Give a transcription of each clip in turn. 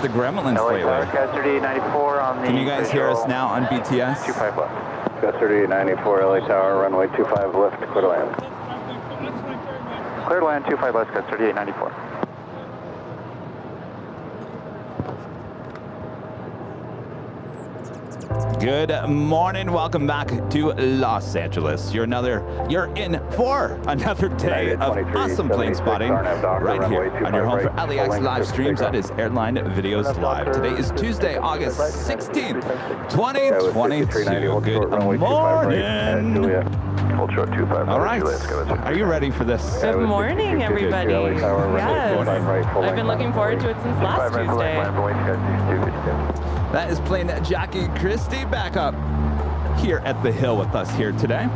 the Gremlins lately. Can you guys hear us now on BTS? 25 left. Gus 3894, LA Tower, runway 25 left, clear to land. Clear to land, 25 left, Gus 3894. Good morning. Welcome back to Los Angeles. You're in for another day of awesome plane spotting right here on your home for LAX live streams. That is Airline Videos Live. Today is Tuesday, August 16th, 2022. Good morning. All right. Are you ready for this? Good morning, everybody. Yes. I've been looking forward to it since last Tuesday. That is plane Jackie Christie back up here at the Hill with us here today.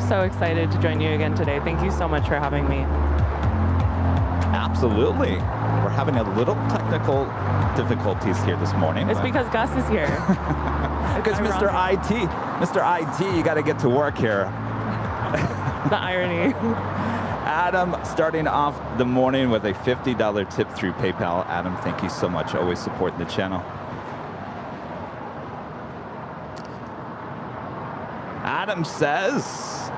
So excited to join you again today. Thank you so much for having me. Absolutely. We're having a little technical difficulties here this morning. It's because Gus is here. Because Mr. IT, you got to get to work here. The irony. Adam starting off the morning with a $50 tip through PayPal. Adam, thank you so much. Always supporting the channel. Adam says,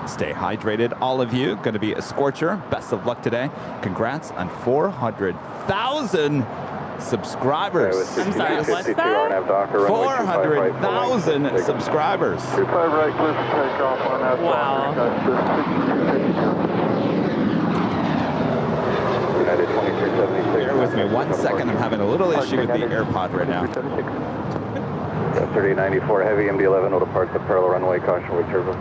stay hydrated, all of you. Going to be a scorcher. Best of luck today. Congrats on 400,000 subscribers. I'm sorry, what's that? 400,000 subscribers. 25 right, clear for takeoff on that. Wow. United 2376. Bear with me 1 second. I'm having a little issue with the AirPod right now. 3894 heavy, MD-11 will depart the parallel runway, caution with turbo.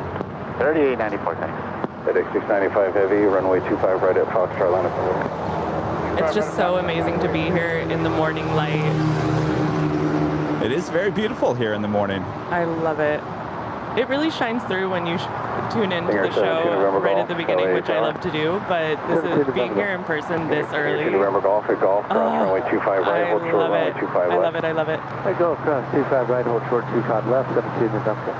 3894, thanks. FedEx 695 heavy, runway 25 right at Foxtrot, line up. It's just so amazing to be here in the morning light. It is very beautiful here in the morning. I love it. It really shines through when you tune into the show right at the beginning, which I love to do, but this is being here in person this early. November Golf at Golf, cross runway 25 right, hold short runway 25 left. I love it, I love it. I go across 25 right, hold short 25 left, 17 November.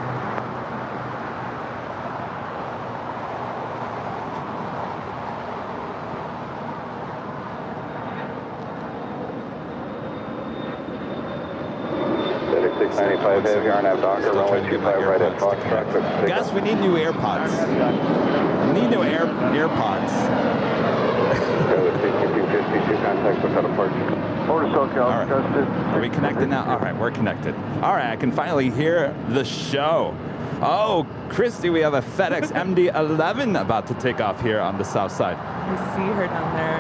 Heavy, RNAV Docker, runway 25 right at Foxtrot. Guys, we need new AirPods. We need new AirPods. All right. Are we connected now? All right, we're connected. All right, I can finally hear the show. Oh, Christy, we have a FedEx MD-11 about to take off here on the south side. I see her down there.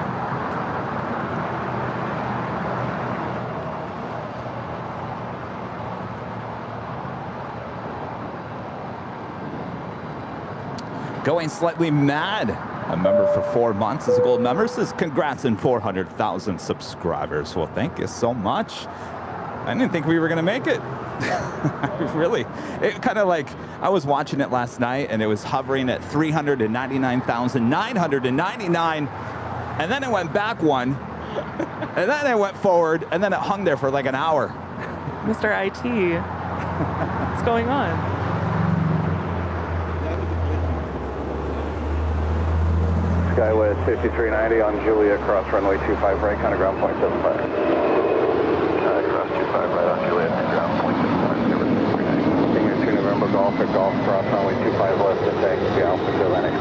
Going slightly mad. A member for 4 months as a gold member says, congrats on 400,000 subscribers. Well, thank you so much. I didn't think we were going to make it. Really. It kind of like, I was watching it last night and it was hovering at 399,999. And then it went back one. And then it went forward. And then it hung there for like an hour. Mr. IT, what's going on? Skywest 5390 on Julia, cross runway 25 right, counter ground point 75. Cross 25 right on Julia, ground point 75. Senior 2 November Golf at Golf, cross runway 25 left to taxi Alpha to Atlantic.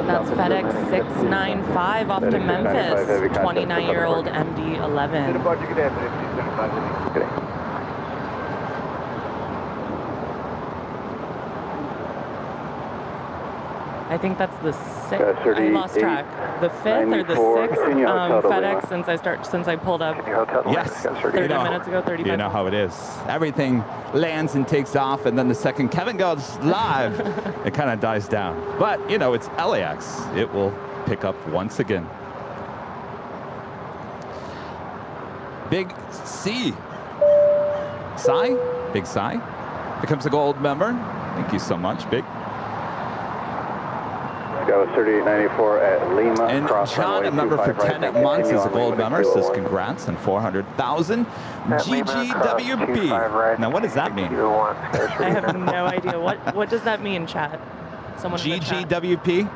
That's FedEx 695 off to Memphis, 29-year-old MD-11. I think that's the 6th. I lost track. The 5th or the 6th FedEx since I pulled up. Yes. 30 minutes ago, 35. You know how it is. Everything lands and takes off, and then the second Kevin goes live, it kind of dies down. But, you know, it's LAX. It will pick up once again. Big C. Big Cy becomes a gold member. Thank you so much, Big. Go 3894 at Lima. And John, a member for 10 months, is a gold member, says congrats on 400,000. GGWP. Now, what does that mean? I have no idea. What does that mean, chat? Someone GGWP?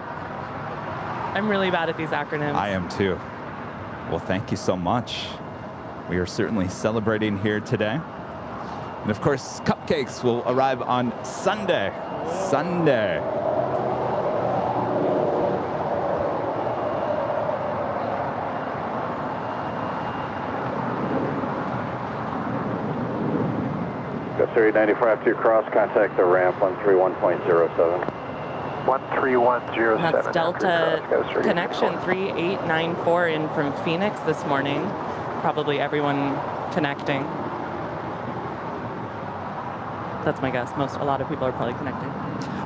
I'm really bad at these acronyms. I am too. Well, thank you so much. We are certainly celebrating here today. And of course, cupcakes will arrive on Sunday. Sunday. Go 3094 after you cross, contact the ramp 131.07. 13107. That's Delta connection 3894 in from Phoenix this morning. Probably everyone connecting. That's my guess. A lot of people are probably connecting.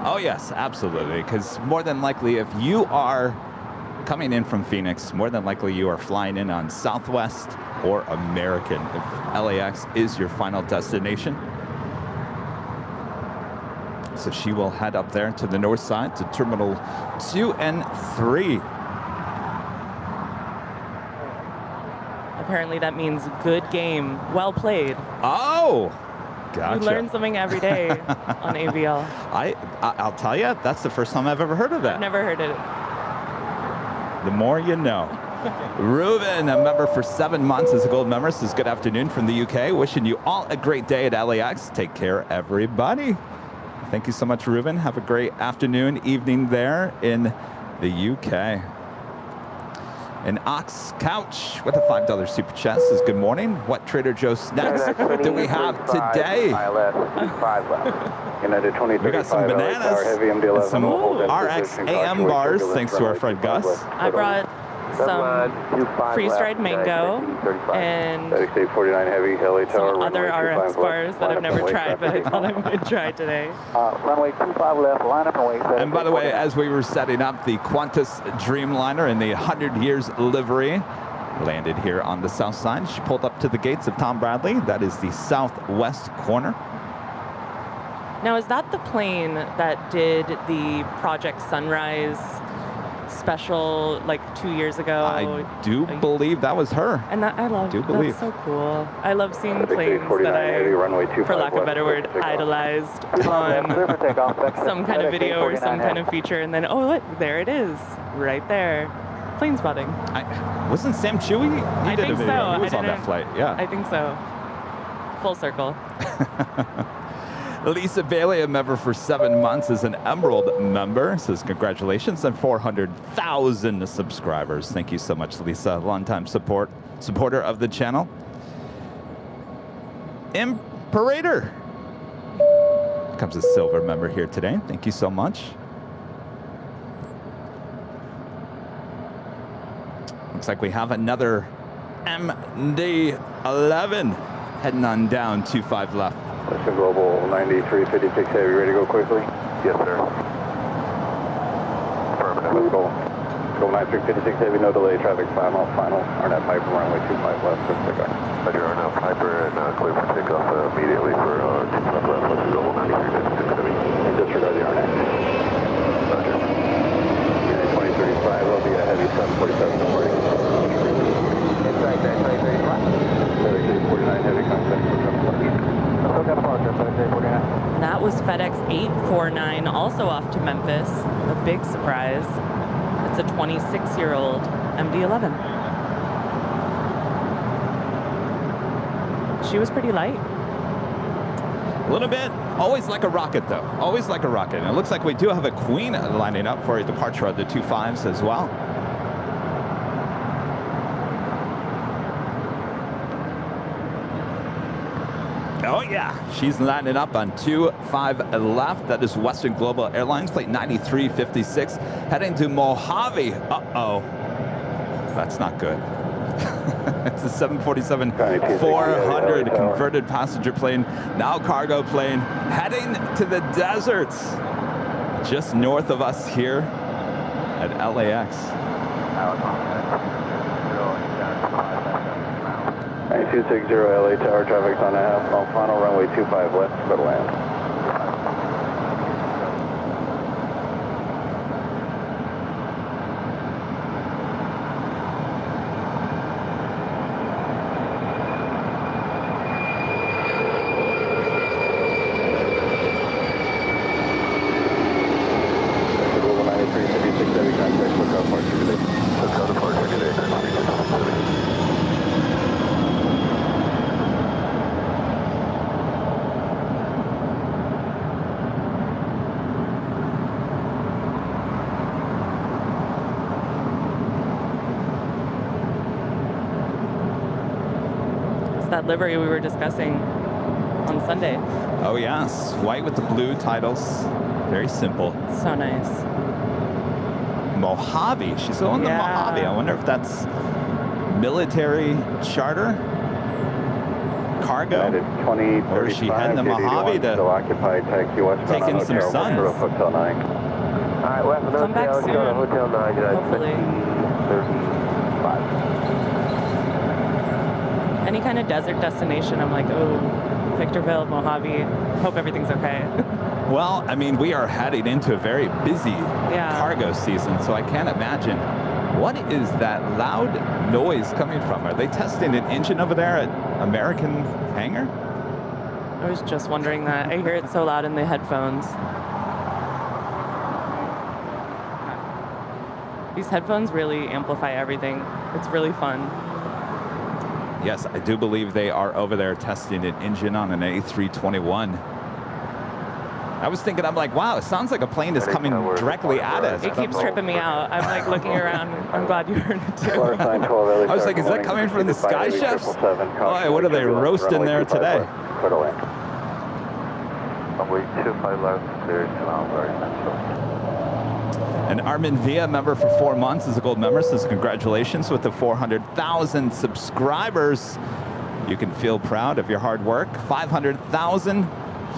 Oh yes, absolutely. Because more than likely, if you are coming in from Phoenix, more than likely you are flying in on Southwest or American if LAX is your final destination. So she will head up there to the north side to Terminal 2 and 3. Apparently that means good game, well played. Oh, gotcha. You learn something every day on AVL. I'll tell you, that's the first time I've ever heard of that. I've never heard it. The more you know. Ruben, a member for 7 months as a gold member, says good afternoon from the UK. Wishing you all a great day at LAX. Take care, everybody. Thank you so much, Ruben. Have a great afternoon, evening there in the UK. And Ox Couch with a $5 super chat says good morning. What Trader Joe snacks do we have today? We got some bananas, some RX AM bars, thanks to our friend Gus. I brought some freeze-dried mango and some other RX bars that I've never tried, but I thought I would try today. Runway 25 left, line up and wait. And by the way, as we were setting up, the Qantas Dreamliner in the 100 Years livery landed here on the south side. She pulled up to the gates of Tom Bradley. That is the southwest corner. Now, is that the plane that did the Project Sunrise special like 2 years ago? I do believe that was her. And that, I love, that's so cool. I love seeing planes that I, for lack of a better word, idolized on some kind of video or some kind of feature, and then, oh look, there it is, right there. Plane spotting. Wasn't Sam Chewy? I think so. He was on that flight, yeah. I think so. Full circle. Lisa Bailey, a member for 7 months, is an Emerald member. Says congratulations on 400,000 subscribers. Thank you so much, Lisa. Longtime supporter of the channel. Imperator becomes a silver member here today. Thank you so much. Looks like we have another MD-11 heading on down 25 left. Western Global 9356 Heavy, ready to go quickly? Yes, sir. Affirmative, let's go. Go 9356 Heavy, no delay, traffic final. Arnett Piper, runway 25 left, for pickup. Roger, Arnett Piper, and clear for takeoff immediately for 25 left, Western Global 9356 Heavy. Disregard the Arnett. Roger. Unit 2035, I'll be a heavy 747 departing. Inside that 2035. 49 heavy contact for 747. That was FedEx 849, also off to Memphis. A big surprise. It's a 26-year-old MD-11. She was pretty light. A little bit. Always like a rocket, though. Always like a rocket. And it looks like we do have a Queen lining up for a departure of the 25s as well. Oh yeah, she's lining up on 25 left. That is Western Global Airlines, flight 9356, heading to Mojave. Uh-oh, that's not good. It's a 747-400 converted passenger plane, now cargo plane, heading to the deserts, just north of us here at LAX. 9260 LA Tower, traffic's on a half-mile final, runway 25 left, go to land. Global 9356 Heavy, contact, look out, departure today. Look out, departure today, 9356 Heavy. It's that livery we were discussing on Sunday. Oh yes, white with the blue titles. Very simple. So nice. Mojave. She's going to Mojave. I wonder if that's military charter, cargo, or is she heading to Mojave to take in some sun? Hotel 9. All right, we'll have come back soon. Go to Hotel 9. Hopefully. 35. Any kind of desert destination, I'm like, oh, Victorville, Mojave. Hope everything's okay. Well, I mean, we are heading into a very busy cargo season, so I can't imagine. What is that loud noise coming from? Are they testing an engine over there at American Hangar? I was just wondering that. I hear it so loud in the headphones. These headphones really amplify everything. It's really fun. Yes, I do believe they are over there testing an engine on an A321. I was thinking, I'm like, wow, it sounds like a plane is coming directly at us. It keeps tripping me out. I'm like looking around. I'm glad you heard it too. I was like, is that coming from the Sky Chefs? Boy, what are they roasting there today? And Armin Villa, member for 4 months, is a gold member, says congratulations with the 400,000 subscribers. You can feel proud of your hard work. 500,000,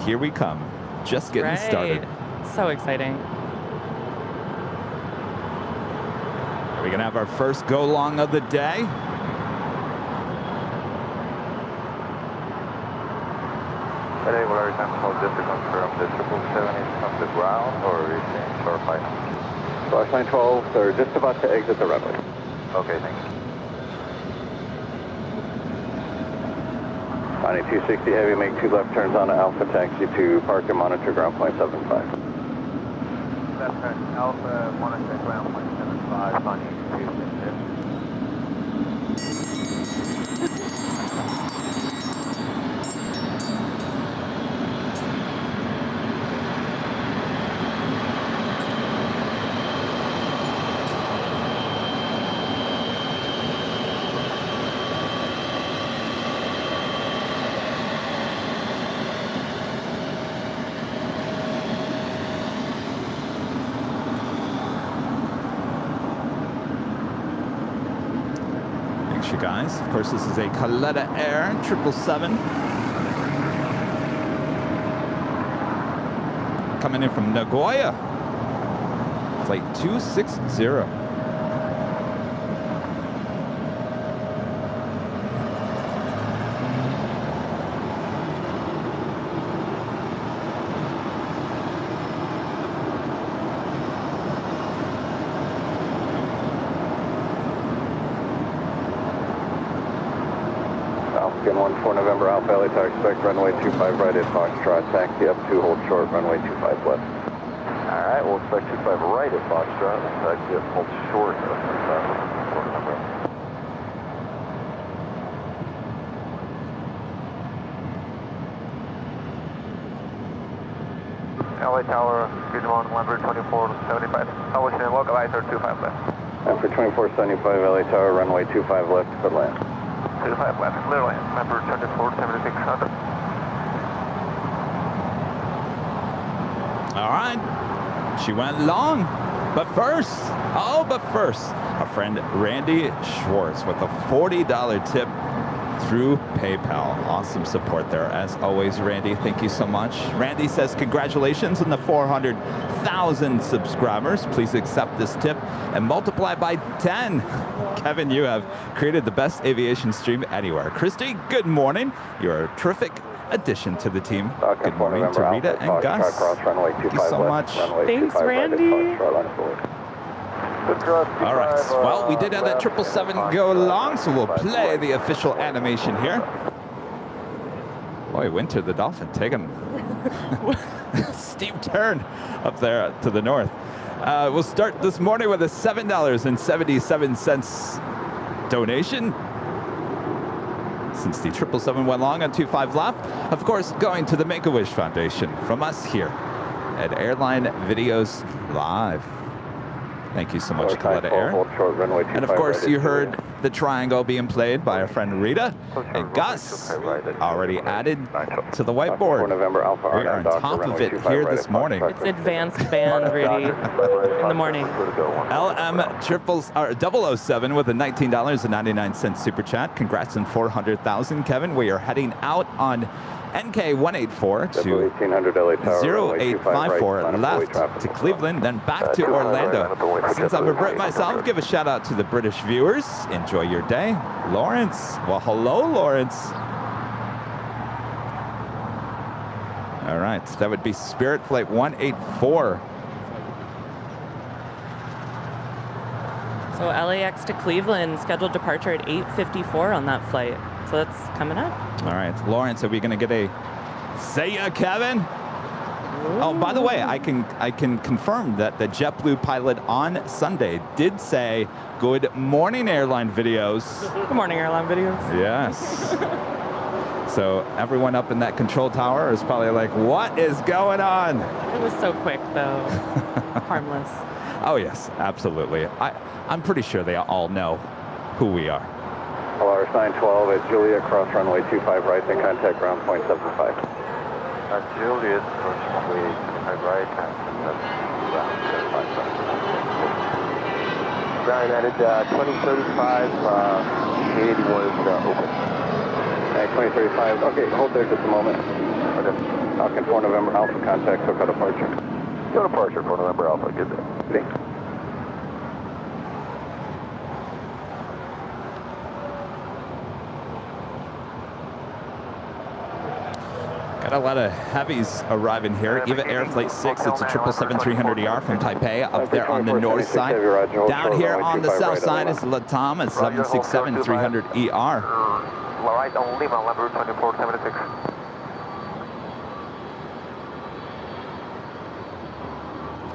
here we come. Just getting started. So exciting. Are we going to have our first go-long of the day? Today, what are you time to hold just to confirm the 777 is from the ground or is in short flight? Flight 912, they're just about to exit the runway. Okay, thank you. 9260 Heavy, make 2 left turns on Alpha taxi to park and monitor ground point 75. Left turn, Alpha, monitor ground point 75, on 9260. You guys. Of course, this is a Kaleta Air 777 coming in from Nagoya, flight 260. Falcon 14 November Alpha LA Tower, expect runway 25 right at Foxtrot, taxi up 2, hold short, runway 25 left. Alright, we'll expect 25 right at Foxtrot, taxi up, hold short, LA Tower, speed 1, 2475. Elevation and localizer 25 left. And for 2475, LA Tower, runway 25 left, good land. 25 left, clear land, member 247600. All right, she went long, but first, our friend Randy Schwartz with a $40 tip through PayPal. Awesome support there, as always, Randy. Thank you so much. Randy says, congratulations on the 400,000 subscribers. Please accept this tip and multiply by 10. Kevin, you have created the best aviation stream anywhere. Christy, good morning. You're a terrific addition to the team. Good morning to Rita and Gus. Thank you so much. Thanks, Randy. All right, well, we did have that 777 go long, so we'll play the official animation here. Boy, Winter the Dolphin taking a steep turn up there to the north. We'll start this morning with a $7.77 donation. Since the 777 went long on 25 left, of course, going to the Make-A-Wish Foundation from us here at Airline Videos Live. Thank you so much, Coletta Air. Hold short, runway 25 And of course, right you heard the triangle being played by our friend Rita. And Gus already added to the whiteboard. We are on top of it here this morning. It's advanced band, Rudy, in the morning. LM 007 with a $19.99 super chat. Congrats on 400,000, Kevin. We are heading out on NK184 to 0854 left to Cleveland, then back to Orlando. Since I'm a Brit myself, give a shout out to the British viewers. Enjoy your day. Lawrence. Well, hello, Lawrence. All right, that would be Spirit Flight 184. So LAX to Cleveland, scheduled departure at 8:54 on that flight. So that's coming up. All right, Lawrence, are we going to get a "Say ya, Kevin"? Ooh. Oh, by the way, I can confirm that the JetBlue pilot on Sunday did say, "Good morning, Airline Videos." Good morning, Airline Videos. Yes. So everyone up in that control tower is probably like, "What is going on?" It was so quick, though. Harmless. Oh yes, absolutely. I'm pretty sure they all know who we are. Polaris 912 at Juliet, cross runway 25 right, then contact ground point 75. Juliet, cross runway 25 right, contact ground 75. Ground at 2035, gate was open. 2035, okay, hold there just a moment. Okay. Falcon 4 November Alpha, contact SoCal departure. Go departure 4 November Alpha, good day. Thanks. Got a lot of heavies arriving here. EVA Air Flight 6, it's a 777-300ER from Taipei, up there on the north side. Down here on the south side is LATAM at 767-300ER. Right on Lima, number 2476.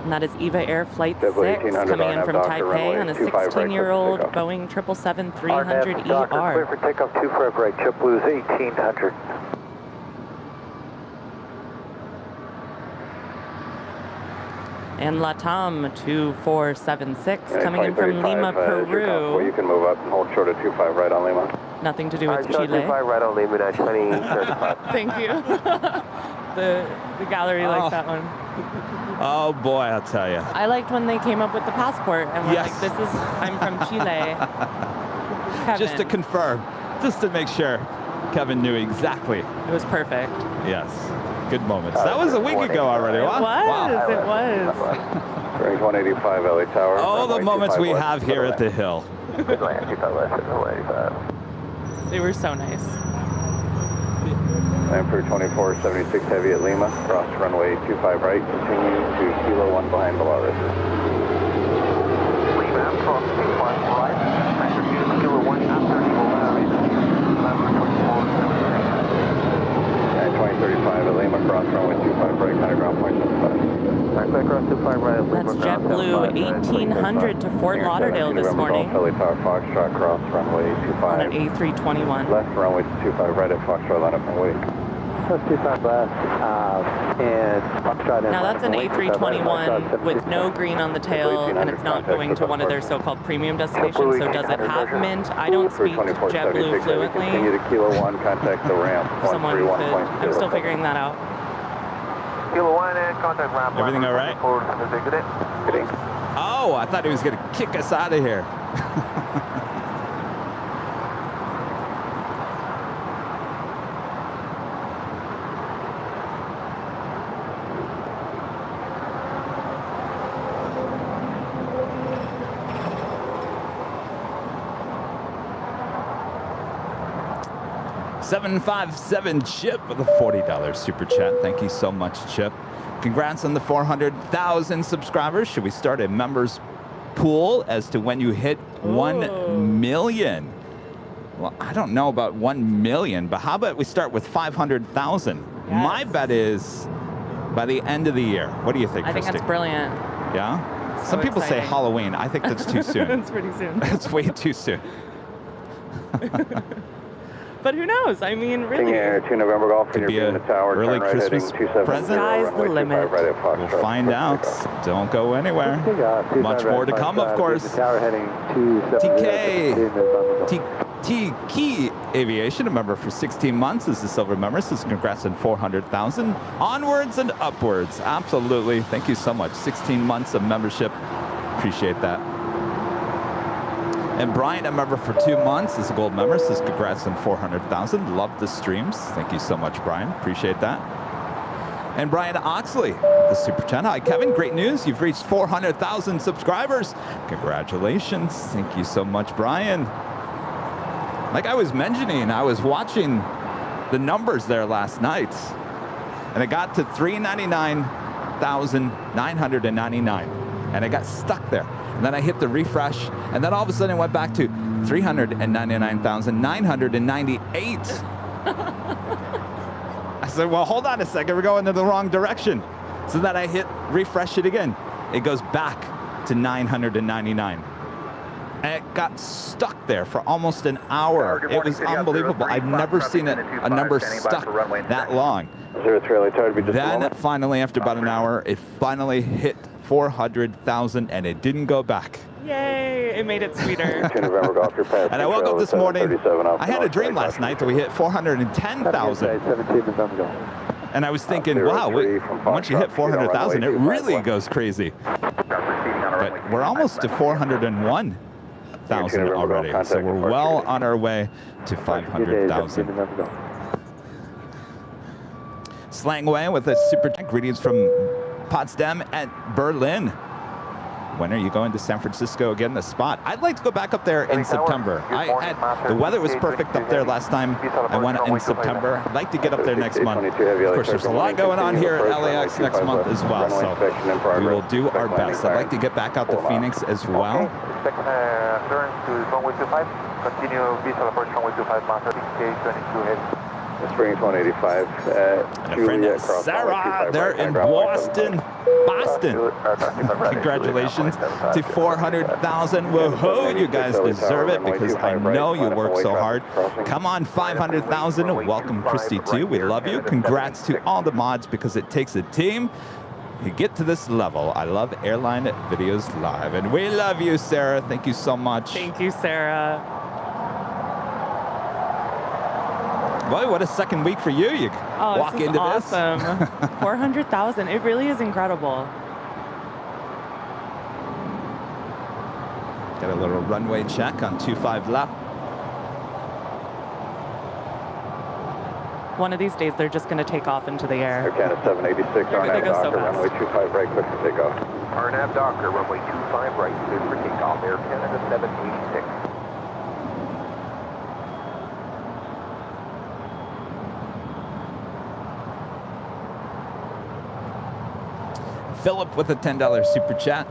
And that is EVA Air Flight 6 coming in from Taipei on a 16-year-old Boeing 777-300ER. Clear for takeoff 25 right, JetBlue's 1800. And LATAM 2476 coming in from Lima, Peru. Well, you can move up and hold short at 25 right on Lima. Nothing to do with Chile. 25 right on Lima at 2035. Thank you. the gallery likes that one. Oh boy, I'll tell you. I liked when they came up with the passport and were like, "This is I'm from Chile." Kevin. Just to confirm, just to make sure Kevin knew exactly. It was perfect. Yes. Good moments. That was a week ago already. It was. Wow. It was. Range 185 LA Tower. Oh, the moments we have here at the Hill. They were so nice. Land for 2476 heavy at Lima. Cross runway 25 right. Continue to Kilo 1 behind Polaris. Lima, cross 25 right. Kilo 1 after Polaris. Land for 2476. 2035 at Lima, cross runway 25 right, kind of ground point 75. Cross 25 right at Lima. That's JetBlue 1800 to Fort Lauderdale this morning. LA Tower, Foxtrot, cross runway 25. On an A321. Left runway 25 right at Foxtrot, line up and wait. That's 25 left, and Foxtrot. Now that's an A321 with no green on the tail, and it's not going to one of their so-called premium destinations, so does it have mint? I don't speak JetBlue fluently. Continue to Kilo 1, contact the ramp. Someone could. I'm still figuring that out. Kilo 1 and contact ramp. Everything all right? Oh, I thought he was going to kick us out of here. $757 Chip with a $40 super chat. Thank you so much, Chip. Congrats on the 400,000 subscribers. Should we start a members pool as to when you hit 1 million? Well, I don't know about 1 million, but how about we start with 500,000? Yes. My bet is by the end of the year. What do you think, I think Christy? that's brilliant. Yeah? So Some people say exciting. Halloween. I think that's too soon. That's pretty soon. That's way too soon. But who knows? I mean, really. Air 2 November Golf. Could be an early Christmas present. Sky's the limit. We'll find out. Don't go anywhere. Much more to come, of course. T Key Aviation, a member for 16 months, is the silver member. Says congrats on 400,000. Onwards and upwards. Absolutely. Thank you so much. 16 months of membership. Appreciate that. And Brian, a member for 2 months, is a gold member. Says congrats on 400,000. Love the streams. Thank you so much, Brian. Appreciate that. And Brian Oxley, the super chat. Hi, Kevin. Great news. You've reached 400,000 subscribers. Congratulations. Thank you so much, Brian. Like I was mentioning, I was watching the numbers there last night, and it got to 399,999, and I got stuck there. And then I hit the refresh, and then all of a sudden it went back to 399,998. I said, well, hold on a second, we're going in the wrong direction. So then I hit refresh it again. It goes back to 999. And it got stuck there for almost an hour. It was unbelievable. I've never seen a number stuck that long. Then finally, after about an hour, it finally hit 400,000, and it didn't go back. Yay, it made it sweeter. And I woke up this morning, I had a dream last night that we hit 410,000. And I was thinking, wow, once you hit 400,000, it really goes crazy. But we're almost to 401,000 already. So we're well on our way to 500,000. Slang Way with a super greetings from Potsdam and Berlin. When are you going to San Francisco again, the spot? I'd like to go back up there in September. The weather was perfect up there last time I went in September. I'd like to get up there next month. Of course, there's a lot going on here at LAX next month as well, so we will do our best. I'd like to get back out to Phoenix as well. Turn to runway 25. Continue visual approach runway 25, master K22 heavy. Springs 185. And a friend Sarah, they're in Boston. Congratulations to 400,000. Woohoo, you guys deserve it because I know you work so hard. Come on, 500,000. Welcome, Christy, too. We love you. Congrats to all the mods because it takes a team to get to this level. I love Airline Videos Live. And we love you, Sarah. Thank you so much. Thank you, Sarah. Boy, what a second week for you. You walk into awesome. this. 400,000. It really is incredible. Got a little runway check on 25 left. One of these days, they're just going to take off into the air. Air Canada 786, RNAV Docker, runway 25 right, clear for takeoff. RNAV Docker, runway 25 right, clear for takeoff. Air Canada 786. Philip with a $10 super chat.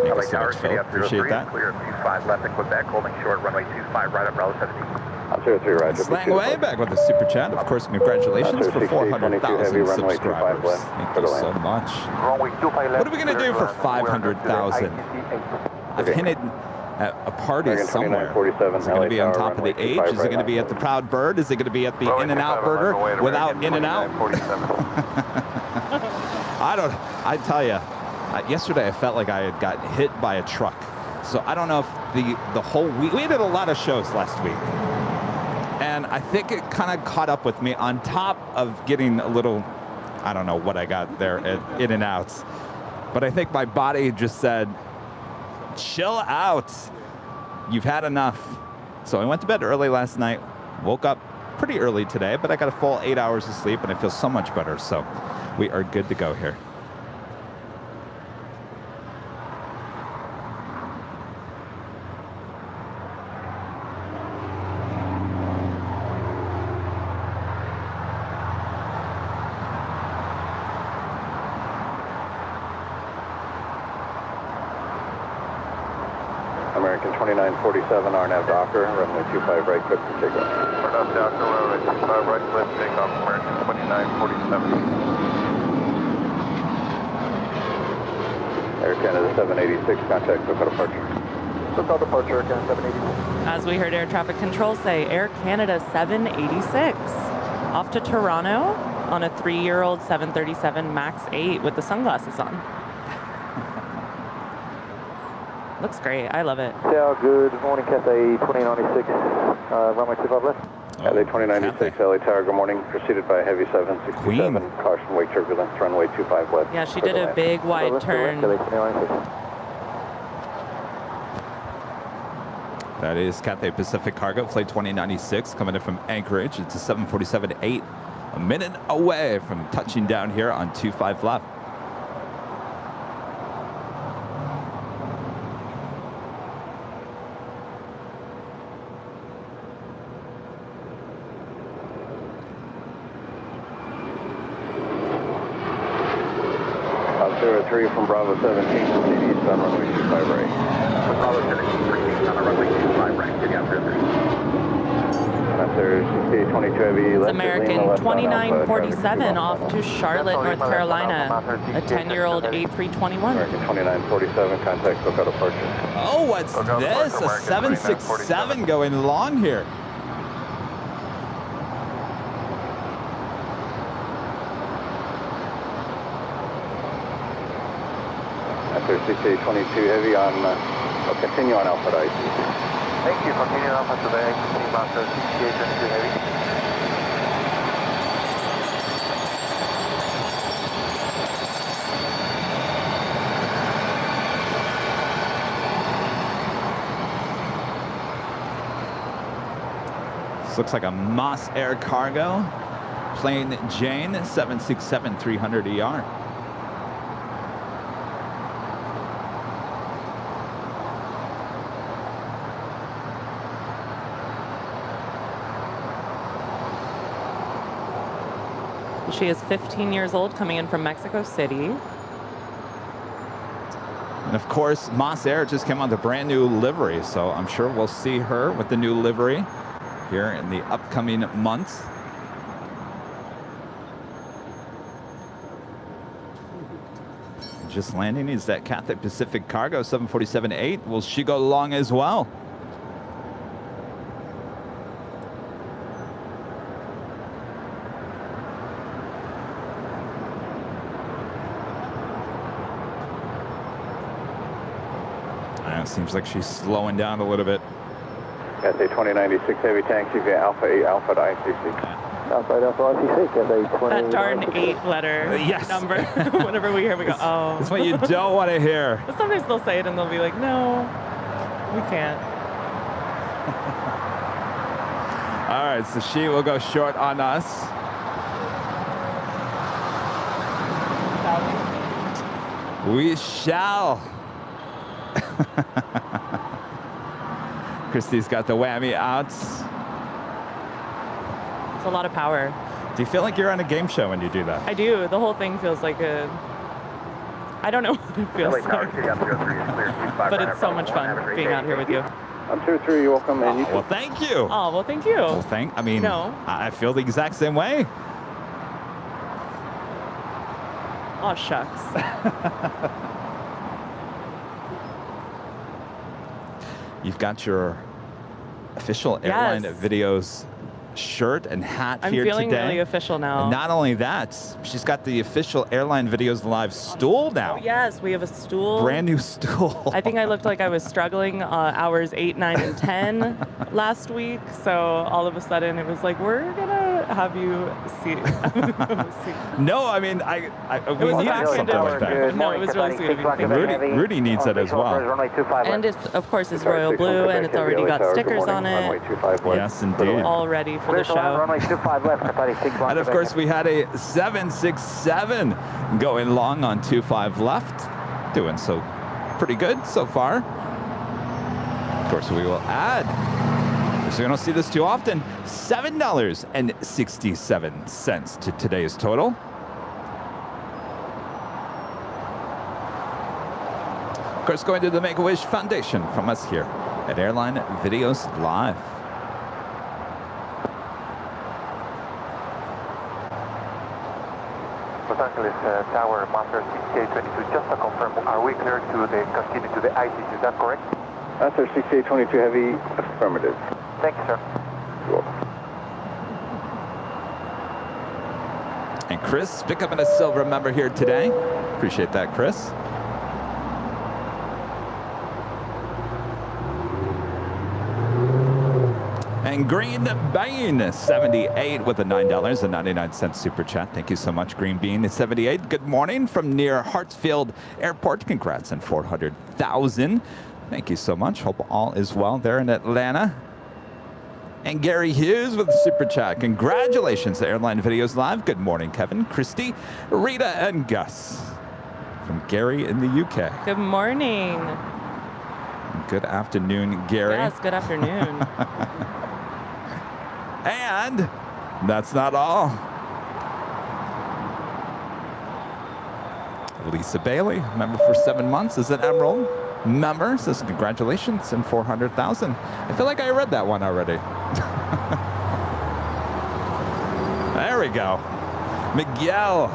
Thank you so much, Philip. Appreciate that. Clear 25 left at Quebec, holding short, runway 25 right, umbrella 17. 03 right. Slang Way back with a super chat. Of course, congratulations for 400,000 subscribers. Thank you so much. What are we going to do for 500,000? I've hinted at a party somewhere. Is it going to be on top of the H? Is it going to be at the Proud Bird? Is it going to be at the In-N-Out Burger without In-N-Out? I tell you, yesterday I felt like I had got hit by a truck. So I don't know if the whole week, we did a lot of shows last week. And I think it kind of caught up with me on top of getting a little, I don't know what I got there at In-N-Outs. But I think my body just said, chill out. You've had enough. So I went to bed early last night, woke up pretty early today, but I got a full 8 hours of sleep and I feel so much better. So we are good to go here. American 2947, RNAV Docker, runway 25 right, clear for takeoff. RNAV Docker, runway 25 right, clear for takeoff, American 2947. Air Canada 786, contact Cocoa departure. Total departure, Canada 780. As we heard air traffic control say, Air Canada 786 off to Toronto on a 3-year-old 737 MAX 8 with the sunglasses on. Looks great. I love it. Yeah, good morning, Cathay 2096, runway 25 left. LA 2096, LA Tower, good morning. Preceded by a heavy 767. Queen. Caution, wake turbulence, runway 25 left. Yeah, she did a big wide turn. LA 2096. That is Cathay Pacific Cargo, Flight 2096, coming in from Anchorage. It's a 747-8, a minute away from touching down here on 25 left. Three from Bravo 17, proceed east on runway 25 right. From Bravo 17, proceed on runway 25 right to the after. After CA 22 heavy. It's American 2947 off to Charlotte, North Carolina. A 10-year-old A321. American 2947, contact lookout departure. Oh, what's this? A 767 going long here. After CA 22 heavy on, continue on Alpha IC. Thank you. Continue Alpha to the XC Master CA 22 heavy. This looks like a Moss Air Cargo. Plain Jane, 767-300 ER. She is 15 years old, coming in from Mexico City. And of course, Moss Air just came on the brand new livery, so I'm sure we'll see her with the new livery here in the upcoming months. Just landing is that Cathay Pacific Cargo 747-8. Will she go long as well? Seems like she's slowing down a little bit. Cathay 2096 heavy taxi via Alpha 8 Alpha to ICC. Alpha 8 Alpha ICC, Cathay 20. That darn 8-letter yes. number. Whenever we hear, we go, oh. That's what you don't want to hear. But sometimes they'll say it and they'll be like, no, we can't. All right, so she will go short on us. We shall. Christy's got the whammy out. It's a lot of power. Do you feel like you're on a game show when you do that? I do. The whole thing feels like a... I don't know what it feels like. But it's so much fun being out here with you. I'm 2-3, you're welcome. And you well, thank you. Oh, well, thank you. Well, I feel the exact same way. Oh, shucks. You've got your official Airline Videos shirt and hat here today. I'm feeling really official now. And not only that, she's got the official Airline Videos Live stool now. Oh, yes, we have a stool. Brand new stool. I think I looked like I was struggling hours 8, 9, and 10 last week. So all of a sudden it was like, we're going to have you see. No, I mean, we needed something like that. No, it was really sweet of you. Rudy needs it as well. And it, of course, is royal blue, and it's already got stickers on it. Yes, indeed. All ready for the show. And of course, we had a 767 going long on 25 left. Doing so pretty good so far. Of course, we will add, so we don't see this too often, $7.67 to today's total. Of course, going to the Make-A-Wish Foundation from us here at Airline Videos Live. Los Angeles Tower, Master CA 22, just to confirm, are we clear to continue to the ICC, is that correct? Answer 6822 Heavy, affirmative. Thank you, sir. You're welcome. And Chris, pick up in a silver member here today. Appreciate that, Chris. And Green Bean 78 with a $9.99 super chat. Thank you so much, Green Bean 78. Good morning from near Hartsfield Airport. Congrats on 400,000. Thank you so much. Hope all is well there in Atlanta. And Gary Hughes with a super chat. Congratulations to Airline Videos Live. Good morning, Kevin, Christy, Rita, and Gus. From Gary in the UK. Good morning. Good afternoon, Gary. Yes, good afternoon. And that's not all. Lisa Bailey, member for 7 months, is an Emerald member. Says congratulations and 400,000. I feel like I read that one already. There we go. Miguel,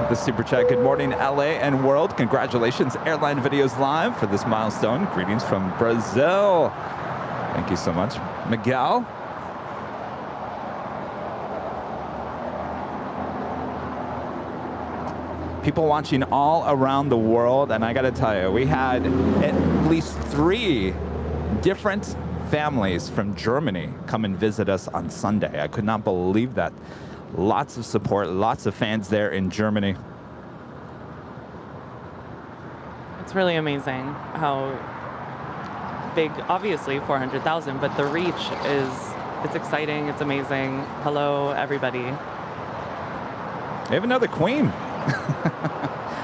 the super chat. Good morning, LA and world. Congratulations, Airline Videos Live, for this milestone. Greetings from Brazil. Thank you so much, Miguel. People watching all around the world, and I gotta tell you, we had at least 3 different families from Germany come and visit us on Sunday. I could not believe that. Lots of support, lots of fans there in Germany. It's really amazing how big, obviously 400,000, but the reach it's exciting, it's amazing. Hello, everybody. We have another queen.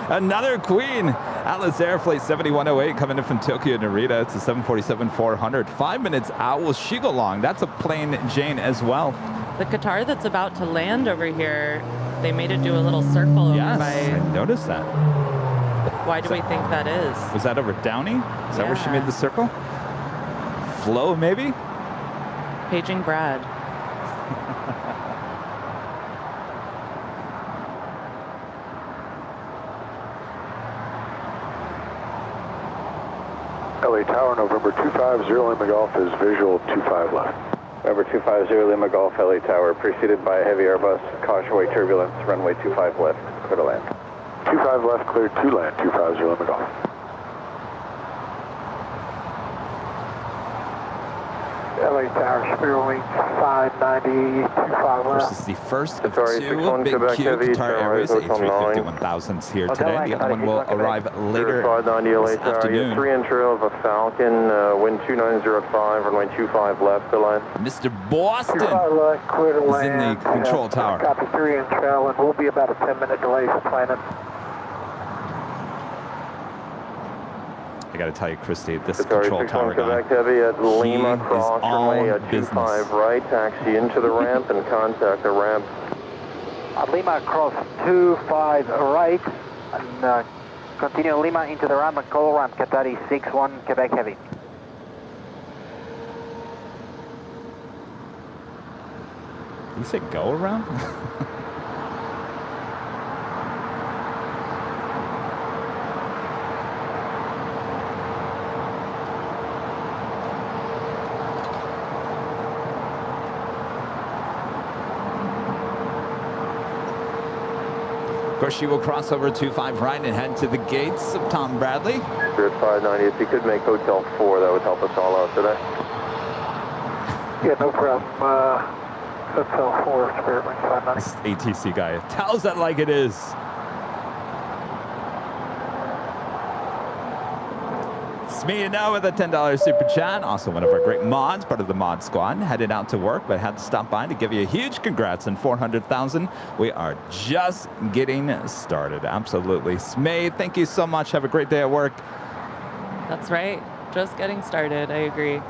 Another queen. Atlas Air Flight 7108 coming in from Tokyo, Narita. It's a 747-400. 5 minutes out. Will she go long? That's a plain Jane as well. The Qatar that's about to land over here, they made it do a little circle over Yes, by... I noticed that. Why do we think that is? Was that over Downey? Is that where she Yeah. made the circle? Flo, maybe? Paging Brad. LA Tower, November 250 Lima Golf is visual 25 left. November 250 Lima Golf, LA Tower, preceded by a heavy Airbus, cautionway turbulence, runway 25 left, clear to land. 25 left, cleared to land, 250 Lima Golf. LA Tower, Spirit Wing 590, 25 left. This is the first of Sorry, 2 61 Big Quebec Q Heavy, Qatar Airways Hotel A350-1000s here today. The other one will arrive later 590 LA this Tower, afternoon. 3 intro of a Falcon, wind 2905, runway 25 left to land. Mr. Boston 25 left, clear to is in land. the control tower. Copy 3 intro, and we'll be about a 10-minute delay for planning. I got to tell you, Christy, this Sorry, control 61 tower guy, Quebec Heavy at Lima, he cross is all runway at business. 25 right, taxi into the ramp and contact the ramp. Lima cross 25 right, and continue Lima into the ramp and call ramp, Qatari 61 Quebec Heavy. Did you say go around? Of course, she will cross over 25 right and head to the gates of Tom Bradley. Spirit 590, if you could make Hotel 4, that would help us all out today. Yeah, no problem. Hotel 4, Spirit Wing 590. This ATC guy tells it like it is. Smee now with a $10 super chat. Also one of our great mods, part of the mod squad. Headed out to work, but had to stop by to give you a huge congrats on 400,000. We are just getting started. Absolutely. Smee, thank you so much. Have a great day at work. That's right. Just getting started. I agree.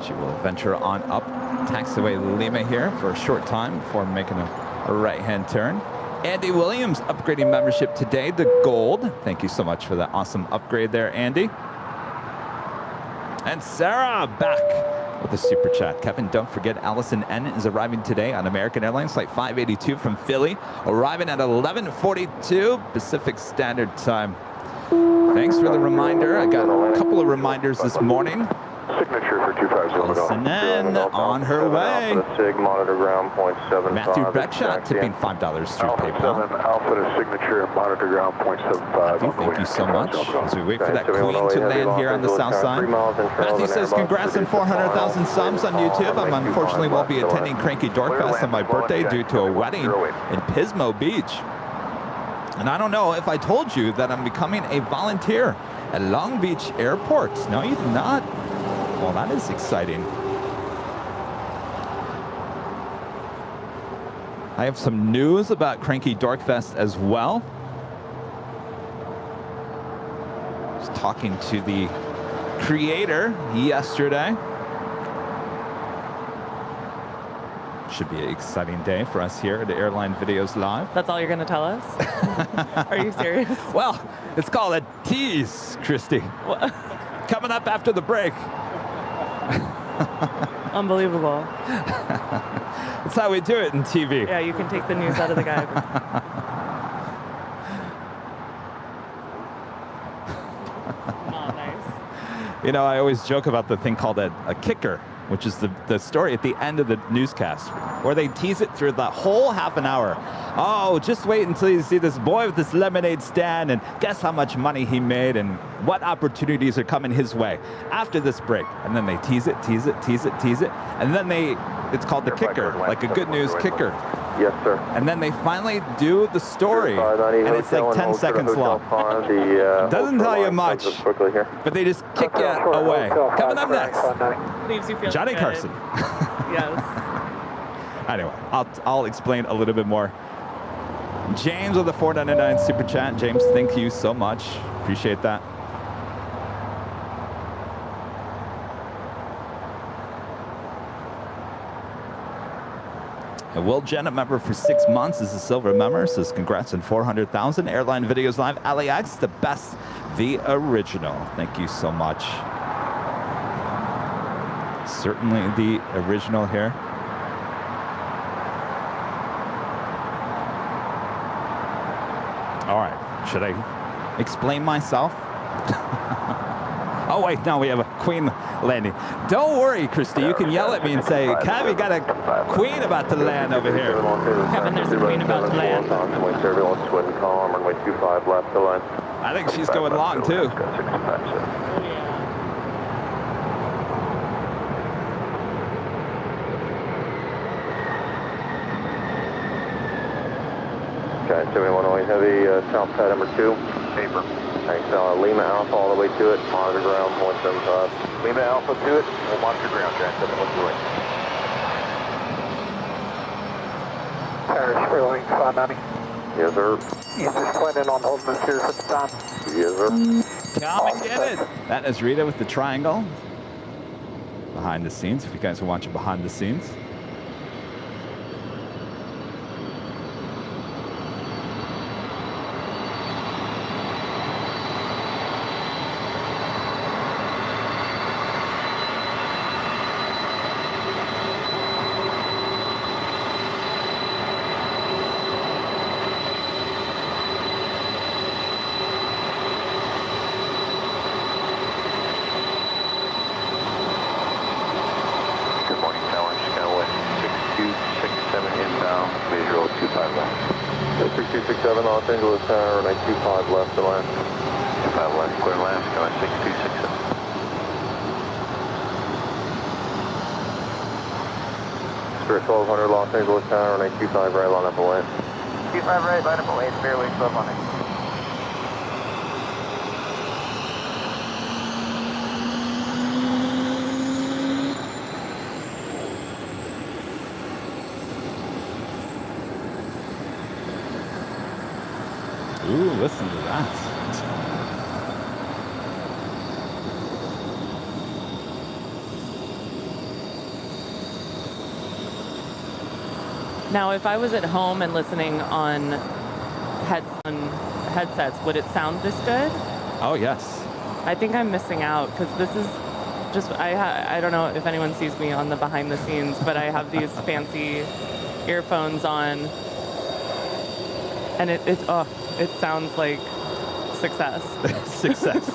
She will venture on up taxiway Lima here for a short time before making a right-hand turn. Andy Williams upgrading membership today, the gold. Thank you so much for that awesome upgrade there, Andy. And Sarah back with a super chat. Kevin, don't forget Allison N is arriving today on American Airlines flight 582 from Philly, arriving at 11:42 Pacific Standard Time. Thanks for the reminder. I got a couple of reminders this morning. Signature for 250. Allison N on her way. Sig, monitor ground, 0.75. Matthew Beckshot tipping $5 through PayPal. 7 Alpha to signature, monitor ground, 0.75. Matthew, thank you so much. As we wait for that queen to land here on the south side. Matthew says, congrats on 400,000 subs on YouTube. I unfortunately won't be attending Cranky Dorkfest on my birthday due to a wedding in Pismo Beach. And I don't know if I told you that I'm becoming a volunteer at Long Beach Airport. No, you did not. Well, that is exciting. I have some news about Cranky Dorkfest as well. I was talking to the creator yesterday. Should be an exciting day for us here at Airline Videos Live. That's all you're going to tell us? Are you serious? Well, it's called a tease, Christy. What? Coming up after the break. Unbelievable. That's how we do it in TV. Yeah, you can take the news out of the guide. Oh, nice. You know, I always joke about the thing called a kicker, which is the story at the end of the newscast, where they tease it through the whole half an hour. Oh, just wait until you see this boy with this lemonade stand, and guess how much money he made and what opportunities are coming his way after this break. And then they tease it, tease it, tease it, tease it. And then it's called the kicker, like a good news kicker. Yes, sir. And then they finally do the story, and it's like 10 seconds long. Doesn't tell you much, but they just kick you away. Coming up next, Leaves you feeling Johnny good. Carson. Yes. Anyway, I'll explain a little bit more. James with the $4.99 super chat. James, thank you so much. Appreciate that. And Will Jen, a member for 6 months, is a silver member. Says congrats on 400,000. Airline Videos Live, LAX, the best, the original. Thank you so much. Certainly the original here. All right, should I explain myself? Oh wait, no, we have a queen landing. Don't worry, Christy, you can yell at me and say, Kev, you got a queen about to land over here. Kevin, there's a queen about to land. I think she's going long too. Okay, 7108 Heavy, south side number 2. Paper. Thanks, Lima Alpha all the way to it, monitor ground, 0.75. Lima Alpha to it, we'll monitor ground, Jack 712. Paris, Airline 590. Yes, sir. Is this planning on holding us here for the time? Yes, sir. Come and get it. That is Rita with the triangle. Behind the scenes, if you guys are watching behind the scenes. Los Angeles Tower, 925 left to land. 25 left, clear land, going 6267. Spirit 1200 Los Angeles Tower, 925 right, line up and land. 25 right, line up and land, fairway 1200. Ooh, listen to that. Now, if I was at home and listening on headsets, would it sound this good? Oh, yes. I think I'm missing out because this is just I don't know if anyone sees me on the behind the scenes, but I have these fancy earphones on, and it sounds like success. Success.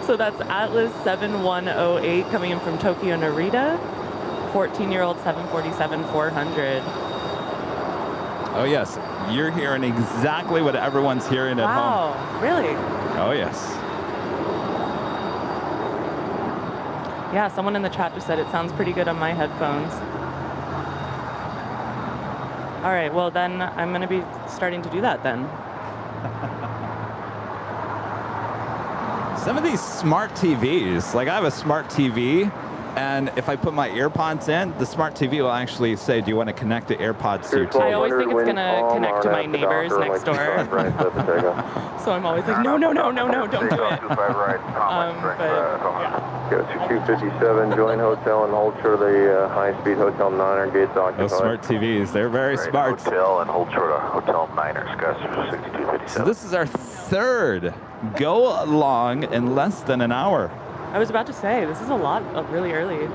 So that's Atlas 7108 coming in from Tokyo Narita, 14-year-old 747-400. Oh yes, you're hearing exactly what everyone's hearing at home. Wow, really? Oh yes. Yeah, someone in the chat just said it sounds pretty good on my headphones. All right, well then I'm going to be starting to do that then. Some of these smart TVs, like I have a smart TV, and if I put my AirPods in, the smart TV will actually say, do you want to connect the AirPods to your TV? I always think it's going to connect to my neighbors next door. So I'm always like, no, don't do it. But, yeah. Go to 257, join hotel and hold short of the high-speed Hotel Niner gates occupied. Those smart TVs, they're very smart. Hotel and hold short of Hotel Niner, Skyscraper 6257. So this is our third go along in less than an hour. I was about to say, this is a lot really early. Of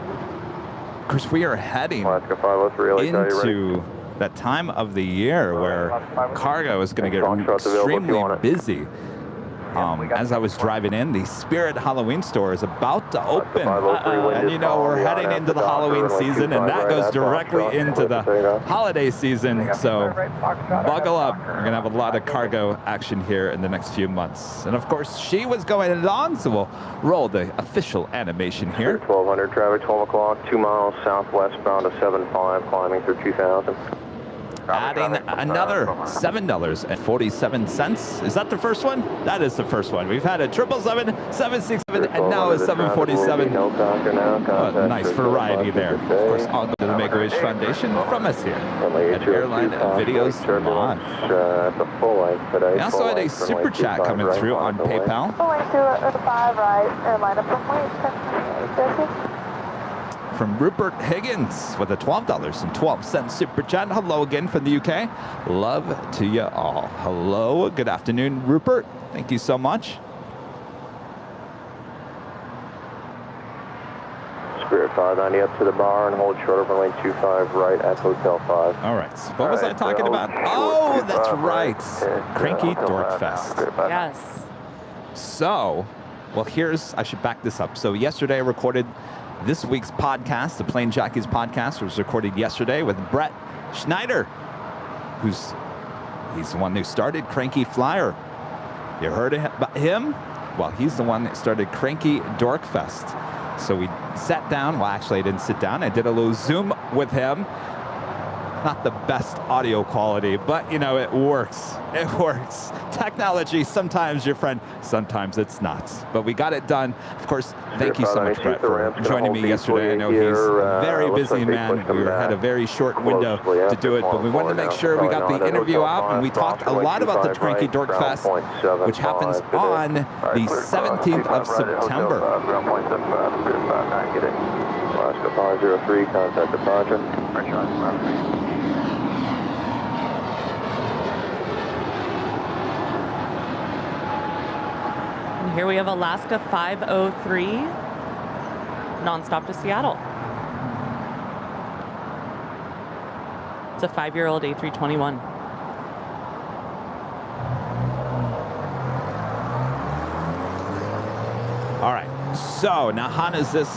course, we are heading Alaska 503, into that time of the year where cargo is going to get extremely busy. As I was driving in, the Spirit Halloween store is about to open. And you know, we're heading into the Halloween season, and that goes directly into the holiday season. So buckle up. We're going to have a lot of cargo action here in the next few months. And of course, she was going along, so we'll roll the official animation here. 1200 traffic, 12 o'clock, 2 miles southwest bound to 75, climbing through 2000. Adding another $7.47. Is that the first one? That is the first one. We've had a 777, 767, and now a 747. Nice variety there. Of course, all go to the Make-A-Wish Foundation from us here at Airline Videos Live. We also had a super chat coming through on PayPal. From Rupert Higgins with a $12.12 super chat. Hello again from the UK. Love to you all. Hello, good afternoon, Rupert. Thank you so much. Spirit 590 up to the bar and hold short of runway 25 right at Hotel 5. All right, so what was I talking about? Oh, that's right. Cranky Dork Fest. Yes. So, well, I should back this up. So yesterday I recorded this week's podcast, the Plane Jockeys podcast, was recorded yesterday with Brett Schneider, he's the one who started Cranky Flyer. You heard about him? Well, he's the one that started Cranky Dork Fest. So we sat down. Well, actually, I didn't sit down. I did a little Zoom with him. Not the best audio quality, but you know, it works. It works. Technology, sometimes your friend, sometimes it's not. But we got it done. Of course, thank you so much, Brett, for joining me yesterday. I know he's a very busy man. We had a very short window to do it, but we wanted to make sure we got the interview out, and we talked a lot about the Cranky Dork Fest, which happens on the 17th of September. Alaska 503, contact departure. Here we have Alaska 503, nonstop to Seattle. It's a 5-year-old A321. All right. So now, how does this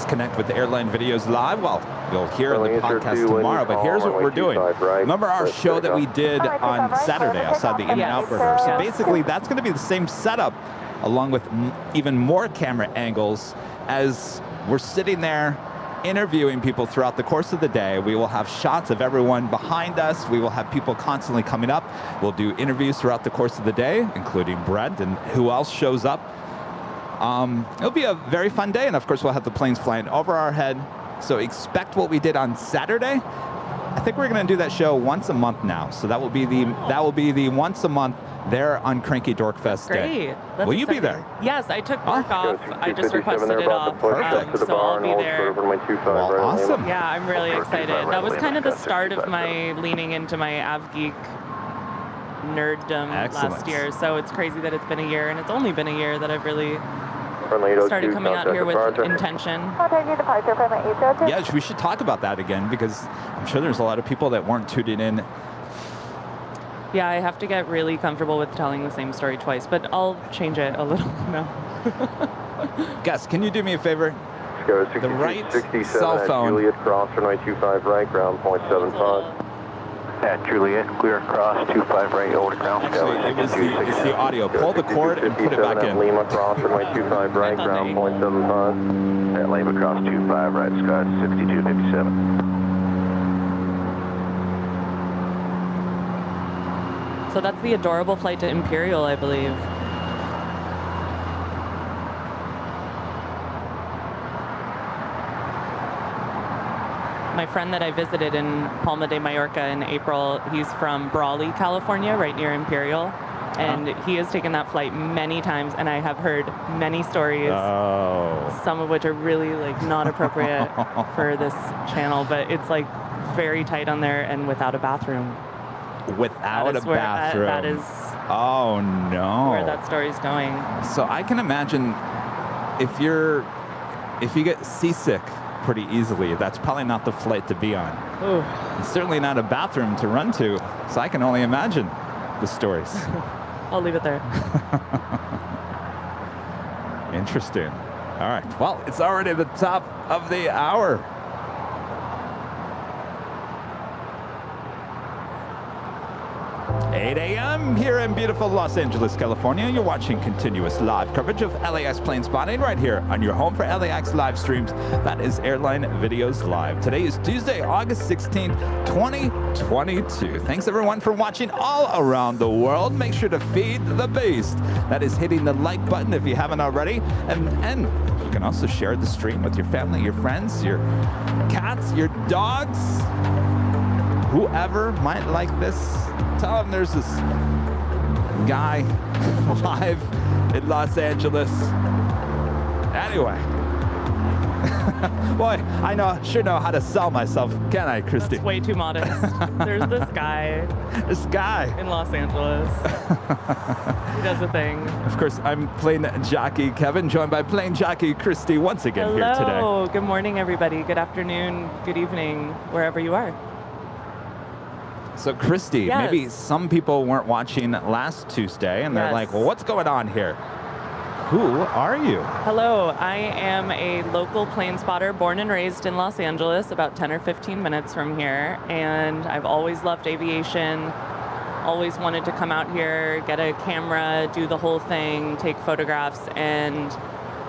connect with the Airline Videos Live? Well, you'll hear in the podcast tomorrow, but here's what we're doing. Remember our show that we did on Saturday outside the In-N-Out Burger? So basically, that's going to be the same setup, along with even more camera angles, as we're sitting there interviewing people throughout the course of the day. We will have shots of everyone behind us. We will have people constantly coming up. We'll do interviews throughout the course of the day, including Brent and who else shows up. It'll be a very fun day, and of course we'll have the planes flying over our head. So expect what we did on Saturday. I think we're going to do that show once a month now. So that will be the once a month there on Cranky Dork Fest Day. That's will you be there? Yes, I took work off. I just requested it off. Perfect. So I'll be there. Well, awesome. Yeah, I'm really excited. That was kind of the start of my leaning into my AvGeek nerddom last year. So it's crazy that it's been a year, and it's only been a year that I've really started coming out here with intention. Yeah, we should talk about that again, because I'm sure there's a lot of people that weren't tuning in. Yeah, I have to get really comfortable with telling the same story twice, but I'll change it a little now. Gus, can you do me a favor? Go The right 67 cell phone. Juliet, cross runway 25 right, ground point 75. At Juliet, clear cross 25 right, over to ground. Actually, it's the audio. Pull the cord and put it back in. Lima, cross runway 25 right, ground point 75. At Lima, cross 25 right, Scott 6257. So that's the adorable flight to Imperial, I believe. My friend that I visited in Palma de Mallorca in April, he's from Brawley, California, right near Imperial. And he has taken that flight many times, and I have heard many stories, some of which are really like not appropriate for this channel, but it's like very tight on there and without a bathroom. Without a bathroom. That is oh no. where that story's going. So I can imagine if you get seasick pretty easily, that's probably not the flight to be on. Ooh. It's certainly not a bathroom to run to, so I can only imagine the stories. I'll leave it there. Interesting. All right. Well, it's already the top of the hour. $8 a.m. here in beautiful Los Angeles, California. You're watching continuous live coverage of LAX plane spotting right here on your home for LAX live streams. That is Airline Videos Live. Today is Tuesday, August 16th, 2022. Thanks everyone for watching all around the world. Make sure to feed the beast. That is hitting the like button if you haven't already. And you can also share the stream with your family, your friends, your cats, your dogs, whoever might like this. Tell them there's this guy live in Los Angeles. Anyway. Boy, I sure know how to sell myself, can I, Christy? That's way too modest. There's this guy. This guy. In Los Angeles. He does a thing. Of course, I'm plane jockey Kevin, joined by plane jockey Christy once again here today. Hello. Good morning, everybody. Good afternoon, good evening, wherever you are. So Christy, yes. Maybe some people weren't watching last Tuesday and they're like, well, what's going on here? Who are you? Hello, I am a local plane spotter born and raised in Los Angeles, about 10 or 15 minutes from here. And I've always loved aviation, always wanted to come out here, get a camera, do the whole thing, take photographs. And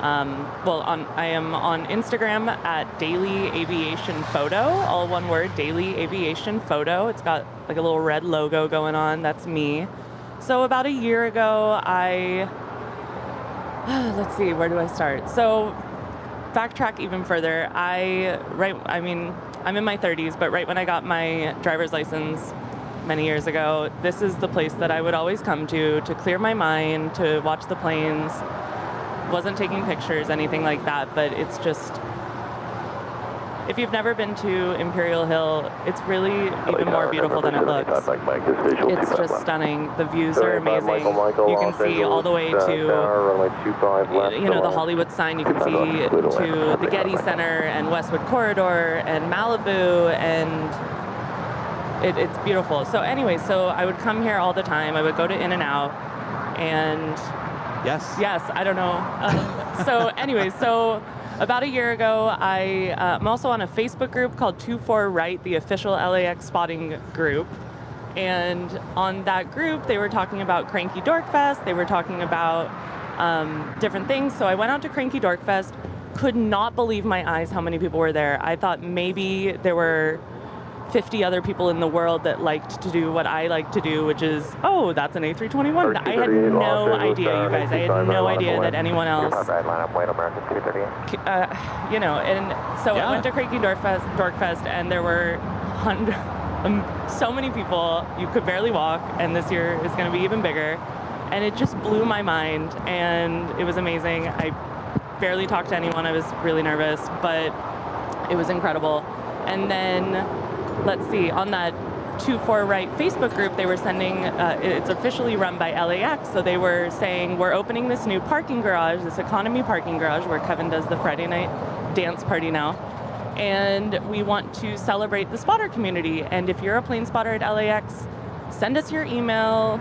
I am on Instagram at Daily Aviation Photo, all one word, Daily Aviation Photo. It's got like a little red logo going on. That's me. So about a year ago, let's see, where do I start? So backtrack even further. I'm in my 30s, but right when I got my driver's license many years ago, this is the place that I would always come to clear my mind, to watch the planes. Wasn't taking pictures, anything like that, but it's just, if you've never been to Imperial Hill, it's really even more beautiful than it looks. It's just stunning. The views are amazing. You can see all the way to, the Hollywood sign. You can see to the Getty Center and Westwood Corridor and Malibu, and it's beautiful. So anyway, so I would come here all the time. I would go to In-N-Out, and Yes, I don't know. So anyway, so about a year ago, I'm also on a Facebook group called 24 Right, the official LAX spotting group. And on that group, they were talking about Cranky Dork Fest. They were talking about different things. So I went out to Cranky Dork Fest, could not believe my eyes how many people were there. I thought maybe there were 50 other people in the world that liked to do what I like to do, which is, oh, that's an A321. I had no idea, you guys. I had no idea that anyone else, and so I went to Cranky Dork Fest, and there were so many people, you could barely walk, and this year is going to be even bigger, and it just blew my mind, and it was amazing. I barely talked to anyone. I was really nervous, but it was incredible. And then let's see, on that 24 Right Facebook group, they were sending, it's officially run by LAX, so they were saying, we're opening this new parking garage, this economy parking garage where Kevin does the Friday night dance party now. And we want to celebrate the spotter community. And if you're a plane spotter at LAX, send us your email.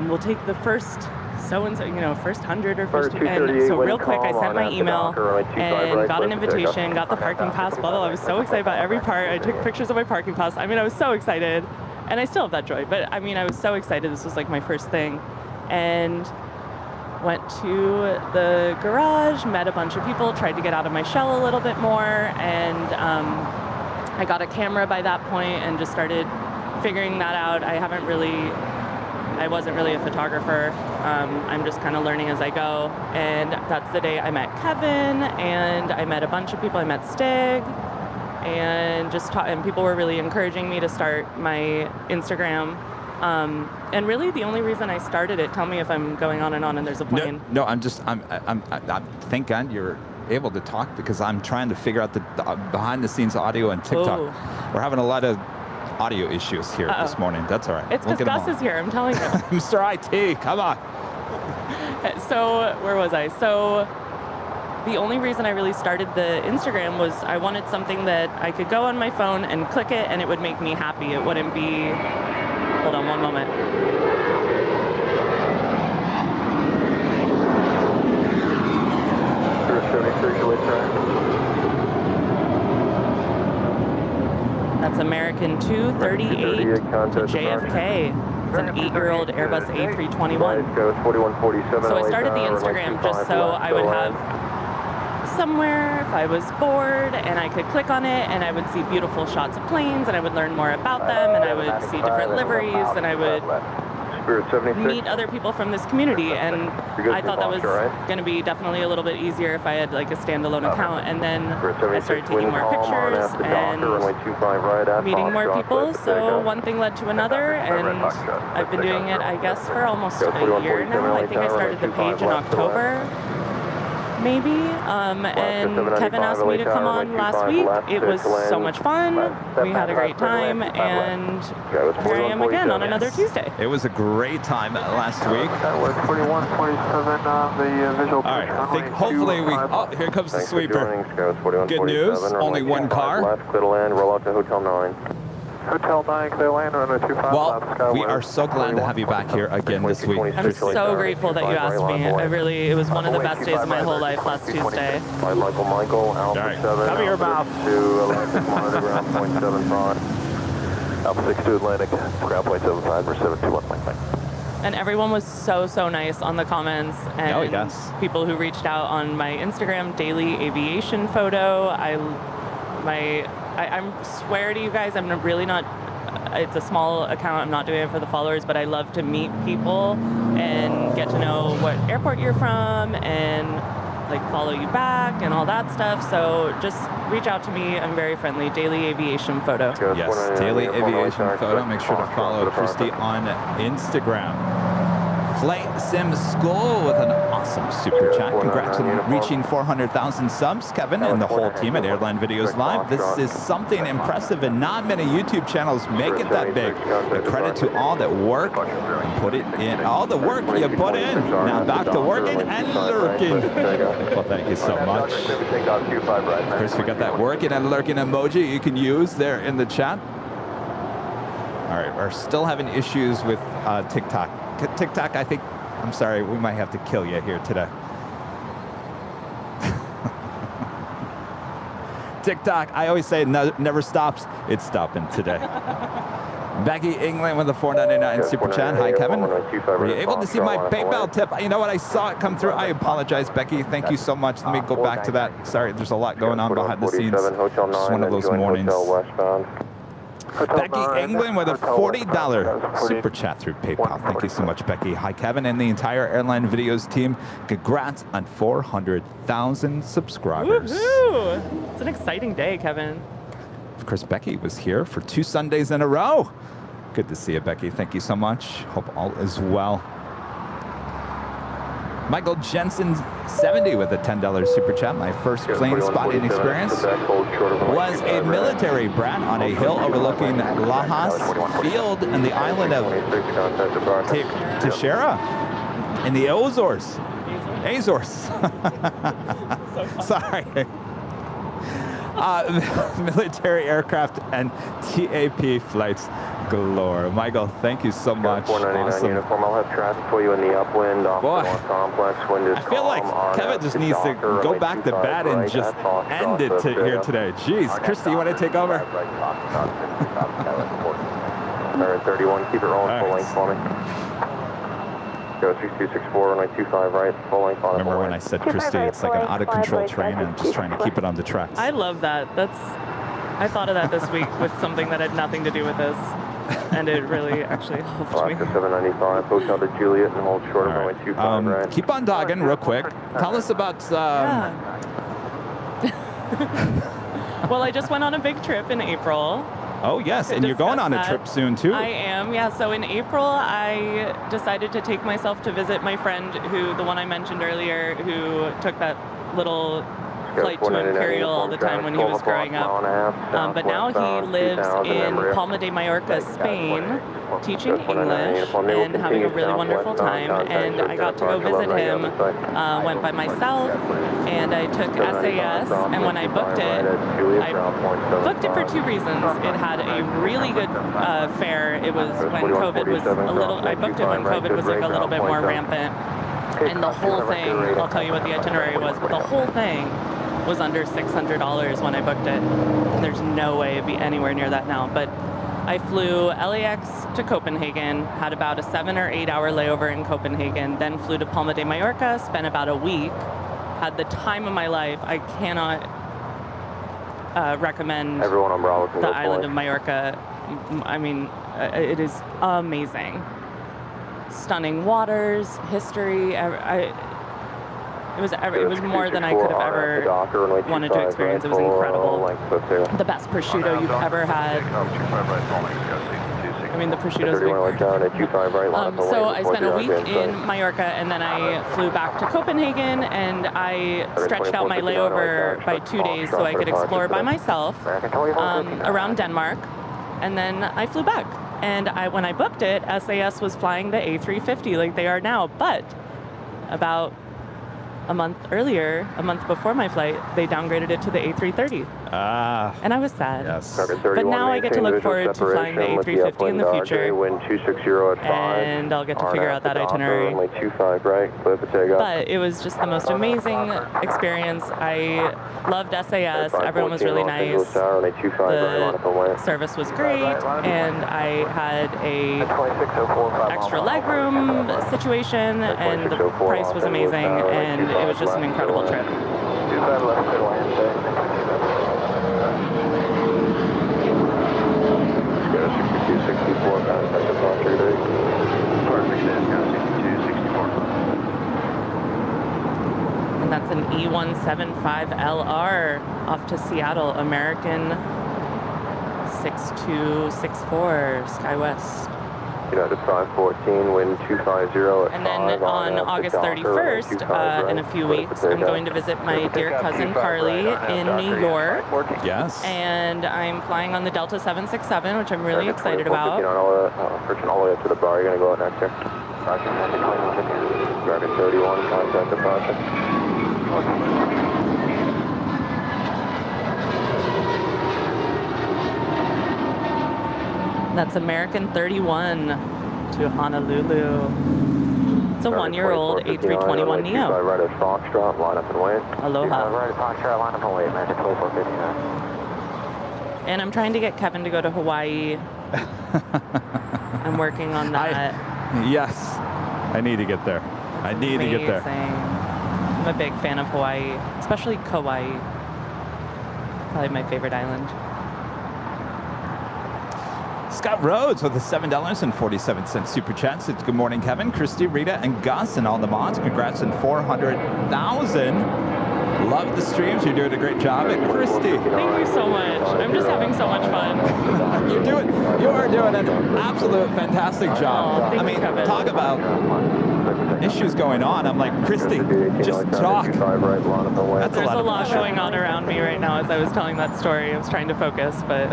We'll take the first so-and-so, you know, first 100 or first, and so real quick, I sent my email and got an invitation, got the parking pass, blah, blah, blah. I was so excited about every part. I took pictures of my parking pass. I mean, I was so excited, and I still have that joy, but I mean, I was so excited. This was like my first thing, and went to the garage, met a bunch of people, tried to get out of my shell a little bit more, and I got a camera by that point and just started figuring that out. I wasn't really a photographer. I'm just kind of learning as I go. And that's the day I met Kevin, and I met a bunch of people. I met Stig, and and people were really encouraging me to start my Instagram. And really, the only reason I started it, tell me if I'm going on and there's a plane. No, I'm thank God you're able to talk, because I'm trying to figure out the behind-the-scenes audio on TikTok. Ooh. We're having a lot of audio issues here this morning. That's all right. It's because Gus is here, I'm telling you. Mr. IT, come on. So, where was I? So, the only reason I really started the Instagram was I wanted something that I could go on my phone and click it and it would make me happy. It wouldn't be... Hold on one moment. That's American 238 to JFK. It's an 8-year-old Airbus A321. So I started the Instagram just so I would have somewhere if I was bored and I could click on it and I would see beautiful shots of planes and I would learn more about them and I would see different liveries and I would meet other people from this community, and I thought that was going to be definitely a little bit easier if I had like a standalone account. And then I started taking more pictures and meeting more people, so one thing led to another, and I've been doing it, I guess, for almost a year now. I think I started the page in October, maybe, and Kevin asked me to come on last week. It was so much fun. We had a great time, and here I am again on another Tuesday. It was a great time last week. That was 4127 the visual. All right, I think hopefully we... Oh, here comes the sweeper. Good news, only one car. Left, clear to land, roll out to Hotel 9. Hotel 9, clear land, runway 25. Well, we are so glad to have you back here again this week. I'm so grateful that you asked me. It was one of the best days of my whole life last Tuesday. Michael, Alpha 7. Cover your mouth. To Atlantic monitor, ground point 75. Alpha 6 to Atlantic, ground point 75 for 721. And everyone was so nice on the comments, and people who reached out on my Instagram daily aviation photo. I swear to you guys, I'm really not, it's a small account, I'm not doing it for the followers, but I love to meet people and get to know what airport you're from and like follow you back and all that stuff. So just reach out to me, I'm very friendly. Daily aviation photo. Yes, daily aviation photo. Make sure to follow Christy on Instagram. Flight Sim School with an awesome super chat. Congrats on reaching 400,000 subs, Kevin, and the whole team at Airline Videos Live. This is something impressive, and not many YouTube channels make it that big. A credit to all that work and put it in. All the work you put in. Now back to working and lurking. Well, thank you so much. Of course, we got that working and lurking emoji you can use there in the chat. All right, we're still having issues with TikTok. TikTok, I think, I'm sorry, we might have to kill you here today. TikTok, I always say never stops. It's stopping today. Becky England with a $4.99 super chat. Hi, Kevin. Were you able to see my PayPal tip? You know what? I saw it come through. I apologize, Becky. Thank you so much. Let me go back to that. Sorry, there's a lot going on behind the scenes. Just one of those mornings. Becky England with a $40 super chat through PayPal. Thank you so much, Becky. Hi, Kevin, and the entire Airline Videos team. Congrats on 400,000 subscribers. Woohoo! It's an exciting day, Kevin. Of course, Becky was here for 2 Sundays in a row. Good to see you, Becky. Thank you so much. Hope all is well. Michael Jensen 70 with a $10 super chat. My first plane spotting experience was a military brat on a hill overlooking Lajas Field in the island of Teixeira in the Azores. Sorry. Military aircraft and TAP flights galore. Michael, thank you so much. 499 awesome. uniform. I'll have traffic for you in the upwind off Boy, the North Complex. Wind is I feel like Kevin just needs to go back to bed and just end it here today. Jeez, Christy, you want to take over? 31, keep it rolling full length for me. Go 6264, runway 25 right, full length on. Remember when I said Christy, it's like an out-of-control train and I'm just trying to keep it on the tracks. I love that. I thought of that this week with something that had nothing to do with this. And it really actually helped me. 795, hotel to Juliet and hold short of runway 25 right. Keep on dogging real quick. Tell us about... Well, I just went on a big trip in April. Oh, yes, and you're going on a trip soon, too. I am, yeah. So in April, I decided to take myself to visit my friend the one I mentioned earlier, who took that little flight to Imperial all the time when he was growing up. But now he lives in Palma de Mallorca, Spain, teaching English and having a really wonderful time. And I got to go visit him, went by myself, and I took SAS. And when I booked it for two reasons. It had a really good fare. It was when COVID was I booked it when COVID was like a little bit more rampant. And the whole thing, I'll tell you what the itinerary was, but the whole thing was under $600 when I booked it. And there's no way it'd be anywhere near that now. But I flew LAX to Copenhagen, had about a 7 or 8 hour layover in Copenhagen, then flew to Palma de Mallorca, spent about a week, had the time of my life. I cannot recommend the island of Mallorca. I mean, it is amazing. Stunning waters, history. It was more than I could have ever wanted to experience. It was incredible. The best prosciutto you've ever had. I mean, the prosciutto's so I spent a week in Mallorca, and then I flew back to Copenhagen, and I stretched out my layover by 2 days so I could explore by myself around Denmark, and then I flew back. And when I booked it, SAS was flying the A350 like they are now, but about a month before my flight, they downgraded it to the A330. And I was sad. Yes. But now I get to look forward to flying the A350 in the future. And I'll get to figure out that itinerary. But it was just the most amazing experience. I loved SAS. Everyone was really nice. The service was great. And I had a extra legroom situation. And the price was amazing. And it was just an incredible trip. And that's an E175LR off to Seattle, American 6264, SkyWest. United 514, wind 250 at And then on August 31st, in a few weeks, I'm going to visit my dear cousin Carly in New York. Yes. And I'm flying on the Delta 767, which I'm really excited about. Approaching all the way up to the bar. You're going to go out next here. American 31, contact departure. That's American 31 to Honolulu. It's a 1-year-old A321neo. Right at Foxtrot, line up and wait. Aloha. Right at Foxtrot, line up and wait, American 2459. And I'm trying to get Kevin to go to Hawaii. I'm working on that. Yes. I need to get there. I need to get there. I'm a big fan of Hawaii, especially Kauai. Probably my favorite island. Scott Rhodes with a $7.47 super chat. Says, good morning, Kevin, Christy, Rita, and Gus, and all the mods. Congrats on 400,000. Love the streams. You're doing a great job. And Christy, thank you so much. I'm just having so much fun. You are doing an absolute fantastic job. Oh, I mean, talk about issues going on. I'm like, Christy, just talk. There's a lot going on around me right now as I was telling that story. I was trying to focus, but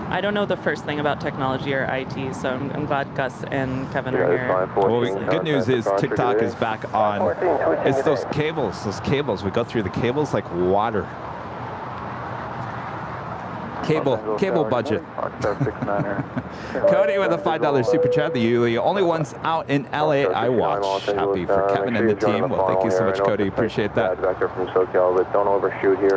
I don't know the first thing about technology or IT, so I'm glad Gus and Kevin are here. Well, good news is TikTok is back on. It's those cables. We go through the cables like water. Cable budget. Cody with a $5 super chat. The only ones out in LA I watch. Happy for Kevin and the team. Well, thank you so much, Cody. Appreciate that.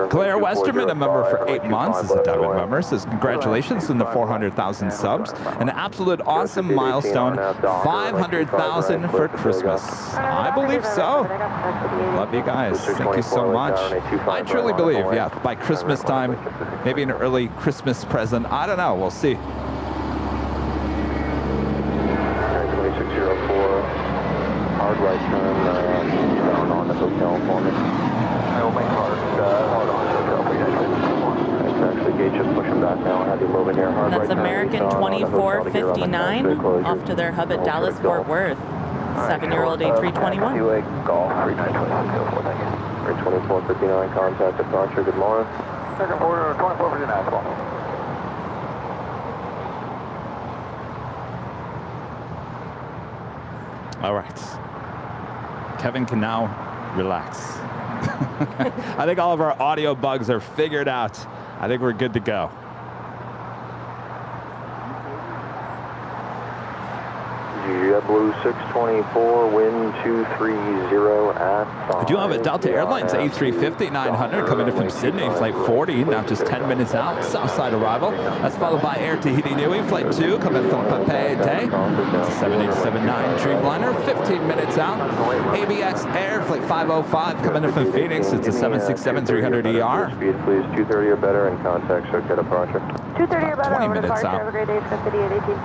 Claire Westerman, a member for 8 months, is a Diamond member. Says congratulations on the 400,000 subs. An absolute awesome milestone. 500,000 for Christmas. I believe so. Love you guys. Thank you so much. I truly believe, yeah, by Christmas time, maybe an early Christmas present. I don't know. We'll see. 2604, hard right turn down on the hotel for me. I will make hard on the hotel for you. Actually, gauge just pushing back now. I'll have you moving here. Hard That's right American 2459 off to their hub at Dallas Fort Worth. 7-year-old A321. Golf 2459 contact departure. Good morning. Second border 2459. All right. Kevin can now relax. I think all of our audio bugs are figured out. I think we're good to go. JetBlue 624, wind 230 at 5. We do have a Delta Airlines A350-900 coming in from Sydney, flight 40, now just 10 minutes out, south side arrival. That's followed by Air Tahiti Nui, flight 2, coming from Papeete. It's a 7879 Dreamliner, 15 minutes out. ABX Air, flight 505, coming in from Phoenix. It's a 767-300ER. Speed, please, 230 or better, and contact circuit departure. 230 or better, 20 minutes out. Have a great day, Scott City 818.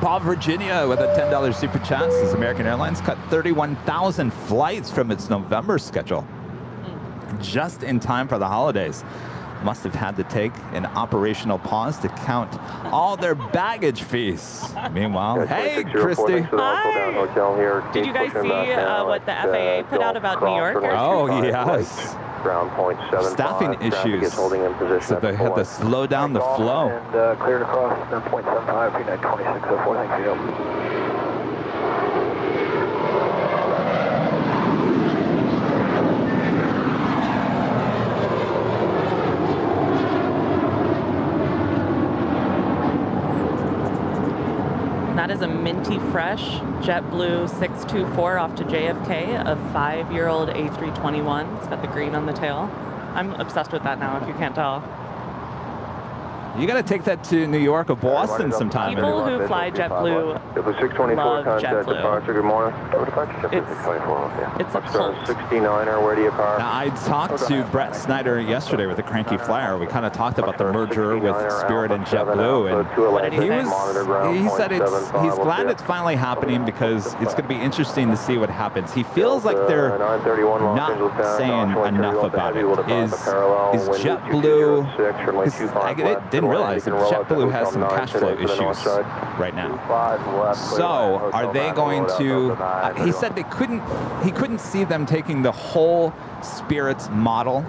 Paul Virginia with a $10 super chat says American Airlines cut 31,000 flights from its November schedule just in time for the holidays. Must have had to take an operational pause to count all their baggage fees. Meanwhile, hey, Christy. Hi. Did you guys see what the FAA put out about New York? Oh, yes. Ground point 75. Staffing issues. So they had to slow down the flow. And cleared across 0.75, P9 2604. Thank you. That is a minty fresh JetBlue 624 off to JFK, a 5-year-old A321. It's got the green on the tail. I'm obsessed with that now, if you can't tell. You got to take that to New York or Boston sometime. People who fly JetBlue love JetBlue. Good morning. It's a cult. 69er, where do you park? Now, I talked to Brett Snyder yesterday with the Cranky Flyer. We kind of talked about the merger with Spirit and JetBlue, and he said he's glad it's finally happening because it's going to be interesting to see what happens. He feels like they're not saying enough about it. Is JetBlue? I didn't realize that JetBlue has some cash flow issues right now. So are they going to? He said he couldn't see them taking the whole Spirit's model,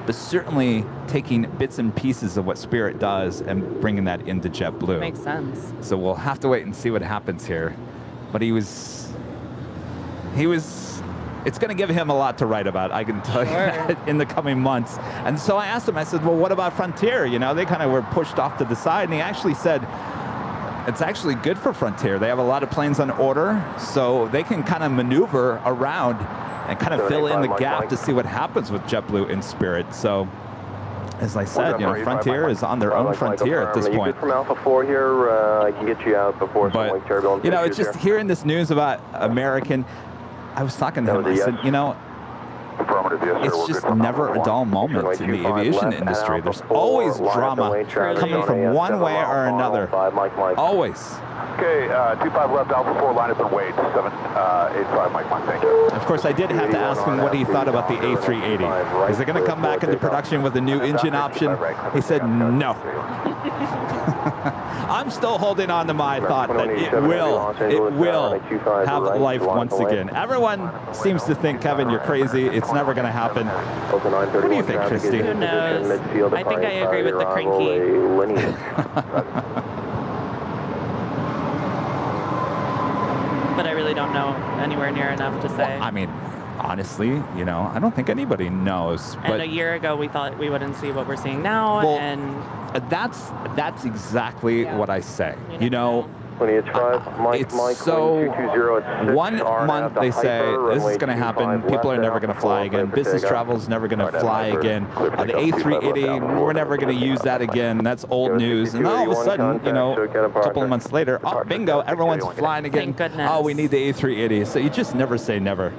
but certainly taking bits and pieces of what Spirit does and bringing that into JetBlue. Makes sense. So we'll have to wait and see what happens here. But he was. It's going to give him a lot to write about, I can tell you that, in the coming months. And so I asked him, I said, well, what about Frontier? You know, they kind of were pushed off to the side. And he actually said, it's actually good for Frontier. They have a lot of planes on order, so they can kind of maneuver around and kind of fill in the gap to see what happens with JetBlue and Spirit. So, as I said, you know, Frontier is on their own frontier at this point. From Alpha 4 here, I can get you out before some like turbulence. You know, it's just hearing this news about American. I was talking to him, I said, you know, it's just never a dull moment in the aviation industry. There's always drama coming from one way or another. Always. Okay, 25 left, Alpha 4, line up and wait, 785, Mike 1, thank you. Of course, I did have to ask him what he thought about the A380. Is it going to come back into production with a new engine option? He said no. I'm still holding on to my thought that it will have life once again. Everyone seems to think, Kevin, you're crazy. It's never going to happen. What do you think, Christy? Who knows? I think I agree with the cranky. But I really don't know anywhere near enough to say. Well, I mean, honestly, you know, I don't think anybody knows. And a year ago, we thought we wouldn't see what we're seeing now, well, and that's exactly what I say. You know, it's so 1 month they say this is going to happen. People are never going to fly again. Business travel is never going to fly again. The A380, we're never going to use that again. That's old news. And all of a sudden, you know, a couple of months later, oh, bingo, everyone's flying again. Thank goodness. Oh, we need the A380. So you just never say never.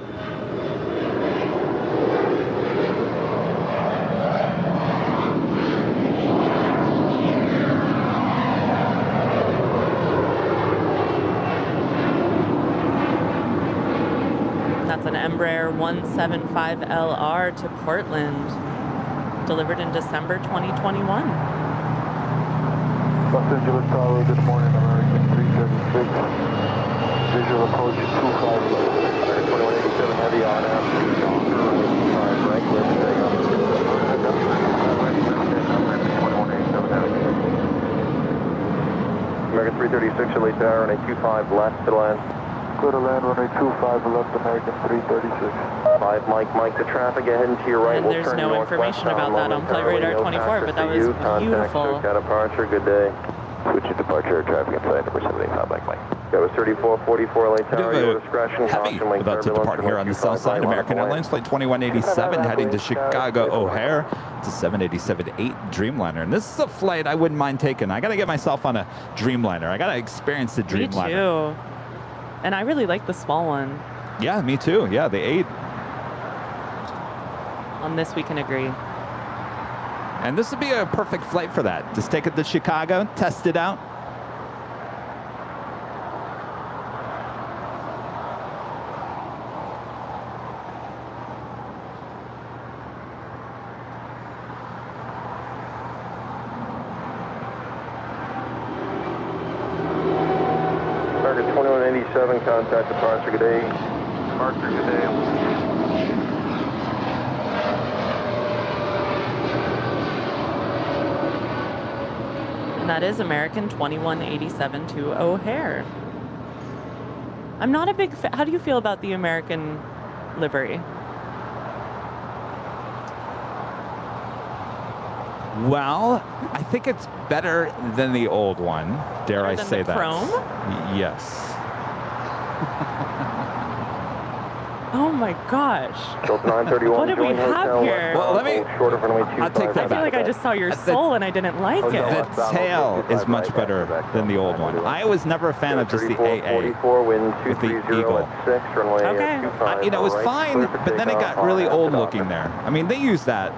That's an Embraer 175LR to Portland, delivered in December 2021. Los Angeles Tower, good morning, American 376. Visual approach 25 left. 2187 heavy on out, 5 right, clear for takeoff. American 336, Elite Tower, runway 25 left to land. Clear to land, runway 25 left, American 336. 5 Mike, the traffic ahead and to your right. And there's no information about that on Flight Radar 24, but that was beautiful. Departure, good day. Switching departure, traffic inside, number 75, Mike. That was 3444 LA Tower, your discretion. Heavy about to depart here on the south side. American Airlines Flight 2187 heading to Chicago O'Hare. It's a 787-8 Dreamliner. And this is a flight I wouldn't mind taking. I got to get myself on a Dreamliner. I got to experience the Dreamliner. Me too. And I really like the small one. Yeah, me too. Yeah, the 8. On this, we can agree. And this would be a perfect flight for that. Just take it to Chicago, test it out. American 2187, contact departure, good day. Departure, good day. And that is American 2187 to O'Hare. I'm not a big fan. How do you feel about the American livery? Well, I think it's better than the old one. Dare I say that? Chrome? Yes. Oh my gosh. What did we have here? Well, let me. I'll take that I feel like I just saw your soul and I didn't like it. The tail is much better than the old one. I was never a fan of just the AA with the eagle. Okay. You know, it was fine, but then it got really old looking there. I mean, they used that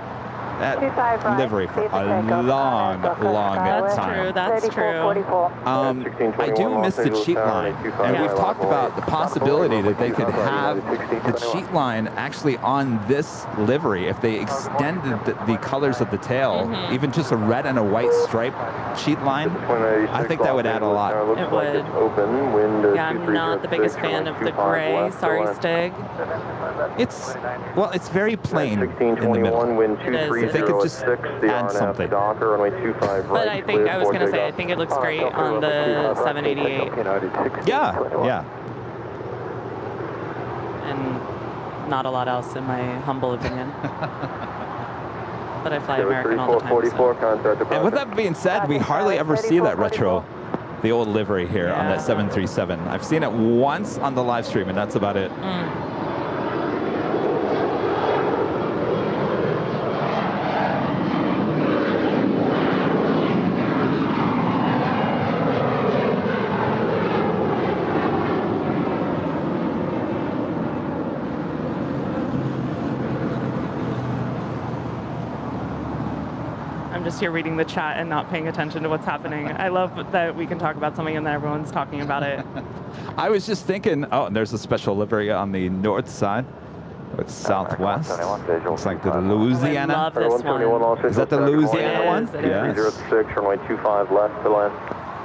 livery for a long time. That's true. I do miss the cheat line, and we've talked about the possibility that they could have the cheat line actually on this livery if they extended the colors of the tail, even just a red and a white stripe cheat line. I think that would add a lot. It would. Yeah, I'm not the biggest fan of the gray. Sorry, Stig. It's very plain in the middle. It is. If they could just add something. But I think I was going to say, I think it looks great on the 788. Yeah. And not a lot else, in my humble opinion. But I fly American all the time. So. And with that being said, we hardly ever see that retro, the old livery here on that 737. I've seen it once on the live stream, and that's about it. just here reading the chat and not paying attention to what's happening. I love that we can talk about something and that everyone's talking about it. I was just thinking, oh, there's a special livery on the north side. It's southwest. Looks like the Louisiana. I love this one. Is that the Louisiana one? It is. 306, runway 25 left to land.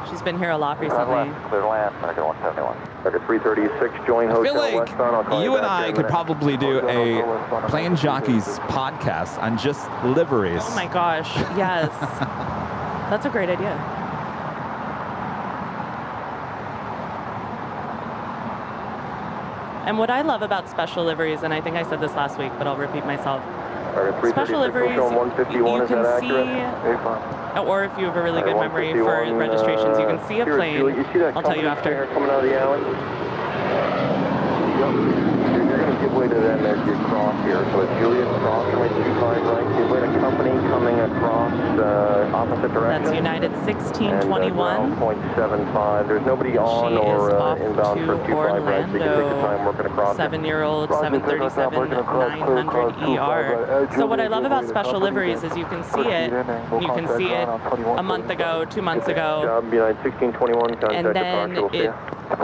She's been here a lot recently. Clear land, American 171. American 336, join I hotel feel like westbound. I'll call you and back I in a could minute. probably do a Plane Jockeys podcast on just liveries. Oh my gosh, yes. That's a great idea. And what I love about special liveries, and I think I said this last week, but I'll repeat myself. Special liveries, you can see, or if you have a really good memory for registrations, you can see a plane. I'll tell you after. Coming out of the alley. You're going to give way to them as you cross here. So it's Juliet cross, runway 25 right. Give way to company coming across opposite direction. That's United 1621. 0.75. There's nobody on or inbound for 25 right. So you can take your time working across. 7-year-old 737 900 ER. So what I love about special liveries is you can see it. You can see it a month ago, 2 months ago, United 1621. and then it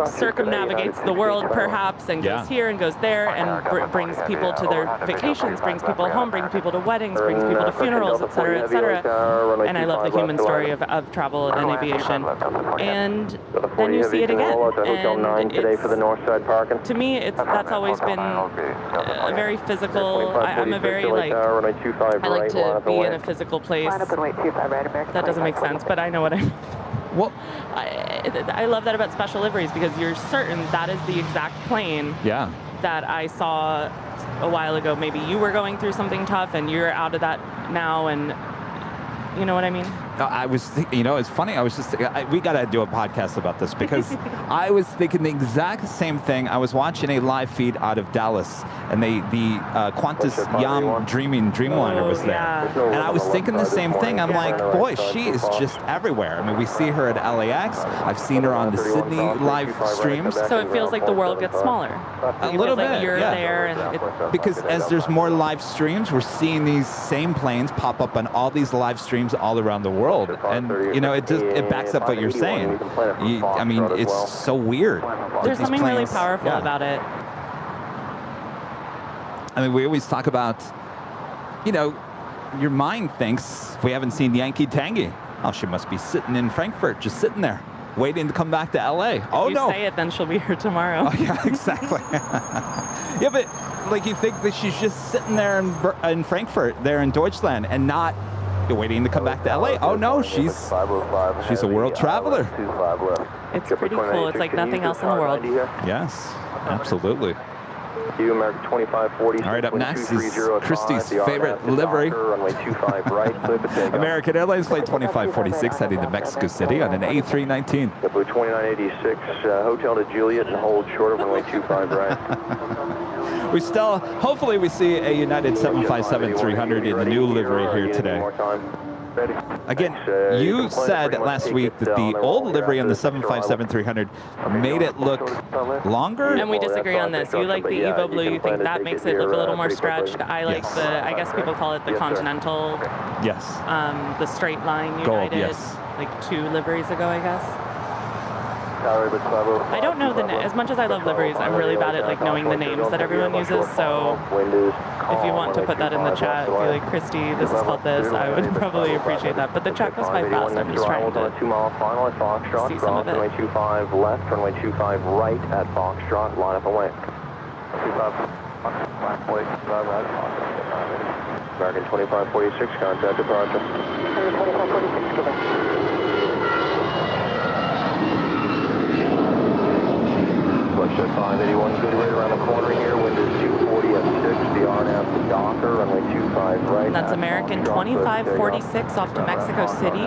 circumnavigates the world perhaps and goes here and goes there and brings people to their vacations, brings people home, brings people to weddings, brings people to funerals, etc., etc. And I love the human story of travel and aviation. And then you see it again. And to me, that's always been a very physical. I'm a very I like to be in a physical place. That doesn't make sense, but I know what I mean. Well, I love that about special liveries because you're certain that is the exact plane that I saw a while ago. Maybe you were going through something tough and you're out of that now, and you know what I mean? I was thinking, it's funny. I was just we got to do a podcast about this because I was thinking the exact same thing. I was watching a live feed out of Dallas, and the Qantas Yam Dreamliner was there. And I was thinking the same thing. I'm like, boy, she is just everywhere. I mean, we see her at LAX. I've seen her on the Sydney live streams. So it feels like the world gets smaller. A little bit, like you're there, and because as there's more live streams, we're seeing these same planes pop up on all these live streams all around the world. And it backs up what you're saying. I mean, it's so weird. There's something really powerful about it. I mean, we always talk about, your mind thinks if we haven't seen Yankee Tangy, oh, she must be sitting in Frankfurt, just sitting there, waiting to come back to LA. If you say it, then she'll be here tomorrow. Oh, yeah, exactly. Yeah, but like you think that she's just sitting there in Frankfurt, there in Deutschland, and not waiting to come back to LA. Oh no, she's a world traveler. It's pretty cool. It's like nothing else in the world. Yes, absolutely. You, American 2540. All right, up next is Christy's favorite livery. American Airlines Flight 2546 heading to Mexico City on an A319. JetBlue 2986, hotel to Juliet and hold short of runway 25 right. We still, hopefully we see a United 757-300 in the new livery here today. Again, you said last week that the old livery on the 757-300 made it look longer. And we disagree on this. You like the Evo Blue. You think that makes it look a little more stretched. I like I guess people call it the Continental. Yes. The straight line United. Gold, yes. Like 2 liveries ago, I guess. I don't know as much as I love liveries, I'm really bad at like knowing the names that everyone uses. So if you want to put that in the chat, be like, Christy, this is called this, I would probably appreciate that. But the chat goes by fast. I'm just trying to 2-mile final at Foxtrot. see some of it. Runway 25 left, runway 25 right at Foxtrot. Line up and wait. American 2546, contact departure. 2546, Flush 581, good right around the corner here, wind is 240 at 6, the RNAV to Docker, runway 25 right. And that's American 2546 off to Mexico City.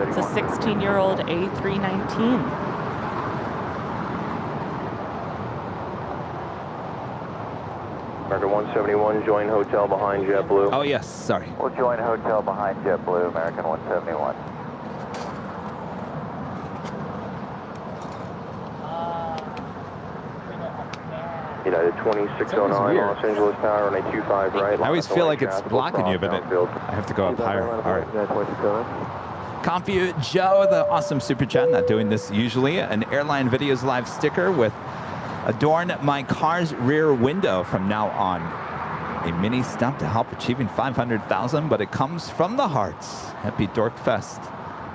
It's a 16-year-old A319. American 171, join hotel behind JetBlue. Oh, yes, sorry. We'll join hotel behind JetBlue, American 171. United 2609, Los Angeles Tower, runway 25 right. I always feel like it's blocking you, but I have to go up higher. All right. Compu Joe, the awesome super chat, not doing this usually. An Airline Videos live sticker with adorn my car's rear window from now on. A mini step to help achieving 500,000, but it comes from the hearts. Happy Dorkfest.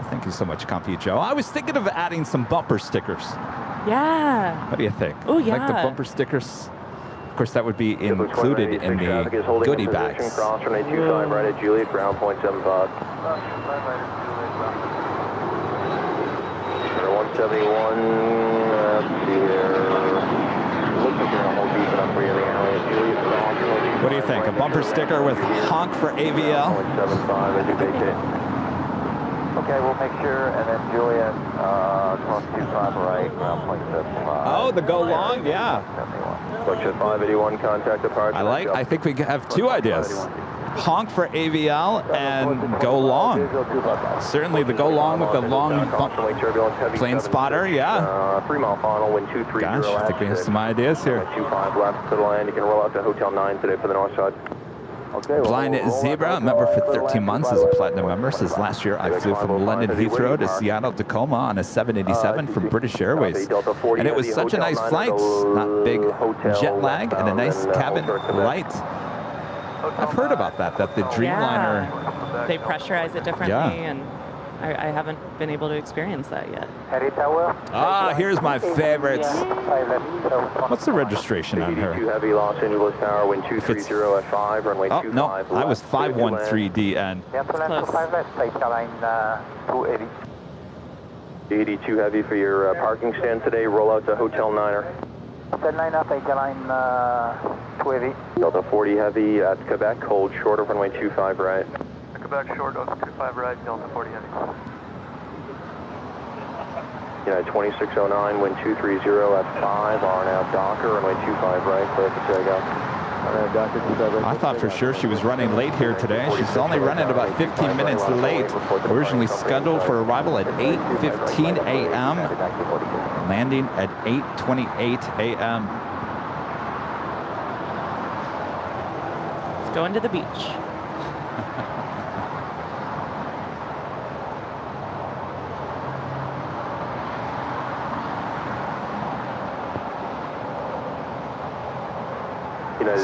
Thank you so much, Compu Joe. I was thinking of adding some bumper stickers. Yeah. What do you think? Oh, yeah. Like the bumper stickers? Of course, that would be included in the goodie bags. Cross runway 25 right at Juliet, ground point 75. 171, let's see here. Looks like you're going to hold deep enough for you in the alley at Juliet. What do you think? A bumper sticker with honk for AVL? 0.75 as you vacate. Okay, we'll make sure, and then Juliet, cross 25 right, ground point 75. Oh, the go long, yeah. Approach at 581, contact departure. I think we have two ideas. Honk for AVL and go long. Certainly the go long with the long plane spotter, yeah. 3 mile final, wind 230. Gosh, I think we have some ideas here. 25 left to the land. You can roll out to Hotel 9 today for the north side. Okay, Blind Zebra, member for 13 months as a platinum member, says last year I flew from London Heathrow to Seattle Tacoma on a 787 from British Airways. And it was such a nice flight, not big jet lag and a nice cabin light. I've heard about that the Dreamliner... Yeah. They pressurize it differently, and I haven't been able to experience that yet. Ah, here's my favorites. What's the registration on her? Heavy Los Angeles Tower, wind 230 at 5, runway 25. Oh, no, I was 513DN. Close. 82 heavy for your parking stand today. Roll out to Hotel 9er. Delta 40 heavy at Quebec, hold short of runway 25 right. Quebec short, Delta 25 right, Delta 40 heavy. United 2609, wind 230 at 5, RNAV Docker, runway 25 right, clear for takeoff. I thought for sure she was running late here today. She's only running about 15 minutes late. Originally scheduled for arrival at 8:15 a.m. Landing at 8:28 a.m. Let's go into the beach.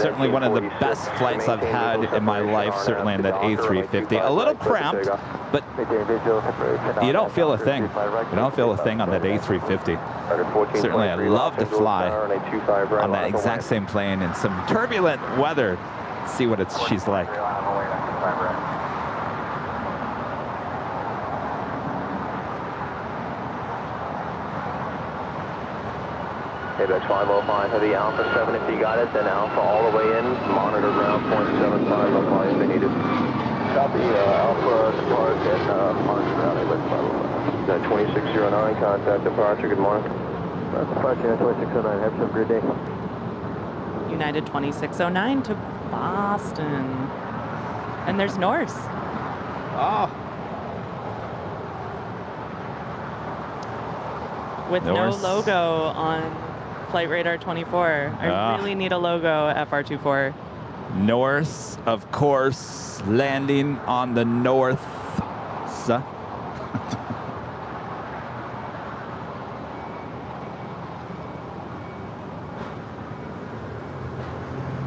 Certainly one of the best flights I've had in my life, certainly in that A350. A little cramped, but you don't feel a thing. You don't feel a thing on that A350. Certainly, I love to fly on that exact same plane in some turbulent weather. See what she's like. That's 505 heavy Alpha 7 if you got it, then Alpha all the way in, monitor ground point 75, apply if they need it. Copy, Alpha depart and monitor ground 2609, contact departure, good morning. Departure 2609, have some good day. United 2609 to Boston. And there's Norse. Oh. With Norse. no logo on Flight Radar 24. I really need a logo, FR24. Norse, of course, landing on the north.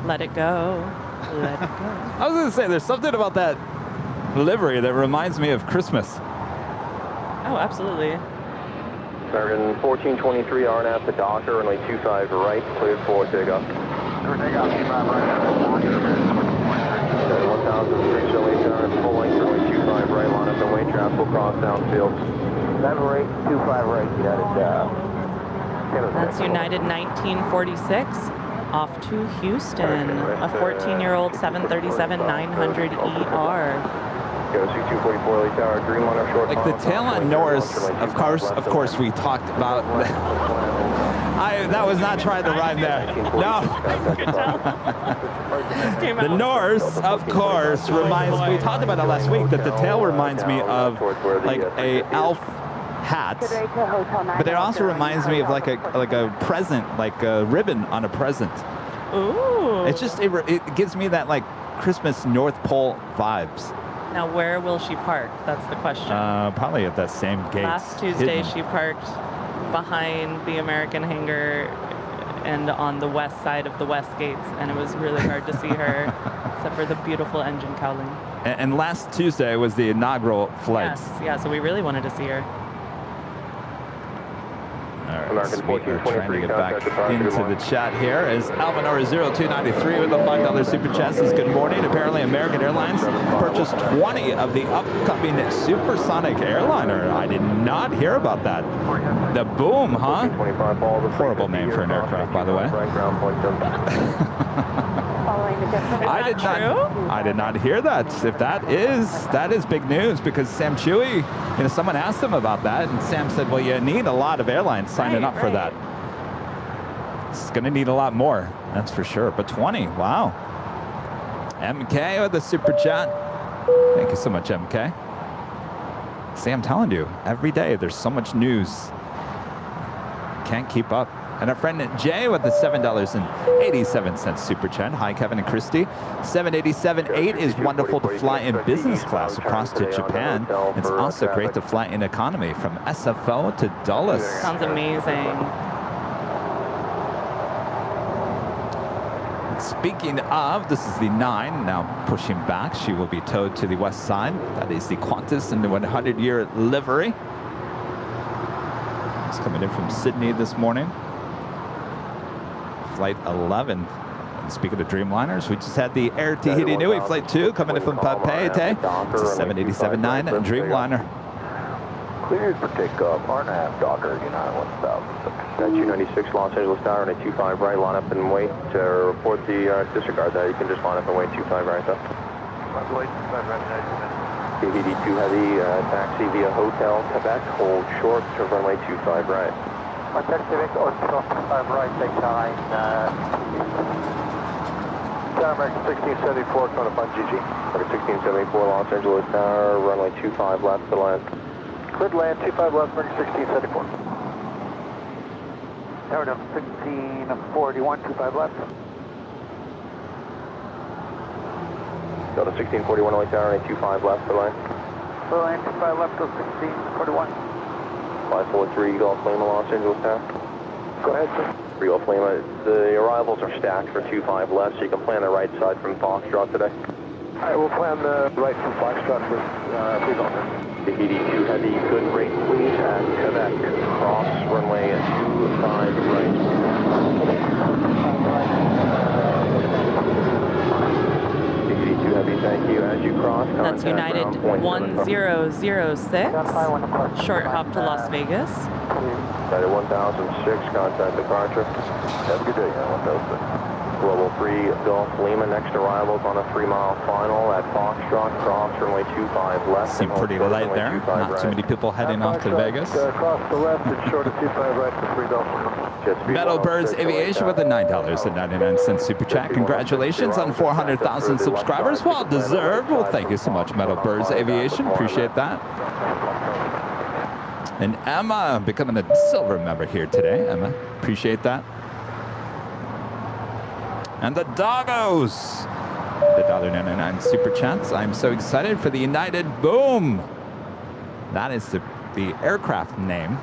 Let it go. Let it go. I was going to say, there's something about that livery that reminds me of Christmas. Oh, absolutely. American 1423, RNAV to Docker, runway 25 right, cleared for takeoff. Clear takeoff, 25 right, Docker. 1003, show turn, full length, runway 25 right, line up and wait, traffic will cross downfield. 7-8-25 right, United. That's United 1946 off to Houston, a 14-year-old 737-900ER. Like the tail on Norse, of course, we talked about. That was not trying to rhyme there. No. The Norse, of course, reminds. We talked about it last week. That the tail reminds me of like a hat, but it also reminds me of like a present, like a ribbon on a present. Ooh. It's just, it gives me that like Christmas North Pole vibes. Now, where will she park? That's the question. Probably at that same gate. Last Tuesday, she parked behind the American hangar and on the west side of the west gates, and it was really hard to see her, except for the beautiful engine cowling. And last Tuesday was the inaugural flight. Yes, yeah, so we really wanted to see her. All right, so we are trying to get back into the chat here as Alvinor 0293 with a $5 super chat says, good morning. Apparently American Airlines purchased 20 of the upcoming supersonic airliner. I did not hear about that. The Boom, huh? Horrible name for an aircraft, by the way. I did not hear that. If that is big news, because Sam Chewy, someone asked him about that, and Sam said, well, you need a lot of airlines signing up for that. It's going to need a lot more, that's for sure. But 20, wow. MK with the super chat. Thank you so much, MK. See, I'm telling you, every day there's so much news. Can't keep up. And our friend Jay with the $7.87 super chat. Hi, Kevin and Christy. 787-8 is wonderful to fly in business class across to Japan. It's also great to fly in economy from SFO to Dulles. Sounds amazing. Speaking of, this is the 9 now pushing back. She will be towed to the west side. That is the Qantas in the 100-year livery. It's coming in from Sydney this morning. Flight 11. And speaking of Dreamliners, we just had the Air Tahiti Nui Flight 2 coming in from Papeete. It's a 787-9 Dreamliner. Cleared for takeoff, RNAV, Docker, United 1006. 296 Los Angeles Tower, and a 25 right, line up and wait to report the disregard that. You can just line up and wait 25 right up. Tahiti 2 Heavy, taxi via Hotel Quebec, hold short to runway 25 right. Hotel Quebec, hold short 25 right, take line. Tower American 1674, coming up on GG. Okay, 1674 Los Angeles Tower, runway 25 left to land. Cleared land, 25 left, American 1674. Tower 1641, 25 left. Delta 1641 LA Tower, 25 left to land. So land 25 left to 1641. 543 Golf Lima, Los Angeles Tower. Go ahead, sir. Golf Lima, the arrivals are stacked for 25 left, so you can plan the right side from Foxtrot today. All right, we'll plan the right from Foxtrot for free golf. Tahiti 2 Heavy, good rate please at Quebec. Cross runway 25 right. Tahiti 2 Heavy, thank you. As you cross, that's United 1006. Short hop to Las Vegas. United 1006, contact departure. Have a good day, 1006. Global 3 Golf Lima, next arrivals on a 3-mile final at Foxtrot, cross runway 25 left. Seem pretty light there. Not too many people heading off to Vegas. Across the left, it's short of 25 right for free golf. Metal Birds Aviation with a $9.99 super chat. Congratulations on 400,000 subscribers. Well deserved. Well, thank you so much, Metal Birds Aviation. Appreciate that. And Emma becoming a silver member here today. Emma, appreciate that. And the Doggos, the $1.99 super chats. I'm so excited for the United Boom. That is the aircraft name.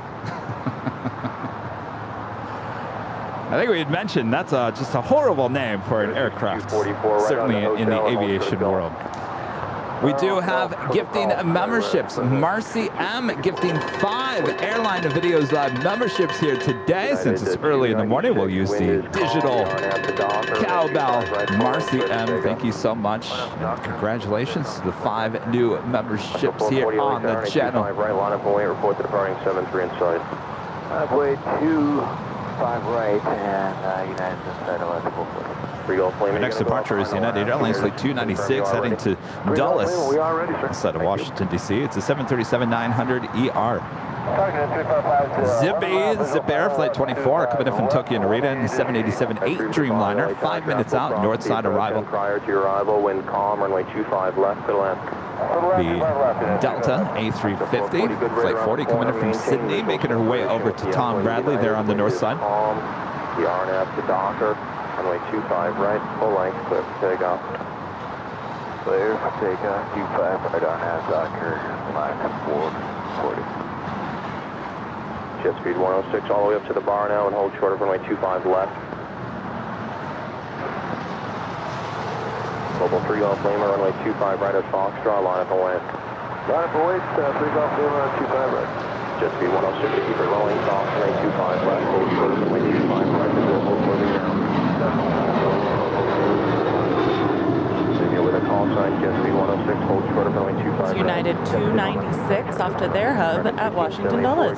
I think we had mentioned that's just a horrible name for an aircraft, certainly in the aviation world. We do have gifting memberships. Marcy M gifting 5 Airline Videos Live memberships here today. Since it's early in the morning, we'll use the digital cowbell. Marcy M, thank you so much. And congratulations to the 5 new memberships here on the channel. Right, line up and wait, report the departing 73 inside. Halfway 25 right, and United inside 11. Our next departure is United Airlines Flight 296 heading to Dulles, outside of Washington, D.C. It's a 737-900 ER. Zip Air Flight 24 coming in from Tokyo Narita in the 787-8 Dreamliner, 5 minutes out, north side arrival. Prior to your arrival, wind calm, runway 25 left to land. the Delta A350, Flight 40 coming in from Sydney, making her way over to Tom Bradley there on the north side. The RNAV to Docker, runway 25 right, full length, clear for takeoff. Clear for takeoff, 25 right, RNAV Docker, Mach 440. Jet speed 106 all the way up to the bar now and hold short of runway 25 left. Global 3 Golf Lima, runway 25 right at Foxtrot, line up and away. Line up and away, 3 Golf Lima, 25 right. Jet speed 106, keep it rolling, soft, runway 25 left, hold short of runway 25 right, and we'll hold moving down. Signal with a call sign, jet speed 106, hold short of runway 25 right. United 296 off to their hub at Washington Dulles.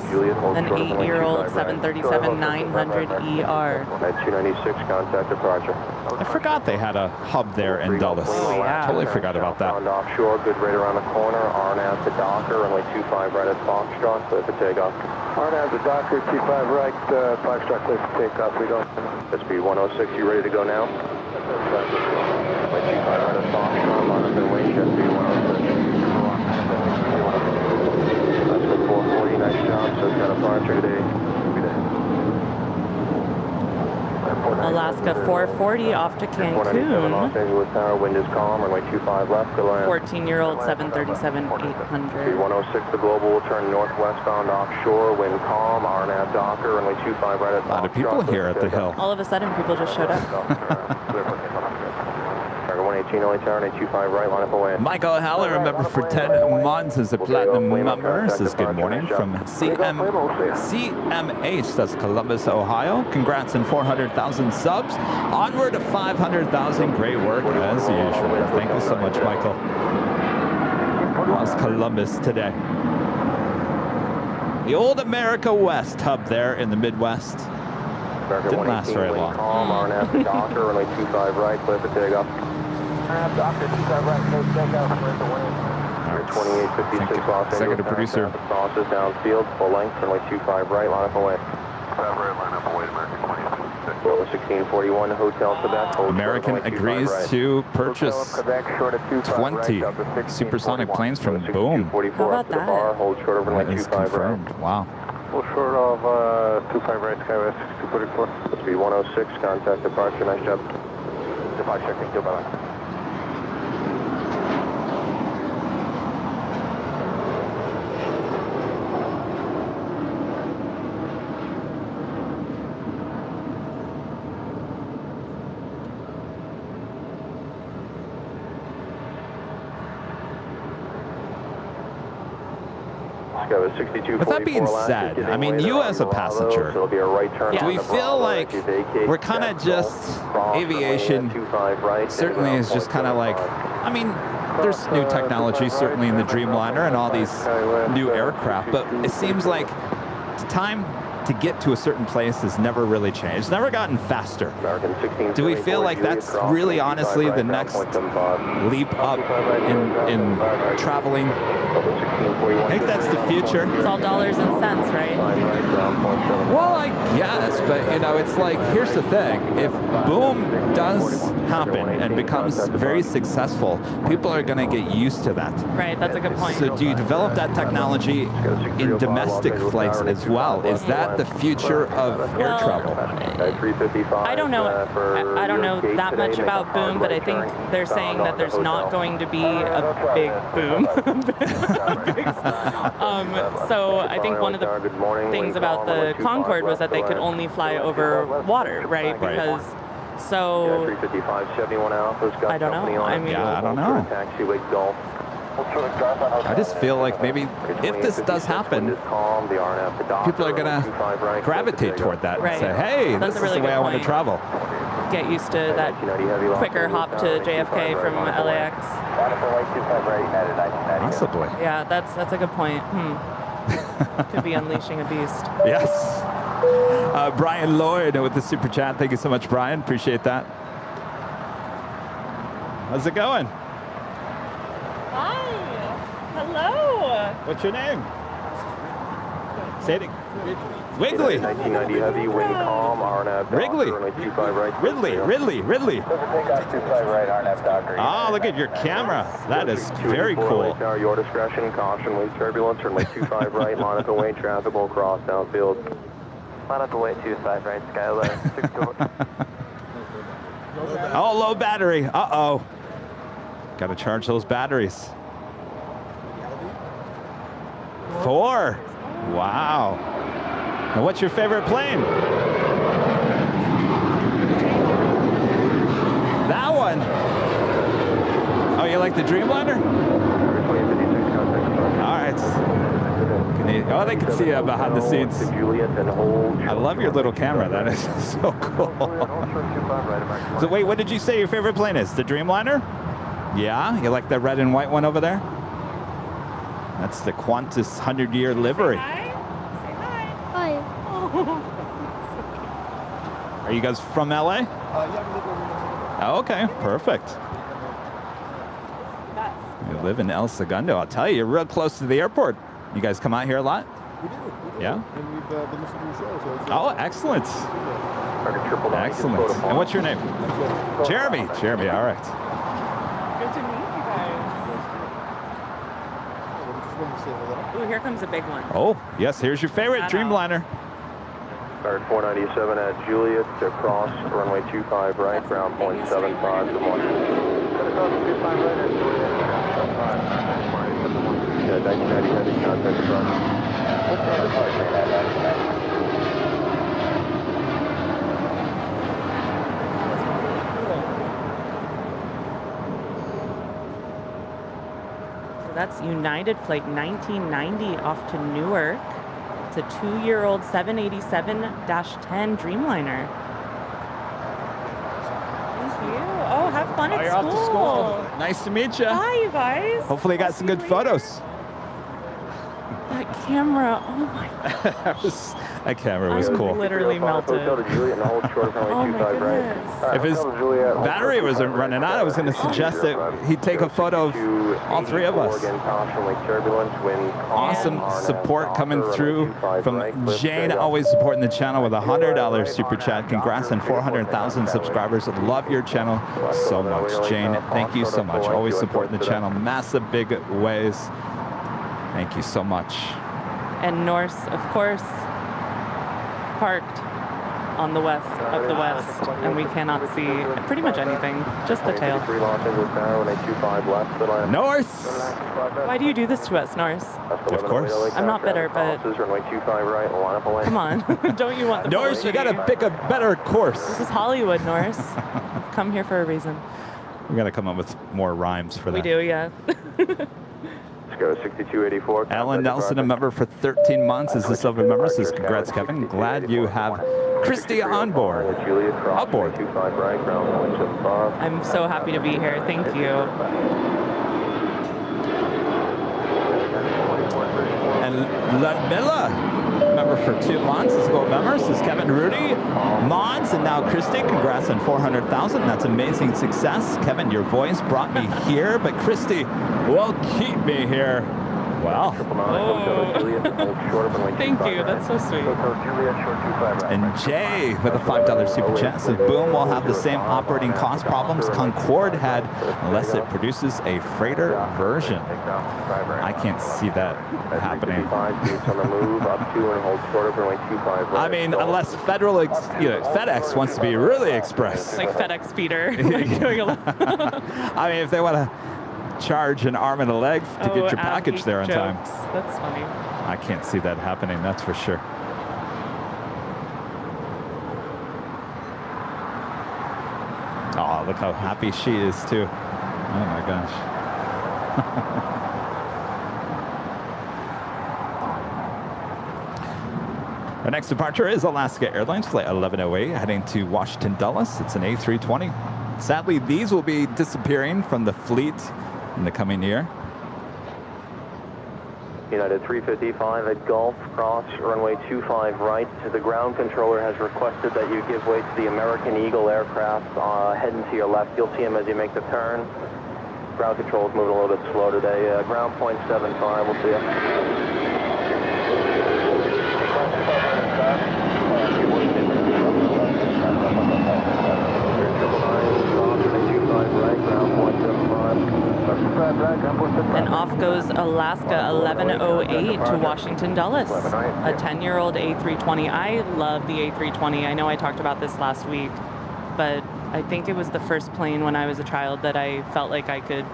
An 8-year-old 737-900ER. At 296, contact departure. I forgot they had a hub there in Dulles. Oh, yeah. Totally forgot about that. Offshore, good rate around the corner. RNAV to Docker, runway 25 right at Foxtrot, clear for takeoff. RNAV to Docker, 25 right, Foxtrot, clear for takeoff. We go. Jet speed 106, you ready to go now? Runway 25 right at Foxtrot, line up and wing, jet speed 106. That's for 440, nice job. So it's got a departure today. Alaska 440 off to Cancun. Los Angeles Tower, wind is calm, runway 25 left, good land. 14-year-old 737-800. Speed 106, the global will turn northwestbound offshore, wind calm, RNAV Docker, runway 25 right at A lot of people here at the hill. All of a sudden, people just showed up. Target 118, LA Tower, 25 right, line up away. Michael Haller, member for 10 months, is a platinum member. Says good morning from CMH, that's Columbus, Ohio. Congrats on 400,000 subs. Onward to 500,000. Great work as usual. Thank you so much, Michael. How's Columbus today? The old America West hub there in the Midwest. Didn't last very long. RNAV Docker, runway 25 right, clear for takeoff. Docker, 25 right, clear for takeoff, clear for wind. 2856 Los Angeles. Second producer. Sauces downfield, full length, runway 25 right, line up away. 25 right, line up away, American 2856. Over 1641, Hotel Quebec. American agrees to purchase 20 supersonic planes from Boom. How about that? Hold short of runway That is 25 right. confirmed. Wow. Full short of 25 right, Skywest 6244. Speed 106, contact departure, nice job. Departure, thank you, bye-bye. With that being said, I mean, you as a passenger, do we feel like we're kind of just, aviation certainly is just kind of like, I mean, there's new technology certainly in the Dreamliner and all these new aircraft, but it seems like the time to get to a certain place has never really changed. It's never gotten faster. Do we feel like that's really honestly the next leap up in traveling? I think that's the future. It's all dollars and cents, right? Well, I guess, but you know, it's like, here's the thing. If Boom does happen and becomes very successful, people are going to get used to that. Right, that's a good point. So do you develop that technology in domestic flights as well? Is that the future of air travel? I don't know. I don't know that much about Boom, but I think they're saying that there's not going to be a big boom. So I think one of the things about the Concorde was that they could only fly over water, right? Because so I don't know. I mean, yeah, I don't know. I just feel like maybe if this does happen, people are going to gravitate toward that and say, hey, this is the way I want to travel. Get used to that quicker hop to JFK from LAX. Possibly. Yeah, that's a good point. Could be unleashing a beast. Yes. Brian Lloyd with the super chat. Thank you so much, Brian. Appreciate that. How's it going? Hi. Hello. What's your name? Say it. Wiggly. 1990 heavy, wind calm, RNAV Docker, Wrigley. runway 25 right. Ridley. Takeoff 25 right, RNAV Docker. Oh, look at your camera. That is very cool. Tower, your discretion, caution, wind turbulence, runway 25 right, line up and wait, traffic will cross downfield. Line up and wait, 25 right, Skylar, 6 Oh, low battery. Uh-oh. Got to charge those batteries. 4. Wow. And what's your favorite plane? That one. Oh, you like the Dreamliner? All right. Oh, they can see you behind the scenes. I love your little camera. That is so cool. So wait, what did you say your favorite plane is? The Dreamliner? Yeah? You like the red and white one over there? That's the Qantas 100-year livery. Hi. Are you guys from LA? Yeah, we live over here. Oh, okay, perfect. You live in El Segundo. I'll tell you, you're real close to the airport. You guys come out here a lot? We do. Yeah? And we've been listening to your show. So it's, Oh, excellent. Excellent. And what's your name? Jeremy. Jeremy, all right. Good to meet you guys. Ooh, here comes a big one. Oh, yes, here's your favorite Dreamliner. Bird 497 at Juliet to cross runway 25 right, ground point 75 to 1. Yeah, 1990 heavy, contact approach. That's United Flight 1990 off to Newark. It's a 2-year-old 787-10 Dreamliner. Thank you. Oh, have fun at You're off to school. Nice to meet you. Hi, you guys. Hopefully you got some good photos. That camera, oh my That camera was I'm cool. literally melted. Hotel to Juliet and hold short runway Oh my 25 right. goodness. If his battery wasn't running out, I was going to suggest that he'd take a photo of all three of us. Awesome support coming through from Jane, always supporting the channel with a $100 super chat. Congrats on 400,000 subscribers. Love your channel so much, Jane. Thank you so much. Always supporting the channel. Massive big ways. Thank you so much. And Norse, of course, parked on the west of the west, and we cannot see pretty much anything, just the tail. Norse! Why do you do this to us, Norse? Of course. I'm not bitter, but come on. Don't you want the Norse, you got to pick a better course. This is Hollywood, Norse. Come here for a reason. We got to come up with more rhymes for that. We do, yeah. Go 6284. Alan Nelson, a member for 13 months, is a silver member. Says, congrats, Kevin. Glad you have Christy on board. Aboard. I'm so happy to be here. Thank you. And Ludmilla, member for 2 months, is gold member. Says Kevin, Rudy, Mons, and now Christy. Congrats on 400,000. That's amazing success. Kevin, your voice brought me here, but Christy will keep me here. Wow. Thank you. That's so sweet. And Jay with a $5 super chat says, boom, we'll have the same operating cost problems Concorde had unless it produces a freighter version. I can't see that happening. I mean, unless FedEx wants to be really express. Like FedEx feeder. I mean, if they want to charge an arm and a leg to get your package there on time. That's funny. I can't see that happening, that's for sure. Oh, look how happy she is too. Oh my gosh. Our next departure is Alaska Airlines Flight 1108 heading to Washington Dulles. It's an A320. Sadly, these will be disappearing from the fleet in the coming year. United 355 at Gulf, cross runway 25 right. The ground controller has requested that you give way to the American Eagle aircraft heading to your left. You'll see him as you make the turn. Ground control is moving a little bit slow today. Ground point 75, we'll see you. And off goes Alaska 1108 to Washington Dulles, a 10-year-old A320. I love the A320. I know I talked about this last week, but I think it was the first plane when I was a child that I felt like I could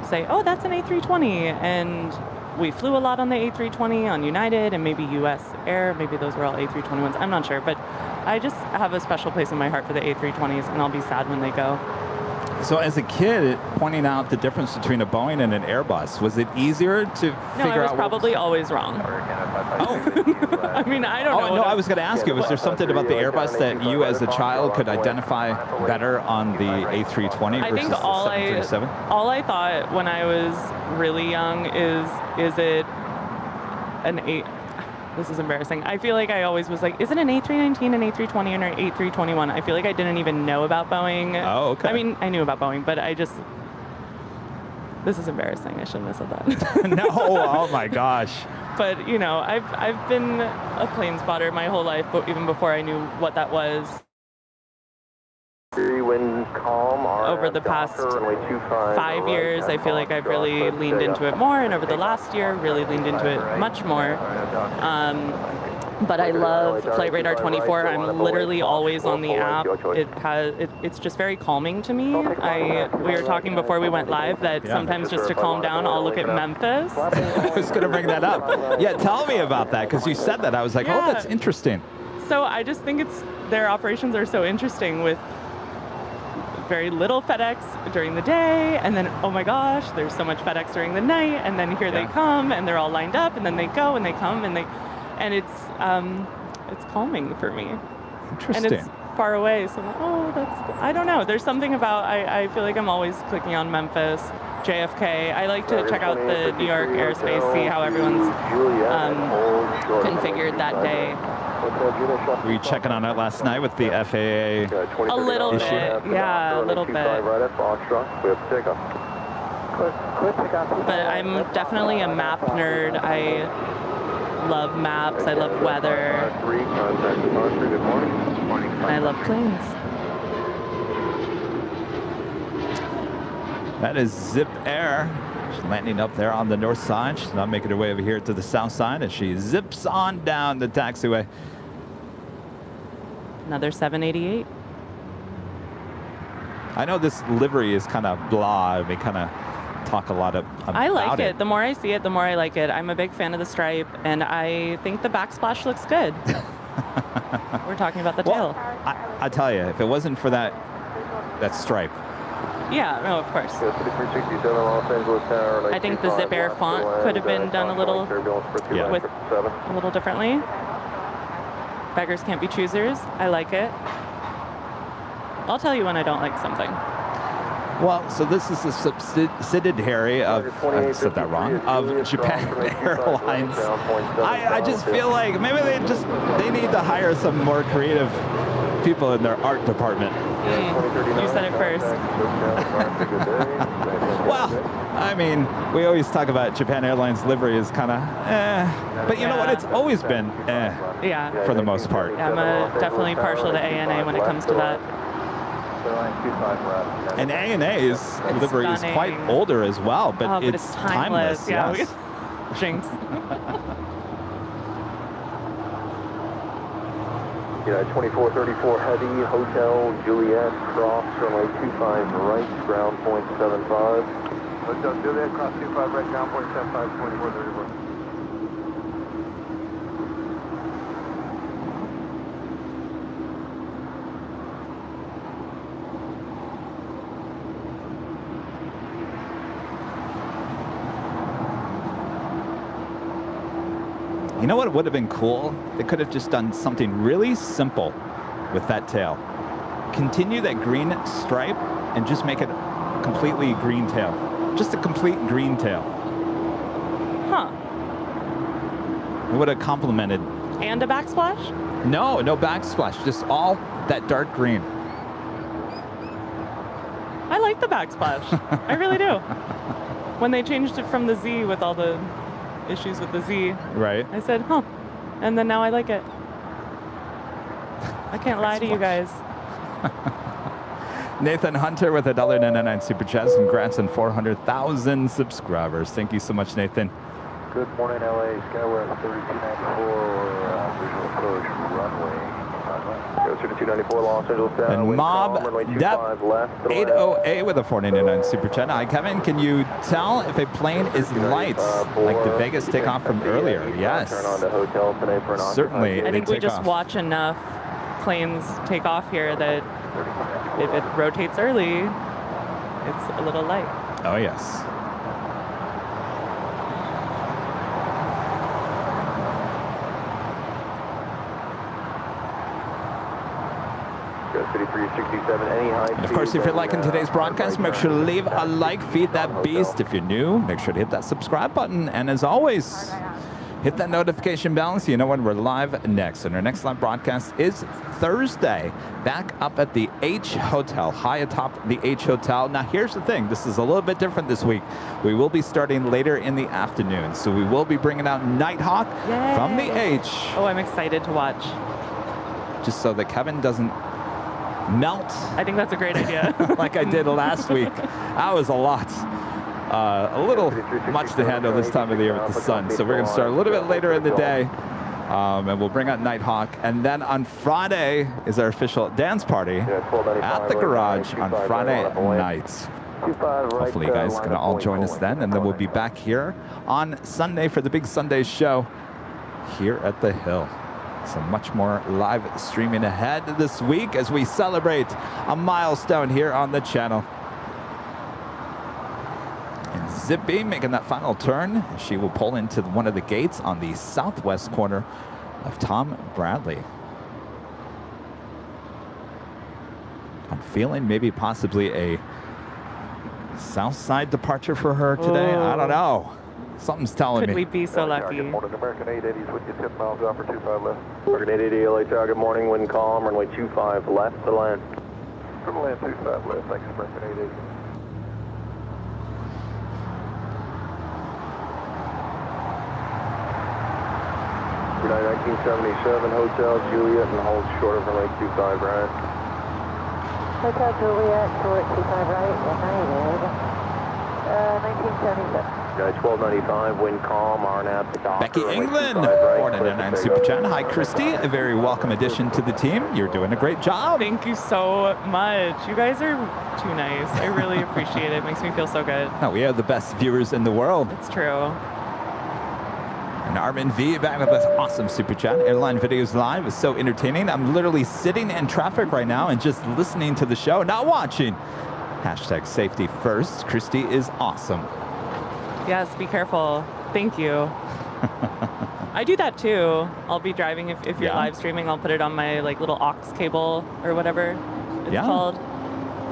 say, oh, that's an A320. And we flew a lot on the A320 on United and maybe US Air. Maybe those were all A321s. I'm not sure, but I just have a special place in my heart for the A320s, and I'll be sad when they go. So as a kid, pointing out the difference between a Boeing and an Airbus, was it easier to figure out? No, I was probably always wrong. Oh. I mean, I don't know. No, I was going to ask you, was there something about the Airbus that you as a child could identify better on the A320 versus the 737? All I thought when I was really young is it an this is embarrassing. I feel like I always was like, is it an A319, an A320, and an A321? I feel like I didn't even know about Boeing. Oh, okay. I mean, I knew about Boeing, but this is embarrassing. I shouldn't have said that. No, oh my gosh. But, you know, I've been a plane spotter my whole life, but even before I knew what that was. Wind calm. Over the past 5 years, I feel like I've really leaned into it more, and over the last year, really leaned into it much more. But I love Flight Radar 24. I'm literally always on the app. It's just very calming to me. We were talking before we went live that sometimes just to calm down, I'll look at Memphis. I was going to bring that up. Yeah, tell me about that, because you said that. I was like, oh, that's interesting. So I just think their operations are so interesting with very little FedEx during the day, and then, oh my gosh, there's so much FedEx during the night, and then here they come, and they're all lined up, and then they go, and they come, and it's calming for me. Interesting. And it's far away, so I'm like, oh, I don't know. There's something about, I feel like I'm always clicking on Memphis, JFK. I like to check out the New York airspace, see how everyone's configured that day. Were you checking on it last night with the FAA? A little bit, yeah, a little bit. But I'm definitely a map nerd. I love maps, I love weather, and I love planes. That is Zip Air. She's landing up there on the north side. She's not making her way over here to the south side as she zips on down the taxiway. Another 788. I know this livery is kind of blah. We kind of talk a lot about I like it. The more I see it, the more I like it. I'm a big fan of the stripe, and I think the backsplash looks good. We're talking about the tail. I tell you, if it wasn't for that stripe. Yeah, no, of course. I think the Zip Air font could have been done a little a little differently. Beggars can't be choosers. I like it. I'll tell you when I don't like something. Well, so this is a subsidiary of, I said that wrong, of Japan Airlines. I just feel like maybe they need to hire some more creative people in their art department. You said it first. Well, I mean, we always talk about Japan Airlines livery is kind of but you know what? It's always been for the most part. Yeah, I'm definitely partial to ANA when it comes to that. And ANA's livery is quite older as well, but it's timeless. Yeah, yes. Jinx. Yeah, 2434 Heavy, Hotel Juliet, cross runway 25 right, ground point 75. Hotel Juliet, cross 25 right, ground point 75, 2434. You know what would have been cool? They could have just done something really simple with that tail. Continue that green stripe and just make it a completely green tail. Just a complete green tail. Huh. It would have complemented. And a backsplash? No backsplash. Just all that dark green. I like the backsplash. I really do. When they changed it from the Z with all the issues with the Z. Right. I said, huh. And then now I like it. I can't lie to you guys. Nathan Hunter with $1.99 super chat. Congrats on 400,000 subscribers. Thank you so much, Nathan. Good morning, LA. Skywest 3294, visual approach, runway. Go 3294, Los Angeles down. And Mob Dep 80A with a $4.99 super chat. Hi, Kevin. Can you tell if a plane is lights, like the Vegas takeoff from earlier? Yes. Certainly. I think we just watch enough planes take off here that if it rotates early, it's a little light. Oh, yes. And of course, if you're liking today's broadcast, make sure to leave a like, feed that beast. If you're new, make sure to hit that subscribe button. And as always, hit that notification bell so you know when we're live next. And our next live broadcast is Thursday, back up at the H Hotel, high atop the H Hotel. Now, here's the thing. This is a little bit different this week. We will be starting later in the afternoon. So we will be bringing out Nighthawk from the H. Oh, I'm excited to watch. Just so that Kevin doesn't melt. I think that's a great idea. Like I did last week. That was a lot. A little much to handle this time of the year with the sun. So we're going to start a little bit later in the day. And we'll bring out Nighthawk. And then on Friday is our official dance party at the garage on Friday nights. Hopefully you guys can all join us then. And then we'll be back here on Sunday for the big Sunday show here at the Hill. So much more live streaming ahead this week as we celebrate a milestone here on the channel. And Zippy making that final turn. She will pull into one of the gates on the southwest corner of Tom Bradley. I'm feeling maybe possibly a south side departure for her today. I don't know. Something's telling me. Could we be so lucky? American 880s with you 10 miles out for 25 left. American 880 LA Tower, good morning, wind calm, runway 25 left to land. From land 25 left, thanks, American 880. Good night, 1977, Hotel Juliet, and hold short of runway 25 right. Hotel Juliet, short 25 right, United. 1977. Guy 1295, wind calm, RNAV to Docker. Becky England, $4.99 super chat. Hi, Christy. A very welcome addition to the team. You're doing a great job. Thank you so much. You guys are too nice. I really appreciate it. It makes me feel so good. No, we are the best viewers in the world. It's true. And Armin V back with this awesome super chat. Airline Videos Live is so entertaining. I'm literally sitting in traffic right now and just listening to the show, not watching. Hashtag safety first. Christy is awesome. Yes, be careful. Thank you. I do that too. I'll be driving if you're live streaming. I'll put it on my like little aux cable or whatever it's called.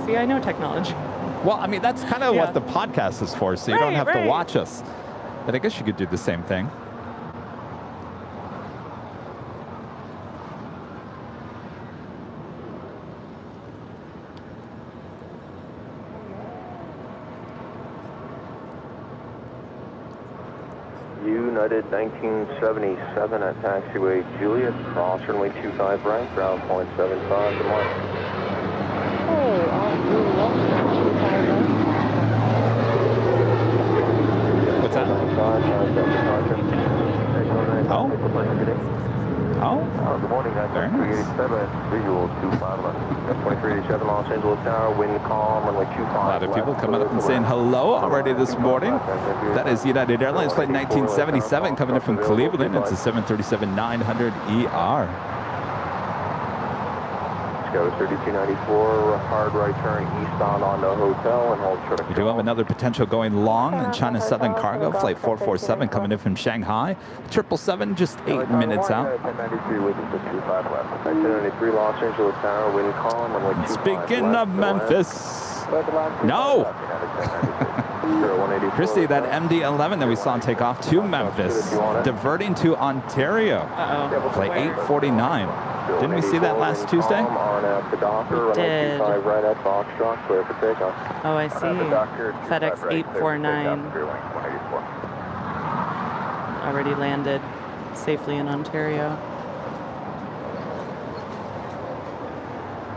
See, I know technology. Well, I mean, that's kind of what the podcast is for, so you don't have to watch us. But I guess you could do the same thing. United 1977 at taxiway Juliet, cross runway 25 right, ground point 75, good morning. Hey, What's that? Oh? Oh? Good morning, very nice. 387, visual 25 left. 2387 Los Angeles Tower, wind calm, runway 25 A lot of people coming up and saying hello already this morning. That is United Airlines flight 1977 coming in from Cleveland. It's a 737-900ER. Go 3294, hard right turn eastbound onto Hotel and hold short of. We do have another potential going long in China Southern Cargo, flight 447 coming in from Shanghai. 777 just 8 minutes out. 1093 with us at 25 left. 1093 Los Angeles Tower, wind calm, runway 25 Speaking left, of Memphis. No! Christy, that MD-11 that we saw take off to Memphis, diverting to Ontario. Flight 849. Didn't we see that last Tuesday? We did. Oh, I see. FedEx 849 already landed safely in Ontario.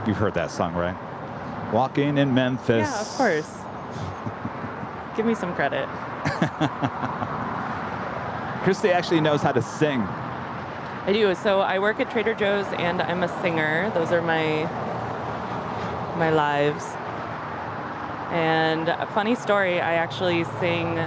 You've heard that song, right? Walking in Memphis. Yeah, of course. Give me some credit. Christy actually knows how to sing. I do. So I work at Trader Joe's and I'm a singer. Those are my lives. And a funny story, I actually sing,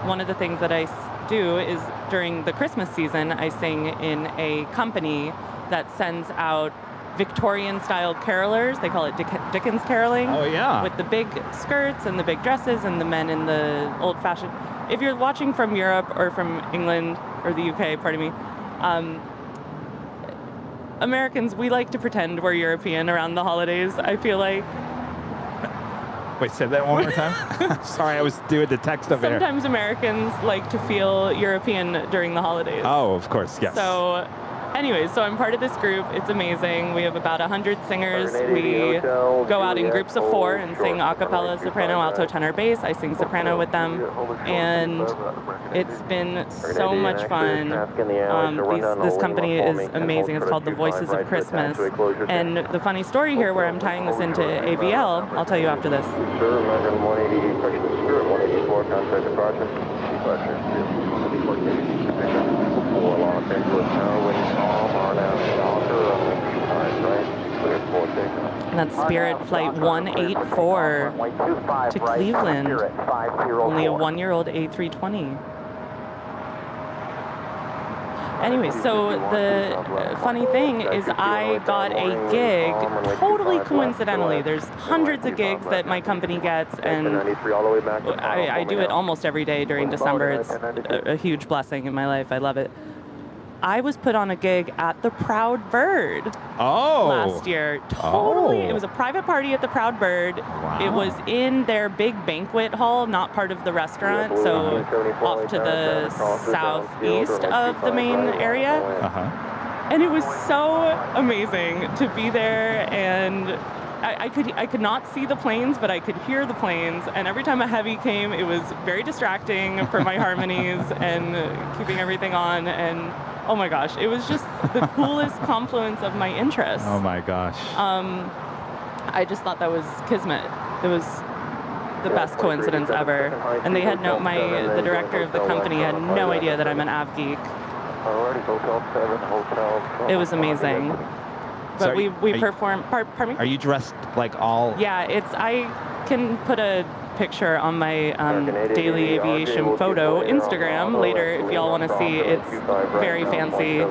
one of the things that I do is during the Christmas season, I sing in a company that sends out Victorian-style carolers. They call it Dickens caroling. Oh, yeah. With the big skirts and the big dresses and the men in the old-fashioned. If you're watching from Europe or from England or the UK, pardon me, Americans, we like to pretend we're European around the holidays, I feel like. Wait, say that one more time? Sorry, I was doing the text over here. Sometimes Americans like to feel European during the holidays. Oh, of course, yes. So, anyways, so I'm part of this group. It's amazing. We have about 100 singers. We go out in groups of 4 and sing a cappella, soprano, alto, tenor, bass. I sing soprano with them. And it's been so much fun. This company is amazing. It's called The Voices of Christmas. And the funny story here where I'm tying this into AVL, I'll tell you after this. Sir, American 180, correction, Spirit 184, contact departure. For Los Angeles now, winds calm, RNAV Alpha, right, clear for takeoff. And that's Spirit Flight 184 to Cleveland. Only a 1-year-old A320. Anyway, so the funny thing is I got a gig totally coincidentally. There's hundreds of gigs that my company gets, and I do it almost every day during December. It's a huge blessing in my life. I love it. I was put on a gig at the Proud Bird last year. Totally. It was a private party at the Proud Bird. Wow. It was in their big banquet hall, not part of the restaurant, so off to the southeast of the main area. And it was so amazing to be there, and I could not see the planes, but I could hear the planes, and every time a heavy came, it was very distracting for my harmonies and keeping everything on, and oh my gosh, it was just the coolest confluence of my interests. Oh my gosh. I just thought that was kismet. It was the best coincidence ever. And they had the director of the company had no idea that I'm an av geek. It was amazing. But So we perform, pardon me? Are you dressed like all... Yeah, I can put a picture on my daily aviation photo Instagram later if y'all want to see. It's very fancy.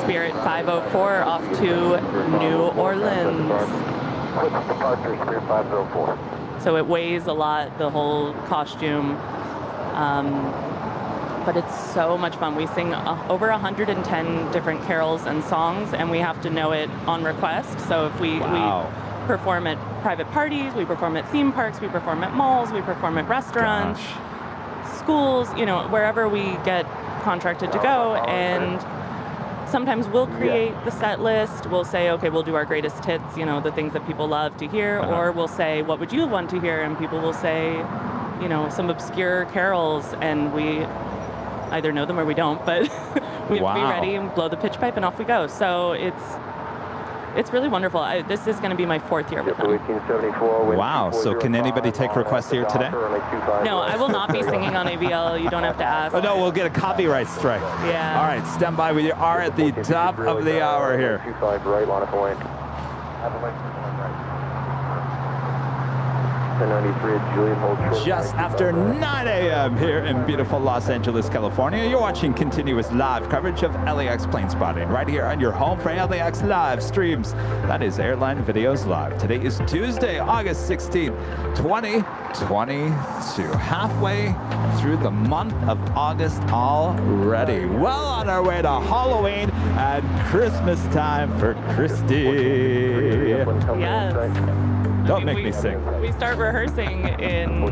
Spirit 504 off to New Orleans. So it weighs a lot, the whole costume. But it's so much fun. We sing over 110 different carols and songs, and we have to know it on request. So if we perform at private parties, we perform at theme parks, we perform at malls, we perform at restaurants, schools, wherever we get contracted to go. And sometimes we'll create the set list. We'll say, okay, we'll do our greatest hits, the things that people love to hear, or we'll say, what would you want to hear? And people will say, some obscure carols, and we either know them or we don't, but we have to be ready and blow the pitch pipe and off we go. So it's really wonderful. This is going to be my 4th year with them. Wow, so can anybody take requests here today? No, I will not be singing on AVL. You don't have to ask. Oh, no, we'll get a copyright strike. Yeah. All right, stand by. We are at the top of the hour here. Just after 9 a.m. here in beautiful Los Angeles, California. You're watching continuous live coverage of LAX plane spotting right here on your home for LAX live streams. That is Airline Videos Live. Today is Tuesday, August 16th, 2022. Halfway through the month of August already. Well on our way to Halloween and Christmas time for Christy. Yes. Don't make me sing. We start rehearsing in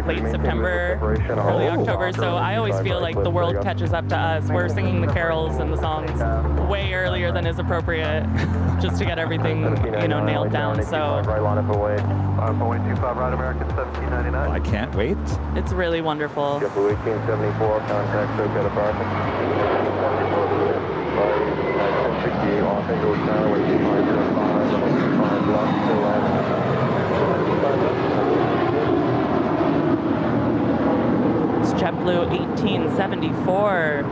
late September, early October, so I always feel like the world catches up to us. We're singing the carols and the songs way earlier than is appropriate, just to get everything, you know, nailed down. So I can't wait. it's really wonderful. JetBlue 1874, contact SoCal departure. 1068 Los Angeles Tower, 2505, 25 left, still at. It's JetBlue 1874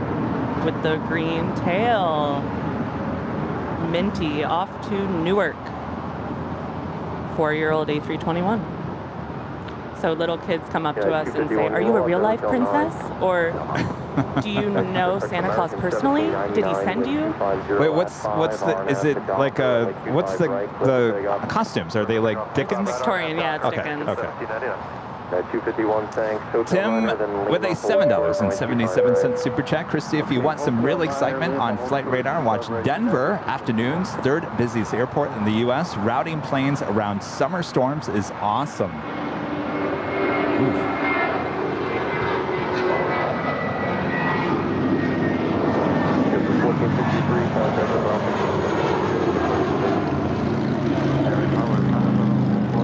with the green tail. Minty off to Newark. 4-year-old A321. So little kids come up to us and say, "Are you a real-life princess? Or do you know Santa Claus personally? Did he send you?" Wait, what's the? Is it like a? What's the costumes? Are they like Dickens? Victorian, yeah, it's Okay, Dickens. okay. 251, thanks. Tim with a $7.77 super chat. Christy, if you want some real excitement on Flight Radar, watch Denver afternoons, third busiest airport in the U.S. Routing planes around summer storms is awesome. Oof.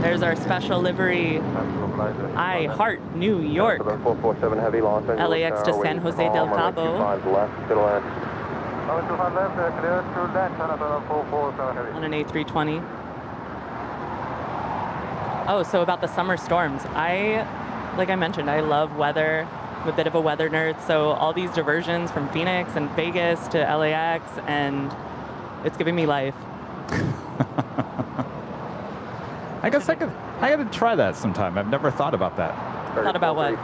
There's our special livery. I heart New York. LAX to San Jose del Cabo. On an A320. Oh, so about the summer storms. Like I mentioned, I love weather. I'm a bit of a weather nerd, so all these diversions from Phoenix and Vegas to LAX, and it's giving me life. I guess I gotta try that sometime. I've never thought about that. Thought about what?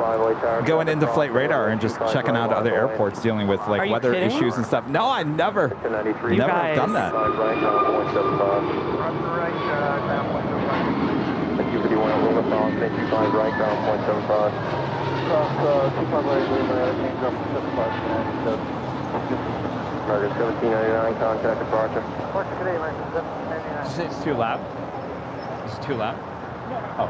Going into Flight Radar and just checking out other airports dealing with like weather kidding? issues and stuff. No, I never have done that. Target 1799, contact departure. It's too loud. It's too loud. Oh.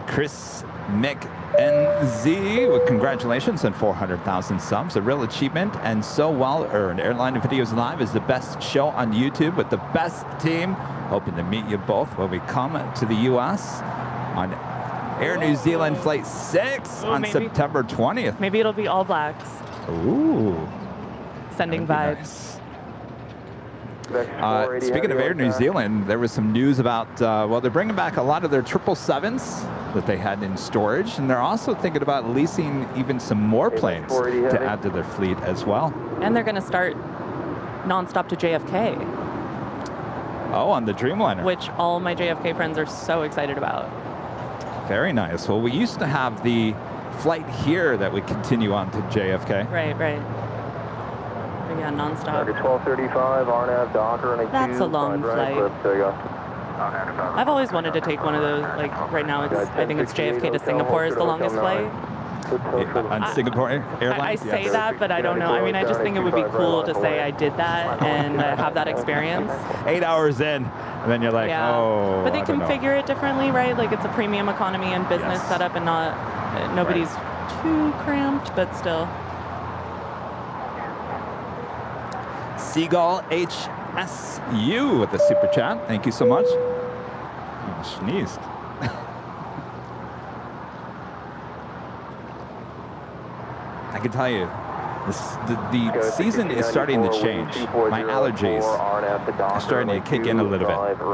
Chris McNZ with congratulations on 400,000 subs. A real achievement and so well earned. Airline Videos Live is the best show on YouTube with the best team. Hoping to meet you both when we come to the U.S. on Air New Zealand Flight 6 on September 20th. Maybe it'll be all blacks. Ooh. Sending vibes. Nice. Speaking of Air New Zealand, there was some news about, well, they're bringing back a lot of their 777s that they had in storage, and they're also thinking about leasing even some more planes to add to their fleet as well. And they're going to start nonstop to JFK. Oh, on the Dreamliner. Which all my JFK friends are so excited about. Very nice. Well, we used to have the flight here that would continue on to JFK. Right. But yeah, nonstop. 1235, RNAV, Docker, and That's a long flight. I've always wanted to take one of those. Like right now, I think it's JFK to Singapore is the longest flight. On Singapore Airlines? I say that, but I don't know. I mean, I just think it would be cool to say I did that and have that experience. 8 hours in, and then you're like, oh, but they configure it differently, right? Like it's a premium economy and business setup, and nobody's too cramped, but still. Seagull HSU with the super chat. Thank you so much. Oh, sneezed. I can tell you, the season is starting to change. My allergies are starting to kick in a little bit. I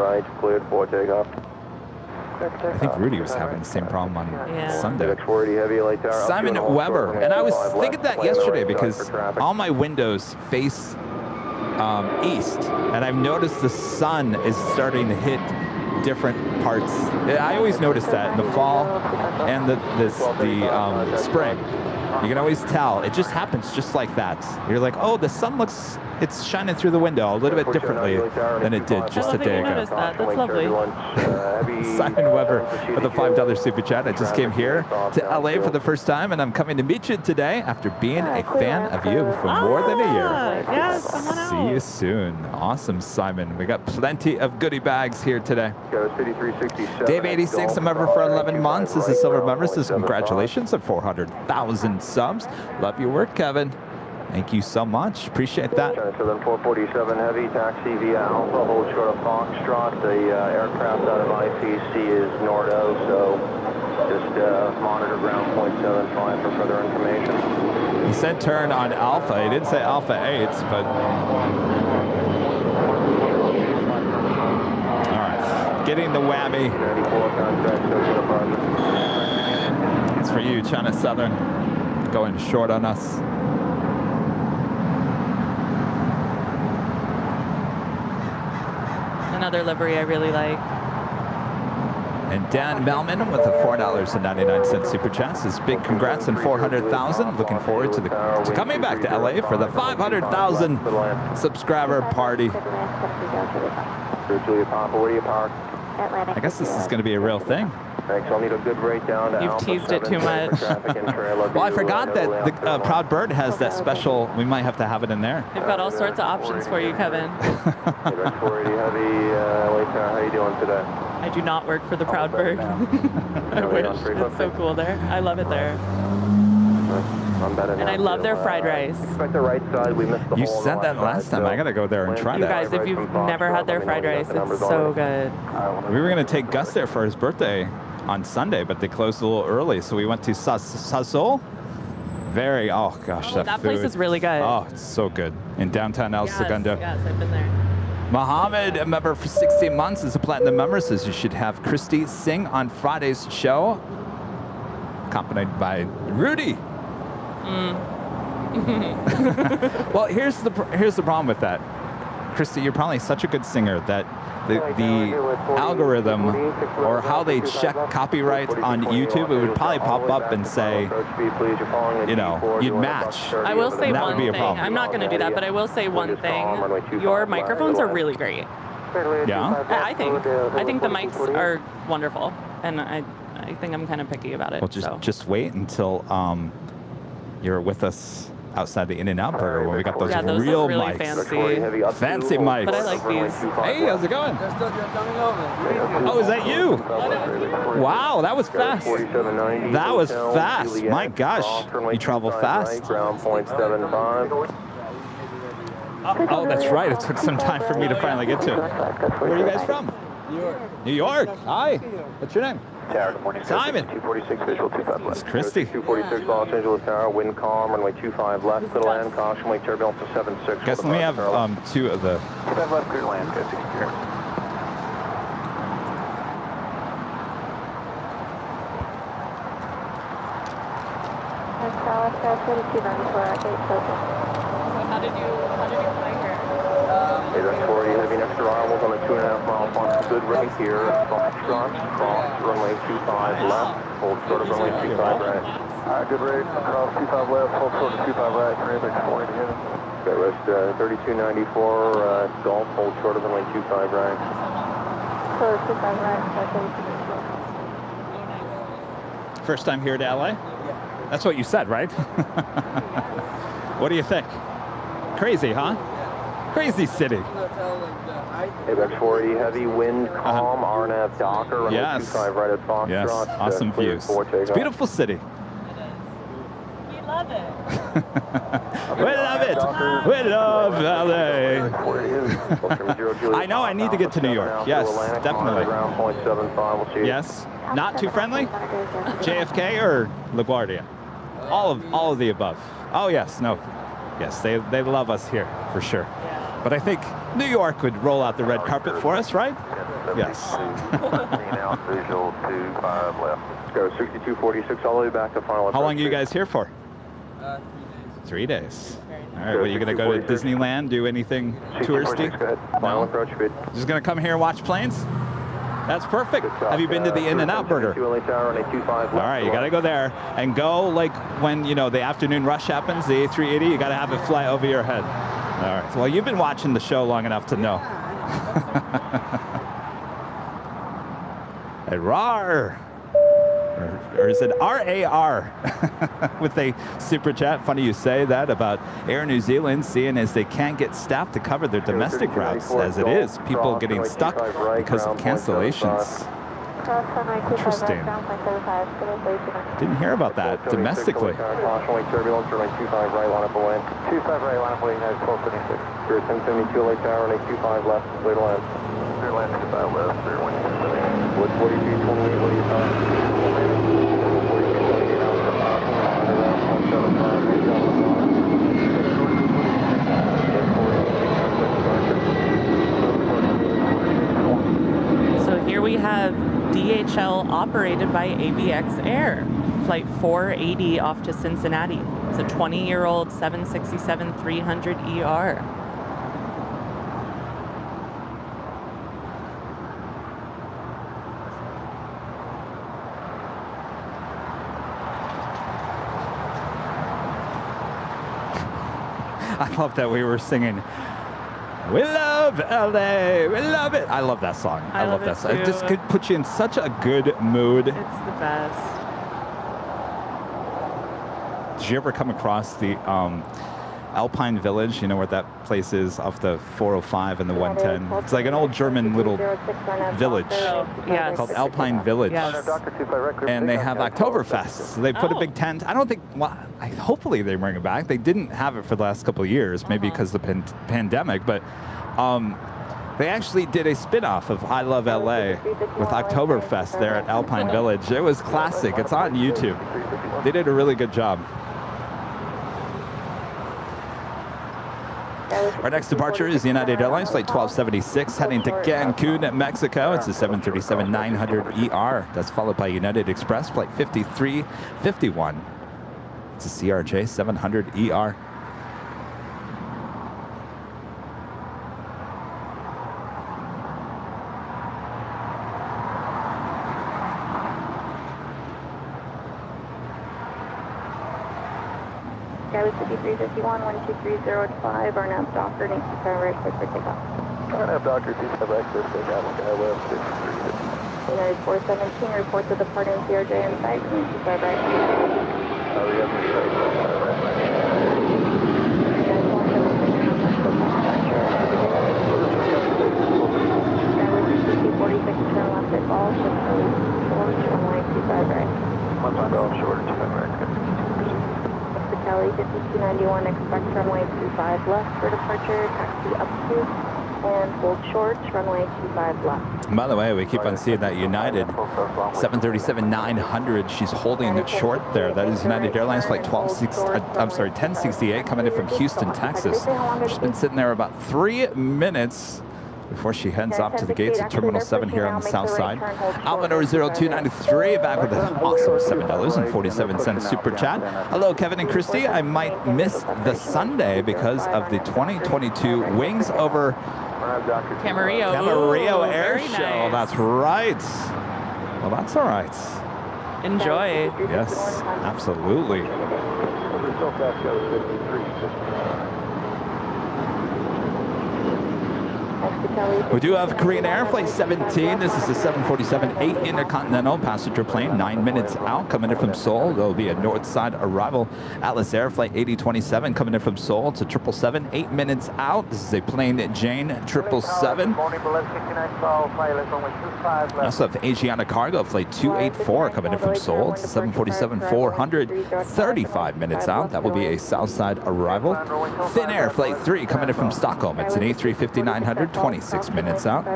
think Rudy was having the same problem on Sunday. Simon Weber. And I was thinking that yesterday because all my windows face east. And I've noticed the sun is starting to hit different parts. I always notice that in the fall and the spring. You can always tell. It just happens just like that. You're like, oh, the sun looks, it's shining through the window a little bit differently than it did just a day ago. That's lovely. Simon Weber with a $5 super chat. I just came here to LA for the first time, and I'm coming to meet you today after being a fan of you for more than a year. Yes, come on out. See you soon. Awesome, Simon. We got plenty of goodie bags here today. Dave 86, a member for 11 months, is a silver member. Says congratulations on 400,000 subs. Love your work, Kevin. Thank you so much. Appreciate that. Southern 447 heavy, taxi via Alpha, hold short of Foxtrot. The aircraft out of IPC is Nordo, so just monitor ground point 75 for further information. He said turn on Alpha. He didn't say Alpha 8, but... All right, getting the whammy. It's for you, China Southern, going short on us. Another livery I really like. And Dan Melman with a $4.99 super chat says big congrats on 400,000. Looking forward to coming back to LA for the 500,000 subscriber party. Julia Papa, where do you park? I guess this is going to be a real thing. Thanks. I'll need a good breakdown. You've teased it too much. Well, I forgot that the Proud Bird has that special. We might have to have it in there. They've got all sorts of options for you, Kevin. How you doing today? I do not work for the Proud Bird. I wish. It's so cool there. I love it there. And I love their fried rice. The right side, we missed the You said that last time. I got to go there and try you that. guys, if you've never had their fried rice, it's so good. We were going to take Gus there for his birthday on Sunday, but they closed a little early, so we went to Sazol. Oh gosh, that place is really good. Oh, it's so good. In downtown El Segundo. Yes, I've been there. Mohammed, a member for 16 months, is a platinum member, says you should have Christy sing on Friday's show, accompanied by Rudy. Well, here's the problem with that. Christy, you're probably such a good singer that the algorithm or how they check copyright on YouTube, it would probably pop up and say, you know, you'd match. I will say that one would be a thing. problem. I'm not going to do that, but I will say one thing. Your microphones are really great. Yeah? I think the mics are wonderful, and I think I'm kind of picky about it. Well, just wait until you're with us outside the In-N-Out Burger when we got those real really mics. Fancy mics. But I like these. Hey, how's it going? Oh, is that you? Wow, that was fast. That was fast. My gosh, you travel fast. Oh, that's right. It took some time for me to finally get to it. Where are you guys from? New York. New York. Hi. What's your name? Simon. 246 visual 25 left. It's Christy. 246 Los Angeles Tower, wind calm, runway 25 left, clear land, caution, wake turbulence of 76. Guess let me have two of the. 25 left, clear land, good, 60 clear. How did you fly here? Hey, that's 40 heavy next arrivals on a 2.5 mile point. Good right here. Foxtrot, cross, runway 25 left, hold short of runway 25 right. Good rate, cross 25 left, hold short of 25 right, traffic 40 together. Okay, rest 3294, Gulf, hold short of runway 25 right. Short of 25 right, 32. First time here to LA? That's what you said, right? What do you think? Crazy, huh? Crazy city. Hey, that's 480 heavy, wind, calm, RNAV Docker, runway 25 right at Foxtrot. Yes, awesome views. It's a beautiful city. We love it. We love it. We love LA. I know I need to get to New York. Yes, definitely. Yes. Not too friendly? JFK or LaGuardia? All of the above. Oh yes, no. Yes, they love us here for sure. But I think New York would roll out the red carpet for us, right? Yes. Visual 25 left. Let's go 6246 all the way back to final. How long are you guys here for? 3 days. All right, well, you gonna go to Disneyland, do anything touristy? Final approach speed. Just gonna come here and watch planes? That's perfect. Have you been to the In-N-Out Burger? All right, you got to go there and go like when, you know, the afternoon rush happens, the A380, you got to have it fly over your head. All right. Well, you've been watching the show long enough to know. Hey, RAR. Or is it RAR with a super chat? Funny you say that about Air New Zealand, seeing as they can't get staff to cover their domestic routes as it is. People getting stuck because of cancellations. Interesting. Didn't hear about that domestically. Cautionally turbulence, runway 25 right, line up a land. 25 right, line up a land, 1276. Spirit 1072, late tower, runway 25 left, clear to land. Clear to land, 25 left, 0127. Wood 4228, what do you thought? So here we have DHL operated by ABX Air, flight 480 off to Cincinnati. It's a 20-year-old 767-300ER. I love that we were singing, "We love LA, we love it." I love that song. I love that song. It just could put you in such a good mood. It's the best. Did you ever come across the Alpine Village? You know where that place is off the 405 and the 110? It's like an old German little village called Alpine Village. Yes. And they have Oktoberfest. So they put a big tent. I don't think, well, hopefully they bring it back. They didn't have it for the last couple of years, maybe because of the pandemic, but they actually did a spin-off of I Love LA with Oktoberfest there at Alpine Village. It was classic. It's on YouTube. They did a really good job. Our next departure is United Airlines Flight 1276 heading to Cancun, Mexico. It's a 737-900ER. That's followed by United Express Flight 5351. It's a CRJ 700ER. Skyway 5351, 123.085, RNAV Docker, needs to turn right quick for takeoff. RNAV Docker, 25 access, takeoff, Skyway 5350. United 417, report to departing CRJ in sight, needs to turn right. We have the sight, Skyway 5246, turn left at ball, shift release, short, runway 25 right. 15 off short, 25 right, good. Kelly 5291, expect runway 25 left for departure, taxi up to, and hold short, runway 25 left. By the way, we keep on seeing that United 737-900. She's holding it short there. That is United Airlines Flight 1068 coming in from Houston, Texas. She's been sitting there about 3 minutes before she heads off to the gates of Terminal 7 here on the south side. Alvin 0293 back with an awesome $7.47 super chat. Hello, Kevin and Christy. I might miss the Sunday because of the 2022 Wings Over Camarillo Air Show. Nice. That's right. Well, that's all right. Enjoy. Yes, absolutely. We do have Korean Air Flight 17. This is the 747-8 Intercontinental passenger plane, 9 minutes out, coming in from Seoul. There will be a north side arrival. Atlas Air Flight 8027 coming in from Seoul to 777, 8 minutes out. This is a plain Jane 777. We also have Asiana Cargo Flight 284 coming in from Seoul to 747-400, 35 minutes out. That will be a south side arrival. Thin Air Flight 3 coming in from Stockholm. It's an A350-900, 26 minutes out.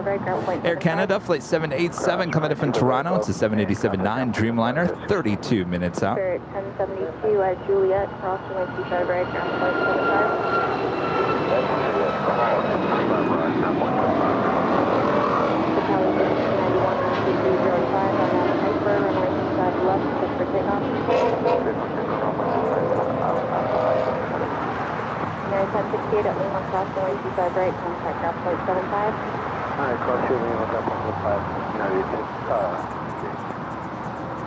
Air Canada Flight 787 coming in from Toronto. It's a 787-9 Dreamliner, 32 minutes out. 1072 at Juliet, crossing with 25 right, ground flight 1068 at Lima, crossing way 25 right, contact ground flight 75. Alright, cross your Lima, up on the 5,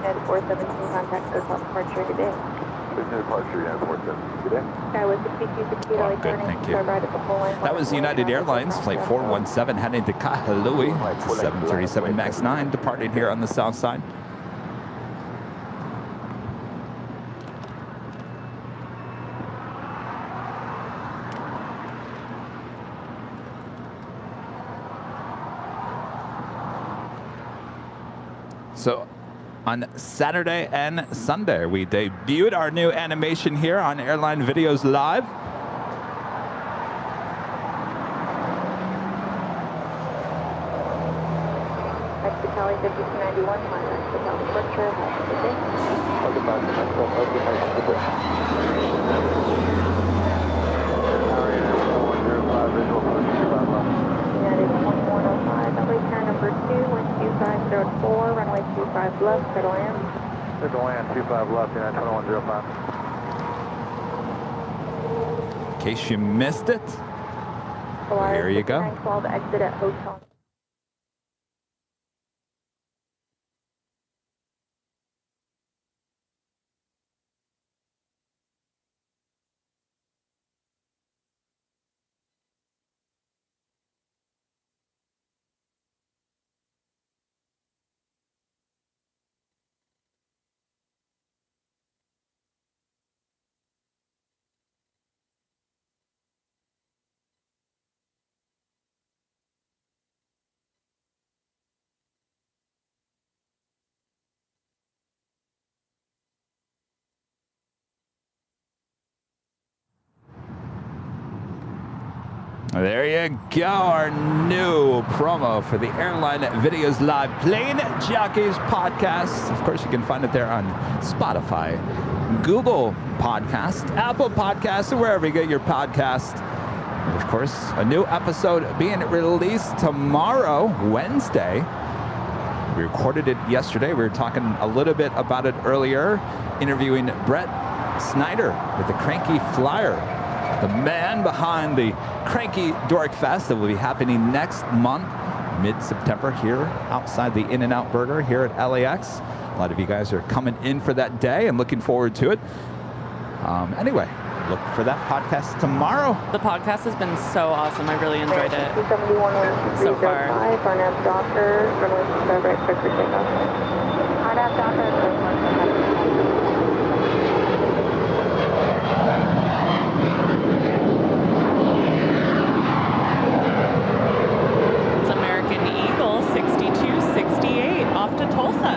And 417 contact hotel departure today. Business departure, yeah, 47. Good day. Skyway 6268, Oh, good, thank you. That was United Airlines, flight 417 heading to Kahului. It's a 737 MAX 9 departing here on the south side. So on Saturday and Sunday, we debuted our new animation here on Airline Videos Live. Cali 5291, contact hotel departure. Have a good day. United 2105, LA Air number 2, 12504, runway 25 left, clear to land. Clear to land, 25 left, United 2105. In case you missed it, here you go. 12 exit at hotel. There you go, our new promo for the Airline Videos Live Plane Jockeys podcast. Of course, you can find it there on Spotify, Google Podcast, Apple Podcasts, or wherever you get your podcast. And of course, a new episode being released tomorrow, Wednesday. We recorded it yesterday. We were talking a little bit about it earlier, interviewing Brett Snyder with the Cranky Flyer, the man behind the Cranky Dork Fest that will be happening next month, mid-September, here outside the In-N-Out Burger here at LAX. A lot of you guys are coming in for that day and looking forward to it. Anyway, look for that podcast tomorrow. The podcast has been so awesome. I really enjoyed it 271 so far. RNAV Docker, runway 25 right, quick for takeoff. RNAV Docker, It's American Eagle 6268 off to Tulsa.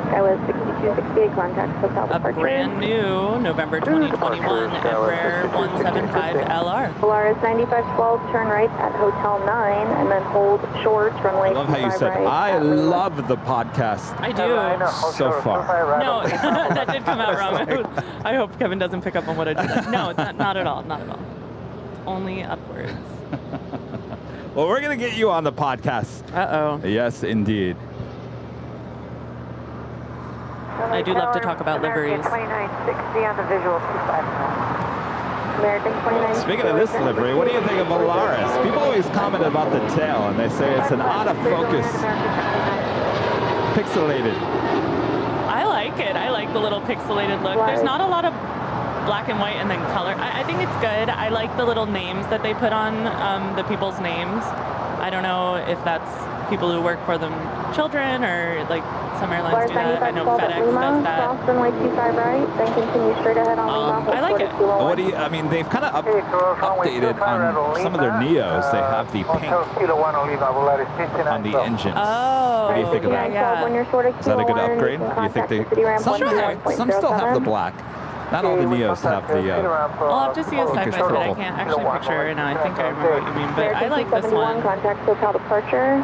Skyway 6268, contact hotel A departure. brand new November 2021 Embraer 175 LR. Polaris 9512, turn right at Hotel 9, and then hold short, runway I love how you 25 said, right. I love the podcast I do. so far. No, that did come out wrong. I hope Kevin doesn't pick up on what I did. No, not at all. Not at all. It's only upwards. Well, we're going to get you on the podcast. Uh-oh. Yes, indeed. I do love to talk about liveries. American 2960 on the visual 25. American 29. Speaking of this livery, what do you think of Polaris? People always comment about the tail, and they say it's an out of focus, pixelated. I like it. I like the little pixelated look. There's not a lot of black and white and then color. I think it's good. I like the little names that they put on the people's names. I don't know if that's people who work for them children or like some airlines do that. I know FedEx does that. Cross runway 25 right, then continue straight ahead on Lima. I like it. What do you, I mean, they've kind of updated on some of their Neos. They have the pink on the engines. Oh, What do you think of that? Yeah. When you're sort of Is that a good upgrade? Do you think they, some still have the black. Not all the Neos have the I'll have to see a side by side. I purple. can't actually picture it now. I think I remember what you mean, but I like this one. Contact hotel departure.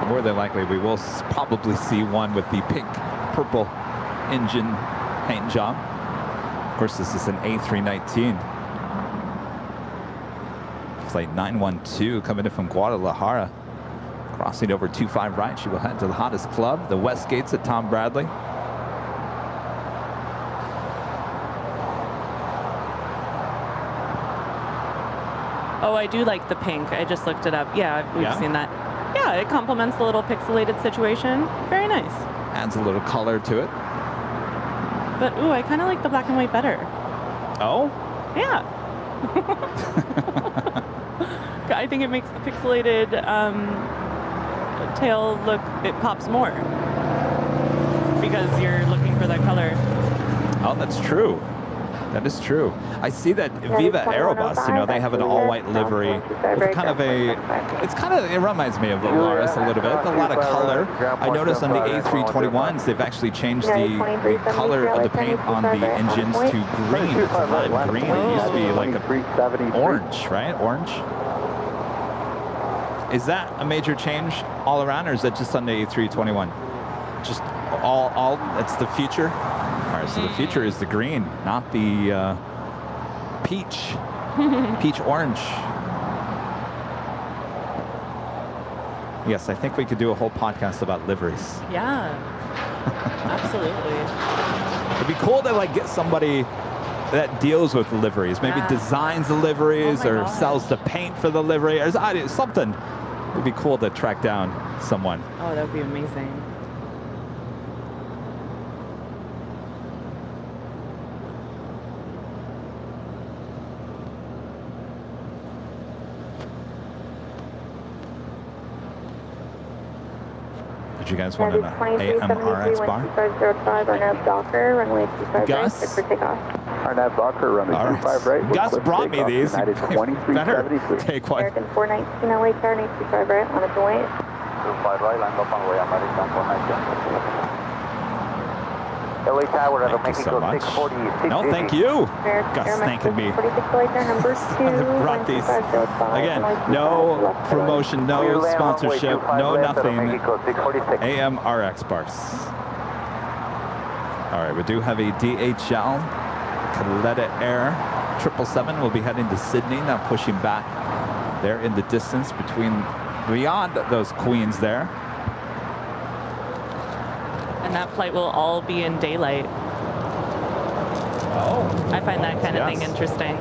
More than likely, we will probably see one with the pink, purple engine paint job. Of course, this is an A319. Flight 912 coming in from Guadalajara. Crossing over 25 right, she will head to the hottest club, the West Gates at Tom Bradley. Oh, I do like the pink. I just looked it up. Yeah, we've seen that. Yeah, it complements the little pixelated situation. Very nice. Adds a little color to it. But, ooh, I kind of like the black and white better. Oh? Yeah. I think it makes the pixelated tail look, it pops more. Because you're looking for that color. Oh, that's true. That is true. I see that Viva Aerobus, you know, they have an all-white livery with kind of a, it reminds me of the Loris a little bit, a lot of color. I noticed on the A321s, they've actually changed the color of the paint on the engines to green. It's a lime green. It used to be like a orange, right? Orange. Is that a major change all around, or is that just on the A321? Just all, that's the future? All right, so the future is the green, not the peach, peach orange. Yes, I think we could do a whole podcast about liveries. Yeah, absolutely. It'd be cool to like get somebody that deals with liveries, maybe designs the liveries or sells the paint for the livery or something. It'd be cool to track down someone. Oh, that would be amazing. Did you guys want an AMRX bar? 2505, Arnav Docker, runway 25 Gus? right, for takeoff. Arnav Docker, runway 25 right. Gus brought me these. Better take one. American 419, LA, turn 25 right, on its way. 25 right, line up on way, American 419. LA Tower, Thank you so much. No, thank you. Gus thanking me. 46 LA, turn number 2. Brought these. Again, no promotion, no sponsorship, no nothing. AMRX bars. All right, we do have a DHL Caleta Air 777. We'll be heading to Sydney, now pushing back there in the distance beyond those queens there. And that flight will all be in daylight. Oh. I find that kind of thing interesting.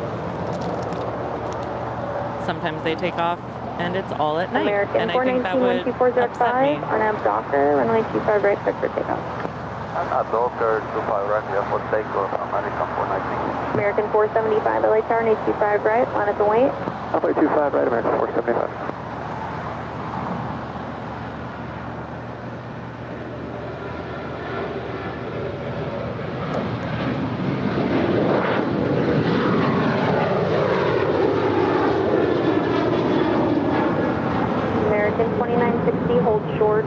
Sometimes they take off and it's all at night. American and I think that would upset me. Arnav Docker, runway 25 right, clear for takeoff. Arnav Docker, 25 right, clear for takeoff, American 419. American 475, LA Tower, 25 right, line up and wait. Runway 25 right, American 475.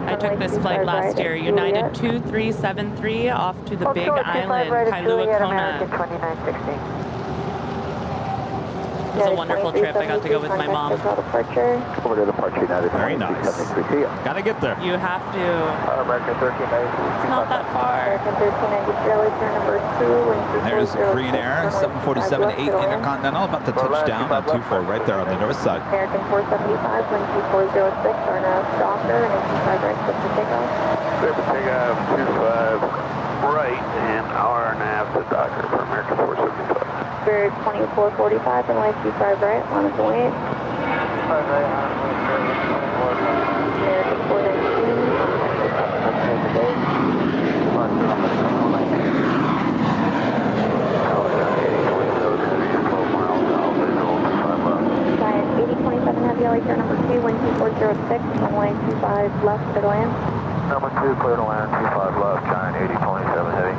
I took this flight last year, United 2373 off to the Big Island, Kailua Kona. It was a wonderful trip. I got to go with my mom. Over to departure United. Very nice. Gotta get there. You have to. American 1390. It's not that far. American 1390, turn number 2. There's Green Air 747-8 Intercontinental about to touch down on 24 right there on the north side. American 475, 12406, Arnav Docker, and 25 right, clear for takeoff. Clear for takeoff, 25 right, and Arnav to Docker for American 475. Spirit 2445, runway 25 right, line up and wait. American 419. Giant 8027 Heavy, LA Tower number 2, wind 2406, runway 25 left, clear to land. Number 2, clear to land, 25 left, Giant 8027 Heavy.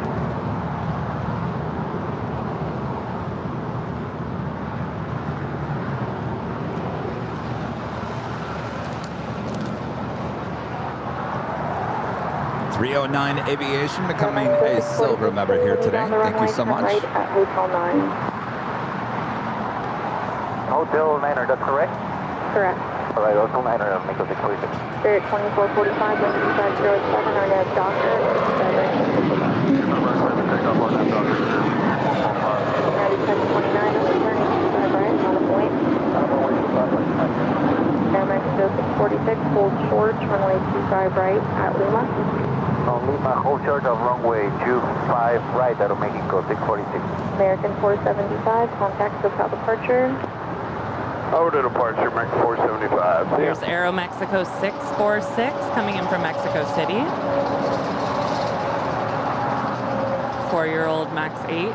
.309 Aviation becoming a silver member here today. Thank you so much. Right at Hotel 9. Hotel 9er, that's correct? Correct. All right, Hotel 9er, make a 646. Spirit 2445, wind 2507, Arnav Docker, 25 right. United 1029, returning 25 right, on the point. Airline 0646, hold short, runway 25 right at Lima. On Lima, hold short of runway 25 right, that'll make it go 646. American 475, contact SoCal departure. Over to departure, Max 475. There's Aero Mexico 646 coming in from Mexico City. 4-year-old Max 8.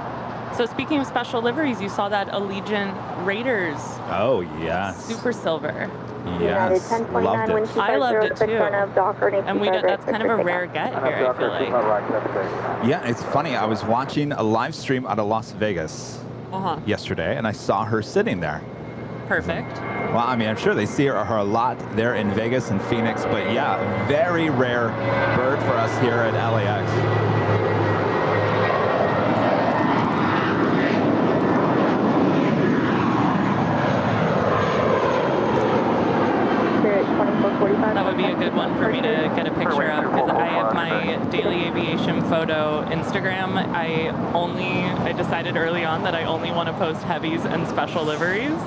So speaking of special liveries, you saw that Allegiant Raiders. Oh, yes. Super silver. Yes, loved it. I loved it too. And that's kind of a rare get here, I feel like. Yeah, it's funny. I was watching a live stream out of Las Vegas yesterday, and I saw her sitting there. Perfect. Well, I mean, I'm sure they see her a lot there in Vegas and Phoenix, but yeah, very rare bird for us here at LAX. That would be a good one for me to get a picture of, because I have my daily aviation photo Instagram. I decided early on that I only want to post heavies and special liveries.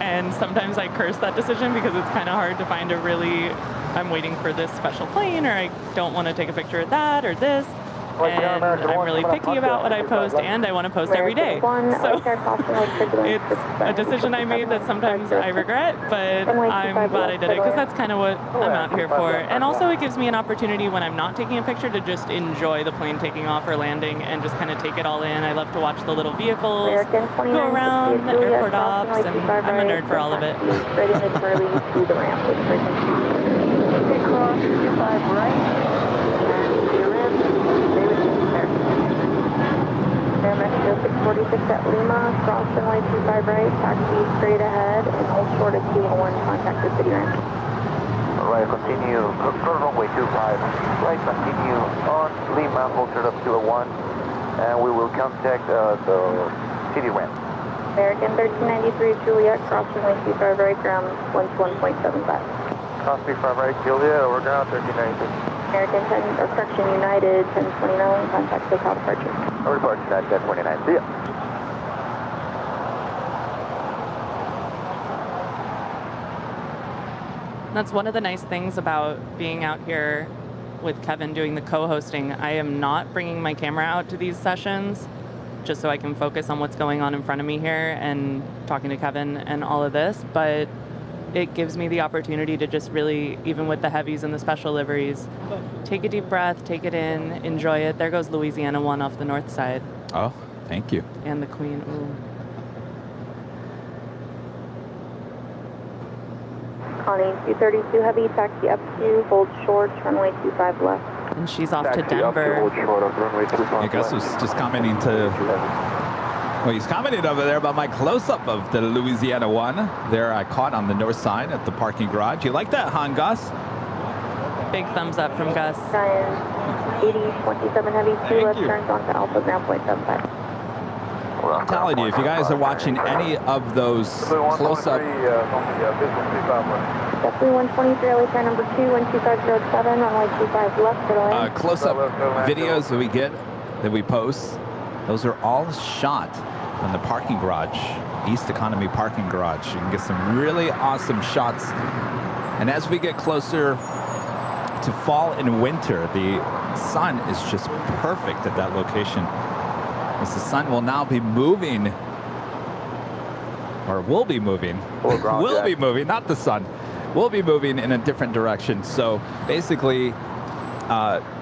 And sometimes I curse that decision because it's kind of hard to find I'm waiting for this special plane, or I don't want to take a picture of that or this. And I'm really picky about what I post, and I want to post every day. So it's a decision I made that sometimes I regret, but I'm glad I did it because that's kind of what I'm out here for. And also it gives me an opportunity when I'm not taking a picture to just enjoy the plane taking off or landing and just kind of take it all in. I love to watch the little vehicles go around, the airport ops, and I'm a nerd for all of it. Readiness early to the ramp with frequency. Cross 25 right. Air Mexico 646 at Lima, cross runway 25 right, taxi straight ahead, and hold short at 211, contact the city ramp. Right, continue, cross runway 25 right, continue on Lima, hold short of 201, and we will contact the city ramp. American 1393 Juliet, cross runway 25 right, ground 121.75. Cross 25 right, Juliet, over ground 1393. American 10, or correction, United 1029, contact SoCal departure. Over departure, United 1029, see ya. That's one of the nice things about being out here with Kevin doing the co-hosting. I am not bringing my camera out to these sessions just so I can focus on what's going on in front of me here and talking to Kevin and all of this, but it gives me the opportunity to just really, even with the heavies and the special liveries, take a deep breath, take it in, enjoy it. There goes Louisiana 1 off the north side. Oh, thank you. And the Queen, ooh. Connie 232 heavy, taxi up to, hold short, runway 25 left. And she's off to Taxi Denver. Up to, hold short of runway 25 I guess was just commenting well, he's commented over there about my close-up of the Louisiana 1. There I caught on the north side at the parking garage. You like that, Han, Gus? Big thumbs up from Gus. Ryan 80, 27 heavy, 2 left turns onto Alpha ground point 75. I'm telling you, if you guys are watching any of those close-up... Definitely 123, LA pair number 2, 12507, runway 25 left, close-up videos that we post, those are all shot from the parking garage, East Economy parking garage. You can get some really awesome shots. And as we get closer to fall and winter, the sun is just perfect at that location. As the sun will now be moving, or will be moving, will be moving, not the sun, will be moving in a different direction. So basically,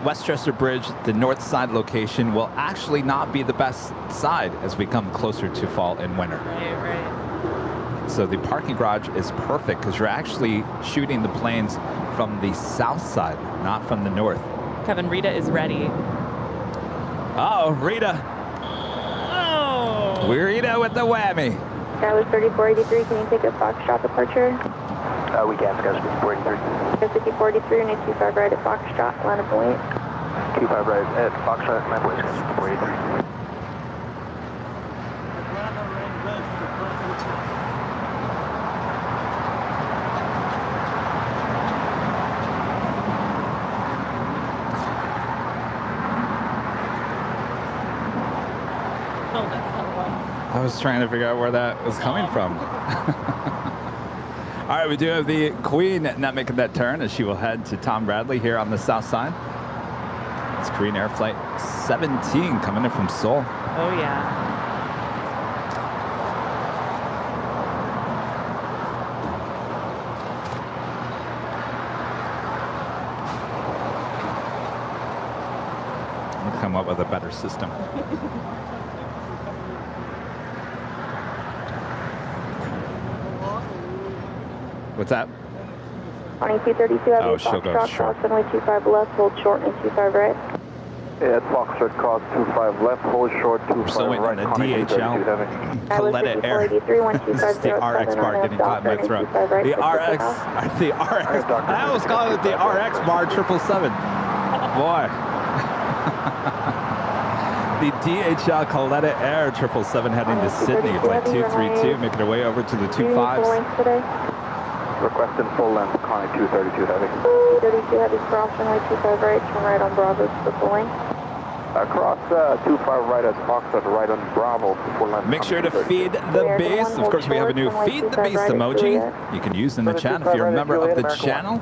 Westchester Bridge, the north side location, will actually not be the best side as we come closer to fall and winter. Right. So the parking garage is perfect because you're actually shooting the planes from the south side, not from the north. Kevin, Rita is ready. Uh-oh, Rita. Oh! Rita with the whammy. That was 3483, can you take a Foxtrot departure? We can, Sky 5483. 5483, and 25 right at Foxtrot, line of point. 25 right at Foxtrot, my place, 5483. Oh, that's not one. I was trying to figure out where that was coming from. All right, we do have the Queen not making that turn as she will head to Tom Bradley here on the south side. It's Korean Air Flight 17 coming in from Seoul. Oh, yeah. We'll come up with a better system. What's that? 2232 Heavy, Oh, she'll go Foxtrot, short. cross runway 25 left, hold short and 25 right. Yeah, it's Foxtrot cross 25 left, hold short 25 We're still waiting right. on the DHL. Coletta Air. This is the RX bar getting caught in my throat. The RX, I almost called it the RX bar 777. Boy. The DHL Coletta Air 777 heading to Sydney, flight 232, making our way over to the 25s. Requesting full length, Connie 232 Heavy. 232 Heavy, cross runway 25 right, turn right on Bravo to the full length. Across 25 right as Foxtrot, right on Bravo, full length. Make sure to feed the base. Of course, we have a new feed the base emoji you can use in the chat if you're a member of the channel.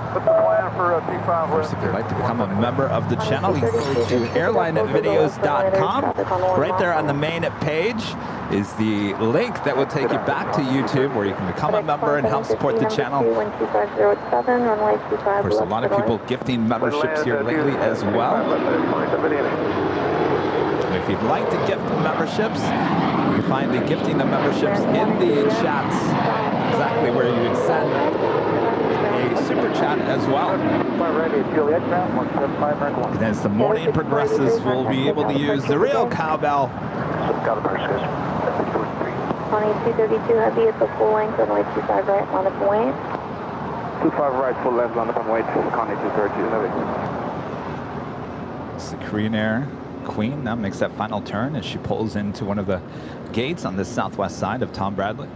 What's the plan for T5? Of course, if you'd like to become a member of the channel, you can go to AIRLINEVIDEOS.com. Right there on the main page is the link that will take you back to YouTube where you can become a member and help support the channel. Of course, a lot of people gifting memberships here lately as well. If you'd like to gift memberships, you can find the gifting of memberships in the chats, exactly where you would send a super chat as well. And as the morning progresses, we'll be able to use the real cowbell. 2232 Heavy at the full length, runway 25 right, line up and wait. 25 right, full length, line up and wait, Connie 232 Heavy. It's the Korean Air Queen now makes that final turn as she pulls into one of the gates on the southwest side of Tom Bradley.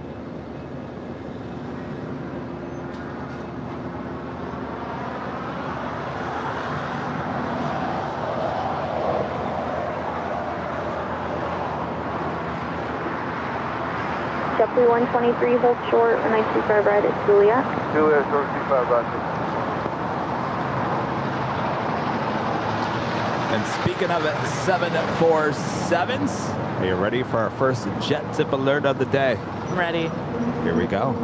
JetBlue 123, hold short, runway 25 right at Juliet. Juliet, short 25 right. And speaking of 747s, are you ready for our first jet tip alert of the day? I'm ready. Here we go.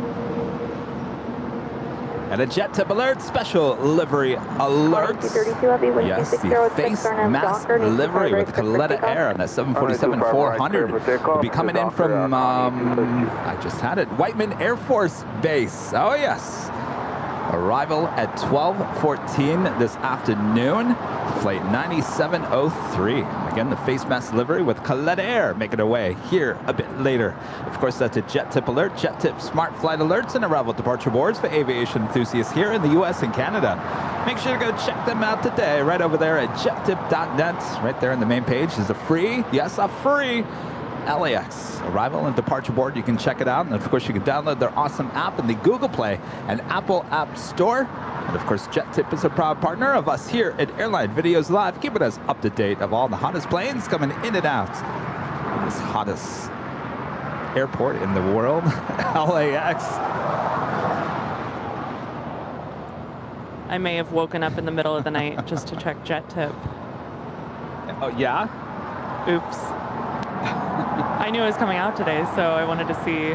And a jet tip alert, special livery alert. Yes, the face mask livery with Coletta Air on that 747-400 will be coming in from, I just had it, Whiteman Air Force Base. Oh, yes. Arrival at 12:14 this afternoon, flight 9703. Again, the face mask livery with Coletta Air making our way here a bit later. Of course, that's a jet tip alert, jet tip smart flight alerts, and arrival departure boards for aviation enthusiasts here in the U.S. and Canada. Make sure to go check them out today, right over there at jettip.net. Right there on the main page is a free, yes, a free LAX arrival and departure board. You can check it out, and of course you can download their awesome app in the Google Play and Apple App Store. And of course, Jet Tip is a proud partner of us here at Airline Videos Live, keeping us up to date of all the hottest planes coming in and out of this hottest airport in the world, LAX. I may have woken up in the middle of the night just to check Jet Tip. Oh, yeah? Oops. I knew it was coming out today, so I wanted to see.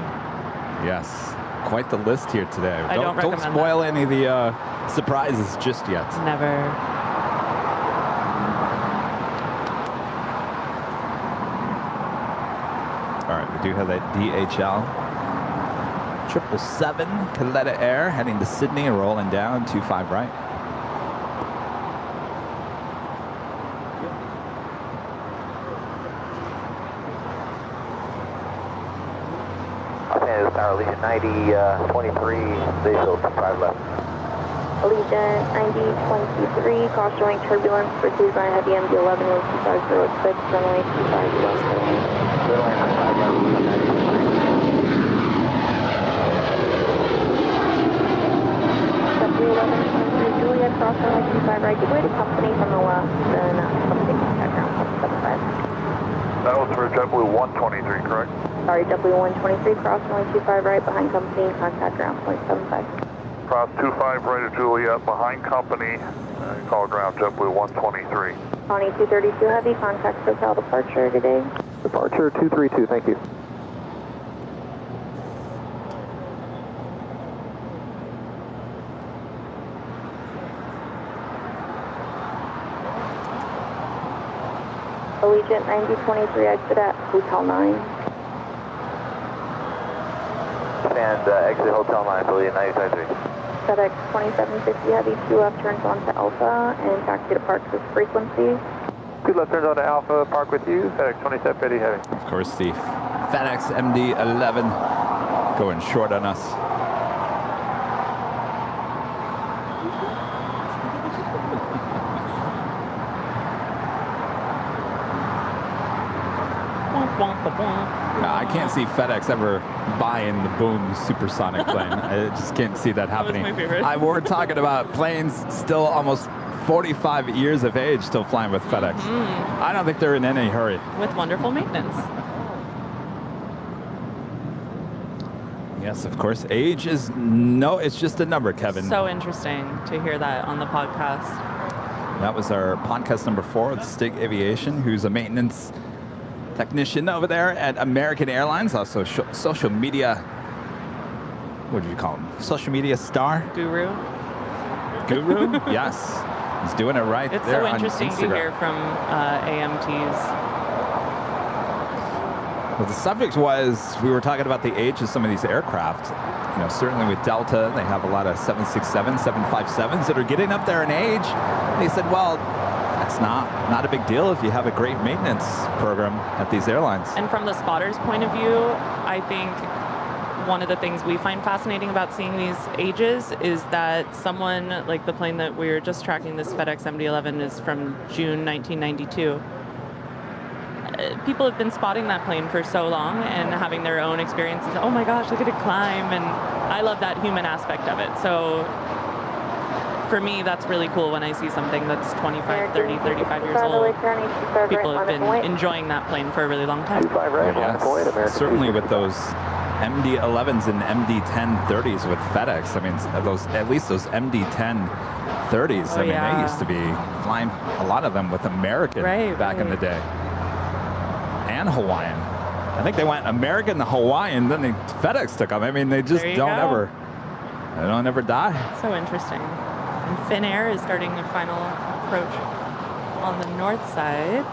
Yes, quite the list here today. I don't recommend spoil any of the surprises just yet. Never. All right, we do have that DHL 777 Coletta Air heading to Sydney and rolling down 25 right. Allegiant 9023, Bayfield 5 left. Allegiant 9023, cross showing turbulence for design heavy MD-11 with 2506, runway 25 left. Juliet, cross runway 25 right, give way to company from the left, then company contact ground 75. That was for JetBlue 123, correct? Sorry, JetBlue 123, cross runway 25 right, behind company, contact ground 0.75. Cross 25 right at Juliet, behind company, call ground JetBlue 123. Connie 232 Heavy, contact SoCal departure today. Departure 232, thank you. Allegiant 9023, exit at Hotel 9. And exit Hotel 9, Allegiant 9023. FedEx 2750 Heavy, 2 left turns onto Alpha, and taxi to Parks with frequency. 2 left turns onto Alpha, park with you, FedEx 2750 Heavy. Of course, the FedEx MD-11 going short on us. I can't see FedEx ever buying the Boom supersonic plane. I just can't see that happening. That was my favorite. We're talking about planes still almost 45 years of age still flying with FedEx. I don't think they're in any hurry. With wonderful maintenance. Yes, of course. Age is it's just a number, Kevin. So interesting to hear that on the podcast. That was our podcast number 4 with Stig Aviation, who's a maintenance technician over there at American Airlines, also social media, what do you call him? Social media star? Guru? Yes. He's doing it right It's there so on interesting to Instagram. hear from AMTs. Well, the subject was, we were talking about the age of some of these aircraft. You know, certainly with Delta, they have a lot of 767, 757s that are getting up there in age. And he said, well, that's not a big deal if you have a great maintenance program at these airlines. And from the spotter's point of view, I think one of the things we find fascinating about seeing these ages is that someone, like the plane that we were just tracking, this FedEx MD-11 is from June 1992. People have been spotting that plane for so long and having their own experiences. Oh my gosh, look at it climb. And I love that human aspect of it. So for me, that's really cool when I see something that's 25, 30, 35 years old. People have been enjoying that plane for a really long time. 25 right, Yes, certainly with those MD-11s and MD-1030s with FedEx. I mean, at least those MD-1030s. They used to be flying a lot of them with American back in the day. And Hawaiian. I think they went American to Hawaiian, then FedEx took them. I mean, they just don't ever die. So interesting. And Finnair is starting a final approach on the north side.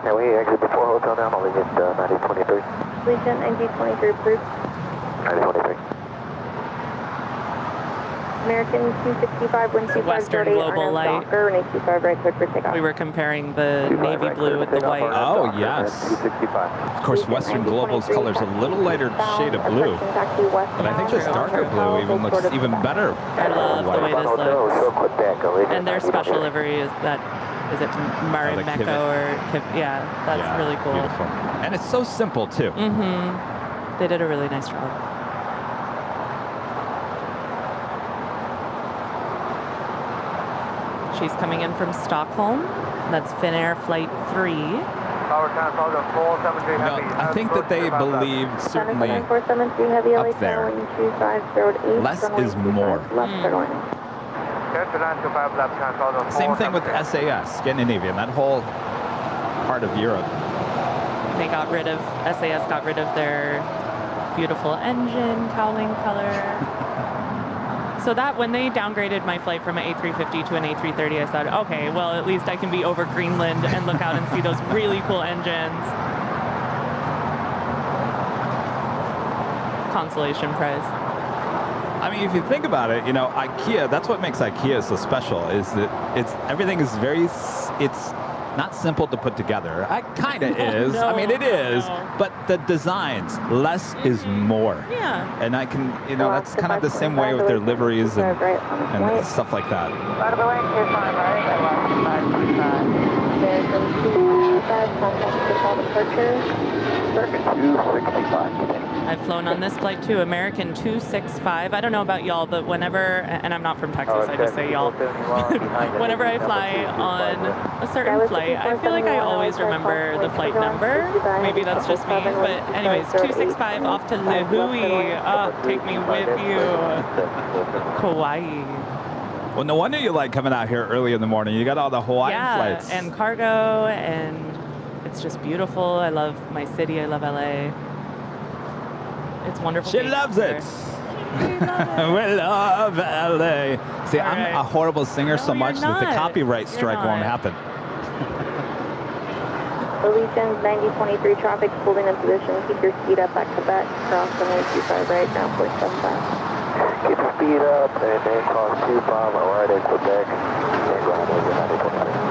Can we exit before Hotel now? Allegiant 9023. Allegiant 9023 approved. 9023. American 265, wind 25 Western Global Light. Docker, 25 right, cleared for takeoff. We were comparing the navy blue with the white. Oh, yes. 265. Of course, Western Global's color is a little lighter shade of blue. But I think this darker blue even looks even better. I love the way this looks. And their special livery is that, is it Marimekko or yeah, that's really cool. Beautiful. And it's so simple, too. They did a really nice job. She's coming in from Stockholm. That's Finnair Flight 3. No, I think that they believe certainly up there, less is more. Same thing with SAS, Scandinavian, that whole part of Europe. They got rid of, SAS got rid of their beautiful engine, cowling color. So that when they downgraded my flight from an A350 to an A330, I thought, okay, well, at least I can be over Greenland and look out and see those really cool engines. Consolation prize. I mean, if you think about it, you know, IKEA, that's what makes IKEA so special, is that everything is it's not simple to put together. It kind of is. No, I mean, it is, but the designs, less is more. Yeah. And I can, you know, that's kind of the same way with their liveries and stuff like that. Right of the way, 25 right, I lost 525. American 265, contact default departure. American 265. I've flown on this flight too, American 265. I don't know about y'all, but whenever, and I'm not from Texas, I just say y'all. Whenever I fly on a certain flight, I feel like I always remember the flight number. Maybe that's just me, but anyways, 265 off to Lihui. Oh, take me with you. Kauai. Well, no wonder you like coming out here early in the morning. You got all the Hawaiian flights. And cargo, and It's just beautiful. I love my city. I love LA. It's wonderful. She loves it. We love LA. See, I'm a horrible singer so much that the copyright strike won't happen. Elysian 9023 traffic holding in position. Keep your speed up at Quebec. Cross runway 25 right, ground 475. Keep the speed up and then cross 25 right at Quebec. And ground over 9023.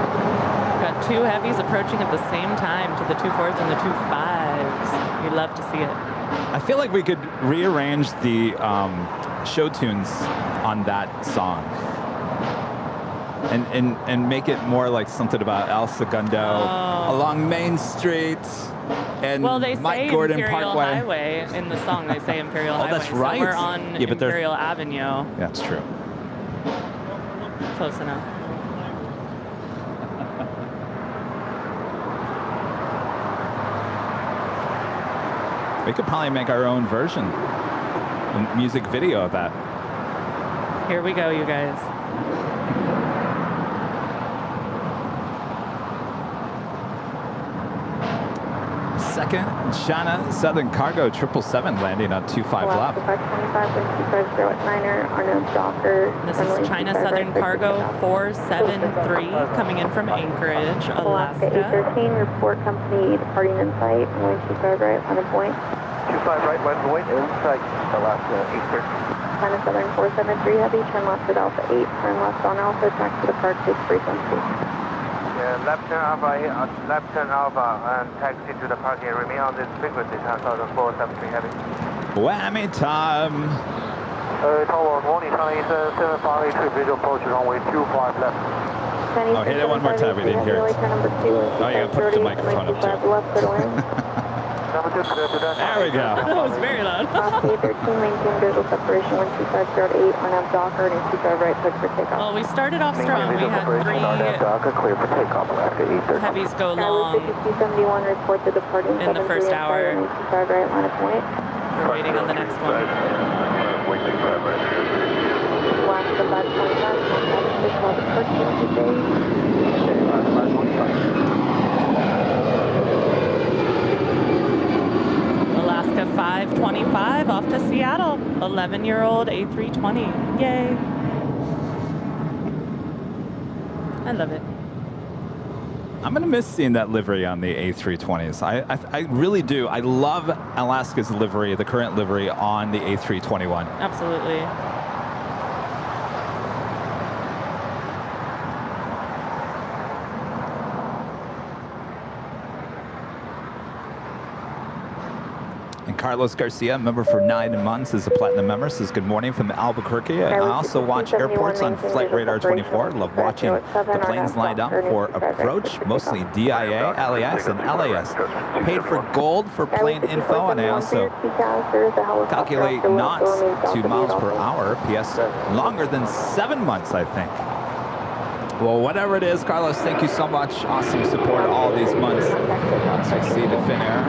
Got two heavies approaching at the same time to the 2.4s and the 2.5s. You'd love to see it. I feel like we could rearrange the show tunes on that song and make it more like something about El Segundo along Main Street and they Mike say Gordon Imperial Parkway. Highway in the song. They say Imperial Highway. That's right. So we're on Imperial Avenue. That's true. Close enough. We could probably make our own version, a music video of that. Here we go, you guys. Second, China Southern Cargo 777 landing on 25 left. 525 at Niner, Arnold Docker. This is China Southern Cargo 473 coming in from Anchorage, Alaska. 813, report company departing in sight. Runway 25 right, on a point. 25 right, runway in sight. Alaska 813. China Southern 473 heavy, turn left at Alpha 8, turn left on Alpha, taxi to Park 6 frequency. Left turn Alpha and taxi to the parking. Remain on this frequency, 10,473 heavy. Whammy time. Tower 1, visual approach runway 25 left. Oh, hit it one more time, we didn't hear it. Number 2, Oh, you gotta put the microphone up too. left, go to land. There we go. That was very loud. Oscar 13, maintain visual separation 125 8 on F Docker and 25 right, click for takeoff. Well, we started off strong. We had three clear for takeoff, Alaska 813. heavies go long 5271, report the departing in the first hour. 25 right, line of point. We're waiting on the next one. Alaska 525, contact 6 while departing today. Alaska 525 off to Seattle. 11-year-old A320. Yay. I love it. I'm going to miss seeing that livery on the A320s. I really do. I love Alaska's livery, the current livery on the A321. Absolutely. And Carlos Garcia, member for 9 months, is a platinum member, says good morning from Albuquerque. I also watch airports on Flight Radar 24. Love watching the planes lined up for approach, mostly DIA, LAX, and LAS. Paid for gold for plane info, and I also calculate knots to miles per hour. PS, longer than 7 months, I think. Well, whatever it is, Carlos, thank you so much. Awesome support all these months. As we see the Finnair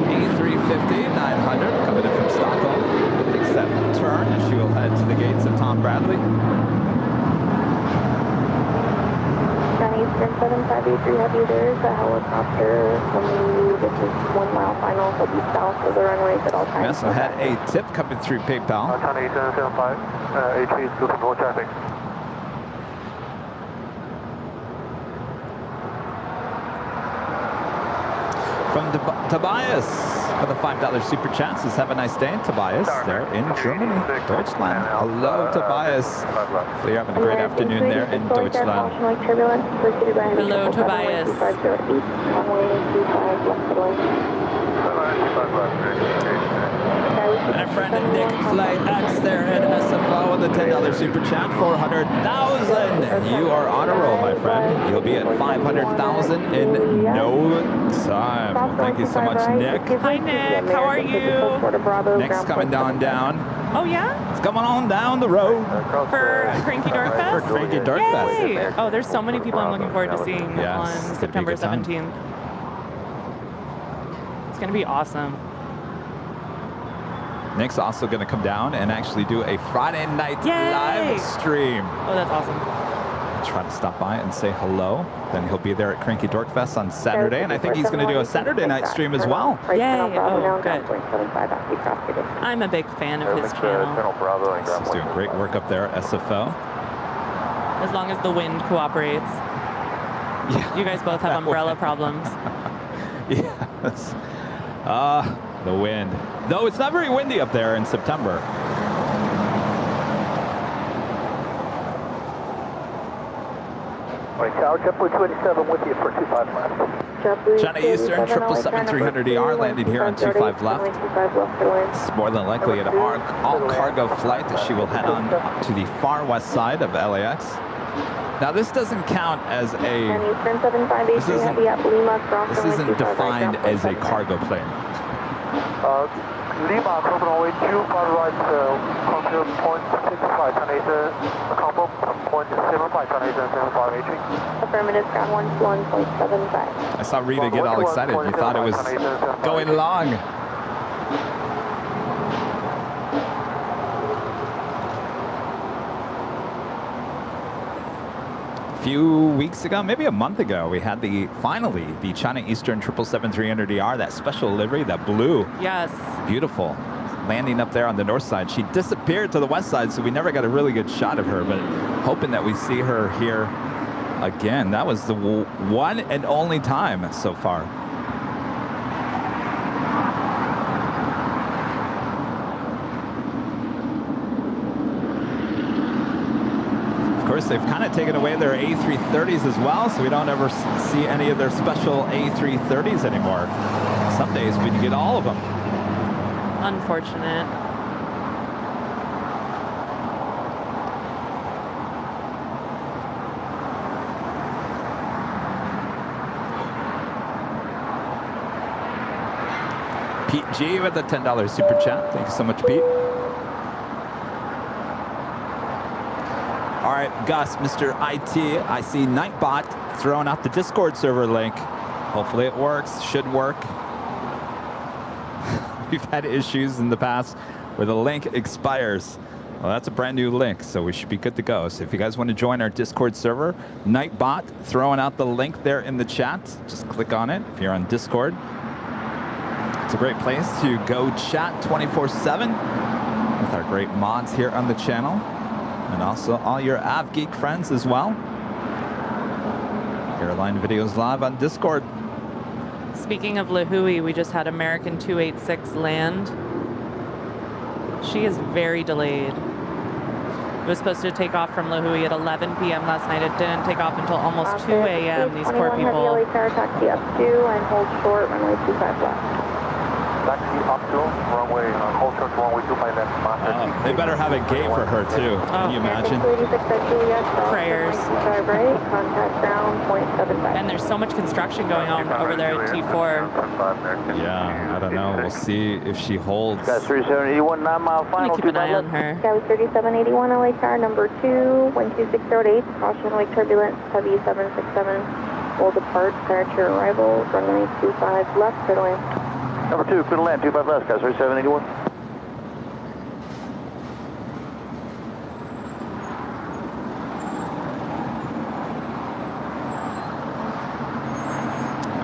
A350 900 coming in from Stockholm. Takes that turn as she will head to the gates of Tom Bradley. Eastern 7583 heavy, there's a helicopter from you. This is 1 mile final, so be south of the runways at all times. We also had a tip coming through PayPal. China Eastern 75, H3 is to control traffic. From Tobias for the $5 super chat. Says, have a nice day, Tobias. They're in Germany, Deutschland. Hello, Tobias. So you're having a great afternoon there in Deutschland. Hello, Tobias. And our friend Nick Flight X there at SFO with the $10 super chat. 400,000. You are on a roll, my friend. You'll be at 500,000 in no time. Well, thank you so much, Nick. Hi, Nick. How are you? Nick's coming down. Oh, yeah? It's coming on down the road. For Cranky Dork Fest? For Cranky Dork Fest. Yay! Oh, there's so many people I'm looking forward to seeing on September 17th. It's going to be awesome. Nick's also going to come down and actually do a Friday night live stream. Oh, that's awesome. try to stop by and say hello. Then he'll be there at Cranky Dork Fest on Saturday, and I think he's going to do a Saturday night stream as well. Yay! Oh, good. I'm a big fan of his channel. He's doing great work up there at SFO. As long as the wind cooperates. Yeah, you guys both have umbrella problems. Yes. The wind. Though it's not very windy up there in September. All right, Tower, JetBlue 287 with you for 25 left. China Eastern 777-300ER landing here on 25 left. It's more than likely an all-cargo flight that she will head on up to the far west side of LAX. Now this doesn't count as this isn't defined as a cargo plane. Lima, cross runway 25 right, contour point 65, China Eastern, combo point 75, China Eastern 75, entry. Affirmative, ground 121.75. I saw Rita get all excited. You thought it was going long. A few weeks ago, maybe a month ago, we had finally the China Eastern 777-300ER, that special livery, that blue. Yes. Beautiful. Landing up there on the north side. She disappeared to the west side, so we never got a really good shot of her, but hoping that we see her here again. That was the one and only time so far. Of course, they've kind of taken away their A330s as well, so we don't ever see any of their special A330s anymore. Some days we can get all of them. Unfortunate. Pete G with a $10 super chat. Thank you so much, Pete. All right, Gus, Mr. IT, I see Nightbot throwing out the Discord server link. Hopefully it works. Should work. We've had issues in the past where the link expires. Well, that's a brand new link, so we should be good to go. So if you guys want to join our Discord server, Nightbot throwing out the link there in the chat. Just click on it if you're on Discord. It's a great place to go chat 24/7 with our great mods here on the channel, and also all your AvGeek friends as well. Airline Videos live on Discord. Speaking of Lahui, we just had American 286 land. She is very delayed. It was supposed to take off from Lahui at 11 p.m. last night. It didn't take off until almost 2 a.m. These poor people. Heavy LA taxi up to and hold short, runway 25 left. Taxi up to runway, hold short to runway 25 left. They better have a gate for her too. Can you imagine? Prayers. Contact ground 0.75. And there's so much construction going on over there at T4. Yeah, I don't know. We'll see if she holds. Got 3781 9-mile I'm final. gonna keep an eye on her. Sky 3781 LA tower number 2, wind 2608, caution wake turbulence, heavy 767, will depart prior to your arrival, runway 25 left, clear to land. Number 2, clear to land, 25 left, Sky 3781.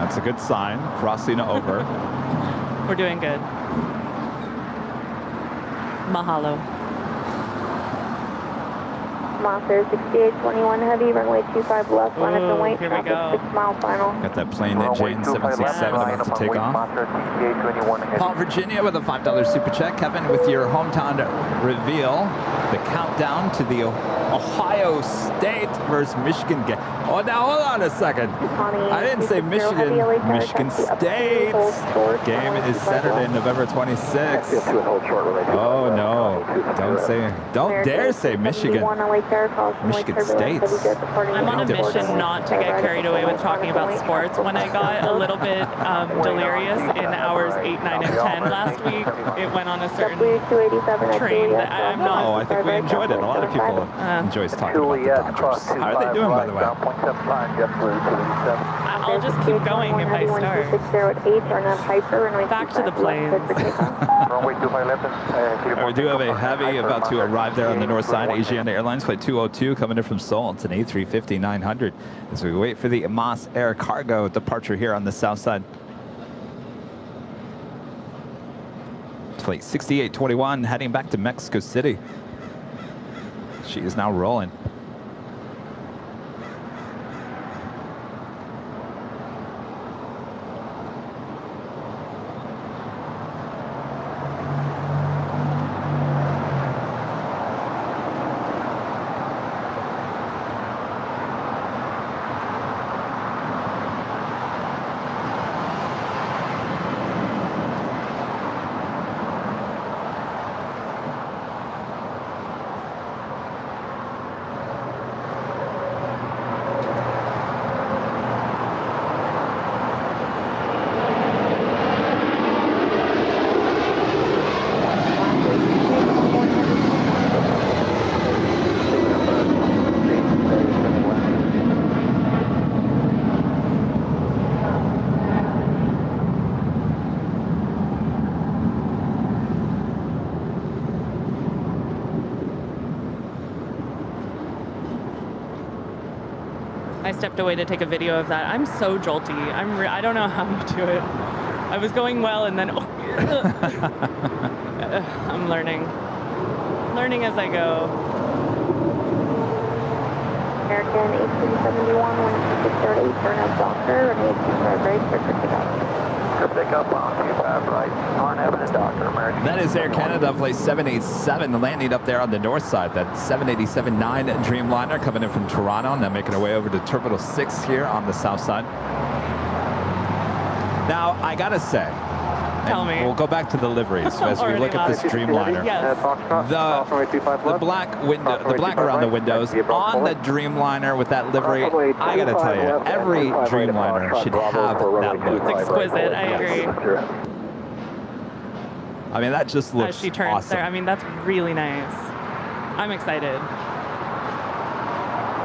That's a good sign. Crossing over. We're doing good. Mahalo. Monster 6821 heavy, runway 25 left, line up and wait, here we traffic go. 6 mile final. Got that plane that Jane 767 about to take off. Paul, Virginia with a $5 super check. Kevin with your hometown reveal. The countdown to the Ohio State versus Michigan game. Oh, now hold on a second. I didn't say Michigan. Michigan State game is Saturday, November 26th. Oh no! Don't dare say Michigan. Michigan State. I'm on a mission not to get carried away with talking about sports. When I got a little bit delirious in hours 8, 9, and 10 last week, it went on a certain train that I'm not. Oh, I think we enjoyed it. A lot of people enjoy talking about the Dodgers. How are they doing, by the way? 275, JetBlue 287. I'll just keep going if I start. 608, RNAV Hyper, runway Back to the planes. Runway 25 left. We do have a heavy about to arrive there on the north side. Asiana Airlines flight 202 coming in from Seoul. It's an A350-900 as we wait for the Mas Air Cargo departure here on the south side. Flight 6821 heading back to Mexico City. She is now rolling. I stepped away to take a video of that. I'm so jolty. I don't know how to do it. I was going well and then I'm learning as I go. American 1871, 1608, turn up Docker, runway 25 right, clear for takeoff. Pick up on 25 right, RNAV and Docker, American. That is Air Canada flight 787 landing up there on the north side. That 787-9 Dreamliner coming in from Toronto, now making our way over to Terminal 6 here on the south side. Now, I gotta say, Tell me. We'll go back to the liveries as we look at this Dreamliner. Yes. The black window, the black around the windows on the Dreamliner with that livery. I gotta tell you, every Dreamliner should have that look. It's exquisite. I agree. I mean, that just looks As she turns awesome. there, I mean, that's really nice. I'm excited.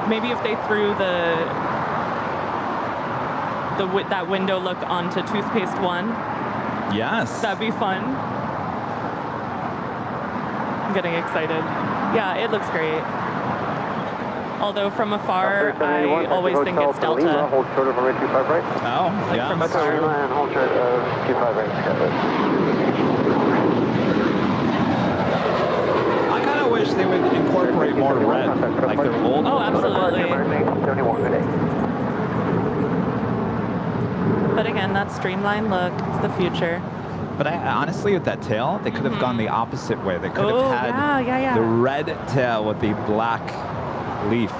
Maybe if they threw that window look onto Toothpaste 1. Yes. That'd be fun. I'm getting excited. Yeah, it looks great. Although from afar, I always think it's Delta. Hold short of runway 25 right. Oh, Like yeah. from afar. And hold short of 25 right. I kind of wish they would incorporate more red, like their old. Oh, absolutely. 71, good day. But again, that streamlined look, it's the future. But honestly, with that tail, they could have gone the opposite way. They could have had the red tail with the black leaf.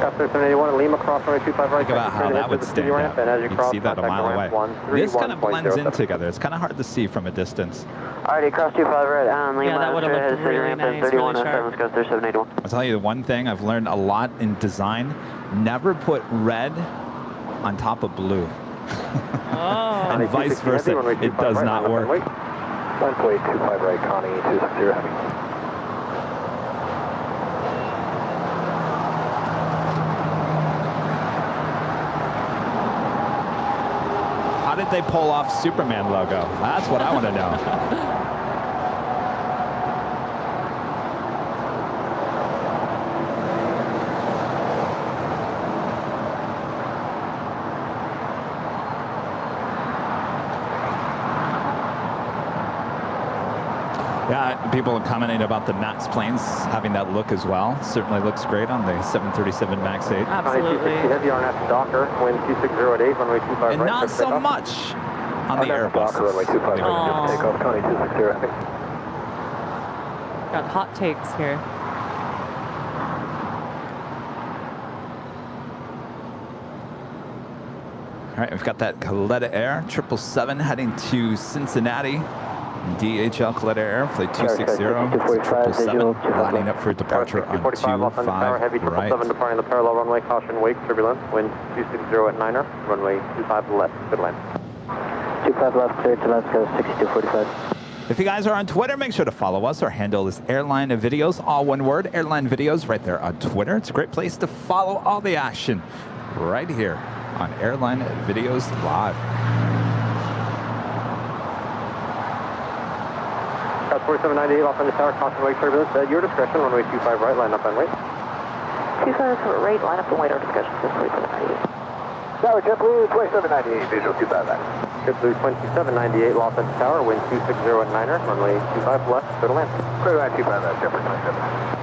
Customer 781, Lima, cross runway 25 right. Think about how that would stand out. You can see that a mile away. This kind of blends in together. It's kind of hard to see from a distance. Alrighty, cross 25 right on Lima. Yeah, that would have looked really nice, really sharp. Goes through 781. I'll tell you the one thing I've learned a lot in design: never put red on top of blue. Oh. And vice versa. It does not work. 1.25 right, Connie, 260 heavy. How did they pull off Superman logo? That's what I want to know. Yeah, people are commenting about the MAX planes having that look as well. Certainly looks great on the 737 MAX 8. Absolutely. Heavy RNAV Docker, wind 2608, runway 25 right. And not so much on the Airbus. Runway 25 right, takeoff, Connie 260 heavy. Got hot takes here. All right, we've got that Coletta Air 777 heading to Cincinnati. DHL Coletta Air, flight 260, 777, lining up for departure on 25 right. 7 departing the parallel runway, caution, wake, turbulence, wind 260 at 9er, runway 25 left, good land. 25 left, clear to let's go, 6245. If you guys are on Twitter, make sure to follow us. Our handle is Airline Videos, all one word, Airline Videos, right there on Twitter. It's a great place to follow all the action right here on Airline Videos Live. 4798 off on the tower, constant wake turbulence. At your discretion, runway 25 right, line up and wait. 25 right, line up and wait, our discussion is 4798. Tower JetBlue 2798, visual 259. JetBlue 2798, Los Angeles Tower, wind 260 at 9er, runway 25 left, clear to land. Clear to land 259, JetBlue 27.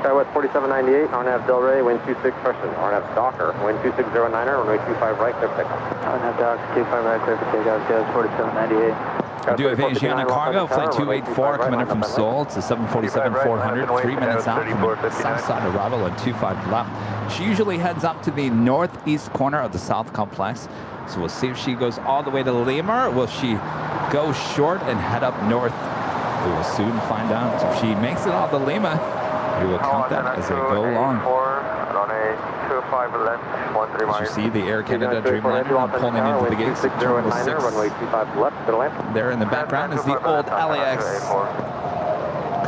Skywest 4798, RNAV Delray, wind 26, correction, RNAV Docker, wind 260 at 9er, runway 25 right, clear for takeoff. RNAV Docker 25 right, clear for takeoff, Skywest 4798. We do have Asiana Cargo, flight 284, coming in from Seoul. It's a 747-400, 3 minutes out from the south side of arrival and 25 left. She usually heads up to the northeast corner of the South Complex. So we'll see if she goes all the way to Lima, or will she go short and head up north? We will soon find out. If she makes it all to Lima, we will count that as they go along. As you see the Air Canada Dreamliner now pulling into the gates at Terminal 6. There in the background is the old LAX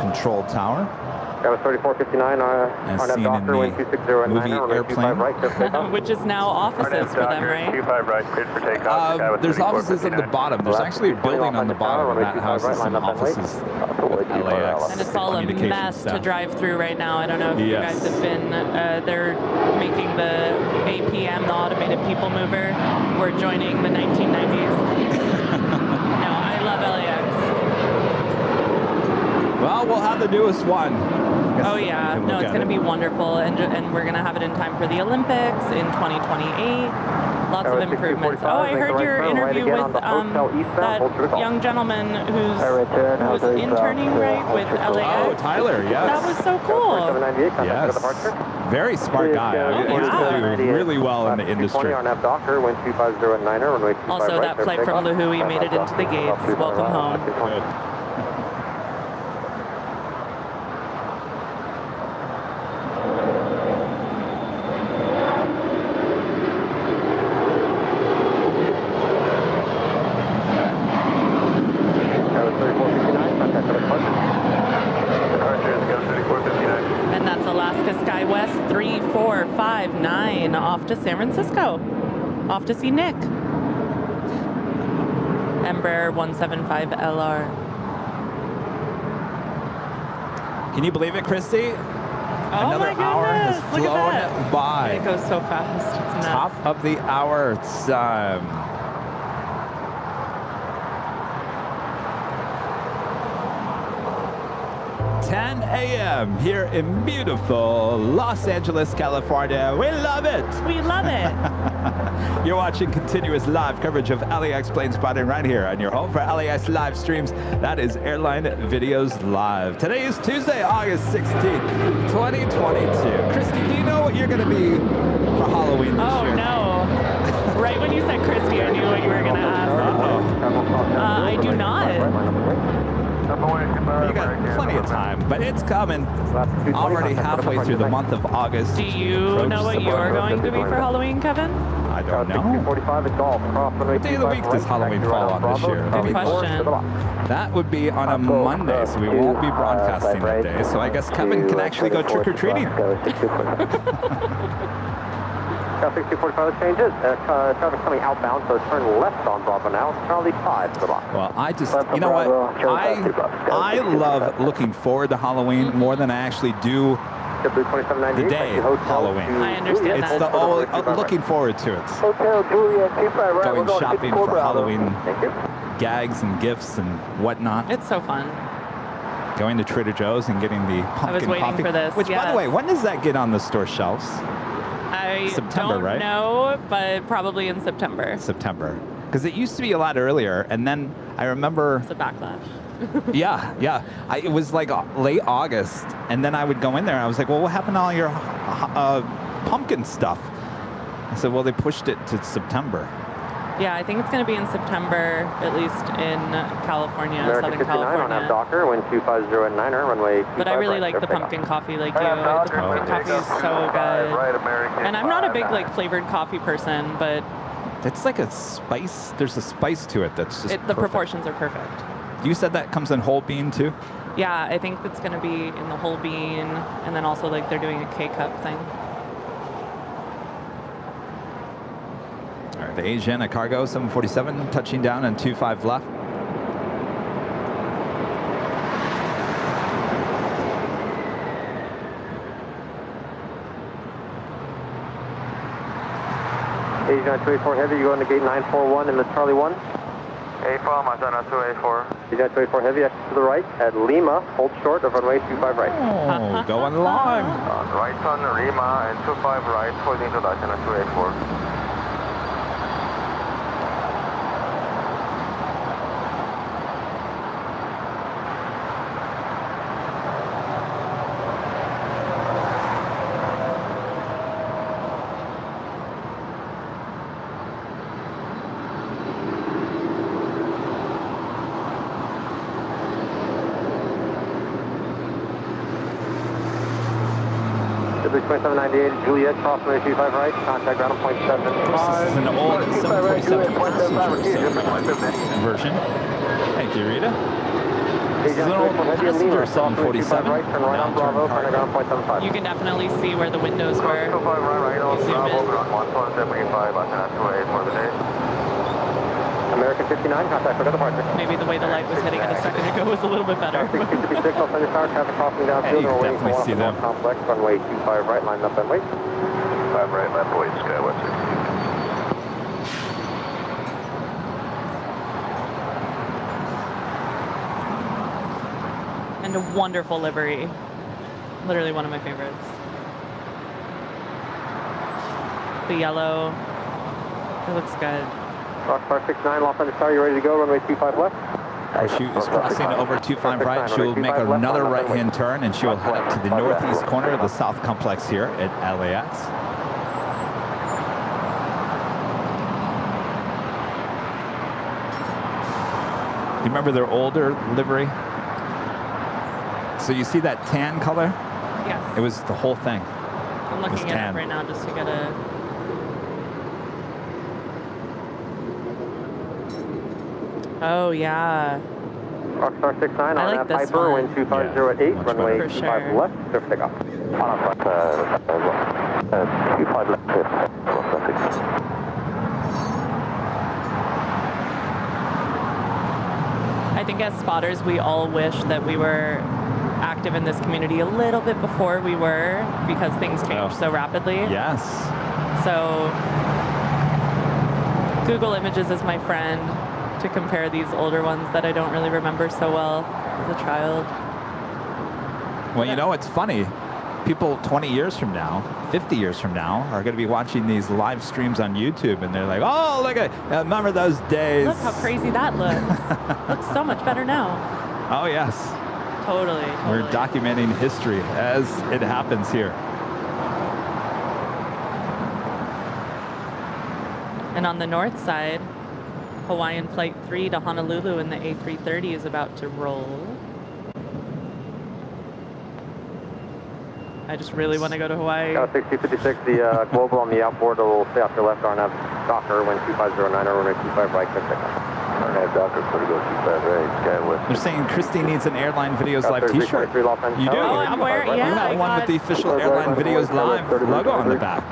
control tower. Skywest 3459, As seen in the movie Airplane. Which is now offices for them, right? 25 right, cleared for takeoff. There's offices on the bottom. There's actually a building on the bottom, and that houses some offices with LAX. And it's all a mess to drive through right now. I don't know if you guys have been, they're making the APM, the automated people mover. We're joining the 1990s. No, I love LAX. Well, we'll have the newest one. Oh yeah, no, it's going to be wonderful, and we're going to have it in time for the Olympics in 2028. Lots of improvements. Oh, I heard your interview with that young gentleman who's interning, right, with LAX. Oh, Tyler, yes. That was so cool. Yes. Very smart guy. He's doing really well in the industry. Also, that flight from Lahui made it into the gates. Welcome home. Good. And that's Alaska Skywest 3459 off to San Francisco. Off to see Nick. Embraer 175LR. Can you believe it, Christy? Another hour has flown by. It goes so fast. It's nuts. Top of the hour. It's 10 a.m. here in beautiful Los Angeles, California. We love it. We love it. You're watching continuous live coverage of LAX plane spotting right here on your home for LAX live streams. That is Airline Videos Live. Today is Tuesday, August 16th, 2022. Christy, do you know what you're going to be for Halloween this year? Oh, no. Right when you said Christy, I knew what you were going to ask. Uh-oh. I do not. You got plenty of time, but it's coming. Already halfway through the month of August. Do you know what you're going to be for Halloween, Kevin? I don't know. What day of the week does Halloween fall on this year? Good question. That would be on a Monday, so we won't be broadcasting that day. So I guess Kevin can actually go trick-or-treating. Traffic 245 changes. Traffic coming outbound, so turn left on Bravo now. Charlie 5 to the block. Well, I just, you know what? I love looking forward to Halloween more than I actually do the day Halloween. I understand It's that. looking forward to it. Hotel Julia 25 right. Going shopping for Halloween gags and gifts and whatnot. It's so fun. Going to Trader Joe's and getting the pumpkin I was waiting coffee. for this. Which, by the way, when does that get on the store shelves? I September, don't right? know, but probably in September. September. Because it used to be a lot earlier, and then I remember... It's a backlash. Yeah. It was like late August, and then I would go in there, and I was like, well, what happened to all your pumpkin stuff? I said, well, they pushed it to September. Yeah, I think it's going to be in September, at least in California, American Southern 59 on California. Docker, wind 250 at 9er, runway 25 But I really right, like the pumpkin coffee like you. The pumpkin coffee is so good. And I'm not a big like flavored coffee person, but It's like a spice. There's a spice to it that's just the perfect. proportions are perfect. You said that comes in whole bean too? Yeah, I think it's going to be in the whole bean, and then also like they're doing a K-cup thing. All right, the Asiana cargo 747 touching down and 25 left. Asiana 284 heavy, you go into gate 941 in the Charlie 1. A4, Mazana 284. Asiana 284 heavy, exit to the right at Lima, hold short of runway 25 right. Oh, going long. Right on Lima and 25 right, holding to Asiana 284. This is 2798 Juliet, cross runway 25 right, contact ground on point 75. This is an old 747 passenger version. Thank you, Rita. This is an old passenger 747. Now turned cargo. You can definitely see where the windows were. Zoom in. American 59, contact for departure. Maybe the way the light was hitting it a second ago was a little bit better. Seems to be signal, send your tower, traffic crossing downfield, you and can we're waiting for definitely see them. complex, runway 25 right, line up and wait. 5 right, left, wait, Skywest 62. And a wonderful livery. Literally one of my favorites. The yellow. It looks good. Rockstar 69, Los Angeles Tower, you ready to go? Runway 25 left. She is crossing over 25 right. She will make another right-hand turn, and she will head up to the northeast corner of the South Complex here at LAX. Do you remember their older livery? So you see that tan color? Yes. It was the whole thing. I'm was looking at tan. it right now just to get a... Oh, yeah. Rockstar 69 I on like that this Piper, one. wind 250 at 8, much runway better. 25 For sure. left, surf takeoff. On up, 25 left, I think as spotters, we all wish that we were active in this community a little bit before we were, because things change so rapidly. Yes. So Google Images is my friend to compare these older ones that I don't really remember so well as a child. Well, you know, it's funny. People 20 years from now, 50 years from now, are going to be watching these live streams on YouTube, and they're like, oh, look at, remember those days. Look how crazy that looks. Looks so much better now. Oh, yes. Totally. We're documenting history as it happens here. And on the north side, Hawaiian Flight 3 to Honolulu, and the A330 is about to roll. I just really want to go to Hawaii. 6056, the global on the outboard will stay off your left, RNAV Docker, wind 2509, runway 25 right, clear takeoff. RNAV Docker, clear to go 25 right, Skywest. They're saying Christy needs an Airline Videos Live t-shirt. You do? Oh, I'm wearing, You got one with the official Airline Videos Live logo on the back.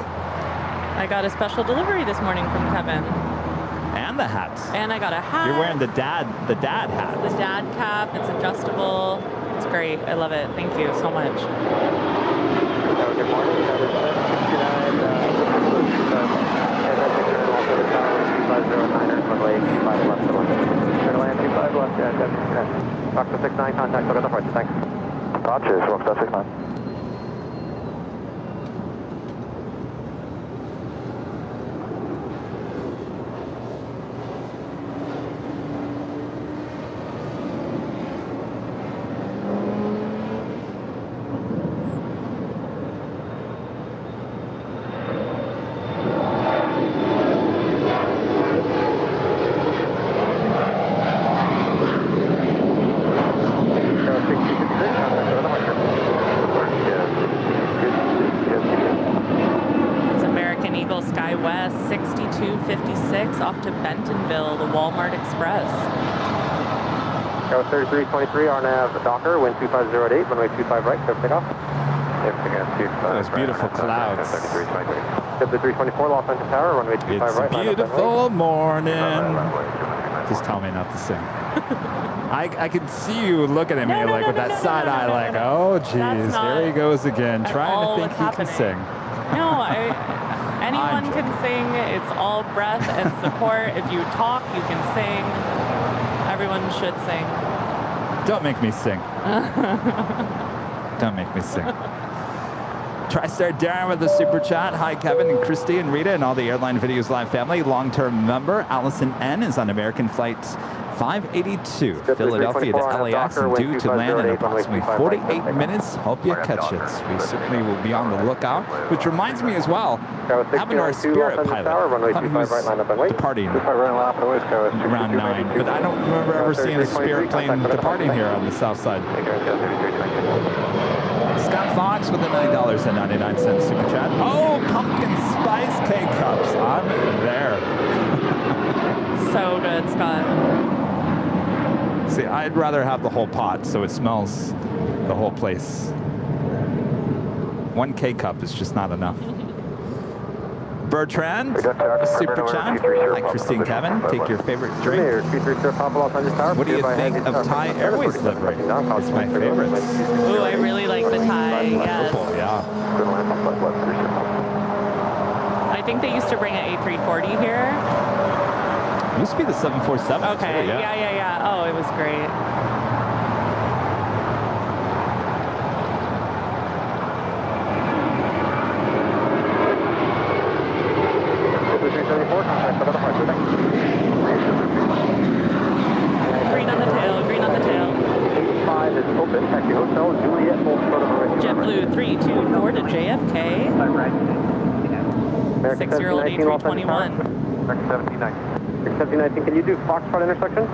I got a special delivery this morning from Kevin. And the hat. And I got a hat. You're wearing the dad hat. The dad cap. It's adjustable. It's great. I love it. Thank you so much. Good morning. That is 69. Runway 25 left to one. Airline 25 left. Foxtrot 69, contact. Look at the horse. Thanks. Roger. Foxtrot 69. Off to Bentonville, the Walmart Express. Go 3323, RNAV Docker, wind 2508, runway 25 right, clear takeoff. Those beautiful clouds. Get the 324, Los Angeles Tower, runway 25 It's right. It's a beautiful morning. Just tell me not to sing. I can see you looking at me like with that side eye, like, oh, geez, there he goes again, trying to think he can sing. No, anyone can sing. It's all breath and support. If you talk, you can sing. Everyone should sing. Don't make me sing. Don't make me sing. TriStar Darren with the super chat. Hi, Kevin and Christy and Rita and all the Airline Videos Live family. Long-term member Allison N is on American Flight 582, Philadelphia to LAX, and due to land in approximately 48 minutes. Hope you catch it. We certainly will be on the lookout, which reminds me as well, having our Spirit pilot, departing around 9, but I don't remember ever seeing a Spirit plane departing here on the south side. Scott Fox with the $9.99 super chat. Oh, pumpkin spice K-Cups. I'm there. So good, Scott. See, I'd rather have the whole pot so it smells the whole place. One K-Cup is just not enough. Bertrand, super chat. Hi, Christine Kevin. Take your favorite drink. What do you think of Thai Airways livery? It's my favorite. Ooh, I really like the Thai, yes. Purple, yeah. I think they used to bring an A340 here. It used to be the 747. Okay, too, yeah. Oh, it was great. Green on the tail, green on the tail. 85 is open, taxi hotel, Juliet, JetBlue 324 to JFK. 6-year-old A321. 1719, can you do Foxtrot intersection?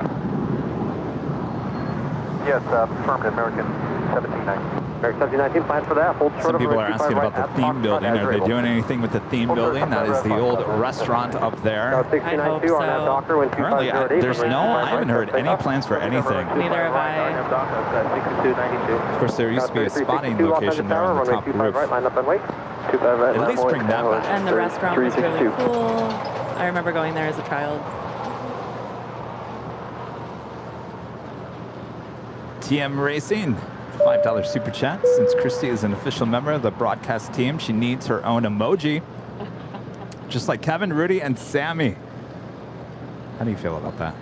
Yes, affirmative, American 1719. American 1719, plans for that. Hold short. Some people are asking about the theme building. Are they doing anything with the theme building? That is the old restaurant up there. I hope so. Currently, I haven't heard any plans for anything. Neither have I. Of course, there used to be a spotting location there on the top roof. At least bring that back. And the restaurant was really cool. I remember going there as a child. TM Racing, $5 super chat. Since Christy is an official member of the broadcast team, she needs her own emoji. Just like Kevin, Rudy, and Sammy. How do you feel about that?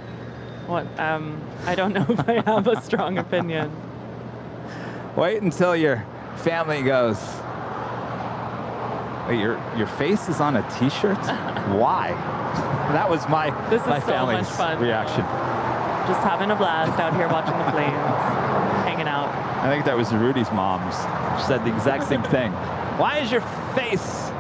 What? I don't know if I have a strong opinion. Wait until your family goes, wait, your face is on a t-shirt? Why? That was my family's reaction. Just having a blast out here watching the planes, hanging out. I think that was Rudy's mom's. She said the exact same thing. Why is your face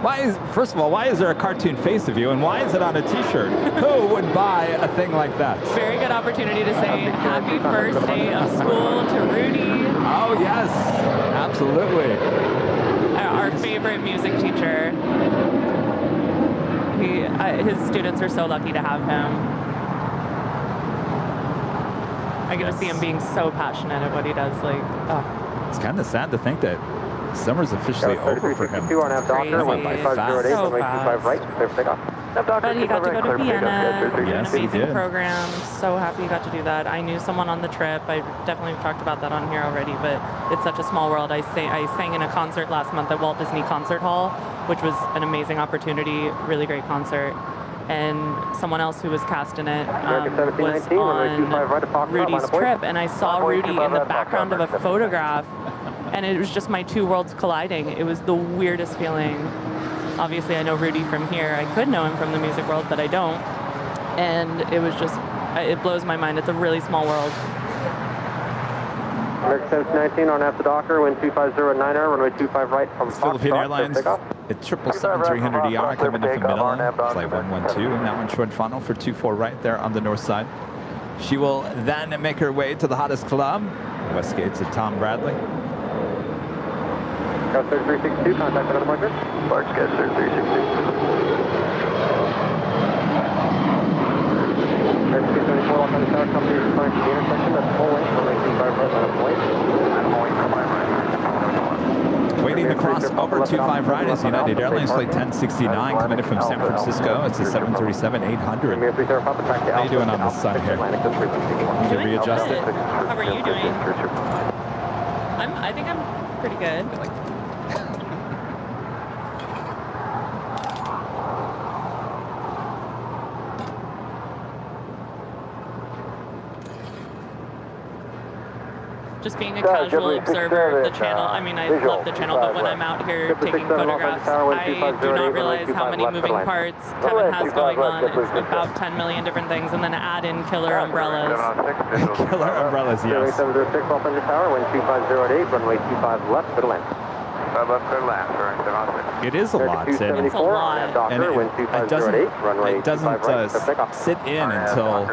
First of all, why is there a cartoon face of you, and why is it on a T-shirt? Who would buy a thing like that? Very good opportunity to say happy first day of school to Rudy. Oh yes, absolutely. Our favorite music teacher. His students are so lucky to have him. I get to see him being so passionate at what he does. Like, oh. It's kind of sad to think that summer's officially over for him. It's crazy. So fast. But he got to go to Vienna, an amazing program. So happy he got to do that. I knew someone on the trip. I definitely talked about that on here already, but it's such a small world. I sang in a concert last month at Walt Disney Concert Hall, which was an amazing opportunity, really great concert. And someone else who was cast in it was on Rudy's trip, and I saw Rudy in the background of a photograph, and it was just my two worlds colliding. It was the weirdest feeling. Obviously, I know Rudy from here. I could know him from the music world, but I don't. And it was just, it blows my mind. It's a really small world. American 19 on after Docker, wind 25090, runway 25 right from Philippine Airlines at 777-300ER coming in from Manila, flight 112, and that one short funnel for 24 right there on the north side. She will then make her way to the hottest club, Westgate's at Tom Bradley. Got 3362, contact another marker. Large gas 3362. 274 off on the tower, company referring to the intersection, that's full length, runway 25 right, line up point. I'm holding for my right. Waiting to cross over 25 right is United Airlines flight 1069 coming in from San Francisco. It's a 737-800. How are you doing on this side here? Need to readjust it? How are you doing? I think I'm pretty good. Just being a casual observer of the channel. I mean, I love the channel, but when I'm out here taking photographs, I do not realize how many moving parts Kevin has going on. It's about 10 million different things, and then add in killer umbrellas. Killer umbrellas, yes. 706 off on the tower, wind 2508, runway 25 left, clear to land. Left, clear to land, it is a lot, It's a lot. And it doesn't sit in until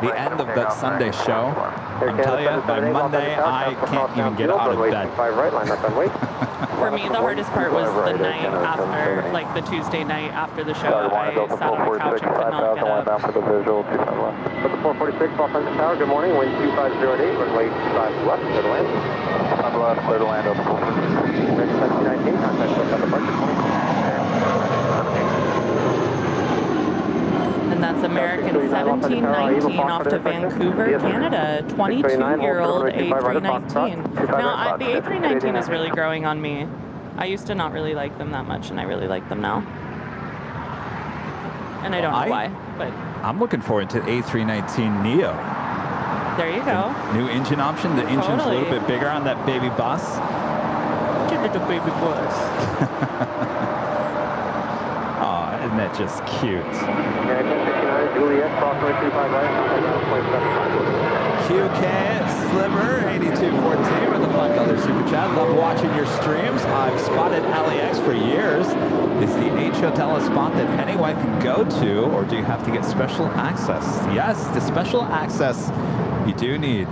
the end of that Sunday show. I'm telling you, by Monday, I can't even get out of bed. For me, the hardest part was the night after, like the Tuesday night after the show. I sat on the couch and could not get up. For the 446 off on the tower, good morning, wind 2508, runway 25 left, clear to land. 5 left, clear to land, over 1719, contact with the departure point. And that's American 1719 off to Vancouver, Canada. 22-year-old A319. Now, the A319 is really growing on me. I used to not really like them that much, and I really like them now. And I don't know why, but I'm looking forward to A319 Neo. There you go. The new engine option. The engine's a little bit bigger on that baby bus. The baby bus. Oh, isn't that just cute? QK Sliver 8214 with a $5 super chat. Love watching your streams. I've spotted LAX for years. Is the H Hotel a spot that anyone can go to, or do you have to get special access? Yes, the special access you do need,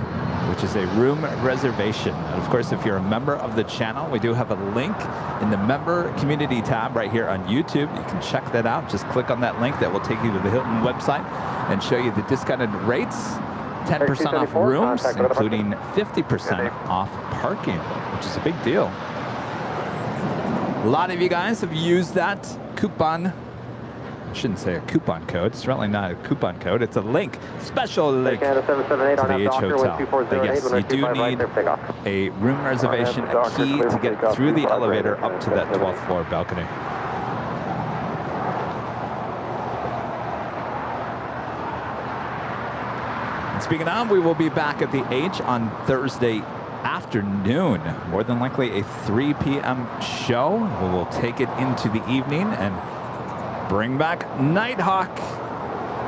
which is a room reservation. And of course, if you're a member of the channel, we do have a link in the member community tab right here on YouTube. You can check that out. Just click on that link that will take you to the Hilton website and show you the discounted rates, 10% off rooms, including 50% off parking, which is a big deal. A lot of you guys have used that coupon. I shouldn't say a coupon code. It's really not a coupon code. It's a link, special link to the H Hotel. But yes, you do need a room reservation, a key to get through the elevator up to that 12th floor balcony. And speaking of, we will be back at the H on Thursday afternoon. More than likely a 3 p.m. show. We will take it into the evening and bring back Nighthawk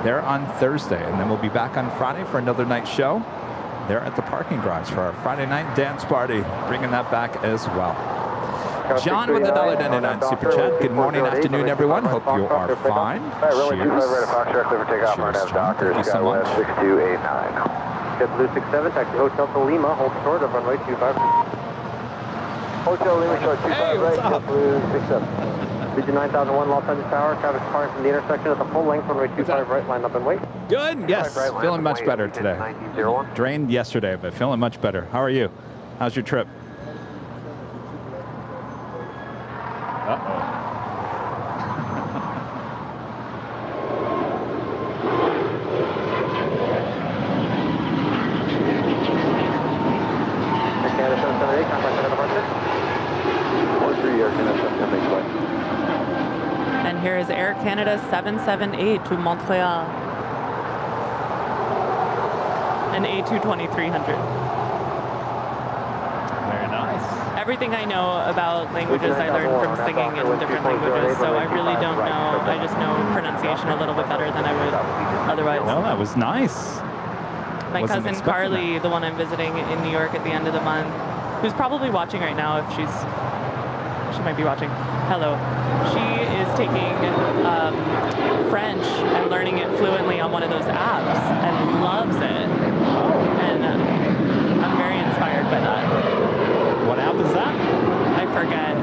there on Thursday, and then we'll be back on Friday for another night show there at the parking garage for our Friday night dance party, bringing that back as well. John with $1.99 super chat. Good morning, afternoon, everyone. Hope you are fine. Cheers. Cheers, John. Thank you so much. 6289. JetBlue 67, taxi Hotel to Lima, hold short of runway 25. Hotel Lima short 25 right, JetBlue 67. Region 9001, Los Angeles Tower, traffic departing from the intersection at the full length, runway 25 right, line up and wait. Good, yes. Feeling much better today. Drained yesterday, but feeling much better. How are you? How's your trip? Uh-oh. And here is Air Canada 778 to Montreal. An A220-300. Very nice. Everything I know about languages I learned from singing in different languages, so I really don't know. I just know pronunciation a little bit better than I would otherwise. No, that was nice. My cousin Carly, the one I'm visiting in New York at the end of the month, who's probably watching right now if she might be watching. Hello. She is taking French and learning it fluently on one of those apps and loves it. And I'm very inspired by that. What app is that? I forget.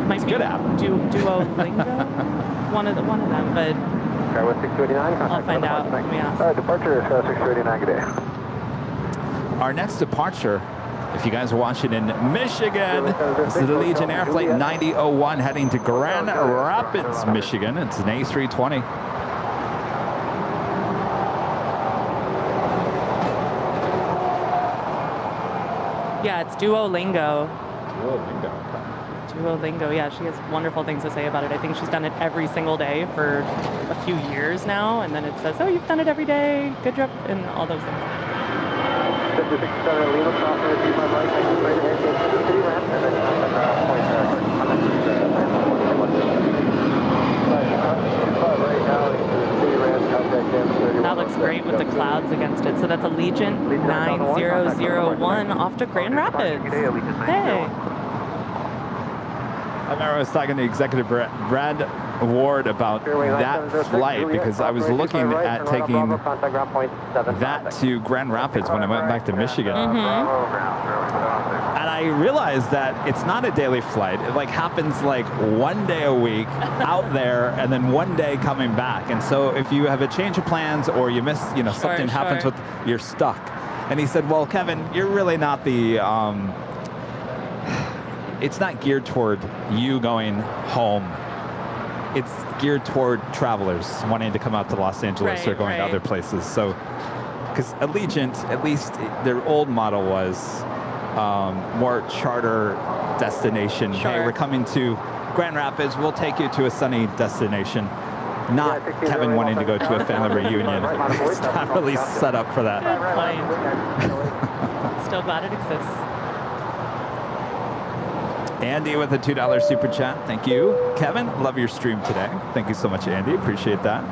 Might be good app. Duolingo? one of them, but I'll find out. Let me ask. Departure is 639, good day. Our next departure, if you guys are watching in Michigan, this is the Legion Air Flight 9001 heading to Grand Rapids, Michigan. It's an A320. Yeah, it's Duolingo. Duolingo. Duolingo, yeah, she has wonderful things to say about it. I think she's done it every single day for a few years now, and then it says, oh, you've done it every day, good job, and all those things. That looks great with the clouds against it. So that's a Legion 9001 off to Grand Rapids. Hey. I remember I was talking to Executive Brad Ward about that flight because I was looking at taking that to Grand Rapids when I went back to Michigan. And I realized that it's not a daily flight. It like happens like one day a week out there and then one day coming back. And so if you have a change of plans or you miss, something happens with, you're stuck. And he said, well, Kevin, you're really not the, it's not geared toward you going home. It's geared toward travelers wanting to come out to Los Angeles or going to other places. So, because Allegiant, at least their old model was more charter destination. Hey, we're coming to Grand Rapids. We'll take you to a sunny destination. Not Kevin wanting to go to a family reunion. It's not really set up for that. Still glad it exists. Andy with a $2 super chat. Thank you. Kevin, love your stream today. Thank you so much, Andy. Appreciate that.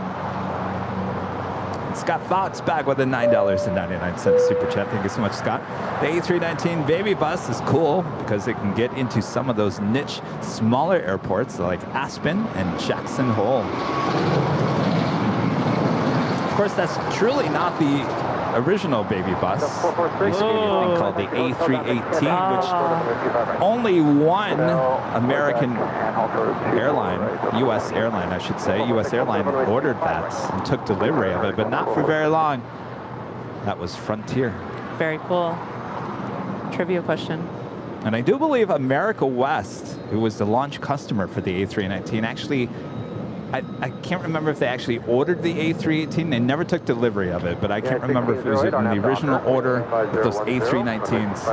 And Scott Fox back with a $9.99 super chat. Thank you so much, Scott. The A319 baby bus is cool because it can get into some of those niche, smaller airports like Aspen and Jackson Hole. Of course, that's truly not the original baby bus. There used to be a thing called the A318, which only one American airline, U.S. airline, I should say, U.S. airline ordered that and took delivery of it, but not for very long. That was Frontier. Very cool. Trivia question. And I do believe America West, who was the launch customer for the A319, actually, I can't remember if they actually ordered the A318. They never took delivery of it, but I can't remember if it was in the original order with those A319s.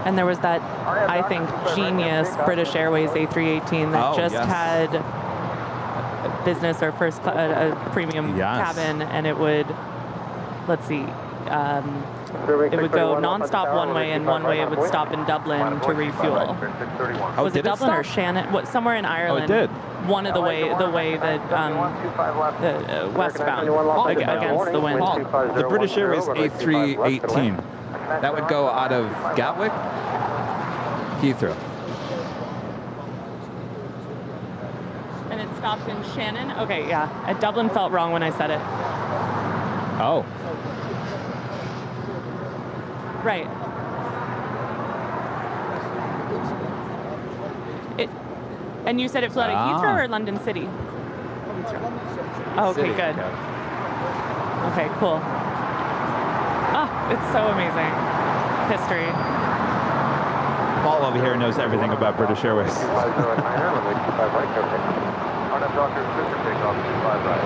And there was that, I think, genius British Airways A318 that had a business or first a premium cabin, and it would, let's see, it would go nonstop one way, and one way it would stop in Dublin to refuel. Was it Dublin or Shannon? Somewhere in Ireland. Oh, it did. One of the way that westbound against the wind. The British Airways A318. That would go out of Gatwick. Heathrow. And it stopped in Shannon? Okay, yeah. Dublin felt wrong when I said it. Oh. Right. And you said it flew out of Heathrow or London City? Oh, okay, City, good. okay. Okay, cool. Oh, it's so amazing. History. Paul over here knows everything about British Airways. 250 at Niner, runway 25 right, okay. RNAV Doctor, clear for takeoff, 25 right.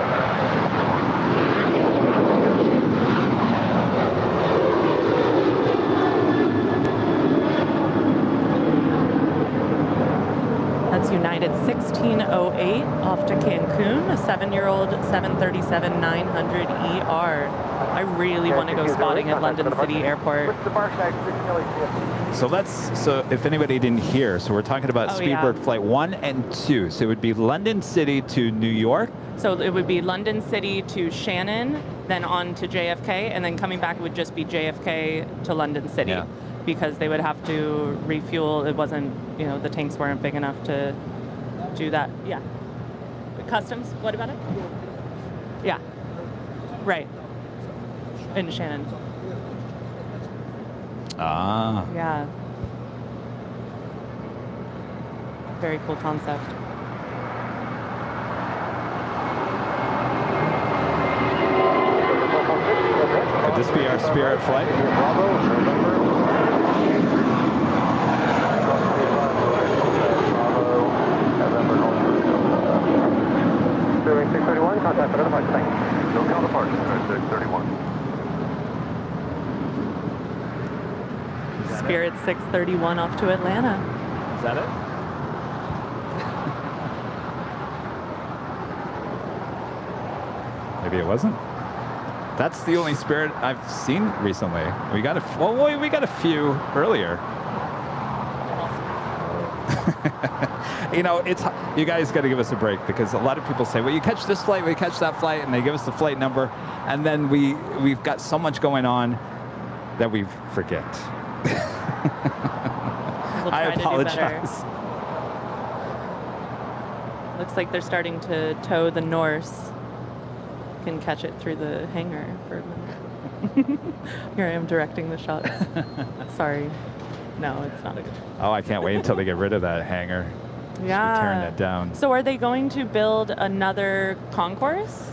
That's United 1608 off to Cancun, a 7-year-old 737-900ER. I really want to go spotting at London City Airport. So if anybody didn't hear, so we're talking about Speedbird Flight 1 and 2. So it would be London City to New York. So it would be London City to Shannon, then on to JFK, and then coming back would just be JFK to London City. Yeah. Because they would have to refuel. It wasn't, the tanks weren't big enough to do that. Yeah. Customs, what about it? Yeah. Right. In Shannon. Ah. Yeah. Very cool concept. Could this be our Spirit flight? Doing 631, contact for departure, thanks. No departure, 631. Spirit 631 off to Atlanta. Is that it? Maybe it wasn't. That's the only Spirit I've seen recently. We got a few earlier. You guys got to give us a break because a lot of people say, well, you catch this flight, we catch that flight, and they give us the flight number, and then we've got so much going on that we forget. I apologize. Looks like they're starting to tow the Norse. Can catch it through the hangar for a minute. Here I am directing the shots. Sorry. No, it's not a good. Oh, I can't wait until they get rid of that hangar. Yeah. Turn that down. So are they going to build another concourse?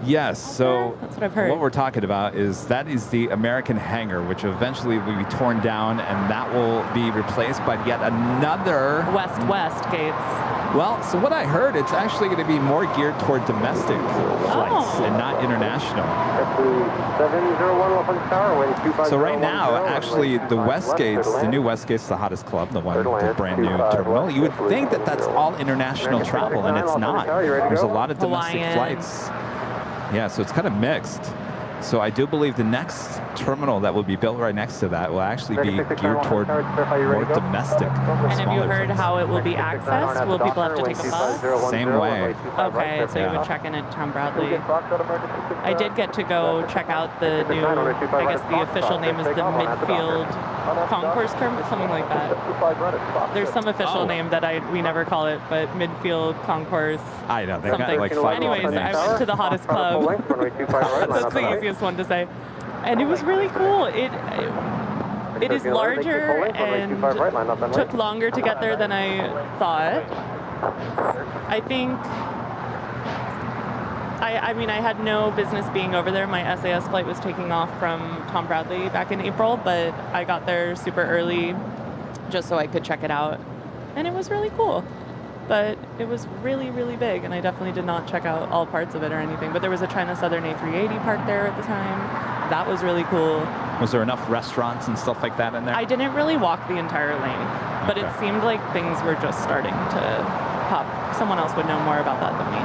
Yes. So that's what I've heard. What we're talking about is that is the American hangar, which eventually will be torn down, and that will be replaced by yet another west-west gates. Well, so what I heard, it's actually going to be more geared toward domestic flights and not international. So right now, actually, the Westgates, the new Westgate's the hottest club, the brand new terminal. You would think that that's all international travel, and it's not. There's a lot of domestic flights. Yeah, so it's kind of mixed. So I do believe the next terminal that will be built right next to that will actually be geared toward more domestic. And have you heard how it will be accessed? Will people have to take a bus? Same way. Okay, so you would check in at Tom Bradley. I did get to go check out the new, I guess the official name is the Midfield Concourse Terminal, something like that. There's some official name that we never call it, but Midfield Concourse. I know, they got like 5. Anyways, I went to the hottest club. That's the easiest one to say. And it was really cool. It is larger and took longer to get there than I thought. I think, I mean, I had no business being over there. My SAS flight was taking off from Tom Bradley back in April, but I got there super early just so I could check it out. And it was really cool. But it was really, really big, and I definitely did not check out all parts of it or anything. But there was a China Southern A380 parked there at the time. That was really cool. Was there enough restaurants and stuff like that in there? I didn't really walk the entire length, but it seemed like things were just starting to pop. Someone else would know more about that than me.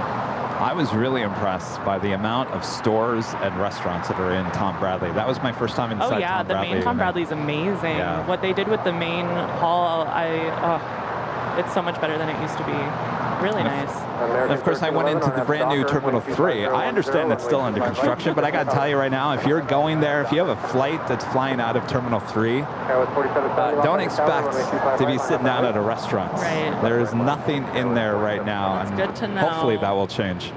I was really impressed by the amount of stores and restaurants that are in Tom Bradley. That was my first time inside Tom Bradley. The main Tom Bradley's amazing. Yeah. What they did with the main hall, It's so much better than it used to be. Really nice. And of course, I went into the brand new Terminal 3. I understand it's still under construction, but I got to tell you right now, if you're going there, if you have a flight that's flying out of Terminal 3, don't expect to be sitting down at a restaurant. Right. There is nothing in there right now. That's and good to know. Hopefully that will change.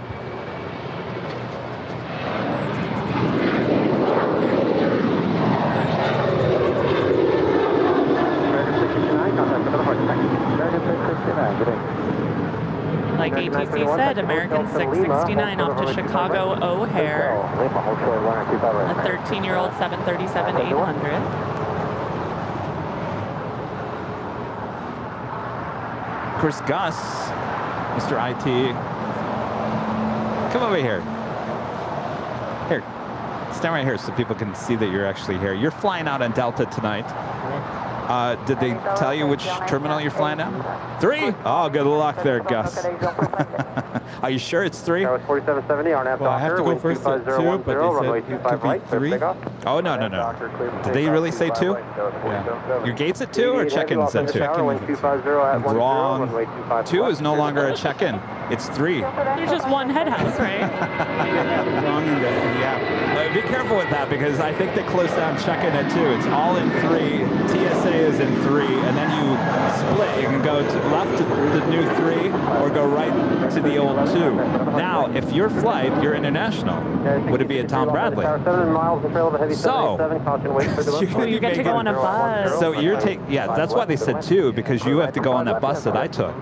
Like ATC said, American 669 off to Chicago O'Hare. A 13-year-old 737-800. Of course, Gus, Mr. IT, come over here. Here, stand right here so people can see that you're actually here. You're flying out on Delta tonight. Did they tell you which terminal you're flying at? 3? Oh, good luck there, Gus. Are you sure it's 3? 4770 on Well, I have to go first at 2, but they said it could be 3. Oh, no, no, no. Did they really say 2? Yeah. Your gate's at 2 or check-in's at 2? Wrong. 2 is no longer a check-in. It's 3. There's just one head house, right? Wrong in the app. Be careful with that because I think they closed down check-in at 2. It's all in 3. TSA is in 3, and then you split. You can go to left to the new 3 or go right to the old 2. Now, if your flight, you're international, would it be a Tom Bradley? So, you get to go on a bus. So you're yeah, that's why they said 2, because you have to go on that bus that I took.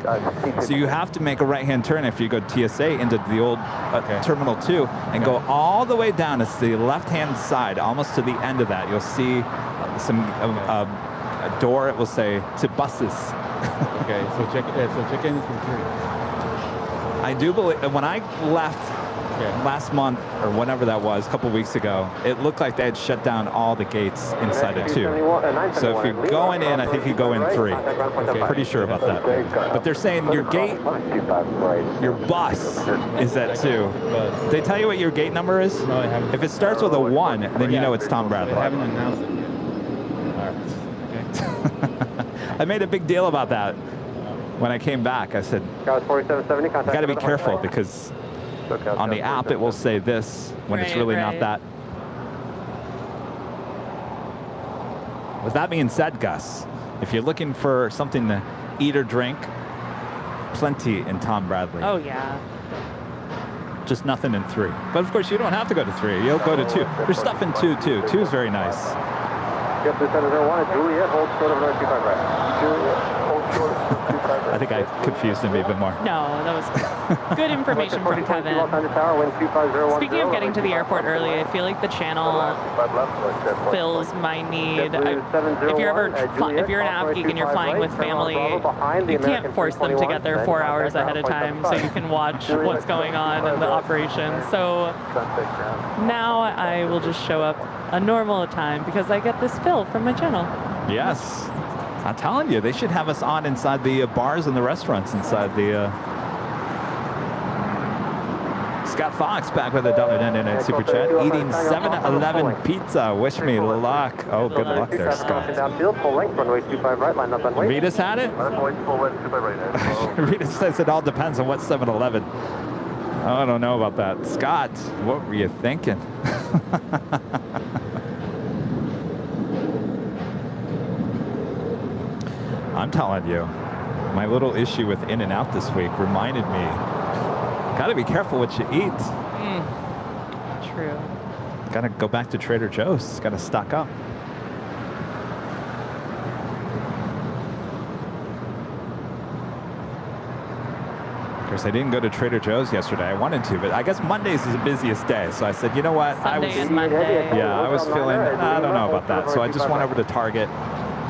So you have to make a right-hand turn after you go to TSA into the old Terminal 2 and go all the way down. It's the left-hand side, almost to the end of that. You'll see some a door. It will say to buses. Okay, so check-in is from 3. I do believe when I left last month or whenever that was, a couple weeks ago, it looked like they had shut down all the gates inside of 2. So if you're going in, I think you go in 3. Okay, pretty sure about that. But they're saying your gate, your bus is at 2. They tell you what your gate number is? No, I haven't. If it starts with a 1, then you know it's Tom Bradley. I haven't announced it yet. All right. Okay. I made a big deal about that when I came back. I said, you got to be careful because on the app it will say this when it's really not that. With that being said, Gus, if you're looking for something to eat or drink, plenty in Tom Bradley. Oh, yeah. Just nothing in 3. But of course, you don't have to go to 3. You'll go to 2. There's stuff in 2 too. 2 is very nice. Yep, 3701, Juliet, hold short of 925 right. Juliet, hold short of 225 right. I think I confused him even more. No, that was good information from Kevin. Speaking of getting to the airport early, I feel like the channel fills my need. If you're an app geek and you're flying with family, you can't force them to get there 4 hours ahead of time so you can watch what's going on in the operation. So now I will just show up a normal time because I get this fill from my channel. Yes. I'm telling you, they should have us on inside the bars and the restaurants inside the... Scott Fox back with a $1.99 super chat. Eating 7-Eleven pizza. Wish me luck. Oh, good luck there, Scott. Rita's had it? Rita says it all depends on what 7-Eleven. I don't know about that. Scott, what were you thinking? I'm telling you, my little issue with In-N-Out this week reminded me, gotta be careful what you eat. True. Gotta go back to Trader Joe's. Gotta stock up. Of course, I didn't go to Trader Joe's yesterday. I wanted to, but I guess Mondays is the busiest day. So I said, you know what? Sunday and Monday. Yeah, I was feeling, I don't know about that. So I just went over to Target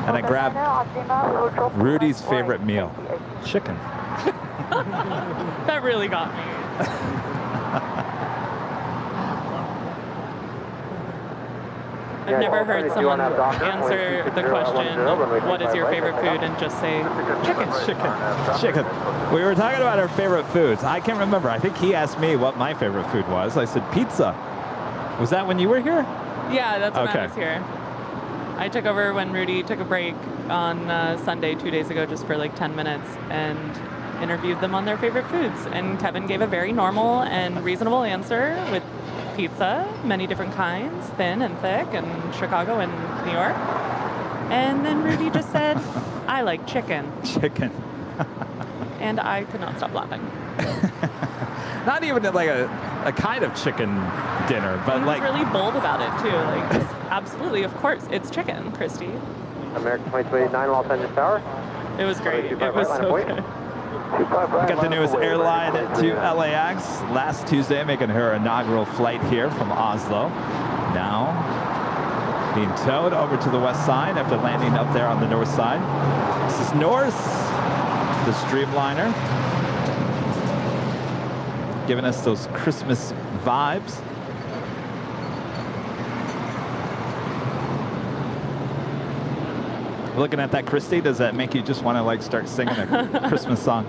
and I grabbed Rudy's favorite meal, chicken. That really got me. I've never heard someone answer the question, what is your favorite food, and just say, chicken. Chicken. We were talking about our favorite foods. I can't remember. I think he asked me what my favorite food was. I said pizza. Was that when you were here? Yeah, that's when I was here. I took over when Rudy took a break on Sunday 2 days ago just for like 10 minutes and interviewed them on their favorite foods. And Kevin gave a very normal and reasonable answer with pizza, many different kinds, thin and thick, in Chicago and New York. And then Rudy just said, I like chicken. Chicken. And I could not stop laughing. Not even like a kind of chicken dinner, but he like was really bold about it too. Like, just, absolutely, of course, it's chicken, Christy. American 2289, Los Angeles Tower. It was great. It was so good. we got the newest airline to LAX last Tuesday, making her inaugural flight here from Oslo. Now being towed over to the west side after landing up there on the north side. This is Norse, the Streamliner, giving us those Christmas vibes. Looking at that, Christy, does that make you just want to like start singing a Christmas song?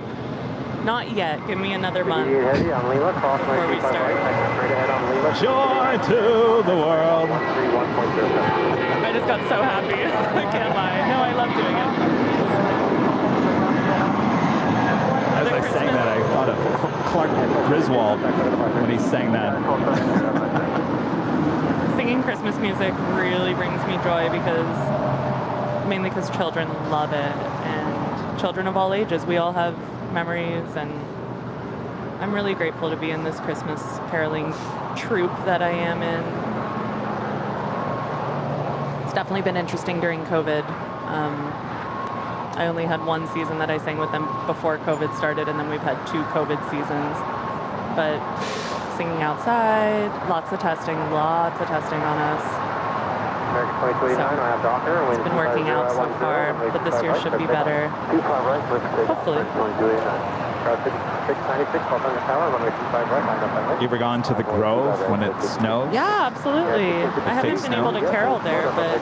Not yet. Give me another month Heavy on Lima, cross before we start. straight ahead on Lima. Joy to the world. 131.07. I just got so happy. I can't lie. No, I love doing it. As I sang that, I thought of Clark Griswold when he sang that. Singing Christmas music really brings me joy mainly because children love it, and children of all ages. We all have memories, and I'm really grateful to be in this Christmas caroling troupe that I am in. It's definitely been interesting during COVID. I only had one season that I sang with them before COVID started, and then we've had 2 COVID seasons. But singing outside, lots of testing on us. So it's been working out so far, but this year should be better. Hopefully. You ever gone to the Grove when it snows? Yeah, absolutely. I haven't been able to carol there, but...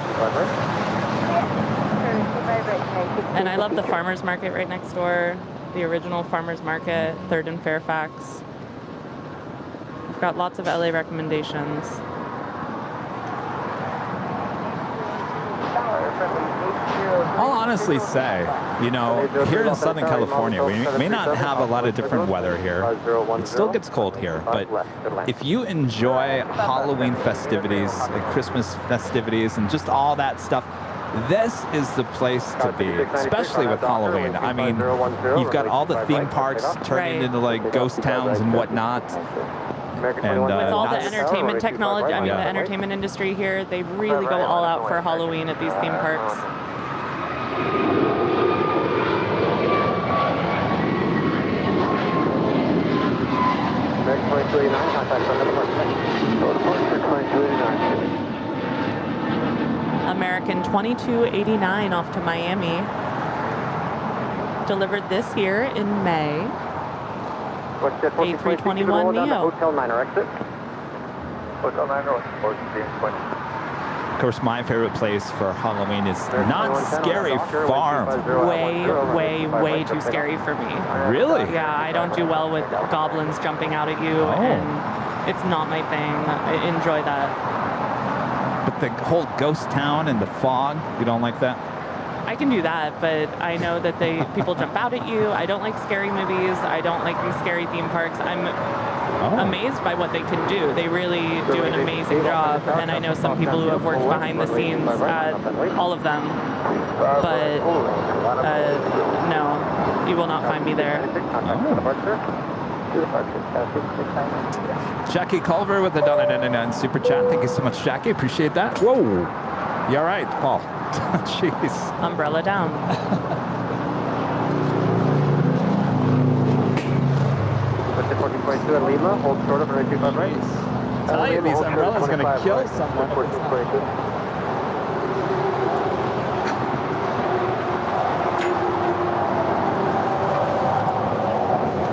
And I love the farmer's market right next door, the original farmer's market, 3rd and Fairfax. I've got lots of LA recommendations. I'll honestly say, you know, here in Southern California, we may not have a lot of different weather here. It still gets cold here, but if you enjoy Halloween festivities and Christmas festivities and just all that stuff, this is the place to be, especially with Halloween. I mean, you've got all the theme parks turning into like ghost towns and whatnot. And, with all the entertainment technology, I mean, the entertainment industry here, they really go all out for Halloween at these theme parks. American 2289 off to Miami. Delivered this year in May. A321 Neo. Hotel 9er exit. Hotel 9er. Of course, my favorite place for Halloween is Not Scary Farm. Way too scary for me. Really? Yeah, I don't do well with goblins jumping out at you, and it's not my thing. I enjoy that. But the whole ghost town and the fog, you don't like that? I can do that, but I know that people jump out at you. I don't like scary movies. I don't like these scary theme parks. I'm amazed by what they can do. They really do an amazing job, and I know some people who have worked behind the scenes at all of them. But no, you will not find me there. Jackie Culver with the $1.99 super chat. Thank you so much, Jackie. Appreciate that. Whoa. You all right, Paul? Jeez. Umbrella down. Lima, hold short of 25 right. Tell you, these umbrellas are going to kill someone.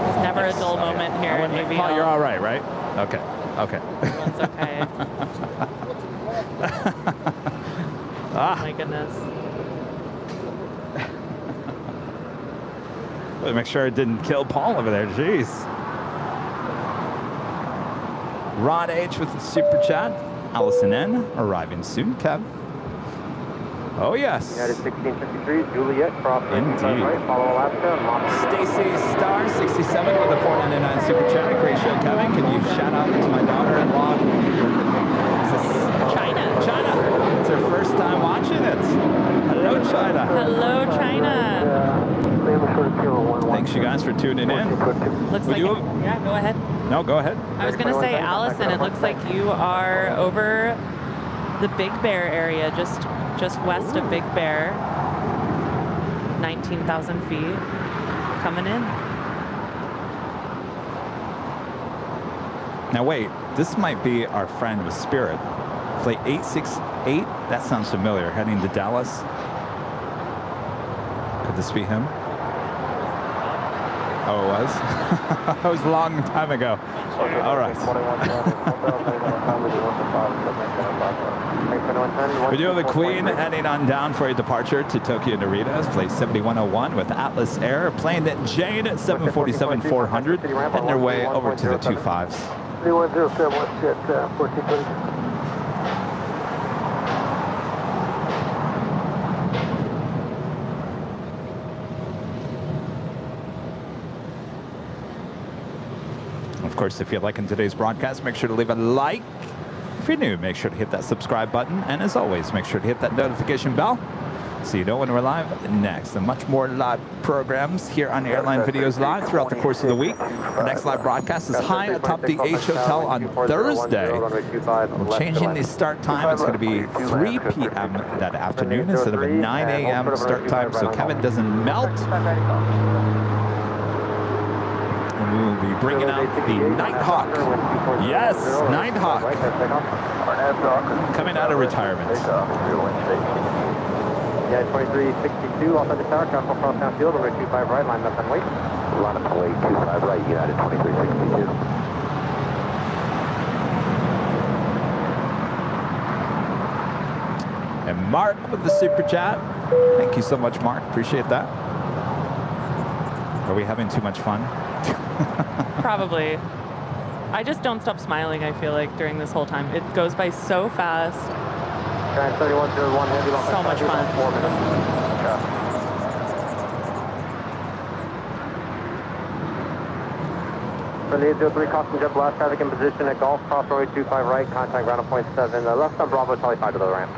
There's never a dull moment here in AVL. Paul, you're all right, right? Okay. Okay. Everyone's okay. Oh my goodness. Let me make sure it didn't kill Paul over there. Jeez. Rod H with the super chat. Allison N arriving soon. Kev. Oh, yes. United 1653, Juliet, cross Indeed. right, follow Alaska. Stacy Star 67 with a 499 super chat. Great show, Kevin. Can you shout out to my daughter-in-law? China. China. It's her first time watching it. Hello, China. Hello, China. Thanks, you guys, for tuning in. Looks like yeah, go ahead. No, go ahead. I was going to say, Allison, it looks like you are over the Big Bear area, just west of Big Bear. 19,000 feet coming in. Now, wait. This might be our friend with Spirit. Flight 868. That sounds familiar. Heading to Dallas. Could this be him? Oh, it was? That was a long time ago. All right. We do have the Queen heading on down for a departure to Tokyo Narita. Flight 7101 with Atlas Air. Plane at Jane at 747-400. Heading their way over to the 25s. 3107, what's at 1430? Of course, if you're liking today's broadcast, make sure to leave a like. If you're new, make sure to hit that subscribe button. And as always, make sure to hit that notification bell so you know when we're live next. And much more live programs here on Airline Videos Live throughout the course of the week. Our next live broadcast is high atop the H Hotel on Thursday. We're changing the start time. It's going to be 3 p.m. that afternoon instead of a 9 a.m. start time, so Kevin doesn't melt. We will be bringing out the Nighthawk. Yes, Nighthawk. Coming out of retirement. Yeah, 2362, off at the tower, cross down field, runway 25 right, line up and wait. Line up and wait, 25 right, United 2362. And Mark with the super chat. Thank you so much, Mark. Appreciate that. Are we having too much fun? Probably. I just don't stop smiling, I feel like, during this whole time. It goes by so fast. Giant 3101, heavy long. So much fun. 4 minutes. From the 803, caution jet blast traffic in position at Golf, cross runway 25 right, contact ground at point 7. Left on Bravo, Charlie 5 to the ramp.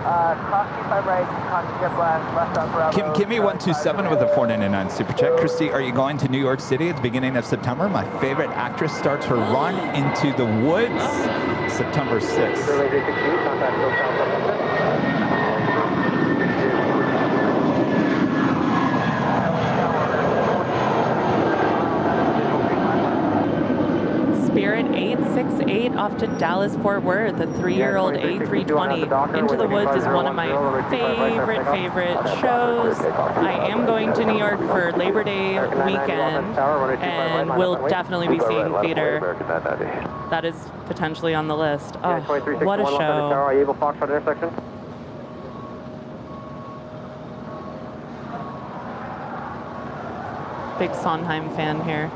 Cross 25 right, contact jet blast, left on Bravo. Kimmy 127 with a 499 super chat. Christy, are you going to New York City at the beginning of September? My favorite actress starts her run into the woods September 6th. Spirit 868 off to Dallas Fort Worth, a 3-year-old A320. Into the Woods is one of my favorite shows. I am going to New York for Labor Day weekend, and we'll definitely be seeing theater. That is potentially on the list. Oh, what a show. Are you able to Foxtrot intersection? Big Sondheim fan here.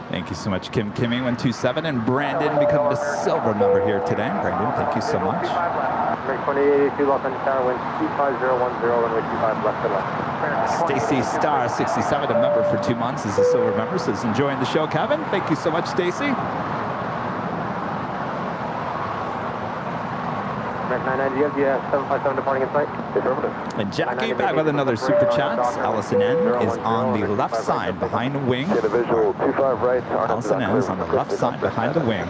Thank you so much, Kimmy 127, and Brandon becoming the silver member here today. Brandon, thank you so much. 2882 Los Angeles Tower, wind 25010, runway 25 left to left. Stacy Star 67, a member for 2 months, is a silver member, says enjoying the show, Kevin. Thank you so much, Stacy. 990, you have 757 departing in sight. Affirmative. And Jackie back with another super chat. Allison N is on the left side behind the wing. Get a visual 25 right. Allison N is on the left side behind the wing.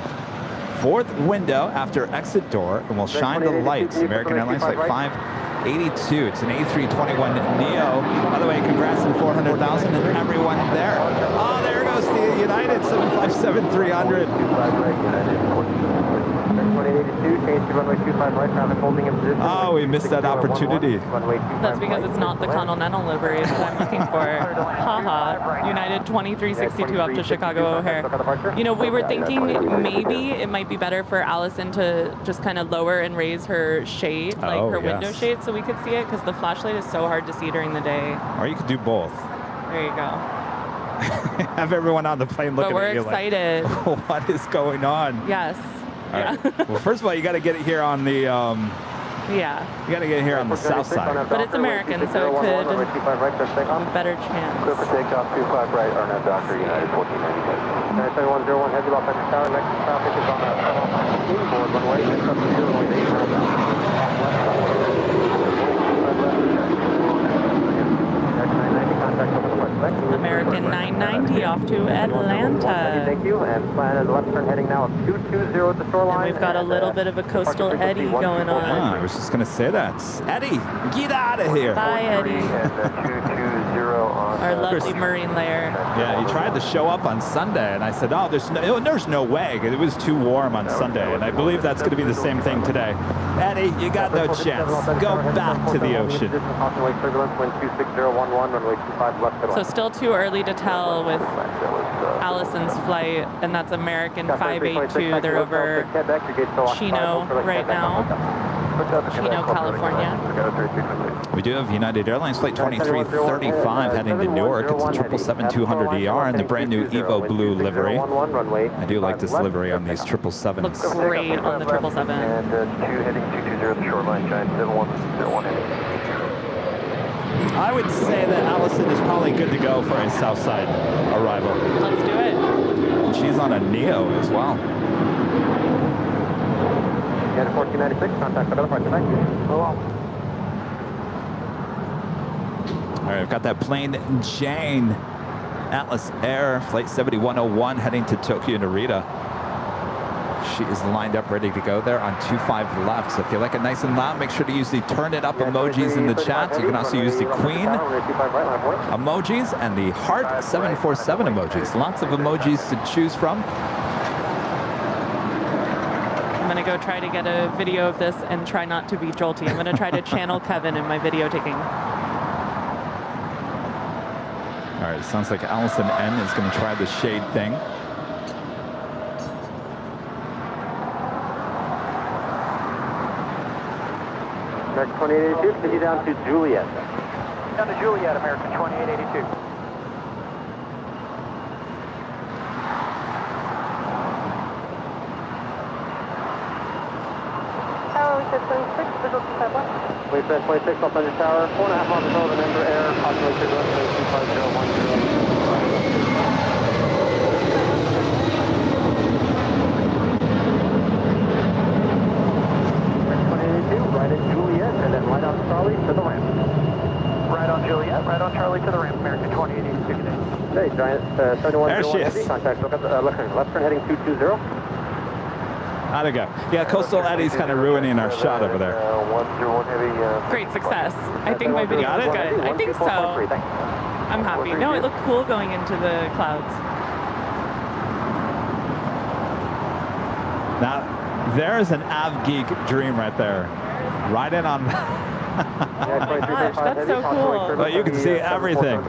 Fourth window after exit door, and we'll shine the lights. American Airlines Flight 582. It's an A321neo. By the way, congrats on 400,000 and everyone there. Oh, there goes the United 757-300. 2882, change to runway 25 right, traffic holding in position. Oh, we missed that opportunity. That's because it's not the Continental livery that I'm looking for. Haha. United 2362 up to Chicago O'Hare. You know, we were thinking maybe it might be better for Allison to just kind of lower and raise her shade, like her window shade, so we could see it, because the flashlight is so hard to see during the day. Or you could do both. There you go. Have everyone on the plane looking at you like, but we're excited. What is going on? Yes. All right. Well, first of all, you got to get it here on the. Yeah. You got to get it here on the south side. But it's American, so it could be a better chance. Clear for takeoff, 25 right, RNAV Doctor, United 1496. 7101, heavy lock under tower, next traffic is on the board, runway, next up to 0.8, American 990 off to Atlanta. Thank you, and plan is left turn heading now 220 at the shoreline. And we've got a little bit of a coastal eddy going on. I was just going to say that. Eddie, get out of here. Bye, Eddie. And 220 on Our lovely marine layer. Yeah, he tried to show up on Sunday, and I said, oh, there's no way. It was too warm on Sunday, and I believe that's going to be the same thing today. Eddie, you got no chance. Go back to the ocean. So still too early to tell with Allison's flight, and that's American 582. They're over Chino right now. Chino, California. We do have United Airlines Flight 2335 heading to Newark. It's a 777-200ER in the brand new Evo Blue livery. I do like this livery on these 777s. Looks great on the 777. And 2 heading 220 at the shoreline, Giant 7101 heading. I would say that Allison is probably good to go for a Southside arrival. Let's do it. And she's on a Neo as well. United 1496, contact for other parts of All right, I've got that plain Jane Atlas Air Flight 7101 heading to Tokyo Narita. She is lined up, ready to go there on 25 left. So if you like it nice and loud, make sure to use the turn it up emojis in the chat. You can also use the Queen emojis and the Heart 747 emojis. Lots of emojis to choose from. I'm going to go try to get a video of this and try not to be jolty. I'm going to try to channel Kevin in my video taking. All right, sounds like Allison N is going to try the shade thing. American 2882, continue down to Juliet. Down to Juliet, American 2882. Tower, we said 26, visual 25 left. We said 26, Los Angeles Tower, 4.5 miles below the member air, possibly 25010. Right at Juliet, and then right on Charlie to the ramp. Right on Juliet, right on Charlie to the ramp, American 2882. Okay, Giant 7101 There she is. heavy, contact, look at the left turn heading 220. How'd it go? Yeah, Coastal Eddie's kind of ruining our shot over there. 101 heavy. Great success. I think my video is good. I think so. I'm happy. No, it looked cool going into the clouds. Now, there is an Av Geek dream right there. Right in on. Oh my gosh, that's so cool. But you can see everything.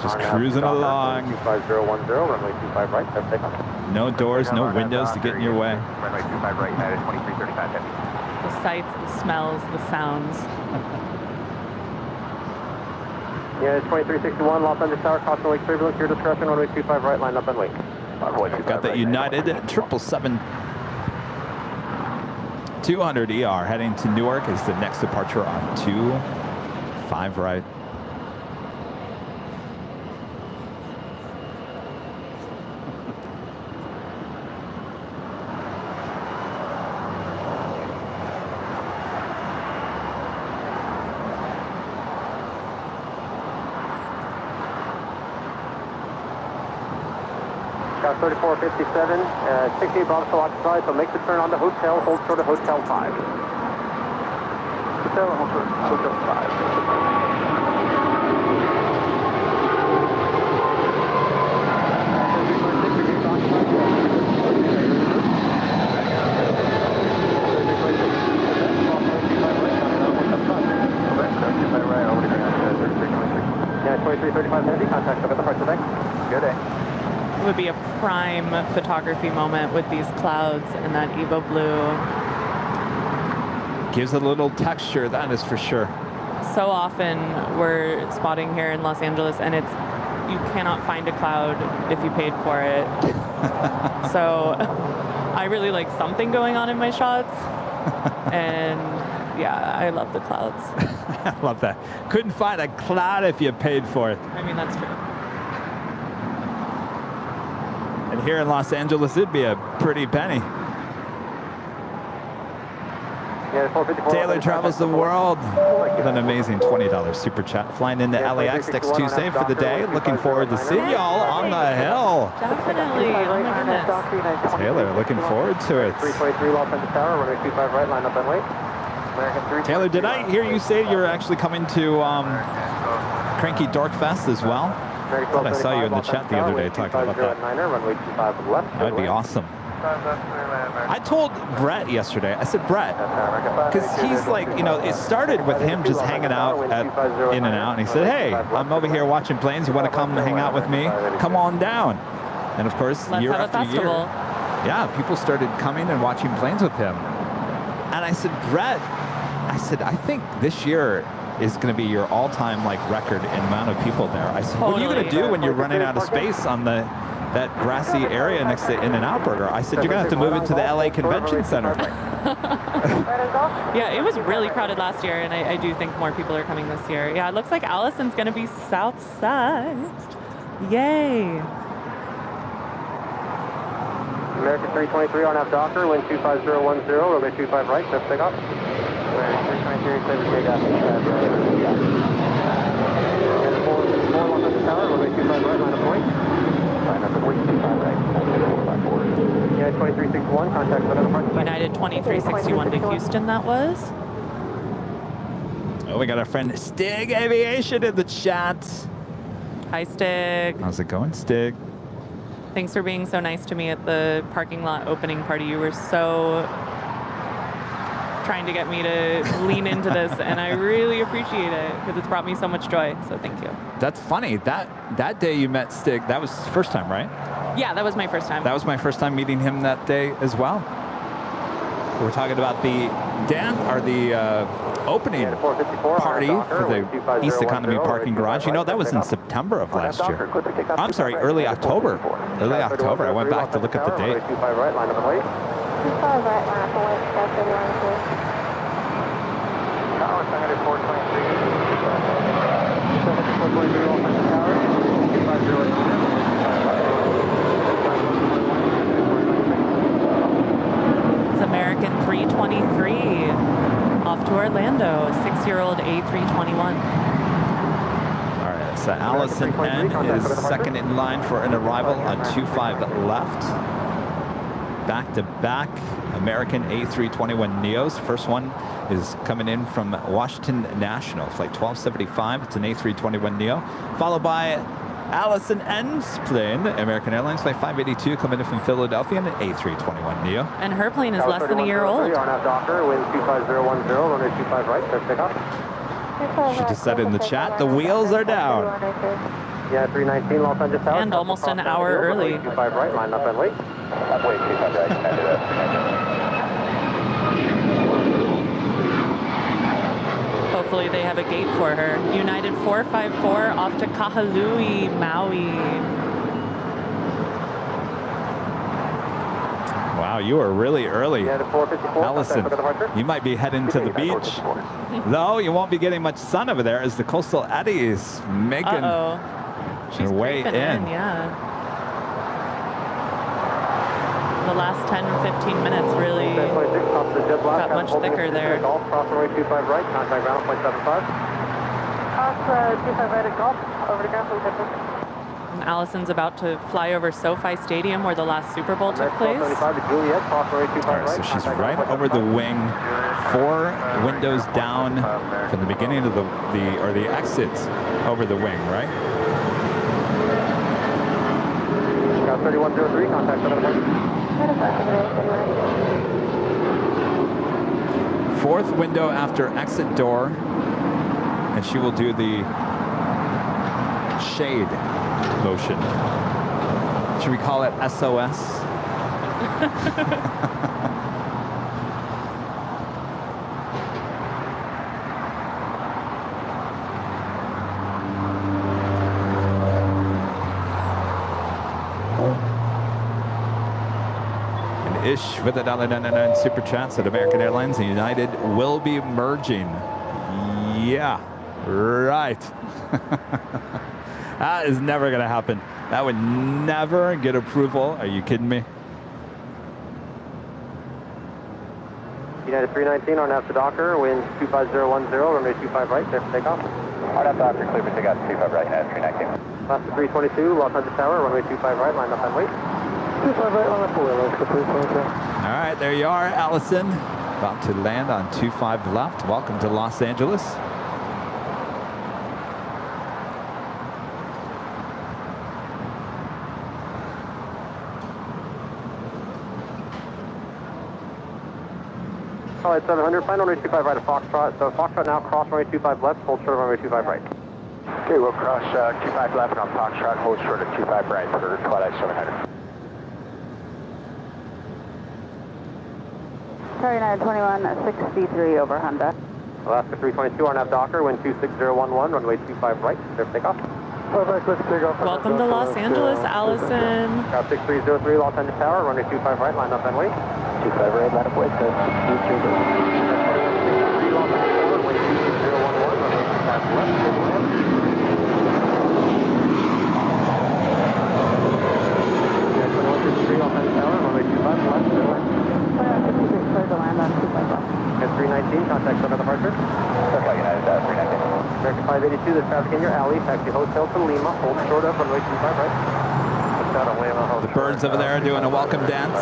Just cruising along. 25010, runway 25 right, have takeoff. No doors, no windows to get in your way. Runway 25 right, United 2335 heavy. The sights, the smells, the sounds. Yeah, it's 2361, Los Angeles Tower, crossing Lake turbulence, your discretion, runway 25 right, line up and wait. We've got the United 777 200ER heading to Newark is the next departure on 25 right. Got 3457, 68 Bravo still occupied, so make the turn on the hotel, hold short of Hotel 5. Hotel, hold short of Hotel 5. Yeah, 2335 heavy, contact up at the front today. Good day. It would be a prime photography moment with these clouds and that Evo Blue. Gives it a little texture, that is for sure. So often we're spotting here in Los Angeles and it's, you cannot find a cloud if you paid for it. So I really like something going on in my shots. And yeah, I love the clouds. I love that. Couldn't find a cloud if you paid for it. I mean, that's true. And here in Los Angeles, it'd be a pretty penny. Taylor travels the world with an amazing $20 super chat. Flying into LAX next Tuesday for the day. Looking forward to seeing y'all on the hill. Definitely. Oh my goodness. Taylor, looking forward to it. 323 Los Angeles Tower, runway 25 right, line up and wait. Taylor, did I hear you say you're actually coming to Cranky Dork Fest as well? I thought I saw you in the chat the other day talking about that. That'd be awesome. I told Brett yesterday, I said, Brett, because he's like, you know, it started with him just hanging out at In-N-Out, and he said, hey, I'm over here watching planes. You want to come hang out with me? Come on down. And of course, year after year, yeah, people started coming and watching planes with him. And I said, Brett, I think this year is going to be your all-time like record in amount of people there. I said, what are you going to do when you're running out of space on that grassy area next to In-N-Out Burger? I said, you're going to have to move it to the LA Convention Center. Yeah, it was really crowded last year, and I do think more people are coming this year. Yeah, it looks like Allison's going to be south side. Yay. American 323 on half Docker, wind 25010, runway 25 right, cliff takeoff. American 323, clear to take off. And 4 Los Angeles Tower, runway 25 right, line up point. Line up point, 25 right, 454. United 2361, contact another part. United 2361 to Houston, that was. Oh, we got our friend Stig Aviation in the chat. Hi, Stig. How's it going, Stig? Thanks for being so nice to me at the parking lot opening party. You were so trying to get me to lean into this, and I really appreciate it because it's brought me so much joy. So thank you. That's funny. That day you met Stig, that was the first time, right? Yeah, that was my first time. That was my first time meeting him that day as well. We're talking about the opening party for the East Economy Parking Garage. You know, that was in September of last year. I'm sorry, early October. Early October. I went back to look at the date. 25 right, line up and wait. 25 right, line up and wait. That's the line up and wait. Tower, 423. 423 Los Angeles Tower, 250. It's American 323 off to Orlando, 6-year-old A321. All right, so Allison N is second in line for an arrival on 25 left. Back-to-back American A321 Neos. First one is coming in from Washington National, flight 1275. It's an A321 Neo, followed by Allison N's plane, American Airlines flight 582, coming in from Philadelphia, an A321 Neo. And her plane is less than a year old. Docker, wind 25010, runway 25 right, clear takeoff. She just said in the chat, the wheels are down. Yeah, 319 Los Angeles Tower. And almost an hour early. 25 right, line up and wait. Up wait, 25 right, Hopefully they have a gate for her. United 454 off to Kahului, Maui. Wow, you are really early. Allison, you might be heading to the beach. No, you won't be getting much sun over there as the coastal eddies making their way in. Yeah. The last 10 or 15 minutes really got much thicker there. Cross runway 25 right, contact ground 0.75. Cross 25 right at Gulf, over to ground, please. And Allison's about to fly over SoFi Stadium where the last Super Bowl took place. All right, so she's right over the wing, 4 windows down from the beginning of the exit over the wing, right? 3103, contact another. 4th window after exit door, and she will do the shade motion. Should we call it SOS? Fish with $1.99 super chat said American Airlines and United will be merging. Yeah, right. That is never going to happen. That would never get approval. Are you kidding me? United 319 on after Docker, wind 25010, runway 25 right, clear for takeoff. On after Docker, clear for takeoff, 25 right, United 319. Last 322, Los Angeles Tower, runway 25 right, line up and wait. 25 right, line up, LAX, 322. All right, there you are, Allison. About to land on 25 left. Welcome to Los Angeles. Alright, 700, find runway 25 right at Foxtrot. So Foxtrot now, cross runway 25 left, hold short of runway 25 right. Okay, we'll cross 25 left on Foxtrot, hold short of 25 right for Twilight 700. Sorry, 921, 63 over Honda. Alaska 322 on Docker, wind 26011, runway 25 right, clear for takeoff. Welcome to Los Angeles, Allison. 6303 Los Angeles Tower, runway 25 right, line up and wait. 25 right, line up, wait, so 230. Los Angeles Tower, wind 26011, runway 25 left, clear for land. 2153 Los Angeles Tower, runway 25 left, clear for land. 2153 to land on 25 left. And 319, contact Soka departure. Soka United 319. American 582, there's traffic in your alley. Taxi Hotel to Lima, hold short of runway 25 right. The birds over there are doing a welcome dance.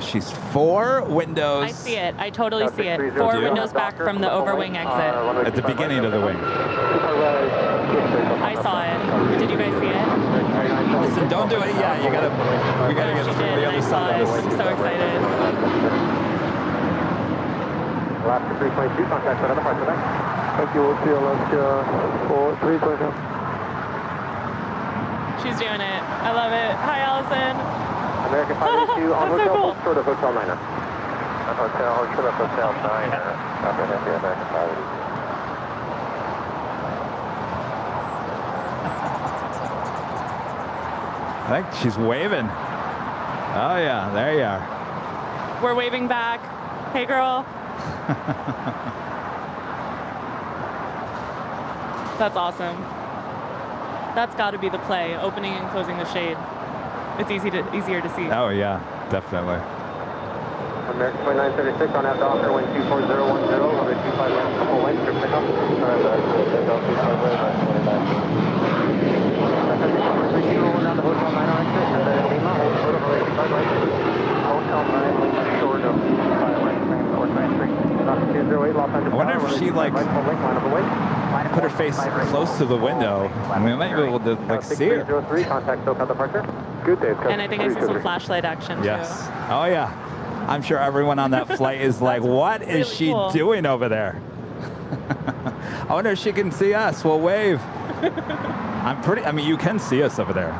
She's 4 windows. I see it. I totally see it. 4 windows back from the overwing exit. At the beginning of the wing. I saw it. Did you guys see it? Listen, don't do it yet. We gotta get through the other side of this. I'm so excited. Alaska 322, contact for another part today. Thank you, we'll see Alaska 322. She's doing it. I love it. Hi, Allison. American 582 on That's so hotel, cool. hold short of Hotel Niner. Hotel, hold short of Hotel Niner. Copy that, the American 582. I think she's waving. Oh yeah, there you are. We're waving back. Hey, girl. That's awesome. That's got to be the play, opening and closing the shade. It's easier to see. Oh yeah, definitely. American 2936 on Docker, wind 24010, runway 25 left, couple lengths, clear for takeoff. Down the Hotel 9 exit, and then Lima, hold short of runway 25 right. Hotel 9, Lima, short of 25 right, north 93. Alaska 208, Los Angeles. I wonder if she like put her face close to the window. I mean, we might be able to like see her. 6303, contact SoCal departure. Good day. And I think I see some flashlight action too. Yes. Oh yeah. I'm sure everyone on that flight is like, what is really she cool. doing over there? I wonder if she can see us. We'll wave. I mean, you can see us over there.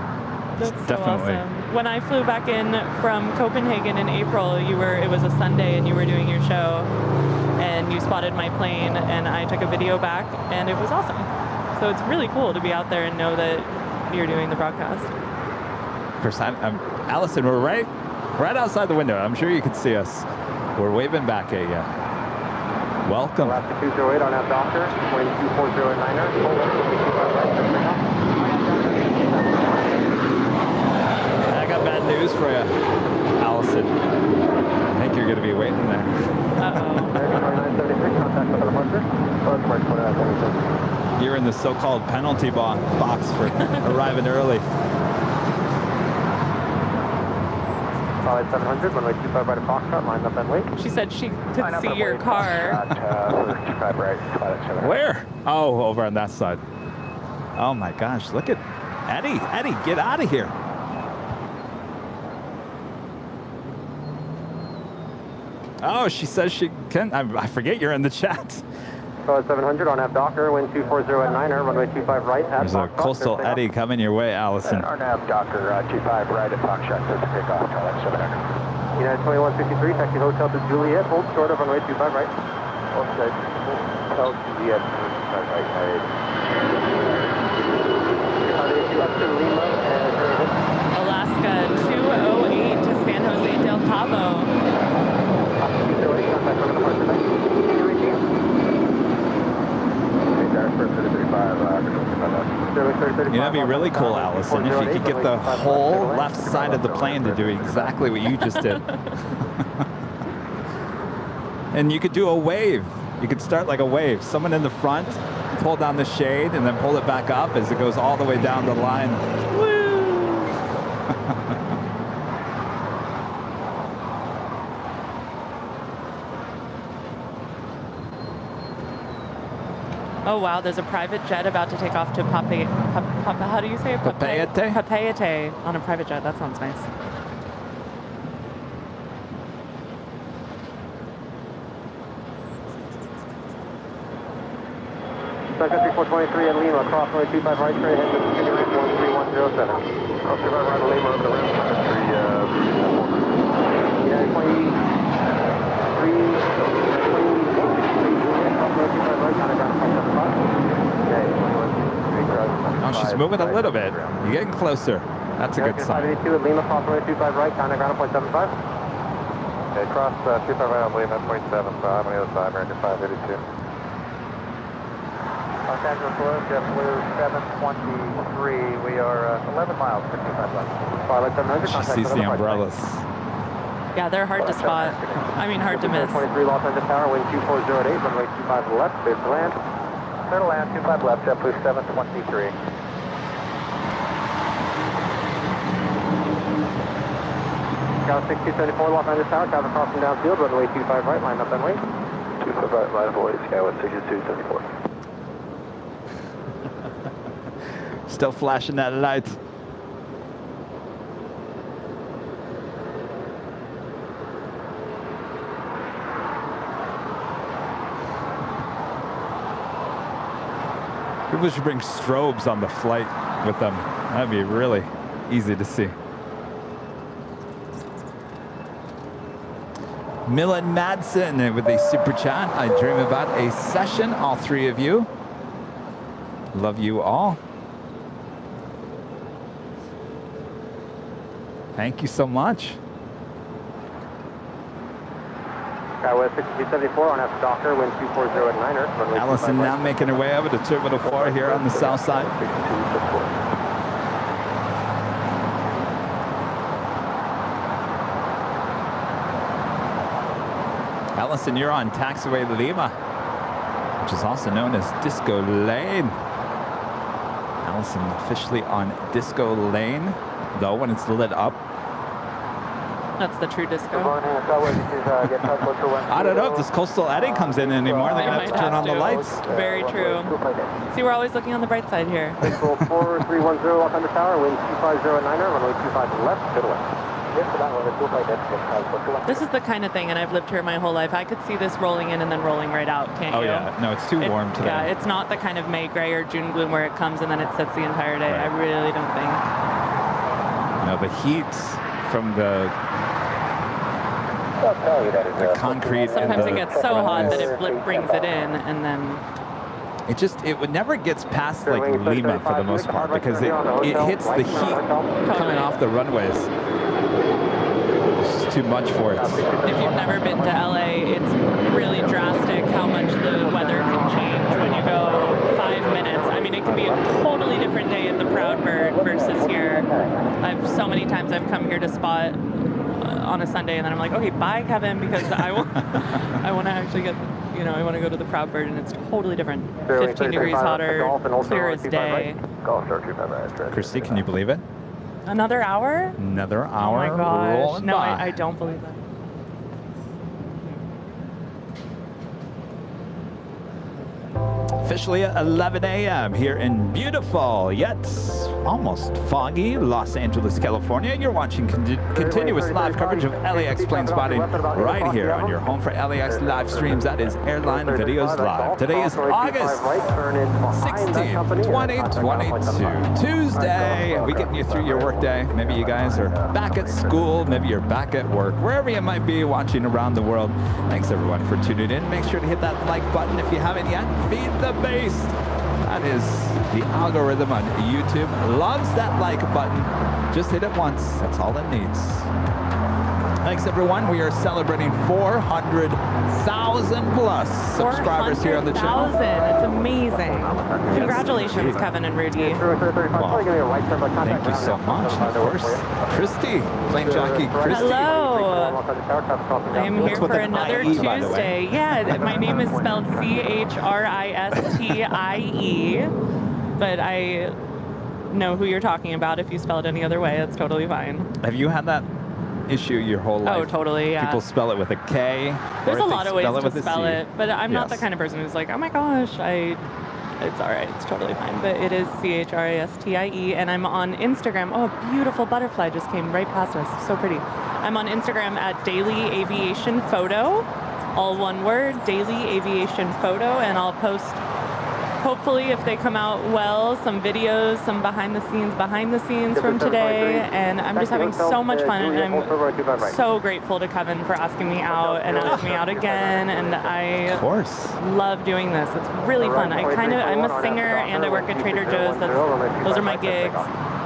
That's Definitely. so awesome. When I flew back in from Copenhagen in April, it was a Sunday and you were doing your show and you spotted my plane and I took a video back and it was awesome. So it's really cool to be out there and know that you're doing the broadcast. Of course, Allison, we're right outside the window. I'm sure you can see us. We're waving back at you. Welcome. Alaska 208 on Docker, wind 24009er. I got bad news for you, Allison. I think you're going to be waiting there. Uh-oh. American 2976, contact for the departure. March 2976. You're in the so-called penalty box for arriving early. Solid 700, runway 25 right at Foxtrot, line up and wait. She said she could see your car. 25 right, Twilight 700. Where? Oh, over on that side. Oh my gosh, look at Eddie. Eddie, get out of here. Oh, she says she can. I forget you're in the chat. Solid 700 on Docker, wind 24009er, runway 25 right at There's a Foxtrot. coastal Eddie coming your way, Allison. On Docker, 25 right at Foxtrot, clear for takeoff, Twilight 700. United 2163, taxi Hotel to Juliet, hold short of runway 25 right. Okay, Hotel Juliet, 25 right, up to Lima and Alaska 208 to San Jose del Cabo. You know, it'd be really cool, Allison, if you could get the whole left side of the plane to do exactly what you just did. And you could do a wave. You could start like a wave. Someone in the front, pull down the shade, and then pull it back up as it goes all the way down the line. Woo! Oh wow, there's a private jet about to take off to how do you say it? Papeete? Papeete on a private jet. That sounds nice. Country 423 at Lima, cross runway 25 right, straight ahead to 13107. Cross 25 right to Lima, over the rim, country, United 23, Oh, she's moving a little bit. You're getting closer. That's a good sign. 582 at Lima, cross runway 25 right, counter ground 0.75. Okay, cross 25 right on Lima, 0.75 on the other side, American 582. Los Angeles Blue, JetBlue 723. We are 11 miles, 55 left. She sees the umbrellas. Yeah, they're hard to spot. I mean, hard to miss. 23 Los Angeles Tower, wind 2408, runway 25 left, clear to land. Clear to land, 25 left, JetBlue 723. Tower 6274 Los Angeles Tower, traffic crossing downfield, runway 25 right, line up and wait. 25 right, line up and wait, Skyway 6274. Still flashing that light. People should bring strobes on the flight with them. That'd be really easy to see. Millen Madsen with a super chat. I dream about a session, all three of you. Love you all. Thank you so much. Skyway 6274 on F Stalker, wind 2408 at Niner. Allison now making her way over to Terminal 4 here on the south side. Allison, you're on Taxiway Lima, which is also known as Disco Lane. Allison officially on Disco Lane, though, when it's lit up. That's the true disco. I don't know if this Coastal Eddy comes in anymore. They're going to have to turn on the lights. Very true. See, we're always looking on the bright side here. Control 4310 Los Angeles Tower, wind 250 at Niner, runway 25 left, to the left. This is the kind of thing, and I've lived here my whole life. I could see this rolling in and then rolling right out, can't you? Oh, yeah. No, it's too warm today. Yeah, it's not the kind of May gray or June gloom where it comes and then it sets the entire day. Right. I really don't think. No, the heat from the concrete. Sometimes it gets so hot that it brings it in, and then it never gets past like Lima for the most part, because it hits the heat coming off the runways. It's just too much for it. If you've never been to LA, it's really drastic how much the weather can change when you go 5 minutes. I mean, it can be a totally different day at the Proud Bird versus here. So many times I've come here to spot on a Sunday, and then I'm like, okay, bye, Kevin, because I want to actually get, I want to go to the Proud Bird, and it's totally different. 15 degrees hotter, clear as day. Christy, can you believe it? Another hour? Another hour. Oh my gosh. Rolling No, by. I don't believe that. Officially at 11 a.m. here in beautiful, yet almost foggy Los Angeles, California. You're watching continuous live coverage of LAX plane spotting right here on your home for LAX live streams. That is Airline Videos Live. Today is August 16th, 2022, Tuesday. We getting you through your workday. Maybe you guys are back at school. Maybe you're back at work. Wherever you might be watching around the world. Thanks everyone for tuning in. Make sure to hit that like button if you haven't yet. Feed the bass. That is the algorithm on YouTube. Loves that like button. Just hit it once. That's all it needs. Thanks everyone. We are celebrating 400,000 plus subscribers here on the channel. 400,000. It's amazing. Congratulations, Kevin and Rudy. Well, thank you so much. And of course, Christy, plane jockey Christy. Hello. I'm here for another Tuesday. Yeah, my name is spelled CHRISTIE, but I know who you're talking about. If you spell it any other way, it's totally fine. Have you had that issue your whole life? Oh, totally, yeah. People spell it with a K. There's a lot of ways to spell C. it, but I'm not the kind of person who's like, oh my gosh, it's all right, it's totally fine. But it is CHRISTIE, and I'm on Instagram. Oh, a beautiful butterfly just came right past us. So pretty. I'm on Instagram at Daily Aviation Photo, all one word, Daily Aviation Photo, and I'll post, hopefully, if they come out well, some videos, some behind the scenes from today, and I'm just having so much fun, and I'm so grateful to Kevin for asking me out and asking me out again, and I love doing this. It's really fun. I'm a singer and I work at Trader Joe's. Those are my gigs.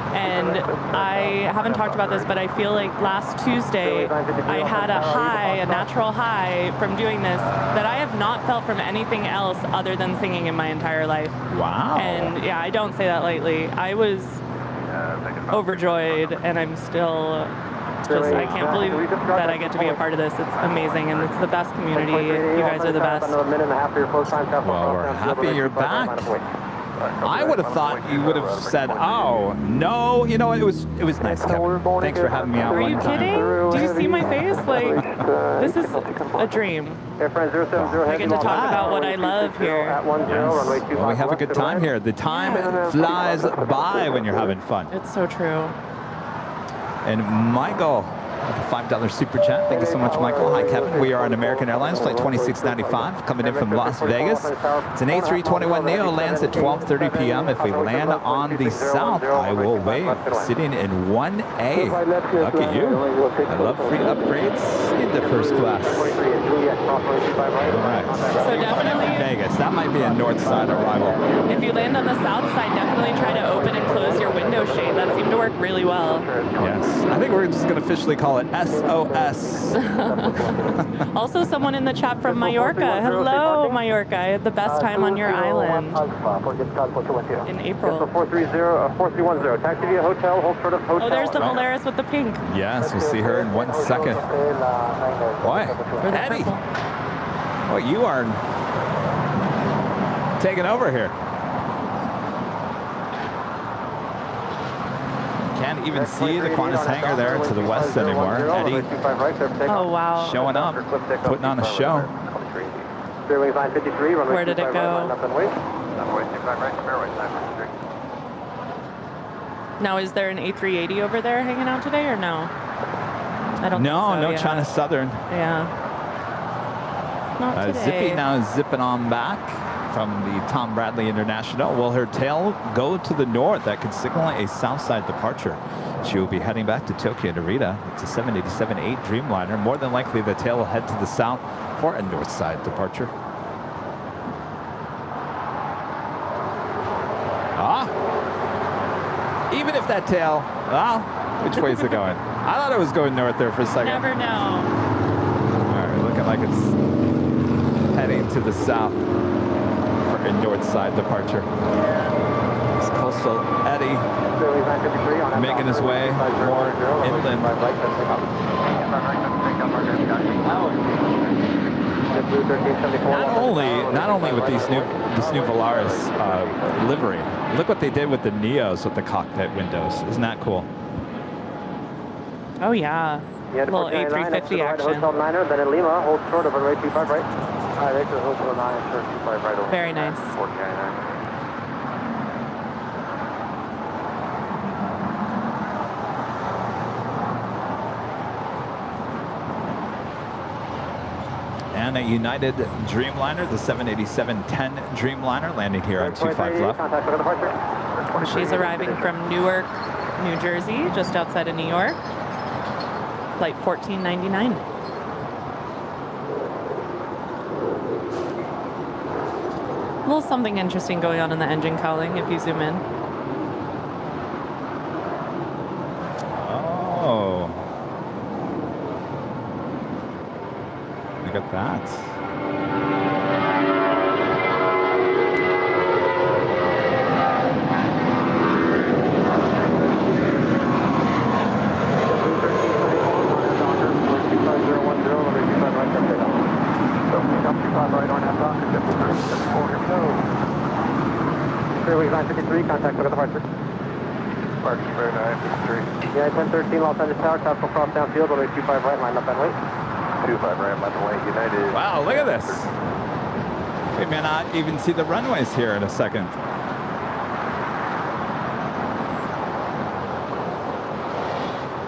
And I haven't talked about this, but I feel like last Tuesday I had a natural high from doing this that I have not felt from anything else other than singing in my entire life. Wow. And yeah, I don't say that lightly. I was overjoyed, and I'm still I can't believe that I get to be a part of this. It's amazing, and it's the best community. You guys are the best. Well, we're happy you're back. I would have thought you would have said, "Oh no," you know. It was nice, Kevin. Thanks for having me out. Are you kidding? Do you see my face? Like, this is a dream. I get to talk about what I love here. Yes. Well, we have a good time here. The time flies by when you're having fun. It's so true. And Michael, with a $5 super chat. Thank you so much, Michael. Hi, Kevin. We are on American Airlines Flight 2695, coming in from Las Vegas. It's an A321neo, lands at 12:30 p.m. If we land on the south, I will wave. Sitting in 1A. Lucky you. I love free upgrades in the first class. All right. So definitely Vegas. That might be a north side arrival. If you land on the south side, definitely try to open and close your window shade. That seemed to work really well. Yes. I think we're just going to officially call it SOS. Also, someone in the chat from Mallorca. Hello, Mallorca. I had the best time on your island in April. 4310, taxi via hotel, hold short of hotel. Oh, there's the Polaris with the pink. Yes, we'll see her in 1 second. Boy, Eddie. Well, you are taking over here. Can't even see the Qantas hangar there to the west anymore. Eddie. Oh, wow. Showing up, putting on a show. Where did it go? Now, is there an A380 over there hanging out today, or no? I don't think so, no China Southern. Yeah. Not today. Zippy now zipping on back from the Tom Bradley International. Will her tail go to the north? That could signal a south side departure. She will be heading back to Tokyo Narita. It's a 787-8 Dreamliner. More than likely, the tail will head to the south for a north side departure. Even if that tail, which way is it going? I thought it was going north there for a second. Never know. All right, looking like it's heading to the south for a north side departure. It's Coastal Eddie making his way more inland. Not only with this new Volaris livery. Look what they did with the Neos with the cockpit windows. Isn't that cool? Oh yeah. Little A350 action. Hotel Niner, then in Lima, hold short of runway 25 right. Very nice. And a United Dreamliner, the 787-10 Dreamliner, landing here on 25 left. She's arriving from Newark, New Jersey, just outside of New York. Flight 1499. A little something interesting going on in the engine cowling if you zoom in. Oh. Look at that. Contact for the departure. Departure, very nice, 53. Yeah, 1013 Los Angeles Tower, top full cross downfield, runway 25 right, line up and wait. 25 right, left and wait, United. Wow, look at this. We may not even see the runways here in a second.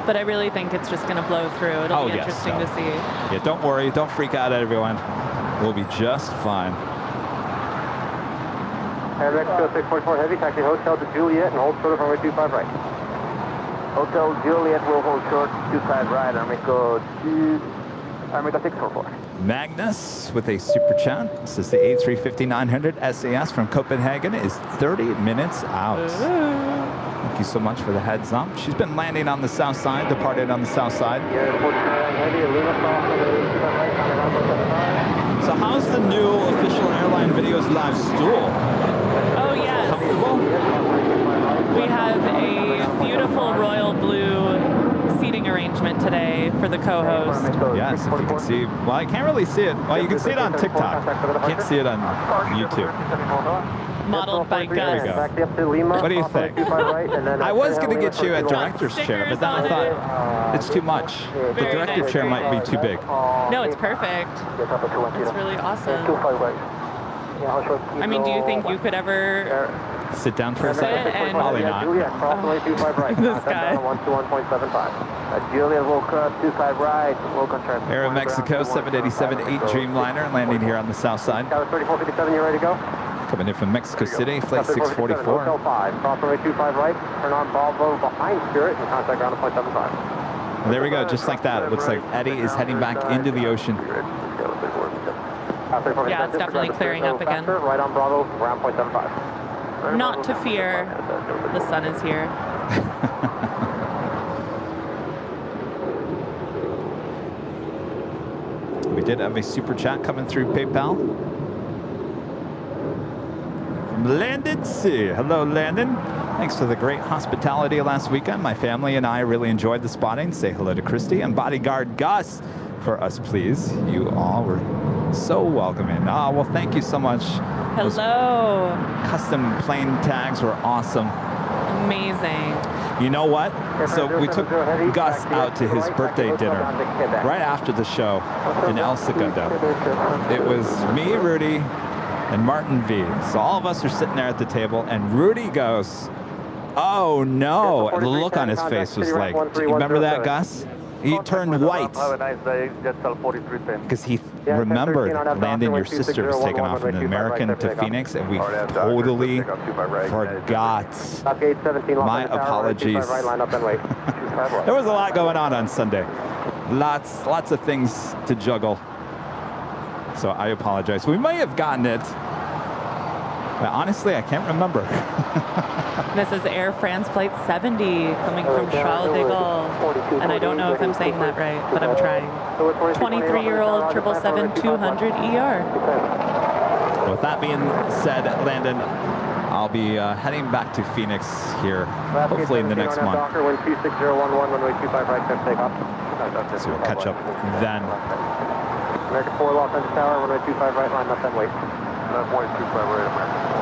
But I really think it's just going to blow through. It'll be interesting to see. Yeah, don't worry. Don't freak out, everyone. We'll be just fine. Air Mexico 644 Heavy, taxi Hotel to Juliet and hold short of runway 25 right. Hotel Juliet will hold short, 25 right, Armico 644. Magnus with a super chat. This is the A350-900 SAS from Copenhagen. Is 30 minutes out. Thank you so much for the heads up. She's been landing on the south side, departed on the south side. So how's the new official Airline Videos live stool? Oh, yes. Comfortable? We have a beautiful royal blue seating arrangement today for the co-host. Yes, if you can see. Well, I can't really see it. Well, you can see it on TikTok. Can't see it on YouTube. Modeled by Gus. There we go. What do you think? I was going to get you a director's chair, but then I thought it's too much. The director chair might be too big. No, it's perfect. It's really awesome. I mean, do you think you could ever sit down for a second? Probably not. This guy. Juliet will cross 25 right, will confirm. Air Mexico 787-8 Dreamliner landing here on the south side. 3457, you ready to go? Coming in from Mexico City, flight 644. Hotel 5, cross runway 25 right, turn on Volvo behind Spirit and contact ground at point 75. There we go, just like that. It looks like Eddie is heading back into the ocean. Yeah, it's definitely clearing up again. Right on Bravo, ground point 75. Not to fear, the sun is here. We did have a super chat coming through PayPal. From Landon C. Hello, Landon. Thanks for the great hospitality last weekend. My family and I really enjoyed the spotting. Say hello to Christy and bodyguard Gus for us, please. You all were so welcoming. Oh, well, thank you so much. Hello. Those custom plane tags were awesome. Amazing. You know what? So we took Gus out to his birthday dinner right after the show in El Segundo. It was me, Rudy, and Martin V. So all of us are sitting there at the table, and Rudy goes, "Oh no!" And the look on his face was like, "Do you remember that, Gus?" He turned white because he remembered Landon, your sister, was taken off from the American to Phoenix, and we totally forgot. My apologies. There was a lot going on Sunday. Lots of things to juggle. So I apologize. We may have gotten it, but honestly, I can't remember. This is Air France Flight 70 coming from Charles de Gaulle. And I don't know if I'm saying that right, but I'm trying. 23-year-old 777-200ER. With that being said, Landon, I'll be heading back to Phoenix here, hopefully in the next month. So we'll catch up then. American 4 Los Angeles Tower, runway 25 right, line left and wait. Left point 25 right, American 4.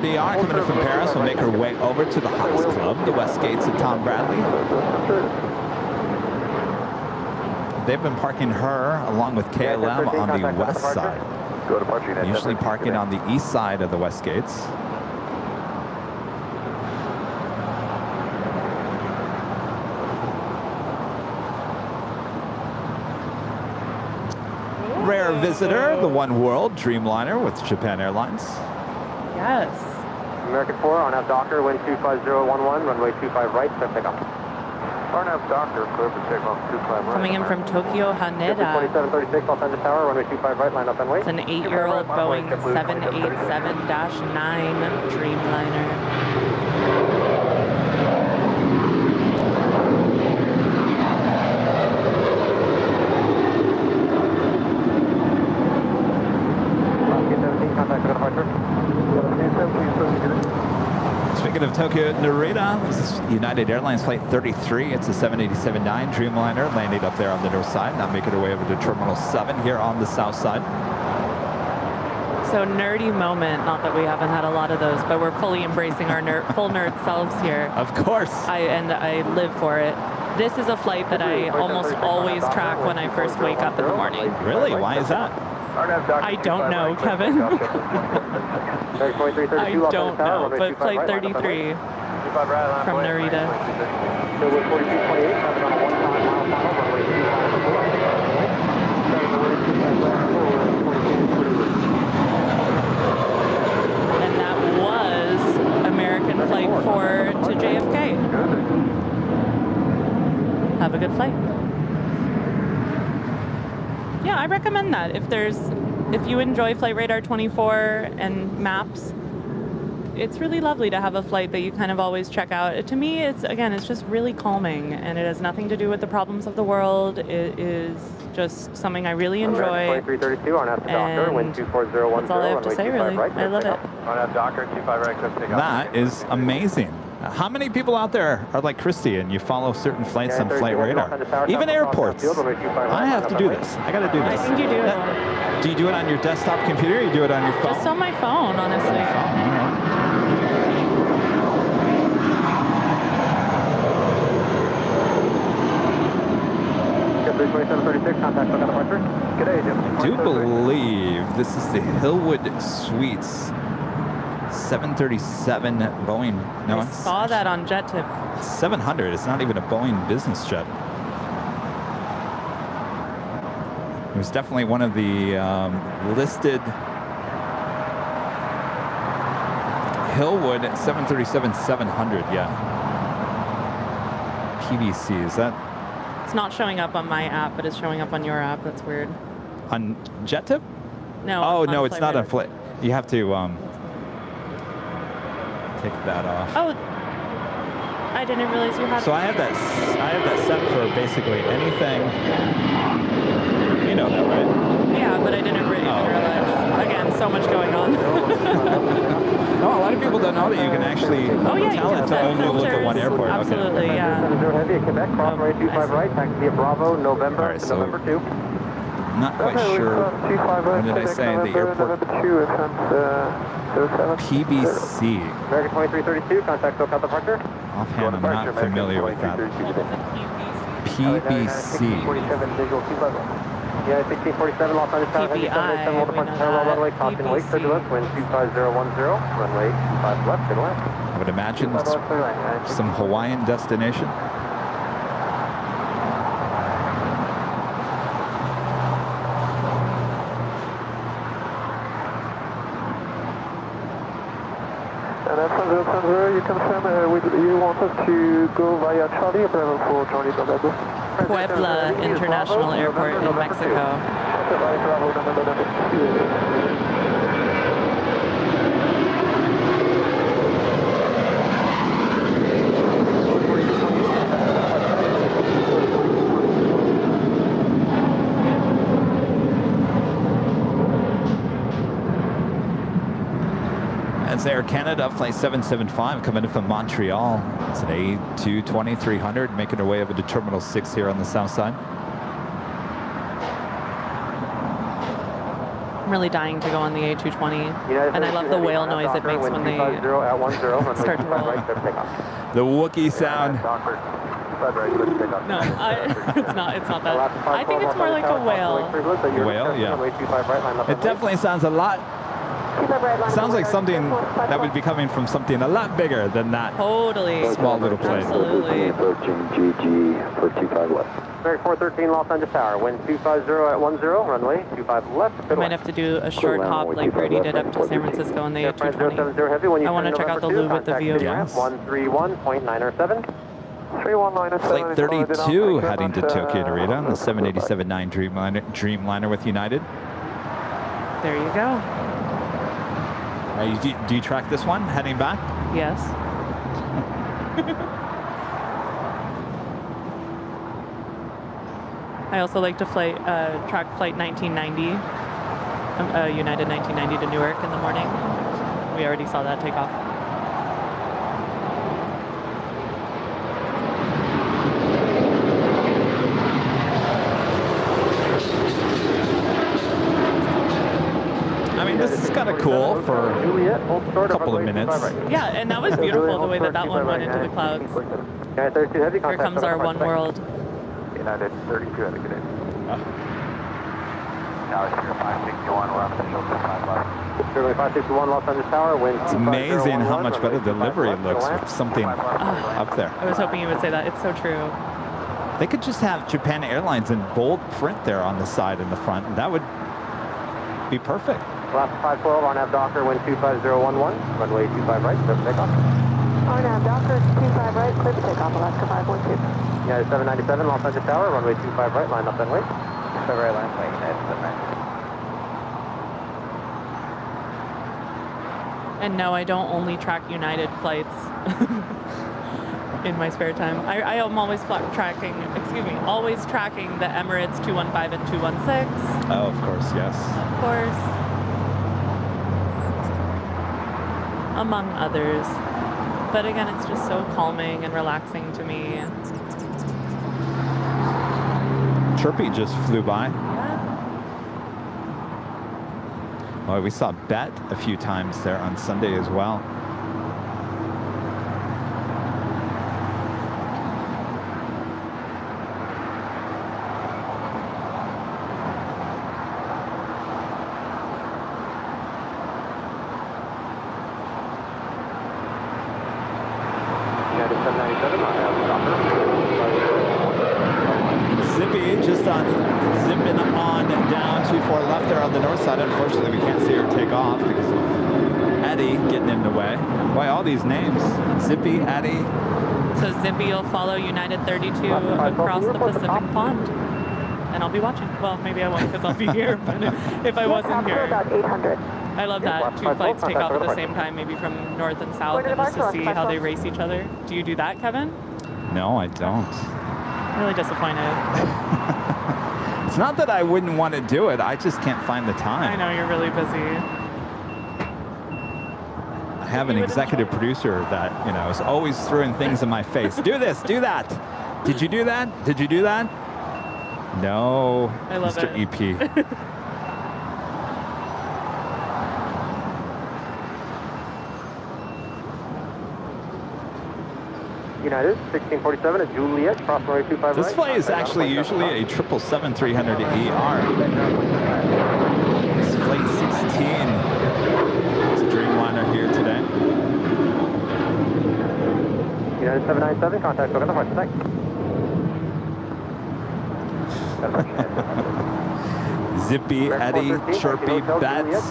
DR coming in from Paris will make her way over to the hottest club, the West Gates of Tom Bradley. They've been parking her along with KLM on the west side. Usually parking on the east side of the West Gates. Rare visitor, the One World Dreamliner with Japan Airlines. Yes. American 4, RNAV Docker, wind 25011, runway 25 right, set takeoff. RNAV Docker, clear for takeoff 25 right. Coming in from Tokyo, Haneda. 2736, Los Angeles Tower, runway 25 right, line up and wait. It's an 8-year-old Boeing 787-9 Dreamliner. Speaking of Tokyo Narita, this is United Airlines Flight 33. It's a 787-9 Dreamliner landing up there on the north side, now making her way over to Terminal 7 here on the south side. So nerdy moment, not that we haven't had a lot of those, but we're fully embracing our full nerd selves here. Of course. I live for it. This is a flight that I almost always track when I first wake up in the morning. Really? Why is that? I don't know, Kevin. I don't know, but Flight 33 from Narita. And that was American Flight 4 to JFK. Have a good flight. Yeah, I recommend that. If you enjoy Flight Radar 24 and maps, it's really lovely to have a flight that you kind of always check out. To me, it's just really calming, and it has nothing to do with the problems of the world. It is just something I really enjoy. And that's all I have to say, really. I love it. That is amazing. How many people out there are like Christy and you follow certain flights on Flight Radar? Even airports. I have to do this. I got to do this. I think you do. Do you do it on your desktop computer or you do it on your phone? Just on my phone, honestly. On your phone, all right. I do believe this is the Hillwood Suites 737 Boeing. No, I saw that on Jet Tip. 700. It's not even a Boeing business jet. It was definitely one of the listed Hillwood 737-700. Yeah. PVC. Is that? It's not showing up on my app, but it's showing up on your app. That's weird. On Jet Tip? No. Oh no, it's not on Flight. You have to take that off. Oh, I didn't realize you had. So I have that set for basically anything. You know that, right? Yeah, but I didn't really realize. Again, so much going on. No, a lot of people don't know that you can actually tell it to only look at one airport. Absolutely, okay. Yeah. Heavy at Quebec, cross runway 25 right, taxi at Bravo, November to November 2. I'm not quite sure. What did I say? The airport. PBC. American 2332, contact SoCal departure. Offhand, I'm not familiar with that. PBC. 47 visual 2 Yeah, 1647 Los Angeles Tower, heavy 787 will depart parallel runway, caution wake turbulence, wind 25010, runway 25 left and left. I would imagine some Hawaiian destination. You confirm you want us to go via Charlie or Bravo for Charlie November? Puebla International Airport in Mexico. That's Air Canada, Flight 775, coming in from Montreal. It's an A220-300, making her way over to Terminal 6 here on the south side. really dying to go on the A220, and I love the whale noise it makes when they start to roll. The Wookiee sound. No, it's not. It's not that. I think it's more like a whale. Whale, yeah. It definitely sounds a lot. Sounds like something that would be coming from something a lot bigger than that. Totally. Small little plane. Absolutely. Approaching GG for 25 left. American 413 Los Angeles Tower, wind 250 at 10, runway 25 left. I might have to do a short hop like Brady did up to San Francisco on the A220. I want to check out the loo with the view. Yes. 131.907. Flight 32 heading to Tokyo Narita on the 787-9 Dreamliner with United. There you go. Do you track this one heading back? Yes. I also like to track flight 1990, United 1990 to Newark in the morning. We already saw that take off. I mean, this is kind of cool for a couple of minutes. Yeah, and that was beautiful the way that one went into the clouds. Here comes our one world. United 32 at the good day. Tower 561, we're on official 5 left. 561 Los Angeles Tower, wind. It's amazing how much better delivery it looks with something up there. I was hoping you would say that. It's so true. They could just have Japan Airlines in bold print there on the side and the front, and that would be perfect. Last 512, RNAV Docker, wind 25011, runway 25 right, clear for takeoff. RNAV Docker, 25 right, clear for takeoff, Alaska 512. United 797, Los Angeles Tower, runway 25 right, line up and wait. 7 right line, wait, United 797. And no, I don't only track United flights in my spare time. I am always tracking the Emirates 215 and 216. Oh, of course, yes. Of course. Among others. But again, it's just so calming and relaxing to me. Chirpy just flew by. Yeah. Well, we saw Bet a few times there on Sunday as well. Zippy just zipping on down 24 left there on the north side. Unfortunately, we can't see her take off because of Eddie getting in the way. Why all these names? Zippy, Eddie. So Zippy will follow United 32 across the Pacific Pond. And I'll be watching. Well, maybe I won't because I'll be here, but if I wasn't here. About 800. I love that. Two flights take off at the same time, maybe from north and south, and just to see how they race each other. Do you do that, Kevin? No, I don't. I'm really disappointed. It's not that I wouldn't want to do it. I just can't find the time. I know, you're really busy. I have an executive producer that, is always throwing things in my face. Do this, do that. Did you do that? Did you do that? No, I love Mr. it. EP. United 1647 at Juliet, cross runway 25 This right. flight is actually usually a 777-300ER. It's flight 16. It's a Dreamliner here today. United 797, contact Coconut Heart tonight. Zippy, Eddie, Chirpy, Bats.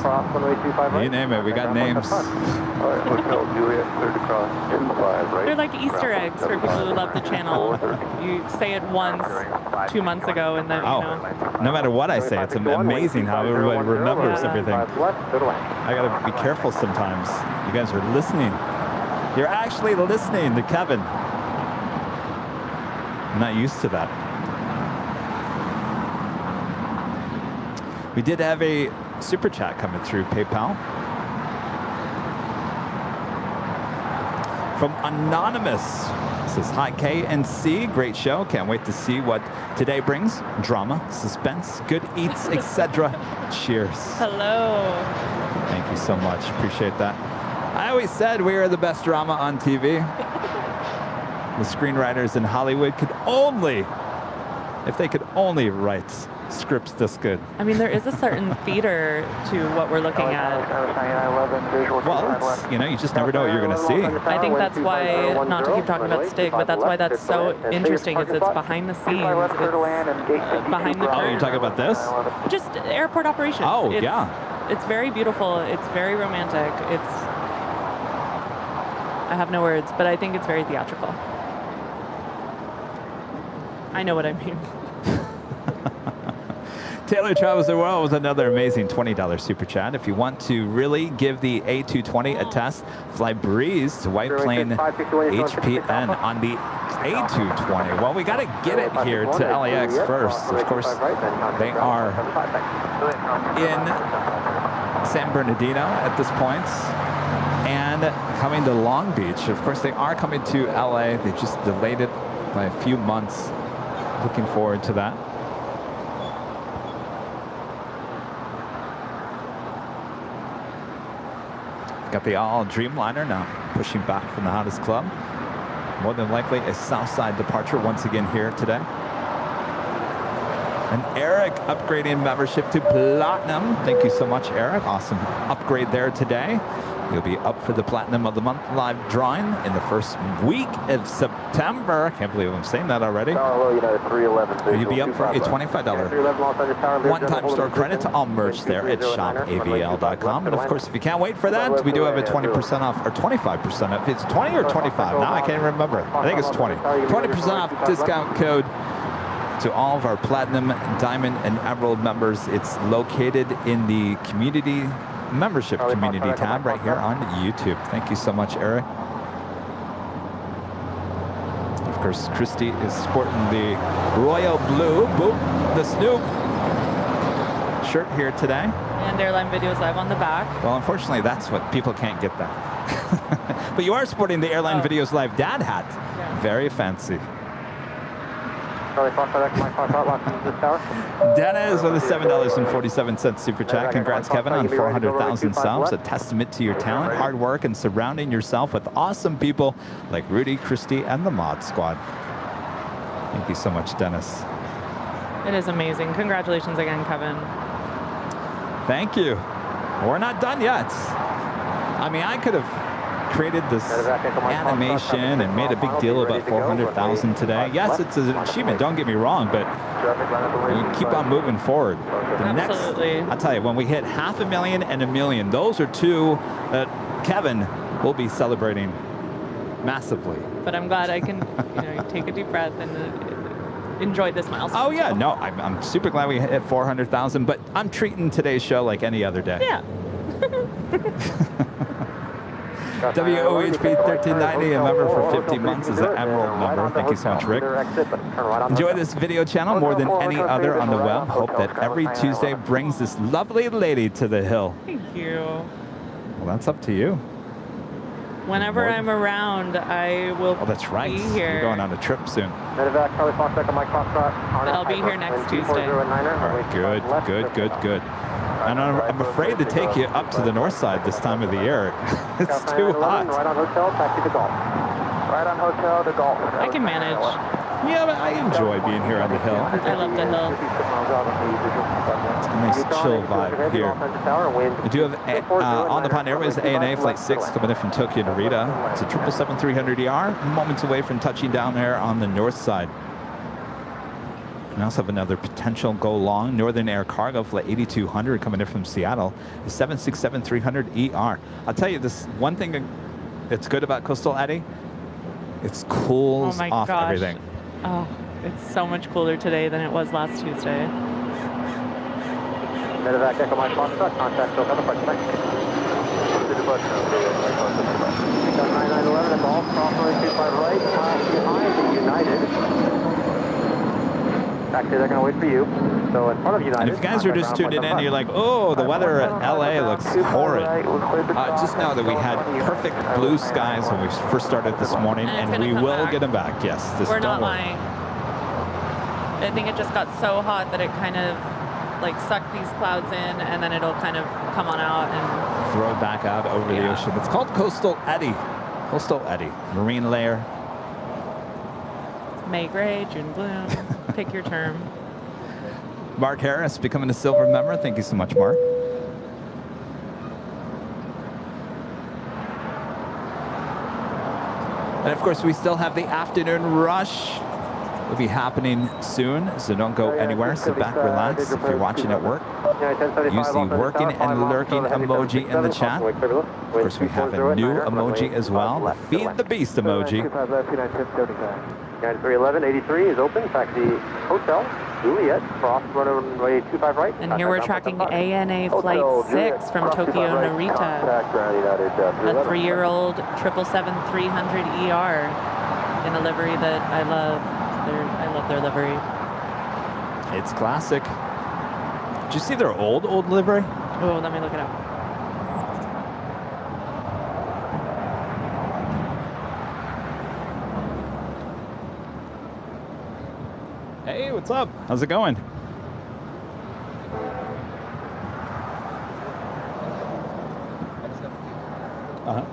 You name it, we got names. Hotel Juliet, third across 25 right. They're like Easter eggs for people who love the channel. You say it once 2 months ago, and then, no matter what I say, it's amazing how everybody remembers everything. I gotta be careful sometimes. You guys are listening. You're actually listening to Kevin. I'm not used to that. We did have a super chat coming through PayPal from Anonymous Says, hi, K and C. Great show. Can't wait to see what today brings. Drama, suspense, good eats, etc. Cheers. Hello. Thank you so much. Appreciate that. I always said we are the best drama on TV. The screenwriters in Hollywood could only, if they could only write scripts this good. I mean, there is a certain theater to what we're looking at. Well, you know, you just never know what you're going to see. I think that's why, not to keep talking about Stig, but that's why that's so interesting, is it's behind the scenes. It's behind the curtain. Oh, you're talking about this? Just airport operations. Oh, yeah. It's very beautiful. It's very romantic. I have no words, but I think it's very theatrical. I know what I mean. Taylor travels the world with another amazing $20 super chat. If you want to really give the A220 a test, fly Breeze to White Plain HPN on the A220. Well, we got to get it here to LAX first. Of course, they are in San Bernardino at this point and coming to Long Beach. Of course, they are coming to LA. They just delayed it by a few months. Looking forward to that. Got the all Dreamliner now pushing back from the hottest club. More than likely a Southside departure once again here today. And Eric upgrading membership to Platinum. Thank you so much, Eric. Awesome upgrade there today. You'll be up for the Platinum of the Month live drawing in the first week of September. I can't believe I'm saying that already. You'll be up for a $25 one-time store credit to all merch there at shopavl.com. And of course, if you can't wait for that, we do have a 20% off, or 25% off. It's 20 or 25? Now I can't remember. I think it's 20. 20% off discount code to all of our Platinum, Diamond, and Emerald members. It's located in the community membership community tab right here on YouTube. Thank you so much, Eric. Of course, Christy is sporting the royal blue, the Snoop shirt here today. And Airline Videos live on the back. Well, unfortunately, that's what people can't get that. But you are sporting the Airline Videos Live dad hat. Yeah. Very fancy. Dennis with a $7.47 super chat. Congrats, Kevin, on 400,000 subs. A testament to your talent, hard work, and surrounding yourself with awesome people like Rudy, Christy, and the Mod Squad. Thank you so much, Dennis. It is amazing. Congratulations again, Kevin. Thank you. We're not done yet. I mean, I could have created this animation and made a big deal about 400,000 today. Yes, it's an achievement, don't get me wrong, but we keep on moving forward. The Absolutely. Next, I'll tell you, when we hit 500,000 and 1 million, those are two that Kevin will be celebrating massively. But I'm glad I can take a deep breath and enjoy this milestone. Oh yeah, no, I'm super glad we hit 400,000, but I'm treating today's show like any other day. Yeah. WOHP 1390, a member for 50 months, is an Emerald member. Thank you so much, Rick. Enjoy this video channel more than any other on the web. Hope that every Tuesday brings this lovely lady to the hill. Thank you. Well, that's up to you. Whenever I'm around, I will that's right. be here. You're going on a trip soon. But I'll be here next Tuesday. All right, good. And I'm afraid to take you up to the north side this time of the year. It's too hot. Right on hotel, taxi to golf. Right on hotel to golf. I can manage. Yeah, but I enjoy being here on the hill. I love the hill. It's a nice chill vibe here. We do have on the Pond Airways ANA Flight 6 coming in from Tokyo Narita. It's a 777-300ER, moments away from touching down there on the north side. We also have another potential go long, Northern Air Cargo Flight 8200 coming in from Seattle, the 767-300ER. I'll tell you this one thing that's good about Coastal Eddie, it cools off everything. Oh, it's so much cooler today than it was last Tuesday. Medevac Echo Mike Foxtrot, contact Silk on the front side. 9911 at golf, cross runway 25 right, behind the United. taxi, they're going to wait for you. So in front of United. And if you guys are just tuning in, you're like, oh, the weather at LA looks horrid. Just know that we had perfect blue skies when we first started this morning, and we will get them back. Yes, we're not lying. I think it just got so hot that it kind of like sucked these clouds in, and then it'll kind of come on out and throw it back out over the ocean. It's called coastal eddy. Coastal eddy, marine layer. May gray, June bloom. Pick your term. Mark Harris becoming a silver member. Thank you so much, Mark. And of course, we still have the afternoon rush. Will be happening soon, so don't go anywhere. Sit back, relax. If you're watching at work, use the working and lurking emoji in the chat. Of course, we have a new emoji as well, the Feed the Beast emoji. 931183 is open. Taxi Hotel Juliet, cross runway 25 right. And here we're tracking ANA Flight 6 from Tokyo Narita. A 3-year-old 777-300ER in a livery that I love. I love their livery. It's classic. Did you see their old livery? Oh, let me look it up. Hey, what's up? How's it going? Oh,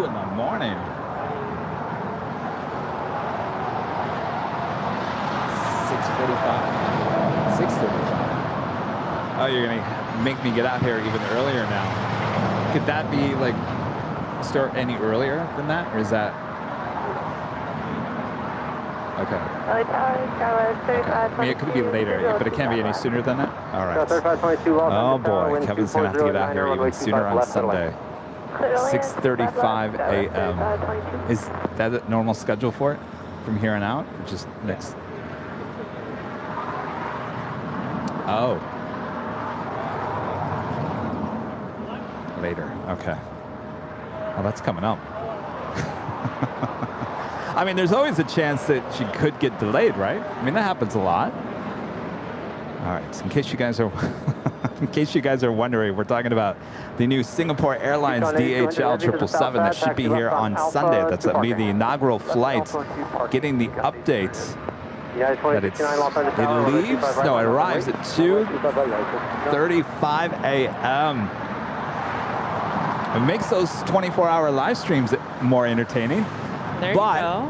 in the morning. 6:45. Oh, you're gonna make me get out here even earlier now. Could that be like start any earlier than that, or is that okay? I mean, it could be later, but it can't be any sooner than that. All right. Oh boy, Kevin's gonna have to get out here even sooner on Sunday. 6:35 a.m. Is that a normal schedule for it from here on out, or just next? Oh. Later. Okay. Well, that's coming up. I mean, there's always a chance that she could get delayed, right? I mean, that happens a lot. All right. So in case you guys are, wondering, we're talking about the new Singapore Airlines DHL 777 that should be here on Sunday. That's going to be the inaugural flight. Getting the updates. That it arrives at 2:35 a.m. It makes those 24-hour live streams more entertaining. There you go.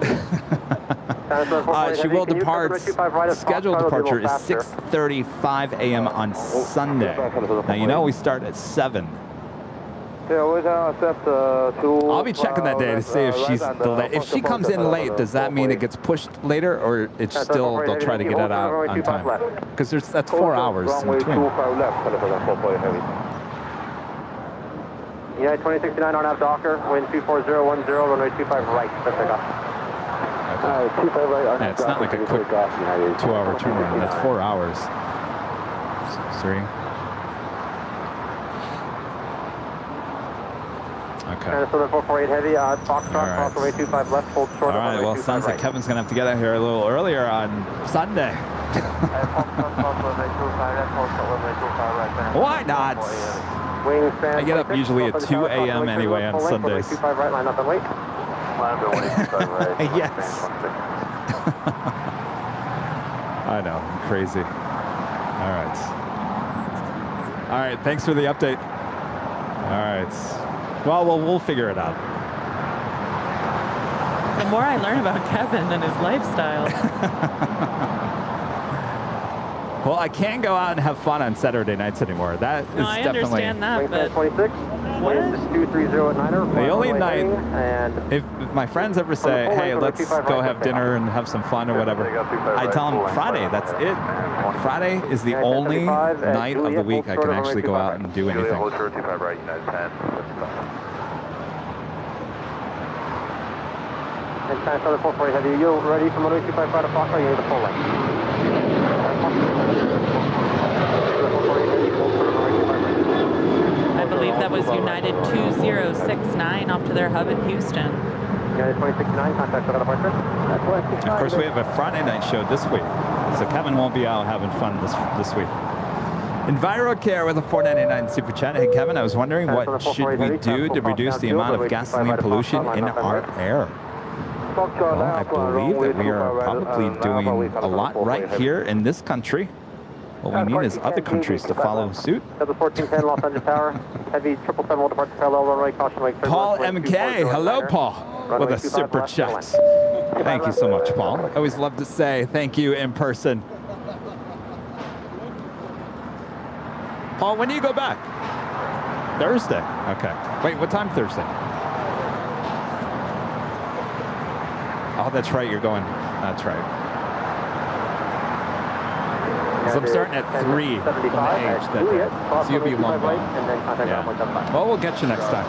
She will depart. Scheduled departure is 6:35 a.m. on Sunday. Now you know we start at 7. I'll be checking that day to see if she's delayed. If she comes in late, does that mean it gets pushed later, or it's still they'll try to get it out on time? Because that's 4 hours in between. Yeah, 2069 on out Docker, wind 24010, runway 25 right. That's takeoff. Yeah, it's not like a quick 2-hour turnaround. That's 4 hours. 3. Okay. And so the 448 heavy, Foxtrot, cross runway 25 left, hold short. All right, well, it sounds like Kevin's going to have to get out here a little earlier on Sunday. Why not? I get up usually at 2 a.m. anyway on Sundays. Yes. I know, I'm crazy. All right. All right, thanks for the update. All right. Well, we'll figure it out. The more I learn about Kevin and his lifestyle. Well, I can't go out and have fun on Saturday nights anymore. That is I definitely. understand that, but 26. The only night, if my friends ever say, hey, let's go have dinner and have some fun or whatever, I tell them Friday, that's it. Friday is the only night of the week I can actually go out and do anything. And time for the 440 heavy. You ready for runway 25 right o'clock, or you need the full length? I believe that was United 2069 off to their hub in Houston. United 2069, contact for departure. Of course, we have a Friday night show this week, so Kevin won't be out having fun this week. EnviroCare with a $4.99 super chat. Hey Kevin, I was wondering what should we do to reduce the amount of gasoline pollution in our air? Well, I believe that we are probably doing a lot right here in this country. What we need is other countries to follow suit. Paul MK, hello Paul, with a super chat. Thank you so much, Paul. I always love to say thank you in person. Paul, when do you go back? Thursday. Okay. Wait, what time Thursday? Oh, that's right. You're going. That's right. So I'm starting at 3 from the age that day. So you'll be long gone. Yeah. Well, we'll get you next time.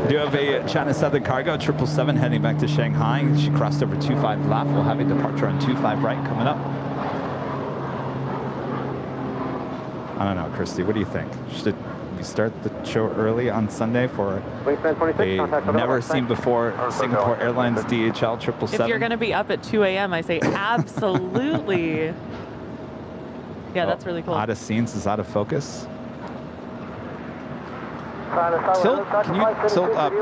Do you have a China Southern Cargo 777 heading back to Shanghai? She crossed over 25 left. We'll have a departure on 25 right coming up. I don't know, Christy, what do you think? Should we start the show early on Sunday for a never-seen-before Singapore Airlines DHL 777? If you're going to be up at 2 a.m., I say absolutely. Yeah, that's really cool. Out of scenes is out of focus. Tilt, can you tilt up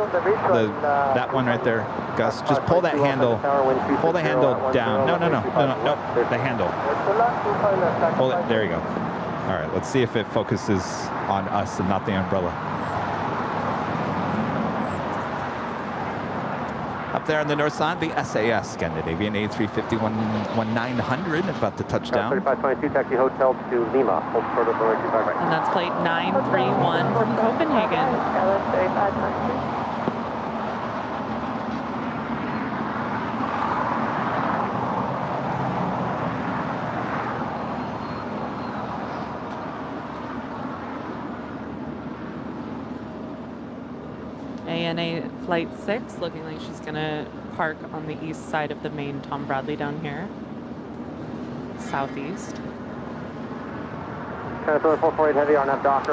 that one right there, Gus? Just pull that handle. Pull the handle down. No, the handle. Pull it. There you go. All right, let's see if it focuses on us and not the umbrella. Up there on the north side, the SAS Scandinavian A350-1900 about to touch down. 3522 taxi hotel to Lima. Hold short of runway 25 right. And that's flight 931 from Copenhagen. ANA Flight 6, looking like she's going to park on the east side of the main Tom Bradley down here. Southeast. I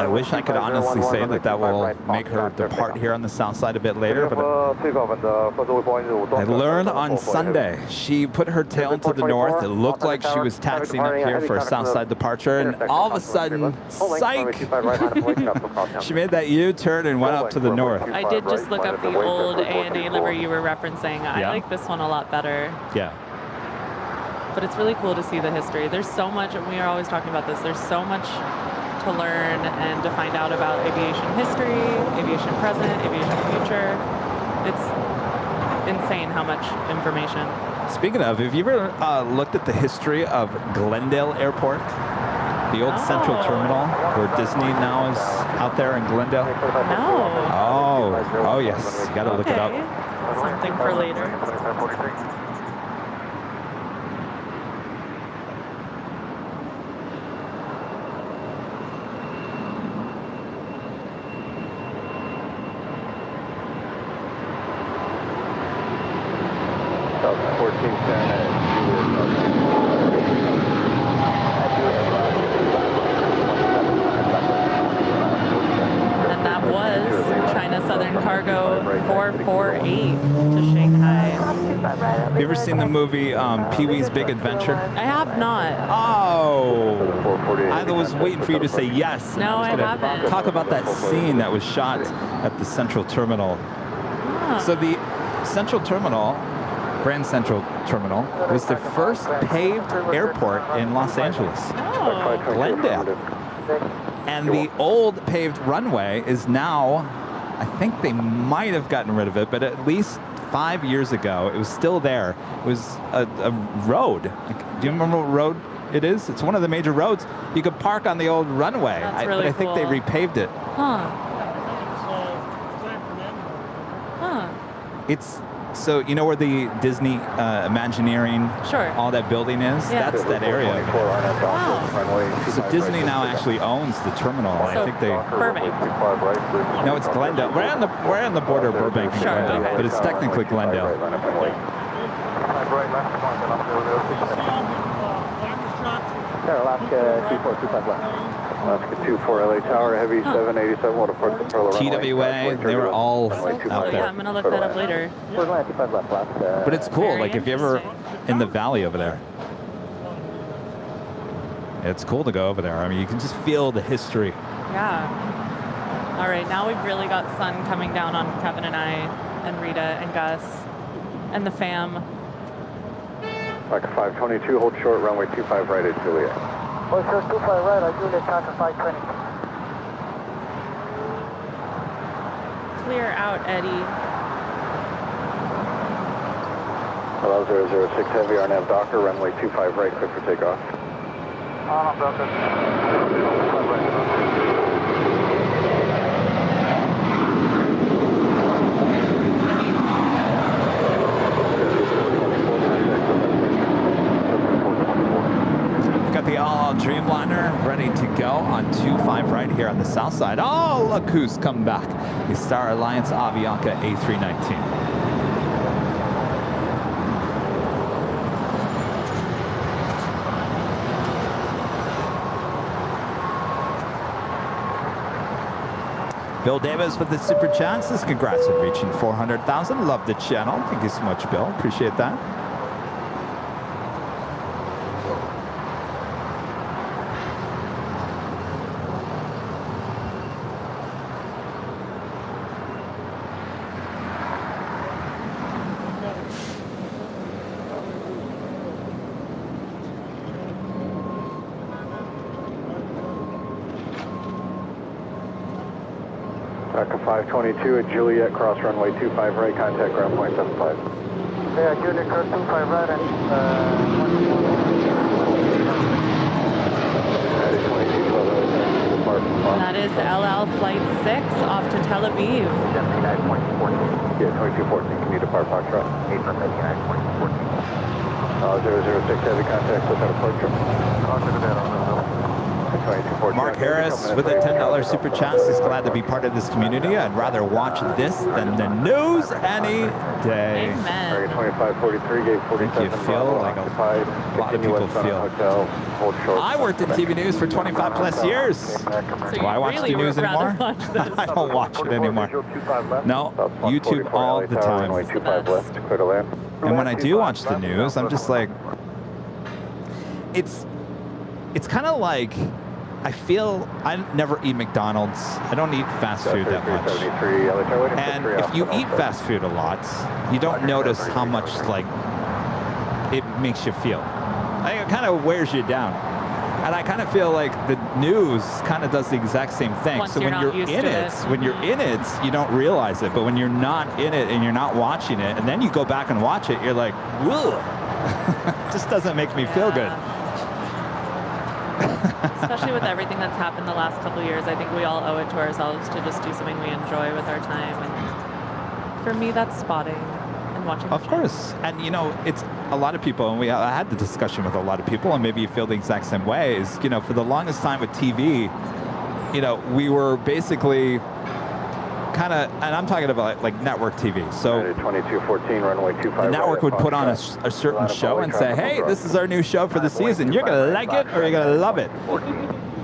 wish I could honestly say that will make her depart here on the south side a bit later, but I learned on Sunday she put her tail to the north. It looked like she was taxiing up here for a south side departure, and all of a sudden, psych! She made that U-turn and went up to the north. I did just look up the old ANA livery you were referencing. I like this one a lot better. Yeah. But it's really cool to see the history. There's so much, and we are always talking about this, there's so much to learn and to find out about aviation history, aviation present, aviation future. It's insane how much information. Speaking of, have you ever looked at the history of Glendale Airport? The old central terminal where Disney now is out there in Glendale? No. Oh yes. You got to look it up. Something for later. And that was China Southern Cargo 448 to Shanghai. Have you ever seen the movie Pee-wee's Big Adventure? I have not. Oh! I was waiting for you to say yes. No, I haven't. Talk about that scene that was shot at the Central Terminal. So the Central Terminal, Grand Central Terminal, was the first paved airport in Los Angeles. Glendale. And the old paved runway is now, I think they might have gotten rid of it, but at least 5 years ago, it was still there. It was a road. Do you remember what road it is? It's one of the major roads. You could park on the old runway. That's really but I think they repaved it. It's, so you know where the Disney Imagineering, all that building is? Yeah. That's that area. Wow. So Disney now actually owns the terminal. So I think they. Burbank. No, it's Glendale. We're on the border of Burbank and Glendale, but it's technically Glendale. Alaska 2425 left. Alaska 24 LA Tower, heavy 787, will depart the Pearl TWA, they were all out Yeah, there. I'm going to look that up later. But it's cool, Very like if you're ever interesting. in the valley over there, it's cool to go over there. I mean, you can just feel the history. Yeah. All right, now we've really got sun coming down on Kevin and I, and Rita and Gus, and the fam. Like a 522, hold short, runway 25 right at Juliet. Hold short 25 right, I Juliet, Tango 520. Clear out, Eddie. Hello, 006 Heavy, RNAV Docker, runway 25 right, clear for takeoff. RNAV Docker, 25 right. Got the all Dreamliner ready to go on 25 right here on the south side. Oh, look who's come back. The Star Alliance Avianca A319. Bill Davis with the super chats. Says congrats on reaching 400,000. Love the channel. Thank you so much, Bill. Appreciate that. Aka 522 at Juliet, cross runway 25 right, contact ground point 75. Yeah, Juliet, cross 25 right and And that is LL Flight 6 off to Tel Aviv. 79.14. Yeah, 2214, can you depart Foxtrot? 8 from 79.14. 006 Heavy, contact with departure. Contact that on the Mark Harris with a $10 super chat says glad to be part of this community. I'd rather watch this than the news any day. Amen. 2543, gate 47. I think you feel like a lot of people feel. I worked in TV news for 25 plus years. So Do I watch really the news would rather anymore? watch this. I don't watch it anymore. No, YouTube all the time. And when I do watch the news, I'm just like, it's kind of like, I feel I never eat McDonald's. I don't eat fast food that much. And if you eat fast food a lot, you don't notice how much like it makes you feel. It kind of wears you down. And I kind of feel like the news kind of does the exact same thing. Once So when you're in it, when you're in it, you don't realize it. But when you're not in it and you're not watching it, and then you go back and watch it, you're like, whoa, it just doesn't make me feel good. Especially with everything that's happened the last couple of years, I think we all owe it to ourselves to just do something we enjoy with our time. And for me, that's spotting and watching. Of course. And you know, it's a lot of people, and I had the discussion with a lot of people, and maybe you feel the exact same way, is, you know, for the longest time with TV, you know, we were basically kind of, and I'm talking about like network TV. So 2214, runway 25 the network would put on a certain show and say, hey, this is our new show for the season. You're going to like it or you're going to love it.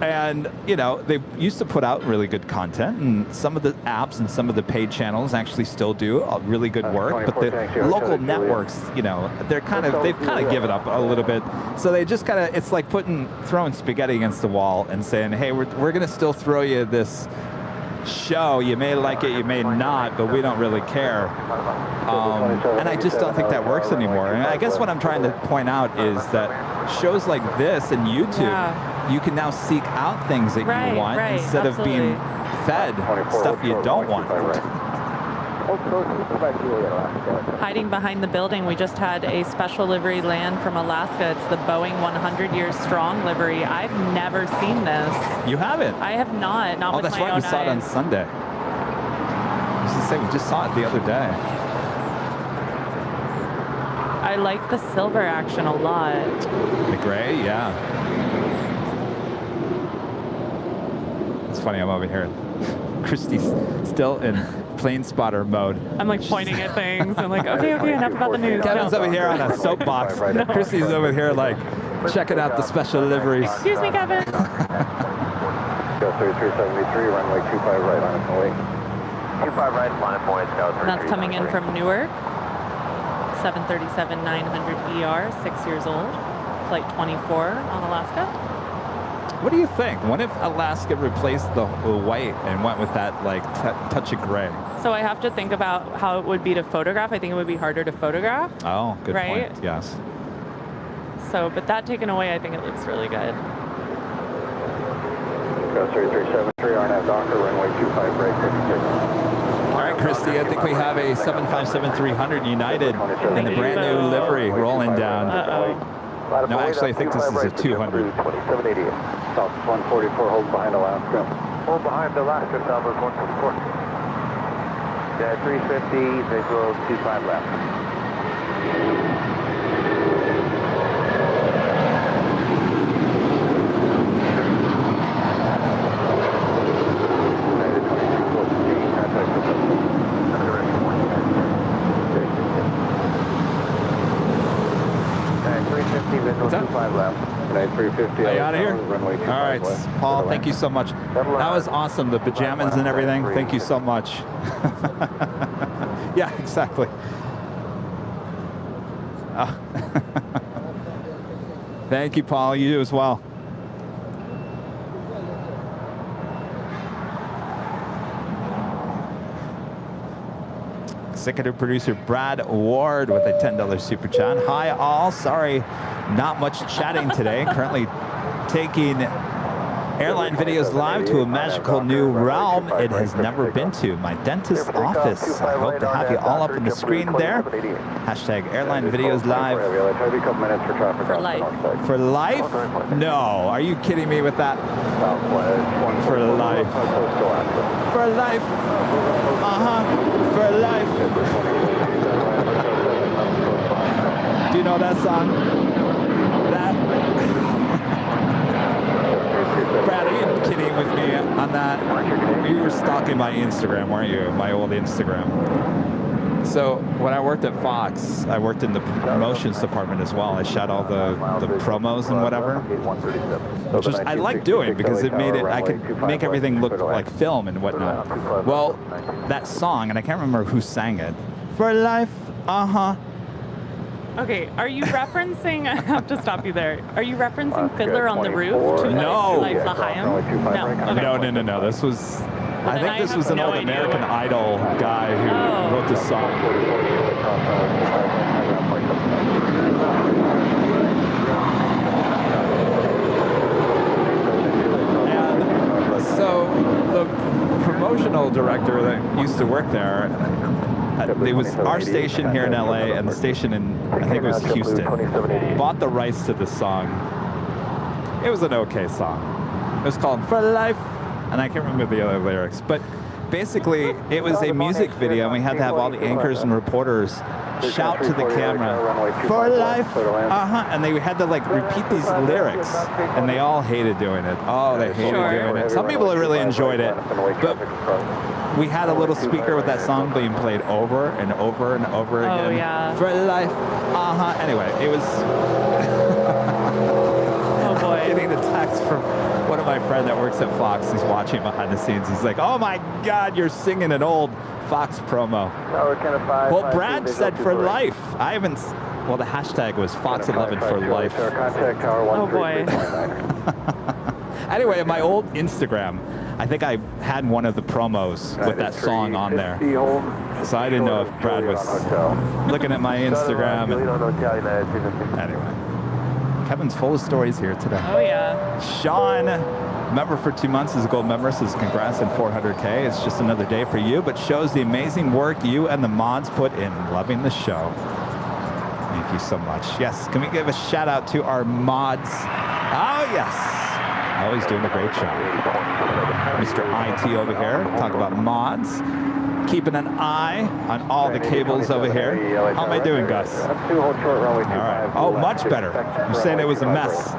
And, you know, they used to put out really good content, and some of the apps and some of the paid channels actually still do really good work, but the local networks, you know, they've kind of given up a little bit. So they just kind of, it's like throwing spaghetti against the wall and saying, hey, we're going to still throw you this show. You may like it, you may not, but we don't really care. And I just don't think that works anymore. And I guess what I'm trying to point out is that shows like this and YouTube, you can now seek out things that you want instead of being fed stuff you don't want. Hiding behind the building, we just had a special livery land from Alaska. It's the Boeing 100 Years Strong livery. I've never seen this. You haven't? I have not. Not with my own eyes. Oh, that's right. We saw it on Sunday. I was going to say, we just saw it the other day. I like the silver action a lot. The gray, yeah. It's funny, I'm over here. Christy's still in plane spotter mode. I'm like pointing at things. I'm like, okay, enough about the news. Kevin's over here on a soapbox. No. Christy's over here like checking out the special liveries. Excuse me, Kevin. Scout 3373, runway 25 right, line up and wait. 25 right, line up and wait, Scout 3373. And that's coming in from Newark. 737-900ER, 6 years old. Flight 24 on Alaska. What do you think? What if Alaska replaced the white and went with that like touch of gray? So I have to think about how it would be to photograph. I think it would be harder to photograph. Oh, good right? point. Yes. So, but that taken away, I think it looks really good. Scout 3373, RNAV Docker, runway 25 right, 56. All right, Christy, I think we have a 757-300 United in the brand new livery rolling down. No, actually, I think this is a 200. 2788. Southwest 144, hold behind Alaska. Hold behind Alaska, Southwest 144. Yeah, 350, visual 25 left. What's that? 25 left. 350. Are you out of here? All right, Paul, thank you so much. That was awesome, the pajamas and everything. Thank you so much. Yeah, exactly. Thank you, Paul. You as well. Executive producer Brad Ward with a $10 super chat. Hi all, sorry, not much chatting today. Currently taking Airline Videos live to a magical new realm it has never been to, my dentist's office. I hope to have you all up on the screen there. Hashtag Airline Videos Live. For life. For life? No, are you kidding me with that? For life. For life. For life. Do you know that song? Brad, are you kidding with me on that? You were stalking my Instagram, weren't you? My old Instagram. So when I worked at Fox, I worked in the promotions department as well. I shot all the promos and whatever, which was, I liked doing because it made it, I could make everything look like film and whatnot. Well, that song, and I can't remember who sang it. For life, Okay, are you referencing, I have to stop you there. Are you referencing Fiddler on the Roof? To No. Like L'Chaim? No. Okay. No. This was, I think this was an old American Idol guy who wrote this song. And so the promotional director that used to work there, it was our station here in LA and the station in, I think it was Houston, bought the rights to this song. It was an okay song. It was called For Life, and I can't remember the other lyrics, but basically it was a music video and we had to have all the anchors and reporters shout to the camera, for life, and they had to like repeat these lyrics, and they all hated doing it. Oh, they hated doing it. Some people really enjoyed it, but we had a little speaker with that song being played over and over and over again. Oh, yeah. For life, Anyway, it was... Oh, boy. Getting a text from one of my friends that works at Fox. He's watching behind the scenes. He's like, oh my God, you're singing an old Fox promo. Well, Brad said for life. I haven't... Well, the hashtag was Fox11 for life. Oh, boy. Anyway, my old Instagram, I think I had one of the promos with that song on there. So I didn't know if Brad was looking at my Instagram. Anyway, Kevin's full of stories here today. Oh, yeah. Sean, member for 2 months, is a gold member, says congrats on 400K. It's just another day for you, but shows the amazing work you and the mods put in. Loving the show. Thank you so much. Yes, can we give a shout out to our mods? Oh, yes. Always doing a great job. Mr. IT over here, talk about mods. Keeping an eye on all the cables over here. How am I doing, Gus? All right. Oh, much better. I'm saying it was a mess.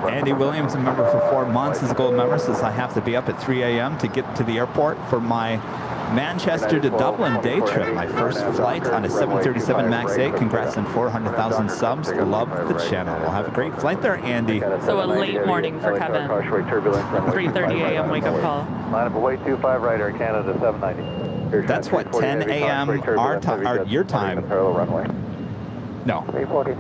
Andy Williams, a member for 4 months, is a gold member, says I have to be up at 3 a.m. to get to the airport for my Manchester to Dublin day trip. My first flight on a 737 MAX 8. Congrats on 400,000 subs. Love the channel. We'll have a great flight there, Andy. So a late morning for Kevin. 3:30 a.m. wake-up call. Line up away 25 right, Air Canada 790. That's what, 10 a.m. our time, or your time? Parallel runway. No. 340.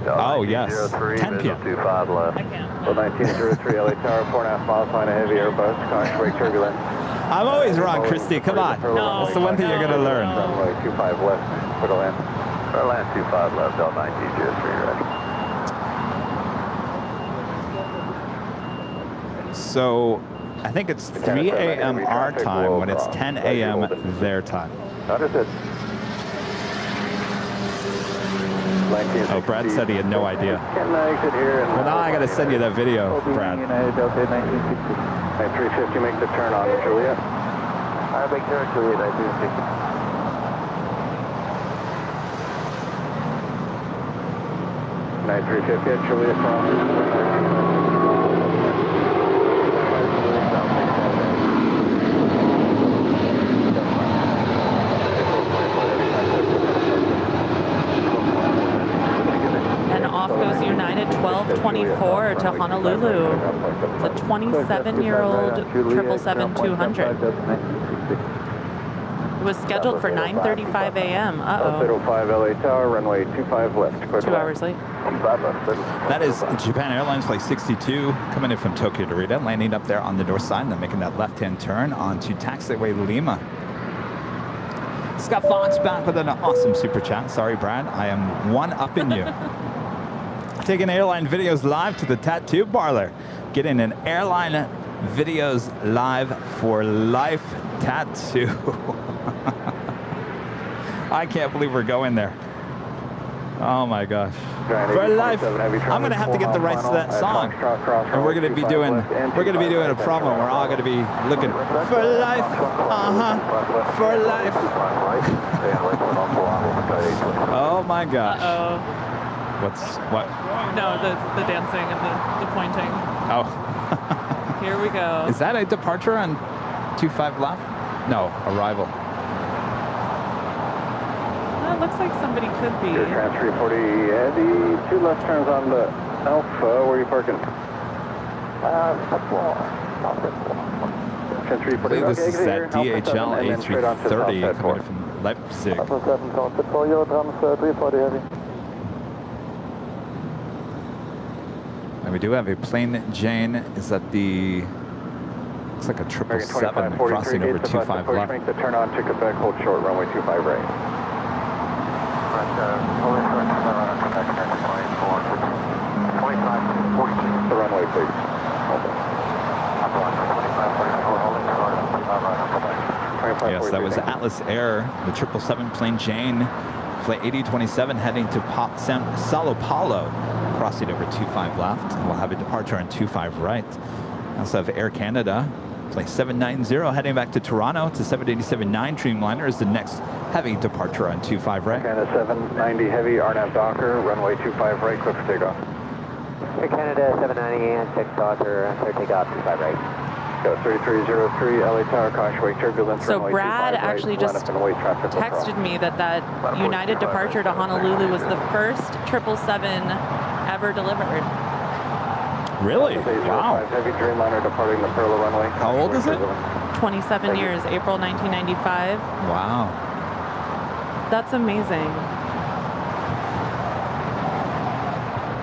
Oh, yes. 10 p.m. 25 left. I can't. So 1903 LA Tower, 4.5 miles, line of heavy Airbus, caution brake turbulence. I'm always wrong, Christy. Come on. No, That's the one thing you're going to learn. Runway 25 left, for the land. For land 25 left, L9T03 ready. So I think it's 3 a.m. our time when it's 10 a.m. their time. Understood. Oh, Brad said he had no idea. Can I exit here? Well, now I got to send you that video, Brad. United Delta 1960. 350, make the turn on Juliet. I make turn Juliet 1960. 9350 at Juliet from. United 1224 to Honolulu. It's a 27-year-old 777-200. It was scheduled for 9:35 a.m. Uh-oh. 5 LA Tower, runway 25 left. 2 hours late. That is Japan Airlines Flight 62 coming in from Tokyo to Narita, landing up there on the north side and then making that left-hand turn onto Taxiway Lima. Scott Fox back with an awesome super chat. Sorry, Brad, I am one-upping you. Taking Airline Videos live to the tattoo parlor. Getting an Airline Videos live for life tattoo. I can't believe we're going there. Oh my gosh. For life. I'm gonna have to get the rights to that song. And we're gonna be doing a promo. We're all gonna be looking for life. For life. Oh my gosh. Uh-oh. What? No, the dancing and the pointing. Oh. Here we go. Is that a departure on 25 left? No, arrival. Well, it looks like somebody could be. Your trans 340 Eddie, 2 left turns on the Alpha. Where are you parking? Trans 340. I believe this is that DHL A330 coming from Leipzig. And we do have a plain Jane. Is that the... Looks like a 777 crossing over 25 left. Make the turn on to Quebec, hold short, runway 25 right. The runway, please. Yes, that was Atlas Air, the 777 plain Jane, flight 8027 heading to Sao Paulo, crossing over 25 left. And we'll have a departure on 25 right. We also have Air Canada, flight 790 heading back to Toronto to 787-9 Dreamliner is the next heavy departure on 25 right. Canada 790 heavy, RNAV Docker, runway 25 right, clear for takeoff. Air Canada 790 and 6 Docker, clear takeoff 25 right. Go 3303 LA Tower, caution wake turbulence. So Brad actually just texted me that United departure to Honolulu was the first 777 ever delivered. Really? Wow. Heavy Dreamliner departing the Perla runway. How old is it? 27 years, April 1995. Wow. That's amazing.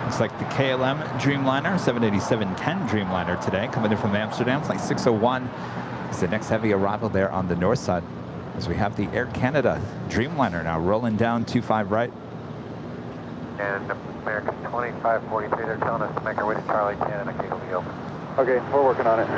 It's like the KLM Dreamliner, 787-10 Dreamliner today, coming in from Amsterdam. Flight 601 is the next heavy arrival there on the north side, as we have the Air Canada Dreamliner now rolling down 25 right. And American 2543, they're telling us to make our way to Charlie 10 and a gate will be open. Okay, we're working on it.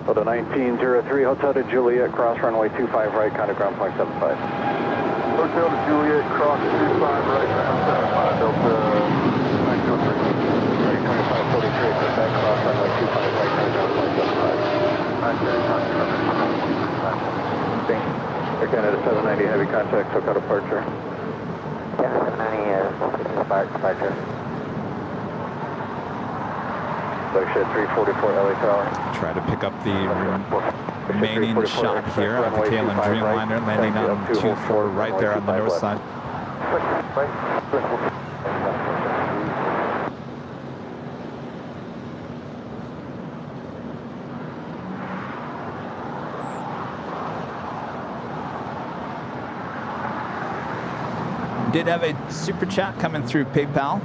So the 1903 Hotel to Juliet, cross runway 25 right, count of ground point 75. Hotel to Juliet, cross 25 right, ground 75, Delta 923. 2543, Quebec, cross runway 25 right, count of ground point 75. Air Canada 790 heavy contact, SoCal departure. Canada 790 departure. Shed 344 LA Tower. Try to pick up the remaining shot here of the KLM Dreamliner, landing on 24 right there on the north side. Did have a super chat coming through PayPal.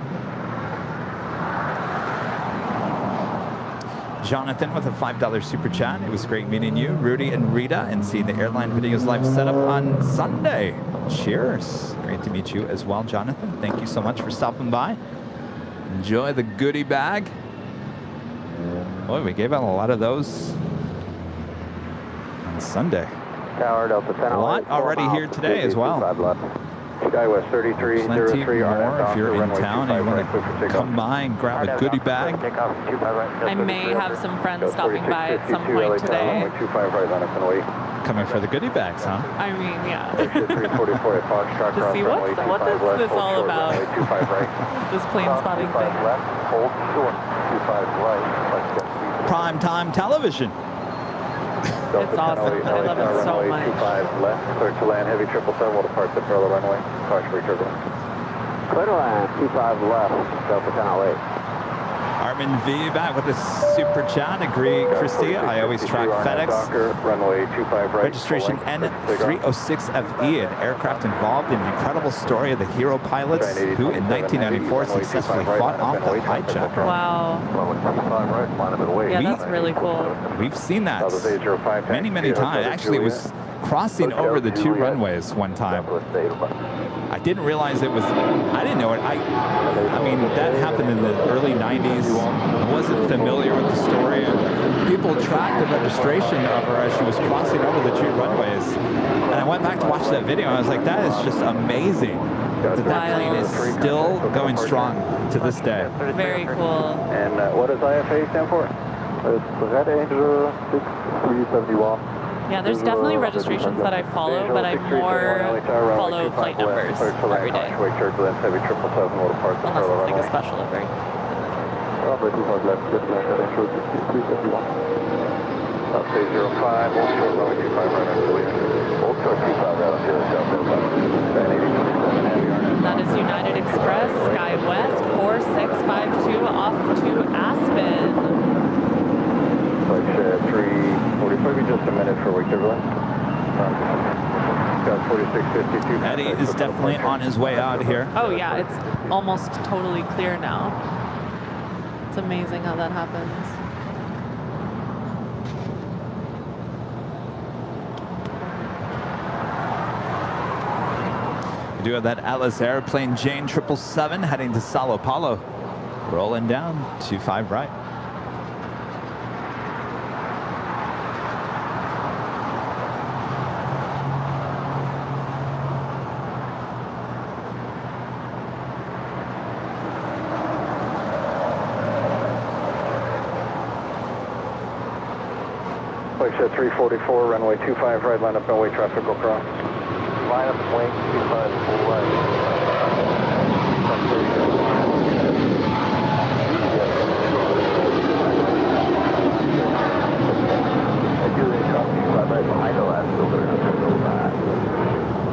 Jonathan with a $5 super chat. It was great meeting you, Rudy and Rita, and seeing the Airline Videos live setup on Sunday. Cheers. Great to meet you as well, Jonathan. Thank you so much for stopping by. Enjoy the goodie bag. Boy, we gave out a lot of those on Sunday. Tower Delta 10. A lot already here today as well. Skywest 3303. Plenty more if you're in town and you want to come by and grab a goodie bag. I may have some friends stopping by at some point today. Coming for the goodie bags, huh? I mean, yeah. To see what is this all about? This plane spotting thing. Prime time television. It's awesome. I love it so much. 25 left, clear to land, heavy 777, will depart the parallel runway, caution for turbulence. Clear to land, 25 left, Delta 1008. Armin V back with a super chat. Agree, Christy. I always track FedEx. Runway 25 right. Registration N306FE, an aircraft involved in the incredible story of the hero pilots who in 1994 successfully fought off the hijacker. Wow. Yeah, that's really cool. We've seen that many, many times. Actually, it was crossing over the two runways one time. I didn't realize it was, I didn't know it. I mean, that happened in the early 90s. I wasn't familiar with the story. And people tracked the registration of her as she was crossing over the two runways. And I went back to watch that video and I was like, that is just amazing. That plane is still going strong to this day. Very cool. And what does IFA stand for? It's Red Angel 6371. Yeah, there's definitely registrations that I follow, but I more follow flight numbers every day. Unless it's like a special event. Runway 25 left, get to Red Angel 6371. Upstate 05, old short runway 25 right on Julia. Old short 25 right on Julia, South That is United Express, Sky West 4652 off to Aspen. Flight shed 345, just a minute for wake turbulence. Got 4652. Eddie is definitely on his way out here. Oh yeah, it's almost totally clear now. It's amazing how that happens. We do have that Atlas airplane Jane 777 heading to Sao Paulo. Rolling down 25 right. Flight shed 344, runway 25 right, line up runway traffic will cross. Line up wing 25 full right.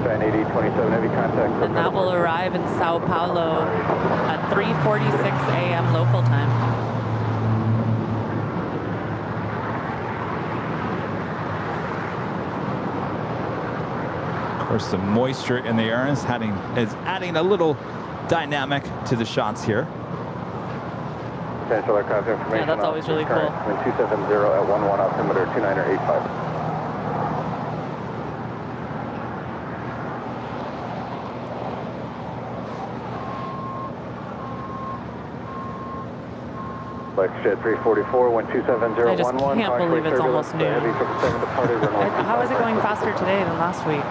Tran 8027, heavy contact. And that will arrive in Sao Paulo at 3:46 a.m. local time. Of course, the moisture in the air is adding a little dynamic to the shots here. Potential aircraft information. Yeah, that's always really cool. Wind 270 at 11 altimeter 2985. Flight shed 344, wind 27011. I just can't believe it's almost noon. Heavy 777 departed, How is it going faster today than last week?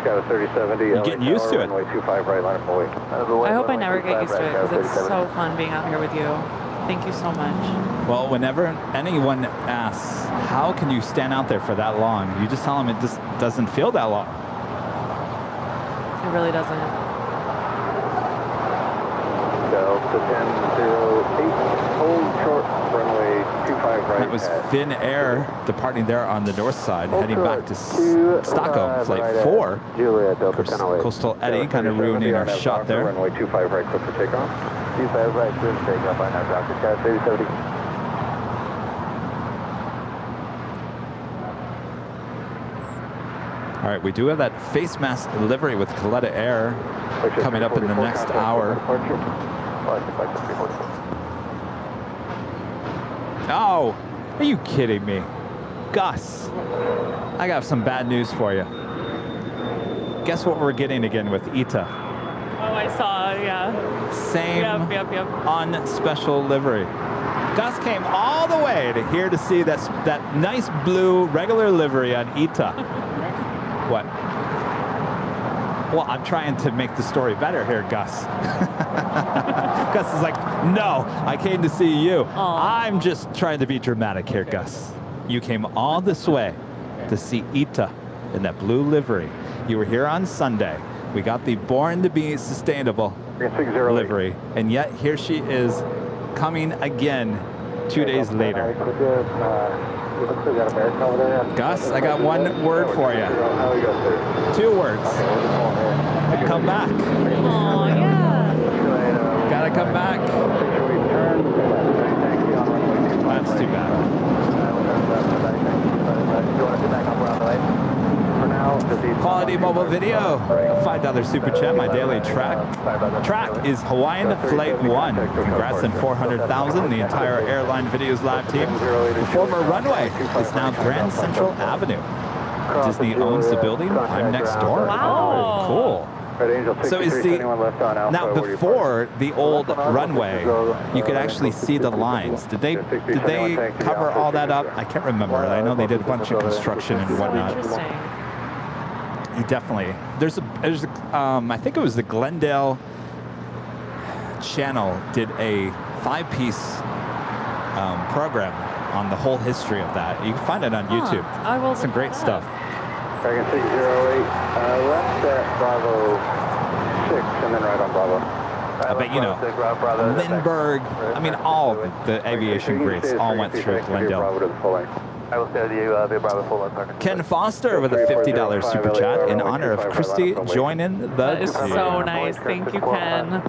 Got a 3070. You're getting used to it. Runway 25 right, line up away. I hope I never get used to it because it's so fun being out here with you. Thank you so much. Well, whenever anyone asks, how can you stand out there for that long? You just tell them it just doesn't feel that long. It really doesn't. Delta was Finnair departing there on the north side, heading back to Stockholm, flight 4. Coastal Eddie kind of ruining our shot there. Runway 25 right, clear for takeoff. 25 right, clear for takeoff. I know, Dr. Sky 3070. All right, we do have that face mask livery with Coletta Air coming up in the next hour. Oh, are you kidding me? Gus, I got some bad news for you. Guess what we're getting again with ITA? Oh, I saw, yeah. Same unspecial livery. Gus came all the way to here to see that nice blue regular livery on ITA. What? Well, I'm trying to make the story better here, Gus. Gus is like, no, I came to see you. Aww. I'm just trying to be dramatic here, Gus. You came all this way to see ITA in that blue livery. You were here on Sunday. We got the Born to Be Sustainable livery, and yet here she is coming again 2 days later. Gus, I got one word for you. 2 words. Come back. Oh, yeah. Gotta come back. That's too bad. Quality mobile video. $5 super chat. My daily track is Hawaiian Flight 1. Congrats on 400,000. The entire Airline Videos live team. The former runway is now Grand Central Avenue. Disney owns the building. I'm next door. Wow. Cool. So is the now before the old runway, you could actually see the lines. Did they cover all that up? I can't remember. I know they did a bunch of construction and whatnot. Interesting. Definitely. There's a I think it was the Glendale channel did a 5-piece program on the whole history of that. You can find it on YouTube. I will. Some great stuff. Dragon 608, left at Bravo 6, and then right on Bravo. I bet you know, Lindbergh, I mean, all of the aviation greats all went through Glendale. I will stay with you via Bravo full left. Ken Foster with a $50 super chat in honor of Christy joining the That is team. so nice. Thank you, Ken.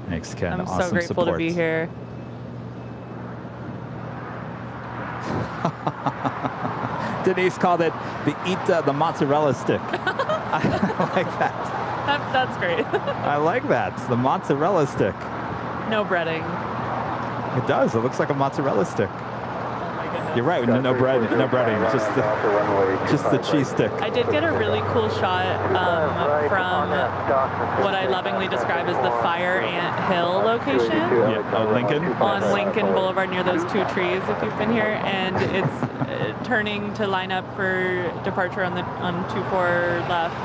Thanks, Ken. I'm awesome so grateful support. to be here. Denise called it the ITA, the mozzarella stick. I like that. That's great. I like that. It's the mozzarella stick. No breading. It does. It looks like a mozzarella stick. Oh my goodness. You're right. No breading. Just the cheese stick. I did get a really cool shot from what I lovingly describe as the Fire Ant Hill location. Yeah. Lincoln. On Lincoln Boulevard near those 2 trees, if you've been here, and it's turning to line up for departure on 24 left.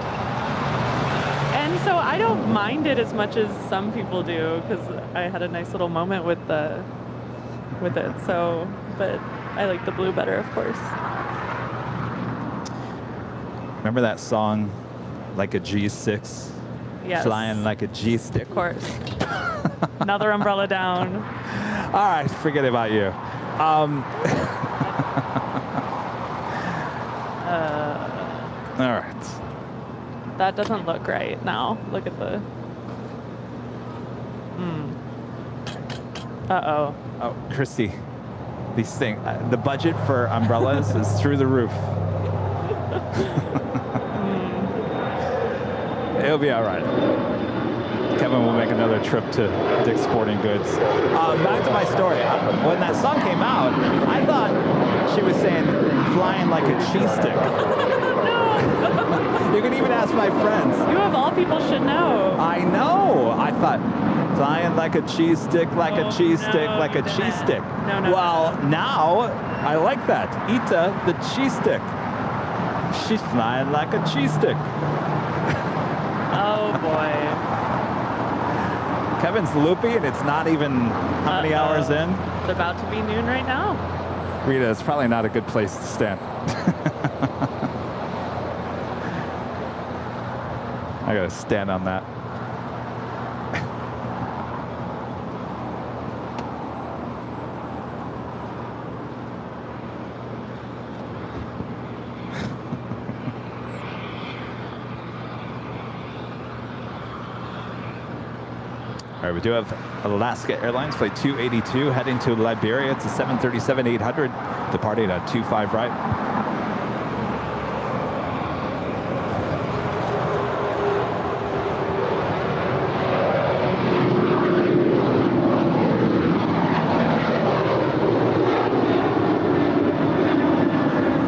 And so I don't mind it as much as some people do, because I had a nice little moment with it. So, but I like the blue better, of course. Remember that song, Like a G6? Yes. Flying like a G-stick. Of course. Another umbrella down. All right, forget about you. All right. That doesn't look right now. Look at the... Uh-oh. Oh, Christy, these things, the budget for umbrellas is through the roof. It'll be all right. Kevin will make another trip to Dick's Sporting Goods. Back to my story. When that song came out, I thought she was saying flying like a cheese stick. You can even ask my friends. You of all people should know. I know. I thought flying like a cheese stick, like a cheese stick, like a cheese stick. No. Well, now I like that. ITA, the cheese stick. She's flying like a cheese stick. Oh boy. Kevin's loopy, and it's not even how many hours in? It's about to be noon right now. Rita, it's probably not a good place to stand. I gotta stand on that. All right, we do have Alaska Airlines Flight 282 heading to Liberia. It's a 737-800 departing at 25 right.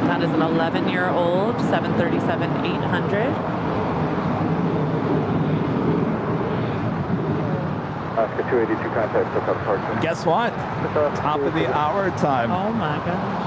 That is an 11-year-old 737-800. Alaska 282 contact, pick up departure. Guess what? Top of the hour time. Oh my gosh.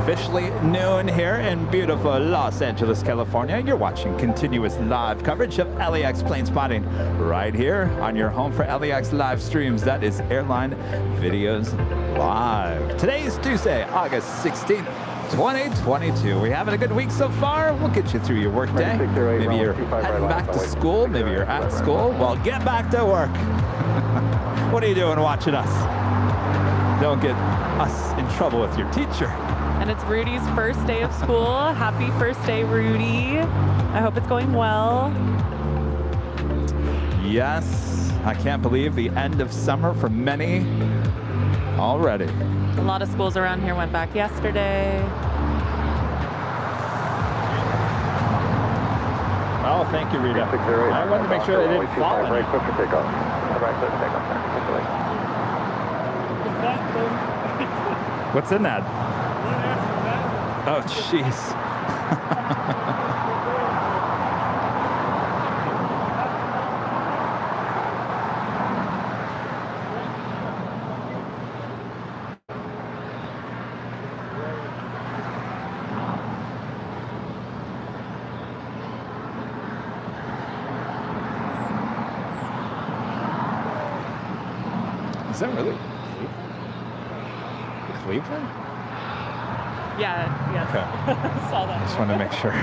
Officially noon here in beautiful Los Angeles, California. You're watching continuous live coverage of LAX plane spotting right here on your home for LAX live streams. That is Airline Videos Live. Today is Tuesday, August 16th. 2022. We're having a good week so far. We'll get you through your work day. Maybe you're heading back to school. Maybe you're at school. Well, get back to work. What are you doing watching us? Don't get us in trouble with your teacher. And it's Rudy's first day of school. Happy first day, Rudy. I hope it's going well. Yes, I can't believe the end of summer for many already. A lot of schools around here went back yesterday. Oh, thank you, Rita. I wanted to make sure they didn't fall. Right foot for takeoff. Right foot takeoff. What's in that? Oh, jeez. Is that really Cleveland? Yeah, yes. Okay. Saw that. I just wanted to make sure.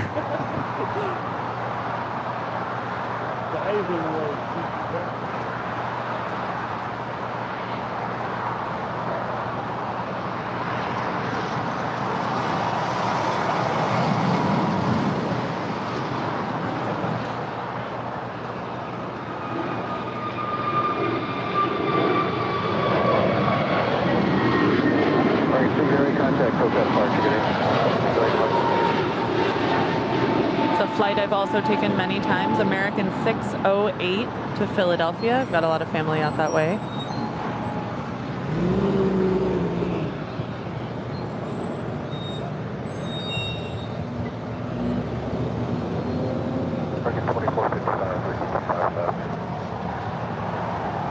It's a flight I've also taken many times, American 608 to Philadelphia. I've got a lot of family out that way.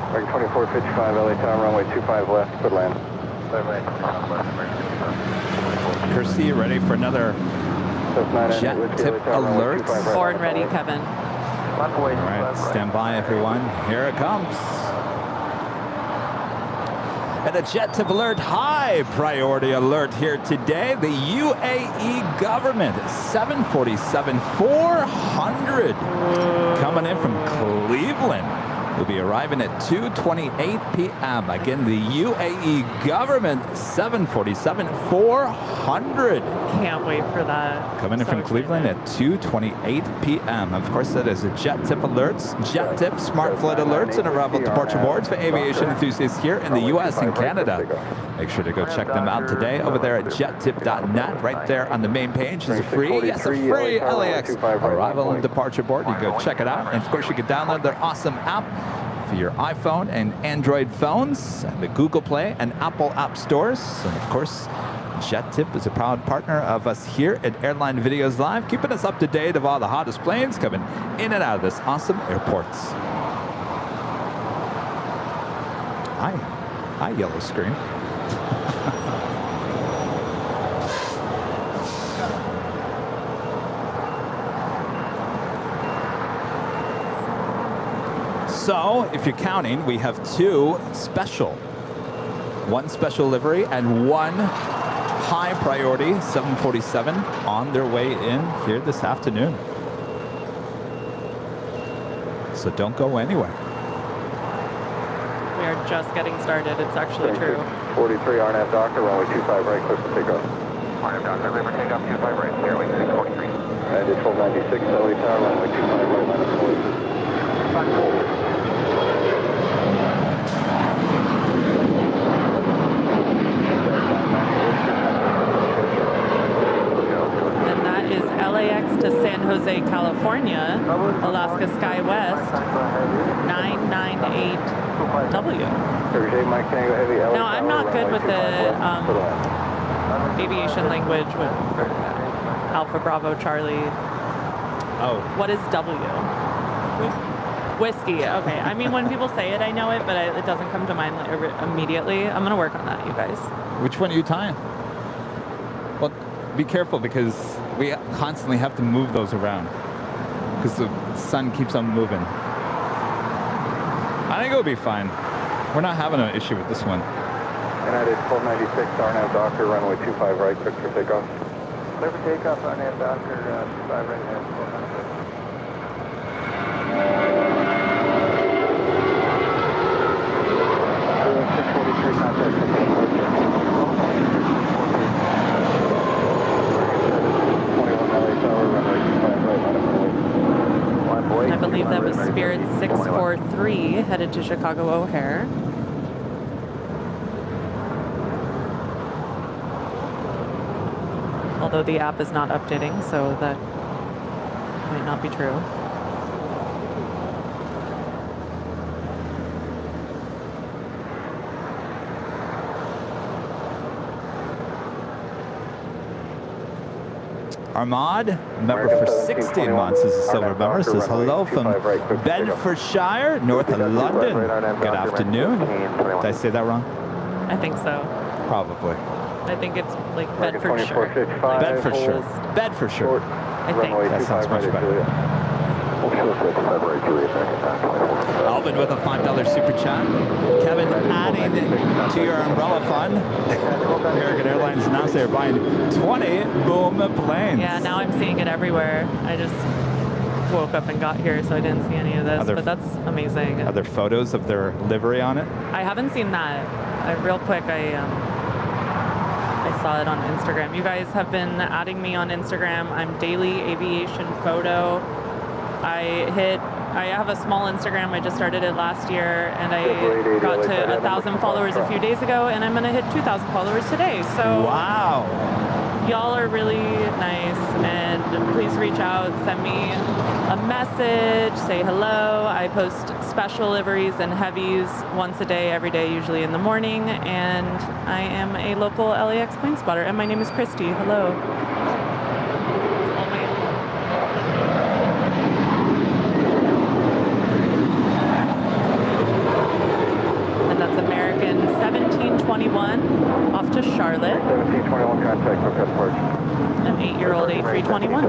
American 2455, LA Town, runway 25 left, good land. Kirsty, you ready for another jet tip alert? Born ready, Kevin. All right, stand by, everyone. Here it comes. And a jet tip alert, high priority alert here today. The UAE government 747-400 coming in from Cleveland. Will be arriving at 2:28 p.m. Again, the UAE government 747-400. Can't wait for that. Coming in from Cleveland at 2:28 p.m. Of course, that is a jet tip alerts, jet tip, smart flight alerts, and arrival departure boards for aviation enthusiasts here in the U.S. and Canada. Make sure to go check them out today over there at jettip.net. Right there on the main page is a free, yes, a free LAX arrival and departure board. You go check it out. And of course, you can download their awesome app for your iPhone and Android phones, and the Google Play and Apple App Stores. And of course, Jet Tip is a proud partner of us here at Airline Videos Live, keeping us up to date of all the hottest planes coming in and out of this awesome airports. Hi, yellow screen. So, if you're counting, we have one special livery and one high priority 747 on their way in here this afternoon. So don't go anywhere. We are just getting started. It's actually true. 43 RNAV Doctor, runway 25 right, clear for takeoff. RNAV Doctor, Lima, take off 25 right, airway 643. I did 1296, LA Tower, runway 25 right, minus 46. And that is LAX to San Jose, California, Alaska Sky West, 998W. Now, I'm not good with the aviation language with Alpha Bravo Charlie. Oh. What is W? Whiskey. Okay. I mean, when people say it, I know it, but it doesn't come to mind immediately. I'm going to work on that, you guys. Which one are you tying? Well, be careful because we constantly have to move those around because the sun keeps on moving. I think it'll be fine. We're not having an issue with this one. United 1296, RNAV Doctor, runway 25 right, quick for takeoff. Clear for takeoff, RNAV Doctor, 25 right, 1296. 643, contact. I believe that was Spirit 643 headed to Chicago O'Hare. Although the app is not updating, so that might not be true. Armad, member for 16 months, is a silver member, says hello from Bedfordshire, north of London. Good afternoon. Did I say that wrong? I think so. Probably. I think it's like Bedfordshire. Bedfordshire. Bedfordshire. I think. That sounds much better. Alvin with a $5 super chat. Kevin adding to your umbrella fund. American Airlines announced they're buying 20 boom planes. Yeah, now I'm seeing it everywhere. I just woke up and got here, so I didn't see any of this, but that's amazing. Are there photos of their livery on it? I haven't seen that. Real quick, I saw it on Instagram. You guys have been adding me on Instagram. I'm Daily Aviation Photo. I have a small Instagram. I just started it last year, and I got to 1,000 followers a few days ago, and I'm going to hit 2,000 followers today. So wow, y'all are really nice, and please reach out, send me a message, say hello. I post special liveries and heavies once a day, every day, usually in the morning, and I am a local LAX plane spotter, and my name is Christy. Hello. That's American 1721 off to Charlotte. 1721 contact for Bedford. An 8-year-old A321.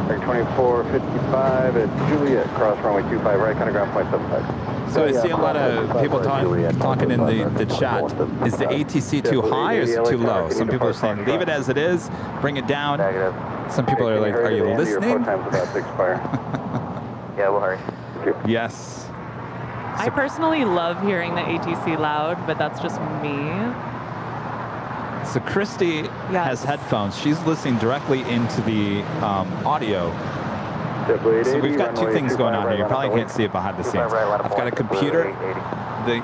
2455 at Juliet, cross runway 25 right, kind of ground point 75. So I see a lot of people talking in the chat. Is the ATC too high or is it too low? Some people are saying leave it as it is, bring it down. Some people are like, are you listening? Yeah, we'll hurry. Yes. I personally love hearing the ATC loud, but that's just me. So Christy has headphones. She's listening directly into the audio. So we've got two things going on here. You probably can't see it behind the scenes. I've got a computer. The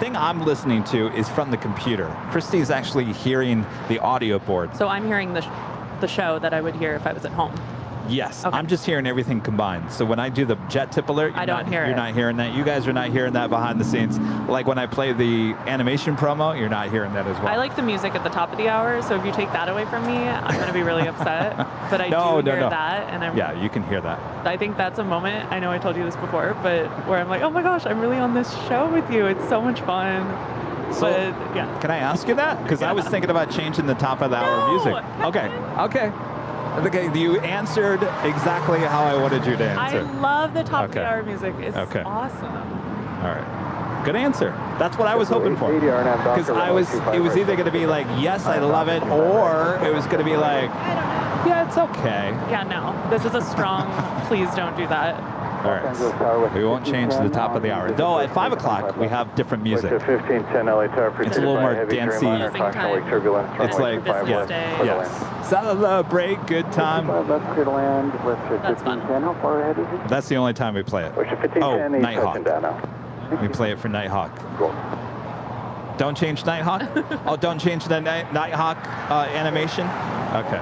thing I'm listening to is from the computer. Christy is actually hearing the audio board. So I'm hearing the show that I would hear if I was at home. Yes, okay. I'm just hearing everything combined. So when I do the jet tip alert, you're not hearing that. You guys are not hearing that behind the scenes. Like when I play the animation promo, you're not hearing that as well. I like the music at the top of the hour, so if you take that away from me, I'm going to be really upset. But I do hear that, and yeah, you can hear that. I think that's a moment. I know I told you this before, but where I'm like, oh my gosh, I'm really on this show with you. It's so much fun. So, yeah. Can I ask you that? Because I was thinking about changing the top of the hour music. Okay. Okay, you answered exactly how I wanted you to answer. I love the top of the hour music. It's awesome. All right. Good answer. That's what I was hoping for. Because it was either going to be like, yes, I love it, or it was going to be like, I don't know. yeah, it's okay. Yeah, no. This is a strong, please don't do that. All right. We won't change the top of the hour. Though at 5 o'clock, we have different music. It's 1510 LA Tower. It's a little more dancey. It's like, yes. Celebrate good time. That's clear to land. That's fun. How far ahead is it? That's the only time we play it. Oh, Nighthawk. We play it for Nighthawk. Cool. Don't change Nighthawk? Oh, don't change the Nighthawk animation? Okay.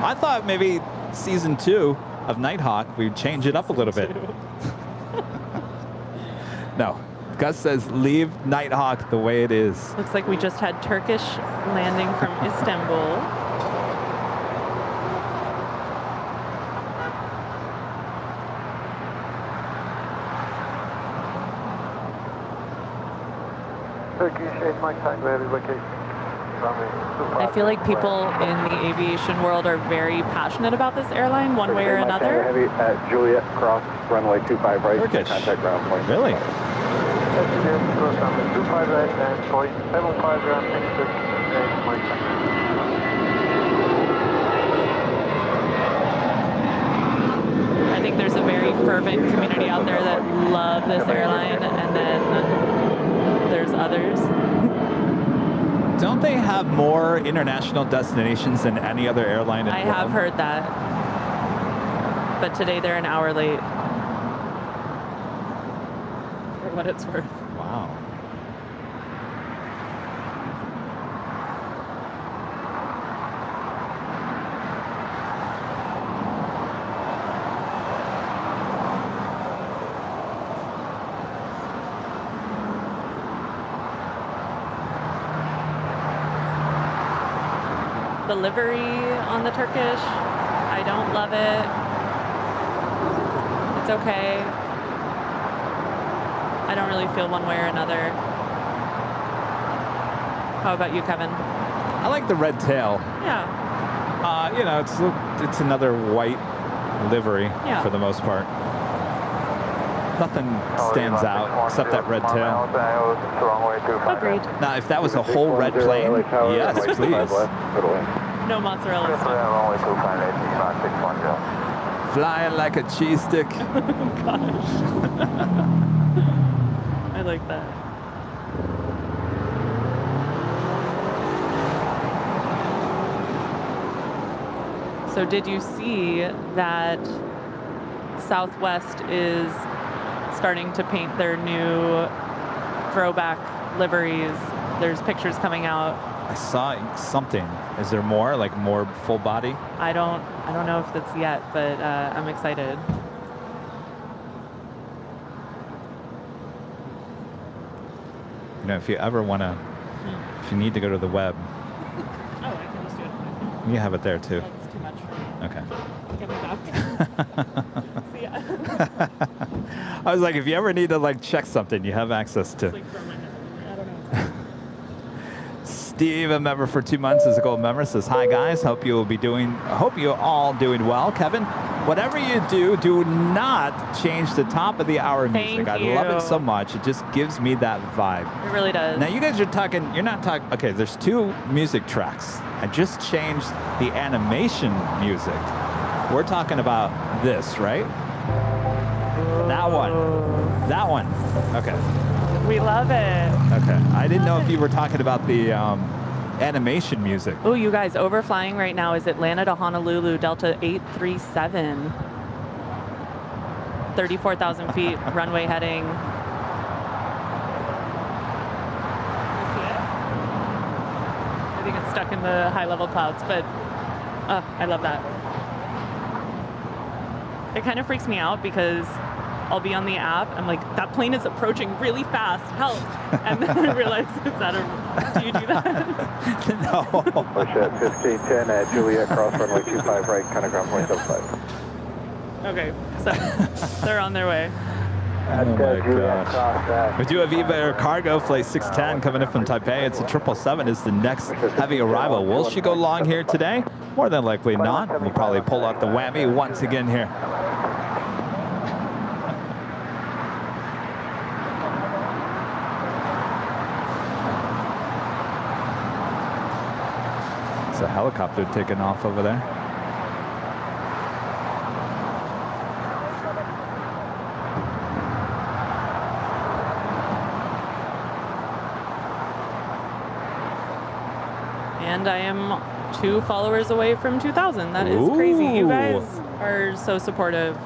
I thought maybe season 2 of Nighthawk, we'd change it up a little bit. No. Gus says leave Nighthawk the way it is. Looks like we just had Turkish landing from Istanbul. I feel like people in the aviation world are very passionate about this airline, one way or another. Heavy at Juliet, cross runway 25 right. Turkish. Contact ground point. Really? I think there's a very fervent community out there that love this airline, and then there's others. Don't they have more international destinations than any other airline in the world? I have heard that. But today they're an hour late. For what it's worth. Wow. The livery on the Turkish, I don't love it. It's okay. I don't really feel one way or another. How about you, Kevin? I like the red tail. Yeah. You know, it's another white livery for the most part. Nothing stands out except that red tail. Agreed. Now, if that was a whole red plane, yes, please. No mozzarella stuff. Flying like a cheese stick. Gosh. I like that. So did you see that Southwest is starting to paint their new throwback liveries? There's pictures coming out. I saw something. Is there more? Like more full body? I don't know if that's yet, but I'm excited. You know, if you ever want to, if you need to go to the web, Oh, I can just do it. you have it there too. That's too much for me. Okay. Get me back. See ya. I was like, if you ever need to like check something, you have access to. It's like from my head. I don't know. Steve, a member for 2 months, is a gold member, says, hi guys, hope you all doing well. Kevin, whatever you do, do not change the top of the hour music. I love it so much. It just gives me that vibe. It really does. Now you guys are talking, you're not talking, okay, there's 2 music tracks. I just changed the animation music. We're talking about this, right? That one. Okay. We love it. Okay. I didn't know if you were talking about the animation music. Oh, you guys, overflying right now is Atlanta to Honolulu, Delta 837. 34,000 feet, runway heading. You see it? I think it's stuck in the high-level clouds, but I love that. It kind of freaks me out because I'll be on the app. I'm like, that plane is approaching really fast. Help! And then I realize it's out of. Do you do that? No. Push at 1510 at Juliet, cross runway 25 right, kind of ground point 75. Okay, so they're on their way. Oh my gosh. We do have Eva Air Cargo, flight 610, coming in from Taipei. It's a 777 is the next heavy arrival. Will she go long here today? More than likely not. We'll probably pull out the whammy once again here. It's a helicopter taking off over there. And I am 2 followers away from 2,000. That is crazy. You guys are so supportive.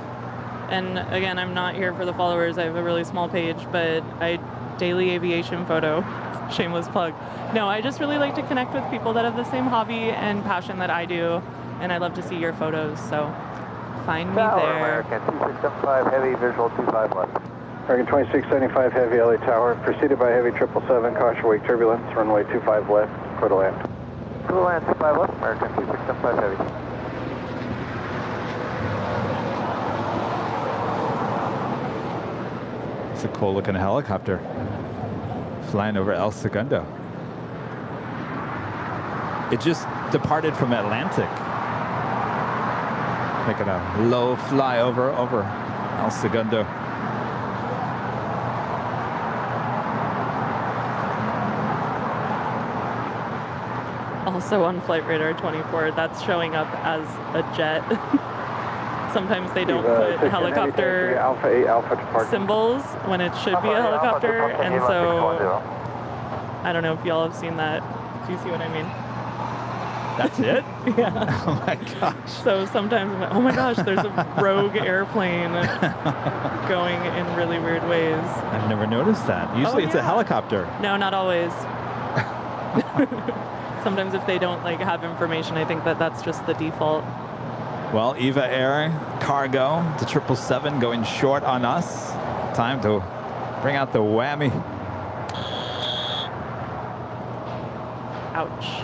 And again, I'm not here for the followers. I have a really small page, but I daily aviation photo. Shameless plug. No, I just really like to connect with people that have the same hobby and passion that I do. And I love to see your photos. So find me there. American 2675 heavy, visual 25 left. American 2675 heavy, LA Tower, preceded by heavy 777, caution wake turbulence, runway 25 left, clear to land. Clear to land 25 left, American 2675 heavy. It's a cool looking helicopter flying over El Segundo. It just departed from Atlantic, making a low flyover over El Segundo. Also on Flight Radar 24, that's showing up as a jet. Sometimes they don't put helicopter Alpha 8 Alpha departure. symbols when it should be a helicopter, and so I don't know if y'all have seen that. Do you see what I mean? That's it? Yeah. Oh my gosh. So sometimes I'm like, oh my gosh, there's a rogue airplane going in really weird ways. I've never noticed that. Usually it's a helicopter. No, not always. Sometimes if they don't like have information, I think that that's just the default. Well, Eva Air cargo to 777 going short on us. Time to bring out the whammy. Ouch.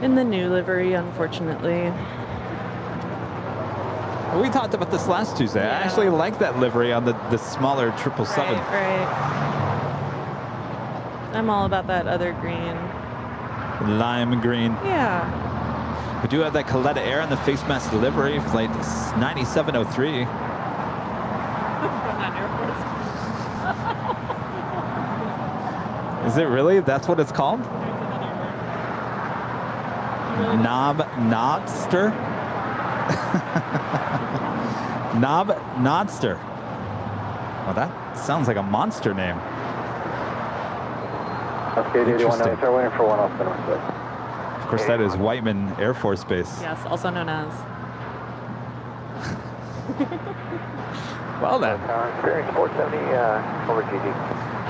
In the new livery, unfortunately. We talked about this last Tuesday. Yeah. I actually like that livery on the smaller 777. Right. I'm all about that other green. Lime green. Yeah. We do have that Coletta Air in the face mask livery, flight 9703. Is it really? That's what it's called? Nodster? Nodster. Well, that sounds like a monster name. Okay, 81, we're waiting for 1 off the north side. Of course, that is Whiteman Air Force Base. Yes, also known as. Well then. Experience 470 over GD.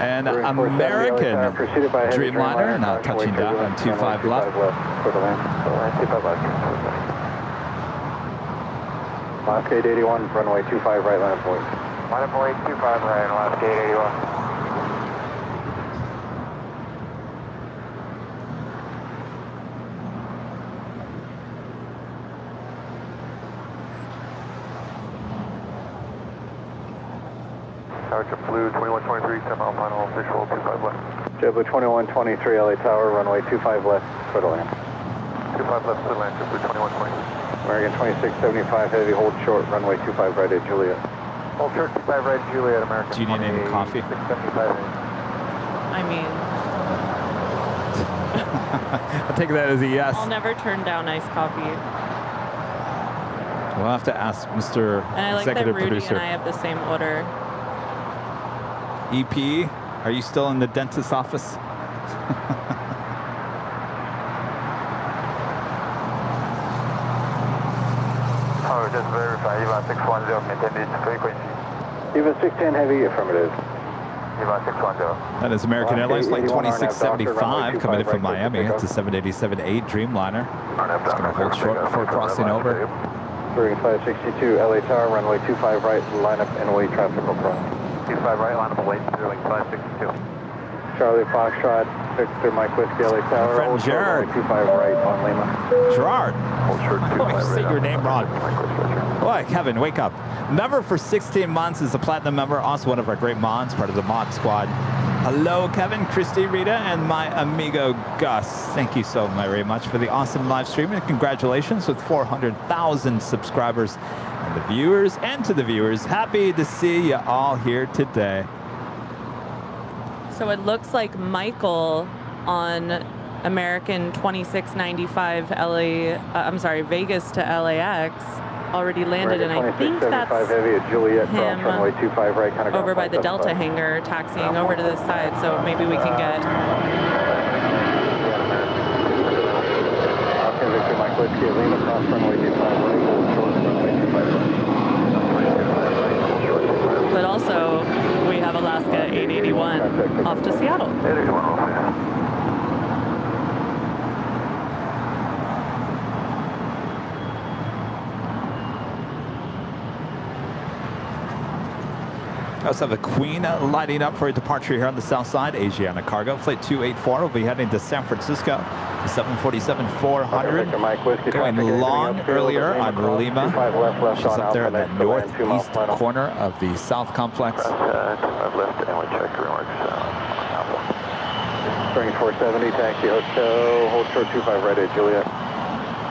An American Dreamliner, not touching down on 25 left. For the land. 25 left. Last gate 81, runway 25 right, line up point. Line up point 25 right, last gate 81. JetBlue 2123, 10 mile final, visual 25 left. JetBlue 2123, LA Tower, runway 25 left, clear to land. 25 left, clear to land, JetBlue 2123. American 2675 heavy, hold short, runway 25 right at Juliet. Hold short, 25 right at Juliet, American. Do you need any coffee? 675. I mean, I'll take that as a yes. I'll never turn down iced coffee. We'll have to ask Mr. And I like that Executive Rudy Producer. and I have the same order. EP, are you still in the dentist's office? Oh, just verify, EVA 610, maintain its frequency. EVA 610 heavy, affirmative. EVA 610. That is American Airlines Flight 2675 coming in from Miami. It's a 787-8 Dreamliner. It's going to hold short before crossing over. American 562, LA Tower, runway 25 right, line up and await traffic across. 25 right, line up await, Sterling 562. Charlie Foxtrot, Victor Mike Whiskey, LA Tower, friend hold short, Jared. runway 25 right on Lima. Gerard. Hold short, 25 Oh, right. you said your name wrong. Roger. Boy, Kevin, wake up. Member for 16 months, is a platinum member, also one of our great mods, part of the mod squad. Hello, Kevin, Christy, Rita, and my amigo Gus. Thank you so very much for the awesome live stream, and congratulations with 400,000 subscribers. And the viewers, and to the viewers, happy to see you all here today. So it looks like Michael on American 2695 Vegas to LAX already landed, and I think that's heavy at Juliet, him runway 25 right, kind of over by the Delta hangar, taxiing over to this side, so maybe we can get... Victor Mike Whiskey, Lima, cross runway 25 right, hold short, runway 25 right. But also, we have Alaska 881 off to Seattle. 881 off, yeah. We also have a Queen lighting up for a departure here on the south side. Asiana Cargo, flight 284 will be heading to San Francisco. The 747-400 going long earlier on Lima. She's up there in the northeast corner of the south complex. I've left and we check remarks. Spring 470, taxi hotel, hold short 25 right at Juliet.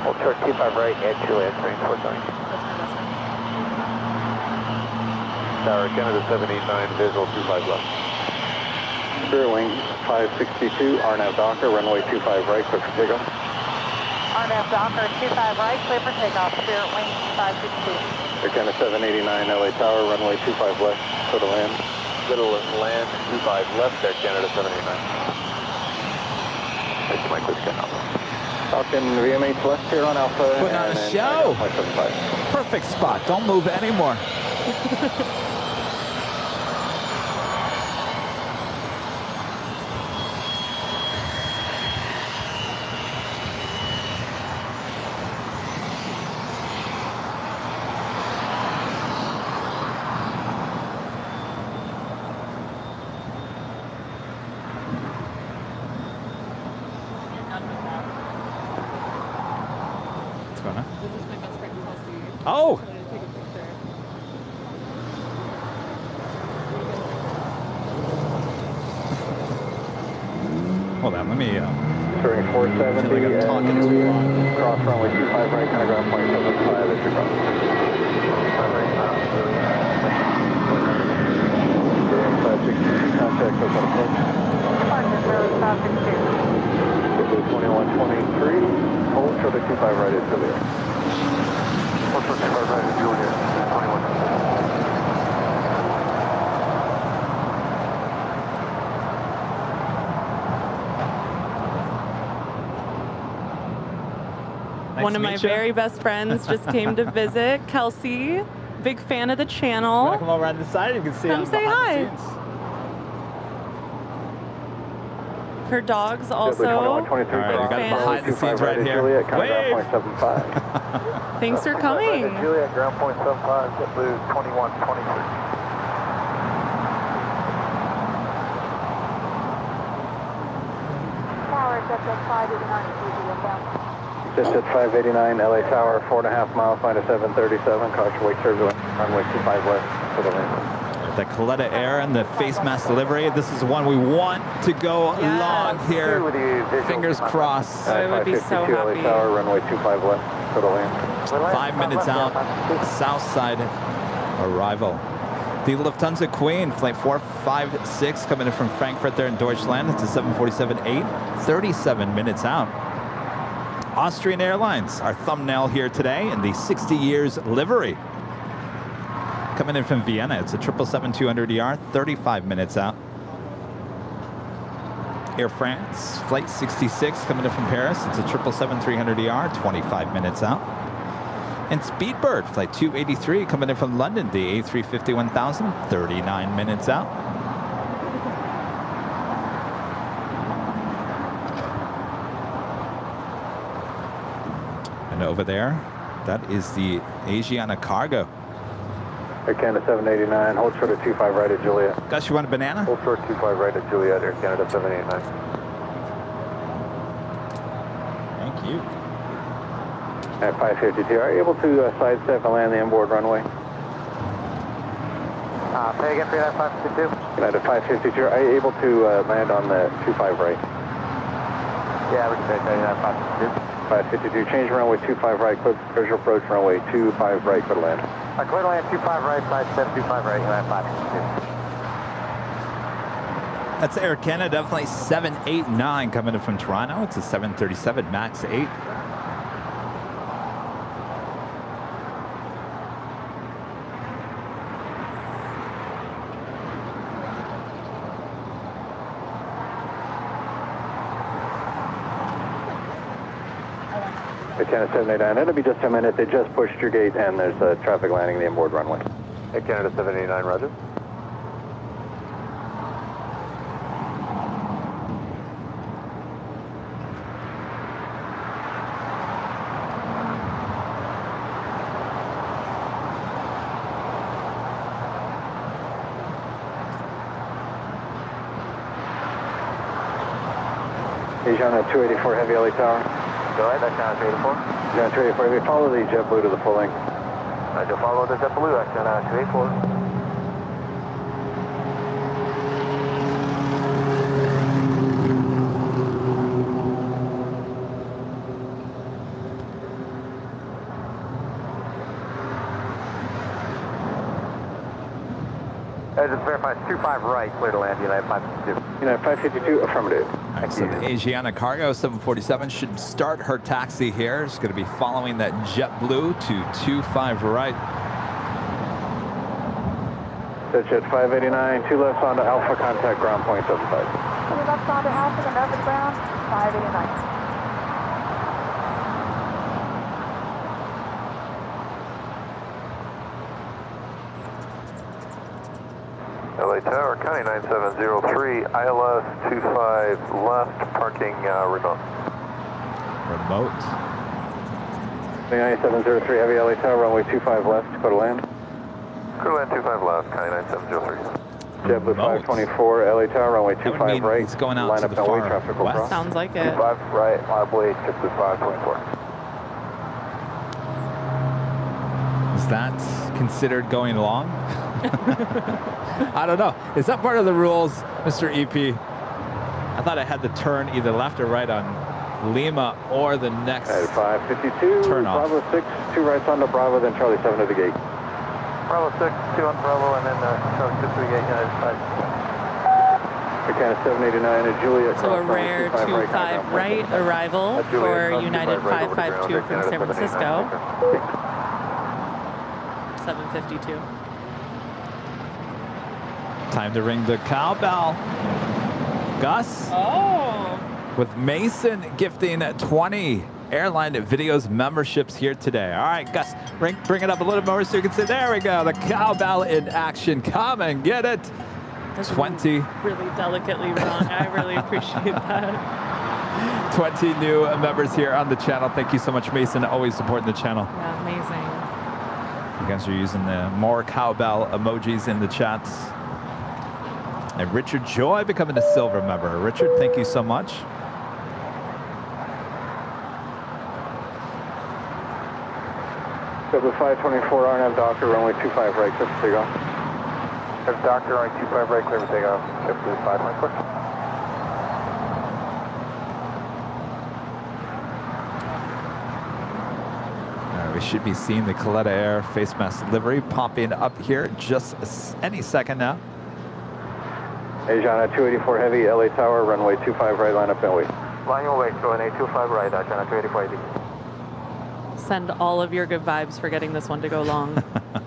Hold short 25 right at Juliet, spring 470. Tower, Canada 789, visual 25 left. Spirit Wing 562, RNAV Docker, runway 25 right, clear for takeoff. RNAV Docker 25 right, clear for takeoff, Spirit Wing 562. Air Canada 789, LA Tower, runway 25 left, clear to land. Little land, 25 left, Air Canada 789. Thank you, Mike, let's get Alpha. Falcon VMH left here on Alpha. Putting on a show. Perfect spot, don't move anymore. Oh! Hold on, let me... Turning 470, like I'm talking too long. Cross runway 25 right, kind of ground point 75 at your cross. Contact us on approach. 2123, hold short at 25 right at Juliet. Hold short 25 right at Juliet, 21. One of my very best friends just came to visit, Kelsey. Big fan of the channel. Come over on the side, you can see come say hi. Her dog's also all right, we got behind the scenes right here. Juliet, Wave! Thanks for coming. Juliet, ground point 75, JetBlue 2123. Tower, JetBlue 589, Jet 589, LA Tower, 4.5 miles, minus 737, caution wake turbulence, runway 25 west for the wind. The Coletta Air and the face mask delivery. This is one we want to go long here. Fingers crossed. I would be so happy. LA Tower, runway 25 left for the land. 5 minutes out, south side arrival. The Lufthansa Queen, flight 456, coming in from Frankfurt there in Deutschland. It's a 747-8, 37 minutes out. Austrian Airlines, our thumbnail here today in the 60 years livery. Coming in from Vienna, it's a 777-200ER, 35 minutes out. Air France, flight 66, coming in from Paris, it's a 777-300ER, 25 minutes out. And Speedbird, flight 283, coming in from London, the A350-1000, 39 minutes out. And over there, that is the Asiana Cargo. Air Canada 789, hold short at 25 right at Juliet. Gus, you want a banana? Hold short 25 right at Juliet, Air Canada 789. Thank you. At 552, are you able to sidestep and land the inboard runway? Say again for that 552. United 552, are you able to land on the 25 right? Yeah, we can say that 552. 552, change runway 25 right, clear visual approach runway 25 right, clear to land. Clear to land 25 right, side step 25 right, United 552. That's Air Canada, flight 789 coming in from Toronto. It's a 737 MAX 8. Canada 789, it'll be just a minute. They just pushed your gate and there's traffic landing the inboard runway. Canada 789, roger. Asiana 284 Heavy LA Tower. Go ahead, that's China 284. Asiana 284 Heavy, follow the JetBlue to the full length. Roger, follow the JetBlue, that's China 284. Just verify, it's 25 right, clear to land, United 552. United 552, affirmative. All right, so the Asiana Cargo 747 should start her taxi here. It's going to be following that JetBlue to 25 right. That's Jet 589, 2 left onto Alpha, contact ground point 75. 2 left onto Alpha and over the ground, 589. LA Tower, County 9703, ILS 25 left, parking remote. Remote. 9703 Heavy LA Tower, runway 25 left, go to land. Go to land 25 left, County 9703. JetBlue 524 LA Tower, runway 25 right. It's going out line to up the no far way, traffic will west. cross. Sounds like it. 5 right, line up wait, JetBlue 524. Is that considered going long? I don't know. Is that part of the rules, Mr. EP? I thought I had to turn either left or right on Lima or the next At 552, turn off. Bravo 6, 2 rights onto Bravo, then Charlie 7 to the gate. Bravo 6, 2 on Bravo, and then Charlie 6 to the gate, United 5. Canada 789 and Julia. So a rare 25 right arrival for United 552 from San Francisco. 752. Time to ring the cowbell. Gus? Oh. With Mason gifting 20 Airline Videos memberships here today. All right, Gus, bring it up a little more so you can say, there we go, the cowbell in action. Come and get it. That's 20. Really delicately wrong. I really appreciate that. 20 new members here on the channel. Thank you so much, Mason, always supporting the channel. Yeah, amazing. You guys are using the more cowbell emojis in the chats. And Richard Joy becoming a silver member. Richard, thank you so much. JetBlue 524 RNAV Doctor, runway 25 right, clear for takeoff. Doctor, runway 25 right, clear for takeoff. JetBlue 524. We should be seeing the Coletta Air face mask livery popping up here just any second now. Asiana 284 Heavy, LA Tower, runway 25 right, line up and wait. Line your way, go in 825 right, China 284 Heavy. Send all of your good vibes for getting this one to go long. I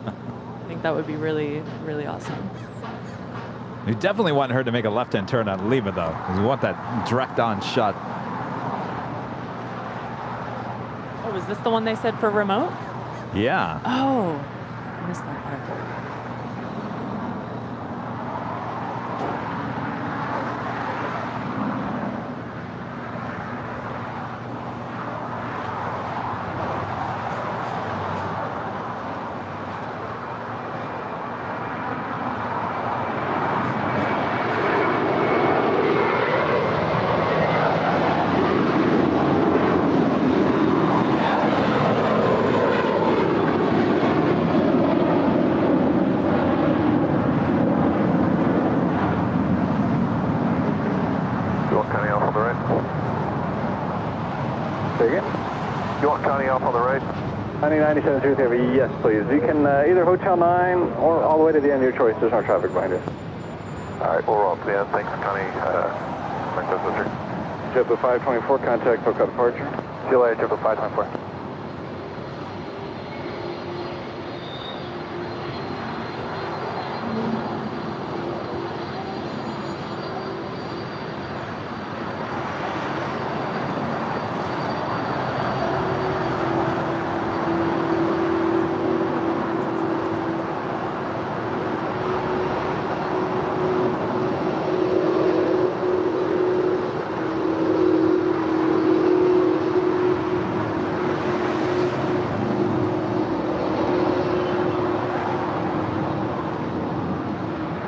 think that would be really, really awesome. We definitely want her to make a left-hand turn on Lima, though, because we want that direct-on shot. Oh, was this the one they said for remote? Yeah. Oh, I missed that part. You want County Alpha on the right? County 9703 Heavy, yes please. You can either Hotel 9 or all the way to the end, your choice. There's no traffic behind you. All right, we'll roll up to the end. Thanks, County 9703. JetBlue 524, contact Hotel departure. See you later, JetBlue 524.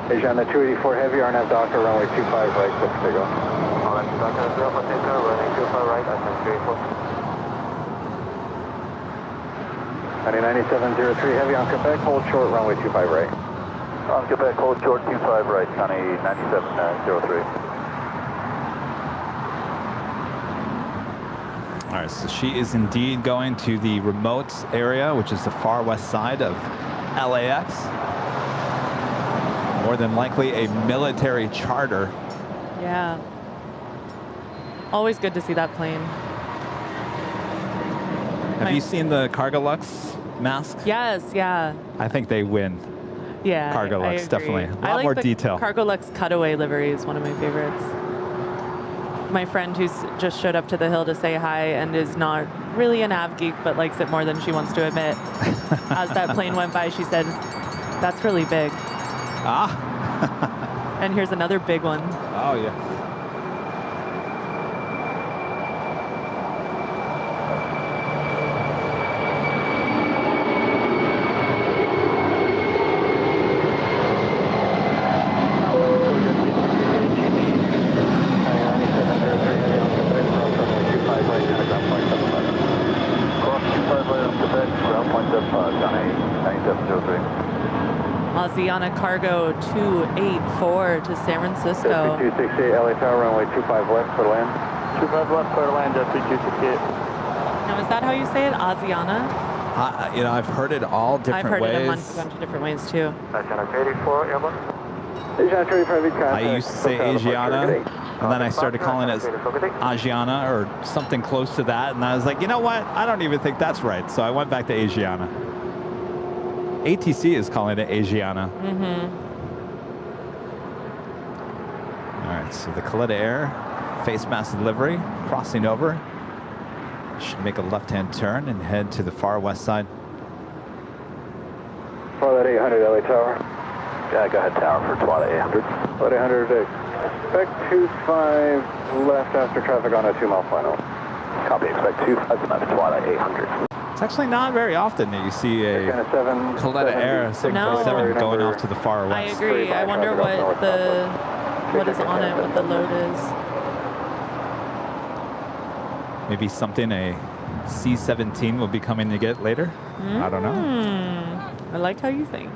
Asiana 284 Heavy, RNAV Docker, runway 25 right, clear for takeoff. RNAV Docker, clear for takeoff, runway 25 right, Ascent 384. 9703 Heavy on Quebec, hold short, runway 25 right. On Quebec, hold short, 25 right, Connie 9703. All right, so she is indeed going to the remote area, which is the far west side of LAX. More than likely a military charter. Yeah. Always good to see that plane. Have you seen the Cargolux masks? Yes, yeah. I think they win. Yeah, Cargolux, definitely. A lot more detail. Cargolux cutaway livery is one of my favorites. My friend who's just showed up to the hill to say hi and is not really a nav geek, but likes it more than she wants to admit. As that plane went by, she said, "That's really big." Ah. And here's another big one. Oh, yeah. Asiana Cargo 284 to San Francisco. 268 LA Tower, runway 25 left for land. 25 left, clear to land, 3268. Now, is that how you say it, Asiana? You know, I've heard it all different ways. I've heard it a bunch of different ways, too. Asiana 84, airborne. Asiana 35 I used to say Asiana, and then I started calling it Asiana or something close to that, and I was like, you know what? I don't even think that's right, so I went back to Asiana. ATC is calling it Asiana. Mm-hmm. All right, so the Coletta Air face mask delivery, crossing over. Should make a left-hand turn and head to the far west side. Twilight 800 LA Tower. Yeah, go ahead, Tower for Twilight 800. Twilight 800, expect 25 left after traffic on a 2-mile final. Copy, expect 25 left, Twilight 800. It's actually not very often that you see a Coletta Air 747 going off to the far west. I agree. I wonder what is on it, what the load is. Maybe something a C-17 will be coming to get later. I don't know. I like how you think.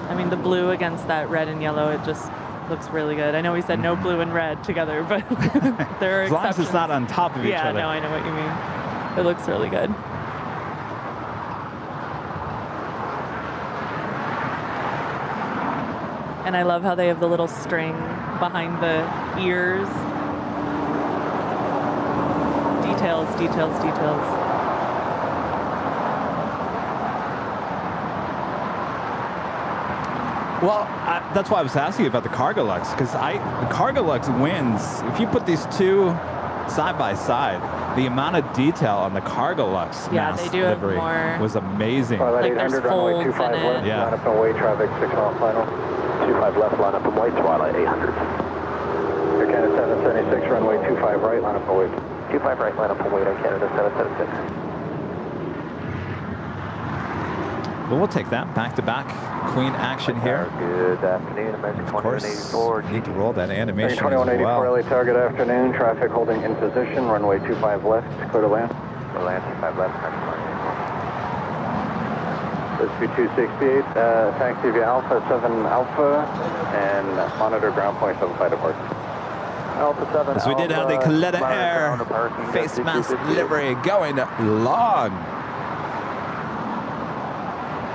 I mean, the blue against that red and yellow, it just looks really good. I know we said no blue and red together, but there are as long as it's not on top of each other. Yeah, no, I know what you mean. It looks really good. And I love how they have the little string behind the ears. Details, details, details. Well, that's why I was asking you about the Cargolux, because the Cargolux wins. If you put these two side by side, the amount of detail on the Cargolux they do have more. Was amazing. Like there's folds in it. Yeah. Line up and wait, traffic 6-mile final. 25 left, line up and wait, Twilight 800. Air Canada 776, runway 25 right, line up and wait. 25 right, line up and wait, Air Canada 776. Well, we'll take that back-to-back Queen action here. Good afternoon, American 2184. Need to roll that animation 2184 as well. LA Tower, good afternoon. Traffic holding in position, runway 25 left, clear to land. Clear to land, 25 left, This will be 268, taxi via Alpha 7 Alpha, and monitor ground point 75 depart. Alpha 7 As we did have the Coletta Air face mask delivery going long.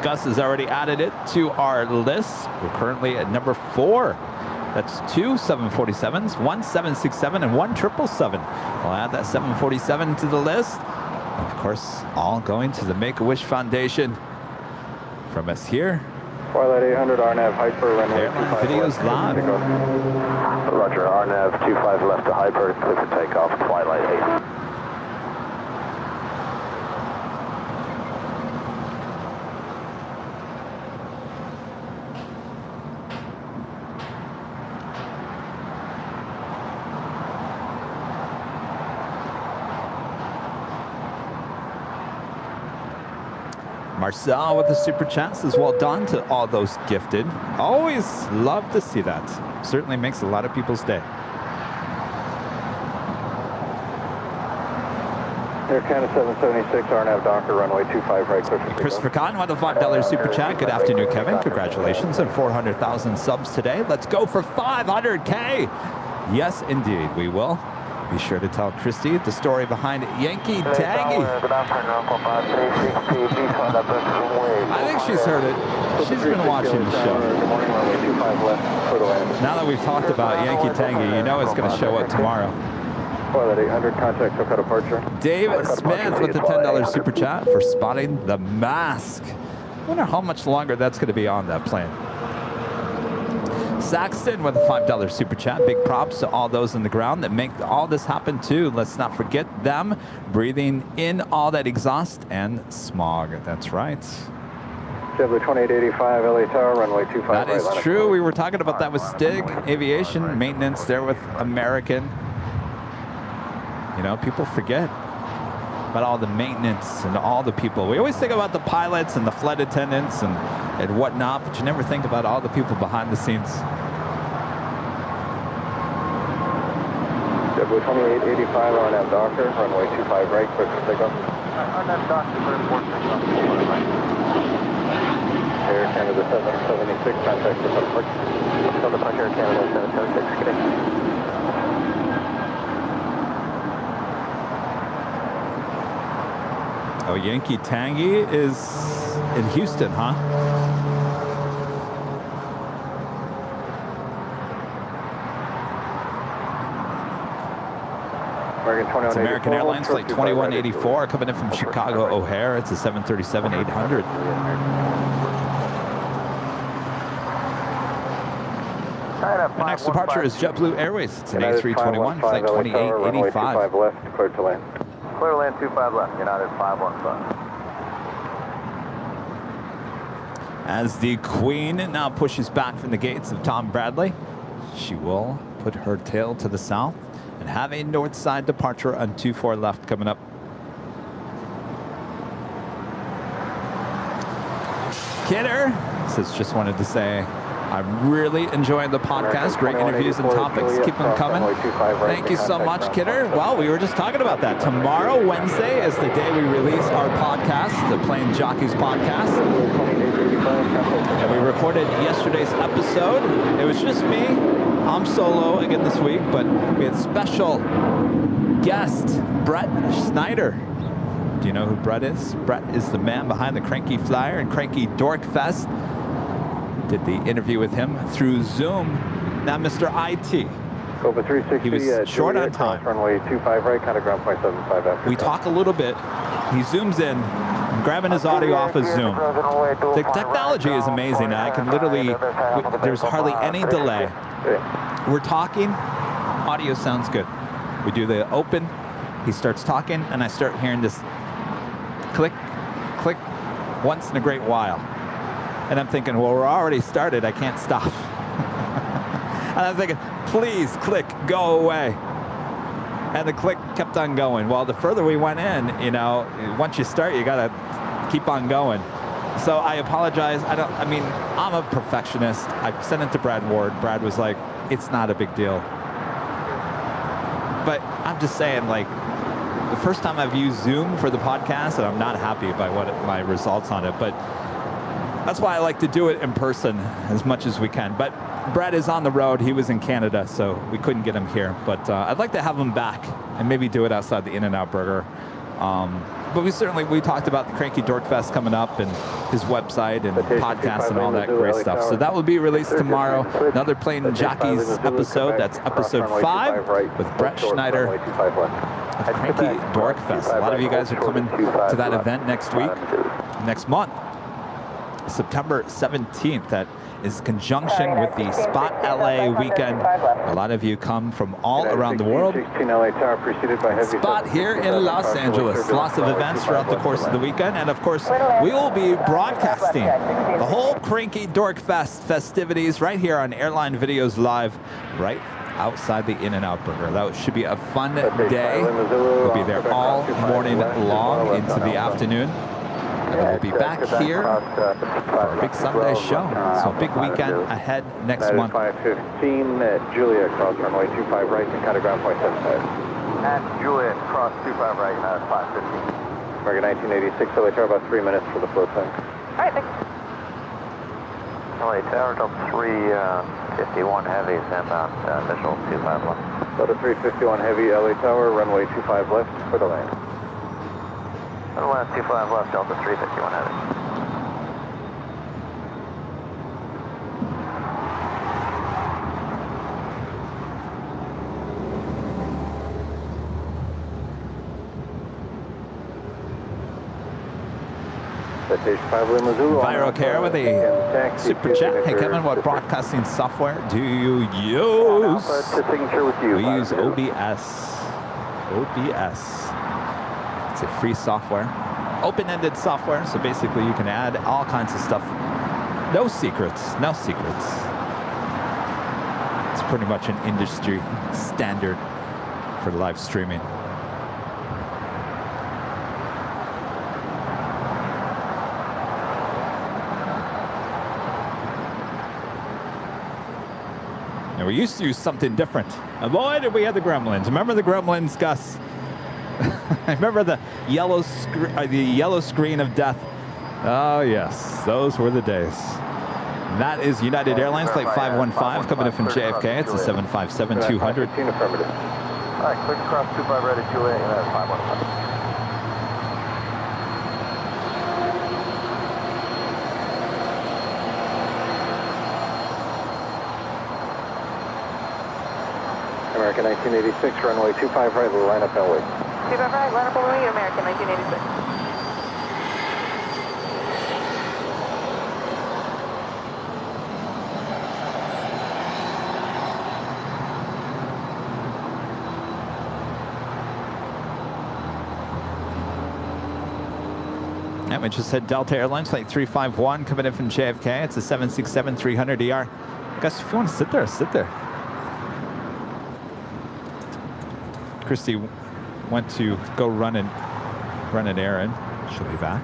Gus has already added it to our list. We're currently at number 4. That's 2 747s, 1 767, and 1 777. We'll add that 747 to the list. Of course, all going to the Make-A-Wish Foundation. From us here. Twilight 800, RNAV Hyper, runway Airline Videos live. Roger, RNAV 25 left to Hyper, clear for takeoff, Twilight 8. Marcel with the super chat says, well done to all those gifted. Always love to see that. Certainly makes a lot of people's day. Air Canada 776, RNAV Docker, runway 25 right, clear for Christopher Cotton with a $5 super chat. Good afternoon, Kevin. Congratulations on 400,000 subs today. Let's go for 500K. Yes, indeed, we will. Be sure to tell Christy the story behind Yankee Tangy. I think she's heard it. She's been watching the show. Now that we've talked about Yankee Tangy, you know it's going to show up tomorrow. That 800 contact SoCal departure. Dave Smith with the $10 super chat for spotting the mask. I wonder how much longer that's going to be on that plane. Saxton with a $5 super chat. Big props to all those on the ground that make all this happen too. Let's not forget them breathing in all that exhaust and smog. That's right. JetBlue 2885 LA Tower, runway 25 right. That is true. We were talking about that with Stig Aviation Maintenance there with American. You know, people forget about all the maintenance and all the people. We always think about the pilots and the flight attendants and whatnot, but you never think about all the people behind the scenes. JetBlue 2885 RNAV Docker, runway 25 right, clear for takeoff. RNAV Docker, clear for takeoff. Air Canada 776, contact for departure. Departure Air Canada 776, good day. Oh, Yankee Tangy is in Houston, huh? It's American Airlines flight 2184 coming in from Chicago O'Hare. It's a 737-800. The next departure is JetBlue Airways. It's an A321 flight 2885. Left, cleared to land. Clear land 25 left, United 515. As the Queen now pushes back from the gates of Tom Bradley, she will put her tail to the south and have a north side departure on 24 left coming up. Kidder says, just wanted to say, I'm really enjoying the podcast. Great interviews and topics. Keep them coming. Thank you so much, Kidder. Well, we were just talking about that. Tomorrow, Wednesday, is the day we release our podcast, the Plane Jockeys podcast. And we recorded yesterday's episode. It was just me. I'm solo again this week, but we had special guest, Brett Snyder. Do you know who Brett is? Brett is the man behind the Cranky Flyer and Cranky Dork Fest. Did the interview with him through Zoom. Now, Mr. IT. Over 360, he was short on time. Runway 25 right, kind of ground point 75 after. We talk a little bit. He zooms in. I'm grabbing his audio off of Zoom. The technology is amazing. I can literally, there's hardly any delay. We're talking, audio sounds good. We do the open, he starts talking, and I start hearing this click, click, once in a great while. And I'm thinking, well, we're already started. I can't stop. And I'm thinking, please click, go away. And the click kept on going. Well, the further we went in, you know, once you start, you got to keep on going. So I apologize. I mean, I'm a perfectionist. I sent it to Brad Ward. Brad was like, it's not a big deal. But I'm just saying, like, the first time I've used Zoom for the podcast, and I'm not happy by my results on it, but that's why I like to do it in person as much as we can. But Brad is on the road. He was in Canada, so we couldn't get him here. But I'd like to have him back and maybe do it outside the In-N-Out Burger. But we talked about the Cranky Dork Fest coming up and his website and podcast and all that great stuff. So that will be released tomorrow. Another Plane Jockeys episode. That's episode 5 with Brett Schneider of Cranky Dork Fest. A lot of you guys are coming to that event next week, next month. September 17th. That is conjunction with the Spot LA weekend. A lot of you come from all around the world. Spot here in Los Angeles. Lots of events throughout the course of the weekend. And of course, we will be broadcasting the whole Cranky Dork Fest festivities right here on Airline Videos Live, right outside the In-N-Out Burger. That should be a fun day. We'll be there all morning long into the afternoon. We'll be back here for a big Sunday show. So a big weekend ahead next month. 515 at Juliet, cross runway 25 right and kind of ground point 75. At Juliet, cross 25 right, 515. American 1986, LA Tower, about 3 minutes for the flow time. All right, thanks. LA Tower, Delta 351 heavy, inbound, visual 25 left. Delta 351 heavy, LA Tower, runway 25 left for the land. Runway 25 left, Delta 351 heavy. Viral Care with a super chat. Hey Kevin, what broadcasting software do you use? We use OBS. OBS. It's a free software, open-ended software. So basically, you can add all kinds of stuff. No secrets. No secrets. It's pretty much an industry standard for live streaming. And we used to use something different. And boy, did we have the gremlins. Remember the gremlins, Gus? I remember the yellow screen of death. Oh, yes. Those were the days. And that is United Airlines Flight 515 coming in from JFK. It's a 757-200. All right, click across 25 right at Juliet, and that's 515. American 1986, runway 25 right, we'll line up LA. 25 right, line up LA, American 1986. Yeah, we just had Delta Airlines Flight 351 coming in from JFK. It's a 767-300ER. Gus, if you want to sit there, sit there. Christy went to go run an errand. She'll be back.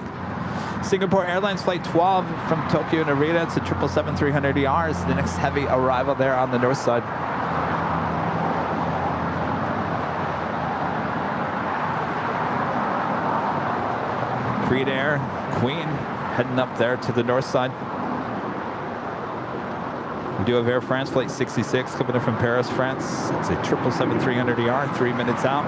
Singapore Airlines Flight 12 from Tokyo Narita. It's a 777-300ER. It's the next heavy arrival there on the north side. Creed Air, Queen, heading up there to the north side. We do have Air France Flight 66 coming in from Paris, France. It's a 777-300ER, 3 minutes out.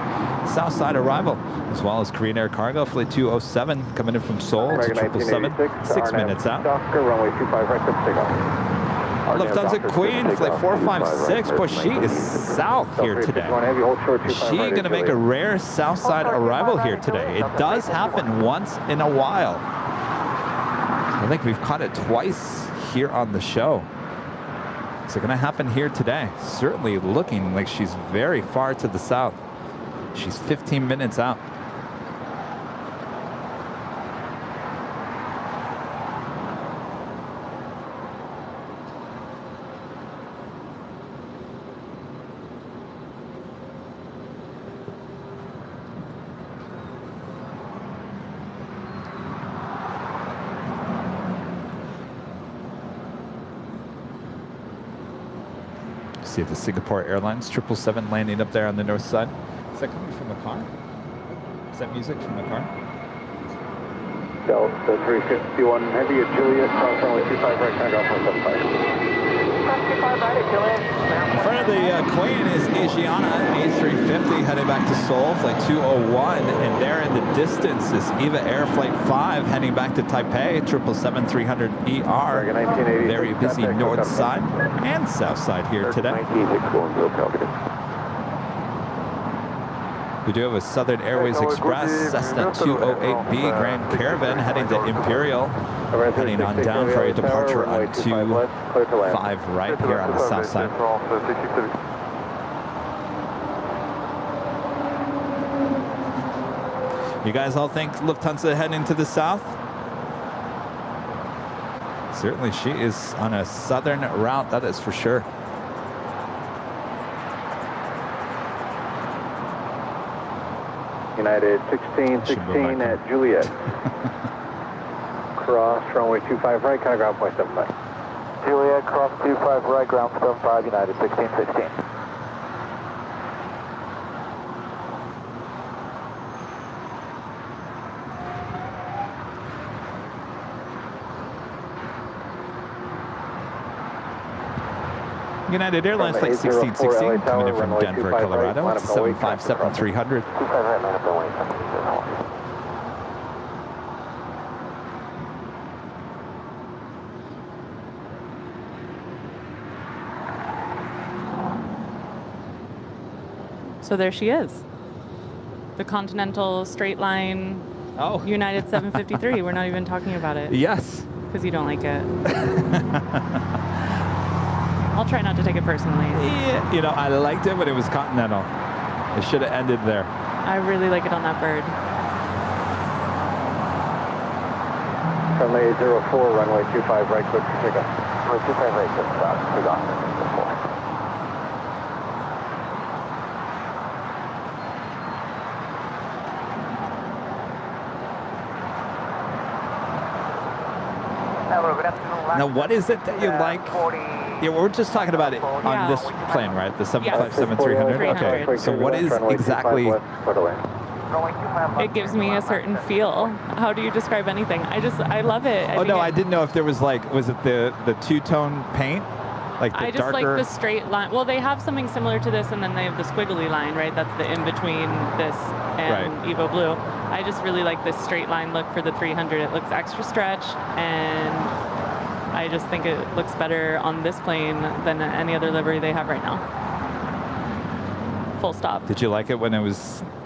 South side arrival, as well as Korean Air Cargo Flight 207 coming in from Seoul. It's a 777, 6 minutes out. Runway 25 right, click takeoff. Lufthansa Queen Flight 456. Boy, she is south here today. Is she going to make a rare south side arrival here today? It does happen once in a while. I think we've caught it twice here on the show. Is it going to happen here today? Certainly looking like she's very far to the south. She's 15 minutes out. See the Singapore Airlines 777 landing up there on the north side. Is that coming from a car? Is that music from a car? Delta 351 heavy at Juliet, cross runway 25 right, kind of 175. Cross 25 right at Juliet. In front of the Queen is Asiana A350 heading back to Seoul, Flight 201. And there in the distance is EVA Air Flight 5 heading back to Taipei, 777-300ER. Very busy north side and south side here today. We do have a Southern Airways Express Cessna 208B Grand Caravan heading to Imperial, heading on down for a departure on 25 right here on the south side. You guys all think Lufthansa heading to the south? Certainly she is on a southern route, that is for sure. United 1616 at Juliet. cross, runway 25 right, kind of ground point 75. Juliet, cross 25 right, ground 75, United 1616. United Airlines Flight 1616 coming in from Denver, Colorado. It's 757-300. 25 right, line up the wing. So there she is. The Continental straight line United 753. We're not even talking about it. Yes. Because you don't like it. I'll try not to take it personally. Yeah, you know, I liked it when it was Continental. It should have ended there. I really like it on that bird. Runway 04, runway 25 right, quick for takeoff. Runway 25 right, just take off. Now, what is it that you like? Yeah, we're just talking about it on this plane, right? The 757-300? Okay, so what is exactly... It gives me a certain feel. How do you describe anything? I love it. I didn't know if there was like, was it the two-tone paint? Like the I just darker... like the straight line. Well, they have something similar to this, and then they have the squiggly line, right? That's the in-between this and Evo Blue. I just really like this straight line look for the 300. It looks extra stretch, and I just think it looks better on this plane than any other livery they have right now. Full stop. Did you like it when it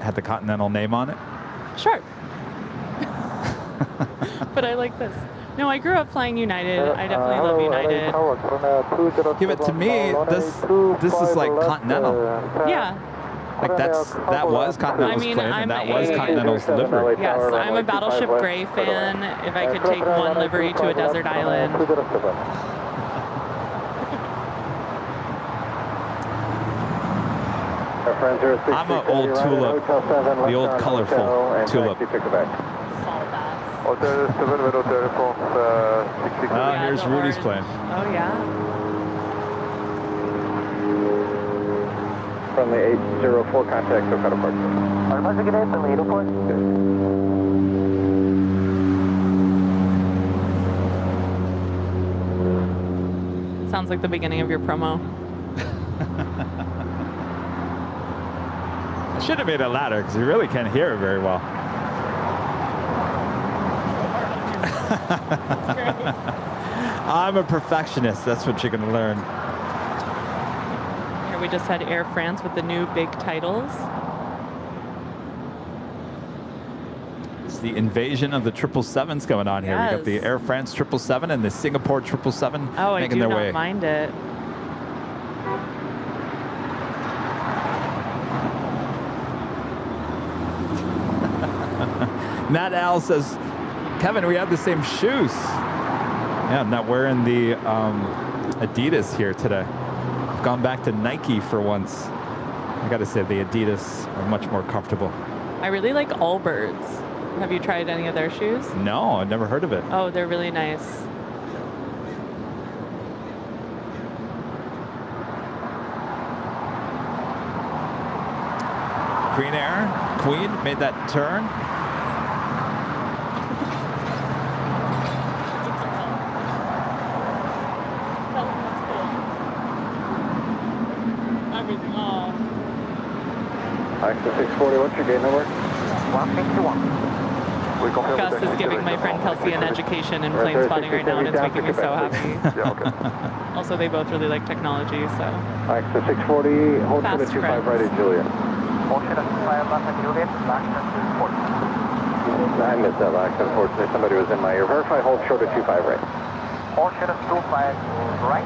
had the Continental name on it? Sure. But I like this. No, I grew up flying United. I definitely love United. Yeah, but to me, this is like Continental. Yeah. Like that was Continental's plane, and that was Continental's livery. Yes, I'm a Battleship Gray fan. If I could take one livery to a desert island. I'm an old tulip, the old colorful tulip. Here's Rudy's plane. Oh, yeah. From the 804 contact to Federal Park. Sounds like the beginning of your promo. I should have made it louder because you really can't hear it very well. I'm a perfectionist. That's what you're going to learn. Here we just had Air France with the new big titles. It's the invasion of the 777s going on here. We got the Air France 777 and the Singapore 777 making their way. Oh, I do not mind it. Matt Al says, Kevin, we have the same shoes. Yeah, I'm not wearing the Adidas here today. I've gone back to Nike for once. I got to say, the Adidas are much more comfortable. I really like Allbirds. Have you tried any of their shoes? No, I've never heard of it. Oh, they're really nice. Queen made that turn. Access 640, what's your gate number? 161. Gus is giving my friend Kelsey an education in plane spotting right now, and it's making me so happy. Also, they both really like technology, so. Access 640, hold short at 25 right at Juliet. Hold short at 25 left at Juliet, LAX is 40. I missed that LAX, unfortunately. Somebody was in my ear. Verify, hold short at 25 right. Hold short at 25 right.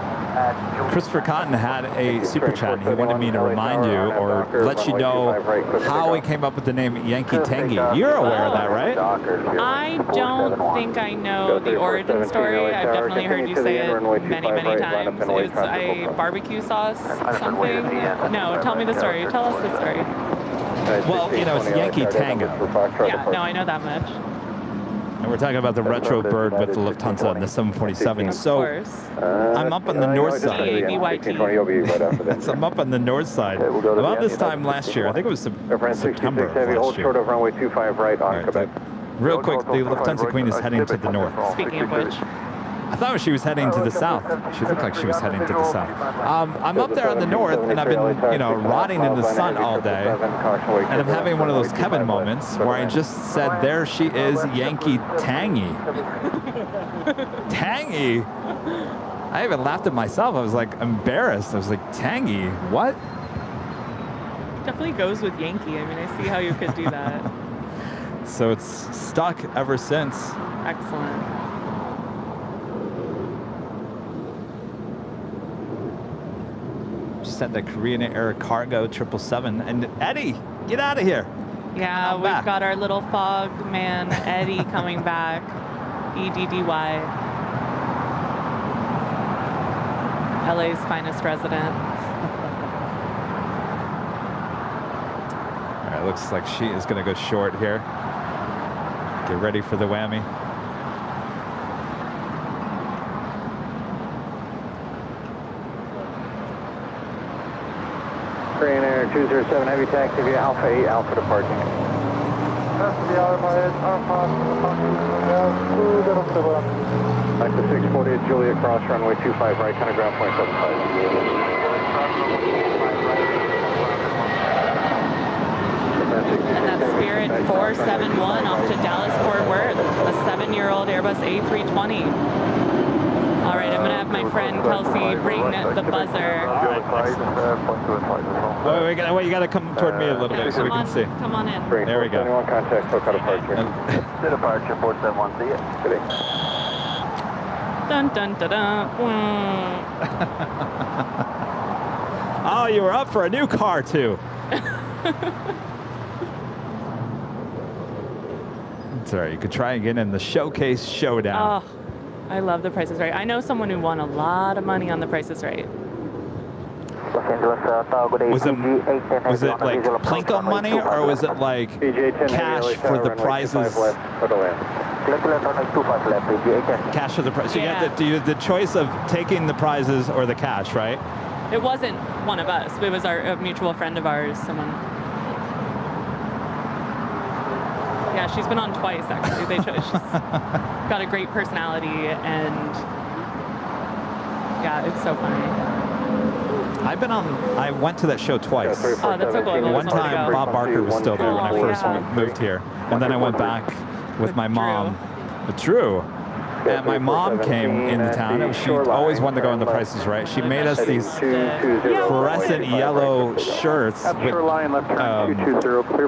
Christopher Cotton had a super chat. He wanted me to remind you or let you know how he came up with the name Yankee Tangy. You're aware of that, right? I don't think I know the origin story. I've definitely heard you say it many, many times. It's a barbecue sauce something. No, tell me the story. Tell us the story. Well, you know, it's Yankee Tango. Yeah, no, I know that much. And we're talking about the retro bird with the Lufthansa and the 747. So I'm up on the north side. So I'm up on the north side. About this time last year, I think it was September of last hold short year. of runway 25 right on Quebec. Real quick, the Lufthansa Queen is heading to the north. Speaking of which. I thought she was heading to the south. She looked like she was heading to the south. I'm up there on the north, and I've been, you know, rotting in the sun all day. And I'm having one of those Kevin moments where I just said, there she is, Yankee Tangy. Tangy? I even laughed at myself. I was like embarrassed. I was like, Tangy? What? Definitely goes with Yankee. I mean, I see how you could do that. So it's stuck ever since. Excellent. Just at the Korean Air Cargo 777. And Eddie, get out of here. Yeah, we've got our little fog man, Eddie, coming back. EDDY. LA's finest resident. All right, looks like she is going to go short here. Get ready for the whammy. Korean Air 207 Heavy taxi via Alpha 8 Alpha departing. Like the 640 Juliet cross runway 25 right, kind of ground point 75. And that's Spirit 471 off to Dallas Fort Worth, a 7-year-old Airbus A320. All right, I'm going to have my friend Kelsey bring the buzzer. Wait, you got to come toward me a little bit so we can see. Come on in. There we go. Anyone contact SoCal departure. Departure 471, see ya. Dun, dun, dun, dun. Oh, you were up for a new car, too. It's all right. You could try again in the Showcase Showdown. Oh, I love The Price is Right. I know someone who won a lot of money on The Price is Right. Was it like Plinko money, or was it like cash for the prizes? Cash for the prize. So Yeah. you had the choice of taking the prizes or the cash, right? It wasn't one of us. It was a mutual friend of ours, someone. Yeah, she's been on twice, actually. She's got a great personality, and yeah, it's so funny. I went to that show twice. Oh, that's so cool. One time, Bob Barker was still there when I first moved here. And then I went back with my mom. Drew. And my mom came into town, and she always wanted to go on The Price is Right. She made us these fluorescent yellow shirts with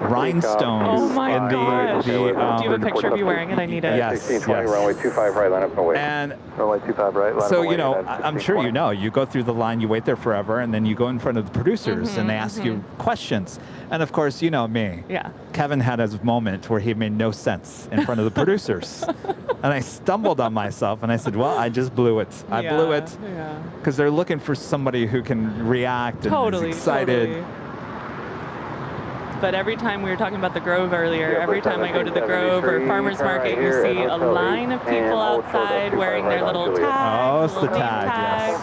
rhinestones. Oh my gosh. Do you have a picture of you wearing it? I need it. Yes. Runway 25 right, line up and wait. And runway 25 right, line so, up and you know, wait. I'm sure you know, you go through the line, you wait there forever, and then you go in front of the producers, and they ask you questions. And of course, you know me. Yeah. Kevin had his moment where he made no sense in front of the producers. And I stumbled on myself, and I said, well, I just blew it. I blew it. Yeah. Because they're looking for somebody who can react and is excited. Totally. But every time we were talking about the Grove earlier, every time I go to the Grove or Farmers Market, you see a line of people outside wearing their little tags. Oh, it's the little name tag, yes.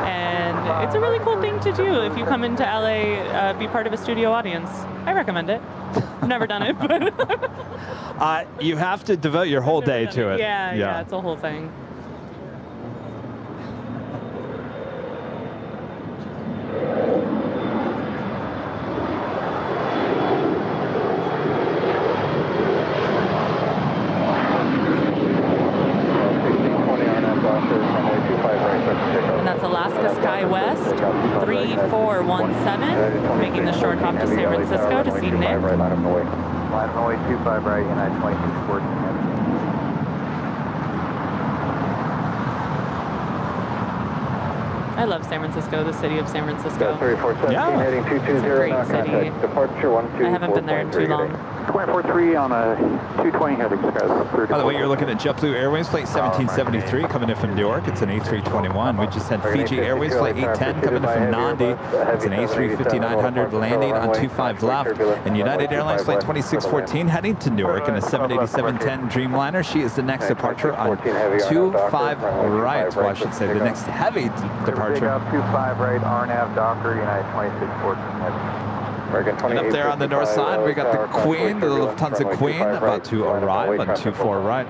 And it's a really cool thing to do if you come into LA, be part of a studio audience. I recommend it. I've never done it, but you have to devote your whole day to it. Yeah, it's a whole thing. And that's Alaska Sky West 3417, making the short hop to San Francisco to see Nick. Line away 25 right, United 2614. I love San Francisco, the city of San Francisco. 3417 heading 220 It's a great now city. contact. Departure 12. I haven't been there in too long. 24-3 on a 220 heading, skies. By the way, you're looking at JetBlue Airways Flight 1773 coming in from New York. It's an A321. We just had Fiji Airways Flight 810 coming in from Nandi. It's an A350-900 landing on 25 left. And United Airlines Flight 2614 heading to Newark in a 787-10 Dreamliner. She is the next departure on 25 right. Well, I should say the next heavy departure. 25 right, RNAV Docker, United 2614 heading. And up there on the north side, we got the Queen, the Lufthansa Queen, about to arrive on 24 right.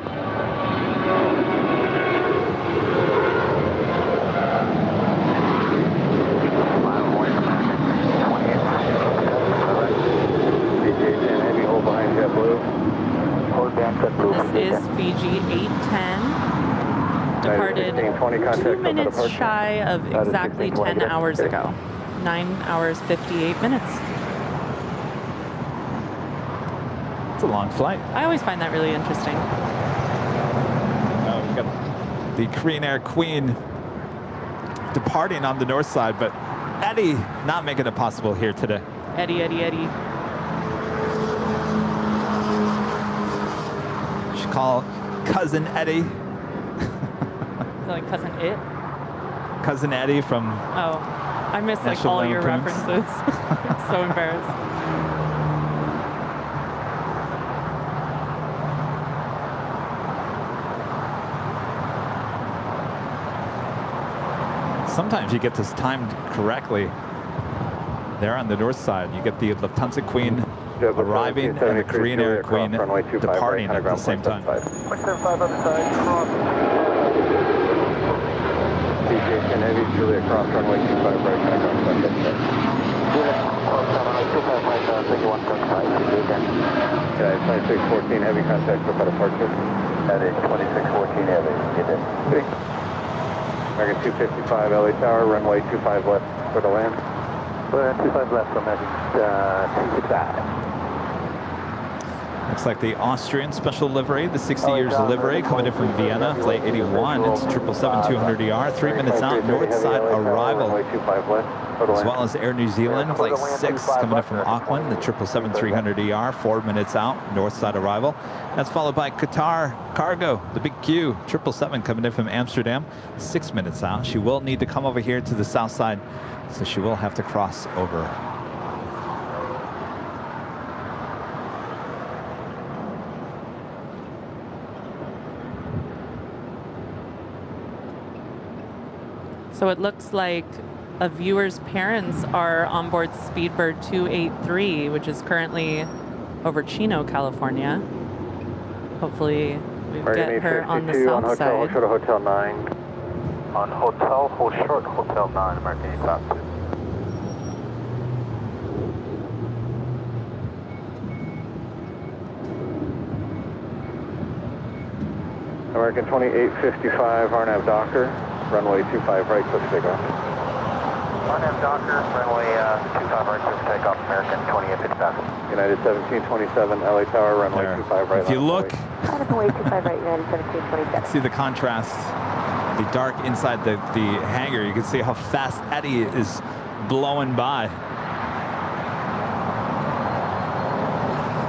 This is Fiji 810. Departed 2 minutes shy of exactly 10 hours ago. 9 hours, 58 minutes. It's a long flight. I always find that really interesting. We got the Korean Air Queen departing on the north side, but Eddie not making it possible here today. Eddie. You should call Cousin Eddie. Is that like Cousin It? Cousin Eddie from... Oh, I missed like all your references. So embarrassed. Sometimes you get this timed correctly. There on the north side, you get the Lufthansa Queen arriving and the Korean Air Queen departing at the same time. 675 other side, cross. DJ Heavy, Julia cross runway 25 right, contact Julia cross runway 25 right, 31.5, Okay, 2614 Heavy, contact for departure. That is 2614 heavy. Get in. American 255 LA Tower, runway 25 left for the land. 25 left, American 265. Looks like the Austrian special livery, the 60 years livery, coming in from Vienna, flight 81. It's 777-200ER, 3 minutes out, north side arrival. As well as Air New Zealand, flight 6, coming in from Auckland, the 777-300ER, 4 minutes out, north side arrival. That's followed by Qatar Cargo, the big Q, 777 coming in from Amsterdam, 6 minutes out. She will need to come over here to the south side, so she will have to cross over. So it looks like a viewer's parents are on board Speedbird 283, which is currently over Chino, California. Hopefully we get her on the south side. Hold short of Hotel 9. On hotel, hold short, Hotel 9, American 852. American 2855, RNAV Docker, runway 25 right, click takeoff. RNAV Docker, runway 25 right, click takeoff, American 2855. United 1727, LA Tower, runway 25 right. If you look, runway 25 right, United 1727. see the contrast, the dark inside the hangar. You can see how fast Eddie is blowing by.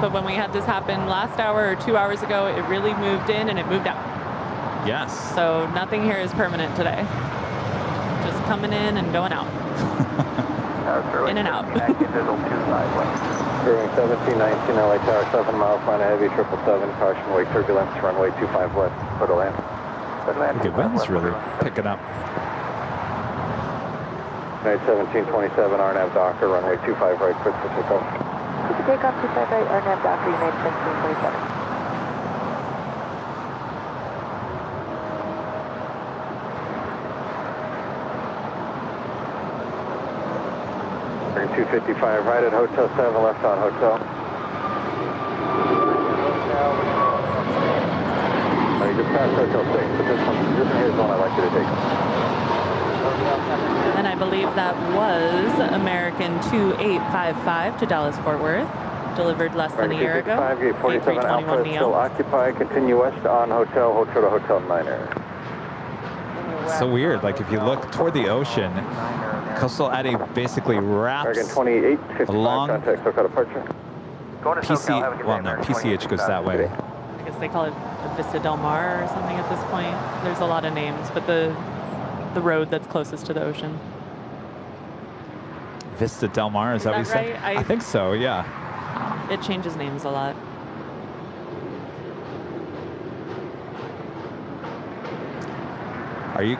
But when we had this happen last hour or 2 hours ago, it really moved in and it moved out. Yes. So nothing here is permanent today. Just coming in and going out. In and out. Brewing 1719, LA Tower, 7 miles, line of heavy, 777, caution, wake turbulence, runway 25 left, for the land. The wind's really picking up. United 1727, RNAV Docker, runway 25 right, quick for takeoff. Takeoff 25 right, RNAV Docker, United 1727. Bring 255 right at Hotel 7, left on Hotel. You just passed Hotel 6, but this one here's the one I'd like you to take. And I believe that was American 2855 to Dallas-Fort Worth, delivered less than a year ago. Gate 47 Alpha is still occupied. Continue west on Hotel, hold short of Hotel 9 Air. So weird, like if you look toward the ocean, Coastal Eddie basically wraps American 2855, along contact SoCal departure. Well, no, PCH goes that way. I guess they call it Vista Del Mar or something at this point. There's a lot of names, but the road that's closest to the ocean. Vista Del Mar, is that what you right? said? I think so, yeah. It changes names a lot. Are you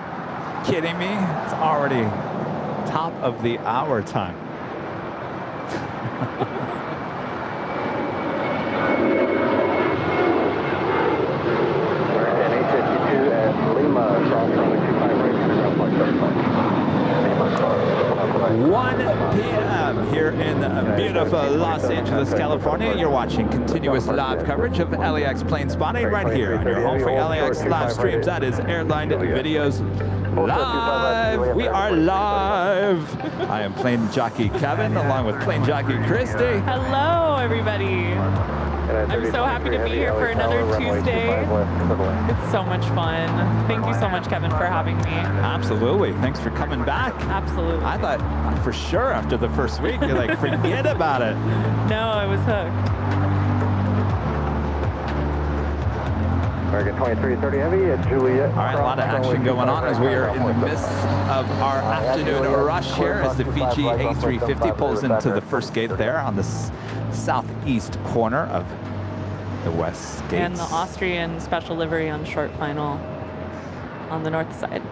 kidding me? It's already top of the hour time. NH52 at Lima, cross runway 25 right, ground point 1 p.m. here in beautiful Los Angeles, California. You're watching continuous live coverage of LAX plane spotting right here on your home for LAX live streams. That is Airline Videos live. We are live. I am plane jockey Kevin along with plane jockey Christy. Hello, everybody. I'm so happy to be here for another Tuesday. It's so much fun. Thank you so much, Kevin, for having me. Absolutely. Thanks for coming back. Absolutely. I thought for sure after the first week, you're like, forget about it. No, I was hooked. American 2330 Heavy at Juliet. All right, a lot of action going on as we are in the midst of our afternoon rush here as the Fiji A350 pulls into the first gate there on the southeast corner of the west gates. And the Austrian special livery on short final on the north side.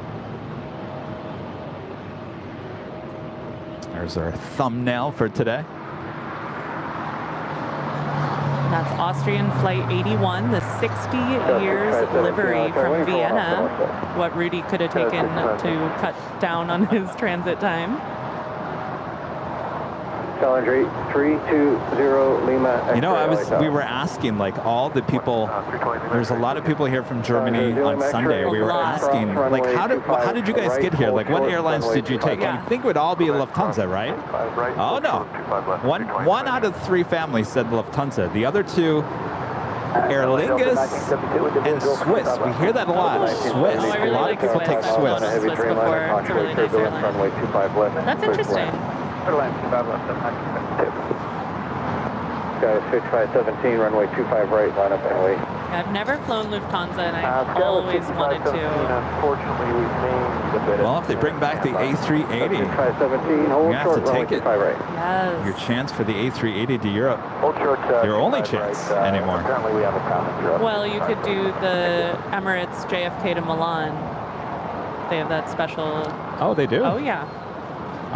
There's our thumbnail for today. That's Austrian Flight 81, the 60 years livery from Vienna. What Rudy could have taken to cut down on his transit time. Challenger 320 Lima. You know, we were asking like all the people. There's a lot of people here from Germany on Sunday. We were asking like, how did you guys get here? Like, what airlines did you take? I think it would all be Lufthansa, right? Oh no, one out of 3 families said Lufthansa. The other 2, Aer Lingus and Swiss. We hear that a lot. Swiss. I really A lot like of people Swiss. take I've flown on Swiss before. It's a really nice airline. That's interesting. Sky 6517, runway 25 right, line up and wait. I've never flown Lufthansa, and I've always wanted to. Unfortunately, we've named a bit. Well, if they bring back the A380, 6517, hold you're short, gonna have to runway take it. 25 right. Yes. Your chance for the A380 to Europe. Hold short, Your only 25 chance right, anymore. Apparently, we have a passenger up. Well, you could do the Emirates JFK to Milan. They have that special. Oh, they do? Oh, yeah.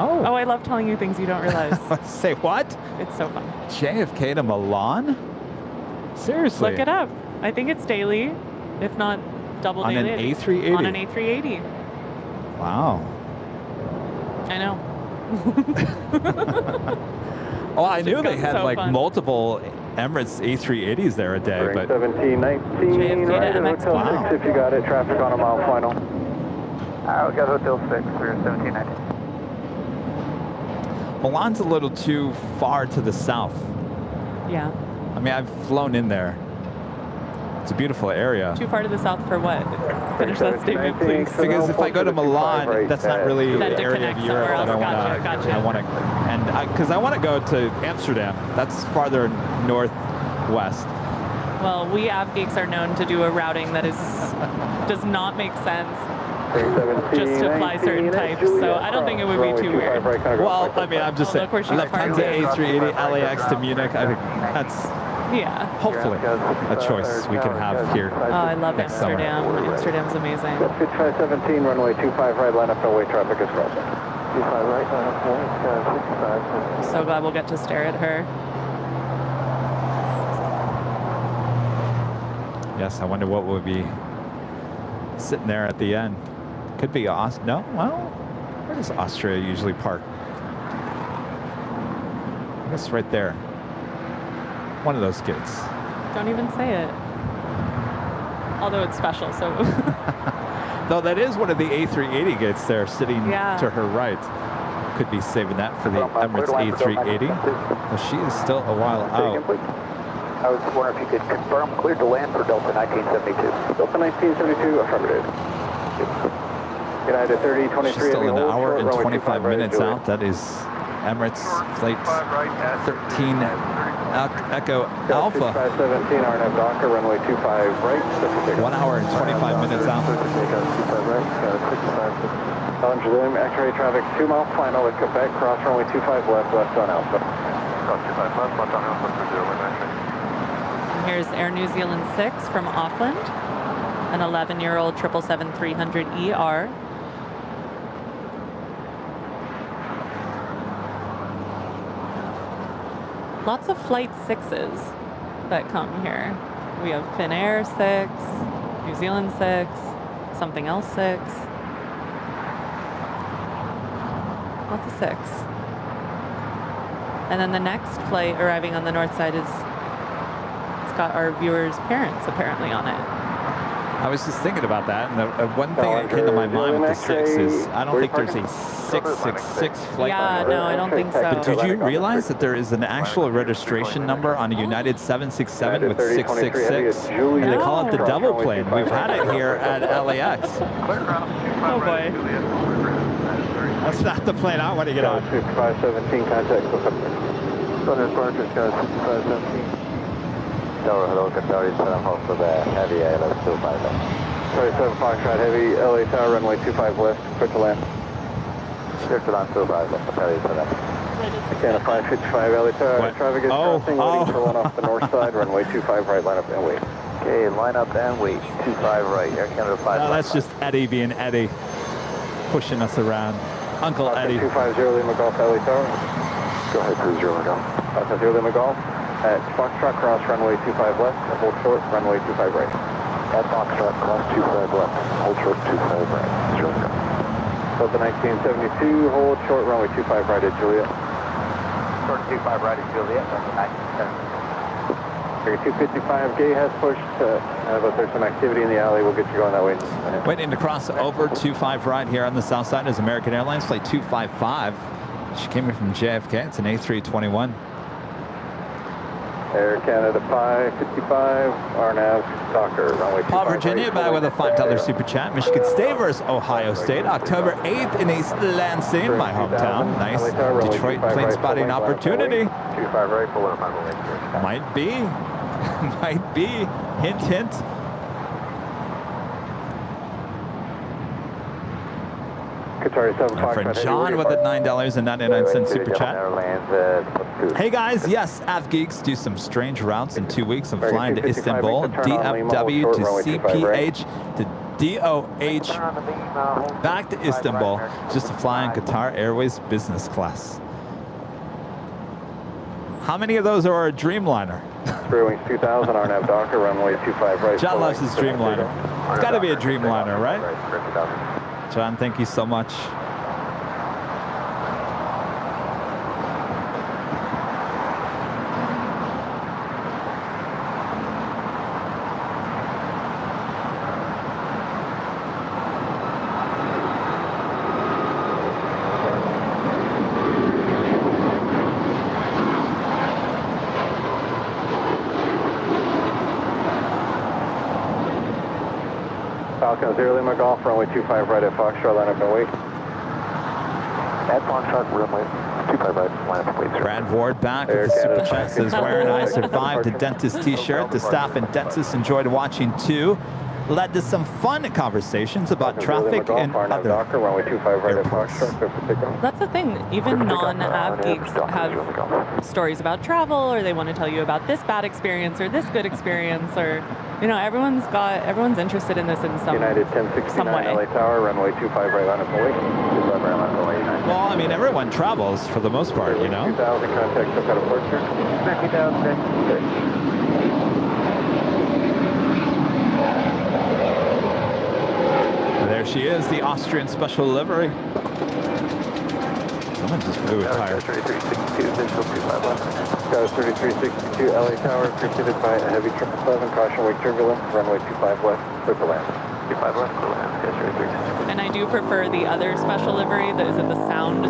Oh. Oh, I love telling you things you don't realize. Say what? It's so fun. JFK to Milan? Seriously? Look it up. I think it's daily, if not double on daily. On an A380? On an A380. Wow. I know. Well, I knew they had so like fun. multiple Emirates A380s there a day, but 1719, right at Hotel Wow. 6 if you got it. Traffic on a mile final. We got Hotel 6, we're 1790. Milan's a little too far to the south. Yeah. I mean, I've flown in there. It's a beautiful area. Too far to the south for what? Finish that statement, please. Because if I go to Milan, that's not really That the area of connects Europe that I somewhere want else. to. Gotcha. I want to, and because I want to go to Amsterdam. That's farther northwest. Well, we AvGeeks are known to do a routing that does not make sense just to fly certain types, so I don't think it would be too weird. Well, I mean, I'm just saying, Lufthansa A380 LAX to Munich, I think that's hopefully a choice we can have here. Oh, I love Amsterdam. Amsterdam's amazing. 6517, runway 25 right, line up, away, traffic is crossing. 25 right, line up, point, 65. So glad we'll get to stare at her. Yes, I wonder what will be sitting there at the end. Could be no? Well, where does Austria usually park? I guess right there. One of those gates. Don't even say it. Although it's special, so. Though that is one of the A380 gates there sitting to her right. Could be saving that for the Emirates A380. Well, she is still a while out. I was wondering if you could confirm cleared to land for Delta 1972. Delta 1972, affirmative. United 3023. She's still an hour and 25 minutes out. That is Emirates flight 13 Echo Alpha. 517, RNAV Docker, runway 25 right. 1 hour and 25 minutes out. X-ray traffic 2 miles final at Quebec, cross runway 25 left, left on Alpha. Cross 25 left, left on Alpha for 0 X-ray. Here's Air New Zealand 6 from Auckland, an 11-year-old 777-300ER. Lots of Flight 6s that come here. We have Finnair 6, New Zealand 6, something else 6. Lots of 6. And then the next flight arriving on the north side is, it's got our viewers' parents apparently on it. I was just thinking about that, and the one thing that came to my mind with the 6 is I don't think there's a 666 flight. Yeah, no, I don't think so. But did you realize that there is an actual registration number on a United 767 with 666? And they call it the double plane. We've had it here at LAX. Oh boy. That's not the plane I want to get on. 6517, contact. Southern Departure, Sky 6517. Hello, Qatar 7 hold for the heavy ALS 25 left. Sorry, 7 Foxtrot Heavy, LA Tower, runway 25 left, clear to land. Clear to land 25 left, Qatar 7. Canada 555, LA Tower, traffic is crossing, waiting for one off the north side, runway 25 right, line up and wait. Okay, line up and wait, 25 right, Air Canada 5. No, that's just Eddie being Eddie, pushing us around. Uncle Eddie. 250 Lima Golf, LA Tower. Go ahead, 20 Lima Golf. 250 Lima Golf. At Foxtrot, cross runway 25 left, hold short, runway 25 right. At Foxtrot, cross 25 left, hold short 25 right. Juliet. Delta 1972, hold short, runway 25 right at Juliet. Short 25 right at Juliet, Delta 1972. 255, gate has pushed, but there's some activity in the alley, we'll get you going that way. Waiting to cross over 25 right here on the south side is American Airlines flight 255. She came in from JFK, it's an A321. Air Canada 555, RNAV, Docker, runway 25 Paul Virginia right, by with a $5 super chat. Michigan State versus Ohio State, October 8th in East Lansing, my hometown. Nice Detroit plane spotting opportunity. 25 right, full of Might be. Might be. Hint, hint. Our friend John with a $9.99 super chat. Hey guys, yes, AvGeeks do some strange routes in 2 weeks. I'm flying to Istanbul, DFW to CPH to DOH, back to Istanbul, just to fly on Qatar Airways business class. How many of those are a Dreamliner? Wings 2000, RNAV Docker, runway 25 right. John loves his Dreamliner. It's got to be a Dreamliner, right? John, thank you so much. Falcon 0 Lima Golf, runway 25 right at Foxtrot, line up and wait. At Foxtrot, runway 25 right, line up and wait. Brad Ward back with the super chat says, wearing I survived a dentist t-shirt. The staff and dentists enjoyed watching too. Led to some fun conversations about traffic and other airports. That's the thing. Even non-av geeks have stories about travel, or they want to tell you about this bad experience or this good experience, or everyone's interested in this in some United 1069 way. LA Tower, runway 25 right, line up and wait. Well, I mean, everyone travels for the most part, you know. 2000, contact up at departure. 50,000. There she is, the Austrian special livery. Someone just blew a tire. 3362 LA Tower, preceded by a heavy 777, caution wake turbulence, runway 25 left, clear to land. 25 left, clear to land. And I do prefer the other special livery. Is it the sounds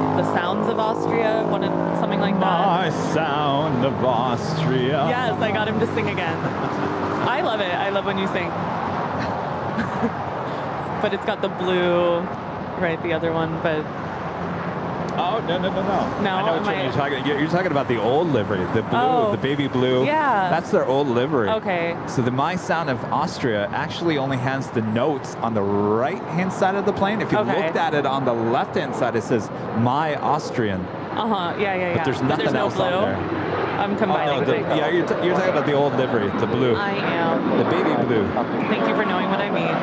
of Austria? Something like that. My sound of Austria. Yes, I got him to sing again. I love it. I love when you sing. But it's got the blue, right, the other one, but Oh, no. No, I know what you're talking. You're talking about the old livery, the blue, the baby blue. Yeah. That's their old livery. Okay. So the My Sound of Austria actually only has the notes on the right-hand side of the plane. If you looked at it on the left-hand side, it says My Austrian. Yeah. But there's nothing else blue. on there. I'm combining things. Yeah, you're talking about the old livery, the blue. I am. The baby blue. Thank you for knowing what I mean.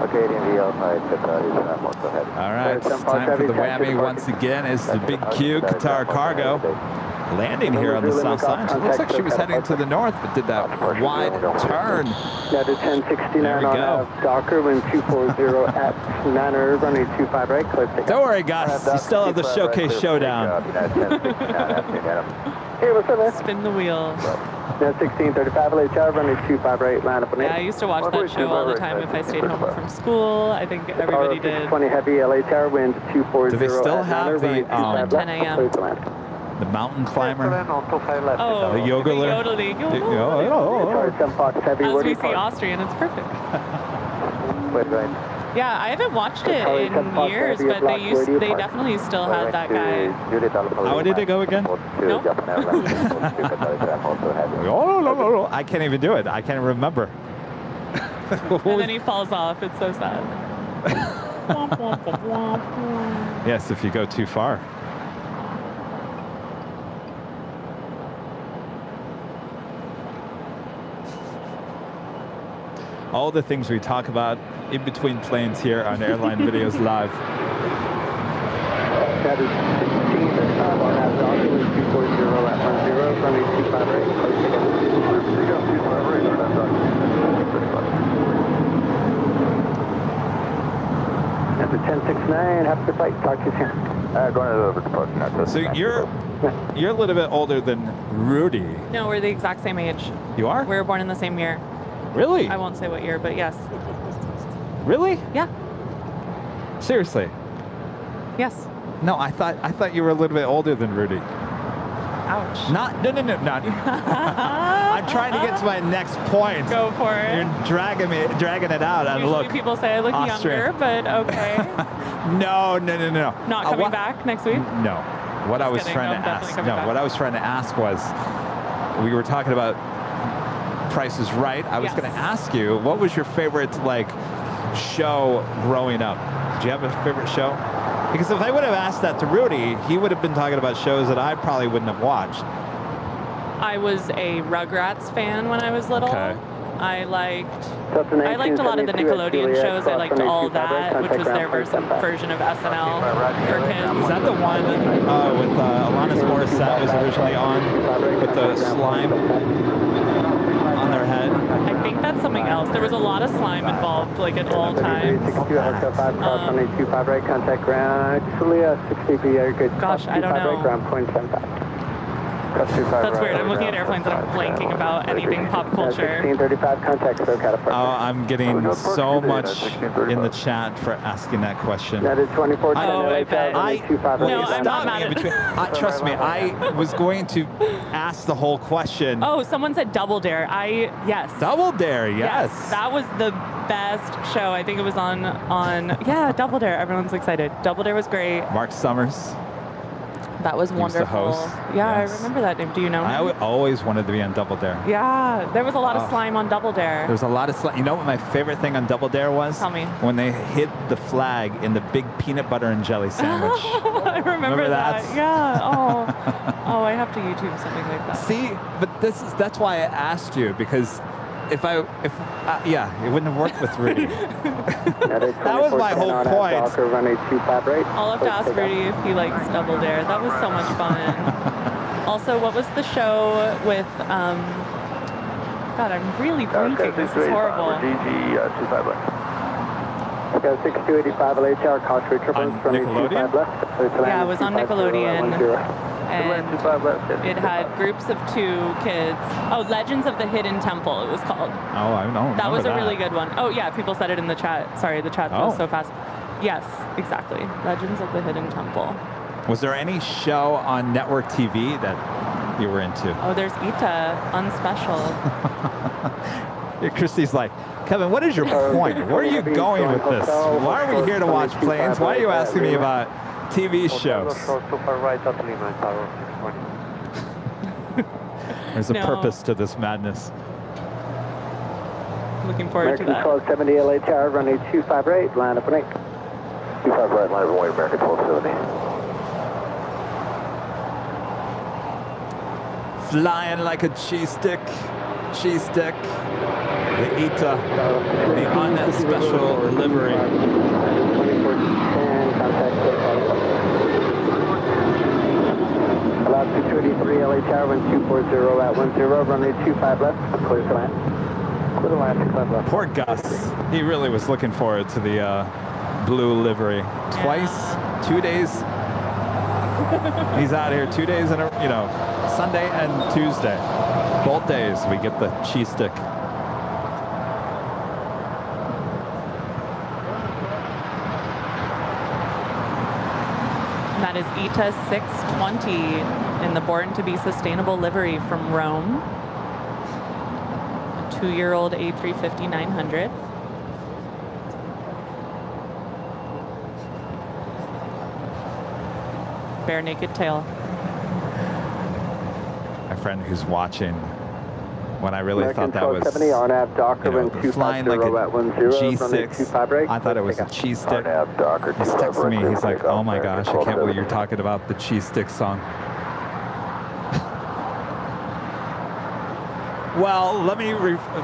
Okay, DMV outside, All right, it's time for the whammy once again. Is the Big Q Qatar Cargo landing here on the south side. It looks like she was heading to the north, but did that wide turn. Now to 1069 there we go. on Docker, wind 240 at Manor, runway 25 right, clear takeoff. Don't worry, guys. You still have the Showcase Showdown. Hey, what's up, man? Spin the wheel. Now 1635 LHR, runway 25 right, line up on Yeah, I used to watch that show all the time if I stayed home from school. I think everybody did. 20 heavy LHR, wind 240 Do they still have the 10 a.m. The mountain climber? Oh, the yodeler? As we see Austrian, it's perfect. Yeah, I haven't watched it in years, but they definitely still had that guy. How did it go again? Nope. I can't even do it. I can't remember. And then he falls off. It's so sad. Yes, if you go too far. All the things we talk about in between planes here on Airline Videos Live. That is 1635 on that Docker, wind 240 at 10, runway 25 right, clear takeoff. That's a 1069, have a good flight, talk to you soon. Going over to departure. So you're a little bit older than Rudy. No, we're the exact same age. You are? We were born in the same year. Really? I won't say what year, but yes. Really? Yeah. Seriously? Yes. No, I thought you were a little bit older than Rudy. Ouch. No. I'm trying to get to my next point. Go for it. You're dragging it out. And Usually look, people say I look younger, but okay. No. Not coming back next week? No. What I was trying to ask. No, what I was trying to ask was, we were talking about Price is Right. I was going to ask you, what was your favorite show growing up? Did you have a favorite show? Because if I would have asked that to Rudy, he would have been talking about shows that I probably wouldn't have watched. I was a Rugrats fan when I was little. Okay. I liked a lot of the Nickelodeon shows. I liked All That, which was their version of SNL for kids. Is that the one with Alanis Morissette was originally on with the slime on their head? I think that's something else. There was a lot of slime involved, like at all times. Gosh, I don't know. That's weird. I'm looking at airplanes and I'm blanking about anything pop culture. 1635 contact, so California. Oh, I'm geting so much in the chat for asking that question. That is 24. I bet. No, I'm not mad at it. Trust me, I was going to ask the whole question. Oh, someone said Double Dare. Yes. Double Dare, yes. That was the best show. I think it was on yeah, Double Dare. Everyone's excited. Double Dare was great. Mark Summers. That was wonderful. Host. Yeah, Yes. I remember that name. Do you know him? I always wanted to be on Double Dare. Yeah, there was a lot of slime on Double Dare. There was a lot of slime. You know what my favorite thing on Double Dare was? Tell me. When they hid the flag in the big peanut butter and jelly sandwich. I remember that. Yeah. Oh, I have to YouTube something like that. See, but that's why I asked you, because if it wouldn't have worked with Rudy. That was my whole point. I'll have to ask Rudy if he likes Double Dare. That was so much fun. Also, what was the show with, God, I'm really blinking. This is horrible. Got 6285 LHR, cost for turbulence, running 25 left. Yeah, it was on Nickelodeon. And it had groups of 2 kids. Oh, Legends of the Hidden Temple, it was called. Oh, I don't That was a really good one. Oh, yeah, people said it in the chat. Sorry, the chat goes so fast. Yes, exactly. Legends of the Hidden Temple. Was there any show on network TV that you were into? Oh, there's Ita on Special. Christy's like, Kevin, what is your point? Where are you going with this? Why are we here to watch planes? Why are you asking me about TV shows? There's a purpose to this madness. Looking forward to that. 1270 LA Tower, runway 25 right, line up and 8. 25 right, line runway, American 1270. Flying like a cheese stick. Cheese stick. The ETA. The unspecial livery. Allowed 223 LA Tower, 1240 at 10, runway 25 left, clear to land. Clear to land, 25 left. Poor Gus. He really was looking forward to the blue livery. Twice, 2 days. He's out here 2 days in a, Sunday and Tuesday. Both days we get the cheese stick. That is ETA 620 in the Born to be Sustainable livery from Rome. A 2-year-old A350-900. Bare naked tail. My friend who's watching, when I really thought that was flying like a G6, I thought it was a cheese stick. He's texting me, he's like, oh my gosh, I can't believe you're talking about the cheese stick song. Well, let me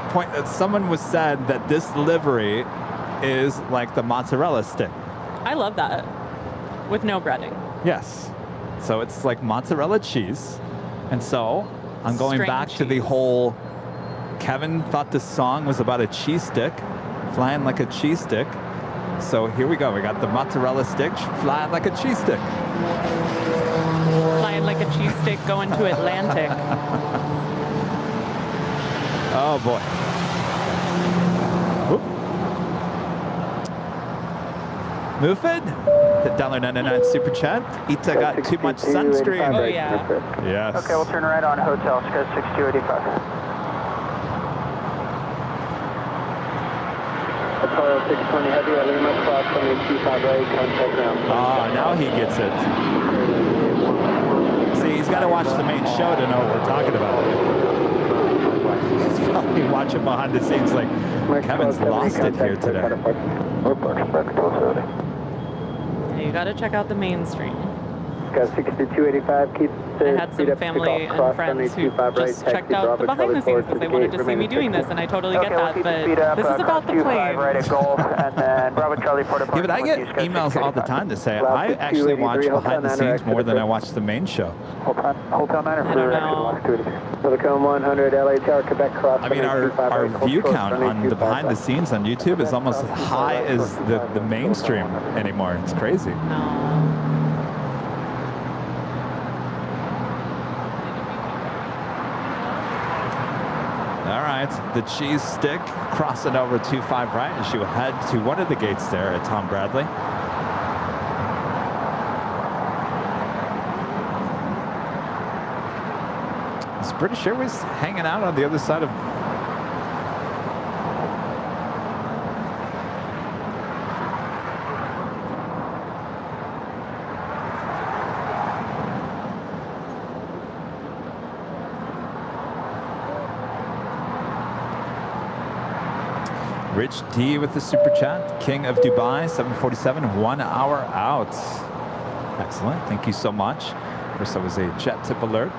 point that someone was said that this livery is like the mozzarella stick. I love that. With no breading. Yes. So it's like mozzarella cheese. And so I'm going back to the whole, Kevin thought this song was about a cheese stick, flying like a cheese stick. So here we go. We got the mozzarella stick flying like a cheese stick. Flying like a cheese stick going to Atlantic. Oh boy. Whoop. Mufid, the $1.99 super chat. ETA got too much sunscreen. Oh yeah. Yes. Okay, we'll turn right on hotel, Sky 6285. Apollo 620 heavy, Lima, cross 25 right, contact ground. Ah, now he gets it. See, he's got to watch the main show to know what we're talking about. He's probably watching behind the scenes like, Kevin's lost it here today. You got to check out the mainstream. Sky 6285, keep I had some family and friends who just checked out the behind the scenes because they wanted to see me doing this, and I totally get that, but this is about the plane. Right at Golf, and then Bravo Charlie Port Yeah, but I get emails all the time to say, I actually watch behind the scenes more than I watch the main show. Hotel Manor I don't know. Silicon 100, LA Tower, Quebec cross. I mean, our view count on the behind the scenes on YouTube is almost as high as the mainstream anymore. It's crazy. No. All right, the cheese stick crossing over 25 right as you head to one of the gates there at Tom Bradley. Is British Airways hanging out on the other side of... Rich D with the super chat. King of Dubai, 747, 1 hour out. Excellent. Thank you so much. Of course, that was a jet tip alert.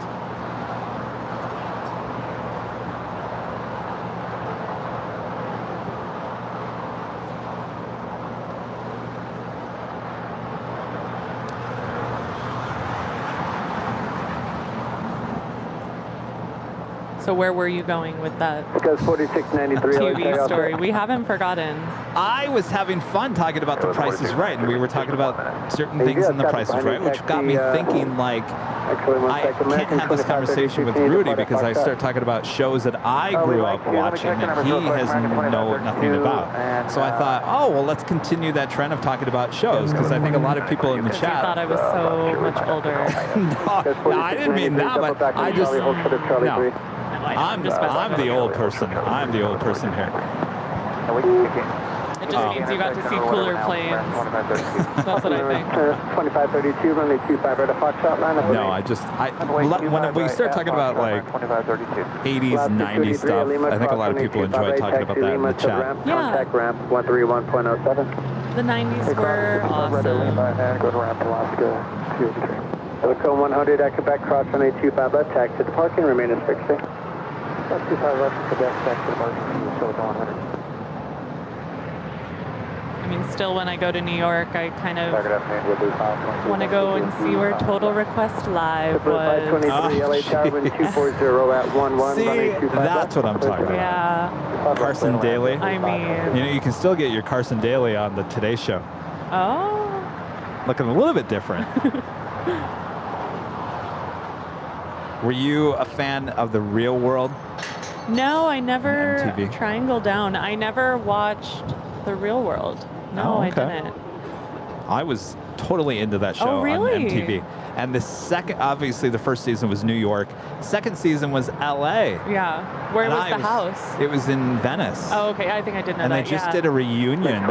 So where were you going with that Because 4693 TV story? We haven't forgotten. I was having fun talking about The Price is Right, and we were talking about certain things in The Price is Right, which got me thinking, like, I can't have this conversation with Rudy because I start talking about shows that I grew up watching and he has nothing about. So I thought, oh, well, let's continue that trend of talking about shows because I think a lot of people in the chat... I thought I was so much older. No, I didn't mean that, but I just... No. I'm just I'm the old person. I'm the old person here. It just means you got to see cooler planes. That's what I think. 2532, runway 25 right of Foxtrot line. No, when we start talking about like 80s, 90s stuff, I think a lot of people enjoy talking about that in the chat. Yeah. Contact ramp 131.07. The 90s were awesome. Go to ramp Alaska 283. Helicon 100 at Quebec, cross runway 25 left, taxi to parking, remain as fixed. 25 left, Quebec, taxi to parking, Helicon 100. I mean, still when I go to New York, I kind of want to go and see where Total Request Live was. 523 LA Tower, wind 240 at 11. See, that's what I'm talking about. Yeah. Carson Daly. I mean. You know, you can still get your Carson Daly on the Today Show. Oh. Looking a little bit different. Were you a fan of The Real World? No, I never MTV. triangle down. I never watched The Real World. No, Oh, I okay. didn't. I was totally into that show really? on MTV. And the second, obviously the first season was New York. Second season was LA. Yeah. Where And was the house? It was in Venice. Oh, okay. I think I did know And that. they just yeah. did a reunion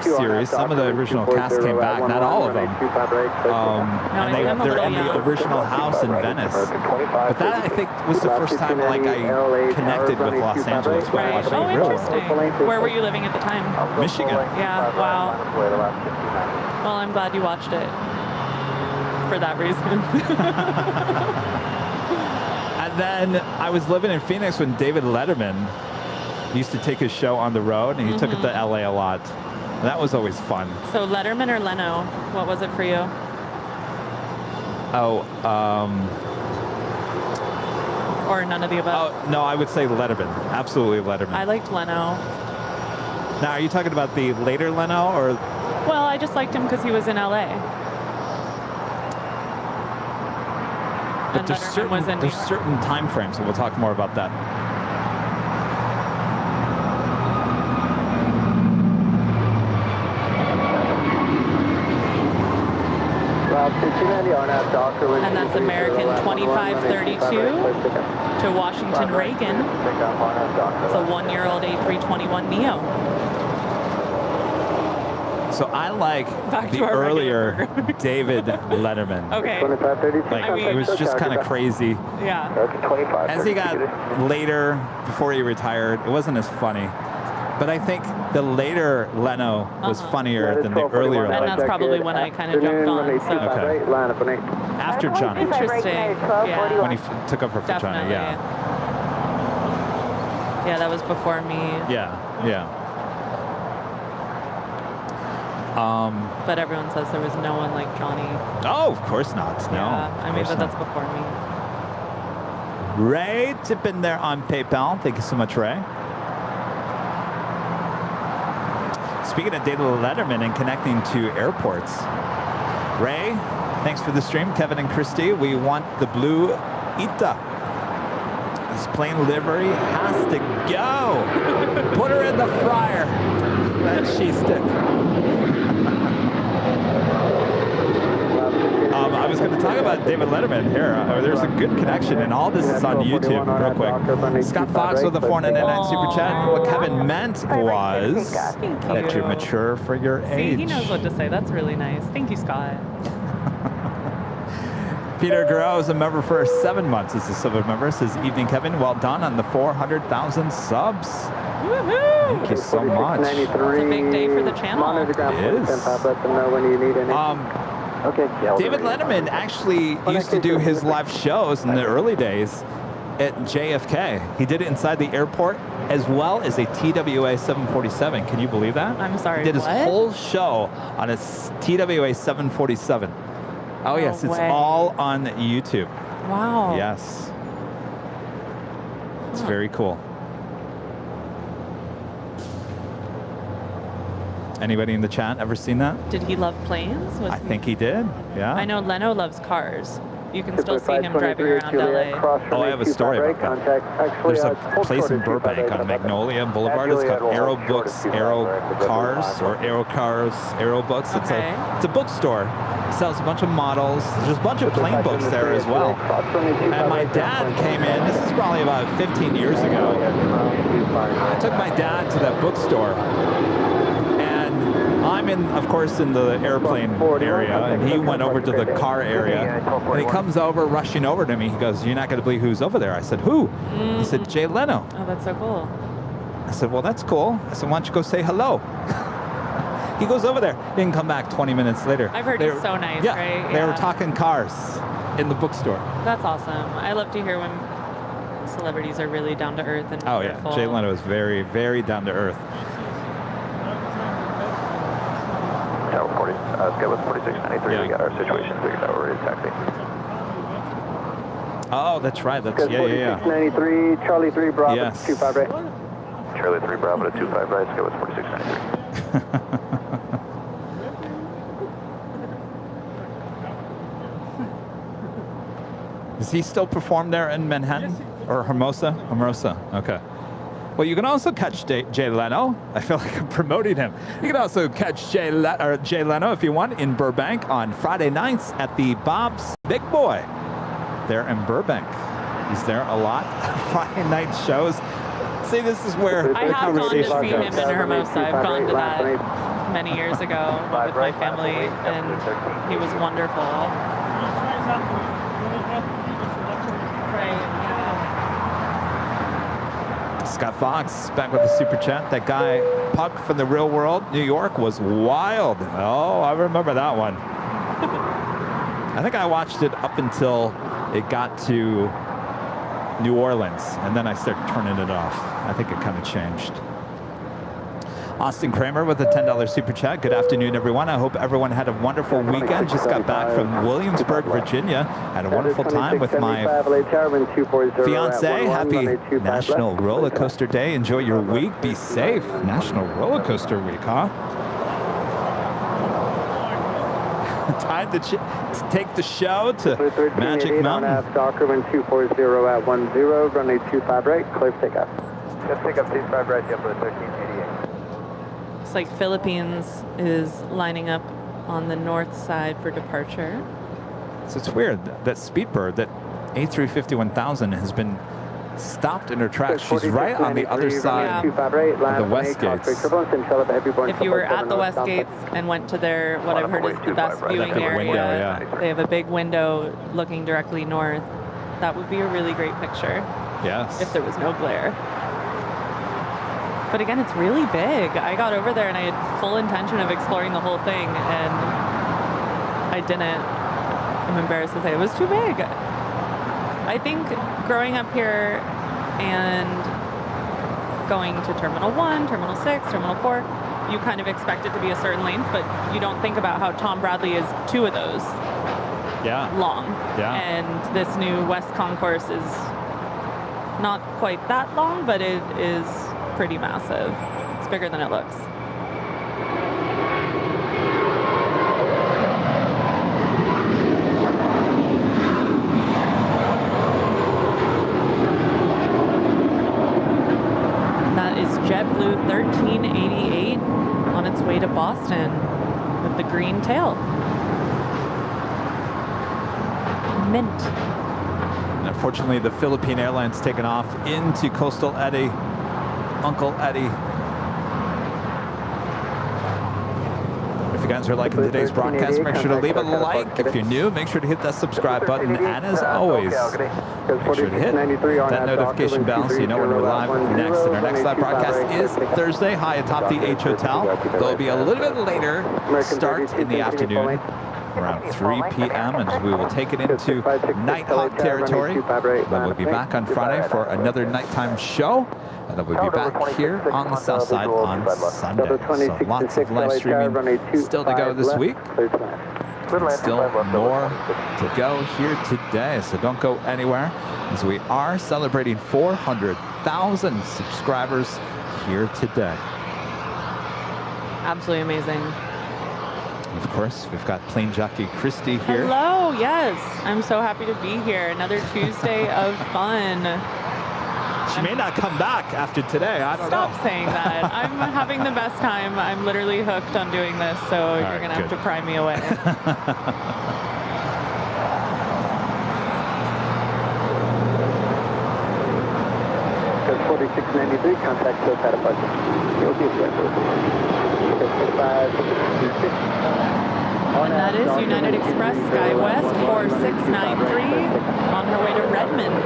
series. Some of the original cast came back, not all of them. And they're in the original house in Venice. But that, I think, was the first time like I connected with Los Angeles by Right. watching Oh, The Real World. interesting. Where were you living at the time? Michigan. Yeah. Wow. Well, I'm glad you watched it. For that reason. And then I was living in Phoenix when David Letterman used to take his show on the road, and he took it to LA a lot. And that was always fun. So Letterman or Leno? What was it for you? Oh, Or none of the above? oh no, I would say Letterman. Absolutely Letterman. I liked Leno. Now, are you talking about the later Leno or? Well, I just liked him because he was in LA. But And there's Letterman was in New York. certain time frames, and we'll talk more about that. And that's American 2532 to Washington Reagan. It's a 1-year-old A321neo. So I like Back to the our earlier David Letterman. Okay. Like, I mean- it was just kind of crazy. Yeah. As he got later, before he retired, it wasn't as funny. But I think the later Leno was funnier than the earlier And Leno. that's probably when I kind of jumped on. So. Okay. After Johnny, Interesting. Yeah. when he took over for Johnny, Definitely. yeah. Yeah, that was before me. Yeah, yeah. But everyone says there was no one like Johnny. Oh, of course not. No. Yeah, of I mean, course but that's not. before me. Ray tipping there on PayPal. Thank you so much, Ray. Speaking of David Letterman and connecting to airports, Ray, thanks for the stream. Kevin and Christy, we want the blue Ita. This plane livery has to go. Put her in the fryer. That she stick. I was going to talk about David Letterman here. There's a good connection, and all this is on YouTube, real quick. Scott Fox with a 499 super chat. What Kevin meant was that you're mature for your age. See, he knows what to say. That's really nice. Thank you, Scott. Peter Guerrero is a member for 7 months. Is a silver member. Says, evening, Kevin. Well done on the 400,000 subs. Woohoo! Thank you so much. It's a big day for the channel. It is. David Letterman actually used to do his live shows in the early days at JFK. He did it inside the airport as well as a TWA 747. Can you believe that? I'm sorry, He did his what? whole show on a TWA 747. Oh, yes, it's way. all on YouTube. Wow. Yes. It's very cool. Anybody in the chat ever seen that? Did he love planes? I think he did. Yeah. I know Leno loves cars. You can still see him driving around LA. Oh, I have a story about that. There's a place in Burbank on Magnolia Boulevard. It's called Aero Books, Aero Cars, or Aero Cars, Aero Books. It's a bookstore, sells a bunch of models. There's a bunch of plane books there as well. And my dad came in, this is probably about 15 years ago. I took my dad to that bookstore. And I'm in, of course, in the airplane area, and he went over to the car area. And he comes over, rushing over to me. He goes, "You're not going to believe who's over there." I said, "Who?" He said, "Jay Leno." Oh, that's so cool. I said, "Well, that's cool." I said, "Why don't you go say hello?" He goes over there. He didn't come back 20 minutes later. I've heard he's so nice, yeah, right? They were talking cars in the bookstore. That's awesome. I love to hear when celebrities are really down to earth and Oh, wonderful. yeah. Jay Leno is very, very down to earth. Tower 40, Sky with 4693, we got our situation figured out. We're ready to taxi. Oh, that's right. That's, yeah. 4693, Charlie 3, Bravo, Yes. 25 right. Charlie 3, Bravo to 25 right, Sky with 4693. Does he still perform there in Manhattan? Or Hermosa? Hermosa, okay. Well, you can also catch Jay Leno. I feel like I'm promoting him. You can also catch Jay Leno, if you want, in Burbank on Friday nights at the Bob's Big Boy there in Burbank. He's there a lot. Friday night shows. See, this is where I the have gone to conversation see him goes. in Hermosa. I've gone to that many years ago with my family, and he was wonderful. Scott Fox back with the super chat. That guy Puck from the Real World, New York, was wild. Oh, I remember that one. I think I watched it up until it got to New Orleans, and then I started turning it off. I think it kind of changed. Austin Kramer with a $10 super chat. Good afternoon, everyone. I hope everyone had a wonderful weekend. Just got back from Williamsburg, Virginia. Had a wonderful time with my fiance. Happy National Roller Coaster Day. Enjoy your week. Be safe. National Roller Coaster Week, huh? Time to take the show to Magic Mountain. Dockman 240 at 10, runway 25 right, clear for takeoff. Just take up 25 right, jump for the 1388. It's like Philippines is lining up on the north side for departure. So it's weird that Speedbird, that A350-1000 has been stopped in her tracks. She's right on the other side of the West Gates. If you were at the West Gates and went to their, what I've heard is the best viewing area, they have a big window looking directly north. That would be a really great picture. Yes. If there was no glare. But again, it's really big. I got over there and I had full intention of exploring the whole thing, and I didn't. I'm embarrassed to say it was too big. I think growing up here and going to Terminal 1, Terminal 6, Terminal 4, you kind of expect it to be a certain length, but you don't think about how Tom Bradley is 2 of those long. Yeah. And this new West Concourse is not quite that long, but it is pretty massive. It's bigger than it looks. That is JetBlue 1388 on its way to Boston with the green tail. Mint. And unfortunately, the Philippine Airlines taken off into Coastal Eddie. Uncle Eddie. If you guys are liking today's broadcast, make sure to leave a like. If you're new, make sure to hit that subscribe button. And as always, make sure to hit that notification bell so you know when we're live next. And our next live broadcast is Thursday, high atop the H Hotel. There'll be a little bit later start in the afternoon, around 3 p.m. and we will take it into night hawk territory. Then we'll be back on Friday for another nighttime show. And then we'll be back here on the south side on Sunday. So lots of live streaming still to go this week. Still more to go here today. So don't go anywhere, as we are celebrating 400,000 subscribers here today. Absolutely amazing. Of course, we've got plane jockey Christy here. Hello, yes. I'm so happy to be here. Another Tuesday of fun. She may not come back after today. I don't know. Stop saying that. I'm having the best time. I'm literally hooked on doing this, so you're going to have to pry me away. 4693, contact SoCal departure. You'll be And that is United Express SkyWest 4693 on her way to Redmond.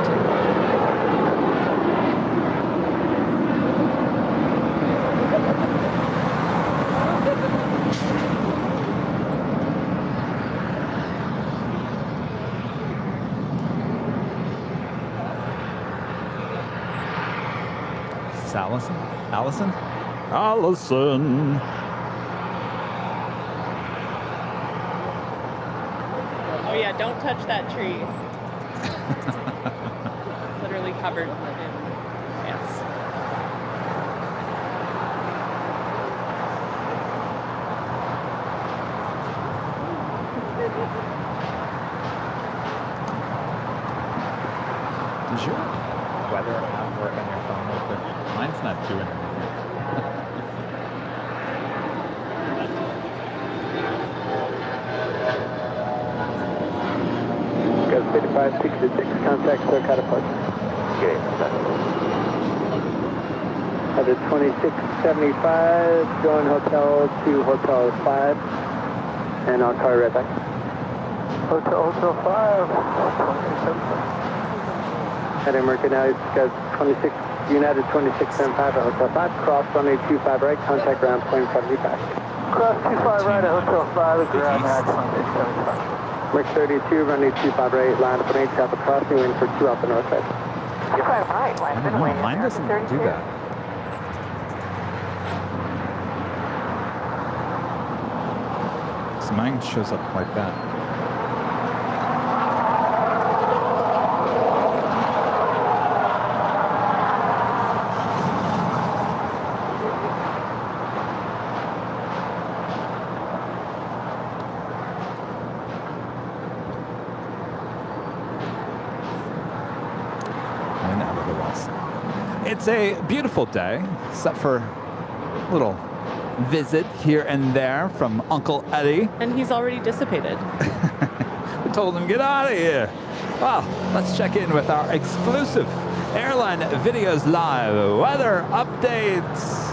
Allison? Allison? Allison! Oh yeah, don't touch that tree. Literally covered in ants. Does your weather app work on your phone real quick? Mine's not doing anything. Got 5566, contact SoCal departure. Okay. Have it 2675, going hotel to Hotel 5, and I'll call you right back. Hotel 5, 2675. Heading Mercury now, guys, 26, United 2675 at Hotel 5, cross runway 25 right, contact ground point 75. Cross 25 right at Hotel 5, ground maximum 75. Merc 32, runway 25 right, line up an 8, traffic crossing, wind for 2 off the north side. 25 right, line I don't know, mine doesn't do that. So mine shows up like that. It's a beautiful day, except for a little visit here and there from Uncle Eddie. And he's already dissipated. We told him, get out of here. Well, let's check in with our exclusive Airline Videos Live weather updates.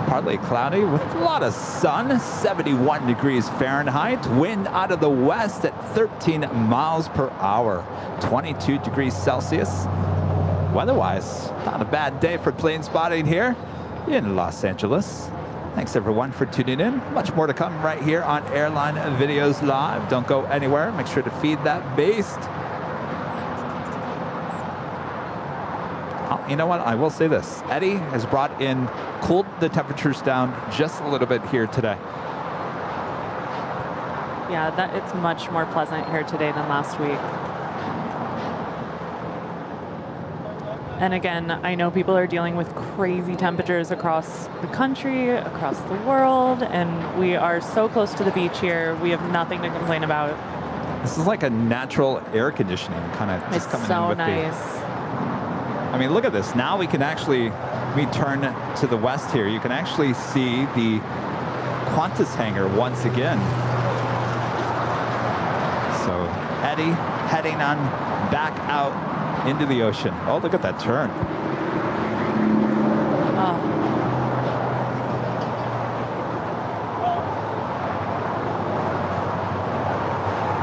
Partly cloudy with a lot of sun, 71 degrees Fahrenheit, wind out of the west at 13 miles per hour, 22 degrees Celsius. Weather-wise, not a bad day for plane spotting here in Los Angeles. Thanks everyone for tuning in. Much more to come right here on Airline Videos Live. Don't go anywhere. Make sure to feed that beast. Oh, you know what? I will say this. Eddie has cooled the temperatures down just a little bit here today. Yeah, it's much more pleasant here today than last week. And again, I know people are dealing with crazy temperatures across the country, across the world, and we are so close to the beach here. We have nothing to complain about. This is like a natural air conditioning kind of just coming in with nice. I mean, look at this. Now we can actually, we turn to the west here. You can actually see the Qantas hangar once again. So Eddie heading on back out into the ocean. Oh, look at that turn. Oh.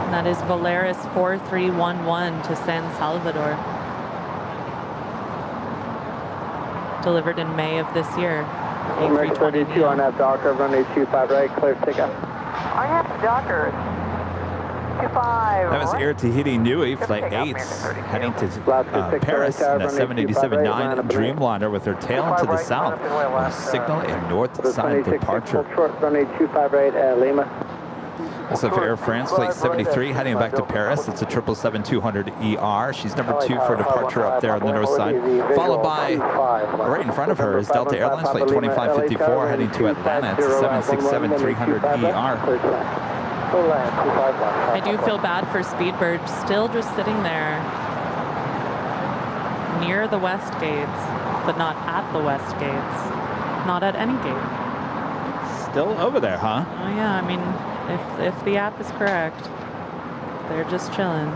And that is Volaris 4311 to San Salvador. Delivered in May of this year. American 32 on that Docker, runway 25 right, clear takeoff. RNAV Docker. 25. That was Air Tahiti Nui, Flight 8, heading to Paris in a 787-9 Dreamliner with her tail to the south. Signal a north side departure. Short, runway 25 right at Lima. Also for Air France, Flight 73, heading back to Paris. It's a 777-200ER. She's number 2 for departure up there on the north side. Followed by, right in front of her, is Delta Airlines, Flight 2554, heading to Atlanta. It's a 767-300ER. I do feel bad for Speedbird, still just sitting there. near the west gates, but not at the west gates. Not at any gate. Still over there, huh? Oh yeah, I mean, if the app is correct, they're just chilling.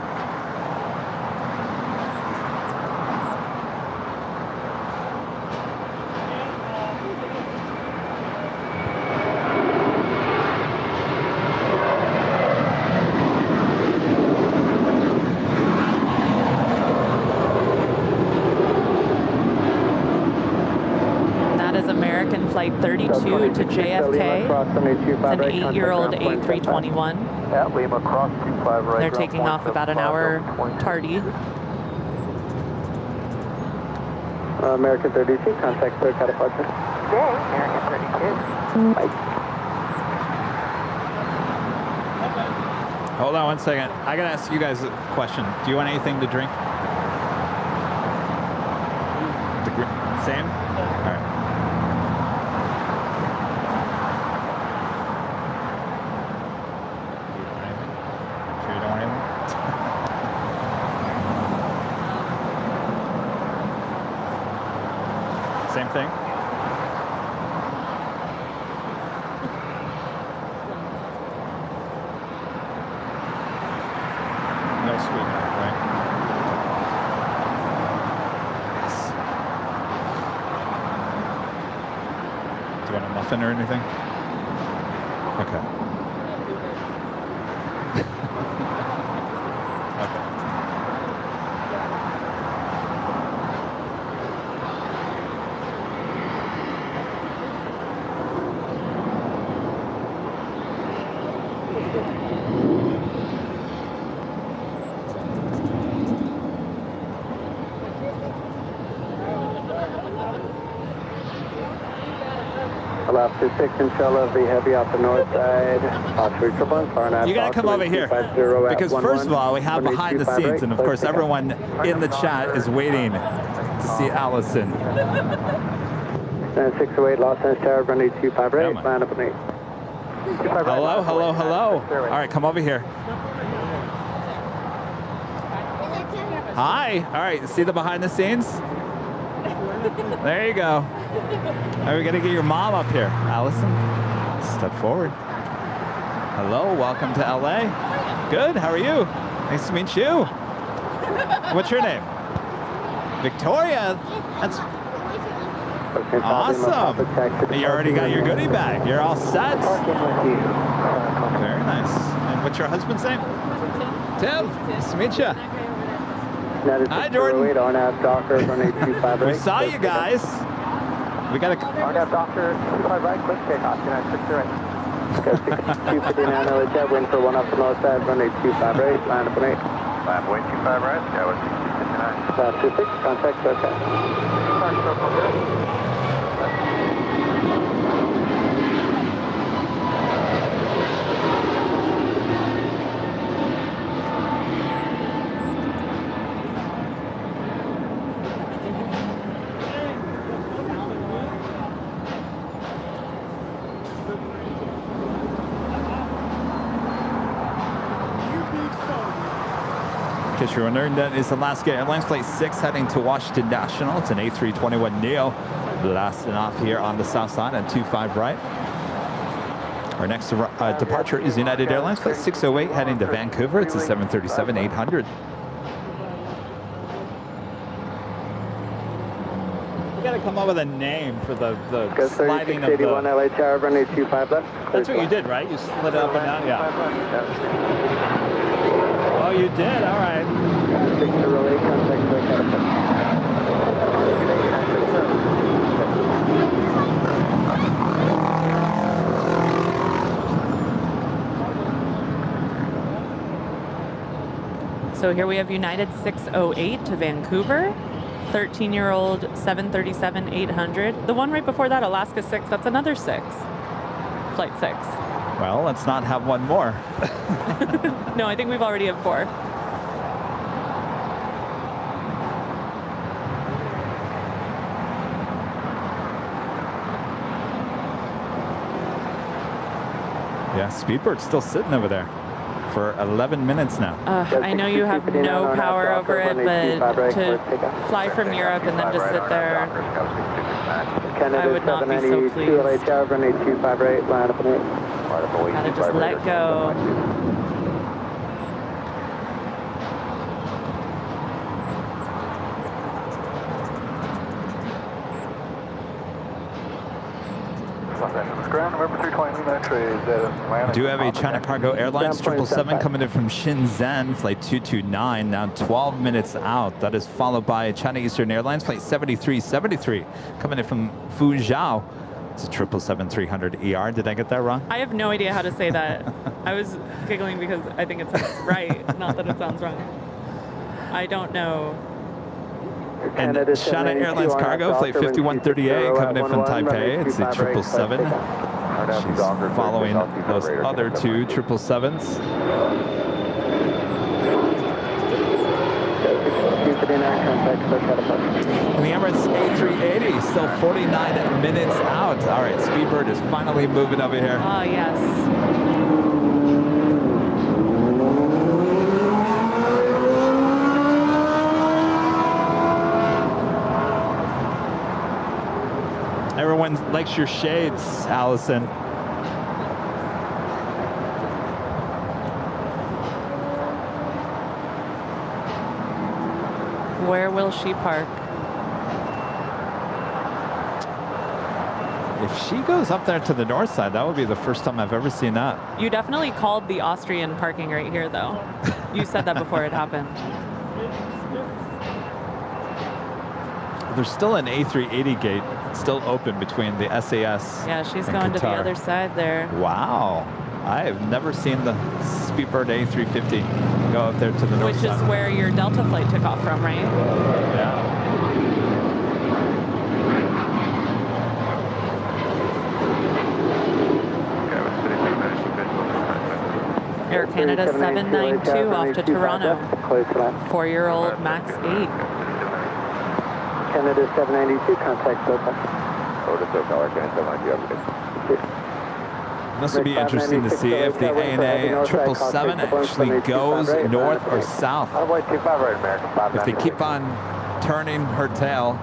Flight 32 to JFK. It's an 8-year-old A321. Yeah, Lima cross 25 right. They're taking off about an hour tardy. American 32, contact clear cut departure. Okay, American 32. Hold on one second. I gotta ask you guys a question. Do you want anything to drink? Same? All right. Same thing? No sweetener, right? Yes. Do you want a muffin or anything? Okay. Okay. Left 26, inshallah, be heavy off the north side. You gotta come over here, because first of all, we have behind the scenes, and of course everyone in the chat is waiting to see Allison. 608, Los Angeles Tower, runway 25 right, line up with me. Hello, hello, hello. All right, come over here. Hi. All right, see the behind the scenes? There you go. All right, we gotta get your mom up here. Allison, step forward. Hello, welcome to LA. Good, how are you? Nice to meet you. What's your name? Victoria. That's awesome. You already got your goodie bag. You're all set. Very nice. And what's your husband's name? Tim. Nice to meet you. Hi, Jordan. We saw you guys. We got a... RNAV Doctor, 25 right, quick takeoff, United 60 right. 259 LHF, wind for 1 off the north side, runway 25 right, line up with me. Line way 25 right, yeah, with 259. 26, contact clear cut. In case you're wondering, that is Alaska Airlines Flight 6 heading to Washington National. It's an A321neo blasting off here on the south side on 25 right. Our next departure is United Airlines Flight 608 heading to Vancouver. It's a 737-800. You gotta come up with a name for the sliding of the... LA Tower, runway 25 left. That's what you did, right? You slid it up and down? Yeah. Oh, you did? All right. So here we have United 608 to Vancouver. 13-year-old 737-800. The one right before that, Alaska 6, that's another 6. Flight 6. Well, let's not have one more. No, I think we've already had 4. Yeah, Speedbird's still sitting over there. for 11 minutes now. I know you have no power over it, but to fly from Europe and then just sit there, I would not be so pleased. Gotta just let go. I do have a China Cargo Airlines 777 coming in from Shenzhen, flight 229, now 12 minutes out. That is followed by China Eastern Airlines, flight 7373, coming in from Fuzhou. It's a 777-300ER. Did I get that wrong? I have no idea how to say that. I was giggling because I think it sounds right, not that it sounds wrong. I don't know. And China Airlines Cargo, flight 5138, coming in from Taipei. It's the 777. She's following those other two 777s. And the Emirates A380 still 49 minutes out. All right, Speedbird is finally moving over here. Oh, yes. Everyone likes your shades, Allison. Where will she park? If she goes up there to the north side, that would be the first time I've ever seen that. You definitely called the Austrian parking right here, though. You said that before it happened. There's still an A380 gate still open between the SAS. Yeah, she's and going to the Qatar. other side there. Wow. I have never seen the Speedbird A350 go up there to the north Which side. is where your Delta flight took off from, right? Yeah. Air Canada 792 off to Toronto. 4-year-old MAX 8. Canada 792, contact SoCal. Over to SoCal, Air Canada 792. This would be interesting to see if the ANA 777 actually goes north or south. If they keep on turning her tail.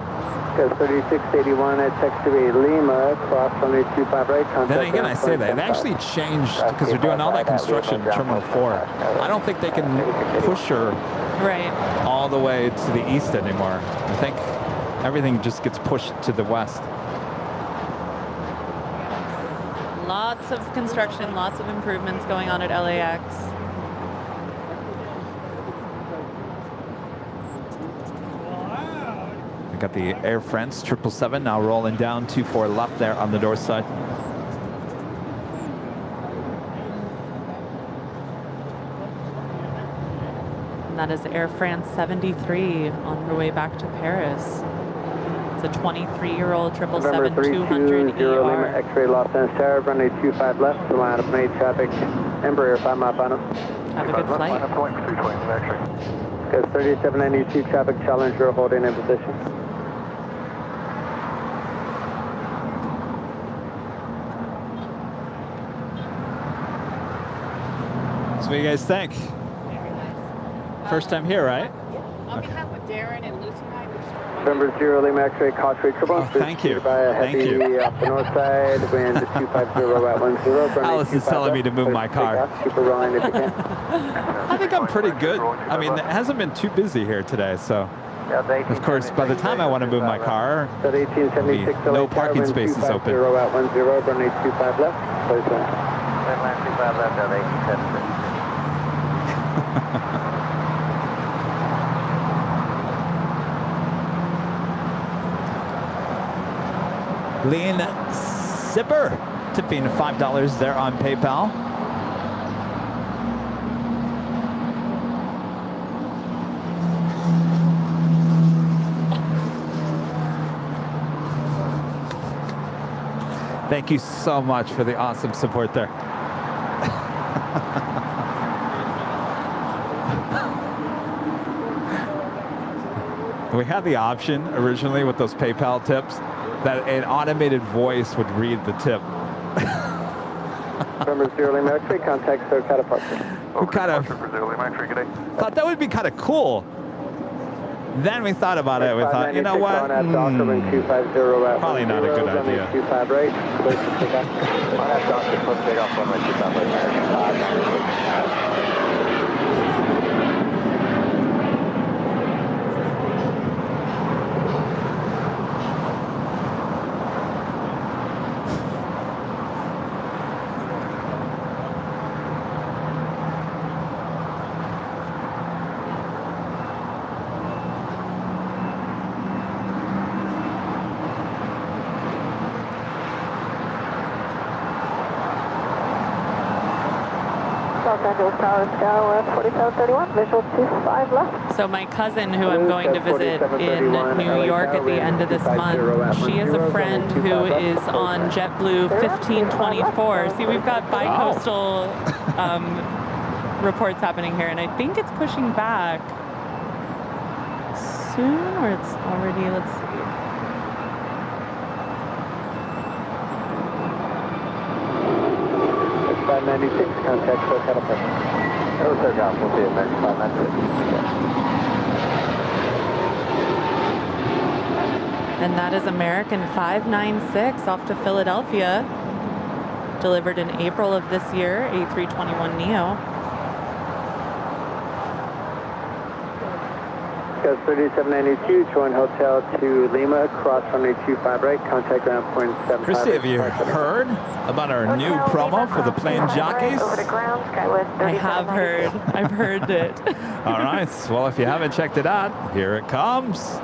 3681 at taxiway Lima, cross runway 25 right, contact. Then again, I say that. They actually changed because they're doing all that construction in Terminal 4. I don't think they can push her all the way to the east anymore. I think everything just gets pushed to the west. Lots of construction, lots of improvements going on at LAX. We got the Air France 777 now rolling down 24 left there on the north side. And that is Air France 73 on her way back to Paris. It's a 23-year-old 777-200ER. X-ray Los Angeles, runway 25 left, the line of main traffic, Embraer 5 mile final. Have a good flight. 3792 traffic Challenger holding in position. So what do you guys think? First time here, right? On behalf of Darren and Lucy and I, we just November 0 Lima X-ray Causeway Triple. Oh, thank you. Thank you. Off the north side, wind 250 at 10. Alice is telling me to move my car. Keep it rolling if you can. I think I'm pretty good. I mean, it hasn't been too busy here today, so. Of course, by the time I want to move my car, no parking spaces open. At 10, runway 25 left. Close line. 25 left at 1876. Lean Zipper tipping $5 there on PayPal. Thank you so much for the awesome support there. We had the option originally with those PayPal tips that an automated voice would read the tip. November 0 Lima X-ray, contact SoCal departure. We kind of thought that would be kind of cool. Then we thought about it. We thought, you know what? Probably not a good idea. Los Angeles Tower, Skywest 4731, visual 25 left. So my cousin, who I'm going to visit in New York at the end of this month, she has a friend who is on JetBlue 1524. See, we've got bi-coastal reports happening here, and I think it's pushing back soon, or it's already, let's see. 596, contact SoCal Department. Oh, SoCal, we'll see you next 596. And that is American 596 off to Philadelphia, delivered in April of this year, A321neo. Ghost 3792, join hotel to Lima, cross runway 25 right, contact ground point 75. Christy, have you heard about our new promo for the plane jockeys? I have heard. I've heard it. All right. Well, if you haven't checked it out, here it comes.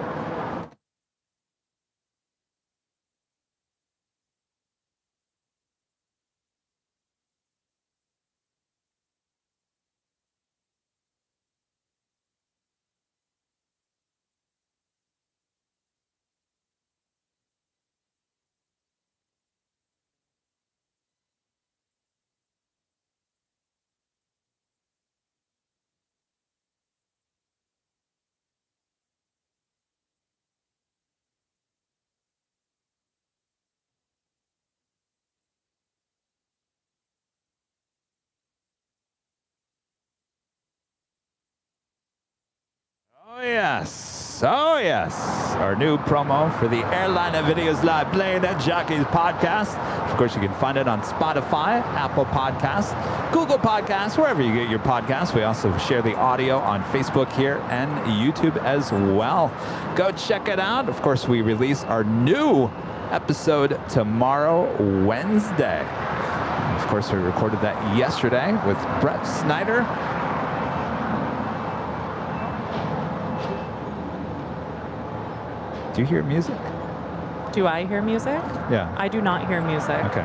Oh yes, oh yes, our new promo for the AIRLINEVIDEOS Live Plane Jockeys podcast. Of course, you can find it on Spotify, Apple Podcasts, Google Podcasts, wherever you get your podcasts. We also share the audio on Facebook here and YouTube as well. Go check it out. Of course, we release our new episode tomorrow, Wednesday. Of course, we recorded that yesterday with Brett Snyder. Do you hear music? Do I hear music? Yeah. I do not hear music. Okay.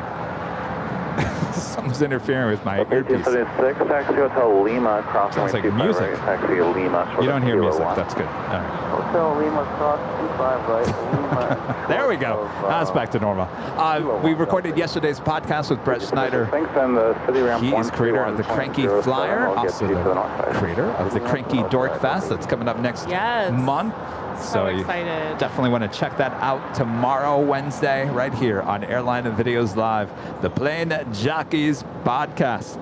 Something's interfering with my earpiece. 276, taxi Hotel Lima, cross Sounds like 25 music. right, taxi Lima. You don't hear music. That's good. All right. Hotel Lima, cross 25 right, Lima. There we go. That's back to normal. We recorded yesterday's podcast with Brett Snyder. He is creator of the Cranky Flyer, also the creator of the Cranky Dork Fest that's coming up next month. So excited. You definitely want to check that out tomorrow, Wednesday, right here on AIRLINEVIDEOS Live, the Plane Jockeys podcast.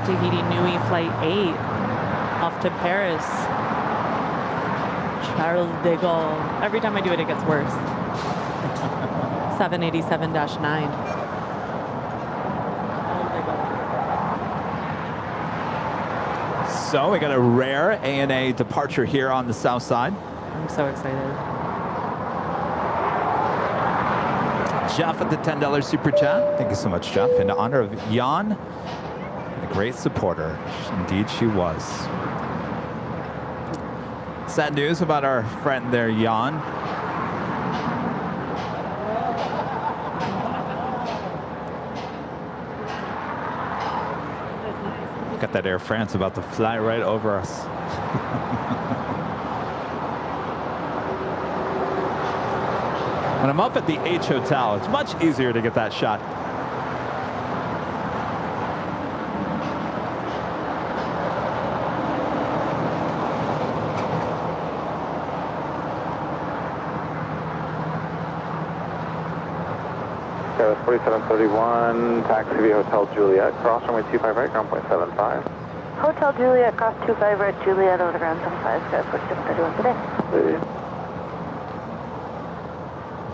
Tahiti Nui Flight 8 off to Paris. Charles de Gaulle. Every time I do it, it gets worse. 787-9. So we got a rare ANA departure here on the south side. I'm so excited. Jeff at the $10 super chat. Thank you so much, Jeff. In honor of Jan, a great supporter. Indeed, she was. Sad news about our friend there, Jan. Got that Air France about to fly right over us. When I'm up at the H Hotel, it's much easier to get that shot. Skywest 4731, taxi via Hotel Juliet, cross runway 25 right, ground point 75. Hotel Juliet, cross 25 right, Juliet over the ground 75, Skywest 4731 today.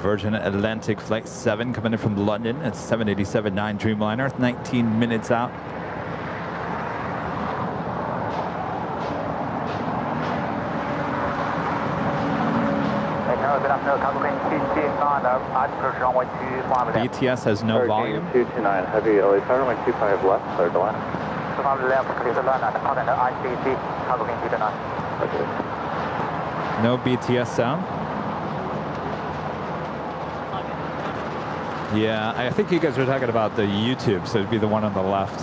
Virgin Atlantic Flight 7 coming in from London at 787-9 Dreamliner, 19 minutes out. BTS has no volume. 229, heavy LA, runway 25 left, clear to land. No BTS sound. Yeah, I think you guys are talking about the YouTube, so it'd be the one on the left.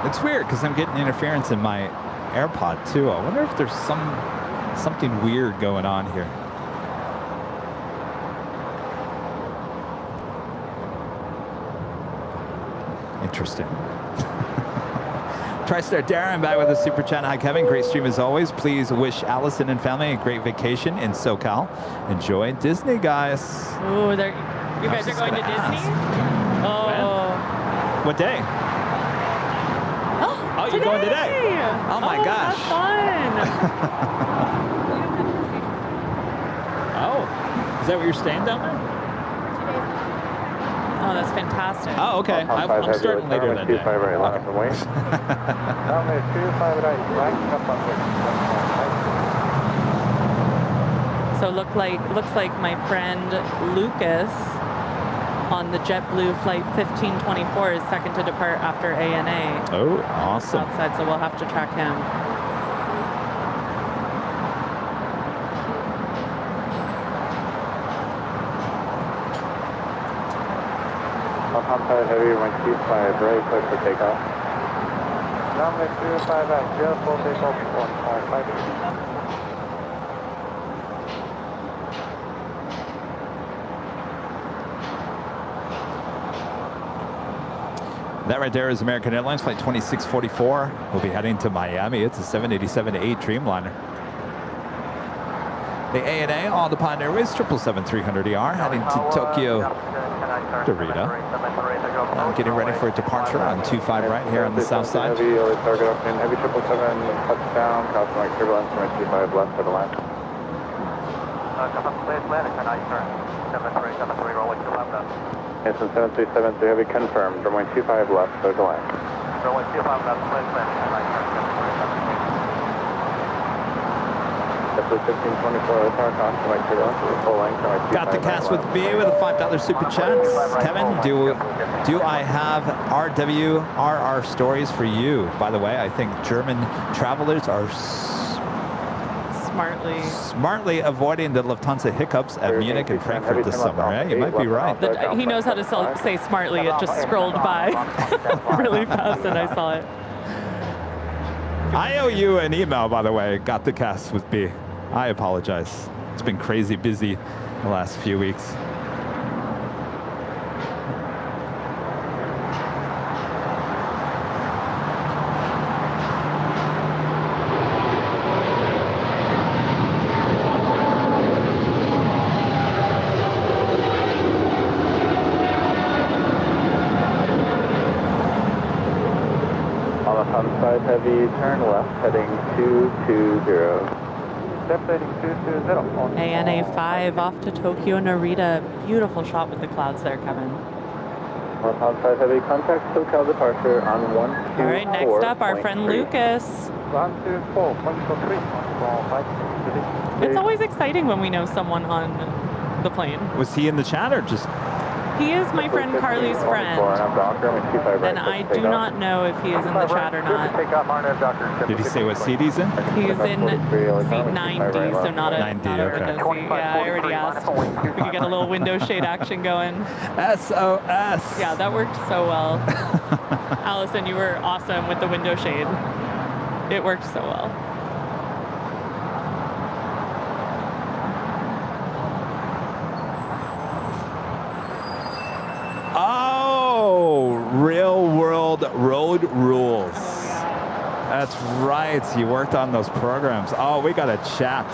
It's weird because I'm getting interference in my AirPod too. I wonder if there's something weird going on here. Interesting. TriStar Darren back with a super chat. Hi Kevin, great stream as always. Please wish Allison and family a great vacation in SoCal. Enjoy Disney, guys. Ooh, you guys are going to Disney? Oh. When? What day? Oh, you're going today? Oh my gosh. That's fun. Oh, is that where you're staying down there? Oh, that's fantastic. Oh, okay. I'm starting later that day. 25 right, line up and wait. Runway 25 right, right up on So looks like my friend Lucas on the JetBlue flight 1524 is second to depart after ANA. Oh, awesome. Outside, so we'll have to track him. Outside heavy, runway 25 right, clear for takeoff. Runway 25 right, clear for takeoff on 5. That right there is American Airlines flight 2644. We'll be heading to Miami. It's a 787-8 Dreamliner. The ANA on the Pioneer Airways 777-300ER heading to Tokyo Narita. Getting ready for a departure on 25 right here on the south side. Heavy, target up in heavy 777, touchdown, crossing like turbulence, runway 25 left for the land. Yes, 7373 heavy confirmed, runway 25 left, clear to land. Runway 25 left, clear to land. Got the cast with me with a $5 super chat. Kevin, do I have RWRR stories for you? By the way, I think German travelers are smartly avoiding the Lufthansa hiccups at Munich and Frankfurt this summer. Eh? You might be right. He knows how to say smartly. It just scrolled by really fast and I saw it. I owe you an email, by the way. Got the cast with B. I apologize. It's been crazy busy the last few weeks. Heavy, turn left, heading 220. Step heading 220. ANA 5 off to Tokyo Narita. Beautiful shot with the clouds there, Kevin. Outside heavy, contact SoCal departure on 124. All right, next up, our friend Lucas. 124, 143, 145. It's always exciting when we know someone on the plane. Was he in the chat or just? He is my friend Carly's friend. And I do not know if he is in the chat or not. Did he say what seat he's in? He's in seat 90, so not a 90, not a okay. window seat. Yeah, I already asked. We could get a little window shade action going. SOS. Yeah, that worked so well. Allison, you were awesome with the window shade. It worked so well. Oh, real world road rules. Oh, yeah. That's right. You worked on those programs. Oh, we got a chat.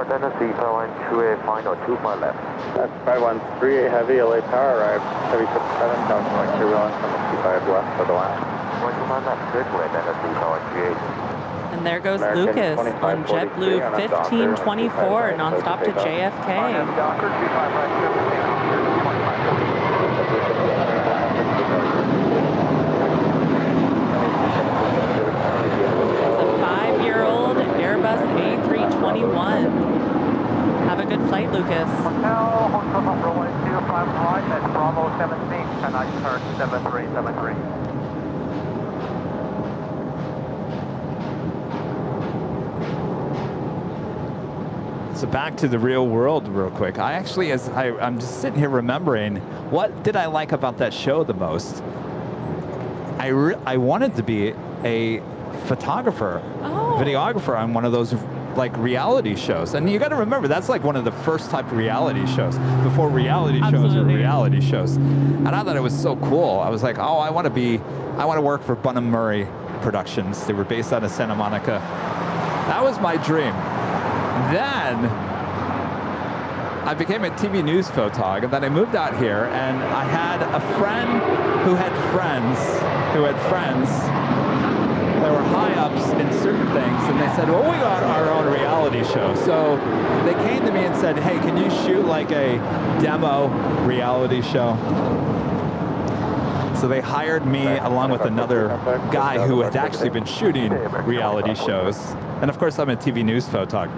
Tennessee, Airline 2A, final 25 left. That's 5138 heavy, LA power arrived, heavy 57, down to like 2 on from the 25 left for the last. 25 left, good way, Tennessee, Airline 38. And there goes American Lucas on 2543 JetBlue on a Docker, 1524 nonstop to JFK. Docker 25 right, 5-year-old Airbus A321. Have a good flight, Lucas. Hotel, Hotel runway 25 right, that's Bravo 17, and I turn 7373. So back to the real world real quick. I actually, I'm just sitting here remembering, what did I like about that show the most? I wanted to be a photographer, videographer on one of those like reality shows. And you got to remember, that's like one of the first type of reality shows, before reality shows were reality shows. And I thought it was so cool. I was like, oh, I want to work for Bunham Murray Productions. They were based out of Santa Monica. That was my dream. Then I became a TV news photog, and then I moved out here, and I had a friend who had friends who had friends that were high ups in certain things, and they said, well, we got our own reality show. So they came to me and said, hey, can you shoot like a demo reality show? So they hired me along with another guy who had actually been shooting reality shows. And of course, I'm a TV news photog.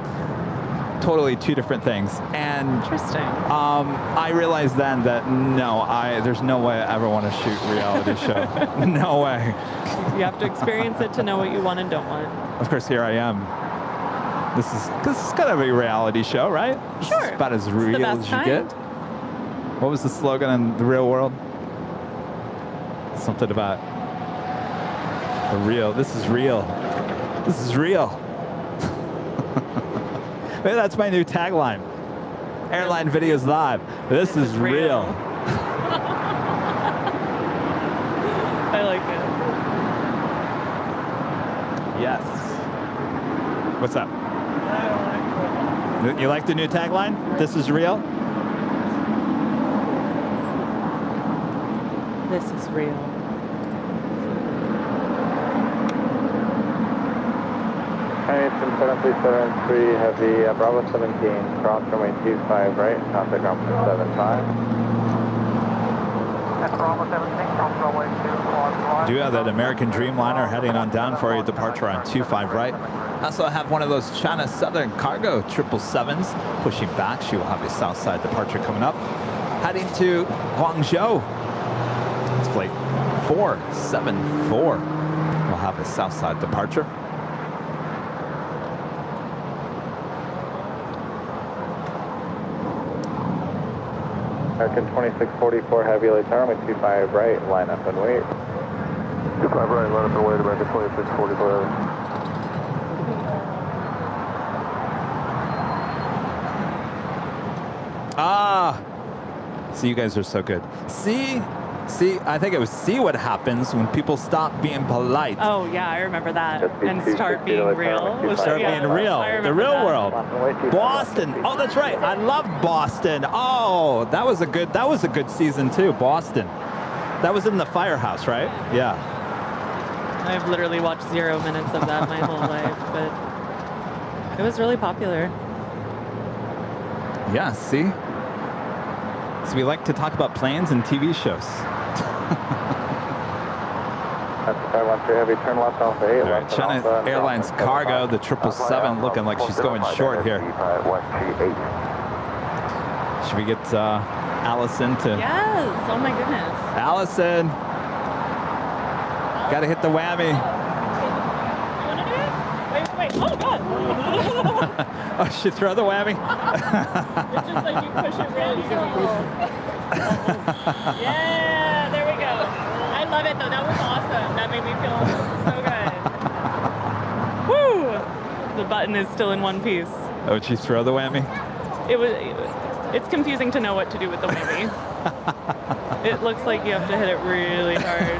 Totally two different things. And interesting. I realized then that no, there's no way I ever want to shoot a reality show. No way. You have to experience it to know what you want and don't want. Of course, here I am. This is kind of a reality show, right? Sure. It's about as real as you get. What was the slogan in the real world? Something about the real. This is real. This is real. Maybe that's my new tagline. Airline Videos Live. This is real. I like it. Yes. What's up? You like the new tagline? This is real? This is real. Houston 7373 heavy, Bravo 17, cross runway 25 right, contact ground point 75. That's Bravo 17, cross runway 25 right. Do have that American Dreamliner heading on down for a departure on 25 right. Also have one of those China Southern Cargo 777s pushing back. She will have a south side departure coming up. Heading to Guangzhou. It's flight 474. We'll have a south side departure. American 2644 heavy, late runway 25 right, line up and wait. 25 right, line up and wait, American 2644. See, you guys are so good. See, I think it was see what happens when people stop being polite. Oh, yeah, I remember that. And start being real. Start being real. The real world. Boston. Oh, that's right. I love Boston. Oh, that was a good season too. Boston. That was in the firehouse, right? Yeah. I've literally watched 0 minutes of that my whole life, but it was really popular. Yeah, see? So we like to talk about planes and TV shows. That's 513 Heavy, turn left Alpha 8. All right, China Airlines cargo, the 777, looking like she's going short here. Should we get Allison to... Yes, oh my goodness. Allison, gotta hit the whammy. You want to do it? Wait, oh God. Oh, she throw the whammy? It's just like you push it really Yeah, there we go. I love it though, that was awesome. That made me feel so good. Woo! The button is still in one piece. Oh, did she throw the whammy? It's confusing to know what to do with the whammy. It looks like you have to hit it really hard.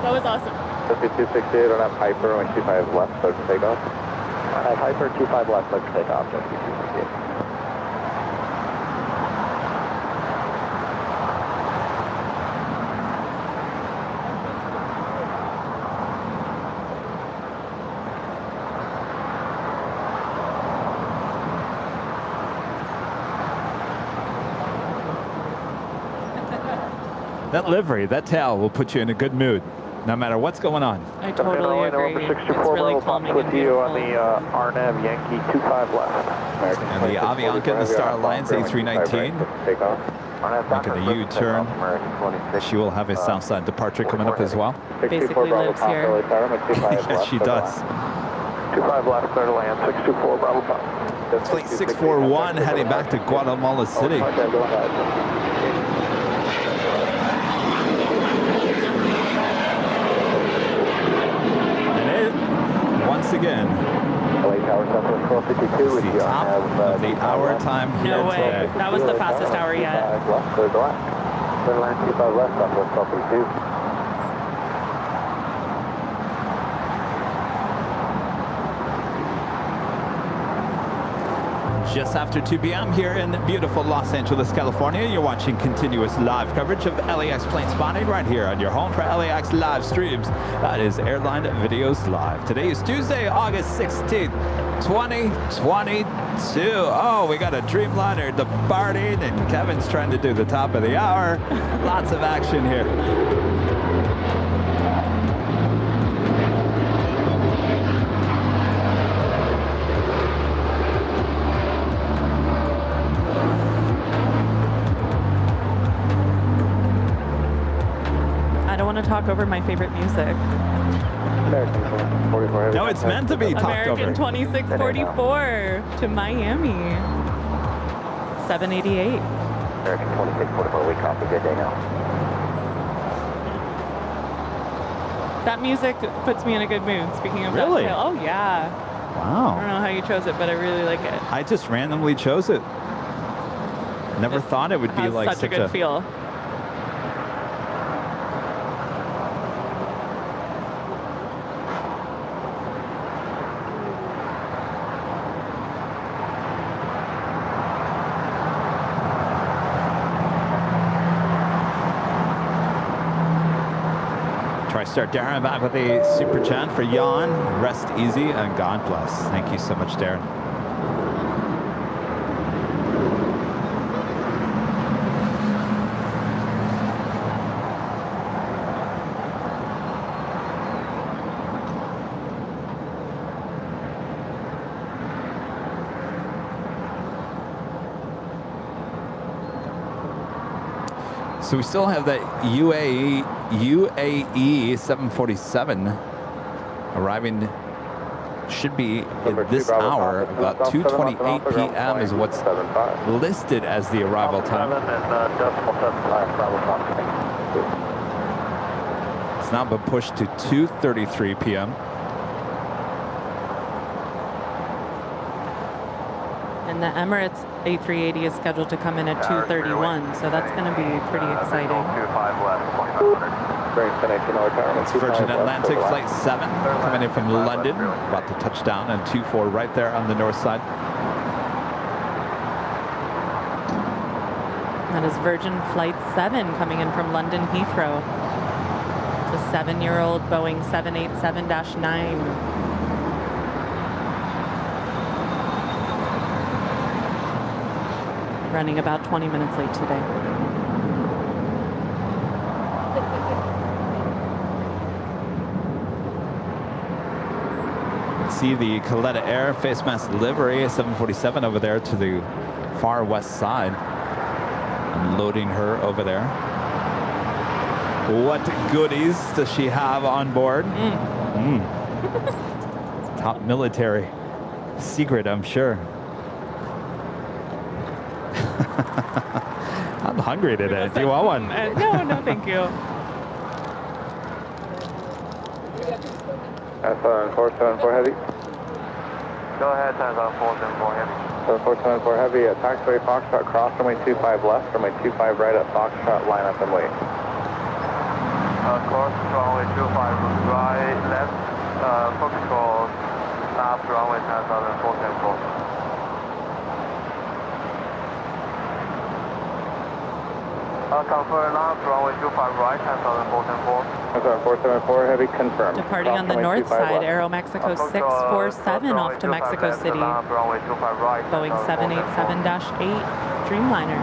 That was awesome. 5268 on Piper, 125 left, clear to take off. Piper, 25 left, clear to take off, 5268. That livery, that tail will put you in a good mood, no matter what's going on. I totally agree. It's really calming and beautiful. On the RNAV Yankee 25 left. And the Avianca and the Star Alliance A319 making a U-turn. She will have a Southside departure coming up as well. Basically lives here. Yes, she does. 25 left, clear to land, 624 Bravo 5. Flight 641 heading back to Guatemala City. Once again, it's the top of the hour time here No way. today. That was the fastest hour yet. Just after 2 p.m. here in beautiful Los Angeles, California, you're watching continuous live coverage of LAX plane spotting right here on your home for LAX live streams. That is Airline Videos Live. Today is Tuesday, August 16th, 2022. Oh, we got a Dreamliner departing, and Kevin's trying to do the top of the hour. Lots of action here. Talk over my favorite music. No, it's meant to be talked American over. 2644 to Miami. 788. American 2644, we copy, good day now. That music puts me in a good mood, speaking of Really? that. Oh, yeah. Wow. I don't know how you chose it, but I really like it. I just randomly chose it. Never thought it would be like such a good feel. Start Darren back with a super chant for Jan. Rest easy and God bless. Thank you so much, Darren. So we still have that UAE 747 arriving, should be in this hour, about 2:28 p.m. is what's listed as the arrival time. It's now been pushed to 2:33 p.m. And the Emirates A380 is scheduled to come in at 2:31, so that's going to be pretty exciting. It's Virgin Atlantic Flight 7 coming in from London, about to touch down on 24 right there on the north side. That is Virgin Flight 7 coming in from London Heathrow. It's a 7-year-old Boeing 787-9. Running about 20 minutes late today. can see the Coletta Air face mask livery, 747 over there to the far west side. I'm loading her over there. What goodies does she have on board? Top military secret, I'm sure. I'm hungry today. Do you want one? No, thank you. S7474 Heavy. Go ahead, 474 Heavy. 7474 Heavy at taxiway Foxtrot, cross runway 25 left, runway 25 right at Foxtrot, line up and wait. Cross runway 25 right, left, Foxtrot, stop runway 10,474. Confirm now, runway 25 right, 10,474. 474 Heavy, confirmed. Departing on the north side, Aeromexico 647 off to Mexico City. Boeing 787-8 Dreamliner.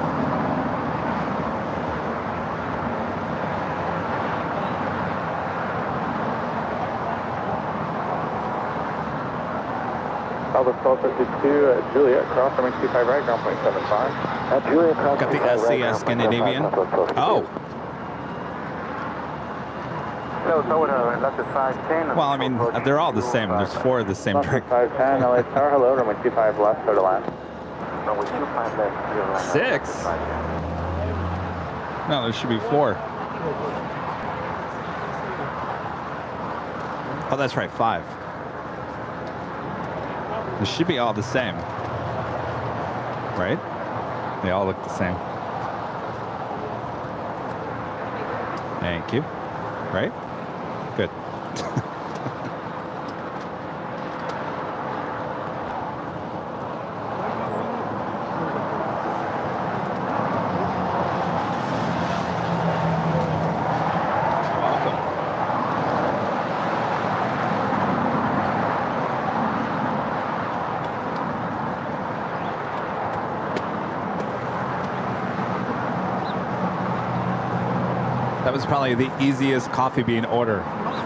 Southwest 1252 at Juliet, cross runway 25 right, ground point 75. At Juliet, cross Got the SCS Scandinavian. Oh. Well, I mean, they're all the same. There's 4 of the same drink. 510, LA Tower, hello, runway 25 left, clear to land. 6? No, there should be 4. Oh, that's right, 5. They should be all the same. Right? They all look the same. Thank you. Right? Good. That was probably the easiest coffee bean order.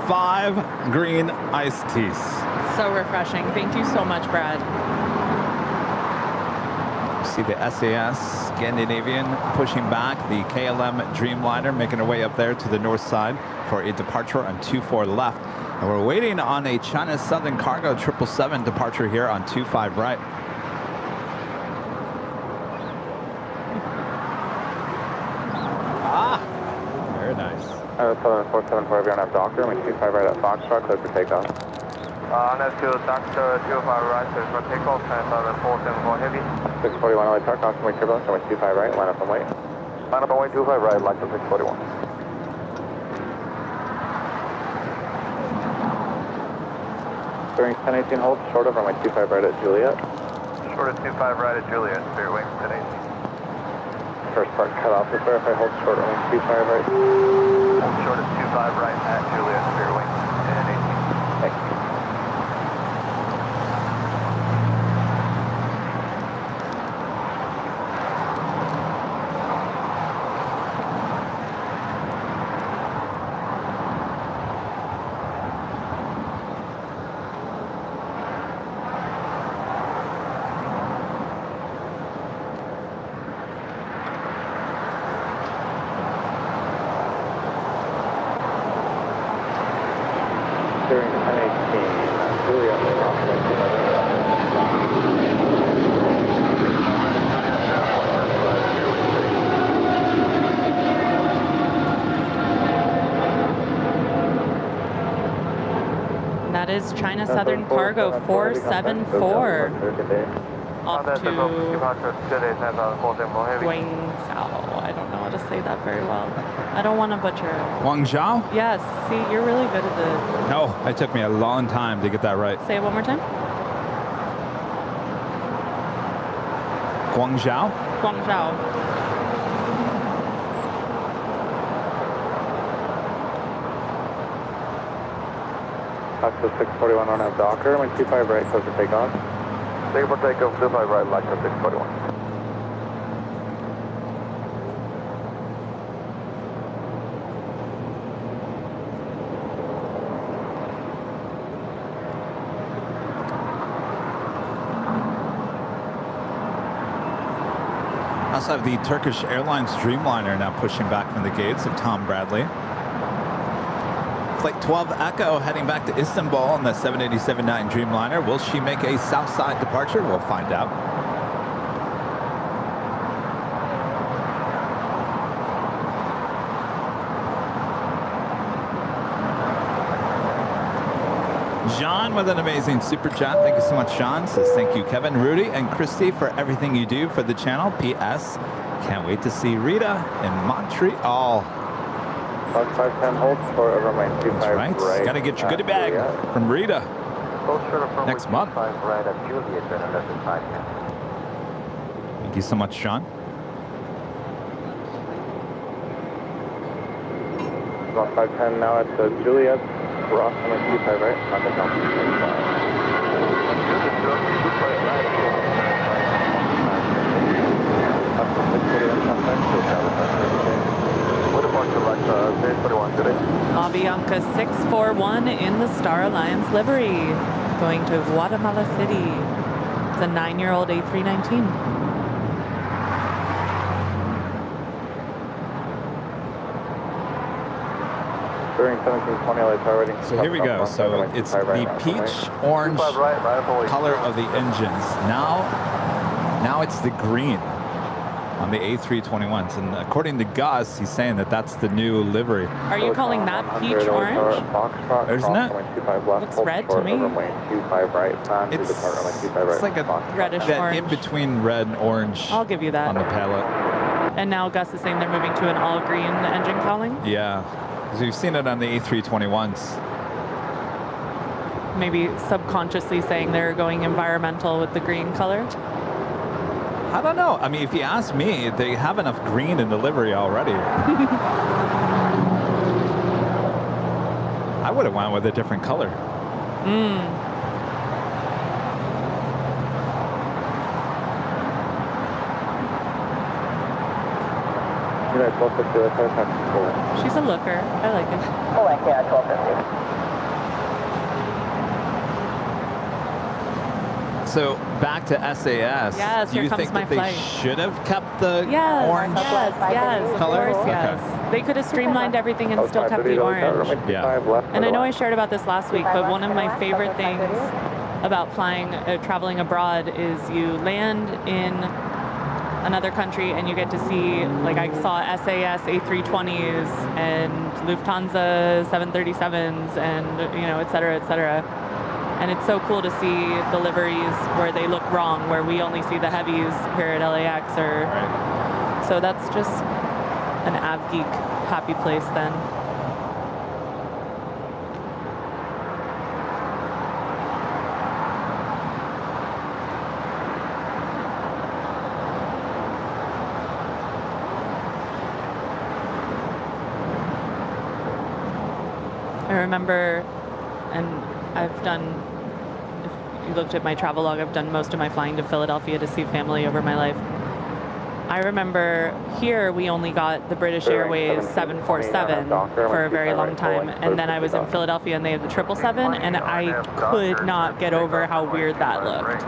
5 green iced teas. So refreshing. Thank you so much, Brad. You see the SAS Scandinavian pushing back the KLM Dreamliner, making her way up there to the north side for a departure on 24 left. And we're waiting on a China Southern Cargo 777 departure here on 25 right. Southern 474, if you're on Doctor, runway 25 right at Foxtrot, clear for takeoff. Let's do Doctor 25 right, clear for takeoff, Southern 474 Heavy. 641 LA Tower, cross runway turbulence, runway 25 right, line up and wait. Line up and wait, 25 right, line to 641. During 1018 hold, short of runway 25 right at Juliet. Short of 25 right at Juliet, spirit wing 1018. First part cut off, just verify hold short runway 25 right. Short of 25 right at Juliet, spirit wing 1018. Thanks. During 1018, Juliet, That is China Southern Cargo 474 off to Guangzhou. I don't know how to say that very well. I don't want to butcher it. Guangzhou? Yes, see, you're really good at the... No, it took me a long time to get that right. Say it one more time. Guangzhou? Guangzhou. Access 641 on have Docker, runway 25 right, close to takeoff. Take for takeoff, 25 right, line to 641. also have the Turkish Airlines Dreamliner now pushing back from the gates of Tom Bradley. Flight 12 Echo heading back to Istanbul on the 787-9 Dreamliner. Will she make a Southside departure? We'll find out. John with an amazing super chat. Thank you so much, Sean. Says thank you, Kevin, Rudy, and Christy for everything you do for the channel. P.S. Can't wait to see Rita in Montreal. Fox 510 holds for runway 25 right. right. Got to get your goodie bag from Rita next month. Right at Juliet, then another 510. Thank you so much, Sean. About 510 now at Juliet. Ross on 25 right. On the top. Avianca 641 in the Star Alliance livery, going to Guatemala City. It's a 9-year-old A319. So here we go. So it's the peach orange color of the engines. Now it's the green on the A321s, and according to Gus, he's saying that that's the new livery. Are you calling that peach orange? Isn't it? Looks red to me. It's like a reddish that orange. in between red and orange. I'll give you that. On the palette. And now Gus is saying they're moving to an all green engine cowling. Yeah, because we've seen it on the A321s. Maybe subconsciously saying they're going environmental with the green color. I don't know. I mean, if you ask me, they have enough green in the livery already. I would have went with a different color. She's a looker. I like it. Oh, I can't. 1250. So back to SAS. Yes, do you here comes think my that flight. they should have kept the Yes, orange yes, of color? course, yes. They could have streamlined everything and still kept the orange. Yeah. And I know I shared about this last week, but one of my favorite things about traveling abroad is you land in another country and you get to see, like I saw SAS A320s and Lufthansa 737s and, you know, et cetera, et cetera. And it's so cool to see the liveries where they look wrong, where we only see the heavies here at LAX. So that's just an AvGeek happy place then. I remember, and I've done, if you looked at my travel log, I've done most of my flying to Philadelphia to see family over my life. I remember here we only got the British Airways 747 for a very long time, and then I was in Philadelphia and they had the 777, and I could not get over how weird that looked.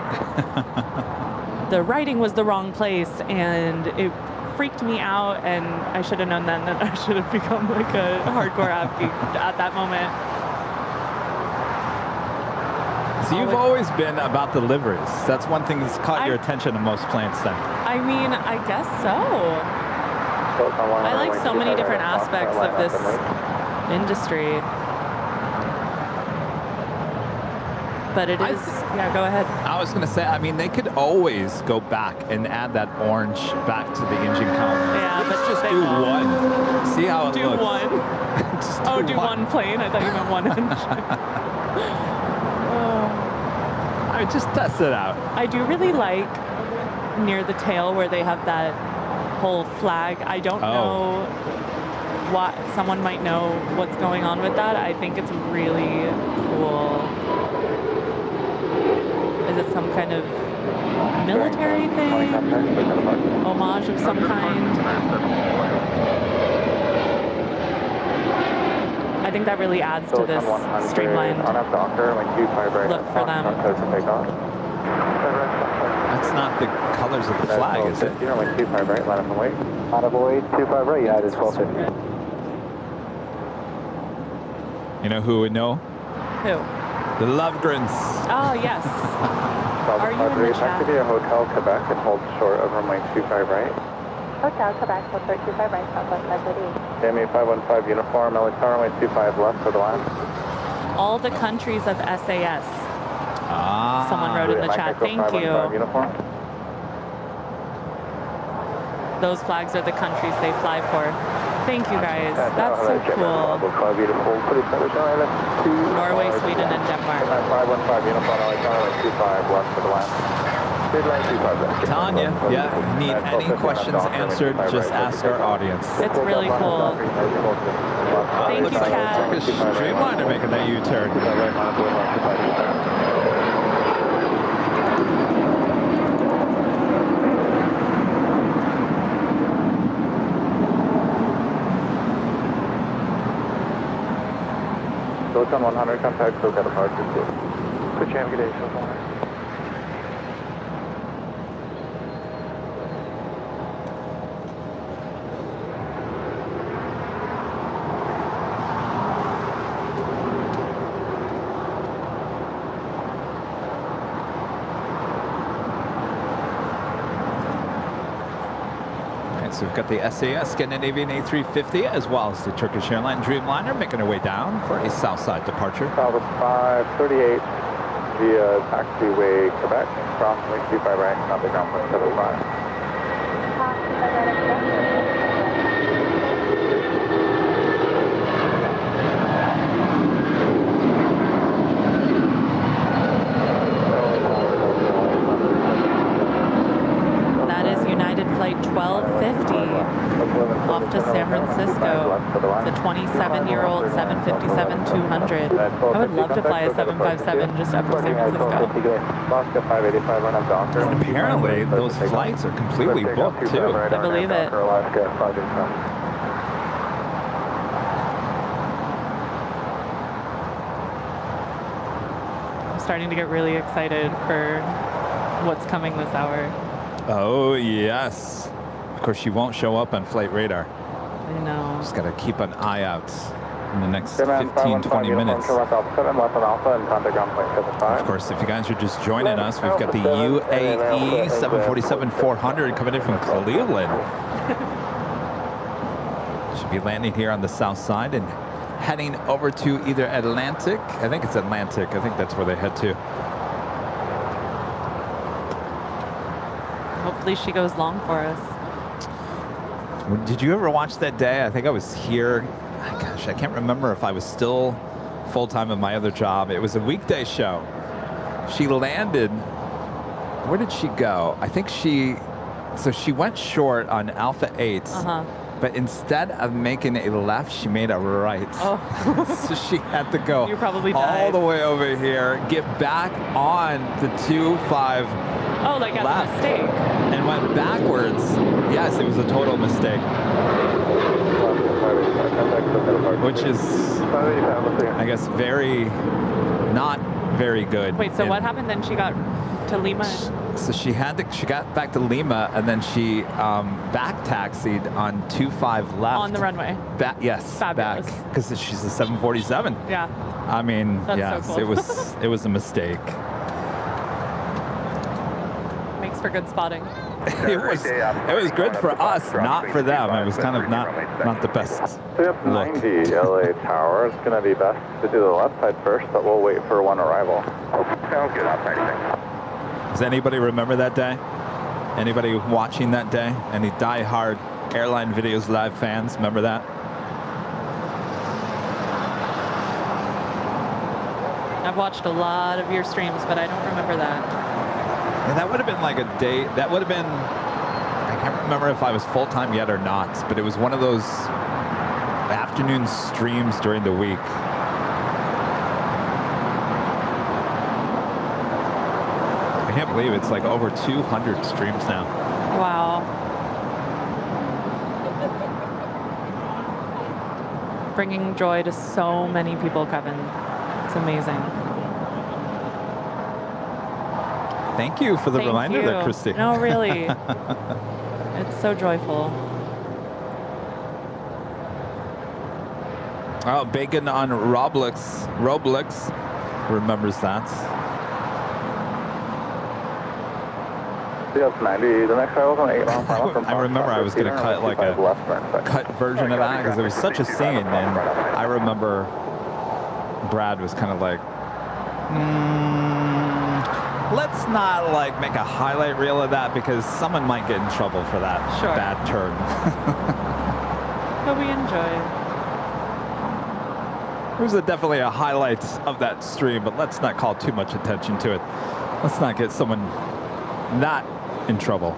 The writing was the wrong place, and it freaked me out, and I should have known then that I should have become like a hardcore AvGeek at that moment. So you've always been about the liveries. That's one thing that's caught your attention on most planes then. I mean, I guess so. I like so many different aspects of this industry. But it is, yeah, go ahead. I was going to say, I mean, they could always go back and add that orange back to the engine column. Yeah, but just do one. See how it looks. Do one. Do one plane. I thought you meant one engine. I just test it out. I do really like near the tail where they have that whole flag. I don't know what, someone might know what's going on with that. I think it's really cool. Is it some kind of military thing? Homage of some kind? I think that really adds to this streamlined look for them. I That's not the colors of the flag, is it? Runway 25 right, line up and wait. Line up and wait, 25 right, United 1250. You know who would know? Who? The Lovegrins. Oh, yes. Are you in the chat? Taxi via Hotel Quebec and hold short of runway 25 right. Hotel Quebec, hold short 25 right, Southwest 530. AME 515 uniform, LA Tower, runway 25 left for the line. All the countries of SAS. Ah. Someone wrote in the chat. Thank you. Uniform. Those flags are the countries they fly for. Thank you guys. That's so cool. Norway, Sweden, and Denmark. 515 uniform, LA Tower, runway 25 left for the line. Tanya, yeah, need any questions answered, just ask our audience. It's really cool. Thank you, Kat. Turkish Dreamliner making that U-turn. Silicon 100, contact Silicon departure 2. Quick jam, good day, Silicon 100. So we've got the SAS Scandinavian A350 as well as the Turkish Airline Dreamliner making their way down for a Southside departure. Southwest 538 via taxiway Quebec, cross runway 25 right, copy ground point 75. That is United Flight 1250 off to San Francisco. It's a 27-year-old 757-200. I would love to fly a 757 just up to San Francisco. And apparently those flights are completely booked too. I believe it. I'm starting to get really excited for what's coming this hour. Oh, yes. Of course, she won't show up on flight radar. I know. Just got to keep an eye out in the next 15, 20 minutes. Of course, if you guys are just joining us, we've got the UAE 747-400 coming in from Cleveland. Should be landing here on the south side and heading over to either Atlantic. I think it's Atlantic. I think that's where they head to. Hopefully she goes long for us. Did you ever watch that day? I think I was here. Gosh, I can't remember if I was still full-time at my other job. It was a weekday show. She landed. Where did she go? I think she went short on Alpha 8. But instead of making a left, she made a right. Oh. So she had to go You probably all died. the way over here, get back on the 25 Oh, like as a mistake. and went backwards. Yes, it was a total mistake. Which is, I guess, not very good. Wait, so what happened then? She got to Lima? So she got back to Lima and then she back taxied on 25 left. On the runway? Yes, Fabulous. back, because she's a 747. Yeah. I mean, That's yes, so cool. it was a mistake. Makes for good spotting. It was good for us, not for them. It was kind of not the best look. 90 LA Tower. It's going to be best to do the left side first, but we'll wait for one arrival. Sounds good. Outside. Does anybody remember that day? Anybody watching that day? Any die-hard Airline Videos Live fans? Remember that? I've watched a lot of your streams, but I don't remember that. And that would have been like a day, that would have been, I can't remember if I was full-time yet or not, but it was one of those afternoon streams during the week. I can't believe it's like over 200 streams now. Wow. Bringing joy to so many people, Kevin. It's amazing. Thank you for the Thank reminder you. there, Christy. No, really. It's so joyful. Oh, bacon on Roblox remembers that. Yes, 90. The next travel on 8 mile final from I remember I was going to cut like a cut version of that because it was such a scene, and I remember Brad was kind of like, let's not like make a highlight reel of that because someone might get in trouble for that bad turn. But we enjoy it. It was definitely a highlight of that stream, but let's not call too much attention to it. Let's not get someone not in trouble.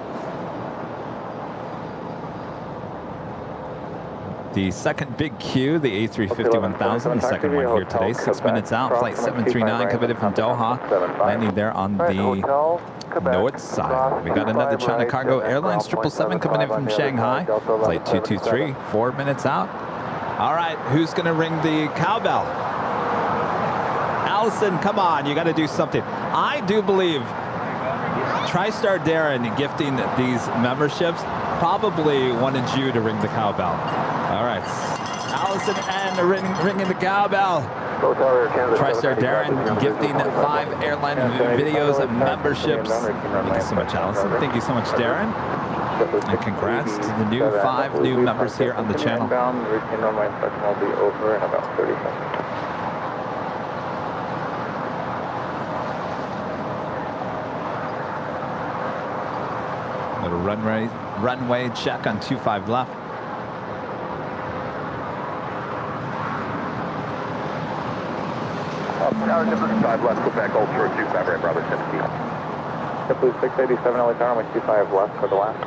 The second big Q, the A350-1000, the second one here today, 6 minutes out. Flight 739 coming in from Doha, landing there on the north side. We got another China Cargo Airlines 777 coming in from Shanghai. Flight 223, 4 minutes out. All right, who's going to ring the cowbell? Allison, come on, you got to do something. I do believe TriStar Darren gifting these memberships probably wanted you to ring the cowbell. All right, Allison and ringing the cowbell. TriStar Darren gifting 5 Airline Videos memberships. Thank you so much, Allison. Thank you so much, Darren. And congrats to the new 5 new members here on the channel. Routine normal inspection will be over in about 30 seconds. Little runway check on 25 left. Tower 5 left, Quebec, Ultra 25 right, Bravo 17. JetBlue 687, LA Tower, 25 left for the last.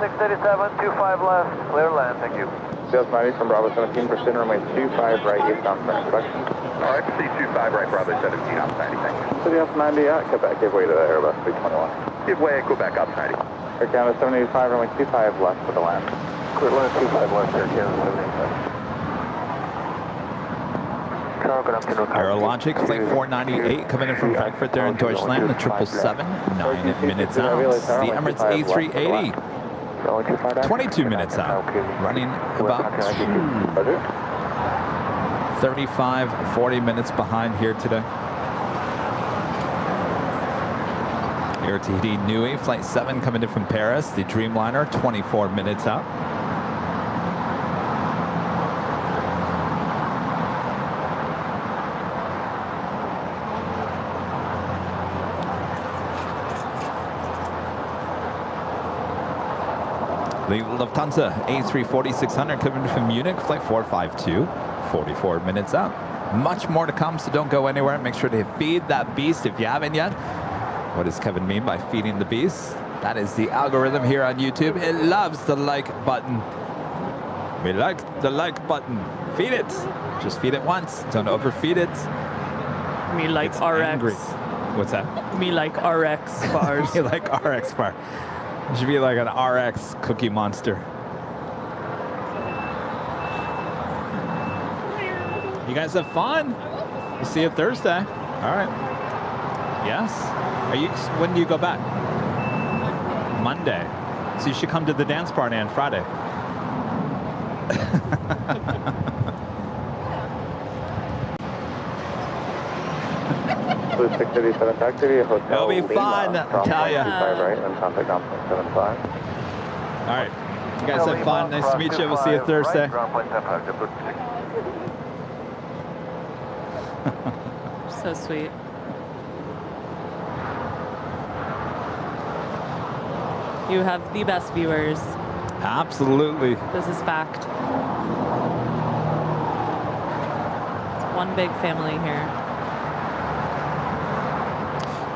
687, 25 left, clear land, thank you. Sales 90 from Bravo 17, precision runway 25 right, eastbound for inspection. RXC 25 right, Bravo 17, ops 90, thank you. City ops 90, Quebec, give way to the Airbus 321. Give way at Quebec, ops 90. Air Canada 785, runway 25 left for the land. Clear land 25 left, Air Canada 785. Aerologic, flight 498 coming in from Frankfurt there in Deutschland, the 777, 9 minutes out. The Emirates A380, 22 minutes out, running about 35, 40 minutes behind here today. Air Tahiti Nui, flight 7 coming in from Paris, the Dreamliner, 24 minutes out. The Lufthansa A340-600 coming from Munich, flight 452, 44 minutes out. Much more to come, so don't go anywhere. Make sure to feed that beast if you haven't yet. What does Kevin mean by feeding the beast? That is the algorithm here on YouTube. It loves the like button. We like the like button. Feed it. Just feed it once. Don't overfeed it. Me like It's RX. angry. What's that? Me like RX bars. Me like RX bar. It should be like an RX cookie monster. You guys have fun. We'll see you Thursday. All right. Yes. Are you? When do you go back? Monday. So you should come to the dance party on Friday. It'll be fun, I tell ya. All right. You guys have fun. Nice to meet you. We'll see you Thursday. So sweet. You have the best viewers. Absolutely. This is fact. It's one big family here.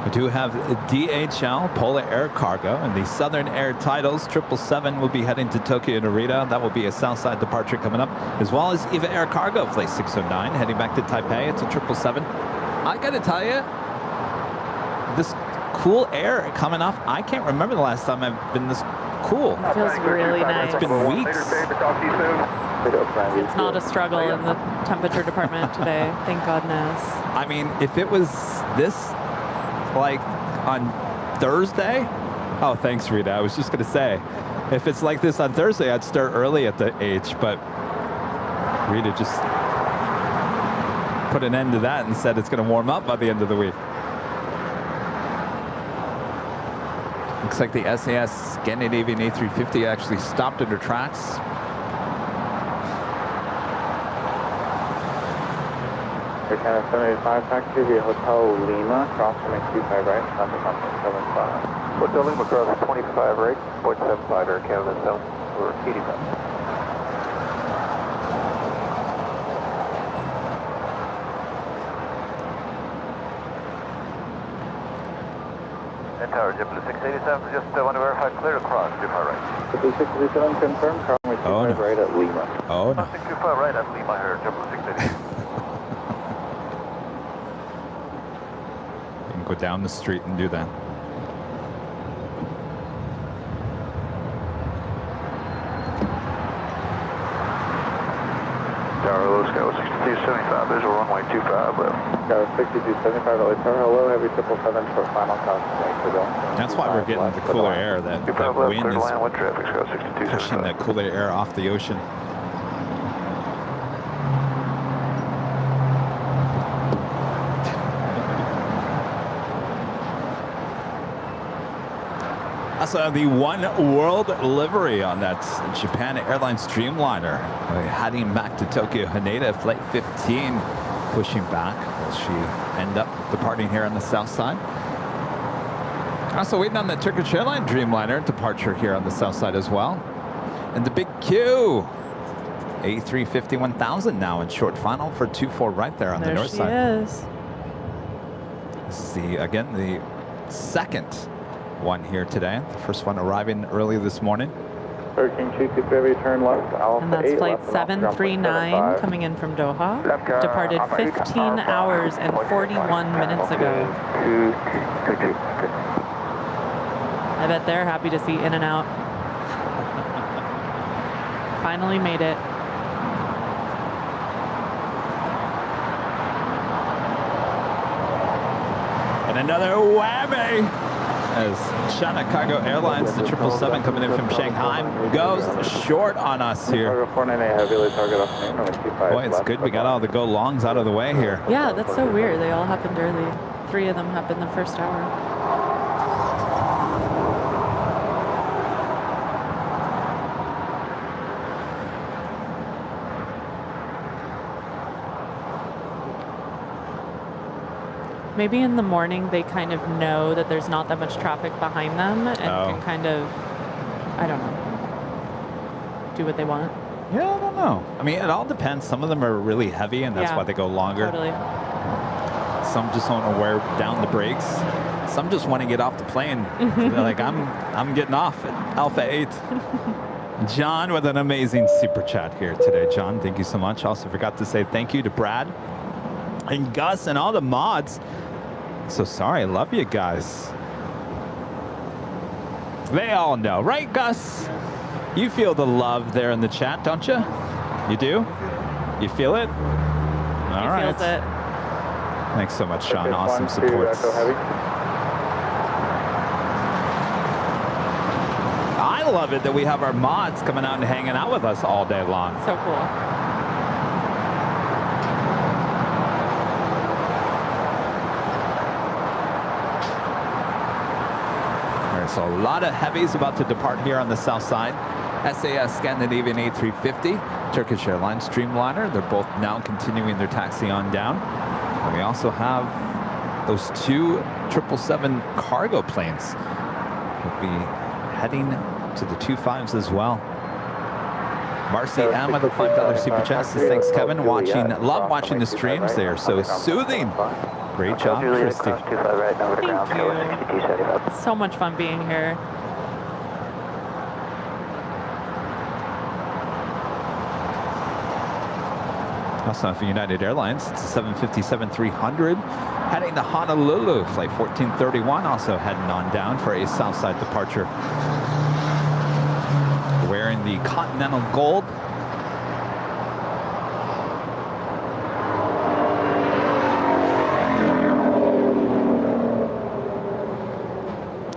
We do have DHL, Polar Air Cargo, and the Southern Air titles. 777 will be heading to Tokyo Narita. That will be a Southside departure coming up, as well as EVA Air Cargo, flight 609, heading back to Taipei. It's a 777. I gotta tell you, this cool air coming off. I can't remember the last time I've been this cool. It feels really nice. It's been weeks. It's not a struggle in the temperature department today. Thank goodness. I mean, if it was this, like on Thursday? Oh, thanks, Rita. I was just going to say, if it's like this on Thursday, I'd start early at the H, but Rita just put an end to that and said it's going to warm up by the end of the week. Looks like the SAS Scandinavian A350 actually stopped under tracks. Air 785 taxi via Hotel Lima, cross runway 25 right, traffic on 75. Hotel Lima cross 25 right, 0.75 Air Canada South, we're 85. Tower, JetBlue 687, just want to verify clear across, 25 right. JetBlue 687 confirmed, cross runway 25 right at Lima. Oh, no. 625 right at Lima here, JetBlue 687. Go down the street and do that. Tower, hello, Skywa 6275, visual runway 25 left. Skywa 6275, LA Tower, hello, heavy 777 for final count. That's why we're getting the cooler air. That wind is pushing that cooler air off the ocean. Also, the One World livery on that Japan Airlines Dreamliner. Heading back to Tokyo Haneda, flight 15, pushing back. Will she end up departing here on the south side? Also waiting on the Turkish Airline Dreamliner departure here on the south side as well. And the big Q, A350 1000 now in short final for 24 right there on the north side. There she is. This is again the second one here today. The first one arriving early this morning. 13-223, turn left. And that's flight 739 coming in from Doha. Departed 15 hours and 41 minutes ago. I bet they're happy to see in and out. Finally made it. And another whammy as China Cargo Airlines, the 777 coming in from Shanghai, goes short on us here. Boy, it's good we got all the go longs out of the way here. Yeah, that's so weird. They all happened early. 3 of them happened the first hour. Maybe in the morning they kind of know that there's not that much traffic behind them and can kind of, I don't know, do what they want. Yeah, I don't know. I mean, it all depends. Some of them are really heavy and that's why they go longer. Totally. Some just want to wear down the brakes. Some just want to get off the plane. They're like, I'm getting off at Alpha 8. John with an amazing super chat here today. John, thank you so much. Also forgot to say thank you to Brad and Gus and all the mods. So sorry, I love you guys. They all know, right, Gus? You feel the love there in the chat, don't you? You do? You feel it? All right. Feels it. Thanks so much, Sean. Awesome support. I love it that we have our mods coming out and hanging out with us all day long. So cool. So a lot of heavies about to depart here on the south side. SAS Scandinavian A350, Turkish Airlines Dreamliner. They're both now continuing their taxi on down. And we also have those 2 777 cargo planes. We'll be heading to the 25s as well. Marcy M with the $5 super chat says, thanks, Kevin. Love watching the streams. They are so soothing. Great job, Christy. Thank you. So much fun being here. Also for United Airlines, it's 757-300 heading to Honolulu. Flight 1431 also heading on down for a Southside departure. Wearing the Continental Gold.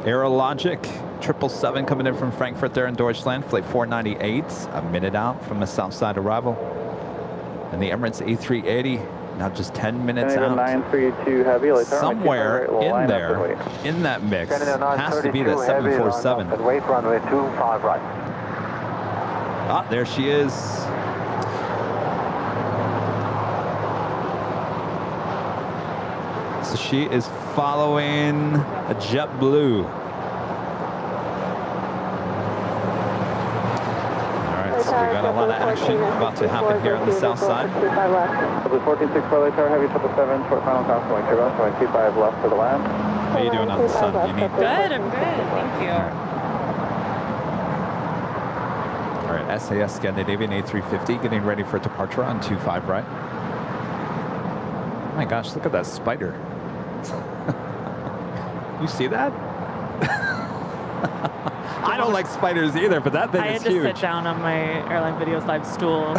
Airlogic 777 coming in from Frankfurt there in Deutschland, flight 498, a minute out from the south side arrival. And the Emirates A380, now just 10 minutes out. 932 heavy. Somewhere in there, in that mix, has to be that 747. And wait runway 25 right. Ah, there she is. So she is following a JetBlue. All right, so we got a lot of action about to happen here on the south side. 14-6 Charlie Tower, heavy 777, short final cross, going 25 left for the land. How you doing on the sun? You need Good, I'm good. Thank you. All right, SAS Scandinavian A350 getting ready for departure on 25 right. Oh my gosh, look at that spider. You see that? I don't like spiders either, but that thing is huge. I had to sit down on my Airline Videos live stool.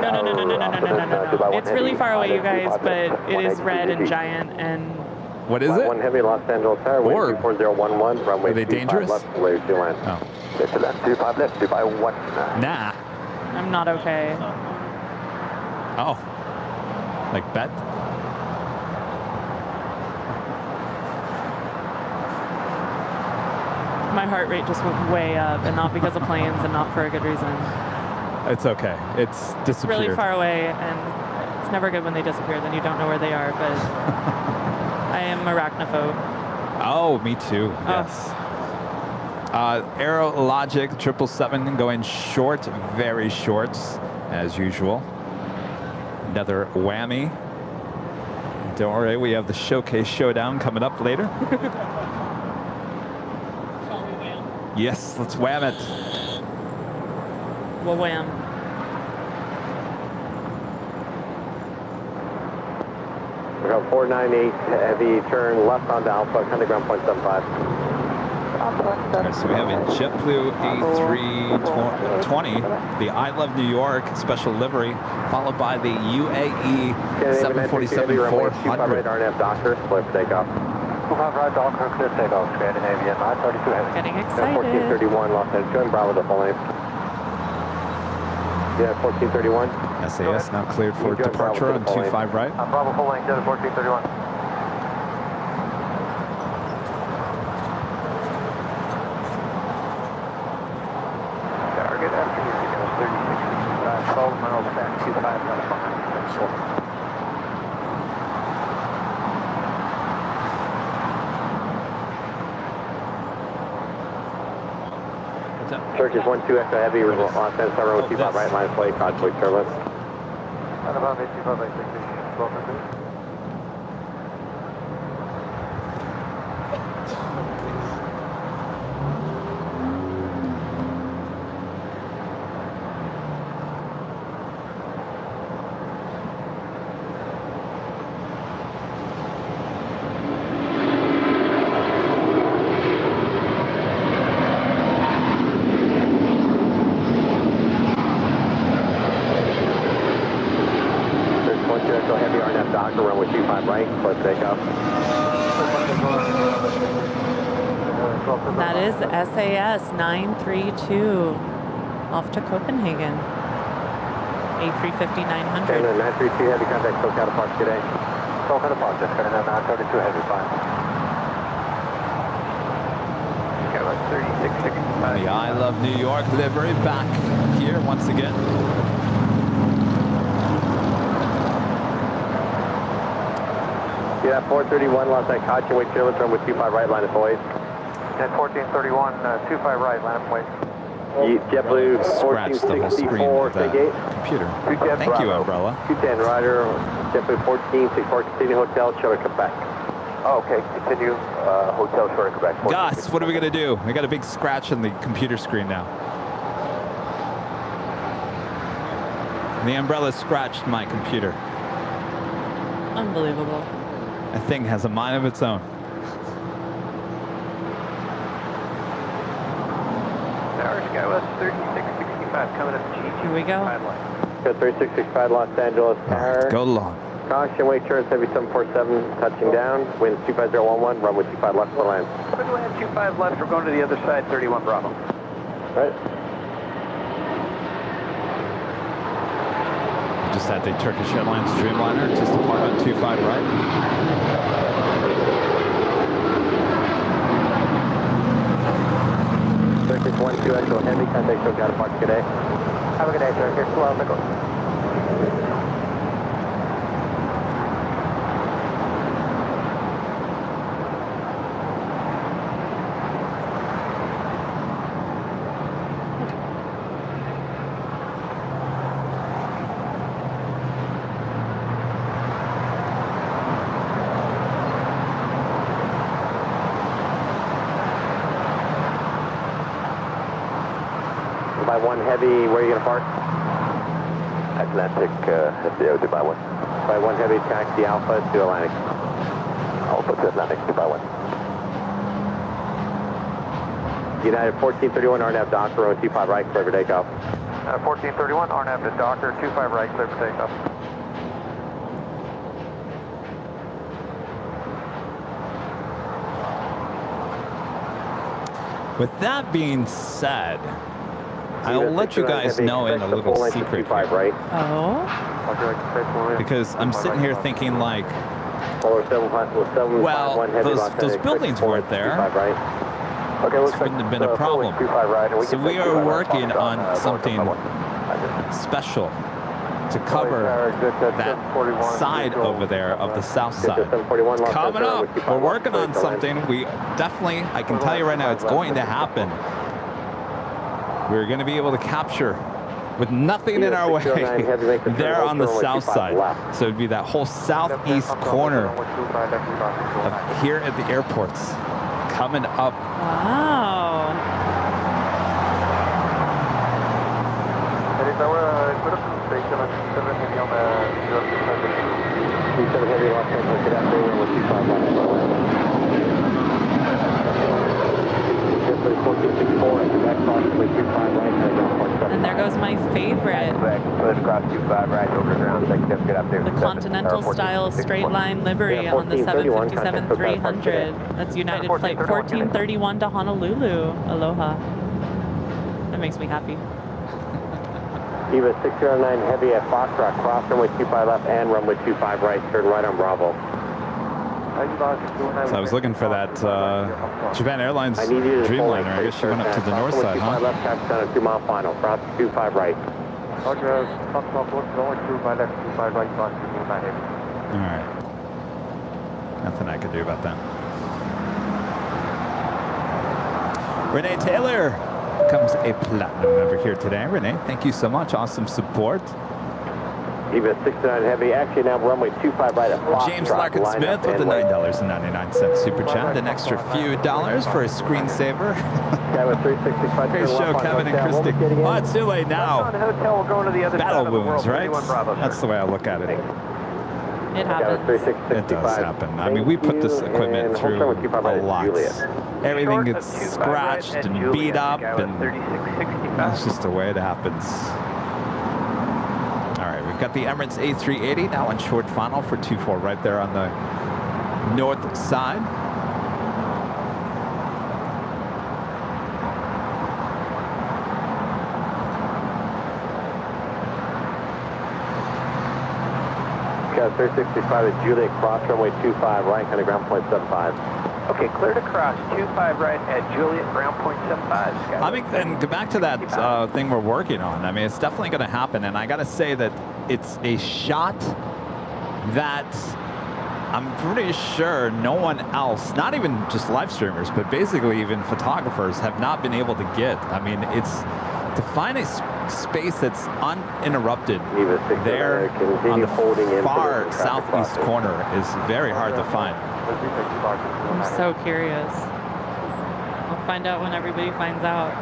No. It's really far away, you guys, but it is red and giant and... What is it? One heavy Los Angeles Tower, wind 24011, runway Are they dangerous? left, clear to land. Oh. Left to left, 25 left, 251. Nah. I'm not okay. Oh. Like bet? My heart rate just went way up, and not because of planes and not for a good reason. It's okay. It's disappeared. Really far away, and it's never good when they disappear. Then you don't know where they are, but I am arachnophobe. Oh, me too. Yes. Airlogic 777 going short, very short, as usual. Another whammy. Don't worry, we have the showcase showdown coming up later. Yes, let's wham it. Well, wham. We got 498 heavy turn left onto Alpha, kind of ground point 75. All right, so we have a JetBlue A320, the I Love New York special livery, followed by the UAE 747-400. RNF Docker, clear for takeoff. 25 right, Docker, clear takeoff, Scandinavian, 932 heavy. Getting excited. 1431 Los Angeles, going Bravo the full name. Yeah, 1431. SAS now cleared for departure on 25 right. I'm Bravo full length, 1431. Target after you, 36, 12 miles back, 25 left behind. Churches 1-2 extra heavy, Los Angeles, Tower 25 right line, flight, Convoy, careless. And about 85 by 60, welcome to. That is SAS 932 off to Copenhagen. A350-900. And then 932 heavy contact, SoCal departure today. SoCal departure, and then 932 heavy, fine. Okay, about 36, 65. The I Love New York livery back here once again. Yeah, 431 Los Angeles, Kachi, wait, clear, let's run with 25 right line of boys. And 1431, 25 right, land up, wait. JetBlue Scratched the whole screen of the computer. Thank you, Umbrella. 210 rider, JetBlue 1464, continue hotel, Charlie, Quebec. Oh, okay, continue, hotel, Charlie, Quebec. Gus, what are we going to do? We got a big scratch on the computer screen now. The Umbrella scratched my computer. Unbelievable. That thing has a mind of its own. Tower Skywest 3665 coming up GT. Here we go. Good 3665 Los Angeles. All right, go long. Caution, wake turns heavy 747, touching down, wind 25011, runway 25 left for land. Good land, 25 left, we're going to the other side, 31 Bravo. Right. Just had the Turkish Airlines Dreamliner, just depart on 25 right. Turkish 12 Echo Heavy, contact Tokyo out of Park today. Have a good day, sir. Here's 12 Echo. By 1 heavy, where are you going to park? Atlantic, FDO, Dubai 1. By 1 heavy, taxi Alpha to Atlantic. Alpha to Atlantic, Dubai 1. United 1431, RNAV Docker, row 25 right, clear for takeoff. 1431, RNAV to Docker, 25 right, clear for takeoff. With that being said, I'll let you guys know in a little secret here. Right. Oh? Because I'm sitting here thinking like, Well, those buildings weren't there. Okay, This wouldn't have been a problem. So we are working on something special to cover that side over there of the south side. Coming up, we're working on something. We definitely, I can tell you right now, it's going to happen. We're going to be able to capture with nothing in our way there on the south side. So it'd be that whole southeast corner of here at the airports coming up. Wow. And there goes my favorite. The Continental style straight line livery on the 757-300. That's United Flight 1431 to Honolulu. Aloha. That makes me happy. Eva 609 heavy at Foxtrot, cross runway 25 left and runway 25 right, turn right on Bravo. So I was looking for that Japan Airlines Dreamliner. I guess she went up to the north side, huh? Left, taxi down at 2 mile final, cross 25 right. All right. Nothing I could do about that. Renee Taylor becomes a platinum member here today. Renee, thank you so much. Awesome support. Eva 69 heavy, actually now runway 25 right at Foxtrot. James Larkin Smith with the $9.99 super chat. An extra few dollars for a screensaver. Great show, Kevin and Christy. Oh, it's too late now. Battle wounds, right? That's the way I look at it. It happens. It does happen. I mean, we put this equipment through a lot. Everything gets scratched and beat up, and that's just the way it happens. All right, we've got the Emirates A380 now on short final for 24 right there on the north side. Got 365 at Juliet, cross runway 25 right, kind of ground point 75. Okay, clear to cross 25 right at Juliet, ground point 75. I mean, and go back to that thing we're working on. I mean, it's definitely going to happen, and I got to say that it's a shot that I'm pretty sure no one else, not even just live streamers, but basically even photographers have not been able to get. I mean, it's to find a space that's uninterrupted there on the far southeast corner is very hard to find. I'm so curious. I'll find out when everybody finds out.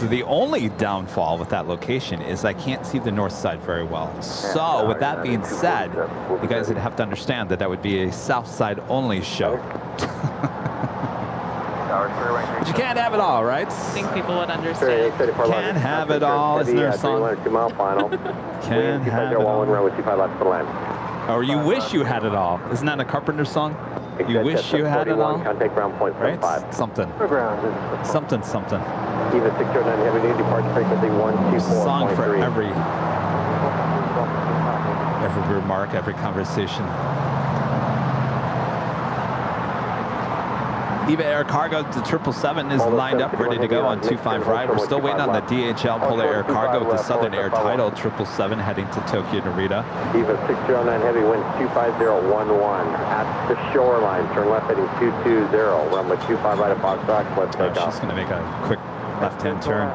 So the only downfall with that location is I can't see the north side very well. So with that being said, you guys would have to understand that that would be a south side only show. But you can't have it all, right? I think people would understand. Can't have it all. Isn't there a song? Can't have it all. Or you wish you had it all. Isn't that a Carpenter song? You wish you had it all. Right? Something. Something, something. Even 609 heavy duty departure frequency 124.3. Song for every remark, every conversation. Eva Air Cargo to 777 is lined up, ready to go on 25 right. We're still waiting on the DHL Polar Air Cargo with the Southern Air Title 777 heading to Tokyo Narita. Eva 609 heavy winds 25011 at the shoreline. Turn left heading 220. Runway 25 right at Foxtrot. Let's take off. She's going to make a quick left-hand turn.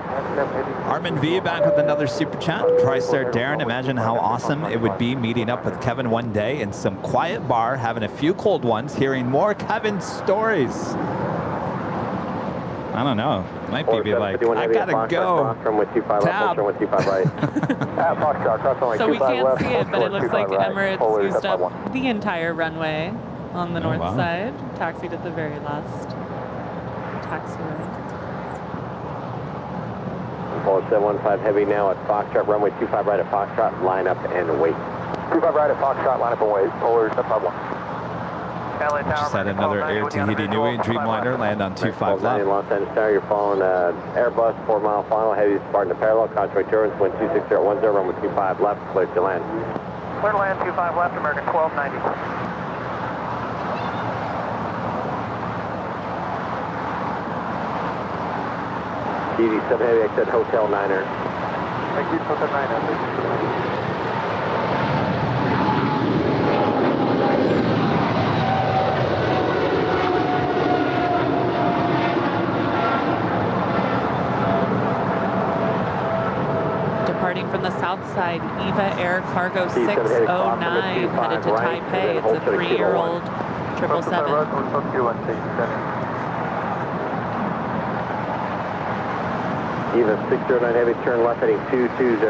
Armin V back with another super chat. TriStar Darren, imagine how awesome it would be meeting up with Kevin one day in some quiet bar, having a few cold ones, hearing more Kevin stories. I don't know. Might be like, I gotta go. Tab. So we can't see it, but it looks like Emirates used up the entire runway on the north side. Taxied at the very last taxiway. 715 heavy now at Foxtrot, runway 25 right at Foxtrot, line up and wait. 25 right at Foxtrot, line up and wait. Polar 751. Just had another Air Tahiti Nui Dreamliner land on 25 left. In Los Angeles Tower, you're following Airbus 4 mile final, heavy departing to parallel, contrary turbulence, wind 26010, runway 25 left, clear to land. Clear to land 25 left, American 1290. DD7 heavy exit Hotel Niner. Exit Hotel Niner. Departing from the south side, Eva Air Cargo 609 headed to Taipei. It's a 3-year-old 777. Eva 609 heavy, turn left heading 220.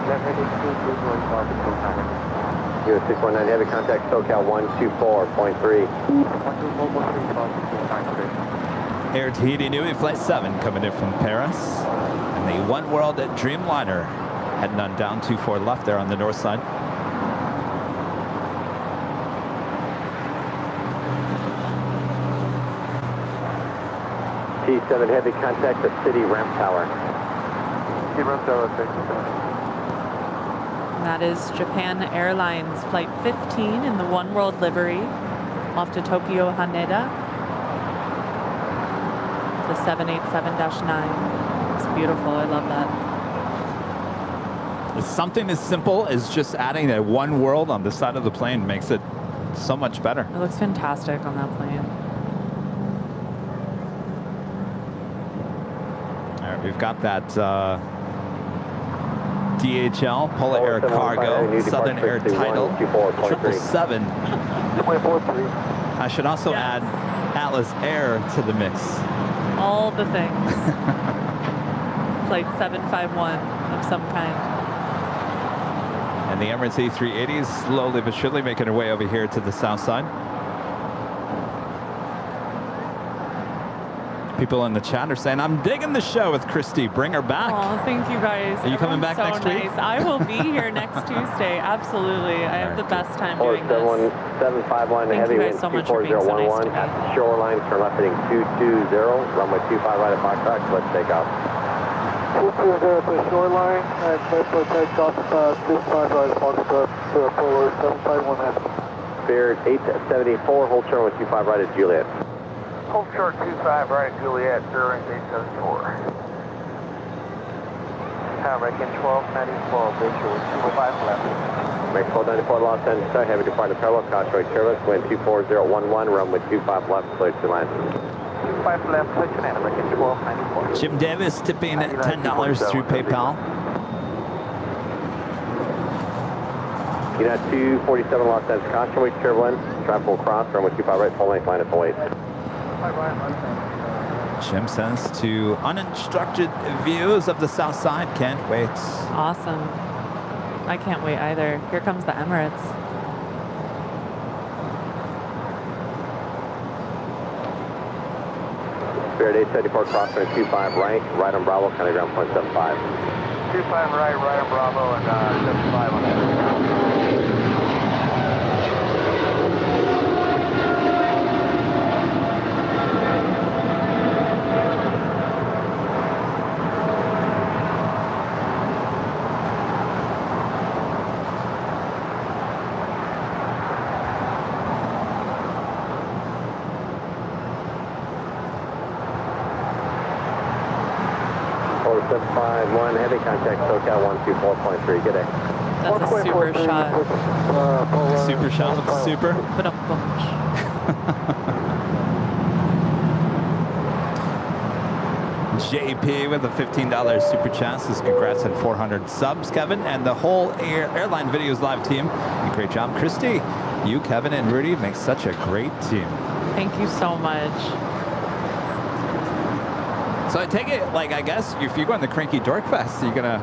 Left heading 220. Eva 619 heavy, contact SoCal 124.3. 124.3. Air Tahiti Nui Flight 7 coming in from Paris. And the One World Dreamliner heading on down 24 left there on the north side. T7 heavy, contact the city ramp tower. Ramp tower, That is Japan Airlines Flight 15 in the One World livery off to Tokyo Haneda. The 787-9. It's beautiful. I love that. It's something as simple as just adding a One World on the side of the plane makes it so much better. It looks fantastic on that plane. All right, we've got that DHL, Polar Air Cargo, Southern Air Title, 777. I should also add Atlas Air to the mix. All the things. Flight 751 of some kind. And the Emirates A380 is slowly but surely making her way over here to the south side. People in the chat are saying, I'm digging the show with Christy. Bring her back. Oh, thank you guys. Are you coming back next week? I will be here next Tuesday. Absolutely. I have the best time doing this. 751 heavy wind 24011 at the shoreline. Turn left heading 220. Runway 25 right at Foxtrot. Let's take off. 220 at the shoreline and clear for takeoff 25 right at Foxtrot to Polar 751 heavy. Spirit 874, hold short with 25 right at Juliet. Hold short 25 right, Juliet, bearing 874. American 1294, visual 205 left. American 1294, Los Angeles, heavy departing parallel, contrary turbulence, wind 24011, runway 25 left, clear to land. 25 left, clear to land, American 1294. Jim Davis tipping at $10 through PayPal. Unit 247, Los Angeles, contrary turbulence, traffic will cross, runway 25 right, full length, line up and wait. Jim says to uninstructed views of the south side. Can't wait. Awesome. I can't wait either. Here comes the Emirates. Spirit 874 crossing 25 right on Bravo, county ground point 75. 25 right on Bravo, and 75 on that. One heavy contact, SoCal 124.3. Good day. That's a super shot. Super shot looks super. But a JP with a $15 super chat says congrats on 400 subs, Kevin, and the whole Airline Videos live team. Great job, Christy. You, Kevin, and Rudy make such a great team. Thank you so much. So I take it, like, I guess if you're going to Cranky Dork Fest, you're gonna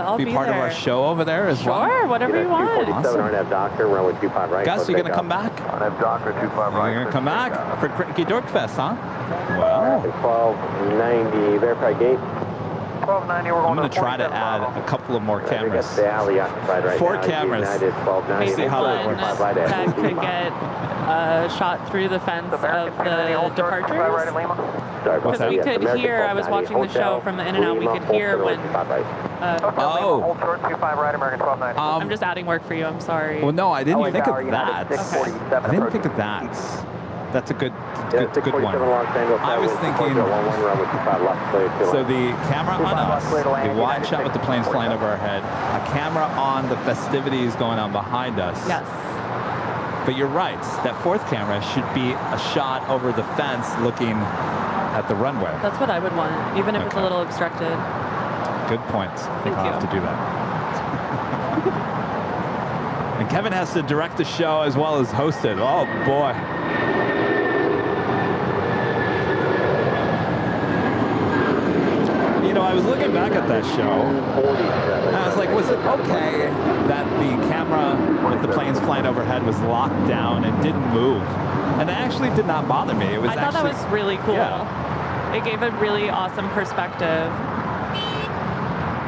I'll be part there. of our show over there as well. Sure, whatever you want. 247 RNF Doctor, runway 25 right. Gus, you're gonna come back? RNF Doctor 25 right. You're gonna come back for Cranky Dork Fest, huh? Wow. 1290, verify gate. 1290, we're going I'm gonna try to add a couple of more cameras. The alley occupied right 4 now. cameras. United 1290. See how that works. That could get shot through the fence of the departures. Because we could hear, I was watching the show from the in-and-out, we could hear when... Hold short 25 right, American 1290. I'm just adding work for you, I'm sorry. Well, no, I didn't think of that. Okay. I didn't think of that. That's a good one. I was thinking, so the camera on us, the wide shot with the planes flying over our head, a camera on the festivities going on behind us. Yes. But you're right, that 4th camera should be a shot over the fence looking at the runway. That's what I would want, even if it's a little obstructed. Good point. I think I'll have to do that. And Kevin has to direct the show as well as host it. Oh, boy. You know, I was looking back at that show, and I was like, was it okay that the camera with the planes flying overhead was locked down and didn't move? And it actually did not bother me. It was I thought that was really cool. Yeah. It gave a really awesome perspective.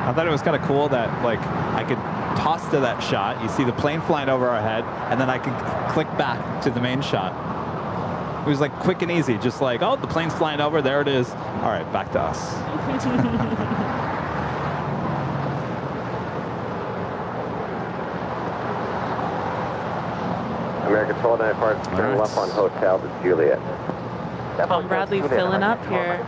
I thought it was kind of cool that, like, I could toss to that shot. You see the plane flying over our head, and then I could click back to the main shot. It was like quick and easy, just like, oh, the plane's flying over, there it is. All right, back to us. American 1294, turn left on Hotel to Juliet. Tom Bradley filling up here.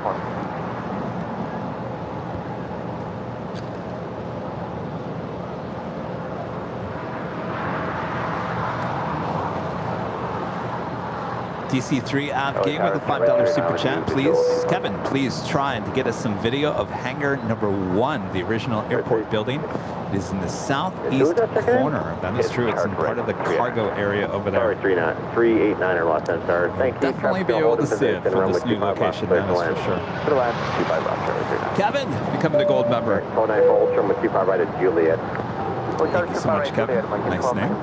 DC3 Av Game with a $5 super chat, please. Kevin, please try to get us some video of hangar number 1, the original airport building. It is in the southeast corner. That is true. It's in part of the cargo area over there. 389 or Los Angeles. Thank you. Definitely be able to see it from this new location, that is for sure. Kevin, becoming a gold member. 494 Ultra with 25 right at Juliet. Thank you so much, Kevin. Nice name.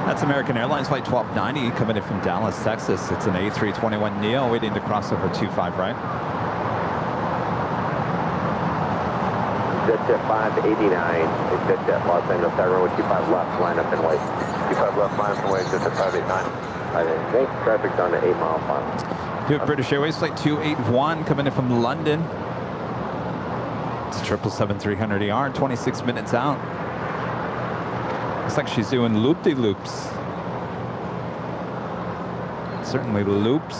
That's American Airlines Flight 1290 coming in from Dallas, Texas. It's an A321neo waiting to cross over 25 right. Jet 589, Jet Los Angeles, runway 25 left, line up and wait. 25 left, line up and wait, Jet 589. I think traffic's on the 8 mile final. Do it, British Airways Flight 281 coming in from London. It's 777-300ER, 26 minutes out. Looks like she's doing loop-de-loops. Certainly loops.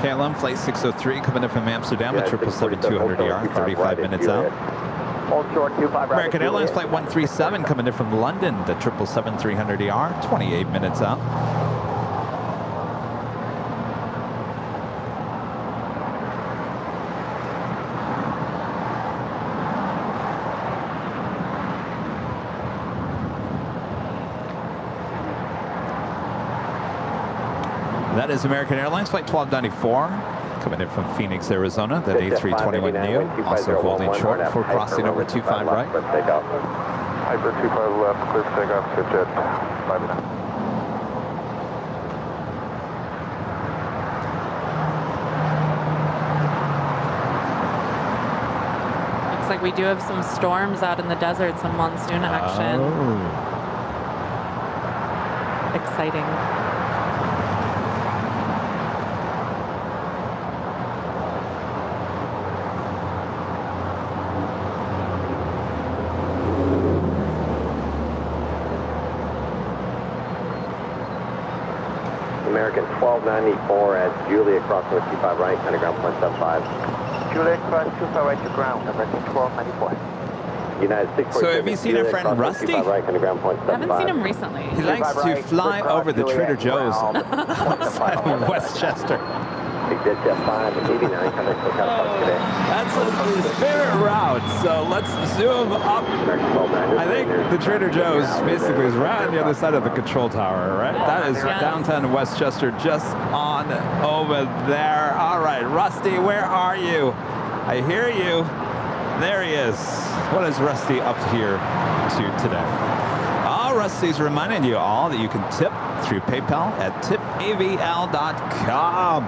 KLM Flight 603 coming in from Amsterdam at 777-200ER, 35 minutes out. American Airlines Flight 137 coming in from London at 777-300ER, 28 minutes out. That is American Airlines Flight 1294. Coming in from Phoenix, Arizona. That A321neo also holding short for crossing over 25 right. Hyper 25 left, clear for takeoff, good jet, 5-9. Looks like we do have some storms out in the desert, some monsoon action. Oh. Exciting. American 1294 at Julia, crossing with 25 right, ground point 75. Julia, cross 25 right to ground, American 1294. United 647. So have you seen a friend Rusty? Right, ground point 75. I haven't seen him recently. He likes to fly over the Trader Joe's in Westchester. Big jet 589, That's his favorite route, so let's zoom up. I think the Trader Joe's basically is right on the other side of the control tower, right? That is downtown Westchester, just on over there. All right, Rusty, where are you? I hear you. There he is. What is Rusty up here to today? Rusty's reminding you all that you can tip through PayPal at tipavl.com.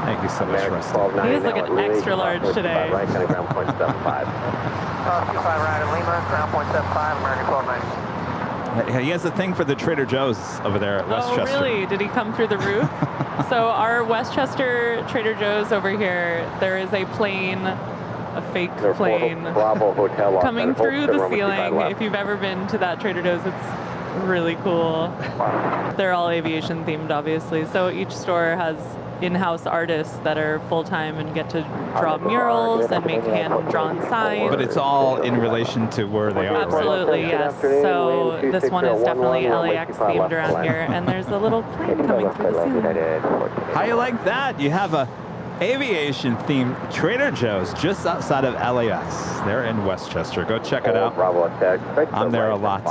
Thank you so much, Rusty. He is looking extra large today. Right, ground point 75. 25 right at Lima, ground point 75, American 1290. He has a thing for the Trader Joe's over there at Westchester. Oh, really? Did he come through the roof? So our Westchester Trader Joe's over here, there is a plane, a fake plane, coming through the ceiling. If you've ever been to that Trader Joe's, it's really cool. They're all aviation themed, obviously. So each store has in-house artists that are full-time and get to draw murals and make hand-drawn signs. But it's all in relation to where they are. Absolutely, yes. So this one is definitely LAX themed around here, and there's a little plane coming through the ceiling. How you like that? You have a aviation themed Trader Joe's just outside of LAX. They're in Westchester. Go check it out. I'm there a lot.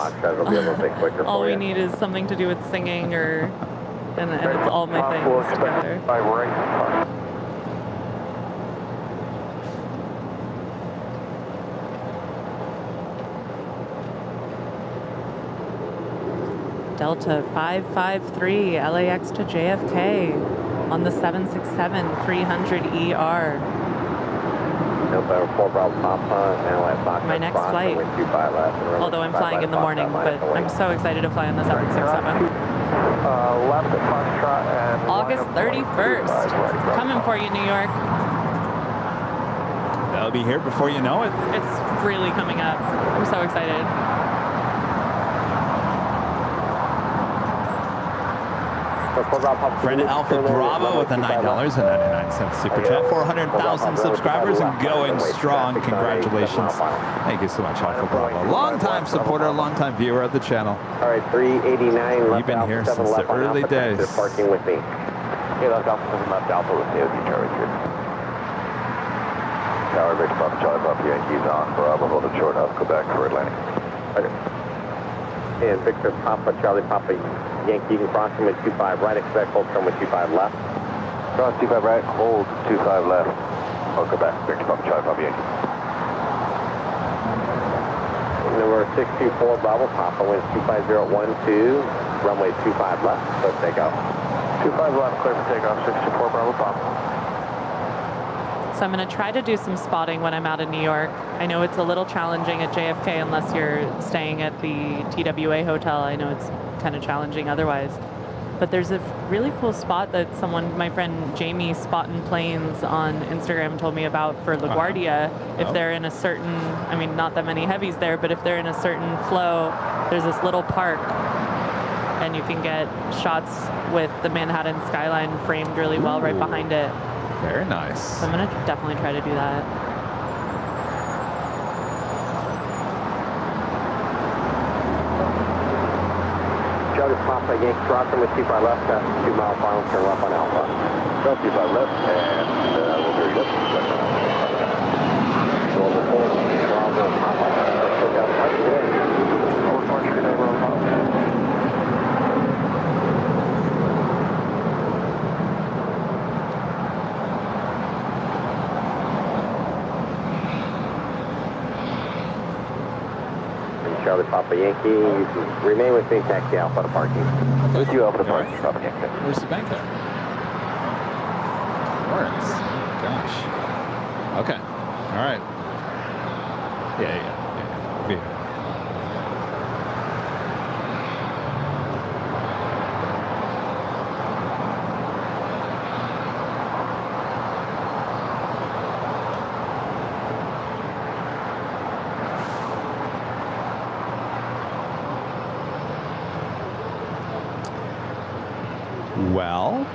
All we need is something to do with singing or... And it's all my things together. Delta 553, LAX to JFK on the 767-300ER. My next flight. Although I'm flying in the morning, but I'm so excited to fly on the 767. Left at Foxtrot and August 31st. Coming for you, New York. They'll be here before you know it. It's really coming up. I'm so excited. Friend Alpha Bravo with a $9.99 super chat. 400,000 subscribers and going strong. Congratulations. Thank you so much, Alpha Bravo. Long-time supporter, long-time viewer of the channel. All right, 389. You've been here since the early days. Parking with me. Yeah, left Alpha 7 left Alpha with AOD Charlie 3. Tower, Victor Papa Charlie Papa Yankees on Bravo, hold it short of Quebec for Atlantic. Okay. And Victor Papa Charlie Papa Yankee, you can cross him with 25 right, expect hold turn with 25 left. Cross 25 right, hold 25 left. Or Quebec, Victor Papa Charlie Papa Yankee. Number 624 Bravo Papa, winds 25012, runway 25 left, so take off. 25 left, clear for takeoff, 624 Bravo Papa. So I'm going to try to do some spotting when I'm out in New York. I know it's a little challenging at JFK unless you're staying at the TWA hotel. I know it's kind of challenging otherwise. But there's a really cool spot that my friend Jamie Spotting Planes on Instagram told me about for LaGuardia. If they're in a certain, I mean, not that many heavies there, but if they're in a certain flow, there's this little park and you can get shots with the Manhattan skyline framed really well right behind it. Very nice. So I'm going to definitely try to do that. Charlie Papa Yankee crossing with 25 left, 2 mile final turn left on Alpha. Cross 25 left, and we'll hear you up. Bravo Papa. Charlie Papa Yankee. You can remain with me, taxi Alpha to parking. With you, Alpha to parking, Papa Yankee. Where's the bank there? Lawrence. Oh, gosh. Okay. All right. Yeah. Over here. Well,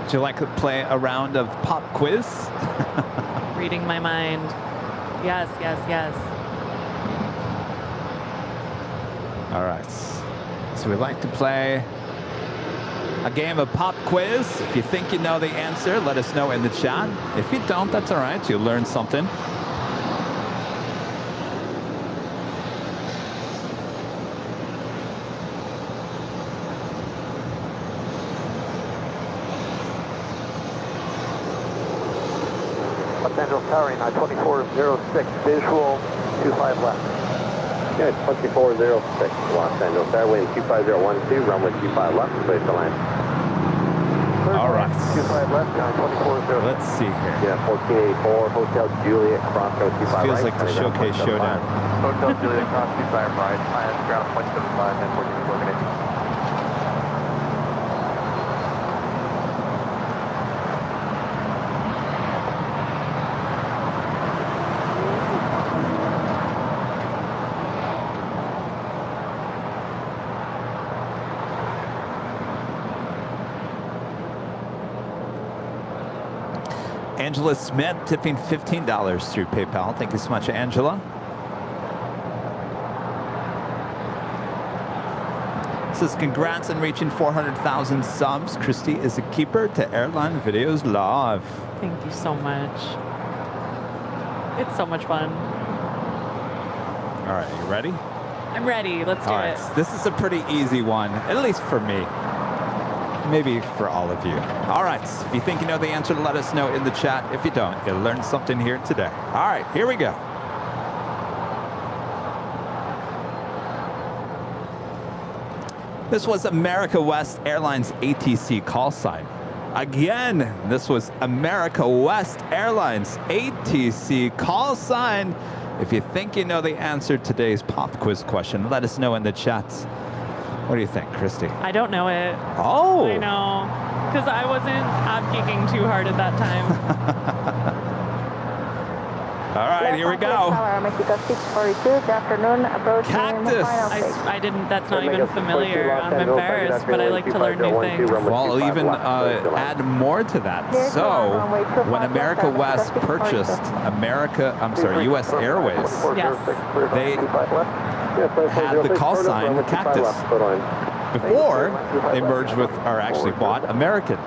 would you like to play a round of pop quiz? Reading my mind. Yes. All right. So we'd like to play a game of pop quiz. If you think you know the answer, let us know in the chat. If you don't, that's all right. You'll learn something. Los Angeles Towering, 2406, visual, 25 left. Yeah, 2406, Los Angeles Airline 25012, runway 25 left, place the line. All right. 25 left, 2406. Let's see here. Yeah, 1484, Hotel Juliet, Crossroad 25 This right. feels like the showcase showdown. Hotel Juliet, cross 25 right, IS ground 0.75, and 14 eliminated. Angela Smith tipping $15 through PayPal. Thank you so much, Angela. Says congrats on reaching 400,000 subs. Christy is a keeper to Airline Videos Live. Thank you so much. It's so much fun. All right, you ready? I'm ready. Let's do it. This is a pretty easy one, at least for me. Maybe for all of you. All right, if you think you know the answer, let us know in the chat. If you don't, you'll learn something here today. All right, here we go. This was America West Airlines ATC call sign. Again, this was America West Airlines ATC call sign. If you think you know the answer to today's pop quiz question, let us know in the chats. What do you think, Christy? I don't know it. Oh! I know. Because I wasn't geeking too hard at that time. All right, here we go. Mexico 642, good afternoon, approaching Cactus. I didn't, that's not even familiar. I'm embarrassed, but I like to learn new things. Well, I'll even add more to that. So, when America West purchased US Airways, yes, they had the call sign Cactus before they merged with, or actually bought American.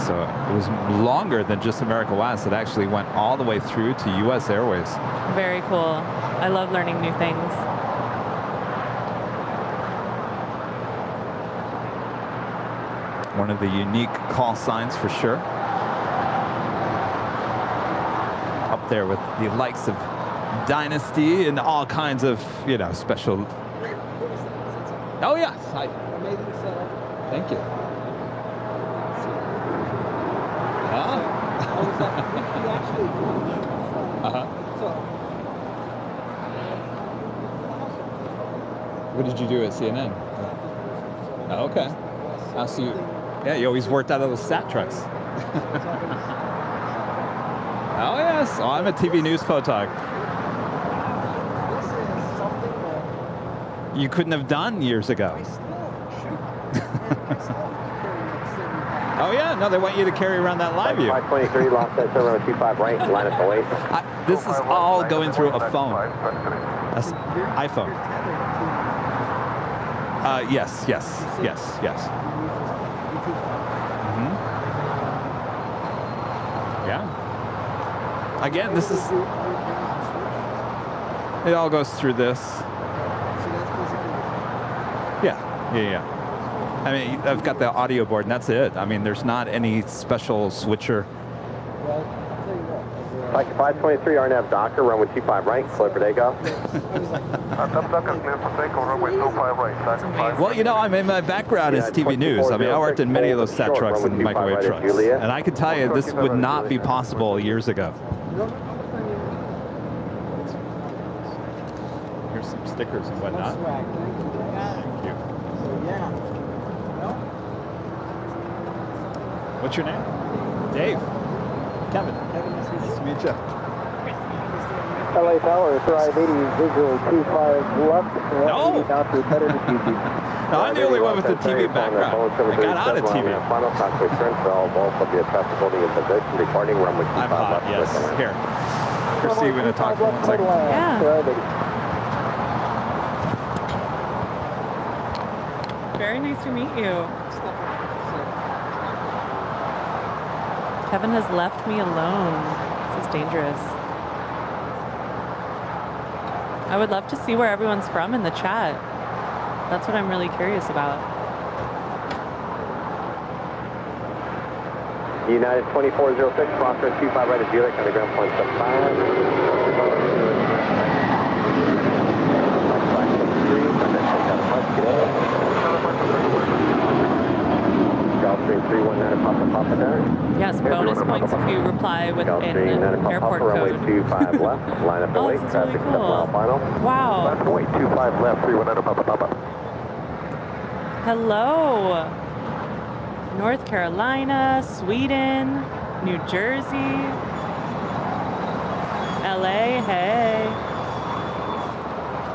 So it was longer than just America West. It actually went all the way through to US Airways. Very cool. I love learning new things. One of the unique call signs for sure. Up there with the likes of Dynasty and all kinds of, you know, special. Oh yes, amazing setup. Thank you. What did you do at CNN? Oh, okay. I'll see you. Yeah, you always worked out of those sat trucks. Oh yes, oh, I'm a TV news photog. You couldn't have done years ago. Oh yeah, no, they want you to carry around that live view. 523, lost that 725 right, line up away. This is all going through a phone. That's iPhone. Yes. Yeah. Again, this is. It all goes through this. Yeah. I mean, I've got the audio board, and that's it. I mean, there's not any special switcher. Well, I'll tell you what. Like 523, RNAV Docker, runway 25 right, clear for takeoff. Well, you know, I mean, my background is TV news. I mean, I worked in many of those set trucks and microwave trucks. And I can tell you, this would not be possible years ago. Here's some stickers and whatnot. Thank you. What's your name? Dave. Kevin. Nice to meet you. LA Tower, Thrive 80, visual 25 left. No! Now to better to TV. No, I'm the only one with the TV background. I got out of TV. Final contact return for all balls will be a traffic holding in position, departing runway 25 I'm hot, left. yes. Here. Christy, we're going to talk for 1 second. Yeah. Very nice to meet you. Kevin has left me alone. This is dangerous. I would love to see where everyone's from in the chat. That's what I'm really curious about. United 2406, crossroad 25 right at Juliet, on the ground point 75. Yes, bonus points if you reply with an airport code. 25 left, line up the Oh, wait, this is really traffic cool. 7 mile final. Wow. Left wait, 25 left, 319 Papa. Hello. North Carolina, Sweden, New Jersey, LA, hey.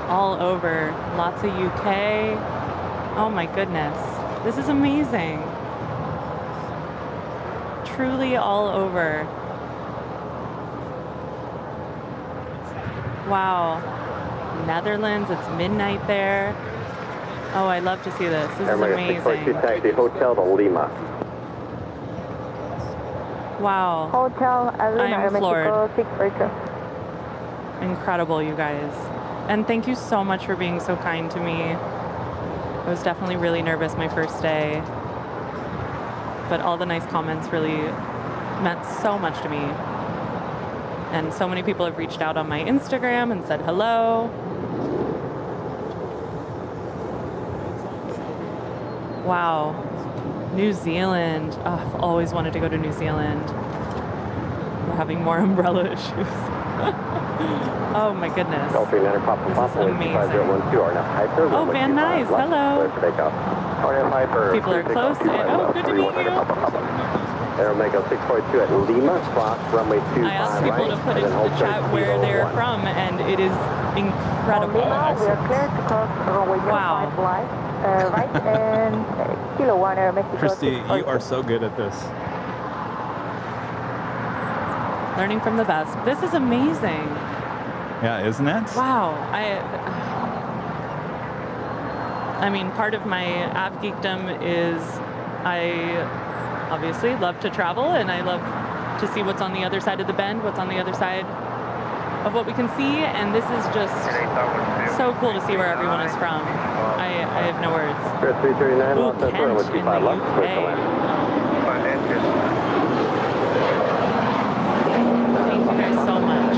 All over. Lots of UK. Oh my goodness. This is amazing. Truly all over. Wow. Netherlands, it's midnight there. Oh, I love to see this. This is amazing. Taxi Hotel to Lima. Wow. Hotel, I am floored. Mexico, 642. Incredible, you guys. And thank you so much for being so kind to me. I was definitely really nervous my first day. But all the nice comments really meant so much to me. And so many people have reached out on my Instagram and said hello. Wow. New Zealand. Oh, I've always wanted to go to New Zealand. We're having more umbrella issues. Oh my goodness. This is amazing. Oh, Van Nuys, hello. People are close. Oh, good to meet you. Aeromega 642 at Lima, cross runway 25 I asked people to put into the chat where they're from, and it is incredible. Lima, we are clear to cross runway 25 left, right, and Kilo 1 Air Mexico. Christy, you are so good at this. Learning from the best. This is amazing. Yeah, isn't it? Wow. I mean, part of my av geekdom is I obviously love to travel, and I love to see what's on the other side of the bend, what's on the other side of what we can see, and this is just so cool to see where everyone is from. I have no words. Ooh, Kent in the UK. Thank you guys so much.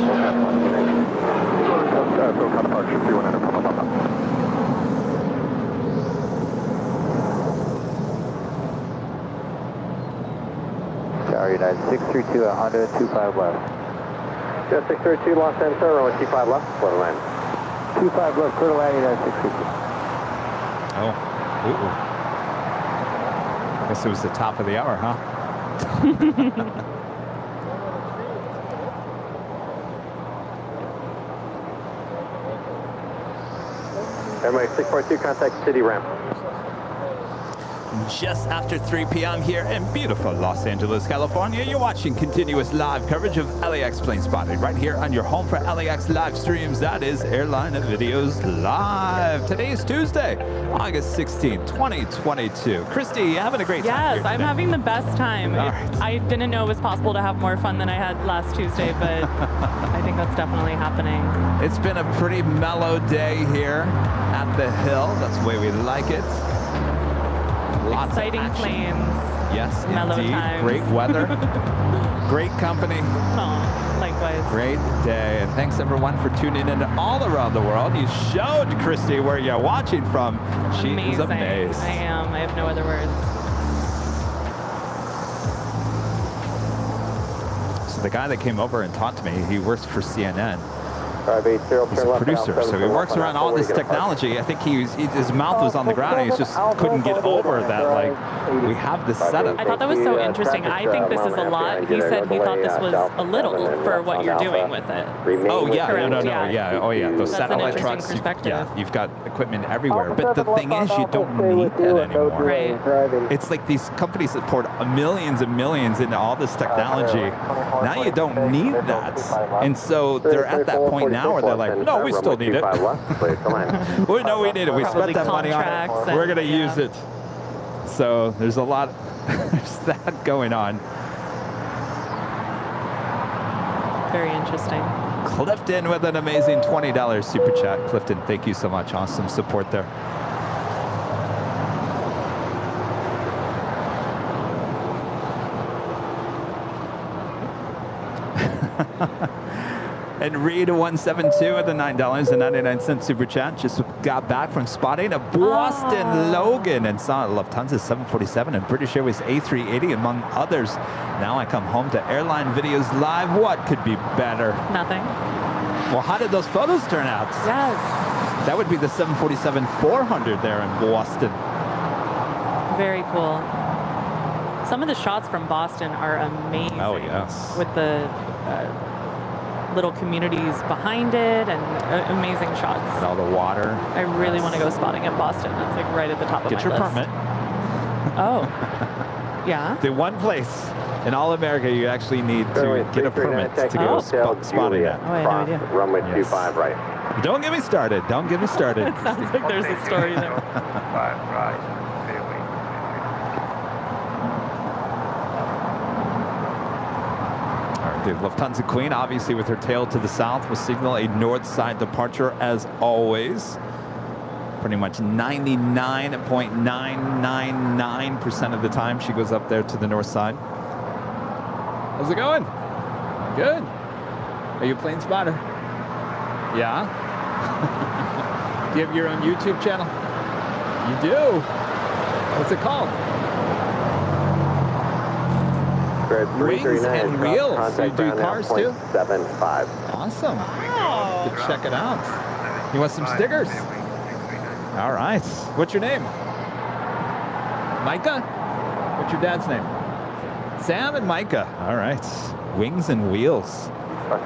United 632 at Honda, 25 left. Yeah, 632 Los Angeles, runway 25 left, clear to land. 25 left, clear to land, United 632. Oh, ooh. I guess it was the top of the hour, huh? Airway 642, contact City Ramp. Just after 3 p.m. here in beautiful Los Angeles, California, you're watching continuous live coverage of LAX Plane Spotting right here on your home for LAX live streams. That is AirLineVideos Live. Today is Tuesday, August 16th, 2022. Christy, you having a great time? Yes, I'm having the best time. I didn't know it was possible to have more fun than I had last Tuesday, but I think that's definitely happening. It's been a pretty mellow day here at the Hill. That's the way we like it. Lots exciting of planes. Yes, mellow indeed. times. Great weather. Great company. Oh, like Likewise. Great day. And thanks, everyone, for tuning in all around the world. You showed Christy where you're watching from. She is amazed. I am. I have no other words. So the guy that came over and talked to me, he works for CNN. He's a a producer, so he works around all this technology. I think his mouth was on the ground, and he just couldn't get over that, like, we have this setup. I thought that was so interesting. I think this is a lot. He said he thought this was a little for what you're doing with it. Oh, yeah, Correct, no, yeah. yeah, oh, yeah, those That's satellite an interesting trucks, perspective. you've got equipment everywhere. But the thing is, you don't need that anymore. Right. It's like these companies that poured millions and millions into all this technology. Now you don't need that. And so they're at that point now where they're like, no, we still need it. We know we need it. We spent that money on it. We're going to use it. So there's a lot, there's that going on. Very interesting. Clifton with an amazing $20 super chat. Clifton, thank you so much. Awesome support there. And Reed172 with the $9.99 super chat. Just got back from spotting a Boston Logan and saw Lufthansa's 747 and British Airways A380 among others. Now I come home to Airline Videos Live. What could be better? Nothing. Well, how did those photos turn out? Yes. That would be the 747-400 there in Boston. Very cool. Some of the shots from Boston are amazing. Oh, yes. With the little communities behind it and amazing shots. And all the water. I really want to go spotting in Boston. That's like right at the top of my list. Get your permit. Oh. Yeah? The one place in all America you actually need to get a permit to go spotting at. Oh, I had no idea. Runway 25 right. Don't get me started. Don't get me started. It sounds like there's a story there. 5 right. The Lufthansa Queen, obviously with her tail to the south, will signal a north side departure as always. Pretty much 99.999% of the time she goes up there to the north side. How's it going? Good. Are you a plane spotter? Yeah? Do you have your own YouTube channel? You do? What's it called? Wings and Wheels. You do cars too? 75. Awesome. To check it out. You want some stickers? All right. What's your name? Micah? What's your dad's name? Sam and Micah. All right. Wings and Wheels. I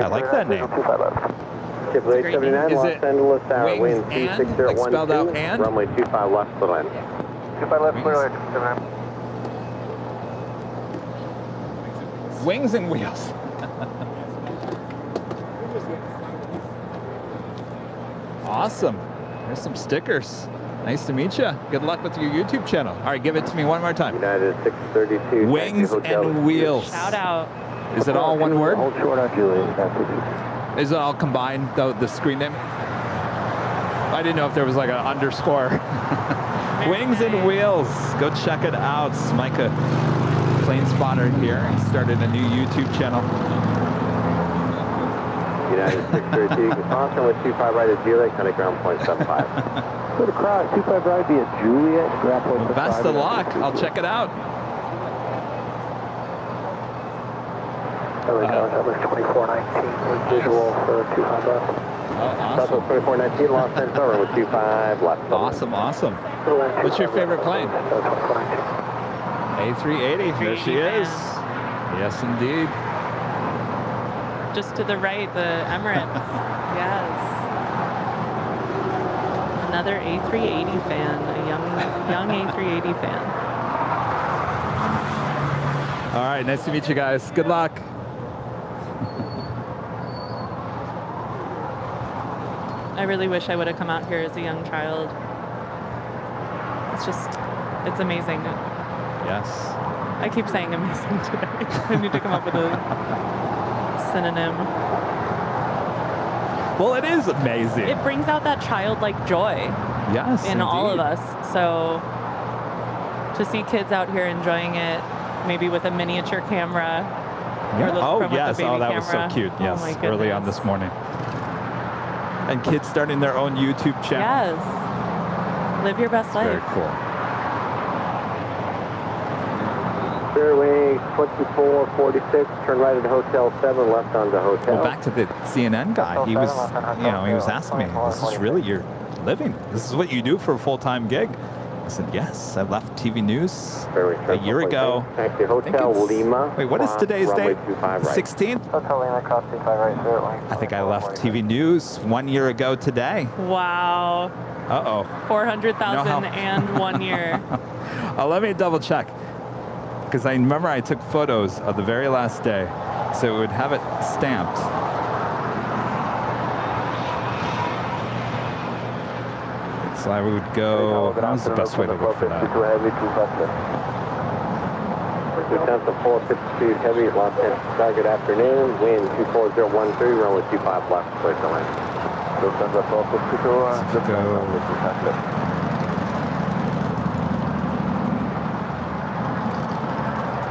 like that name. Blue 79, Is Los it Angeles Tower, wings wind and, 26012, like spelled out and? runway 25 left, little end. 25 left, clear, 79. Wings and Wheels. Awesome. There's some stickers. Nice to meet you. Good luck with your YouTube channel. All right, give it to me one more time. United 632. Wings and Wheels. Shout out. Is it all one word? Hold short on Julie. Is it all combined, the screen name? I didn't know if there was like an underscore. Wings and Wheels. Go check it out. Micah, plane spotter here. He started a new YouTube channel. United 632, Boston with 25 right at Juliet, kind of ground point 75. Go to cross, 25 right via Juliet, ground point 75. Best of luck. I'll check it out. Southwest 2419 with visual for 25 left. Awesome. Southwest 2419, Los Angeles over with 25 left. Awesome, awesome. What's your favorite plane? A380. There she is. Yes, indeed. Just to the right, the Emirates. Yes. Another A380 fan, a young A380 fan. All right, nice to meet you guys. Good luck. I really wish I would have come out here as a young child. It's amazing. Yes. I keep saying amazing today. I need to come up with a synonym. Well, it is amazing. It brings out that childlike joy. Yes, in all of indeed. us. So to see kids out here enjoying it, maybe with a miniature camera, Yeah. Oh, from yes. the baby Oh, that was so camera. cute. Yes, Oh, my early on goodness. this morning. And kids starting their own YouTube channel. Yes. Live your best life. Very cool. Fairway 2446, turn right at Hotel 7, left onto Hotel. Well, back to the CNN guy. He was, you know, he was asking me, "This is really your living? This is what you do for a full-time gig?" I said, "Yes. I left TV News a year ago." Taxi Hotel Lima. Wait, what is today's date? 16th? Hotel Lima, cross 25 right, clear at wing. I think I left TV News 1 year ago today. Wow. Uh-oh. 400,000 and 1 year. Let me double check. Because I remember I took photos of the very last day, so it would have it stamped. So I would go, how's the best way to look for that? 452 heavy, Los Angeles, good afternoon, wind 24013, runway 25 left, clear to land.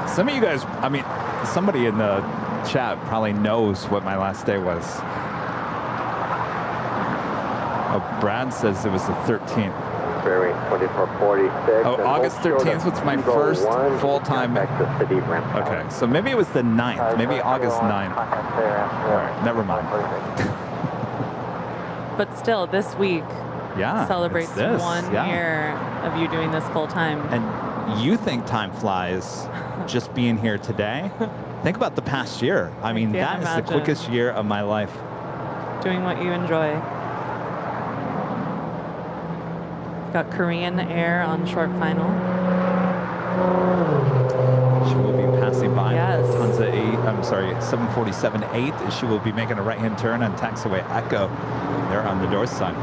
Some of you guys, I mean, somebody in the chat probably knows what my last day was. Oh, Brad says it was the 13th. Fairway 2446. Oh, August 13th was my first full-time. Okay, so maybe it was the 9th, maybe August 9th. All right, never mind. But still, this week celebrates it's this, 1 year of you doing this full time. And you think time flies just being here today? Think about the past year. I mean, that is the quickest year of my life. Doing what you enjoy. Got Korean Air on short final. She will be passing by Yes. Lufthansa 747-8. She will be making a right-hand turn on taxiway Echo there on the north side.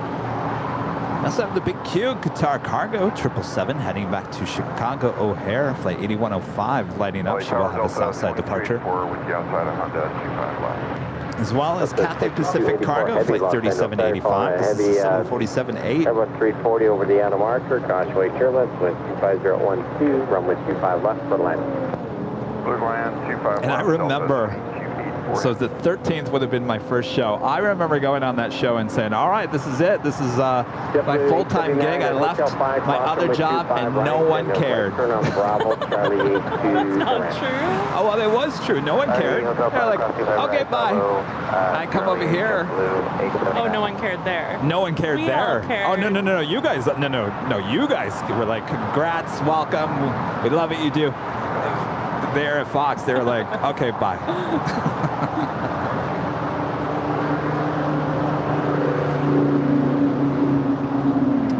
Also have the big Q, Qatar Cargo 777 heading back to Chicago O'Hare, flight 8105 lighting up. She will have a southside departure. As well as Cathay Pacific Cargo, flight 3785. This is 747-8. Airbus 340 over the outer marker, Causeway Chairlift, wind 25012, runway 25 left for land. And I remember, so the 13th would have been my first show. I remember going on that show and saying, all right, this is it. This is my full-time gig. I left my other job and no one cared. That's not true. Oh, well, it was true. No one cared. They're like, okay, bye. I come over here. Oh, no one cared there. No one cared there. Oh, no. You guys, no. You guys were like, congrats, welcome. We love what you do. There at Fox, they were like, okay, bye.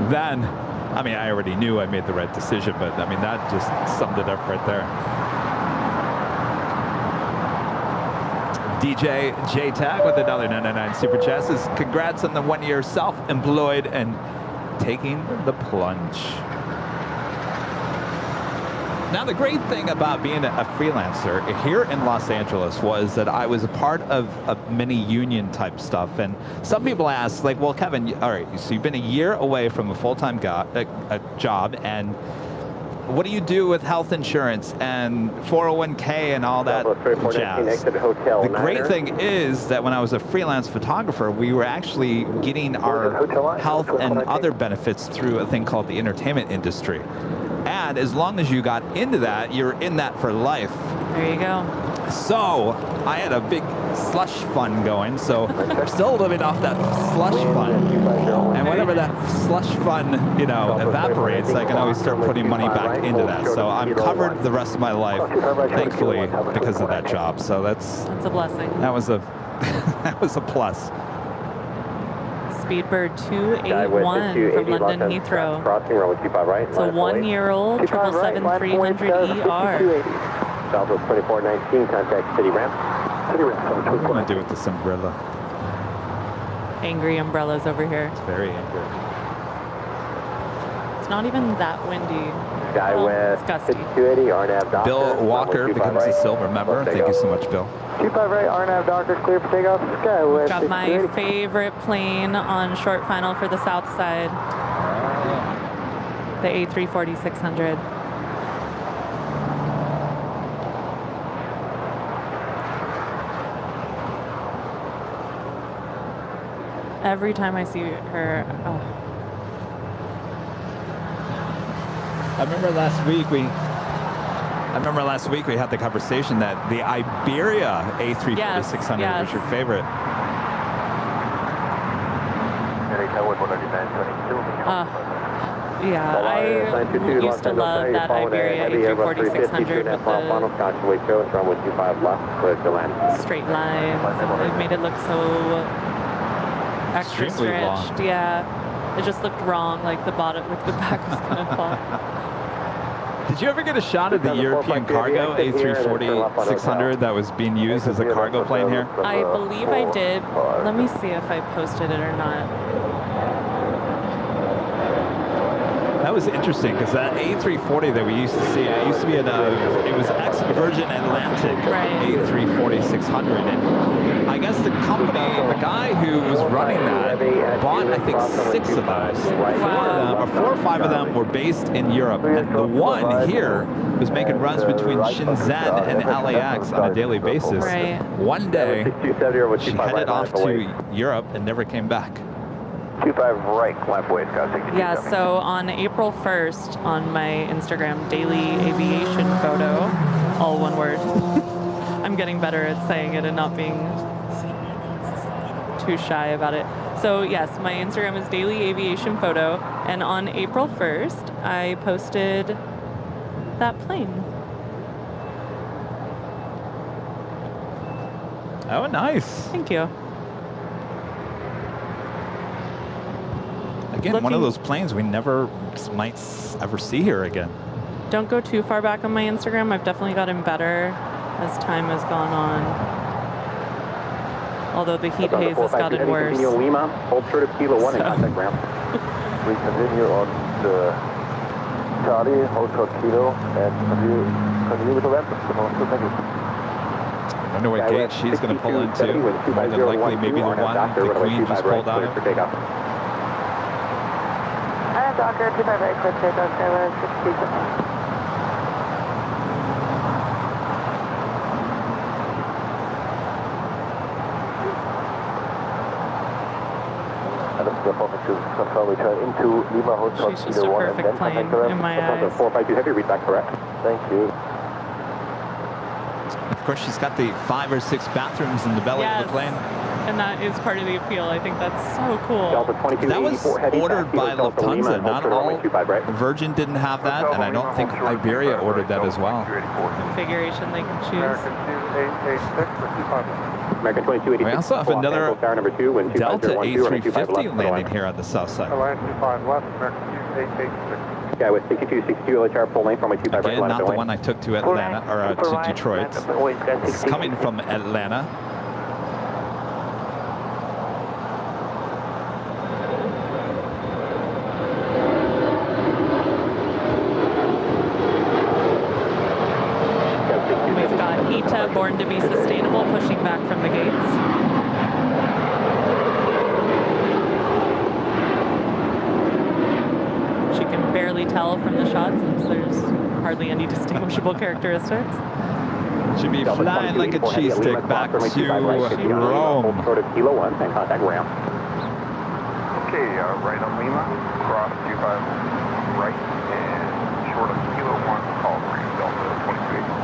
Then, I mean, I already knew I made the right decision, but I mean, that just summed it up right there. DJ J-Tag with another 999 Super Chat says, congrats on the 1 year self-employed and taking the plunge. Now, the great thing about being a freelancer here in Los Angeles was that I was a part of many union type stuff. And some people ask, like, well, Kevin, all right, so you've been a year away from a full-time job, and what do you do with health insurance and 401k and all that jazz? The great thing is that when I was a freelance photographer, we were actually getting our health and other benefits through a thing called the entertainment industry. And as long as you got into that, you're in that for life. There you go. So I had a big slush fund going, so I'm still living off that slush fund. And whenever that slush fund, evaporates, I can always start putting money back into that. So I'm covered the rest of my life, thankfully, because of that job. So that's a blessing. That was a that was a plus. Speedbird 281 from London Heathrow. It's a 1-year-old 777-300ER. Southwest 2419, contact City Ramp. What am I going to do with this umbrella? Angry umbrellas over here. It's very angry. It's not even that windy. Skywest 5280, RNAV Docker. Bill Walker becomes a silver member. Thank you so much, Bill. 25 right, RNAV Docker, clear for takeoff. Skywest. Got my favorite plane on short final for the south side. The A340-600. Every time I see her, oh. I remember last week we had the conversation that the Iberia A340-600 was your favorite. Yeah, I used to love that Iberia A340-600 with the straight lines. It made it look so extra stretched. Long. Yeah, it just looked wrong, like the bottom, like the back was gonna fall. Did you ever get a shot of the European cargo A340-600 that was being used as a cargo plane here? I believe I did. Let me see if I posted it or not. That was interesting because that A340 that we used to see, it used to be it was ex-Virgin Atlantic A340-600, and I guess the company, the guy who was running that, bought I think 6 of those. 4 or 5 of them were based in Europe, and the one here was making runs between Shenzhen and LAX on a daily basis. Right. One day, she headed off to Europe and never came back. 25 right, left way, Scott 62. Yeah, so on April 1st on my Instagram daily aviation photo, all one word. I'm getting better at saying it and not being too shy about it. So yes, my Instagram is daily aviation photo, and on April 1st, I posted that plane. Oh, nice. Thank you. Again, one of those planes we never might ever see here again. Don't go too far back on my Instagram. I've definitely gotten better as time has gone on. Although the heat haze has gotten worse. Lima, hold short of Kilo 1 in contact ramp. We continue on the Charlie, hold short Kilo, and continue with the ramp. I wonder what gate she's going to pull into. More than likely, maybe the one the Queen just pulled out of. Docker, 25 right, quick takeoff, Skyway 62. She's just a perfect plane in my eyes. 452 heavy, read back correct. Thank you. Of course, she's got the 5 or 6 bathrooms in the belly of the plane. And that is part of the appeal. I think that's so cool. That was ordered by Lufthansa, not all. Virgin didn't have that, and I don't think Iberia ordered that as well. Configuration they can choose. We also have another Delta A350 landing here on the south side. Yeah, with 6262 LHR full length from my 25 right. Again, not the one I took to Atlanta, or to Detroit. It's coming from Atlanta. Born to be sustainable, pushing back from the gates. She can barely tell from the shot since there's hardly any distinguishable characteristics. Should be flying like a cheese stick back to Rome. Short of Kilo 1 and contact ramp. Okay, right on Lima, cross 25 right, and short of Kilo 1, call ramp, Delta 2280.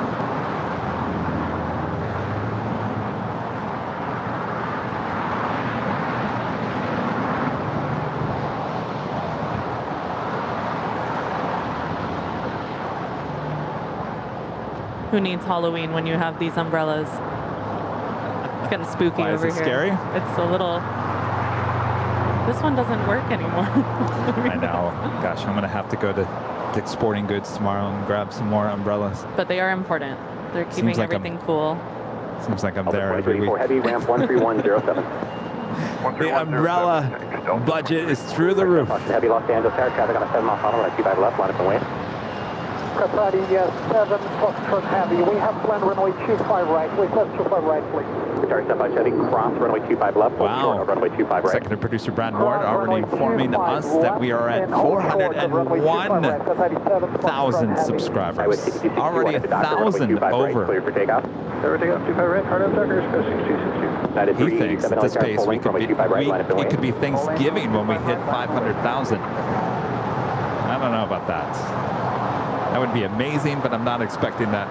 Who needs Halloween when you have these umbrellas? It's getting spooky over here. Scary? It's a little... This one doesn't work anymore. I know. Gosh, I'm going to have to go to Dick's Sporting Goods tomorrow and grab some more umbrellas. But they are important. They're keeping everything cool. Seems like I'm there every week. Heavy ramp 13107. The umbrella budget is through the roof. Heavy Los Angeles air traffic on a 7 mile funnel, 25 left, line up and wait. Qatar, yes, 7 Foxtrot Heavy. We have planned runway 25 right. Request 25 right, please. Qatar, step by Chevy, cross runway 25 left. Wow. Runway 25 right. Executive producer Brad Ward already informing us that we are at 401,000 subscribers. Already 1,000 over. Clear for takeoff. Clear for takeoff, 25 right, hard up, Tucker, 6262. He thinks at this pace it could be Thanksgiving when we hit 500,000. I don't know about that. That would be amazing, but I'm not expecting that.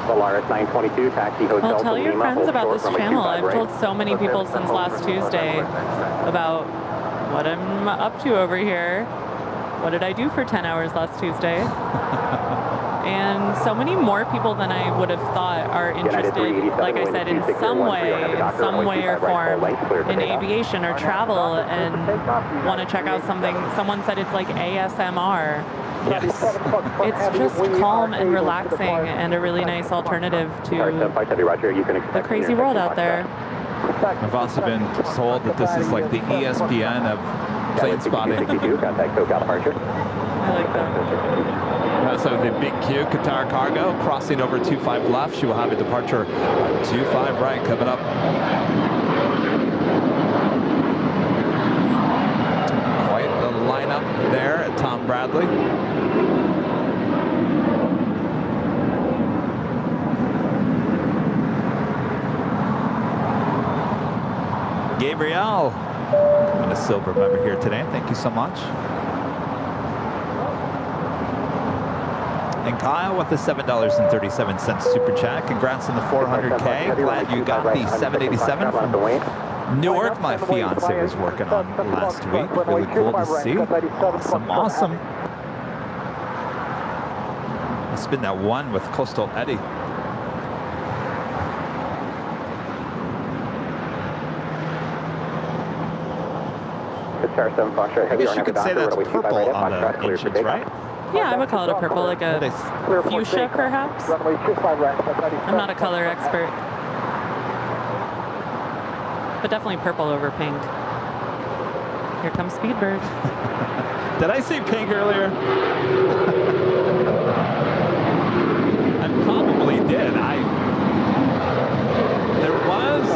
Volaris 922, taxi hotel. Well, tell your friends about this channel. I've told so many people since last Tuesday about what I'm up to over here. What did I do for 10 hours last Tuesday? And so many more people than I would have thought are interested, like I said, in some way or form in aviation or travel and want to check out something. Someone said it's like ASMR. Yes. It's just calm and relaxing and a really nice alternative to the crazy world out there. I've also been told that this is like the ESPN of plane spotting. I like that. So the big Q, Qatar Cargo, crossing over 25 left. She will have a departure 25 right coming up. Quite the lineup there at Tom Bradley. Gabrielle, I'm a silver member here today. Thank you so much. And Kyle with the $7.37 super chat. Congrats on the 400K. Glad you got the 787 from Newark. My fiance was working on last week. Really cool to see. Awesome, awesome. I'll spin that one with Coastal Eddie. I guess you could say that's purple on the engines, right? Yeah, I would call it a purple, like a fuchsia, perhaps. I'm not a color expert. But definitely purple over pink. Here comes Speedbird. Did I say pink earlier? I probably did. There was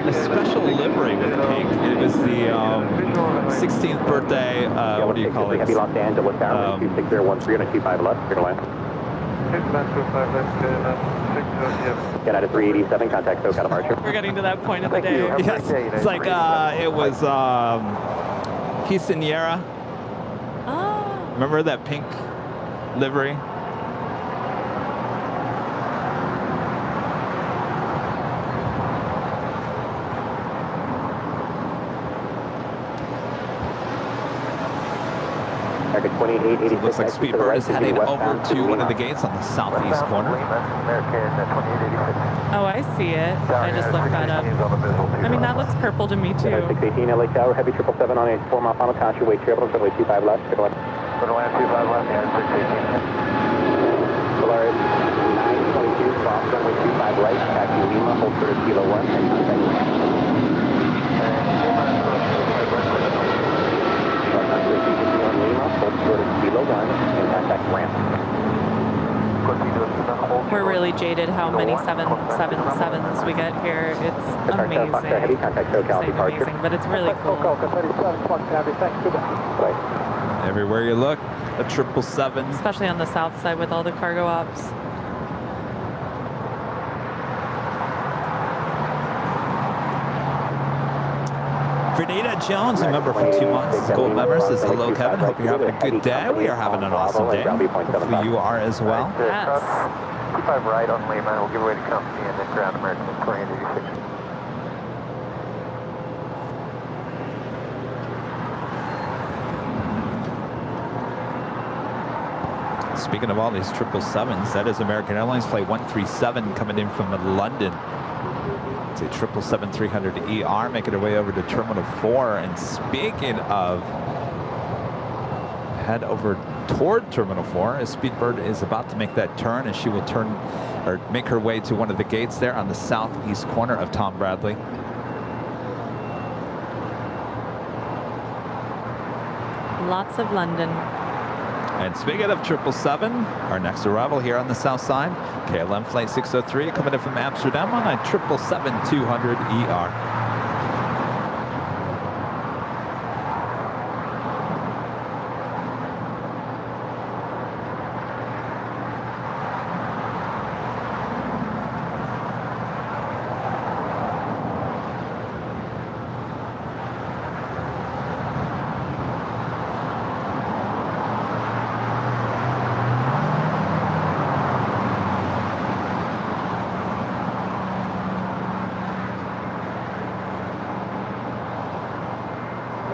a special livery with pink. It was the 16th birthday, what do you call it? Heavy Los Angeles, 2601325 left, Airline. Get out of 387, contact SoCal departure. We're getting to that point of the day. Yes, it's like, it was Quinceañera. Oh. Remember that pink livery? It looks like Speedbird is heading over to one of the gates on the southeast corner. Oh, I see it. I just looked that up. I mean, that looks purple to me, too. 618 LA Tower, heavy 777 on a 4-mile final count, your way travel, runway 25 left, clear to land. Clear to land, 25 left, yeah, 618. Polaris 922, cross runway 25 right, taxi Lima, hold short of Kilo 1, and contact ramp. Hold short of Kilo 1, and contact ramp. We're really jaded how many 777s we get here. It's amazing. Heavy contact SoCal departure. Amazing, but it's really cool. Everywhere you look, a 777. Especially on the south side with all the cargo ops. Fernita Jones, a member for 2 months. Gold member says, hello, Kevin. Hope you're having a good day. We are having an awesome day. Hopefully you are as well. Yes. 25 right on Lima. We'll give away to company and then ground American 2886. Speaking of all these 777s, that is American Airlines Flight 137 coming in from London. It's a 777-300ER making her way over to Terminal 4. And speaking of head over toward Terminal 4, as Speedbird is about to make that turn, and she will turn or make her way to one of the gates there on the southeast corner of Tom Bradley. Lots of London. And speaking of 777, our next arrival here on the south side, KLM Flight 603 coming in from Amsterdam on a 777-200ER.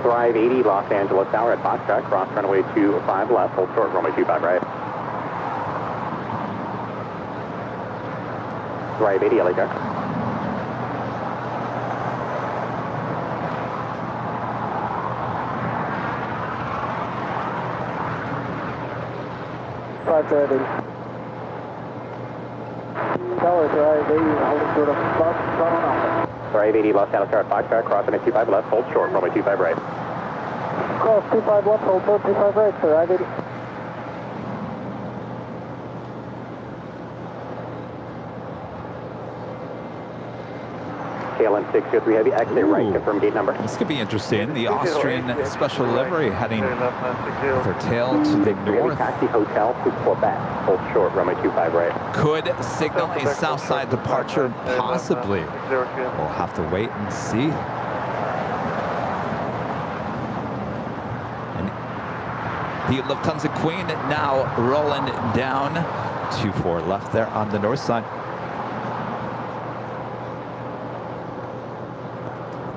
Drive 80 Los Angeles Tower at Foxtrot, cross runway 25 left, hold short, runway 25 right. Drive 80 LA Car. Tower, drive 80, holding short of Fox, front on alpha. Drive 80 Los Angeles Tower at Foxtrot, cross runway 25 left, hold short, runway 25 right. Cross 25 left, hold short, 25 right, sir, drive 80. KLM 603 Heavy, exit right, confirm gate number. This could be interesting. The Austrian special livery heading with their tail to the north. Taxi Hotel to Quebec, hold short, runway 25 right. Could signal a south side departure, possibly. We'll have to wait and see. And the Lufthansa Queen now rolling down. 24 left there on the north side.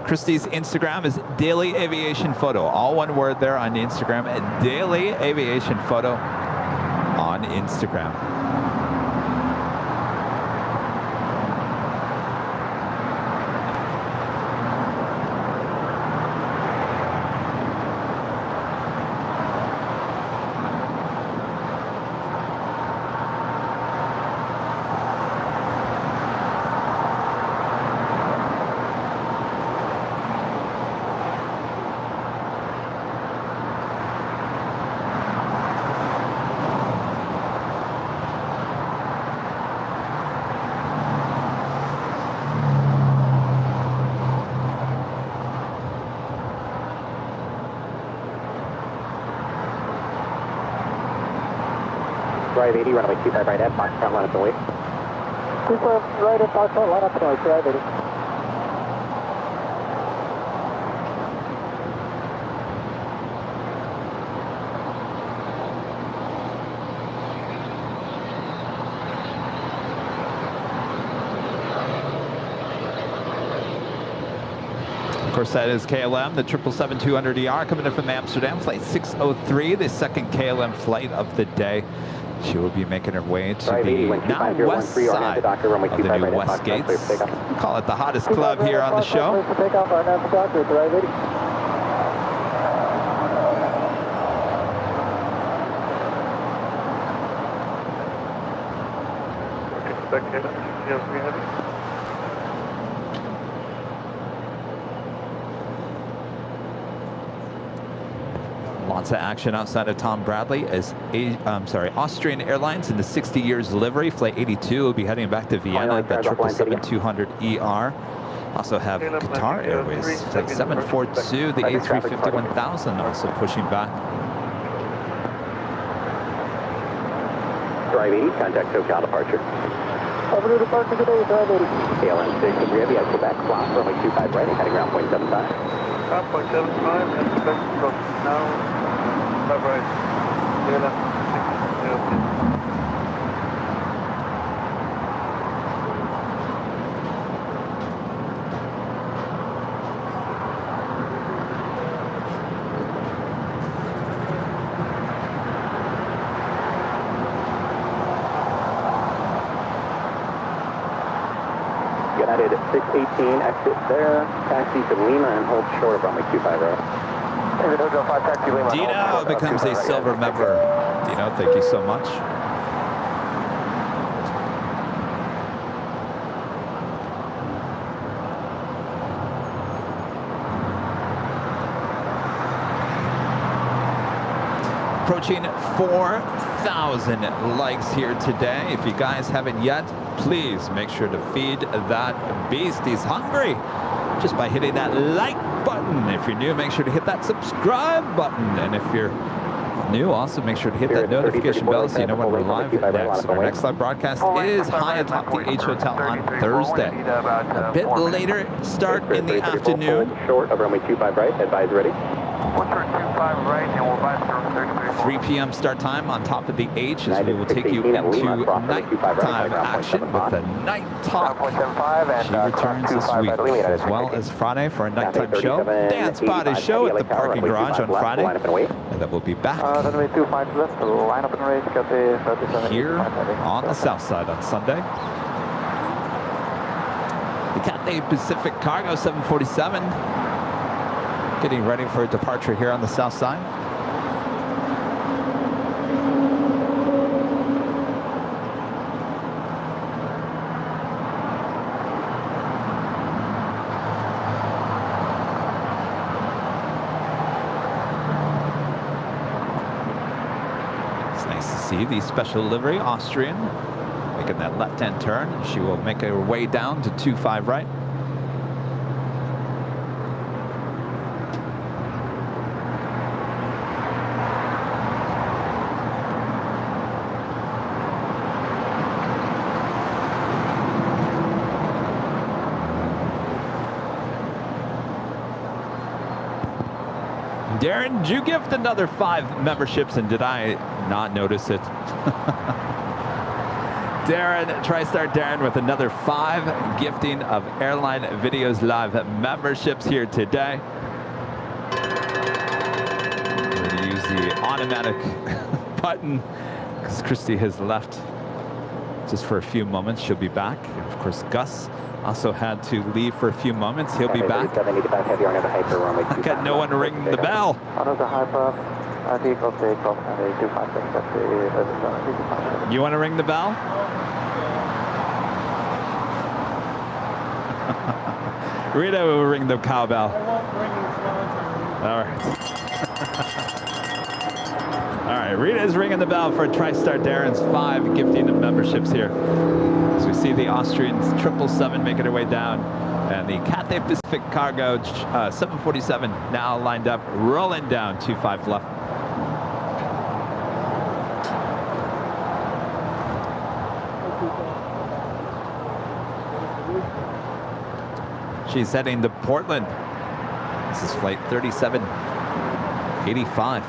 Christie's Instagram is Daily Aviation Photo. All one word there on Instagram at Daily Aviation Photo on Instagram. Drive 80, runway 25 right at Foxtrot, line up the way. 25 right at Foxtrot, line up the way, drive 80. Of course, that is KLM, the 777-200ER coming in from Amsterdam, flight 603, the second KLM flight of the day. She will be making her way to the now west side of the new West Gates. Call it the hottest club here on the show. Lots of action outside of Tom Bradley as Austrian Airlines in the 60 years livery. Flight 82 will be heading back to Vienna at the 777-200ER. Also have Qatar Airways, Flight 742, the A350-1000 also pushing back. Drive 80, contact SoCal departure. Over to departure today, drive 80. KLM 603 Heavy at Quebec, cross runway 25 right and heading around 0.75. 0.75, and expect cross now. 5 right. KLM 603. United 618, exit there, taxi to Lima and hold short of runway 25 right. Dino becomes a silver member. Dino, thank you so much. Approaching 4,000 likes here today. If you guys haven't yet, please make sure to feed that beast. He's hungry just by hitting that like button. If you're new, make sure to hit that subscribe button. And if you're new, also make sure to hit that notification bell so you know when we're live next. Our next live broadcast is high atop the H Hotel on Thursday. A bit later start in the afternoon. Short of runway 25 right, advise ready. 25 right, and we'll bypass the room 33. 3 p.m. start time on top of the H as we will take you into nighttime action with the night talk. She returns this week, as well as Friday for a nighttime show. Dance Body show at the parking garage on Friday. And then we'll be back runway 25 left, line up and race, got the 37. here on the south side on Sunday. The Cathay Pacific Cargo 747 getting ready for a departure here on the south side. It's nice to see the special livery Austrian making that left-hand turn. She will make her way down to 25 right. Darren, did you gift another 5 memberships, and did I not notice it? Darren, TriStar Darren with another 5 gifting of Airline Videos Live memberships here today. We're going to use the automatic button because Christy has left just for a few moments. She'll be back. And of course, Gus also had to leave for a few moments. He'll be back. I got no one to ring the bell. You want to ring the bell? Rita will ring the cowbell. All right. All right, Rita's ringing the bell for TriStar Darren's 5 gifting of memberships here. As we see the Austrian 777 making her way down, and the Cathay Pacific Cargo 747 now lined up, rolling down 25 left. She's heading to Portland. This is flight 3785.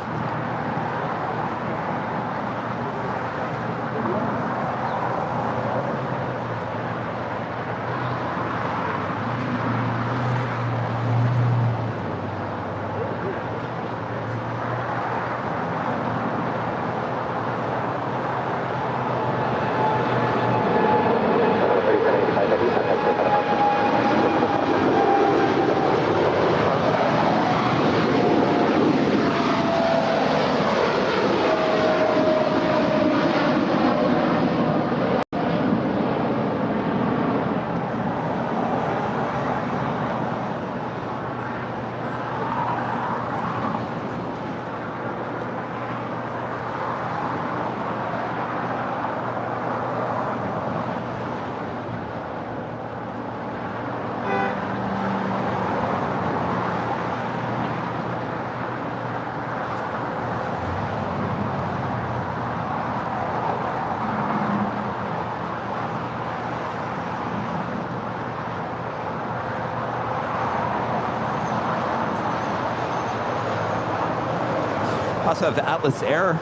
Also have Atlas Air,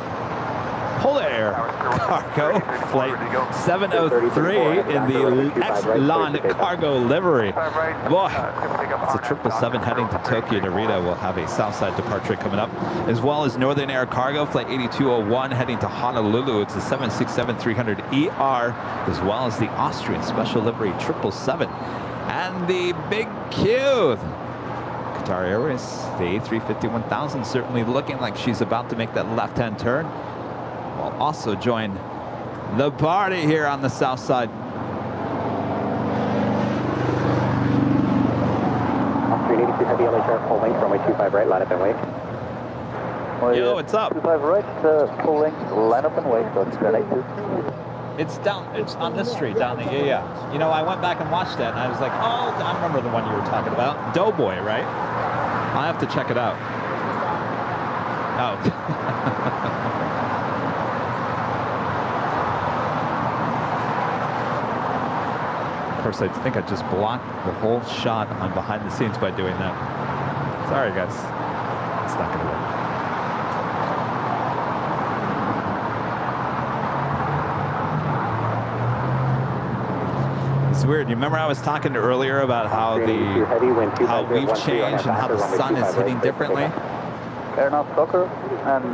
Polar Air Cargo, flight 703 in the Airline Cargo livery. Boy, it's a 777 heading to Tokyo. Narita will have a Southside departure coming up, as well as Northern Air Cargo, flight 8201 heading to Honolulu. It's a 767-300ER, as well as the Austrian special livery 777. And the big Q, Qatar Airways, the A350-1000, certainly looking like she's about to make that left-hand turn. Will also join the party here on the south side. Austrian 82 heavy LHR, full length, runway 25 right, line up and wait. Yo, what's up? 25 right, full length, line up and wait, so it's 82. It's down, it's on this street down the, yeah. You know, I went back and watched that and I was like, oh, I remember the one you were talking about. Doughboy, right? I'll have to check it out. Oh. Of course, I think I just blocked the whole shot on behind the scenes by doing that. Sorry, guys. It's not going to work. It's weird. You remember I was talking earlier about how we've changed and how the sun is hitting differently?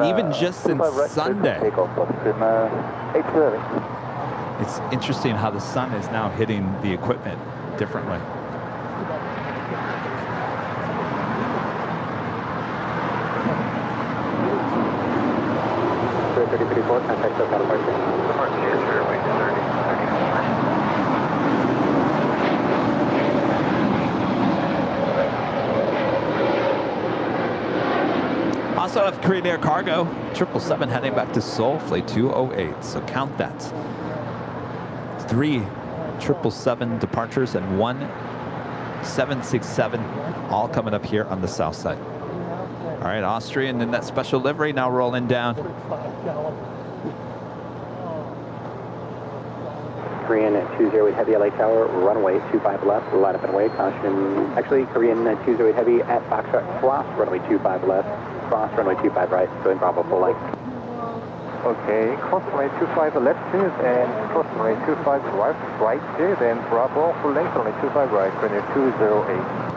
Even just since Sunday. It's interesting how the sun is now hitting the equipment differently. Also have Korean Air Cargo 777 heading back to Seoul, flight 208. So count that. 3 777 departures and 1 767, all coming up here on the south side. All right, Austrian in that special livery now rolling down. Korean 20 Heavy LA Tower, runway 25 left, line up and wait, caution. Actually, Korean 20 Heavy at Foxtrot cross, runway 25 left, cross, runway 25 right, going Bravo full length. Okay, cross runway 25 left, please, and cross runway 25 right, please, and Bravo full length, runway 25 right, runway 208.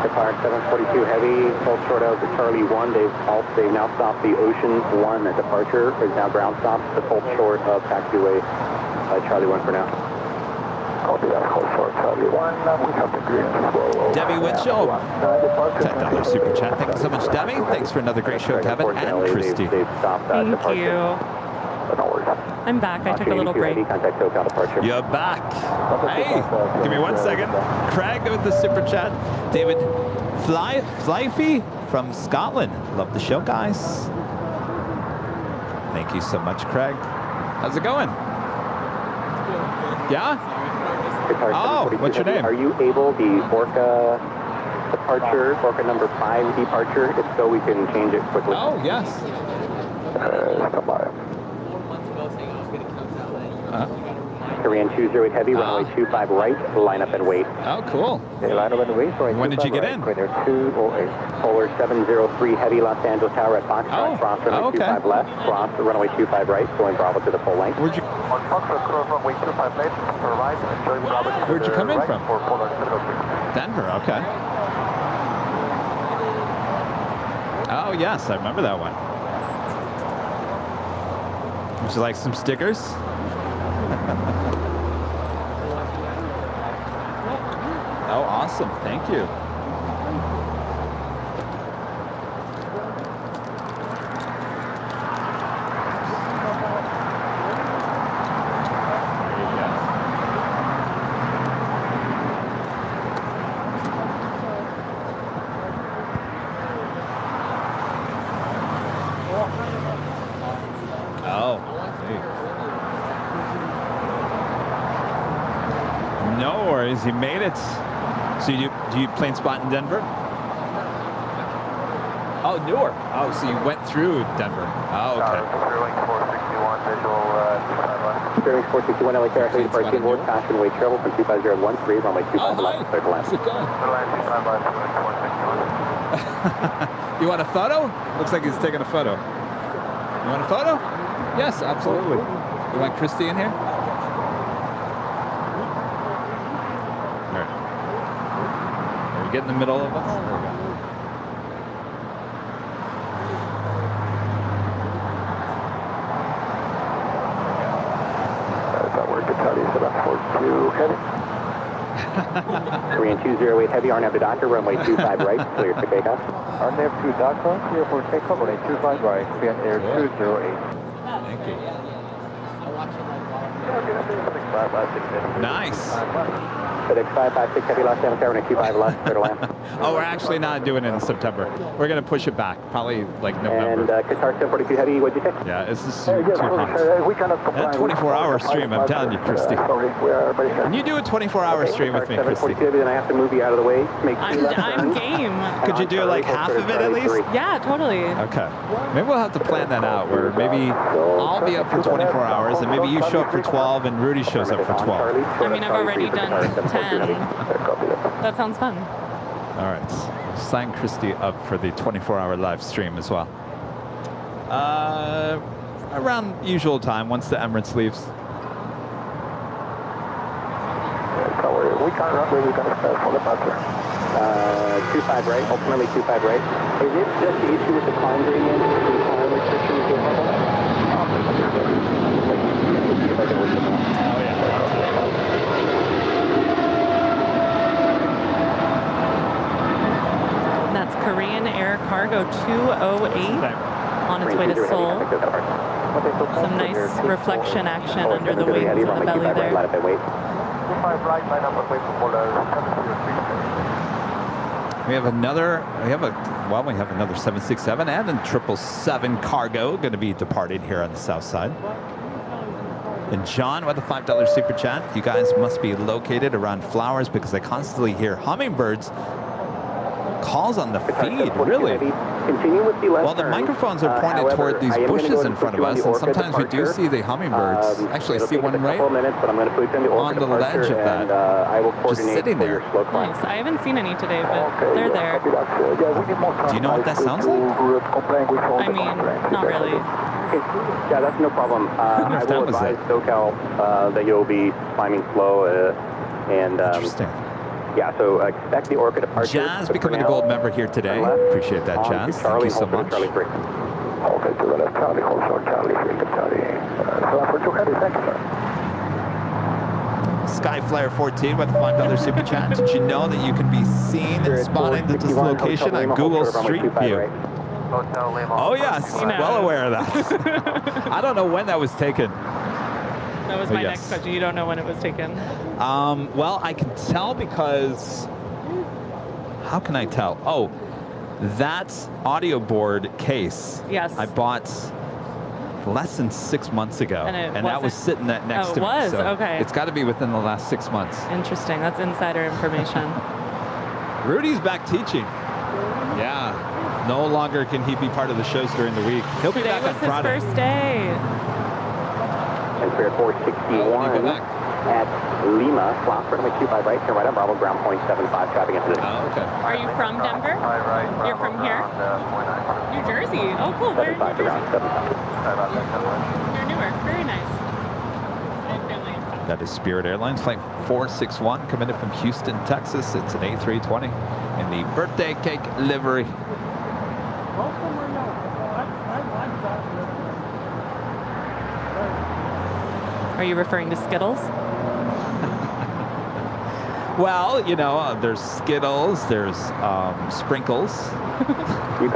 Depart 742 Heavy, pulled short of the Charlie 1. They've now stopped the Ocean 1 at departure. Is now ground stopped. The pulled short of taxiway Charlie 1 for now. Copy that, hold short Charlie 1. We have the green as well. Debbie Winchell, $10 super chat. Thank you so much, Debbie. Thanks for another great show, Kevin and Christy. They've stopped Thank departure. you. I'm back. I took a little break. Contact SoCal departure. You're back. Hey, give me 1 second. Craig with the super chat. David Flyfee from Scotland. Love the show, guys. Thank you so much, Craig. How's it going? Yeah? Oh, what's your name? Are you able, the Orca departure, Orca number 5 departure? If so, we can change it quickly. Oh, yes. Come by. Korean 208 Heavy, runway 25 right, line up and wait. Oh, cool. Okay, line up and wait. When did you get in? Right, 208. Polar 703 Heavy, Los Angeles Tower at Foxtrot, cross runway 25 left, cross runway 25 right, going Bravo to the full length. Where'd you come in from? Denver, okay. Oh, yes, I remember that one. Would you like some stickers? Oh, awesome. Thank you. You made it. So do you plane spot in Denver? Oh, Newark. Oh, so you went through Denver. Oh, okay. Sterling 461, visual 25 Sterling 461, LA Tower, heavy departure board, caution, wait travel from 25013, runway 25 left, clear to land. How's it going? You want a photo? Looks like he's taking a photo. You want a photo? Yes, absolutely. You want Christy in here? Get in the middle of us. There we go. That worked to tell you it's about 42 heavy. Korean 208 Heavy, RNAV to Doctor, runway 25 right, clear for takeoff. RNAV to Doctor, clear for takeoff, runway 25 right, Korean Air 208. Thank you. Nice. FedEx 556 Heavy left, 725 left, clear to land. Oh, we're actually not doing it in September. We're going to push it back, probably like November. And Qatar 742 Heavy, what'd you say? Yeah, this is too hot. That 24-hour stream, I'm telling you, Christy. Can you do a 24-hour stream with me, Christy? Then I have to move you out of the way. I'm game. Could you do like half of it at least? Yeah, totally. Okay. Maybe we'll have to plan that out where maybe I'll be up for 24 hours and maybe you show up for 12 and Rudy shows up for 12. I mean, I've already done 10. That sounds fun. All right. Sign Christy up for the 24-hour live stream as well. Around usual time once the Emirates leaves. We can't run where we're going to start for the departure. 25 right, ultimately 25 right. Is it just the issue with the climb gradient, the climb restrictions with bubble? Oh, yeah. That's Korean Air Cargo 208 on its way to Seoul. Some nice reflection action under the wings and the belly there. We have another 767 and a 777 cargo going to be departing here on the south side. And John with a $5 super chat. You guys must be located around flowers because I constantly hear hummingbirds calls on the feed, really. Well, the microphones are pointed toward these bushes in front of us, and sometimes we do see the hummingbirds. Actually, I see one right on the ledge of that, just sitting there. Nice. I haven't seen any today, but they're there. Do you know what that sounds like? I mean, not really. Yeah, that's no problem. I will advise SoCal that you'll be climbing slow and Interesting. yeah, so expect the Orca departure. Jazz becoming a gold member here today. Appreciate that, Jazz. Thank you so much. Okay, to the left, Charlie, hold short, Charlie, Charlie. For 200, thank you, sir. Skyflyer 14 with a $5 super chat. Did you know that you can be seen and spotted at this location on Google Street View? Oh, yes. Well aware of that. I don't know when that was taken. That was my next question. You don't know when it was taken? Well, I can tell because... How can I tell? Oh, that audio board case I bought less than 6 months ago. And that was sitting next to me. Oh, it was? So okay. It's got to be within the last 6 months. Interesting. That's insider information. Rudy's back teaching. Yeah. No longer can he be part of the shows during the week. He'll be back on Friday. Today was his first day. And Spirit 461 at Lima, flaps runway 25 right, turn right on Bravo, ground point 75, traffic into the... Oh, okay. Are you from Denver? You're from here? New Jersey. Oh, cool. Where in New Jersey? Near Newark. Very nice. That is Spirit Airlines, flight 461, committed from Houston, Texas. It's an A320 in the birthday cake livery. Are you referring to Skittles? Well, you know, there's Skittles, there's sprinkles. Every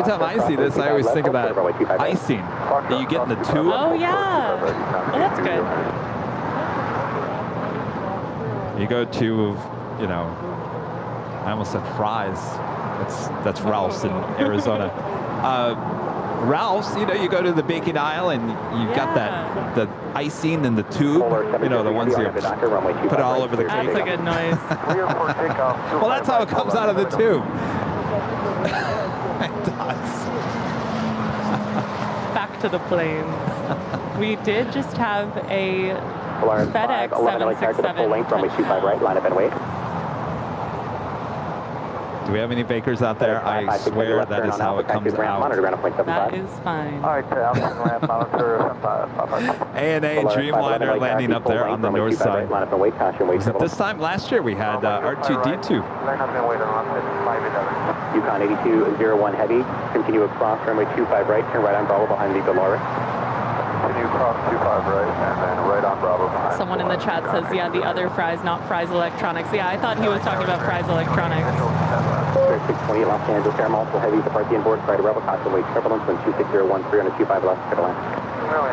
time I see this, I always think of that icing that you get in the tube. Oh, yeah. Oh, that's good. You go to, you know, I almost said fries. That's Ralph's in Arizona. Ralph's, you know, you go to the baking aisle and you've got the icing in the tube, you know, the ones you put all over the cake. That's a good noise. Well, that's how it comes out of the tube. It does. Back to the planes. We did just have a FedEx 767 touchdown. Do we have any bakers out there? I swear that is how it comes out. That is fine. All right, ANA Dreamliner landing up there on the north side. This time last year we had R2-D2. Yukon 8201 Heavy, continue across runway 25 right, turn right on Bravo behind the Dolores. Continue across 25 right, and then right on Bravo behind. Someone in the chat says, yeah, the other Fry's, not Fry's Electronics. Yeah, I thought he was talking about Fry's Electronics. 620 Los Angeles Air, multiple heavies depart the inboard, prior to Bravo, caution, wait turbulence, wind 26013 on a 25 left, clear to land. This is the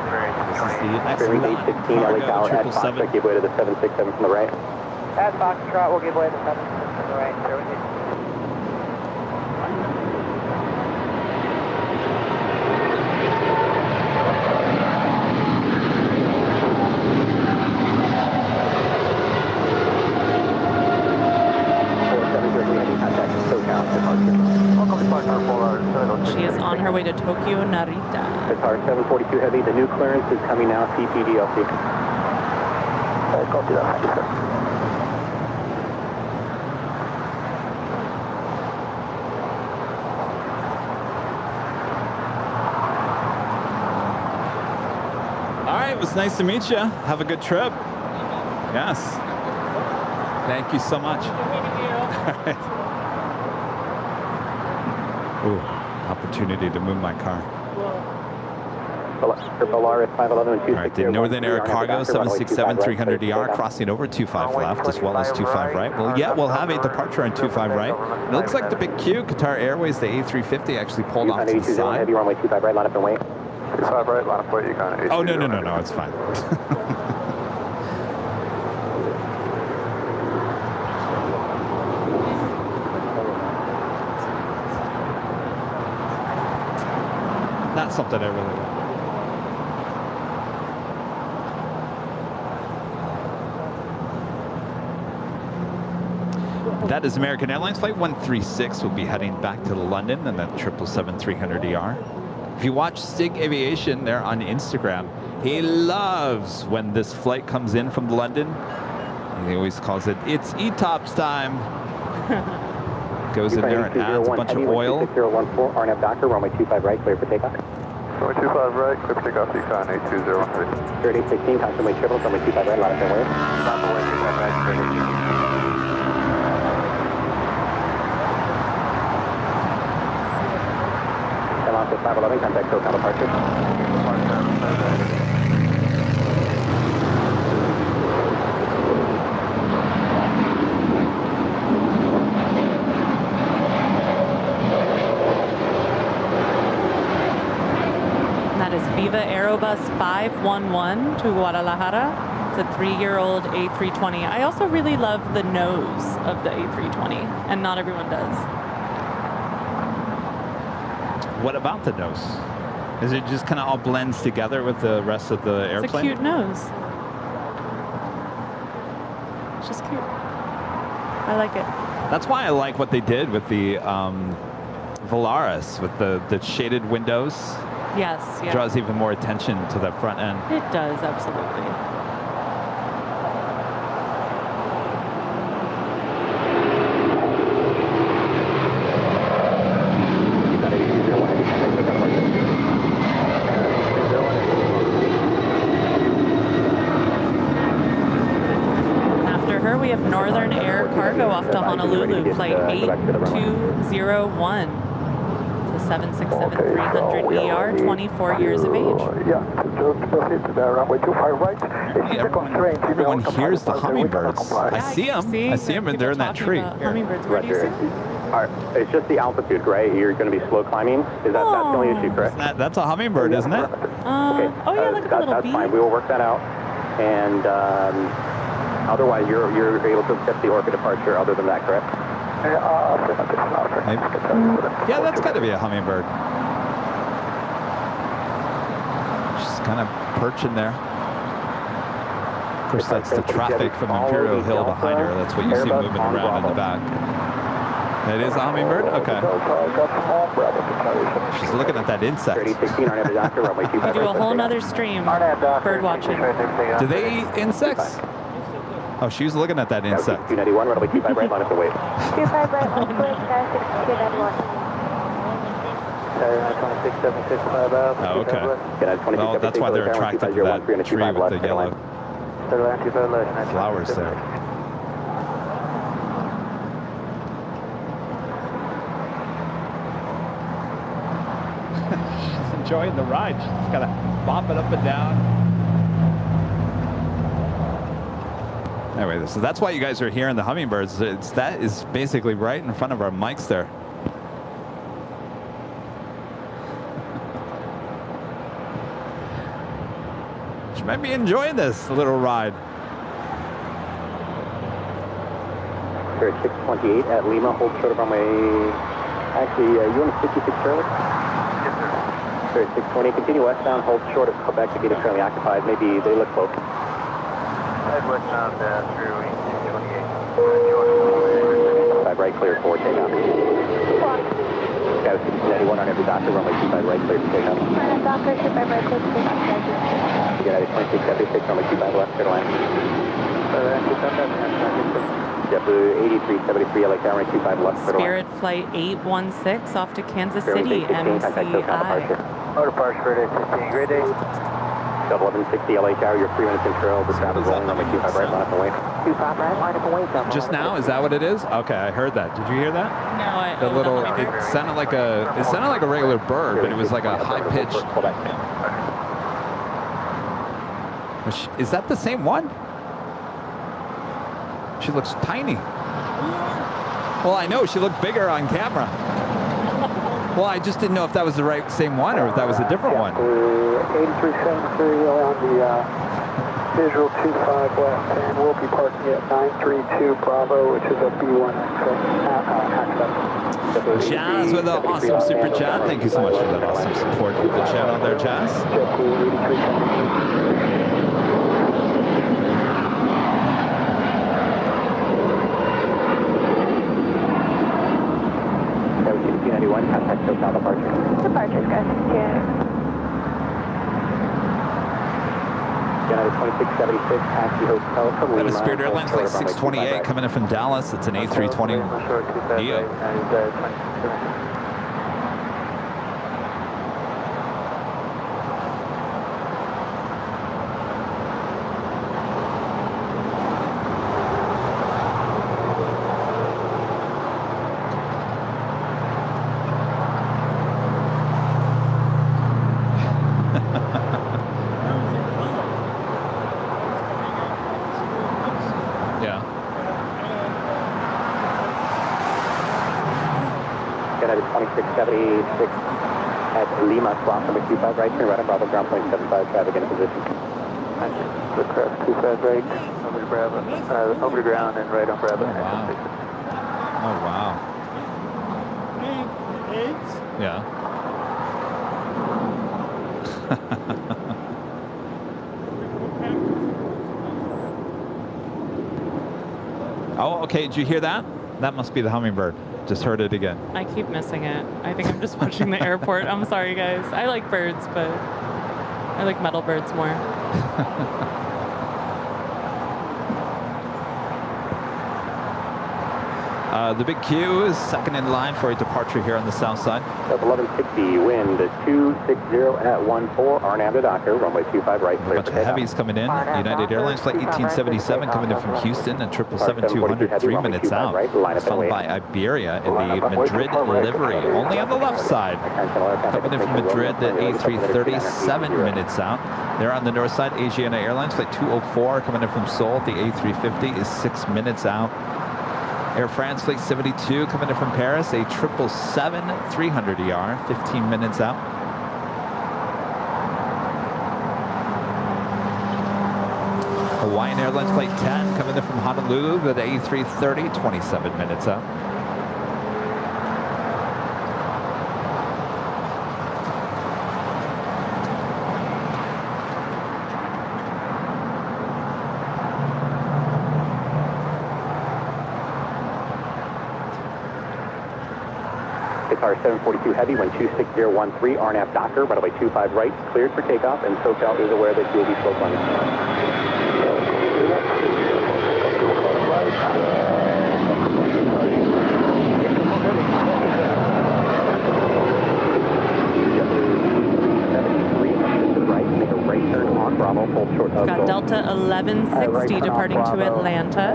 Bearing X1 816 LA Tower at Foxtrot, give way to the 767 from the right. At Foxtrot, we'll give way to 767 from the right. There we go. She is on her way to Tokyo Narita. Qatar 742 Heavy, the new clearance is coming now, CPDLC. Copy that, thank you, sir. All right, it was nice to meet you. Have a good trip. Yes. Thank you so much. Ooh, opportunity to move my car. Polaris 511 All right, the Northern Air Cargo 767 300ER crossing over 25 left as well as 25 right. Well, yeah, we'll have a departure on 25 right. It looks like the big Q, Qatar Airways, the A350 actually pulled off to the side. Heavy runway 25 right, line up and wait. 25 right, line up wait, you got it. Oh, no, it's fine. Not something I really like. That is American Airlines Flight 136. We'll be heading back to London in that 777-300ER. If you watch Sig Aviation there on Instagram, he loves when this flight comes in from London. He always calls it, it's ETOPS time. Goes in there and adds a bunch of oil. 6014, RNAV Doctor, runway 25 right, clear for takeoff. Runway 25 right, clear for takeoff, Econ 82013. 3816, constantly triple, runway 25 right, line up and wait. Runway 25 right, 3816. Alonso 511, contact SoCal departure. That is Viva Aerobus 511 to Guadalajara. It's a 3-year-old A320. I also really love the nose of the A320, and not everyone does. What about the nose? Is it just kind of all blends together with the rest of the airplane? It's a cute nose. It's just cute. I like it. That's why I like what they did with the Volaris, with the shaded windows. Yes, yeah. Draws even more attention to that front end. It does, absolutely. After her, we have Northern Air Cargo off to Honolulu, flight 8201. 767-300ER, 24 years of age. Everyone hears the hummingbirds. I see them. I see them, and they're in that tree. Hummingbirds, where do you see them? It's just the altitude, right? You're going to be slow climbing. Is that's the only issue, correct? That's a hummingbird, isn't it? Okay. Oh yeah, look at the little that's bee. fine. We will work that out. And otherwise, you're able to accept the Orca departure. Other than that, correct? Yeah, that's got to be a hummingbird. She's kind of perching there. Of course, that's the traffic from Imperial Hill behind her. That's what you see moving around in the back. It is a hummingbird? Okay. She's looking at that insect. We do a whole nother stream, bird watching. Do they eat insects? Oh, she was looking at that insect. 291, runway 25 right, line up the wait. 25 right, on clear, sky 6291. Oh, okay. Well, that's why they're attracted to that tree with the yellow flowers there. She's enjoying the ride. She's got to bop it up and down. Anyway, so that's why you guys are hearing the hummingbirds. That is basically right in front of our mics there. might be enjoying this little ride. Spirit 628 at Lima, hold short of runway. Actually, you want a 66 trailer? Yes, sir. Spirit 620, continue westbound, hold short of Quebec to get it currently occupied. Maybe they look close. Head westbound through 1828. 5 right, clear for takeoff. Sky 1691 on every doctor, runway 25 right, clear for takeoff. Doctor, 25 right, clear for takeoff. United 2676, runway 25 left, Airline. JetBlue 8373, LAX, runway 25 left, Spirit Flight 816 off to Kansas City, MCI. Motor Park, Spirit 815, great day. 1160 LA Tower, you're 3 minutes in trail, the traffic rolling, runway 25 right, line up and wait. 25 right, line up and wait. Just now, is that what it is? Okay, I heard that. Did you hear that? No, The little, it sounded like a regular bird, but it was like a high pitched. Is that the same one? She looks tiny. Well, I know she looked bigger on camera. Well, I just didn't know if that was the same one or if that was a different one. 8373 on the visual 25 left, and we'll be parking at 932 Bravo, which is a B1 access. Jazz with an awesome super chat. Thank you so much for that awesome support for the channel there, Jazz. Contact SoCal departure. Departures, guys. Yeah. United 2676, taxi hotel from Lima. That was Spirit Airlines Flight 628 coming in from Dallas. It's an A320 neo. United 2676 at Lima, cross number 25 right, turn right on Bravo, ground point 75, traffic in position. Crest 25 right, over to Bravo, over to ground and right on Bravo. Oh, wow. Yeah. Oh, okay. Did you hear that? That must be the hummingbird. Just heard it again. I keep missing it. I think I'm just watching the airport. I'm sorry, guys. I like birds, but I like metal birds more. The big Q is second in line for a departure here on the south side. 1160, wind 260 at 14, RNAV to Docker, runway 25 right. A bunch of heavies coming in. United Airlines Flight 1877 coming in from Houston and 777-200, 3 minutes out. Followed by Iberia in the Madrid livery, only on the left side. Coming in from Madrid, the A330, 7 minutes out. They're on the north side, Asiana Airlines Flight 204 coming in from Seoul. The A350 is 6 minutes out. Air France Flight 72 coming in from Paris, a 777-300ER, 15 minutes out. Hawaiian Airlines Flight 10 coming in from Honolulu with the A330, 27 minutes out. Qatar 742 Heavy, wind 26013, RNAV Docker, runway 25 right, cleared for takeoff, and SoCal is aware that you will be slow flying. We've got Delta 1160 departing to Atlanta,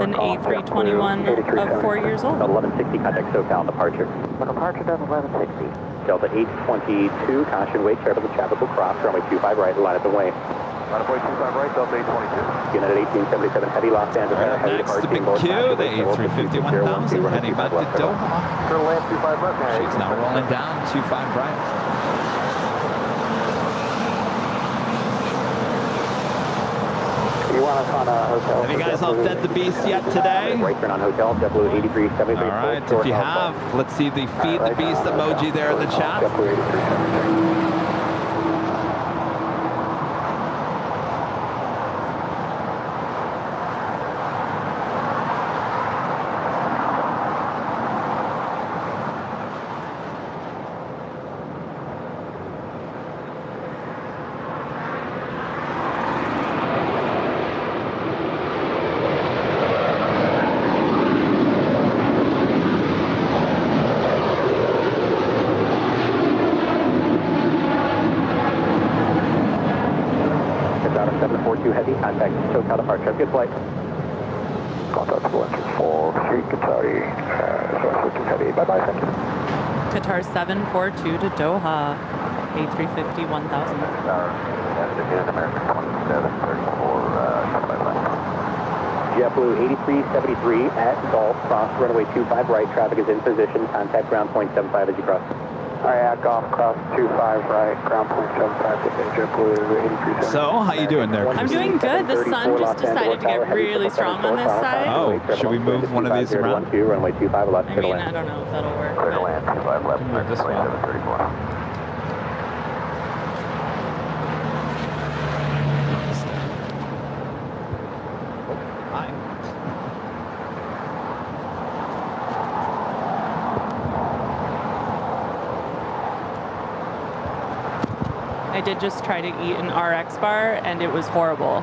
an A321 of 4 years old. 1160, contact SoCal departure. Departure done 1160. Delta 822, caution wait, traffic will cross, runway 25 right, line up and way. Line up way 25 right, Delta 822. United 1877 Heavy, Los Angeles. Next, the big Q, the A350 1000 heading back to Doha. She's now rolling down 25 right. You want us on a hotel? Have you guys all fed the beast yet today? Right turn on hotel, JetBlue 8373. All right, if you have, let's see the feed the beast emoji there in the chat. JetBlue 8373. Contact SoCal departure. Good flight. Contact Valencia 43 Qatari. Qatari. Bye-bye, thank you. Qatar 742 to Doha. A350 1000. JetBlue 8373 at Gulf. Cross runway 25 right. Traffic is in position. Contact ground point 75 as you cross. All right, at Golf, cross 25 right, ground point 75 with JetBlue 8373. So, how you doing there, I'm doing good. The sun just decided to get really strong on this side. Oh, should we move one of these around? Runway 25 left. I mean, I don't know if that'll work. Clear to land, 25 left, Move this one. 734. Hi. I did just try to eat an RX bar, and it was horrible.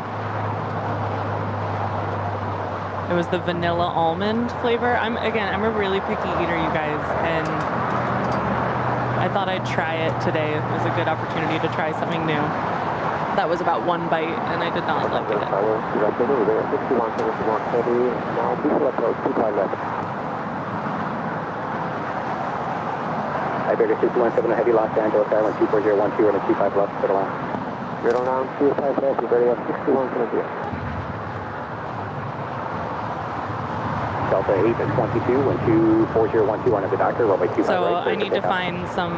It was the vanilla almond flavor. I'm a really picky eater, you guys, and I thought I'd try it today. It was a good opportunity to try something new. That was about one bite, and I did not like it. Iberia 617 heavy Los Angeles, Airline 24012, runway 25 left, clear to land. Clear to land, 25 left, Iberia 6170. Delta 8 at 22, wind 24012 on the doctor, runway 25 So right. I need to find some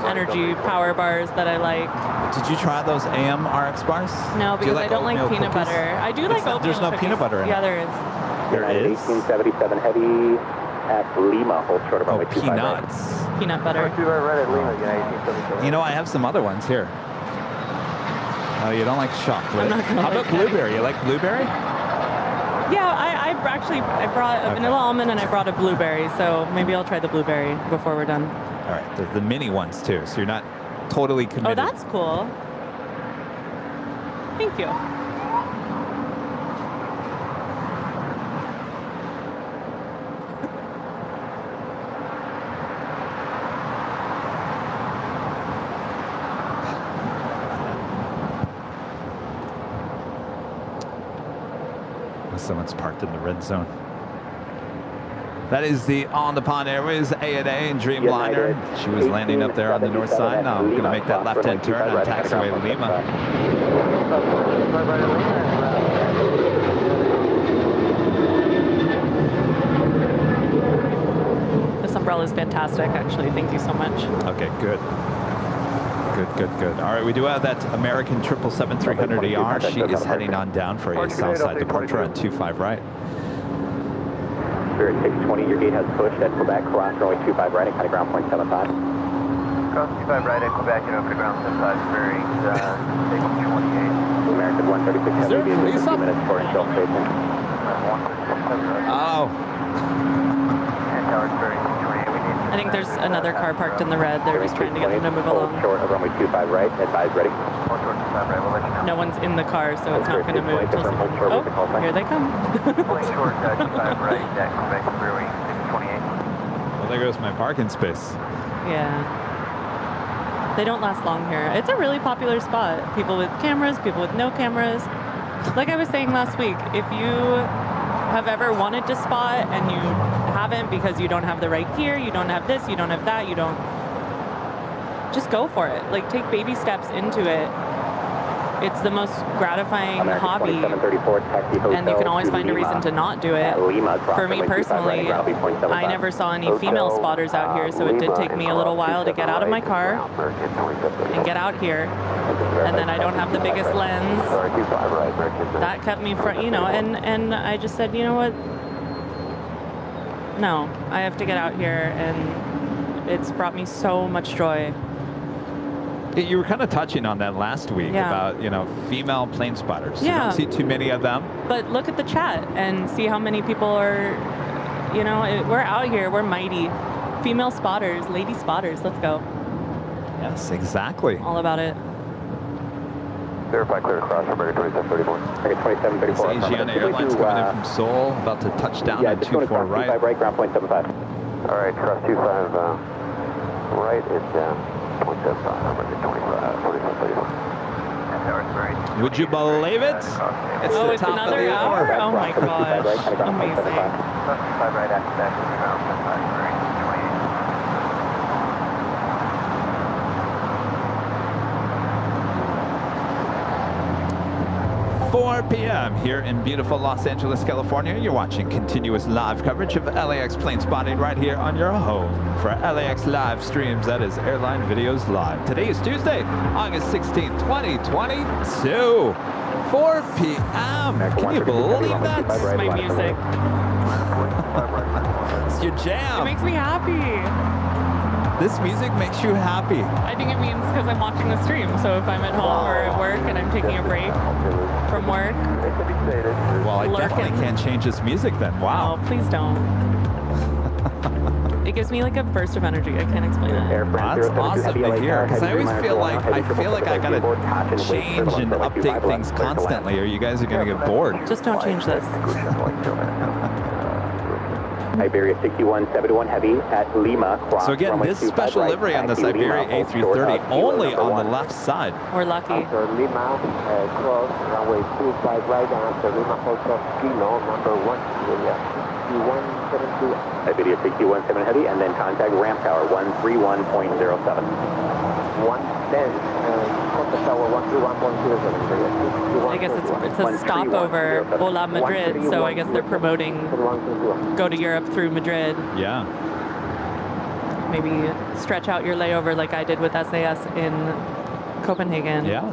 energy power bars that I like. Did you try those AM RX bars? No, because I don't like peanut cookies? butter. I do like oatmeal There's no cookies. peanut butter in it. Yeah, there is. There is? 1877 heavy at Lima, hold short of runway 25 right. Peanuts. Peanut butter. You know, I have some other ones here. Oh, you don't like chocolate? I'm not gonna How like about blueberry? You like blueberry? Yeah, I brought a vanilla almond and I brought a blueberry, so maybe I'll try the blueberry before we're done. All right, the mini ones too, so you're not totally committed. Oh, that's cool. Thank you. Someone's parked in the red zone. That is the On the Pond Airways ANA and Dreamliner. She was landing up there on the north side. Now I'm going to make that left-hand turn on taxiway Lima. This umbrella is fantastic, actually. Thank you so much. Okay, good. Good. All right, we do have that American 777-300ER. She is heading on down for a Southside departure on 25 right. Spirit 620, your gate has pushed at Quebec, cross runway 25 right, and kind of ground point 75. Cross 25 right at Quebec, and over to ground 75, Spirit 628. American 136 heavy, be in 2 minutes for initial spacing. Oh. And tower Spirit 628. I think there's another car parked in the red. They're just trying to get them to move along. Short of runway 25 right, advise ready. No one's in the car, so it's not going to move until someone... Oh, here they come. Pulling short 25 right at Quebec, Spirit 628. Well, there goes my parking space. Yeah. They don't last long here. It's a really popular spot. People with cameras, people with no cameras. Like I was saying last week, if you have ever wanted to spot and you haven't because you don't have the right gear, you don't have this, you don't have that, you don't... Just go for it. Like, take baby steps into it. it's the most gratifying American hobby, 2734, taxi hotel and you can always to find a Lima. reason to not do it. At Lima, cross For me runway 25 personally, right, ground speed 0.75. I never saw any Hotel, female spotters out here, so it did Lima take me a and little cross while to get out of my 27 car right, American 2734. and get out here. And then I don't have the biggest lens. Sorry, 25 right, American. That kept me from, you know, and I just said, you know what? No, I have to get out here, and it's brought me so much joy. You were kind of touching on that last week Yeah. about, you know, female plane spotters. Yeah. You don't see too many of them. But look at the chat and see how many people are, you know, we're out here, we're mighty. Female spotters, lady spotters, let's go. Yes, exactly. All about it. Verify clear across for American 2734. American 2734. This Asiana Airlines coming in from Seoul, about to touch down yeah, at just going 24 across right. 25 right, ground point 75. All right, cross 25 right at 0.75, American 25, 4534. Would you believe it? It's Oh, the it's top another of the hour? hour. Oh my gosh, amazing. 5 right after that, ground 75, right, 4 p.m. here in beautiful Los Angeles, California. You're watching continuous live coverage of LAX plane spotting right here on your home for LAX live streams. That is Airline Videos Live. Today is Tuesday, August 16th, 2022. 4 p.m. Can you believe that? This is my music. It's your It jam. makes me happy. This music makes you happy. I think it means because I'm watching the stream. So if I'm at home or at work and I'm taking a break from work, Well, I definitely lurking. can't change this music then. Wow. Oh, please don't. It gives me like a burst of energy. I can't explain it. That's awesome to hear, because I always feel like I gotta change and update things constantly, or you guys are gonna get bored. Just don't change this. Iberia 6171 Heavy at Lima. Cross So again, runway this 25 special right, livery on this taxi Iberia Lima, hold short A330 of kilo only number on the one. left side. We're lucky. After Lima, cross runway 25 right, and after Lima, hold short kilo number 1, Julia. 6172. Iberia 6171 Heavy, and then contact ramp tower 131.07. 110, contact tower 131.07. I guess it's a stopover, Hola Madrid, so I guess they're promoting go to Europe through Madrid. Yeah. Maybe stretch out your layover like I did with SAS in Copenhagen. Yeah.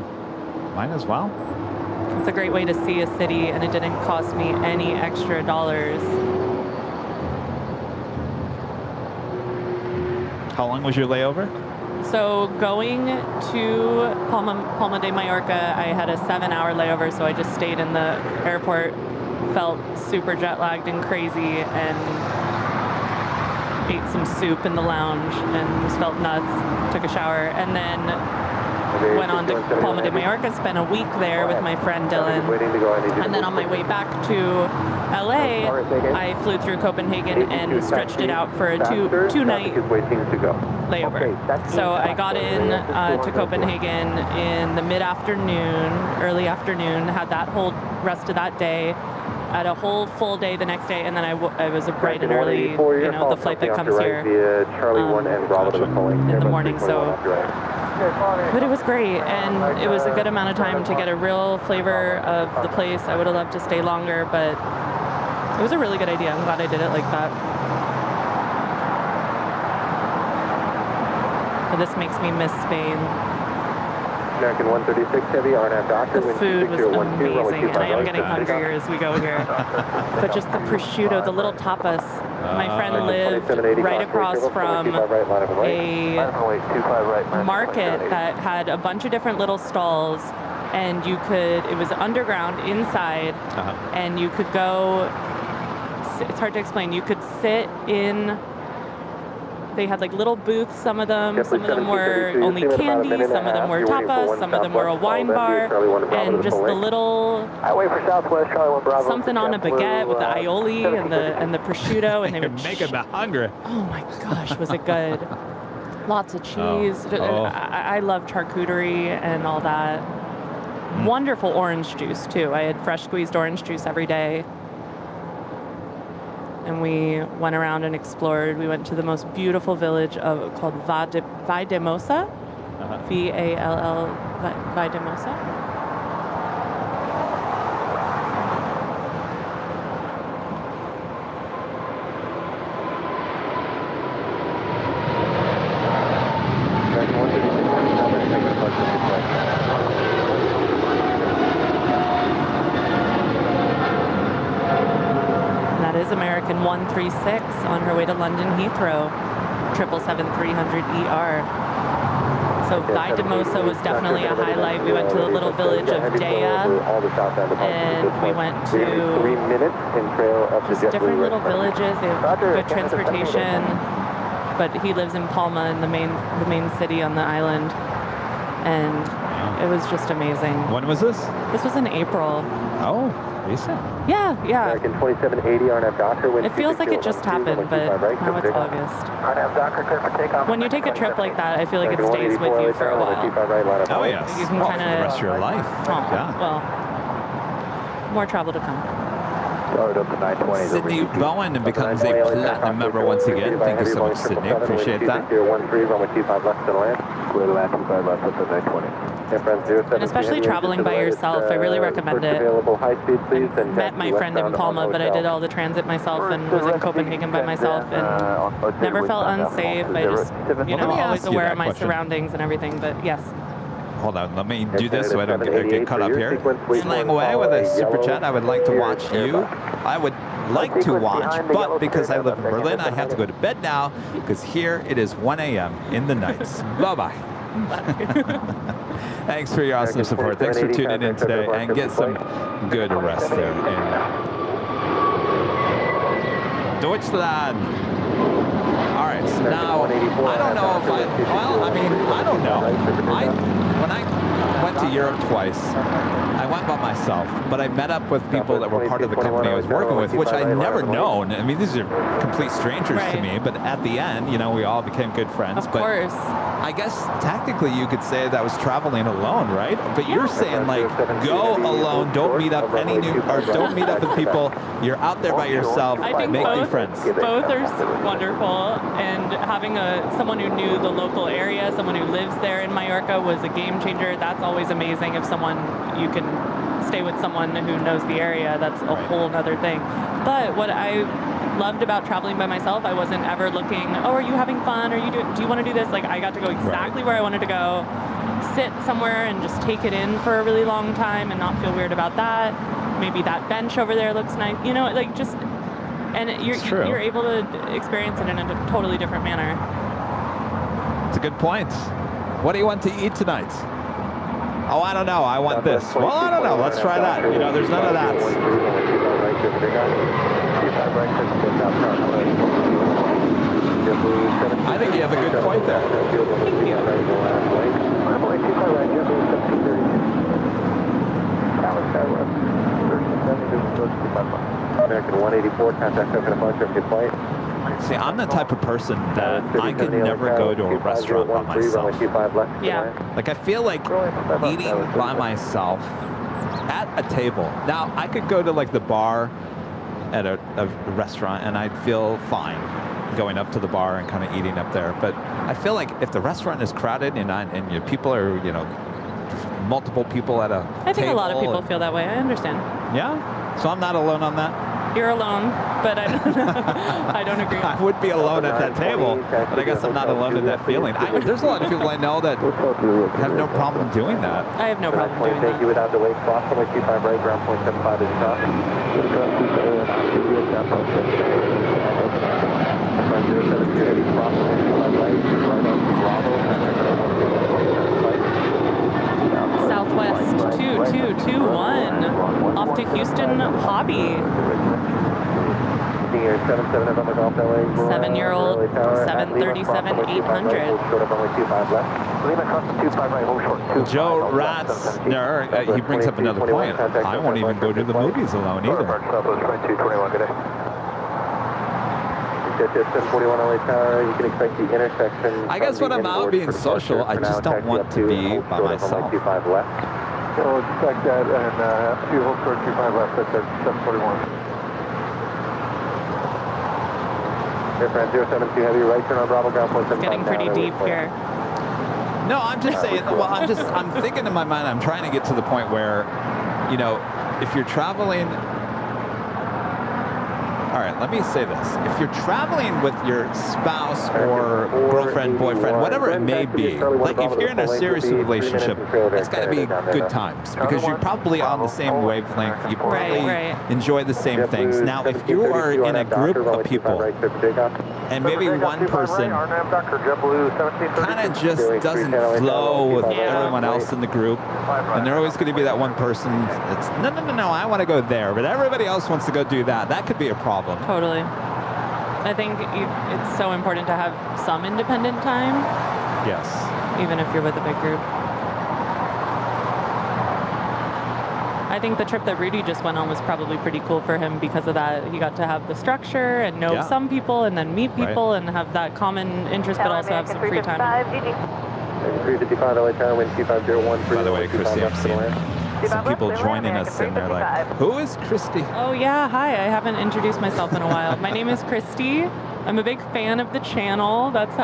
Might as well. It's a great way to see a city, and it didn't cost me any extra dollars. How long was your layover? So going to Palma de Mallorca, I had a 7-hour layover, so I just stayed in the airport, felt super jet lagged and crazy, and ate some soup in the lounge and just felt nuts, took a shower, and then went on to Palma de Mallorca, spent a week there with my friend Dylan, and then on my way back to LA, I flew through Copenhagen and stretched it out for a two-night layover. So I got in to Copenhagen in the mid-afternoon, early afternoon, had that whole rest of that day, had a whole full day the next day, and then I was bright and early, you know, the flight that comes here in the morning, so. But it was great, and it was a good amount of time to get a real flavor of the place. I would have loved to stay longer, but it was a really good idea. I'm glad I did it like that. But this makes me miss Spain. American 136 Heavy, RNAV Doctor. The food was amazing, and I am getting hungrier as we go here. But just the prosciutto, the little tapas. My friend lived right across from a market that had a bunch of different little stalls, and you could, it was underground inside, and you could go, it's hard to explain, you could sit in, they had like little booths, some of them were only candy, some of them were tapas, some of them were a wine bar, and just the little something on a baguette with the aioli and the prosciutto, and they were making me hungry. Oh my gosh, was it good? Lots of cheese. I love charcuterie and all that. Wonderful orange juice too. I had fresh squeezed orange juice every day. And we went around and explored. We went to the most beautiful village called Valldemosa, V-A-L-L, Valldemosa. 136 on her way to London Heathrow, 777-300ER. So Vaidemosa was definitely a highlight. We went to the little village of Dea, and we went to just different little villages. They have good transportation, but he lives in Palma, in the main city on the island, and it was just amazing. When was this? This was in April. Oh, recent. Yeah. American 2780 RNAV Docker. It feels like it just happened, but now it's August. RNAV Docker, clear for takeoff. When you take a trip like that, I feel like it stays with you for a while. Oh, yes. You can For kind the rest of your life. Yeah. Well, more travel to come. Sydney Bowen becomes a platinum member once again. Thank you so much, Sydney. Appreciate that. And especially traveling by yourself, I really recommend it. I met my friend in Palma, but I did all the transit myself and was in Copenhagen by myself and never felt unsafe. I just, always aware of my surroundings and everything, but yes. Hold on, let me do this so I don't get caught up here. Slang away with a super chat. I would like to watch you. I would like to watch, but because I live in Berlin, I have to go to bed now because here it is 1 a.m. in the nights. Bye-bye. Thanks for your awesome support. Thanks for tuning in today, and get some good rest there in Deutschland. All right, so now, I don't know if I don't know. When I went to Europe twice, I went by myself, but I met up with people that were part of the company I was working with, which I'd never known. I mean, these are complete strangers to me, but at the end, we all became good friends. Of course. I guess technically you could say that I was traveling alone, right? But you're saying go alone, don't meet up don't meet up with people. You're out there by yourself. I think make new friends. Both are wonderful, and having someone who knew the local area, someone who lives there in Mallorca, was a game changer. That's always amazing. If you can stay with someone who knows the area, that's a whole other thing. But what I loved about traveling by myself, I wasn't ever looking, are you having fun? Do you want to do this? I got to go exactly where I wanted to go, sit somewhere and just take it in for a really long time and not feel weird about that. Maybe that bench over there looks nice. And you're able to experience it in a totally different manner. It's a good point. What do you want to eat tonight? Oh, I don't know. I want this. Well, I don't know. Let's try that. There's none of that. I think you have a good point there. Thank you. American 184, contact open departure of good flight. See, I'm the type of person that I could never go to a restaurant by myself. Yeah. I feel like eating by myself at a table. Now, I could go to the bar at a restaurant and I'd feel fine going up to the bar and kind of eating up there. But I feel like if the restaurant is crowded and people are, multiple people at a table. I think a lot of people feel that way. I understand. Yeah? So I'm not alone on that? You're alone, but I don't agree. I would be alone at that table, but I guess I'm not alone in that feeling. There's a lot of people I know that have no problem doing that. I have no problem doing that. Thank you without delay. Cross runway 25 right, ground point 75 is top. Southwest 2221 off to Houston Hobby. 7-year-old 737-800. Joe Ratzner, he brings up another point. I won't even go to the movies alone either. I guess when I'm out being social, I just don't want to be by myself. So expect that and 2 hold short 25 left at 741. Airframe 072 heavy, right turn on Bravo, ground point 75. It's getting pretty deep here. No, I'm just saying, I'm thinking in my mind, I'm trying to get to the point where, if you're traveling, all right, let me say this. If you're traveling with your spouse or girlfriend, boyfriend, whatever it may be, like if you're in a serious relationship, it's got to be good times because you're probably on the same wavelength. You probably enjoy the same things. Now, if you are in a group of people and maybe one person kind of just doesn't flow with everyone else in the group, and they're always going to be that one person that's, no, I want to go there, but everybody else wants to go do that. That could be a problem. Totally. I think it's so important to have some independent time. Yes. Even if you're with a big group. I think the trip that Rudy just went on was probably pretty cool for him because of that. He got to have the structure and know some people and then meet people and have that common interest, but also have some free time. 355 LA Tower, wind 2501. By the way, Christy, I'm seeing some people joining us and they're like, who is Christy? Oh yeah, hi, I haven't introduced myself in a while. My name is Christy. I'm a big fan of the channel. That's,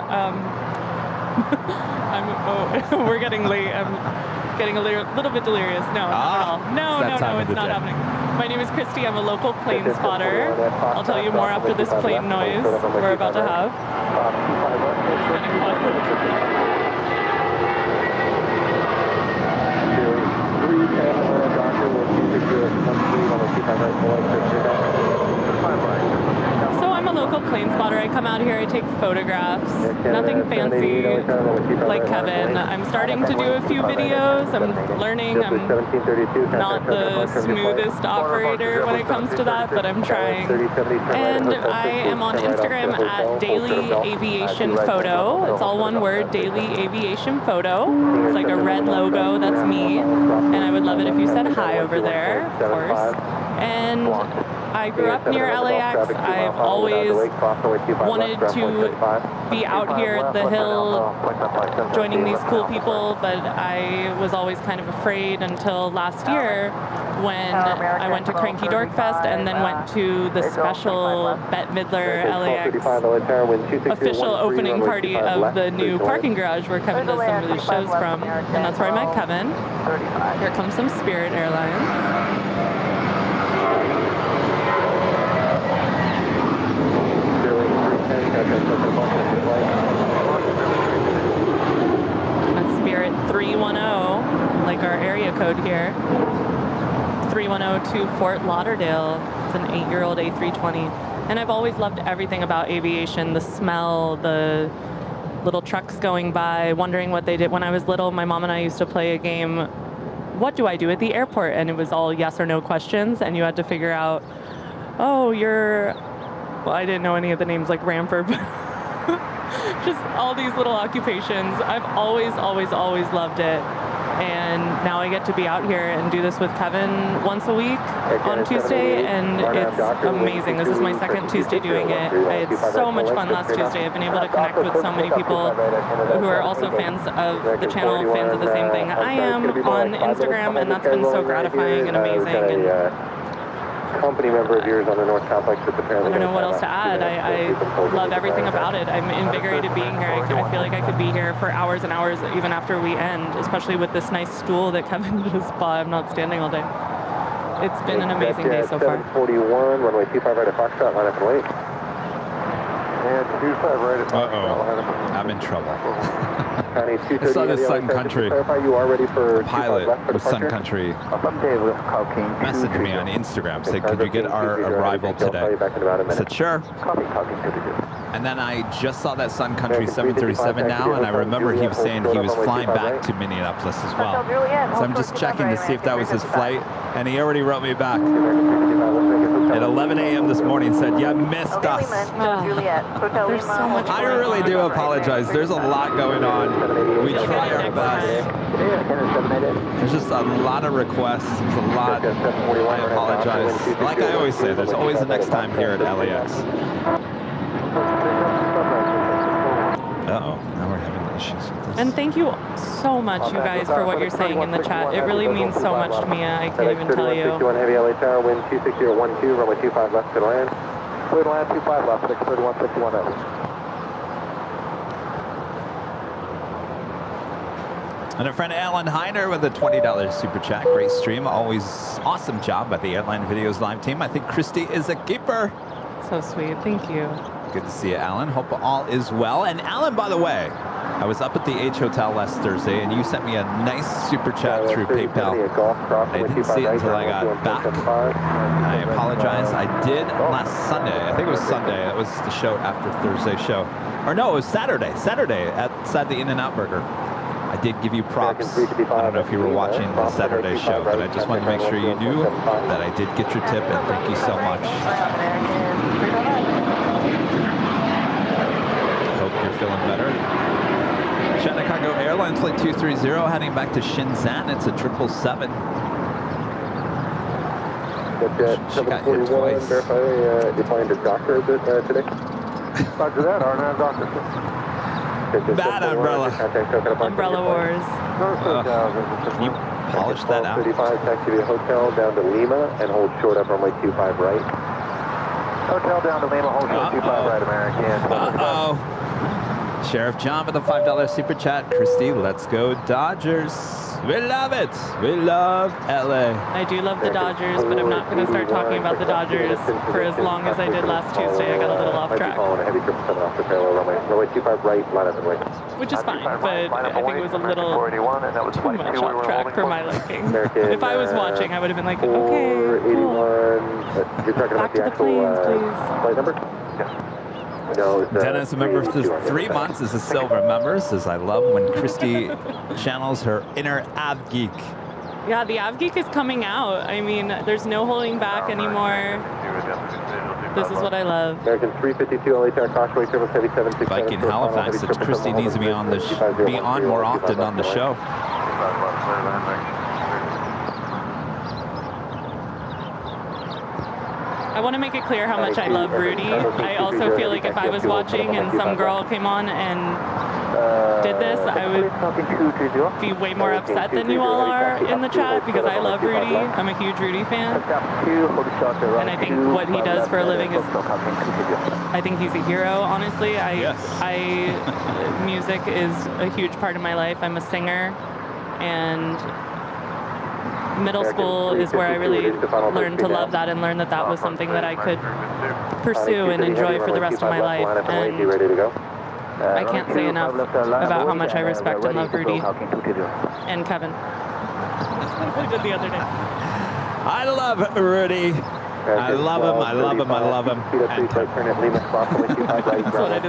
we're getting late. I'm getting a little bit delirious. No, not at all. No, it's not happening. My name is Christy. I'm a local plane spotter. I'll tell you more after this plane noise we're about to have. So I'm a local plane spotter. I come out here, I take photographs. Nothing fancy like Kevin. I'm starting to do a few videos. I'm learning. I'm not the smoothest operator when it comes to that, but I'm trying. And I am on Instagram at Daily Aviation Photo. It's all one word, Daily Aviation Photo. It's like a red logo. That's me. And I would love it if you said hi over there, of course. And I grew up near LAX. I've always wanted to be out here at the hill joining these cool people, but I was always kind of afraid until last year when I went to Cranky Dork Fest and then went to the special Bette Midler LAX official opening party of the new parking garage where Kevin does some of these shows from, and that's where I met Kevin. Here comes some Spirit Airlines. That's Spirit 310, like our area code here. 310 to Fort Lauderdale. It's an 8-year-old A320. And I've always loved everything about aviation, the smell, the little trucks going by, wondering what they did. When I was little, my mom and I used to play a game, what do I do at the airport? And it was all yes or no questions, and you had to figure out, oh, well, I didn't know any of the names like Ramper, but just all these little occupations. I've always loved it. And now I get to be out here and do this with Kevin once a week on Tuesday, and it's amazing. This is my second Tuesday doing it. I had so much fun last Tuesday. I've been able to connect with so many people who are also fans of the channel, fans of the same thing I am on Instagram, and that's been so gratifying and amazing. And company member of yours on the North Complex that's apparently. I don't know what else to add. I love everything about it. I'm invigorated being here. I feel like I could be here for hours and hours even after we end, especially with this nice stool that Kevin just bought. I'm not standing all day. It's been an amazing day so far. 741, runway 25 right at Foxtrot, line up and wait. And 25 right at Foxtrot. I'm in trouble. I saw this Sun Country pilot with Sun Country messaged me on Instagram, said, could you get our arrival today? I said, sure. And then I just saw that Sun Country 737 now, and I remember he was saying he was flying back to Minneapolis as well. So I'm just checking to see if that was his flight, and he already wrote me back at 11 a.m. this morning, said, you missed us. There's so much. I really do apologize. There's a lot going on. We try our best. There's just a lot of requests. There's a lot. I apologize. Like I always say, there's always a next time here at LAX. Uh-oh, now we're having issues with this. And thank you so much, you guys, for what you're saying in the chat. It really means so much to me. I can't even tell you. 61 heavy LA Tower, wind 26012, runway 25 left, clear to land. Clear to land, 25 left, 631, 51 over. And our friend Alan Heiner with a $20 super chat. Great stream. Always awesome job by the Airline Videos live team. I think Christy is a keeper. That's so sweet. Thank you. Good to see you, Alan. Hope all is well. And Alan, by the way, I was up at the H Hotel last Thursday, and you sent me a nice super chat through PayPal. I didn't see it until I got back. I apologize. I did last Sunday. I think it was Sunday. It was the show after Thursday's show. Or no, it was Saturday. Saturday outside the In-N-Out Burger. I did give you props. I don't know if you were watching the Saturday show, but I just wanted to make sure you knew that I did get your tip, and thank you so much. Hope you're feeling better. Chicago Airlines flight 230 heading back to Shenzhen. It's a 777. She got hit twice. Deploying to doctor today. Roger that, RNAV doctor. Bad umbrella. Umbrella wars. Can you polish that out? 35, taxi to hotel down to Lima and hold short up runway 25 right. Hotel down to Lima, hold short 25 right, American. Uh-oh. Sheriff John with a $5 super chat. Christy, let's go Dodgers. We love it. We love LA. I do love the Dodgers, but I'm not going to start talking about the Dodgers for as long as I did last Tuesday. I got a little off track. Which is fine, but I think it was a little too much off track for my liking. If I was watching, I would have been like, okay, cool. Back to the planes, please. Dennis, a member for 3 months, is a silver member. Says, I love when Christy channels her inner av geek. Yeah, the av geek is coming out. I mean, there's no holding back anymore. This is what I love. American 352 LA Tower, Crossway, 7767. Viking Halifax says Christy needs to be on more often on the show. I want to make it clear how much I love Rudy. I also feel like if I was watching and some girl came on and did this, I would be way more upset than you all are in the chat because I love Rudy. I'm a huge Rudy fan. And I think what he does for a living is, I think he's a hero, honestly. Music is a huge part of my life. I'm a singer, and middle school is where I really learned to love that and learn that that was something that I could pursue and enjoy for the rest of my life. And I can't say enough about how much I respect and love Rudy and Kevin. That's what I did the other day. I love Rudy. I love him, I love him, I love him. And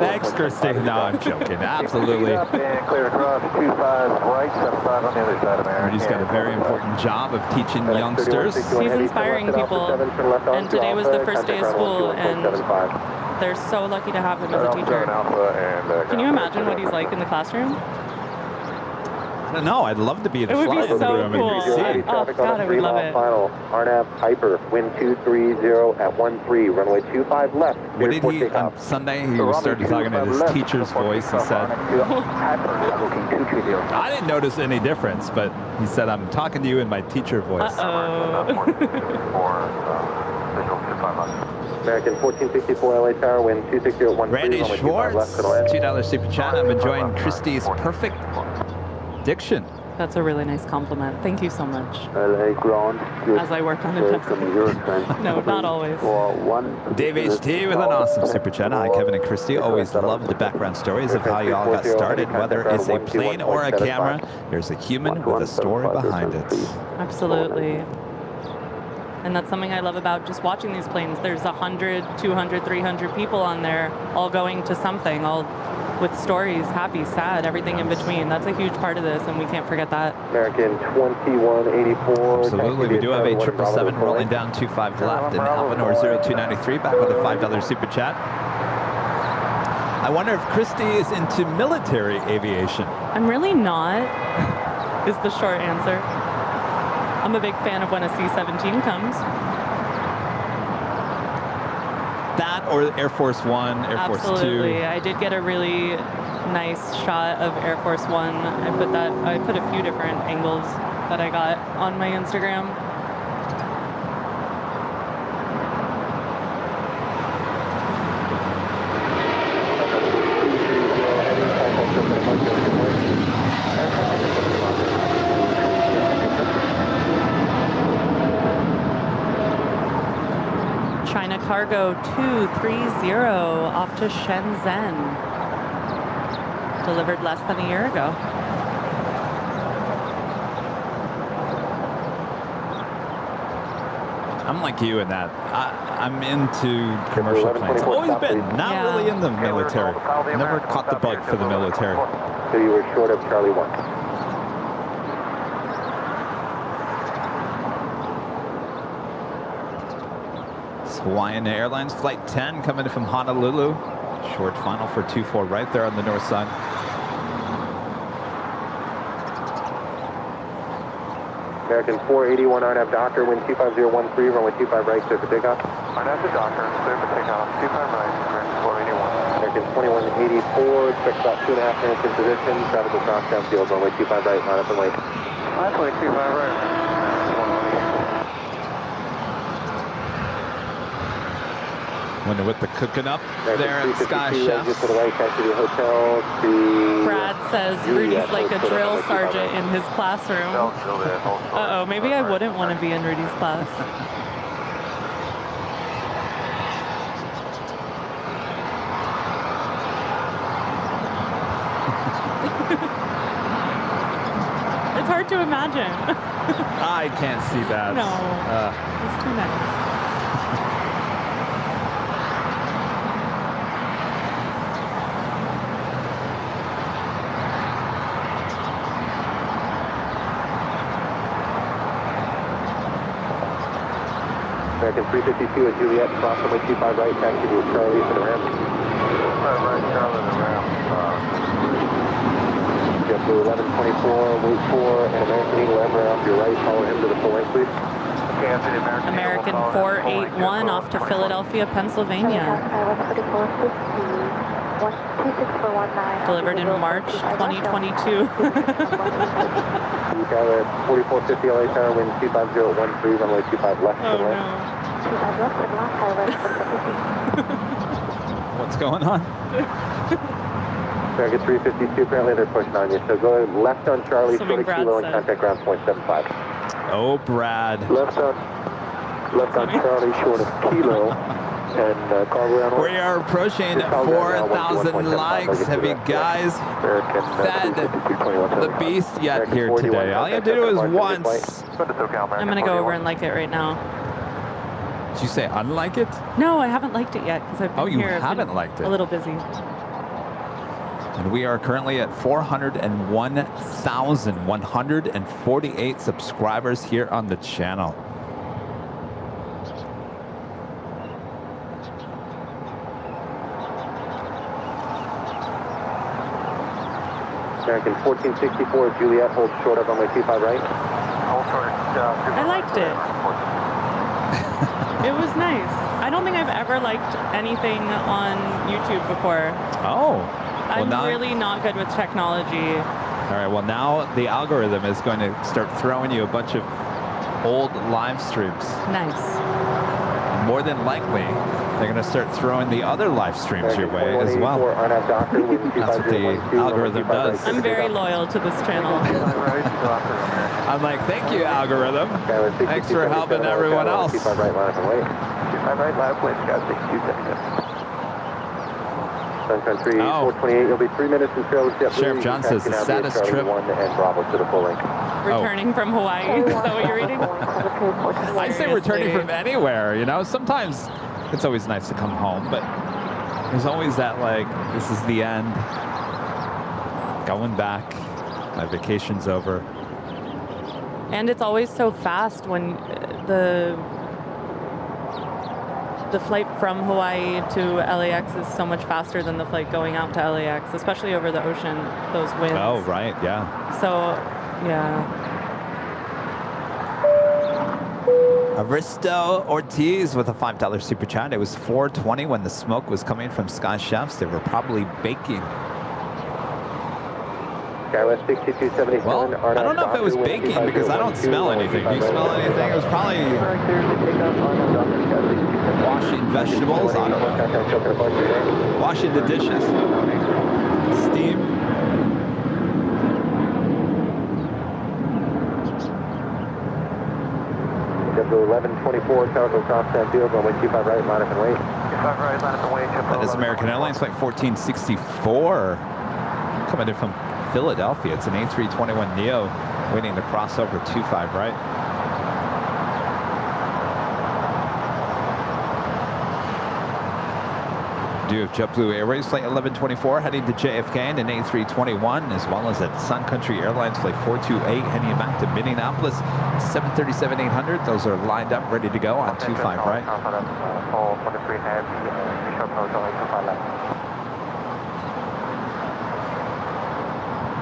thanks, Christy. No, I'm joking. Absolutely. Rudy's got a very important job of teaching youngsters. He's inspiring people. And today was the first day of school, and they're so lucky to have him as a teacher. Can you imagine what he's like in the classroom? I don't know. I'd love to be in the flight so room cool. and see. Oh, God, I would love it. Final. RNAV Piper, wind 230 at 13, runway 25 left. What did he, on Sunday, he started talking in his teacher's voice. He said, I didn't notice any difference, but he said, I'm talking to you in my teacher voice. American 1464 LA Tower, wind 260 at 13. Randy Schwartz, $2 super chat. I'm enjoying Christy's perfect diction. That's a really nice compliment. Thank you so much. LA ground. As I work on it. No, not always. Dave HT with an awesome super chat. Hi, Kevin and Christy. Always love the background stories of how you all got started. Whether it's a plane or a camera, there's a human with a story behind it. Absolutely. And that's something I love about just watching these planes. There's 100, 200, 300 people on there, all going to something, all with stories, happy, sad, everything in between. That's a huge part of this, and we can't forget that. American 2184. Absolutely. We do have a 777 rolling down 25 left, and Alvinor 0293 back with a $5 super chat. I wonder if Christy is into military aviation. I'm really not, is the short answer. I'm a big fan of when a C-17 comes. That or Air Force One, Air Force Two. Absolutely. I did get a really nice shot of Air Force One. I put a few different angles that I got on my Instagram. Cargo 230 off to Shenzhen. Delivered less than a year ago. I'm like you in that. I'm into commercial planes. Always been. Not really in the military. Never caught the bug for the military. So you were short of Charlie 1. It's Hawaiian Airlines Flight 10 coming in from Honolulu. Short final for 24 right there on the north side. American 481 RNAV Doctor, wind 25013, runway 25 right, clear for takeoff. RNAV to Doctor, clear for takeoff, 25 right, American 481. American 2184, expect about 2.5 minutes in position, travel to cross downfield, runway 25 right, line up and wait. Runway 25 right, Wonder what the cooking up there at Sky Chef. Just to the right, taxi to the hotel, to Brad says Rudy's like a drill sergeant in his classroom. Uh-oh, maybe I wouldn't want to be in Rudy's class. It's hard to imagine. I can't see that. No, it's too nice. American 352 at Juliet, cross runway 25 right, taxi to Charlie for the ramp. 25 right, Charlie to the ramp. JetBlue 1124, wait for an American Eagle Embraer off your right, follow him to the full length, please. Okay, after the American 481 off to Philadelphia, Pennsylvania. Delivered in March 2022. Tower 4450 LA Tower, wind 25013, runway 25 left for the left. What's going on? Target 352, apparently they're pushing on you. So go left on Charlie, Something short of kilo and contact ground point 75. Oh, Brad. Left on Charlie, short of kilo. And cargo on we are approaching 4,000 likes. Have you guys fed the beast yet here today? All you have to do is once. I'm going to go over and like it right now. Did you say unlike it? No, I haven't liked it yet because I've been here. Oh, you haven't liked it? A little busy. And we are currently at 401,148 subscribers here on the channel. American 1464, Juliet, hold short of runway 25 right. I liked it. It was nice. I don't think I've ever liked anything on YouTube before. Oh. I'm really not good with technology. All right, well now the algorithm is going to start throwing you a bunch of old live streams. Nice. And more than likely, they're going to start throwing the other live streams your way as well. That's what the algorithm does. I'm very loyal to this channel. I'm like, thank you, algorithm. Thanks for helping everyone else. Sunshine 3, 428. You'll be 3 minutes in trail with JetBlue. Sheriff John says the saddest trip. 1 and Bravo to the full length. Returning from Hawaii. Is that what you're reading? I say returning from anywhere. You know, sometimes it's always nice to come home, but there's always that like, this is the end. Going back. My vacation's over. And it's always so fast when the flight from Hawaii to LAX is so much faster than the flight going out to LAX, especially over the ocean, those winds. Oh, right, yeah. So, yeah. Aristo Ortiz with a $5 super chat. It was 4:20 when the smoke was coming from Sky Chefs. They were probably baking. Skywest 6277. Well, I don't know if it was baking because I don't smell anything. Do you smell anything? It was probably washing vegetables. I don't know. Washing the dishes. Steam. JetBlue 1124, Calico cross San Field, runway 25 right, line up and wait. 25 right, line up and wait. That is American Airlines Flight 1464. Coming in from Philadelphia. It's an A321neo waiting to cross over 25 right. Do have JetBlue Airways Flight 1124 heading to JFK in an A321, as well as at Sun Country Airlines Flight 428 heading back to Minneapolis 737-800. Those are lined up, ready to go on 25 right.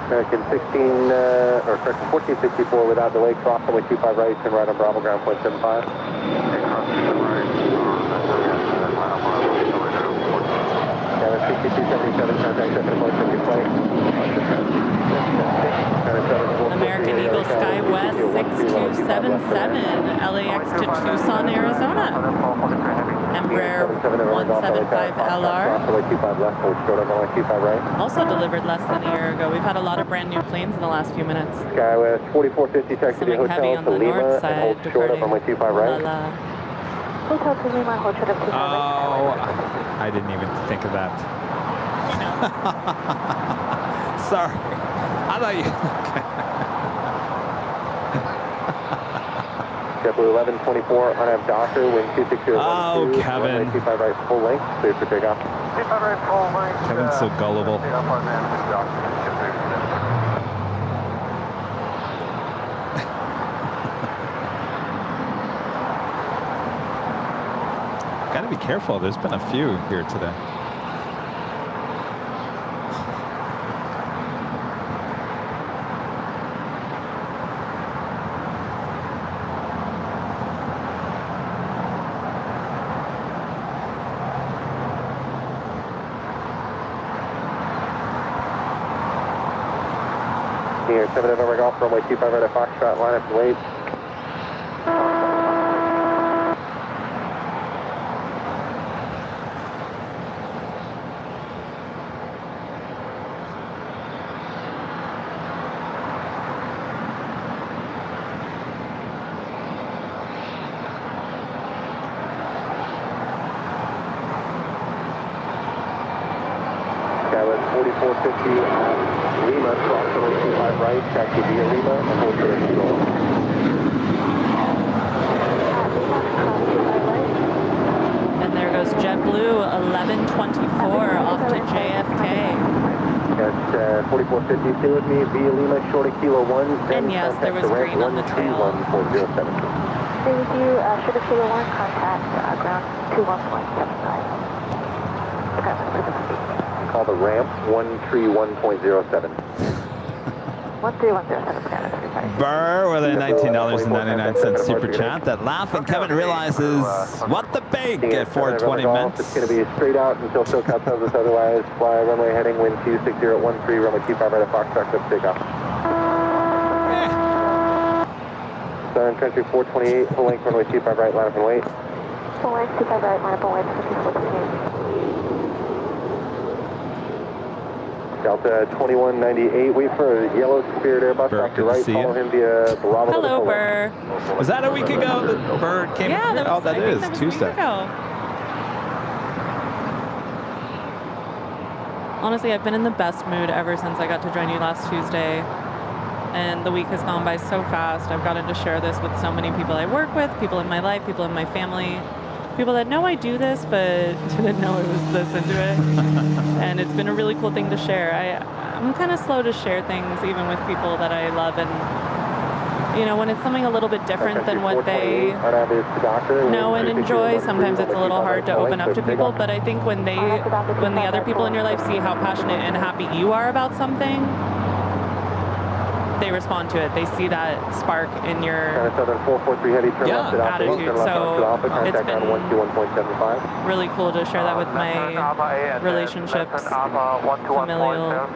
American 1464 without delay, cross runway 25 right, turn right on Bravo, ground point 75. Kevin 6277, contact 7.7 flight. American Eagle SkyWest 6277, LAX to Tucson, Arizona. Embraer 175LR. Also delivered less than a year ago. We've had a lot of brand new planes in the last few minutes. SkyWest 4450, taxi to hotel to Lima and hold short up runway 25 right. Hotel to Lima, hold short of 25 right. Oh, I didn't even think of that. Sorry. I thought you... JetBlue 1124, unab Docker, wind 260. Oh, Kevin. 25 right, full length, clear for takeoff. 25 right, full length. Kevin's so gullible. Gotta be careful. There's been a few here today. Here, 7 November Golf, runway 25 right at Foxtrot, line up and wait. Skywest 4450 at Lima, cross runway 25 right, taxi via Lima, and hold short of Kilo. And there goes JetBlue 1124 off to JFK. That's 4450, stay with me via Lima, short of Kilo 1. And yes, there was green on the tail. 131.07. Stay with you, short of Kilo 1, contact ground 21.75. Call the ramp 131.07. 13107. Burr with a $19.99 super chat. That laughing Kevin realizes what the big at 420 meant. It's going to be straight out until SoCal tells us otherwise. Fly runway heading wind 26013, runway 25 right at Foxtrot, clip takeoff. Southern Country 428, full length runway 25 right, line up and wait. Full length 25 right, line up and wait, 5428. Delta 2198, wait for yellow Spirit Airbus, back to right, follow him via Bravo. Hello, Burr. Was that a week ago that Burr came in? Yeah, Oh, that is Tuesday. Honestly, I've been in the best mood ever since I got to join you last Tuesday. And the week has gone by so fast. I've gotten to share this with so many people I work with, people in my life, people in my family. People that know I do this, but didn't know it was this into it. And it's been a really cool thing to share. I'm kind of slow to share things, even with people that I love. And, you know, when it's something a little bit different than what they know and enjoy, sometimes it's a little hard to open up to people. But I think when the other people in your life see how passionate and happy you are about something, they respond to it. They see that spark in your attitude. So it's been really cool to share that with my relationships, familial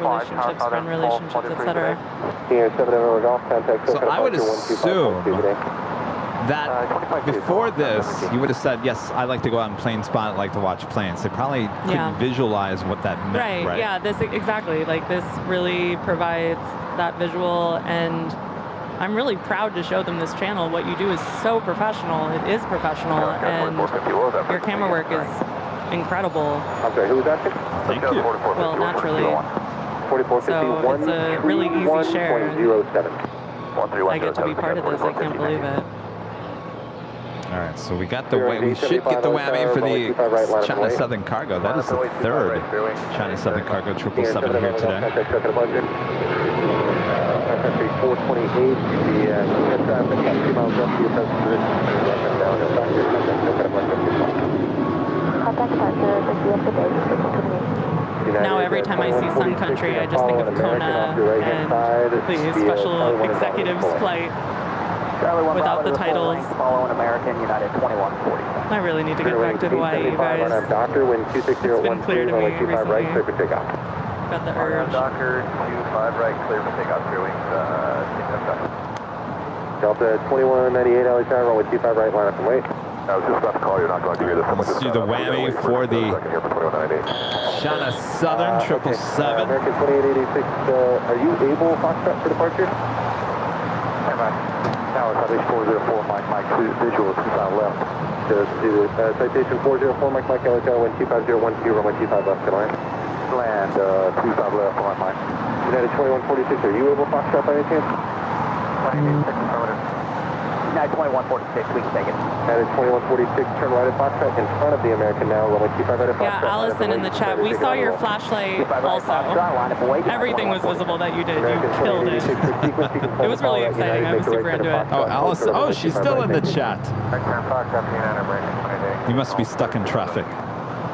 relationships, friend relationships, etc. So I would assume that before this, you would have said, yes, I like to go out and plane spot, I like to watch planes. They probably couldn't visualize what that meant, right? Yeah, this exactly. Like, this really provides that visual, and I'm really proud to show them this channel. What you do is so professional. It is professional, and your camera work is incredible. I'm sorry, who was that? Thank you. Well, naturally. 4450, So it's a really easy share. 1.07. I get to be part of this. I can't believe it. All right, so we got the we should get the whammy for the China Southern Cargo. That is the third China Southern Cargo 777 here today. 428, traffic, 2 miles left to your present position. Contact departure, 50 of the day, continue. Now every time I see Sun Country, I just think of Kona and the special executives flight without the titles. Following American United 2140. I really need to get back to Hawaii, you guys. It's been clear to me recently. Got the urge. Docker, 25 right, clear for takeoff, clear wings, Delta 2198, LA Tower, runway 25 right, line up and wait. I was just about to call you, not going to hear this. Let's do the whammy for the China Southern 777. American 2886, are you able, Foxtrot, for departure? Tower, Citation 404, Mike, visual, 25 left. Citation 404, Mike, LA Tower, wind 25012, runway 25 left, can I? Land, 25 left, on Mike. United 2146, are you able, Foxtrot, by any chance? 26, United 2146, we can take it. United 2146, turn right at Foxtrot, in front of the American now, runway 25 right at Foxtrot. Yeah, Allison in the chat, we saw your flashlight also. Everything was visible that you did. You killed it. It was really exciting. I was super into it. Oh, Allison. Oh, she's still in the chat. You must be stuck in traffic.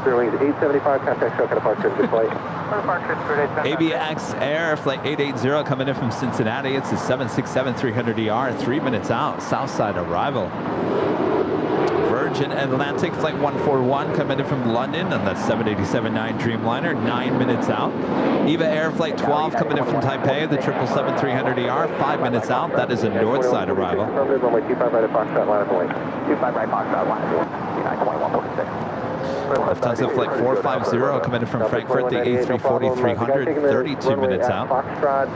Wings 875, contact Shoka departure, good flight. ABX Air, flight 880 coming in from Cincinnati. It's a 767-300ER, 3 minutes out, south side arrival. Virgin Atlantic, flight 141 coming in from London on that 787-9 Dreamliner, 9 minutes out. EVA Air, flight 12 coming in from Taipei, the 777-300ER, 5 minutes out. That is a north side arrival. Runway 25 right at Foxtrot, line up and wait. 25 right, Foxtrot, line up, United 2146. Lufthansa flight 450 coming in from Frankfurt, the A340-300, 32 minutes out.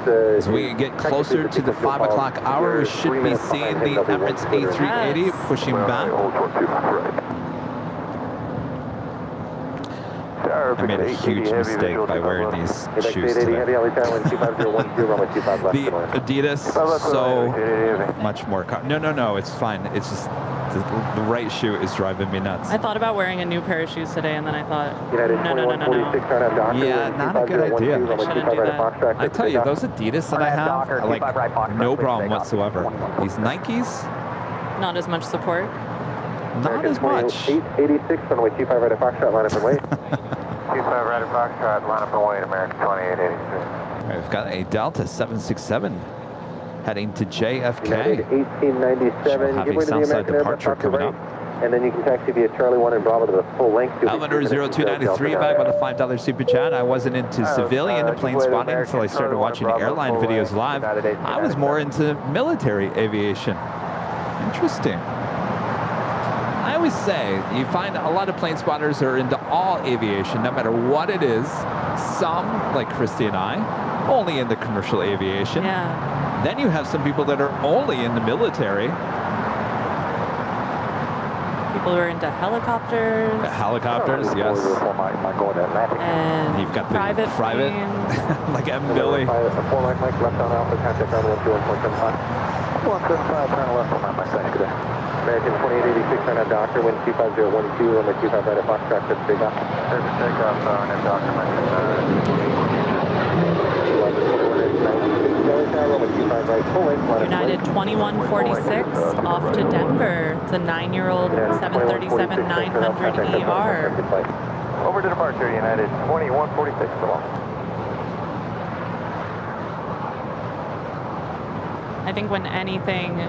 As we get closer to the 5 o'clock hour, we should be seeing the Emirates A380 pushing back. I made a huge mistake by wearing these shoes today. The Adidas, so much more. No, it's fine. It's just the right shoe is driving me nuts. I thought about wearing a new pair of shoes today, and then I thought, no. Yeah, not a good idea. I shouldn't do that. I tell you, those Adidas that I have are like no problem whatsoever. These Nikes, not as much support. not as much. 886, runway 25 right at Foxtrot, line up and wait. 25 right at Foxtrot, line up and wait, American 2883. All right, we've got a Delta 767 heading to JFK. 1897, give way to the American departure coming up. And then you can taxi via Charlie 1 and Bravo to the full length. Elevator 0293 back with a $5 super chat. I wasn't into civilian plane spotting until I started watching airline videos live. I was more into military aviation. Interesting. I always say you find a lot of plane spotters are into all aviation, no matter what it is. Some, like Christy and I, only in the commercial aviation. Yeah. Then you have some people that are only in the military. People who are into helicopters. Helicopters, yes. And you've got the private like M. Billy. 4 Mike, left on Alpha, contact on 121.75. 175, turn left on my second today. American 2886, turn out Doctor, wind 25012, runway 25 right at Foxtrot, good to take off. Clear for takeoff, and Doctor, my United 2146 off to Denver. It's a 9-year-old 737-900ER. Over to departure, United 2146, come on. I think when anything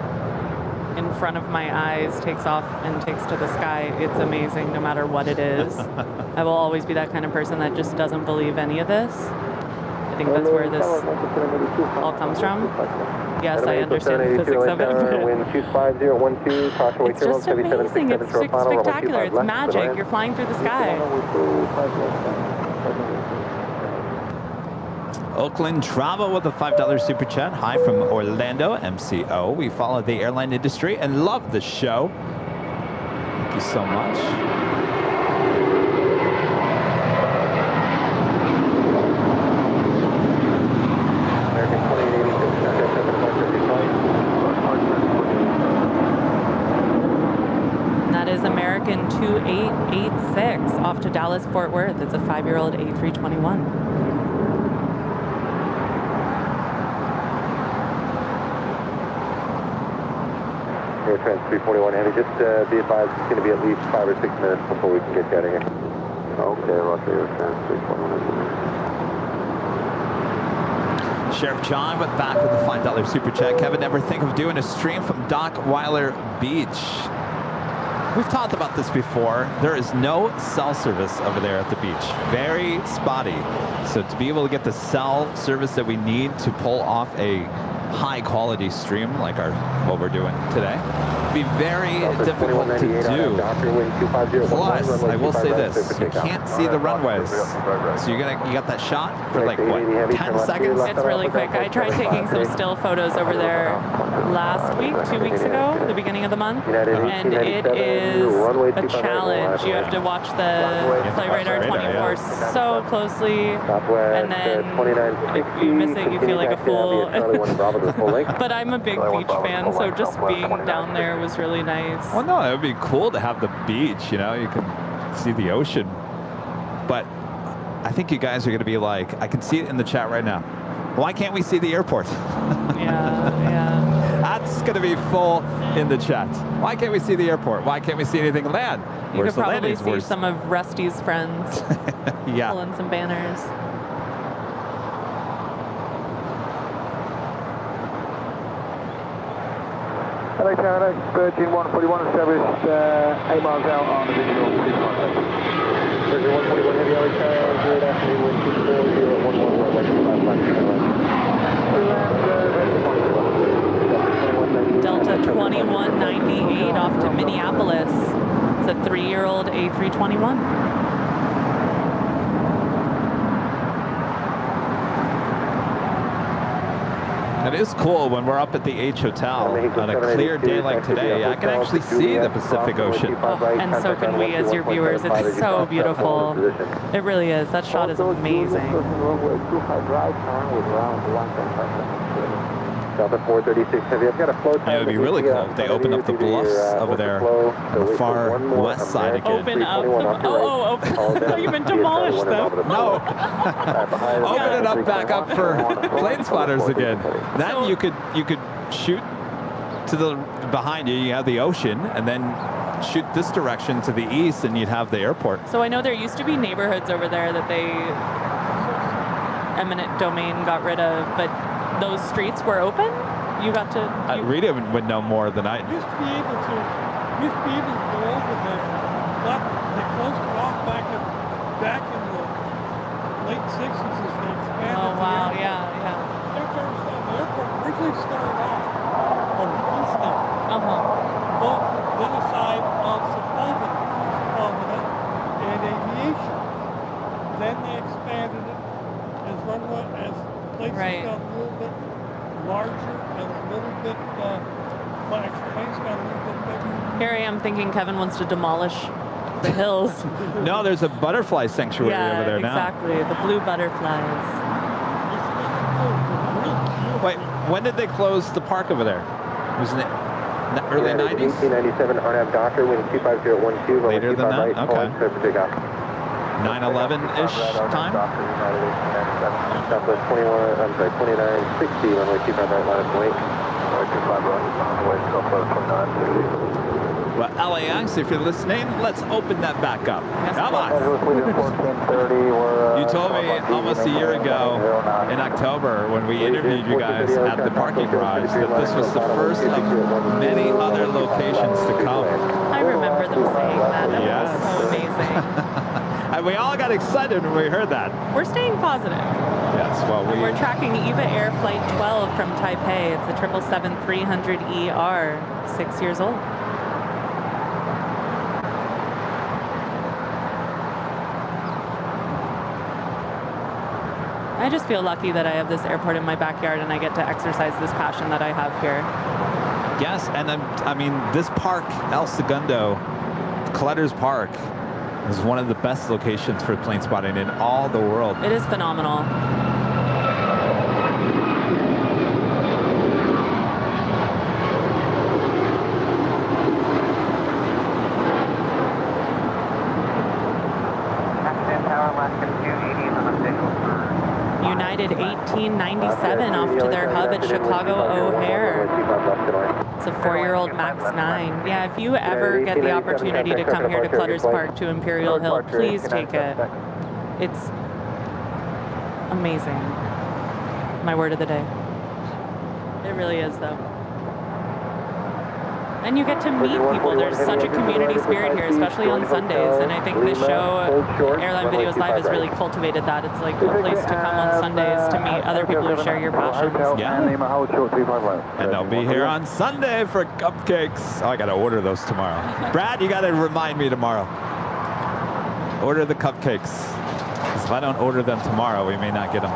in front of my eyes takes off and takes to the sky, it's amazing no matter what it is. I will always be that kind of person that just doesn't believe any of this. I think that's where this all comes from. Yes, I understand the physics of it, but it's just amazing. It's spectacular. It's magic. You're flying through the sky. Oakland Travel with a $5 super chat. Hi from Orlando, MCO. We follow the airline industry and love the show. Thank you so much. That is American 2886 off to Dallas Fort Worth. It's a 5-year-old A321. AirTrans 341 Heavy, just be advised it's going to be at least 5 or 6 minutes before we can get you out of here. Okay, roger, AirTrans 341 Heavy. Sheriff John went back with a $5 super chat. Kevin, never think of doing a stream from Dockweiler Beach. We've talked about this before. There is no cell service over there at the beach. Very spotty. So to be able to get the cell service that we need to pull off a high quality stream like what we're doing today be very difficult to do. Plus, I will say this, you can't see the runways. So you got that shot for like what, 10 seconds? It's really quick. I tried taking some still photos over there last week, 2 weeks ago, the beginning of the month, and it is a challenge. You have to watch the Flight Radar 24 so closely, and then if you miss it, you feel like a fool. But I'm a big beach fan, so just being down there was really nice. Well, no, it would be cool to have the beach, you know, you can see the ocean. But I think you guys are going to be like, I can see it in the chat right now. Why can't we see the airport? Yeah. That's going to be full in the chat. Why can't we see the airport? Why can't we see anything land? You could probably see some of Rusty's friends yeah. pulling some banners. LA Canada, Virgin 141 established 8 miles out on the visual. Virgin 141 Heavy, LA Canada, good afternoon, wind 240, Delta 2198 off to Minneapolis. It's a 3-year-old A321. It is cool when we're up at the H Hotel on a clear day like today. I can actually see the Pacific Ocean. Oh, and so can we as your viewers. It's so beautiful. It really is. That shot is amazing. Delta 436 Heavy. I've got a flow time. Yeah, it would be really cool if they opened up the bluffs over there on the far west side again. Open up. Open. You meant demolish them. No. Open it up back up for plane spotters again. Then you could shoot to the behind you. You have the ocean, and then shoot this direction to the east, and you'd have the airport. So I know there used to be neighborhoods over there that they eminent domain got rid of, but those streets were open? You got to... Rita would know more than I do. Used to be able to go over there, but they closed it off back in the late 60s as they expanded. Oh, wow, yeah. The airport originally started off on the east end. Well, the other side of Sepulveda and aviation. Then they expanded it as places got a little bit larger and a little bit, planes got a little bit bigger. Here I am thinking Kevin wants to demolish the hills. No, there's a butterfly sanctuary over there now. Exactly. The blue butterflies. Wait, when did they close the park over there? Was it the early 90s? 1897 RNAV Doctor, wind 25012. Later than that? Okay. 9/11-ish time? Southwest 2960, runway 25 right, line up wait. Runway 25 right, runway Southwest 2960. Well, LAX, if you're listening, let's open that back up. Come on. You told me almost a year ago in October when we interviewed you guys at the parking garage that this was the first of many other locations to come. I remember them saying that. That was so amazing. And we all got excited when we heard that. We're staying positive. Yes, well, we're tracking EVA Air Flight 12 from Taipei. It's a 777-300ER, 6 years old. I I just feel lucky that I have this airport in my backyard and I get to exercise this passion that I have here. Yes, and I mean, this park, El Segundo, Clutter's Park, is one of the best locations for plane spotting in all the world. It is phenomenal. United 1897 off to their hub at Chicago O'Hare. It's a 4-year-old MAX 9. Yeah, if you ever get the opportunity to come here to Clutter's Park to Imperial Hill, please take it. It's amazing. My word of the day. It really is, though. And you get to meet people. There's such a community spirit here, especially on Sundays. And I think this show, Airline Videos Live, has really cultivated that. It's like a place to come on Sundays to meet other people who share your passions. Yeah. And I'll be here on Sunday for cupcakes. Oh, I got to order those tomorrow. Brad, you got to remind me tomorrow. Order the cupcakes. Because if I don't order them tomorrow, we may not get them.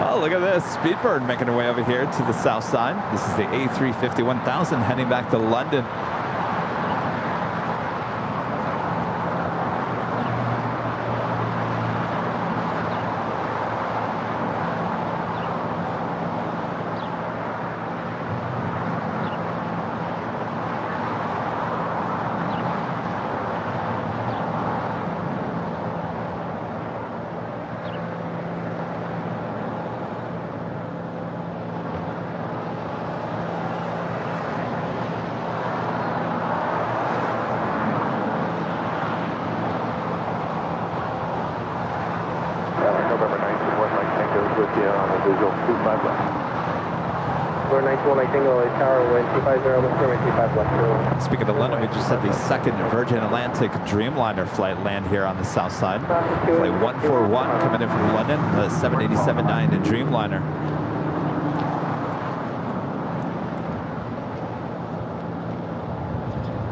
Oh, look at this. Speedbird making her way over here to the south side. This is the A350 1000 heading back to London. Speaking of London, we just had the second Virgin Atlantic Dreamliner flight land here on the south side. Flight 141 coming in from London, the 787-9 Dreamliner.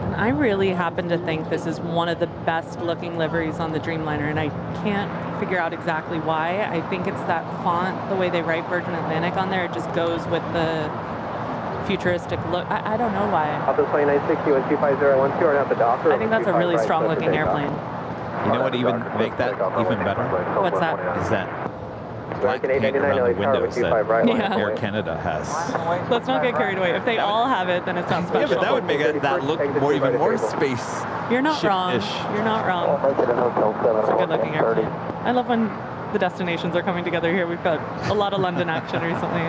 And I really happen to think this is one of the best looking liveries on the Dreamliner, and I can't figure out exactly why. I think it's that font, the way they write Virgin Atlantic on there, it just goes with the futuristic look. I don't know why. Up to 2960 and 25012 are at the docker. I think that's a really strong looking airplane. You know what even make that even better? What's that? Is that black paint around the windows that Air Canada has. Let's not get carried away. If they all have it, then it's not special. Yeah, but that would make that look even more space. You're not wrong. You're not wrong. It's a good looking airplane. I love when the destinations are coming together here. We've got a lot of London action recently.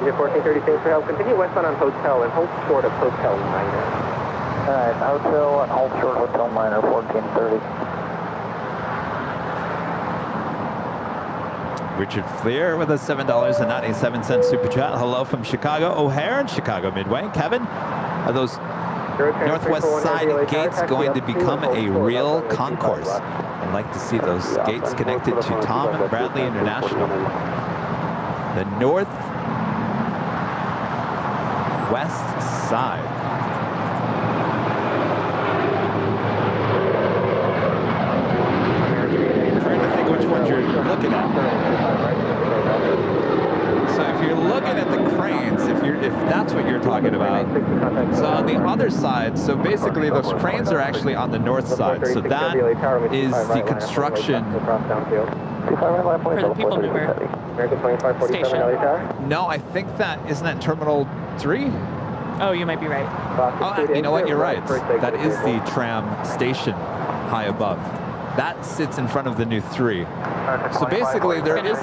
1430, thanks for help. Continue westbound on Hotel and hold short of Hotel Niner. Alright, Hotel and hold short Hotel Niner, 1430. Richard Fleer with a $7.97 super chat. Hello from Chicago O'Hare and Chicago Midway. Kevin, are those northwest side gates going to become a real concourse? I'd like to see those gates connected to Tom and Bradley International. The northwest side. I'm trying to think which ones you're looking at. So if you're looking at the cranes, if that's what you're talking about, so on the other side, so basically those cranes are actually on the north side, so that is the construction for the people mover station. No, I think that, isn't that Terminal 3? Oh, you might be right. Oh, you know what, you're right. That is the tram station high above. That sits in front of the new 3. So basically there is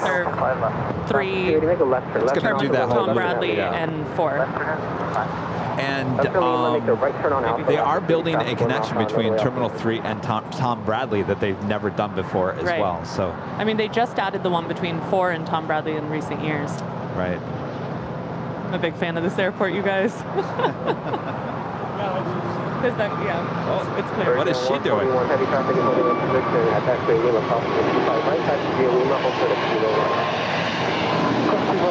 3 it's going to do that whole Tom Bradley and 4. And they are building a connection between Terminal 3 and Tom Bradley that they've never done before as well. So I mean, they just added the one between 4 and Tom Bradley in recent years. Right. I'm a big fan of this airport, you guys. It's clear. What is she doing? This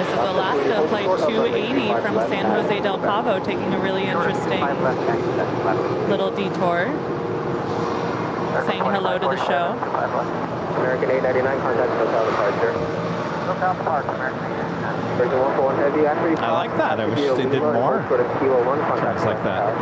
is Alaska Flight 280 from San Jose del Cabo, taking a really interesting little detour, saying hello to the show. American 899, contact hotel departure. Hotel departure, American 899. Heavy, I like that. I wish they did more tracks like that.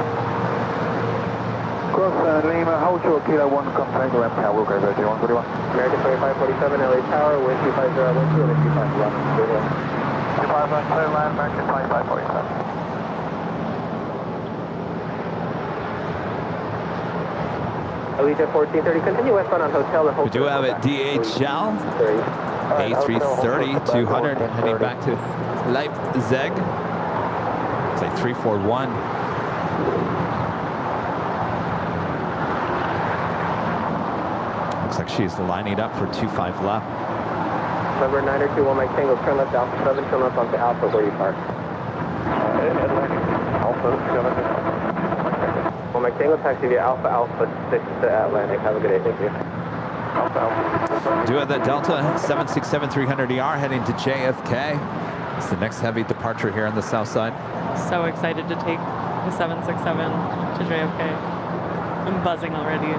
Cross Lima, hold short, Kilo 1, contact ramp tower, go ready, 141. American 2547, LA Tower, wind 250, wind 2, wind 251. 2512, land, American 2547. Allegiant 1430, continue westbound on hotel and hold. We do have it DHL, A330, 200, heading back to Leipzig. It's like 341. Looks like she's lining up for 25 left. Number 921, Mike Tango, turn left Alpha 7, turn left onto Alpha, where you park. Alpha 7. Well, Mike Tango, taxi via Alpha Alpha 6 to Atlantic. Have a good day, thank you. Alpha. Do have the Delta 767-300ER heading to JFK. It's the next heavy departure here on the south side. So excited to take the 767 to JFK. I'm buzzing already.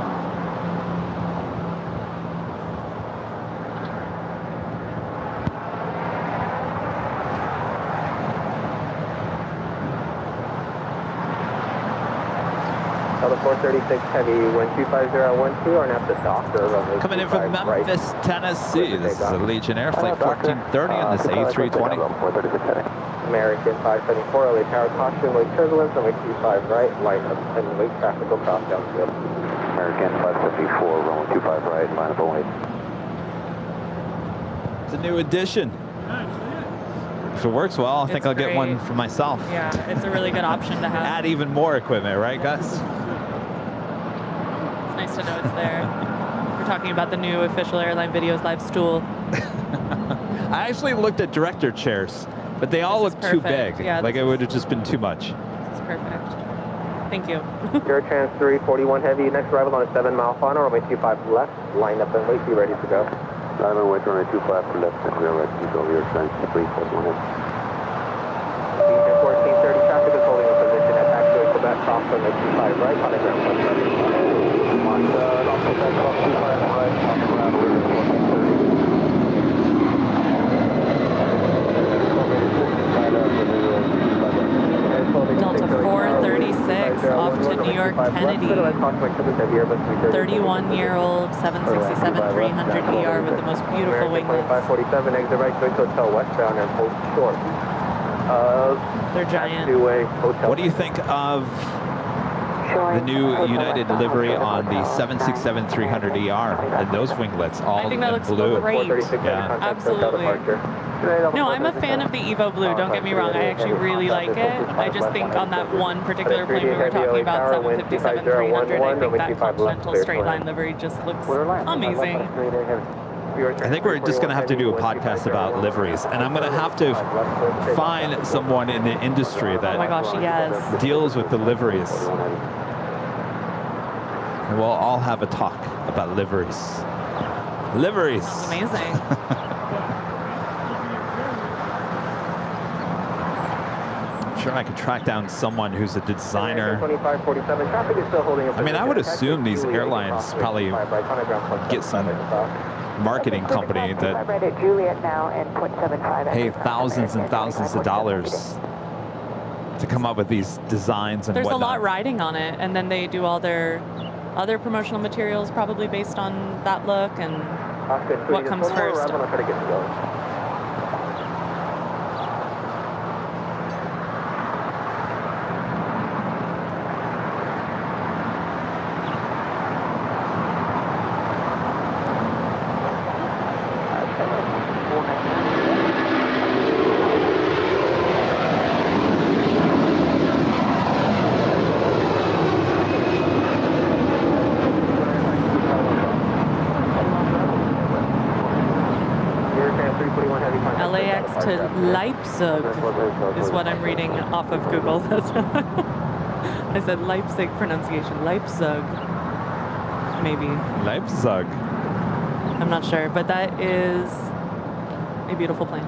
Delta 436 heavy, wind 25012, or now the doctor. Coming in from Memphis, Tennessee. This is a Legionnaire Flight 1430 on this A320. American 574, LA Tower, caution, wake turbulence, runway 25 right, light up and wake traffic will cross downfield. American 574, runway 25 right, line up and wait. It's a new addition. If it works well, I think I'll get one for myself. Yeah, it's a really good option to have. Add even more equipment, right, Gus? It's nice to know it's there. We're talking about the new official Airline Videos live stool. I actually looked at director chairs, but they all look too big. Yeah, like it would have just been too much. It's perfect. Thank you. Eurotrans 341 heavy, next arrival on a 7-mile final, runway 25 left, line up and wait, be ready to go. Line up and wait, runway 25 left, and we're ready to go. Eurotrans 341 heavy. Legion 1430, traffic is holding in position at taxiway Quebec, cross runway 25 right, on a ground point 7. Delta 436 off to New York Kennedy. 31-year-old 767-300ER with the most beautiful winglets. 547, exit right to hotel westbound and hold short. They're giant. What do you think of the new United livery on the 767-300ER and those winglets all I think that in looks blue? great. Yeah. Absolutely. No, I'm a fan of the Evo Blue, don't get me wrong. I actually really like it. I just think on that one particular plane we were talking about, 757-300, I think that Continental straight line livery just looks amazing. I think we're just going to have to do a podcast about liveries, and I'm going to have to find someone in the industry that Oh my gosh, yes. deals with the liveries. And we'll all have a talk about liveries. Liveries. Sounds amazing. I'm sure I could track down someone who's a designer. 2547, traffic is still holding in I mean, I would assume these airlines probably get some marketing company that pay thousands and thousands of dollars to come up with these designs and There's whatnot. a lot riding on it, and then they do all their other promotional materials probably based on that look and what comes first. LAX to Leipzig is what I'm reading off of Google. I said Leipzig pronunciation. Leipzig. Maybe. Leipzig. I'm not sure, but that is a beautiful plane.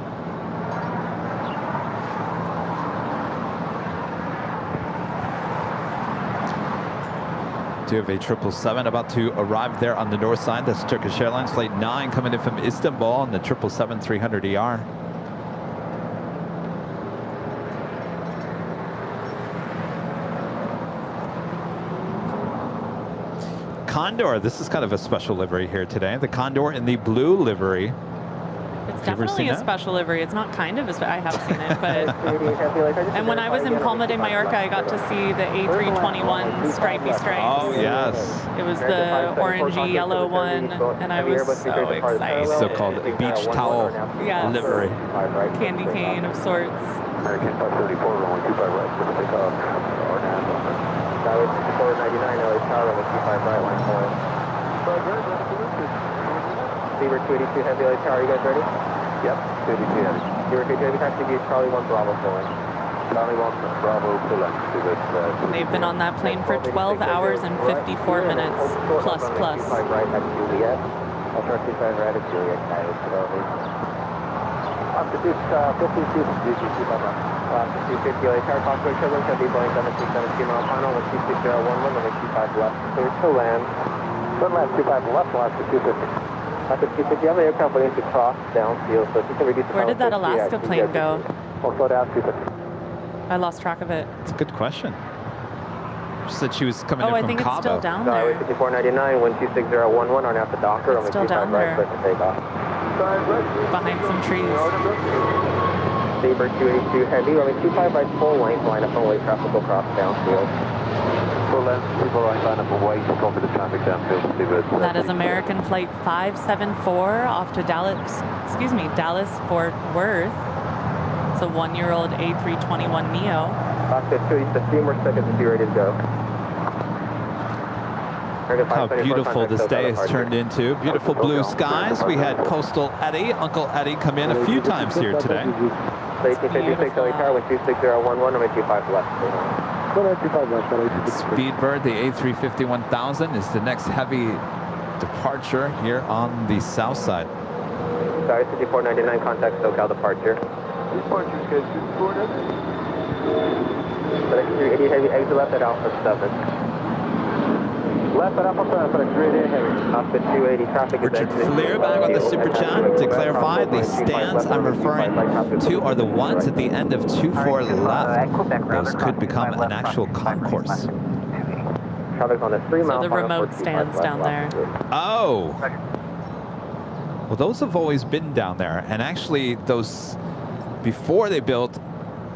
Do have a 777 about to arrive there on the north side. That's Turkish Airlines Flight 9 coming in from Istanbul on the 777-300ER. Condor, this is kind of a special livery here today. The Condor in the blue livery. It's definitely a special livery. It's not kind of a I have seen it, but... And when I was in Palma de Mallorca, I got to see the A321 stripy stripes. Oh, yes. It was the orangey yellow one, and I was so excited. So-called beach towel livery. Candy cane of sorts. American 574, runway 25 right, take off. Skyway 6499, LA Tower, runway 25 right, line 4. Beaver 282 Heavy, LA Tower, you guys ready? Yep, 282 Heavy. Beaver 282 Heavy, taxi view, Charlie 1 Bravo full length. Charlie 1 Bravo full length. They've been on that plane for 12 hours and 54 minutes, plus. 25 right, that's Juliet. Ultra 25 right, it's Juliet, Coyote. Up to 52, 250 LA Tower, Foxtrot Children, Chevy Boeing 767 mile final, with 26011, runway 25 left, clear to land. Turn left, 25 left, left to 250. After 250, have the aircraft waiting to cross downfield, so if you can reduce the Where did that Alaska plane go? We'll slow down 250. I lost track of it. It's a good question. She said she was coming in from Cabo. I think it's still down there. Skyway 5499, wind 26011, on after Docker, it's still down there. Right, take off. Behind some trees. Sabre 282 Heavy, runway 25 right, full length, line up and wait, traffic will cross downfield. Full length, people right, line up and wait, copy the traffic downfield. That is American Flight 574 off to Dallas Fort Worth. It's a 1-year-old A321neo. Oscar 2, just a few more seconds to be ready to go. How beautiful this day has turned into. Beautiful blue skies. We had Coastal Eddie, Uncle Eddie, come in a few times here today. 1856 LA Tower, wind 26011, runway 25 left. Speedbird, the A350-1000 is the next heavy departure here on the south side. Sorry, 5499, contact SoCal departure. Departure schedule, FedEx 380 Heavy, exit left at Alpha 7. Left at Alpha 7, FedEx 380 Heavy. Alpha 280, traffic is Richard Fleer back on the Super Chat to clarify the stands I'm referring to are the ones at the end of 24 left. Those could become an actual concourse. Traffic on the 3 mile. So the remote stands down there. Oh. Well, those have always been down there. And actually, those, before they built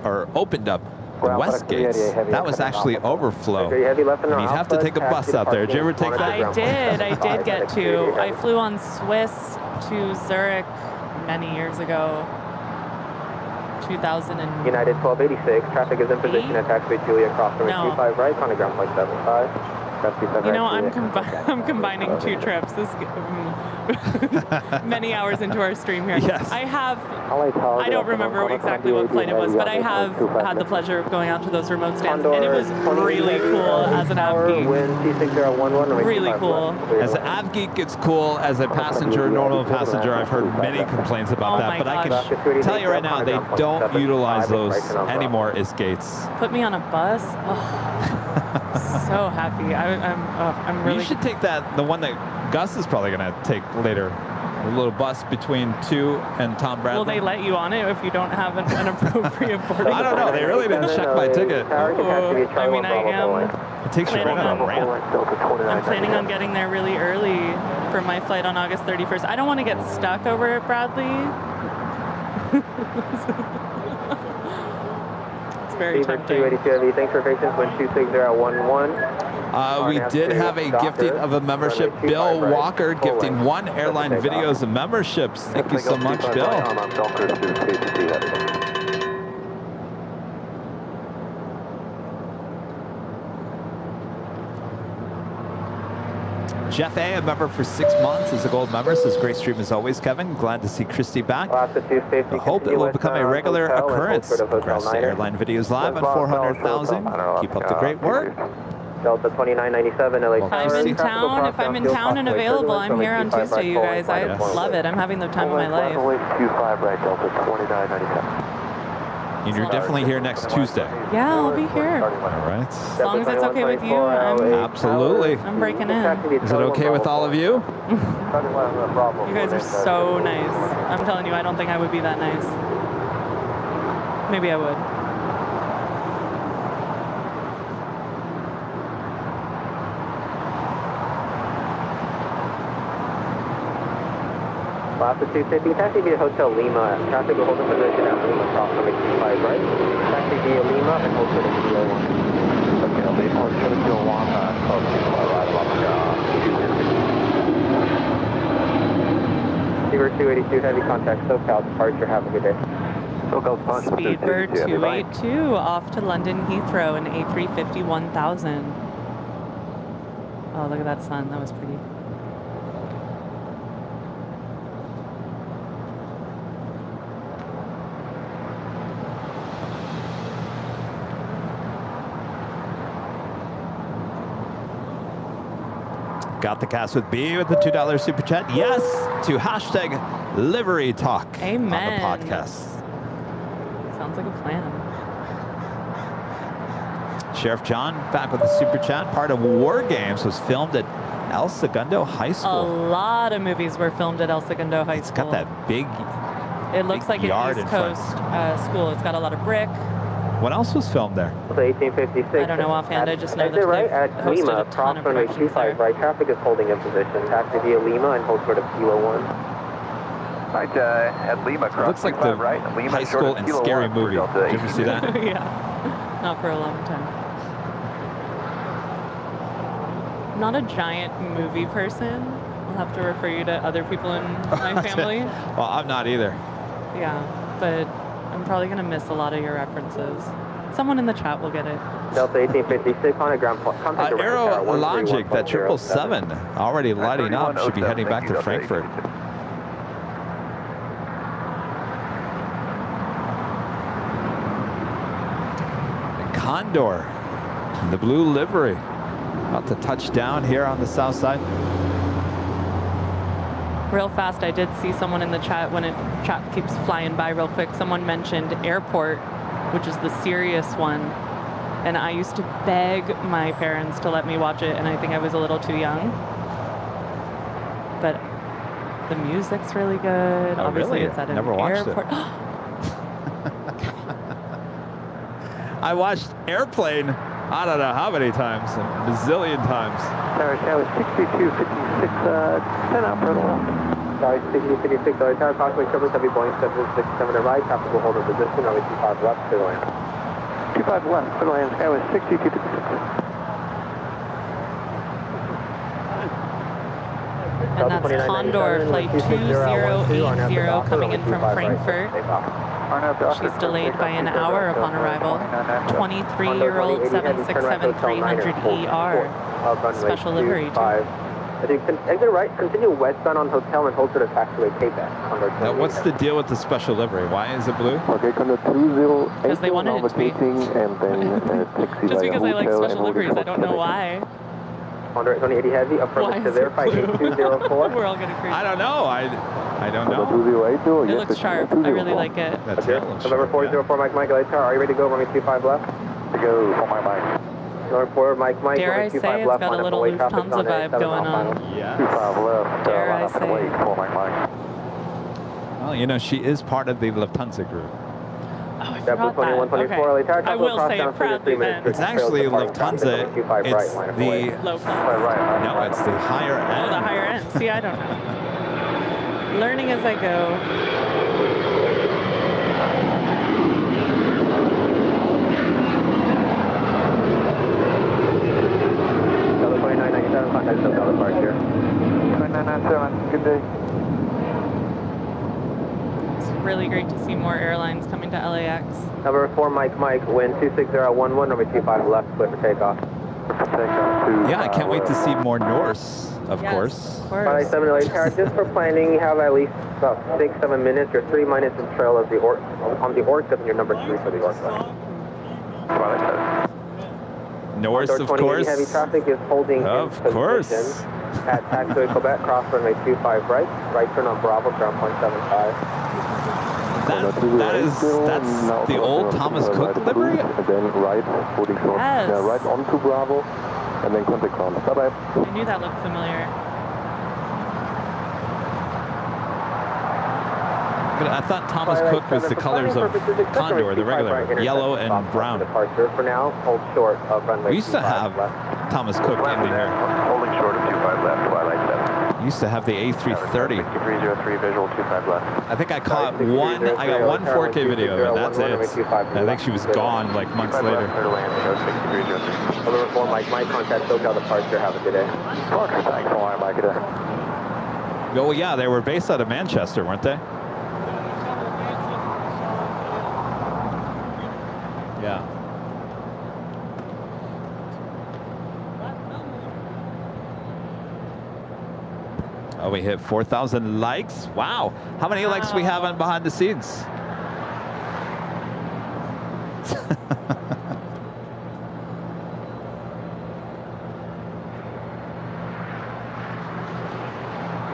or opened up the west gates, that was actually overflow. And you'd have to take a bus out there. Did you ever take that? I did get to. I flew on Swiss to Zurich many years ago. 2000 and United 1286, traffic is in position at taxiway Julia, cross runway 25 right, on the ground point 75. You know, I'm combining two trips. This many hours into our stream here. Yes. I don't remember exactly what flight it was, but I have had the pleasure of going out to those remote stands, and it was really cool as an av geek. Really cool. As an av geek, it's cool. As a passenger, normal passenger, I've heard many complaints about that, but I can tell you right now, they don't utilize those anymore as gates. Put me on a bus. Oh, so happy. I'm really. You should take that, the one that Gus is probably going to take later. A little bus between 2 and Tom Bradley. Will they let you on it if you don't have an appropriate boarding? I don't know. They really didn't check my ticket. I mean, I am. It takes you right on a ramp. I'm planning on getting there really early for my flight on August 31st. I don't want to get stuck over at Bradley. It's very tempting. Thanks for patience. Wind 26011. We did have a gifting of a membership. Bill Walker gifting 1 Airline Videos of memberships. Thank you so much, Bill. Jeff A, a member for 6 months, is a gold member. Says great stream as always, Kevin. Glad to see Christy back. I hope it will become a regular occurrence. Congrats to Airline Videos Live on 400,000. Keep up the great work. Delta 2997, LA If I'm in town, and available, I'm here on Tuesday, you guys. I love it. I'm having the time of my life. Runway 25 right, Delta 2997. And you're definitely here next Tuesday. Yeah, I'll be here. All right. As long as it's okay with you, Absolutely. I'm breaking in. Is it okay with all of you? You guys are so nice. I'm telling you, I don't think I would be that nice. Maybe I would. Last 250, taxi via Hotel Lima. Traffic will hold in position at Lima Cross runway 25 right. Taxi via Lima and hold short of Kilo 1. Okay, Lima, hold short of Kilo 1, cross 25 right along Receiver 282, heavy contact, SoCal departure, have a good day. SoCal departure. Speedbird 282 off to London Heathrow in A350 1000. Oh, look at that sun, that was pretty. Got the cast with B with the $2 super chat. Yes to hashtag livery talk Amen. on the podcast. Sounds like a plan. Sheriff John back with the super chat. Part of War Games was filmed at El Segundo High A School. lot of movies were filmed at El Segundo High School. It's got that big It looks like an yard East Coast school. It's got a lot of brick. What else was filmed there? 1856. I don't know offhand. I just know that Exit right they've at hosted Lima, a ton cross of runway productions 25 there. right. Traffic is holding in position. Taxi via Lima and hold short of Kilo 1. Right, at Lima, It cross looks like 25 the right. Lima high short school of and Kilo Scary 1 Movie. for Delta Did you ever see that? Yeah, not for a long time. Not a giant movie person. I'll have to refer you to other people in my family. Well, I'm not either. Yeah, but I'm probably going to miss a lot of your references. Someone in the chat will get it. Delta 1856 on a ground point. AirLogic, that 777, already lighting up, should be heading back to Frankfurt. Condor, the blue livery, about to touch down here on the south side. Real fast, I did see someone in the chat when chat keeps flying by real quick. Someone mentioned Airport, which is the serious one. And I used to beg my parents to let me watch it, and I think I was a little too young. But the music's really good. Oh, Obviously, really? it's at an Never watched airport. it. I watched Airplane, I don't know how many times, a bazillion times. Tower Tower 6256, 10 out for the left. Sorry, 6056, sorry, tower approximately service heavy Boeing 767 to right, traffic will hold in position, runway 25 left, clear land. 25 left, clear land, Tower 6256. And that's Condor, flight 2080 coming in from Frankfurt. She's delayed by an hour upon arrival. 23-year-old 767-300ER. Special livery. Exit right, continue westbound on Hotel and hold to the taxiway payback. Now, what's the deal with the special livery? Why is it blue? Okay, Condor 208, Because they wanted it to be. and then taxi Just via because I like hotel special and liveries, I don't know why. Condor 2080 Heavy, Why affirmative to is it verify blue? 8204. We're all getting crazy. I don't know. I don't know. 208, It looks sharp. I really like it. That tail looks November sharp, 404, Mike Mike, LA Tower, are you ready to go? Runway 25 left. To go for my mic. November 4, Mike Mike, Dare I runway say 25 it's left. got a little Lufthansa vibe going on. Yeah. 25 left, Dare I line up and say. wait for my mic. Well, you know, she is part of the Lufthansa group. Oh, I JetBlue forgot 2124, LA Tower, I will say it proudly then. It's actually Lufthansa. It's the Low class. no, it's the higher Oh, end. the higher end. See, I don't know. Learning as I go. Delta 2997, contact SoCal departure. 2997, good day. It's really great to see more airlines coming to LAX. Number 4, Mike Mike, wind 26011, number 25 left, clear for takeoff. Yeah, I can't wait to see more Norse, of Yes, course. Of course. 597 LA Tower, just for planning, you have at least about 6-7 minutes or 3 minutes in trail of the on the Orca, and you're number 3 for the Orca. Norse, of course. Heavy traffic is holding of in course. position at taxiway Quebec, cross runway 25 right. Right turn on Bravo, ground point 75. That's the old Thomas Cook livery? Again, right, holding short. Yes. Yeah, right onto Bravo, and then contact ground. Bye-bye. I knew that looked familiar. I thought Thomas Cook was the colors of Condor, the regular, yellow and brown. Departure for now, hold short of runway. We used to have Thomas Cook into here. Holding short of 25 left, Twilight 7. Used to have the A330. 6303 visual 25 left. I think I caught one. I got one 4K video of it. That's it. I think she was gone like months later. Over reform, Mike contact SoCal departure. Have a good day. Thanks a lot, Mike. Oh yeah, they were based out of Manchester, weren't they? Yeah. Oh, we hit 4,000 likes. Wow. How many likes we have on behind the scenes?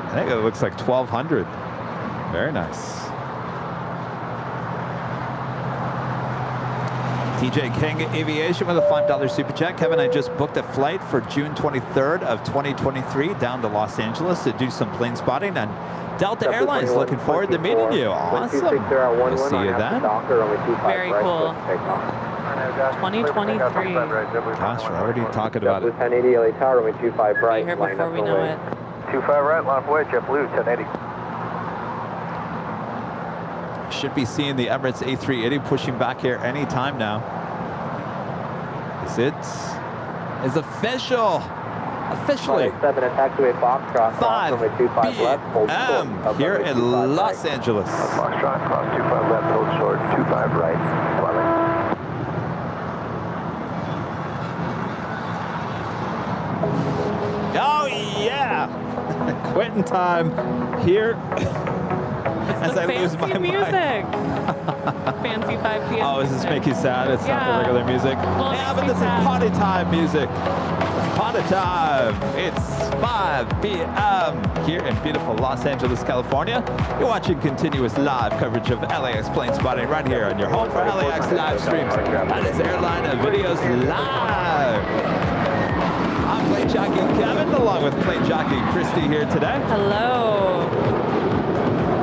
I think it looks like 1,200. Very nice. TJ King Aviation with a $5 super chat. Kevin, I just booked a flight for June 23rd of 2023 down to Los Angeles to do some plane spotting, and Delta Airlines looking forward to meeting you. Awesome. We'll see you then. Very cool. 2023. Gosh, we're already talking about it. 1080 LA Tower, runway 25 right. Be here before we know it. 25 right, line of way, JetBlue, 1080. Should be seeing the Emirates A380 pushing back here anytime now. Is official. Officially. 7 at taxiway Foxtrot, 5 p.m. here in Los Angeles. Foxtrot, cross 25 left, hold short, 25 right, Twilight. Oh yeah! Quitting time here. It's the fancy music. Fancy 5 p.m. Oh, does this make you sad? It's not the regular music. Well, yeah, but this is party time music. Party time. It's 5 p.m. here in beautiful Los Angeles, California. You're watching continuous live coverage of LAX plane spotting right here on your home for LAX live streams. That is Airline Videos Live. I'm plane jockey Kevin, along with plane jockey Christy here today. Hello.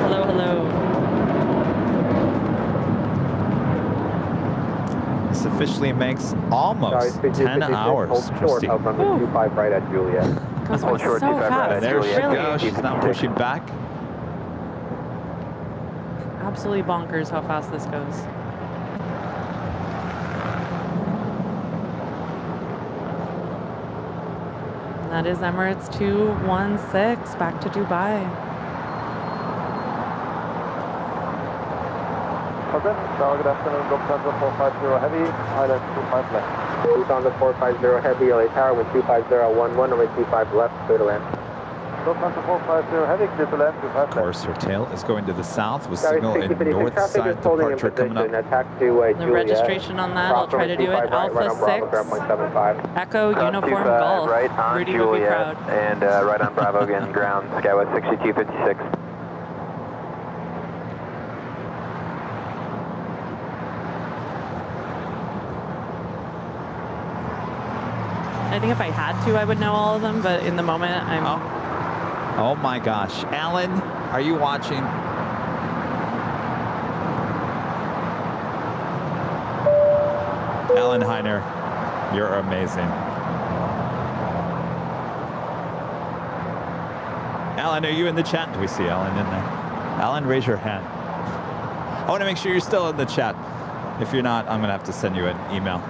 Hello, hello. This officially makes almost 10 hours, Christy. Hold short, 25 right at Juliet. Goes by so fast. There she Really? goes. She's not pushing back. Absolutely bonkers how fast this goes. And that is Emirates 216 back to Dubai. Okay, good afternoon, Lufthansa 450 Heavy, Island 25 left. Lufthansa 450 Heavy, LA Tower with 25011, runway 25 left, clear to land. Lufthansa 450 Heavy, clear to land, 25 left. Of course, her tail is going to the south with signal in north side departure coming up. The registration on that, I'll try to do it. Alpha 6, Echo, Uniform, Golf. Right on Rudy would be Juliet, proud. and right on Bravo again, ground, Skywest 6256. I think if I had to, I would know all of them, but in the moment, I'm... Oh my gosh. Alan, are you watching? Alan Heiner, you're amazing. Alan, are you in the chat? Do we see Alan in there? Alan, raise your hand. I want to make sure you're still in the chat. If you're not, I'm going to have to send you an email.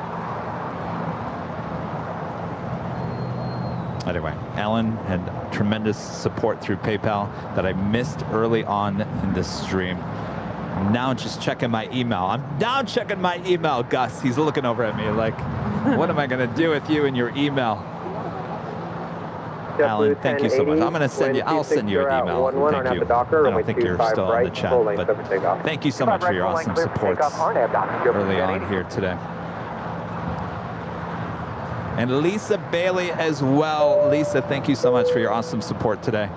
Anyway, Alan had tremendous support through PayPal that I missed early on in this stream. I'm now just checking my email. I'm now checking my email, Gus. He's looking over at me like, what am I going to do with you and your email? Alan, thank you so much. I'm going to send you, I'll send you an email. Thank you. I don't think you're still in the chat, but thank you so much for your awesome support early on here today. And Lisa Bailey as well. Lisa, thank you so much for your awesome support today.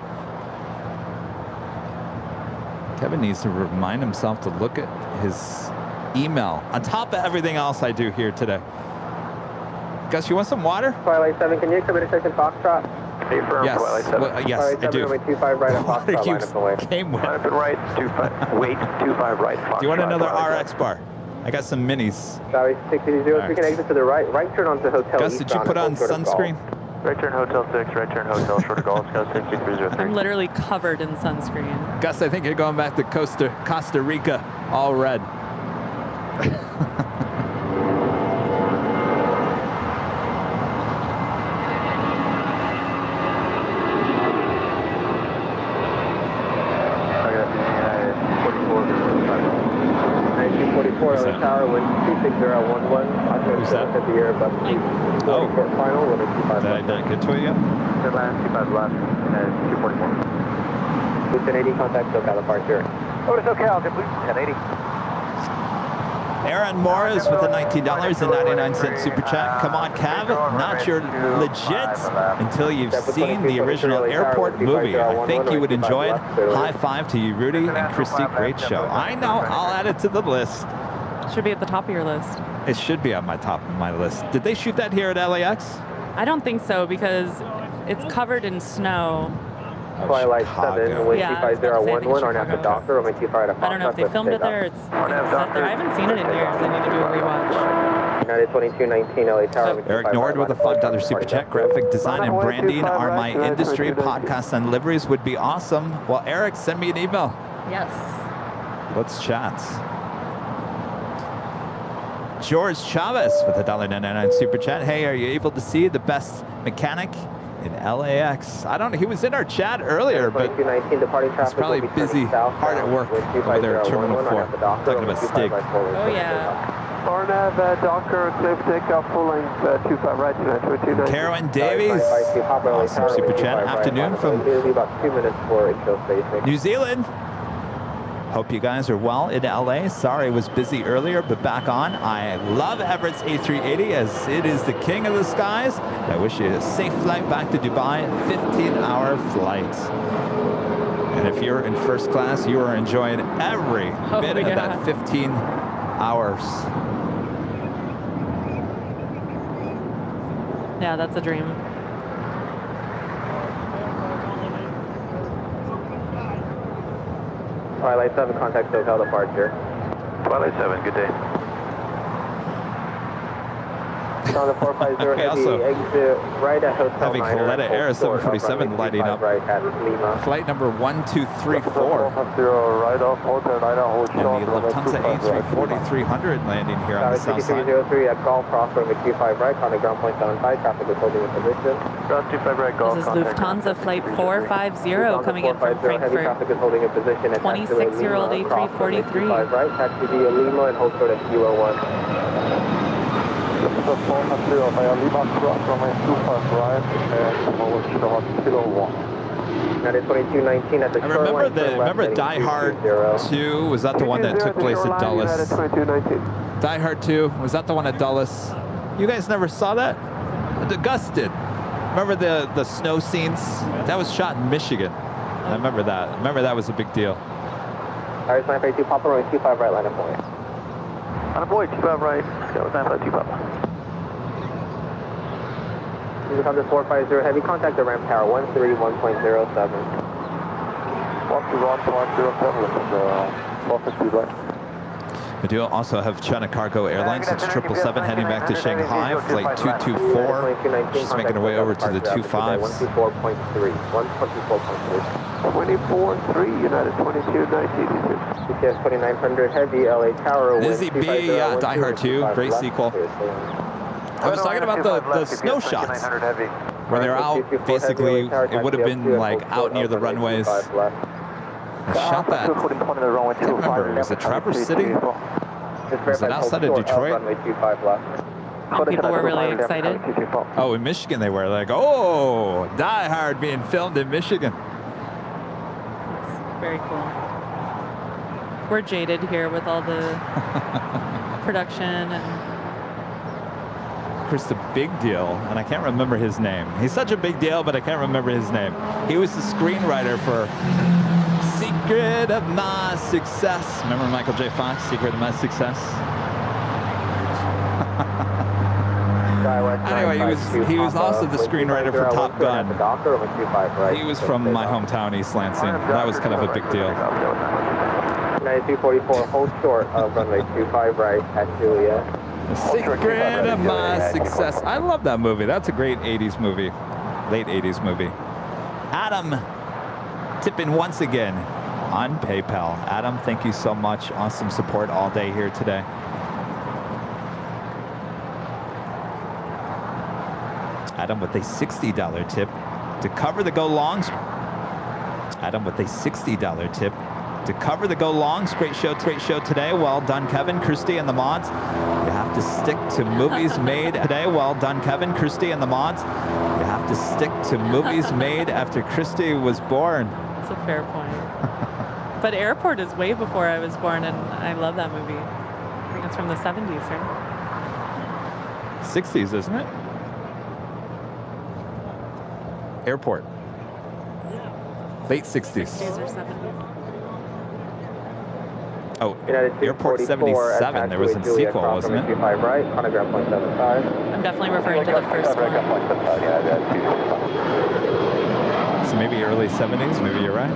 Kevin needs to remind himself to look at his email on top of everything else I do here today. Gus, you want some water? Twilight 7, can you come intersection Foxtrot? Yes, yes, I do. 25 right at Foxtrot, line up and wait. Came with. Line up and right, 25, wait, 25 right. Foxtrot, Do you want another RX bar? I got some minis. Sorry, 600, we can exit to the right. Right turn onto Hotel Gus, did you put on sunscreen? Right turn Hotel 6, right turn Hotel Shorter Golf, Scout 6303. I'm literally covered in sunscreen. Gus, I think you're going back to Costa Rica, all red. Tower, wind 26011. Who's that? At the air, but oh. Final, with a 25 Did I not get to it yet? Land 25 left, and 244. 1080, contact SoCal departure. Over to SoCal, good please, 1080. Aaron Morris with the $19.99 super chat. Come on, Cav, not your legit until you've seen the original airport movie. I think you would enjoy it. High five to you, Rudy and Christy. Great show. I know, I'll add it to the list. Should be at the top of your list. It should be on my top of my list. Did they shoot that here at LAX? I don't think so because it's covered in snow. Twilight 7, wind 25011, or after Doctor, or wind 25 at Foxtrot. I don't know if they filmed it there. It's set there. I haven't seen it in years. I need to do a rewatch. United 2219 LA Tower. Eric Nord with a $5 super chat. Graphic design and branding are my industry. Podcasts and liveries would be awesome. Well, Eric, send me an email. Yes. Let's chat. George Chavez with a $1.99 super chat. Hey, are you able to see the best mechanic in LAX? I don't know. He was in our chat earlier, but he's probably busy, hard at work over there at Terminal 4, talking about Stig. Oh, yeah. RNAV, Docker, clear for takeoff, full length, 25 right, 292. Karen Davies, awesome super chat. Afternoon from New Zealand. Hope you guys are well in LA. Sorry I was busy earlier, but back on. I love Everett's A380 as it is the king of the skies. I wish you a safe flight back to Dubai, 15-hour flight. And if you're in first class, you are enjoying every bit of that 15 hours. Yeah, that's a dream. Twilight 7, contact SoCal departure. Twilight 7, good day. On the 450 heavy, exit right at Hotel Heavy Coletta Air 747 lighting up. Right at Lima. Flight number 1234. Right off, Hotel 9, hold And the Lufthansa A340-300 landing here on the south side. 6303 at Golf, cross runway 25 right, contact ground point 75, traffic is holding in position. Ground 25 right, Golf. This is Lufthansa flight 450 coming in from Heavy Frankfurt. traffic is holding in position. 26-year-old A343. Right, taxi via Lima and hold short at Kilo 1. Lima cross runway 25 right, and hold short Kilo 1. That is 2219 at the shoreline. Remember Die Hard 2? Was that the one that took place at Dulles? Die Hard 2, was that the one at Dulles? You guys never saw that? The Gus did. Remember the snow scenes? That was shot in Michigan. I remember that. Remember that was a big deal. Iris 952, Papa runway 25 right, line up boy. Line up boy, 25 right. That was 952 Papa. Lufthansa 450, heavy contact at ramp tower 131.07. 131.07, right. We do also have China Cargo Airlines. It's 777 heading back to Shanghai. Flight 224. She's making her way over to the 25s. 124.3. 124.3. 24-3, United 2219. CTS 2900, heavy LA Tower. Lizzie B, yeah, Die Hard 2. Great sequel. I was talking about the snow shots where they're out, basically, it would have been like out near the runways. I shot that, I can't remember, was it Traverse City? Was it outside of Detroit? People were really excited. Oh, in Michigan they were like, oh, Die Hard being filmed in Michigan. It's very cool. We're jaded here with all the production and Chris a big deal, and I can't remember his name. He's such a big deal, but I can't remember his name. He was the screenwriter for Secret of My Success. Remember Michael J. Fox, Secret of My Success? Anyway, he was also the screenwriter for Top Gun. He was from my hometown, East Lansing. That was kind of a big deal. 9244, hold short of runway 25 right at Julia. The Secret of My Success. I love that movie. That's a great 80s movie. Late 80s movie. Adam tipping once again on PayPal. Adam, thank you so much. Awesome support all day here today. Adam with a $60 tip to cover the go longs. Adam with a $60 tip to cover the go longs. Great show today. Well done, Kevin, Christy, and the mods. You have to stick to movies made today. Well done, Kevin, Christy, and the mods. You have to stick to movies made after Christy was born. That's a fair point. But Airport is way before I was born, and I love that movie. I think it's from the 70s, right? 60s, isn't it? Airport. Late 60s. 60s or 70s. Oh, Airport 77. There was a sequel, wasn't it? I'm definitely referring to the first one. So maybe early 70s, maybe you're right.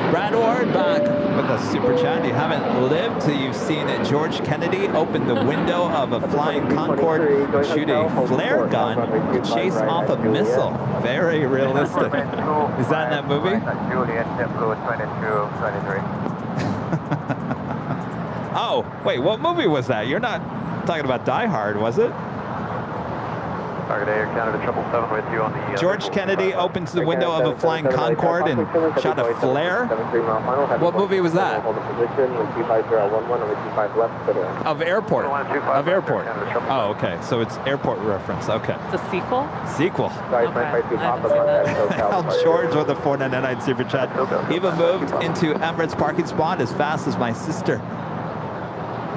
Brad Ward back with a super chat. You haven't lived till you've seen George Kennedy open the window of a flying Concorde and shoot a flare gun to chase off a missile. Very realistic. Is that in that movie? Oh, wait, what movie was that? You're not talking about Die Hard, was it? Target Air Canada 777 with you on the... George Kennedy opens the window of a flying Concorde and shot a flare? What movie was that? Of Airport. Of Airport. Oh, okay. So it's Airport reference. Okay. It's a sequel? Sequel. Okay. Al George with a 499 super chat. Eva moved into Emirates parking spot as fast as my sister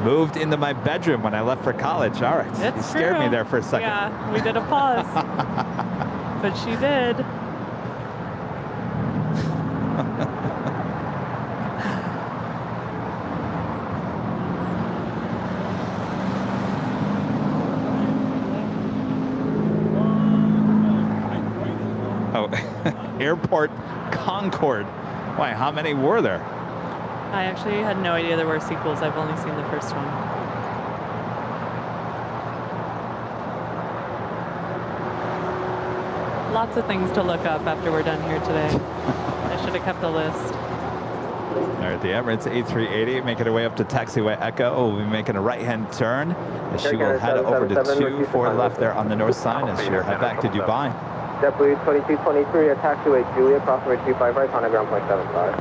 moved into my bedroom when I left for college. All right. It's you scared true. me there for a second. Yeah, we did a pause. But she did. Oh, Airport Concorde. Why, how many were there? I actually had no idea there were sequels. I've only seen the first one. Lots of things to look up after we're done here today. I should have kept the list. All right, the Emirates A380 making her way up to taxiway Echo. We'll be making a right-hand turn as she will head over to 24 left there on the north side as she will head back to Dubai. JetBlue 2223 at taxiway Julia, crossing 25 right, on ground point 75.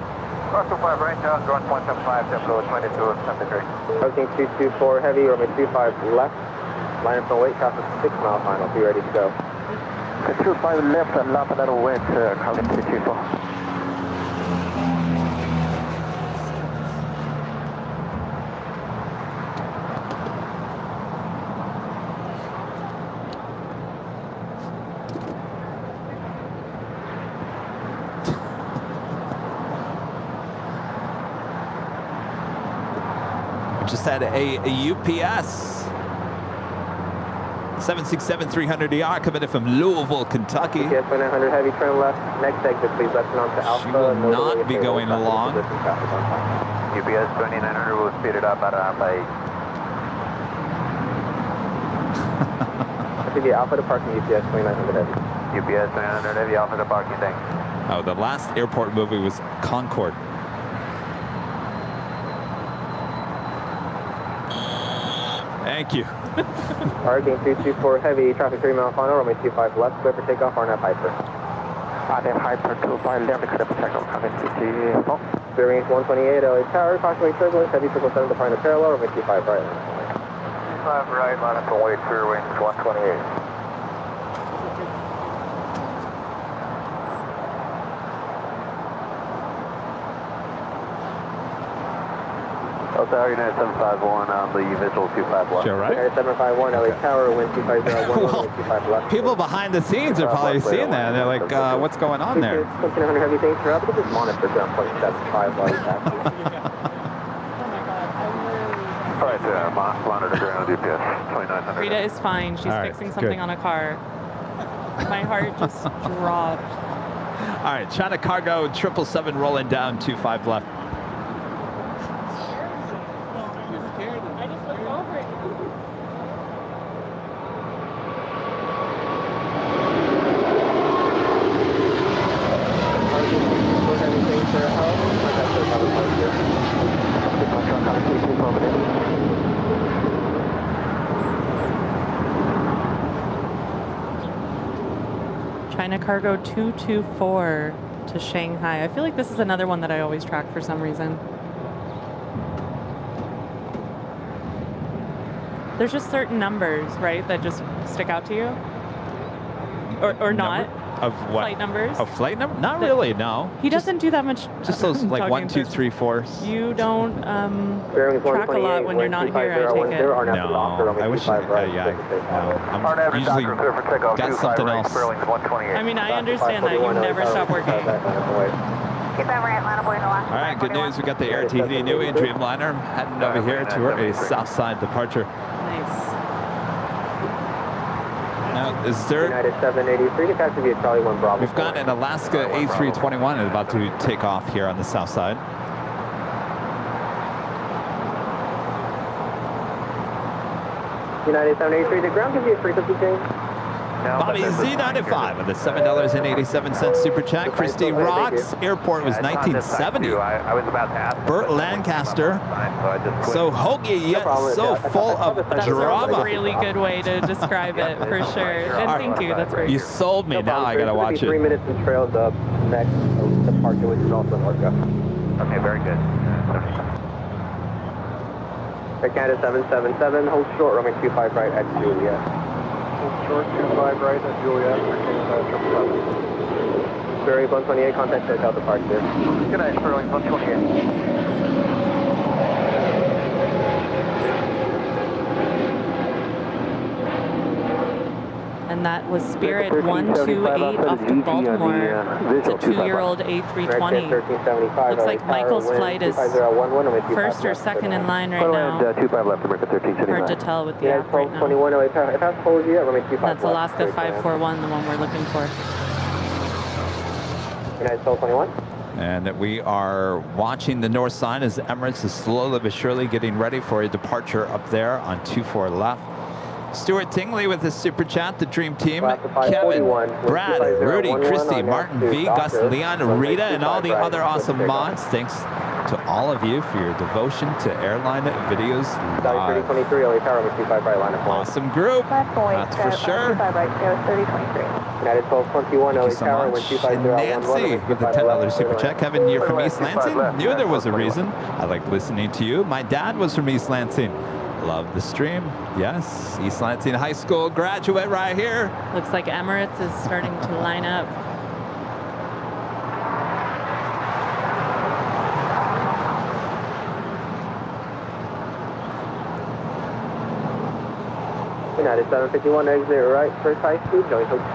Cross 25 right, ground point 75, JetBlue 2273. Approaching 224 heavy, runway 25 left, line up and wait, traffic 6 mile final, be ready to go. 25 left and lap another wait, calling 224. Just had a UPS 767-300ER coming in from Louisville, Kentucky. UPS 900 heavy, turn left, next exit please, left and on to Alpha. She will not be going along. UPS 2900 will speed it up at Alpha 8. I see the Alpha departing UPS 2900 heavy. UPS 2900 heavy, Alpha departing, thanks. Oh, the last airport movie was Concorde. Thank you. Arcing 224 heavy, traffic 3 mile final, runway 25 left, clear for takeoff, RNAV Hyper. RNAV Hyper 25 left, clear for takeoff, traffic 24. Clear range 128, LA Tower, cautionary turbulence, heavy 777 departing the parallel, runway 25 right. 25 right, line up and wait, clear range 128. Delta United 751 on the visual 25 left. Sure, right? United 751, LA Tower, wind 250, Well, 25 left. people behind the scenes are probably seeing that. And they're like, what's going on there? 1,600 heavy things for up. This is monitor ground point 75 while he's taxi. All right, monitor ground GPS 2900. Rita is fine. She's fixing something on a car. My heart just dropped. All right, China Cargo 777 rolling down 25 left. I just looked over it. China Cargo 224 to Shanghai. I feel like this is another one that I always track for some reason. There's just certain numbers, right, that just stick out to you? Or not? Of what? Flight numbers? Of flight number? Not really, no. He doesn't do that much. Just those like 1, 2, 3, 4. You don't track a lot when you're not here, I take it. No, I wish. No, I'm usually got something else. I mean, I understand that you never stop working. Get that right, Atlanta boy, All right, good news. We got the RTD new Dreamliner heading over here to a south side departure. Nice. Now, is there? United 783 to taxi via Charlie 1 Bravo. We've got an Alaska A321 about to take off here on the south side. United 783 to ground gives you a 350 change. Bobby Z95 with a $7.87 super chat. Christy Rocks, airport was 1970. I was about to ask. Burt Lancaster. So hokey yet so full of drama. That's a really good way to describe it, for sure. And thank you, that's very You true. sold me, now I gotta watch it. 3 minutes and trail the next departure, which is also in Orca. Okay, very good. Air Canada 777, hold short, runway 25 right at Juliet. Short 25 right at Juliet, Air Canada 777. Very 128, contact hotel departure. Good night, Sterling 128. And that was Spirit 128 off to Baltimore. It's a 2-year-old A320. Looks like Michael's flight is first or second in line right now. 25 left, America 1379. Hard to tell with the app right now. That's Alaska 541, the one we're looking for. United 1221. And we are watching the north side as Emirates is slowly but surely getting ready for a departure up there on 24 left. Stuart Tingley with his super chat, the dream team. Kevin, Brad, Rudy, Christy, Martin V, Gus, Leon, Rita, and all the other awesome mods. Thanks to all of you for your devotion to Airline Videos Live. Awesome group, that's for sure. United 1221, Thank you so much. And Nancy with the $10 super chat. Kevin, you're from East Lansing? Knew there was a reason. I like listening to you. My dad was from East Lansing. Love the stream. Yes, East Lansing High School graduate right here. Looks like Emirates is starting to line up. United 751, exit right, first high speed, join hotel.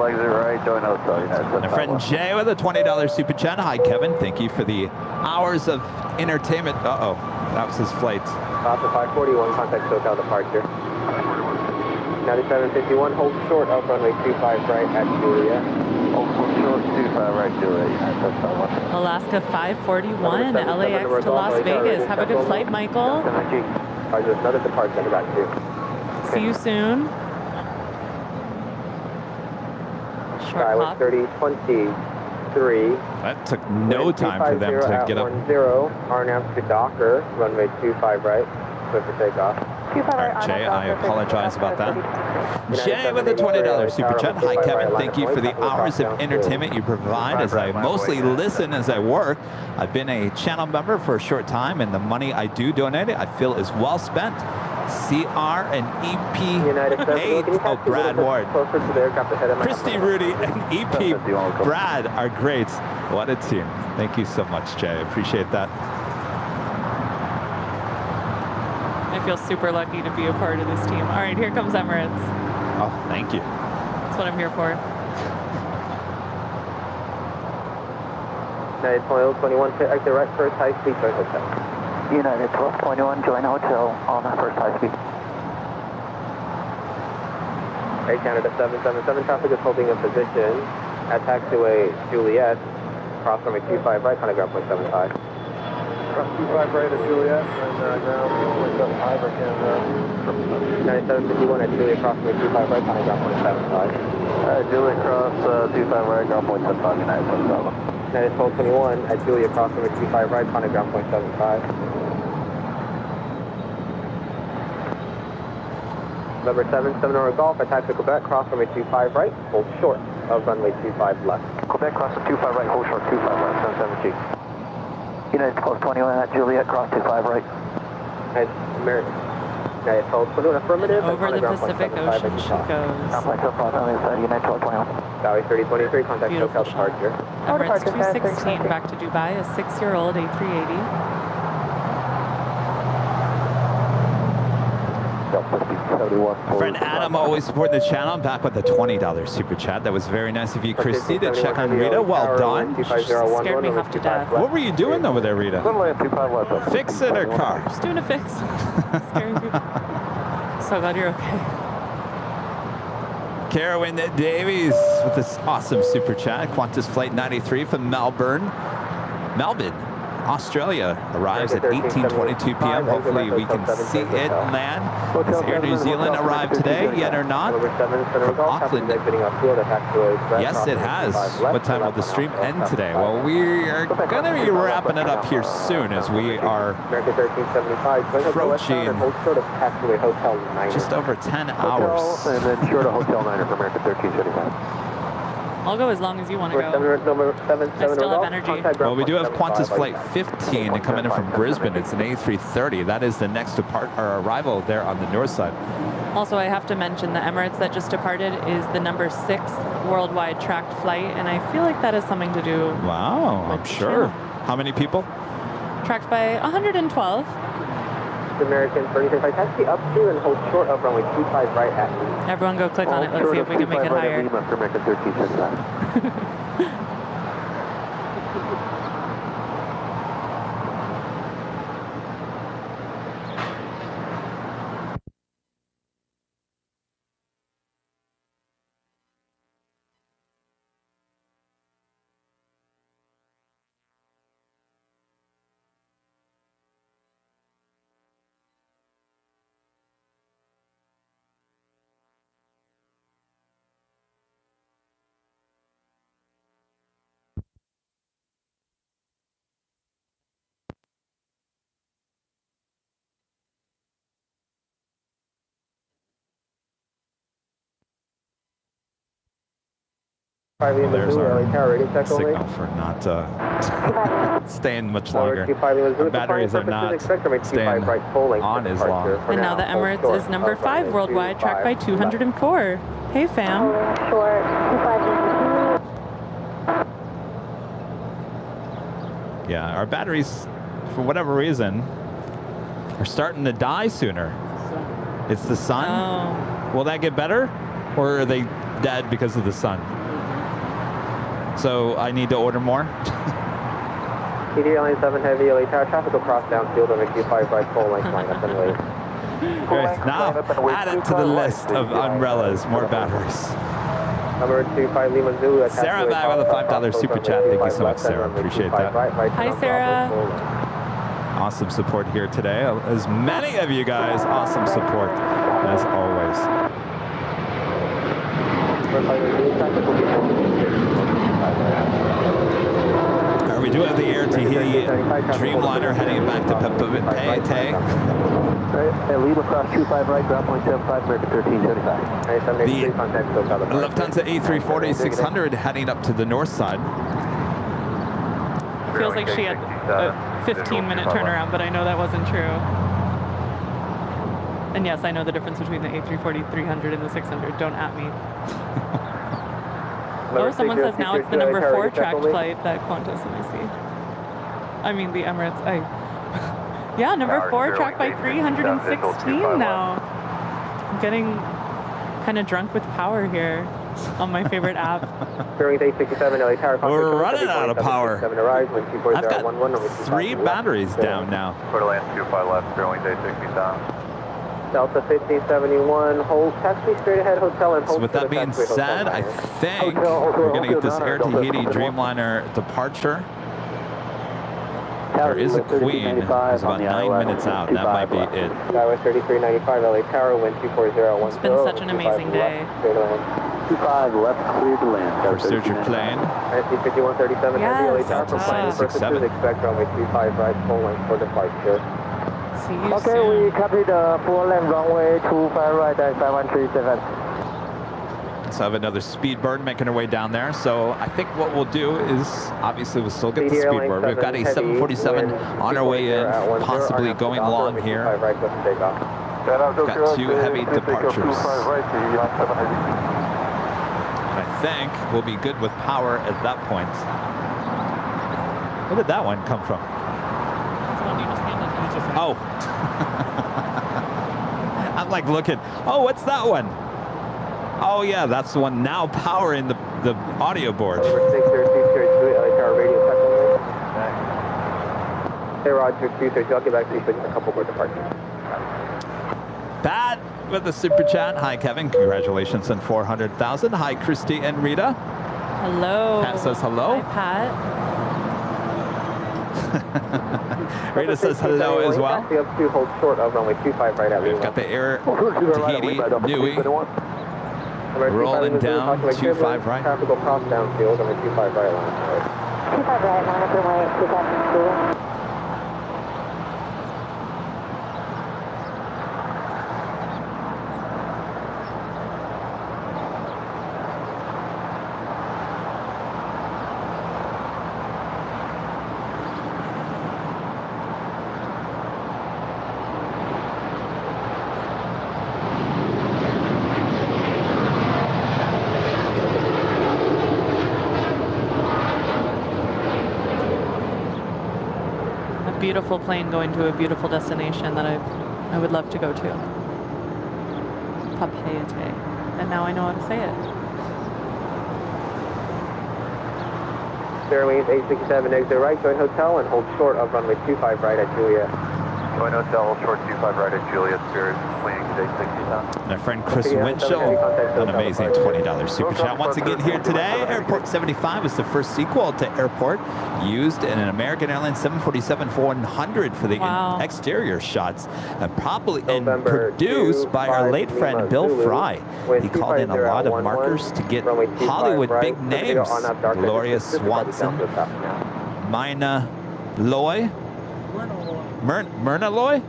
Exit right, join hotel. My friend Jay with a $20 super chat. Hi, Kevin. Thank you for the hours of entertainment. Uh-oh, that was his flight. Alpha 541, contact SoCal departure. United 751, hold short up runway 25 right at Julia. Hold short 25 right, Julia. Alaska 541, LAX to Las Vegas. Have a good flight, Michael. Another departure in about 2. See you soon. Short hop. 3023. That took no time for them to get up. 10, RNAV to Docker, runway 25 right, clear for takeoff. All right, Jay, I apologize about that. Jay with a $20 super chat. Hi, Kevin. Thank you for the hours of entertainment you provide as I mostly listen as I work. I've been a channel member for a short time, and the money I do donate, I feel is well spent. CR and EP8. Oh, Brad Ward. Christy, Rudy, and EP Brad are great. What a team. Thank you so much, Jay. I appreciate that. feel super lucky to be a part of this team. All right, here comes Emirates. Oh, thank you. That's what I'm here for. United 1221, exit right first high speed, join hotel. United 1221, join hotel on the first high speed. Air Canada 777, traffic is holding a position at taxiway Juliet, cross runway 25 right, contact ground point 75. Cross 25 right at Juliet, and ground point 75 or Canada. 9751 at Juliet, cross runway 25 right, contact ground point 75. Juliet cross 25 right, ground point 75, United 7. United 1221 at Juliet, cross runway 25 right, contact ground point 75. Number 77 Nora Golf at taxi Quebec, cross runway 25 right, hold short of runway 25 left. Quebec, cross the 25 right, hold short 25 right, 77G. United 1221 at Juliet, cross 25 right. United 1221, affirmative. Over the Pacific Ocean she goes. Ground point 75 on the inside, United 1221. Valley 3023, contact Beautiful hotel departure. Emirates 216 back to Dubai, a 6-year-old A380. Our friend Adam always supporting the channel. I'm back with a $20 super chat. That was very nice of you, Christina. Check on Rita. Well done. Scared me half to death. What were you doing over there, Rita? Fixing her car. Just doing a fix. Scaring people. So glad you're okay. Carowin Davies with this awesome super chat. Qantas Flight 93 from Melbourne, Australia arrives at 18:22 p.m. Hopefully we can see it land. Has Air New Zealand arrived today yet or not? From Auckland. Yes, it has. What time will the stream end today? Well, we are going to be wrapping it up here soon as we are approaching just over 10 hours. And then short of Hotel 9 for American 1375. I'll go as long as you want to go. I still have energy. Well, we do have Qantas Flight 15 coming in from Brisbane. It's an A330. That is the next arrival there on the north side. Also, I have to mention the Emirates that just departed is the number 6 worldwide tracked flight, and I feel like that has something to do. Wow, I'm sure. How many people? Tracked by 112. American 35 taxi up to and hold short of runway 25 right at me. Everyone go click on it. Let's see if we can make it higher. American 1375. Well, there's our signal for not staying much longer. Our batteries are not staying on as long. And now the Emirates is number 5 worldwide, tracked by 204. Hey, fam. Yeah, our batteries, for whatever reason, are starting to die sooner. It's the sun? Oh. Will that get better? Or are they dead because of the sun? So I need to order more? TD Airline 7 Heavy, LA Tower, traffic will cross downfield on the Q5 right full length line up and wait. Great. Now, add it to the list of umbrellas, more batteries. Number 25 Lima Zulu. Sarah back with a $5 super chat. Thank you so much, Sarah. Appreciate that. Hi, Sarah. Awesome support here today. As many of you guys, awesome support, as always. We do have the Air Tahiti Dreamliner heading back to Papeete. Lima cross 25 right, ground point 75, American 1375. The Lufthansa A340-600 heading up to the north side. It feels like she had a 15-minute turnaround, but I know that wasn't true. And yes, I know the difference between the A340-300 and the 600. Don't at me. Oh, someone says now it's the number 4 tracked flight that Qantas. Let me see. I mean the Emirates. Yeah, number 4, track by 316 now. I'm getting kind of drunk with power here on my favorite app. We're running out of power. I've got 3 batteries down now. Quarter land 25 left, Sterling Day 60 down. Delta 1571, hold taxi straight ahead, hotel and hold. So with that being said, I think we're going to get this Air Tahiti Dreamliner departure. There is a Queen. It's about 9 minutes out. That might be it. Skywest 3395 LA Tower, wind 24010. It's been such an amazing day. 25 left, clear to land. Pursuit your plane. IC 5137 Heavy LA Tower, Delta 767. Expect runway 25 right, full length for departure. See you Okay, soon. we copy the full length runway 25 right at 5137. So I have another Speedbird making her way down there. So I think what we'll do is, obviously we'll still get the Speedbird. We've got a 747 on our way in, possibly going long here. We've got 2 heavy departures. And I think we'll be good with power at that point. Where did that one come from? That's the one you just handed me. Oh. I'm like looking, oh, what's that one? Oh yeah, that's the one now powering the audio board. Hey Roger, 230, I'll get back to you for just a couple more departures. Pat with the super chat. Hi Kevin, congratulations on 400,000. Hi Christy and Rita. Hello. Pat says hello. Hi Pat. Rita says hello as well. Up to hold short of runway 25 right at We've got the Air Tahiti Nui rolling down 25 right. Traffic will cross downfield on the 25 right line. 25 right, line up runway 2002. Beautiful plane going to a beautiful destination that I would love to go to. Papeete. And now I know how to say it. Airwings 867 exit right, join hotel and hold short of runway 25 right at Juliet. Join hotel, short 25 right at Juliet, Spirit, fleeing day 60 down. And our friend Chris Winchell, an amazing $20 super chat once again here today. Airport 75 is the first sequel to Airport, used in an American Airlines 747-400 for the exterior shots, and produced by our late friend Bill Fry. He called in a lot of markers to get Hollywood big names. Gloria Swanson, Mina Loy, Myrna Loy?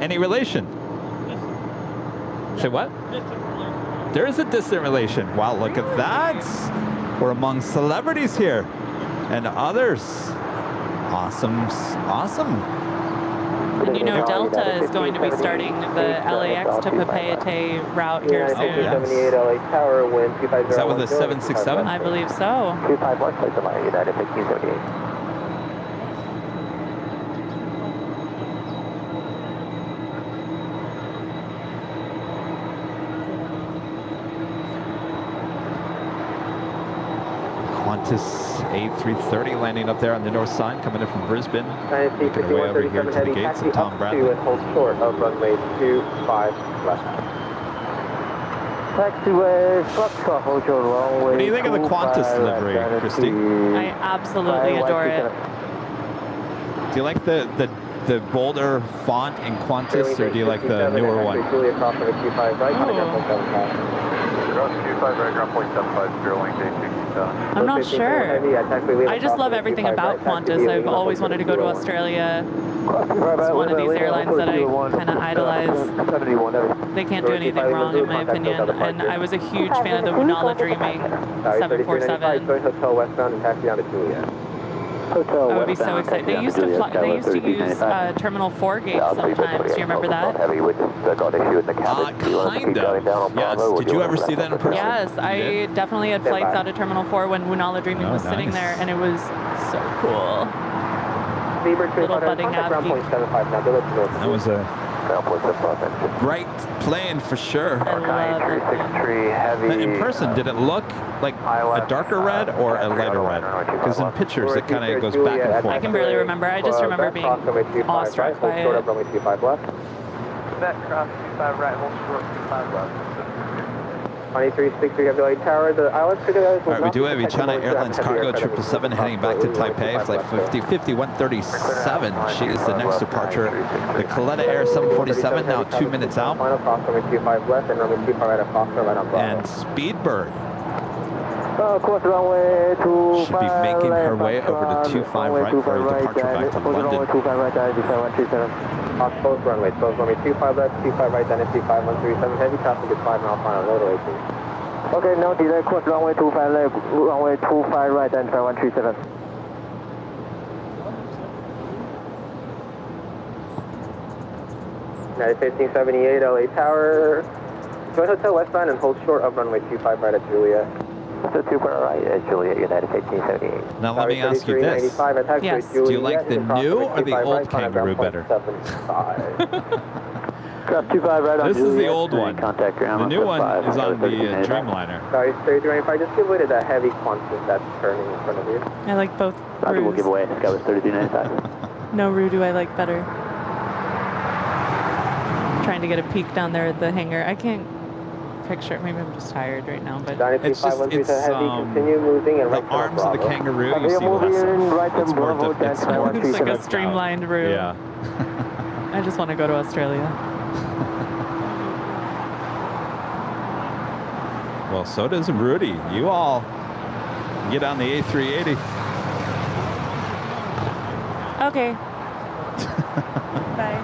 Any relation? Say what? There is a distant relation. Wow, look at that. We're among celebrities here. And others. Awesome. Awesome. And you know Delta is going to be starting the LAX to Papeete route here soon. Is that with the 767? I believe so. 25 West, place of United 1578. Qantas A330 landing up there on the north side, coming in from Brisbane. Making our way over here to the gates of Tom Bradley. And hold short of runway 25 left. Taxiway, Foxtrot, hold your runway. What do you think of the Qantas livery, Christy? I absolutely adore it. Do you like the bolder font in Qantas, or do you like the newer one? I'm not sure. I just love everything about Qantas. I've always wanted to go to Australia. It's one of these airlines that I kind of idolize. They can't do anything wrong, in my opinion. And I was a huge fan of the Unala Dreaming 747. I would be so excited. They used to use Terminal 4 gates sometimes. Do you remember that? Kind of. Yes. Did you ever see that in person? Yes, I definitely had flights out of Terminal 4 when Unala Dreaming was sitting there, and it was so cool. little budding av geek. That was a bright plane for sure. I love it. In person, did it look like a darker red or a lighter red? Because in pictures, it kind of goes back and forth. I can barely remember. I just remember being awestruck by it. That cross 25 right, hold short 25 left. 2363 Heavy Tower, the ILS All right, we do have a China Airlines cargo 777 heading back to Taipei, flight 5137. She is the next departure. The Coletta Air 747 now 2 minutes out. And Speedbird should be making her way over to 25 right for a departure back to London. Both runways, runway 25 left, 25 right, then 137 heavy traffic is 5 mile final, load awaiting. Okay, no delay, course runway 25 left, runway 25 right, then 137. United 1578 LA Tower, join Hotel Westbound and hold short of runway 25 right at Juliet. So 2 right at Juliet, United 1578. Now let me ask you this. Yes. Do you like the new or the old Kangaroo better? This is the old one. The new one is on the Dreamliner. Sorry, 3395, just give way to that heavy Qantas that's turning in front of you. I like both We'll roos. give away, Sky was 3395. No roo do I like better. Trying to get a peek down there at the hangar. I can't picture it. Maybe I'm just tired right now, but it's just continue moving and the arms of the Kangaroo you see less of. It's more it's like a streamlined roo. Yeah. I just want to go to Australia. Well, so does Rudy. You all get on the A380. Okay. Bye.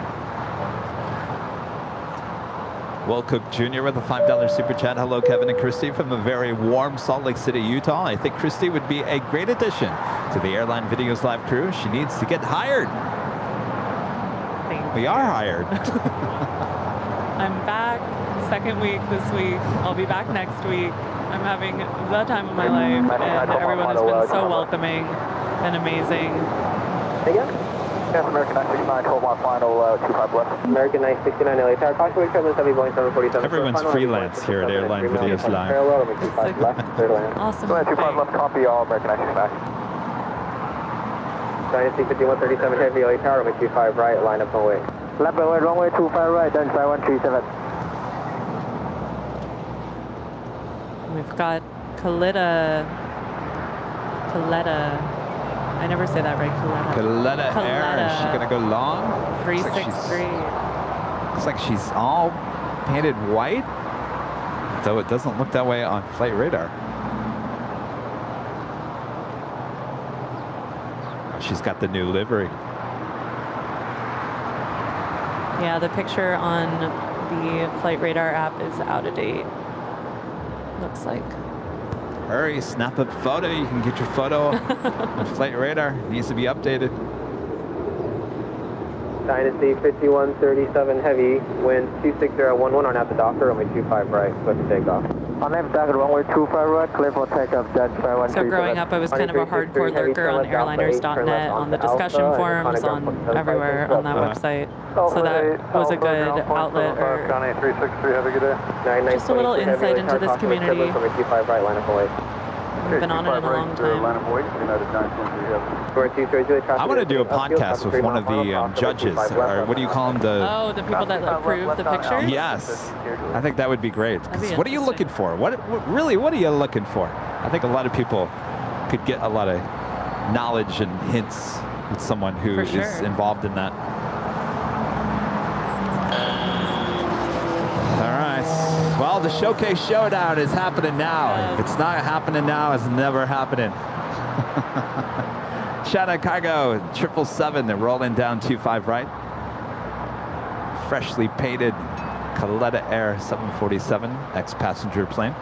Will Cook Jr. with a $5 super chat. Hello, Kevin and Christy from a very warm Salt Lake City, Utah. I think Christy would be a great addition to the Airline Videos live crew. She needs to get hired. We are hired. I'm back. Second week this week. I'll be back next week. I'm having the time of my life, and everyone has been so welcoming and amazing. Yes, American 969, 12 mile final, 25 left. American 969 LA Tower, caution wake turbulence, heavy Boeing 747. Everyone's freelance here at Airline Videos Live. Awesome. 25 left, copy all, American 969. Dynasty 5137 Heavy LA Tower, runway 25 right, line up and wait. Left and wait, runway 25 right, then 5137. We've got Coletta. I never say that right. Coletta Air. Is she going to go long? 363. Looks like she's all painted white, though it doesn't look that way on flight radar. She's got the new livery. Yeah, the picture on the flight radar app is out of date. Looks like. Hurry, snap a photo. You can get your photo on flight radar. It needs to be updated. Dynasty 5137 Heavy, wind 26011 on at the Docker, runway 25 right, clear for takeoff. On that Docker, runway 25 right, clear for takeoff, Dutch 5137. So growing up, I was kind of a hardcore lurker on airliners.net, on the discussion forums, on everywhere on that website. So that was a good outlet, or just a little insight into this community. We've been on it in a long time. I want to do a podcast with one of the judges, or what do you call them? Oh, the people that approve the pictures? Yes. I think that would be great. That'd be What are you looking for? What are you looking for? I think a lot of people could get a lot of knowledge and hints with someone who is involved in that. All right. Well, the Showcase Showdown is happening now. If it's not happening now, it's never happening. China Cargo 777, they're rolling down 25 right. Freshly painted Coletta Air 747 ex-passenger plane.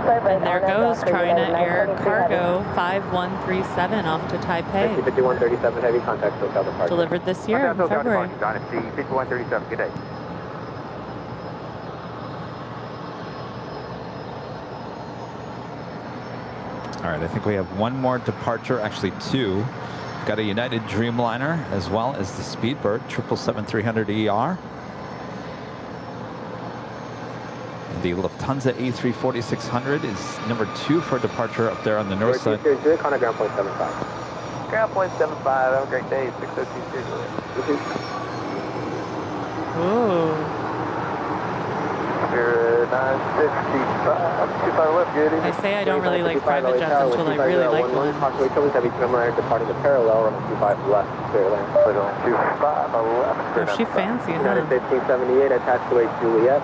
And there goes China Air Cargo 5137 off to Taipei. 5137 heavy contact SoCal departure. Delivered this year in February. Dynasty 5137, good day. All right, I think we have one more departure, actually two. We've got a United Dreamliner as well as the Speedbird 777-300ER. The Lufthansa A340-600 is number 2 for departure up there on the north side. Ground point 75. Ground point 75, have a great day, 602 Ooh. Spirit 965, 25 left, good. I say I don't really like private jets until I really like one. Approximately Heavy Dreamliner departing the parallel, runway 25 left, Airline. 25 left. Oh, she fancy, huh? United 1578, attached to a Juliet.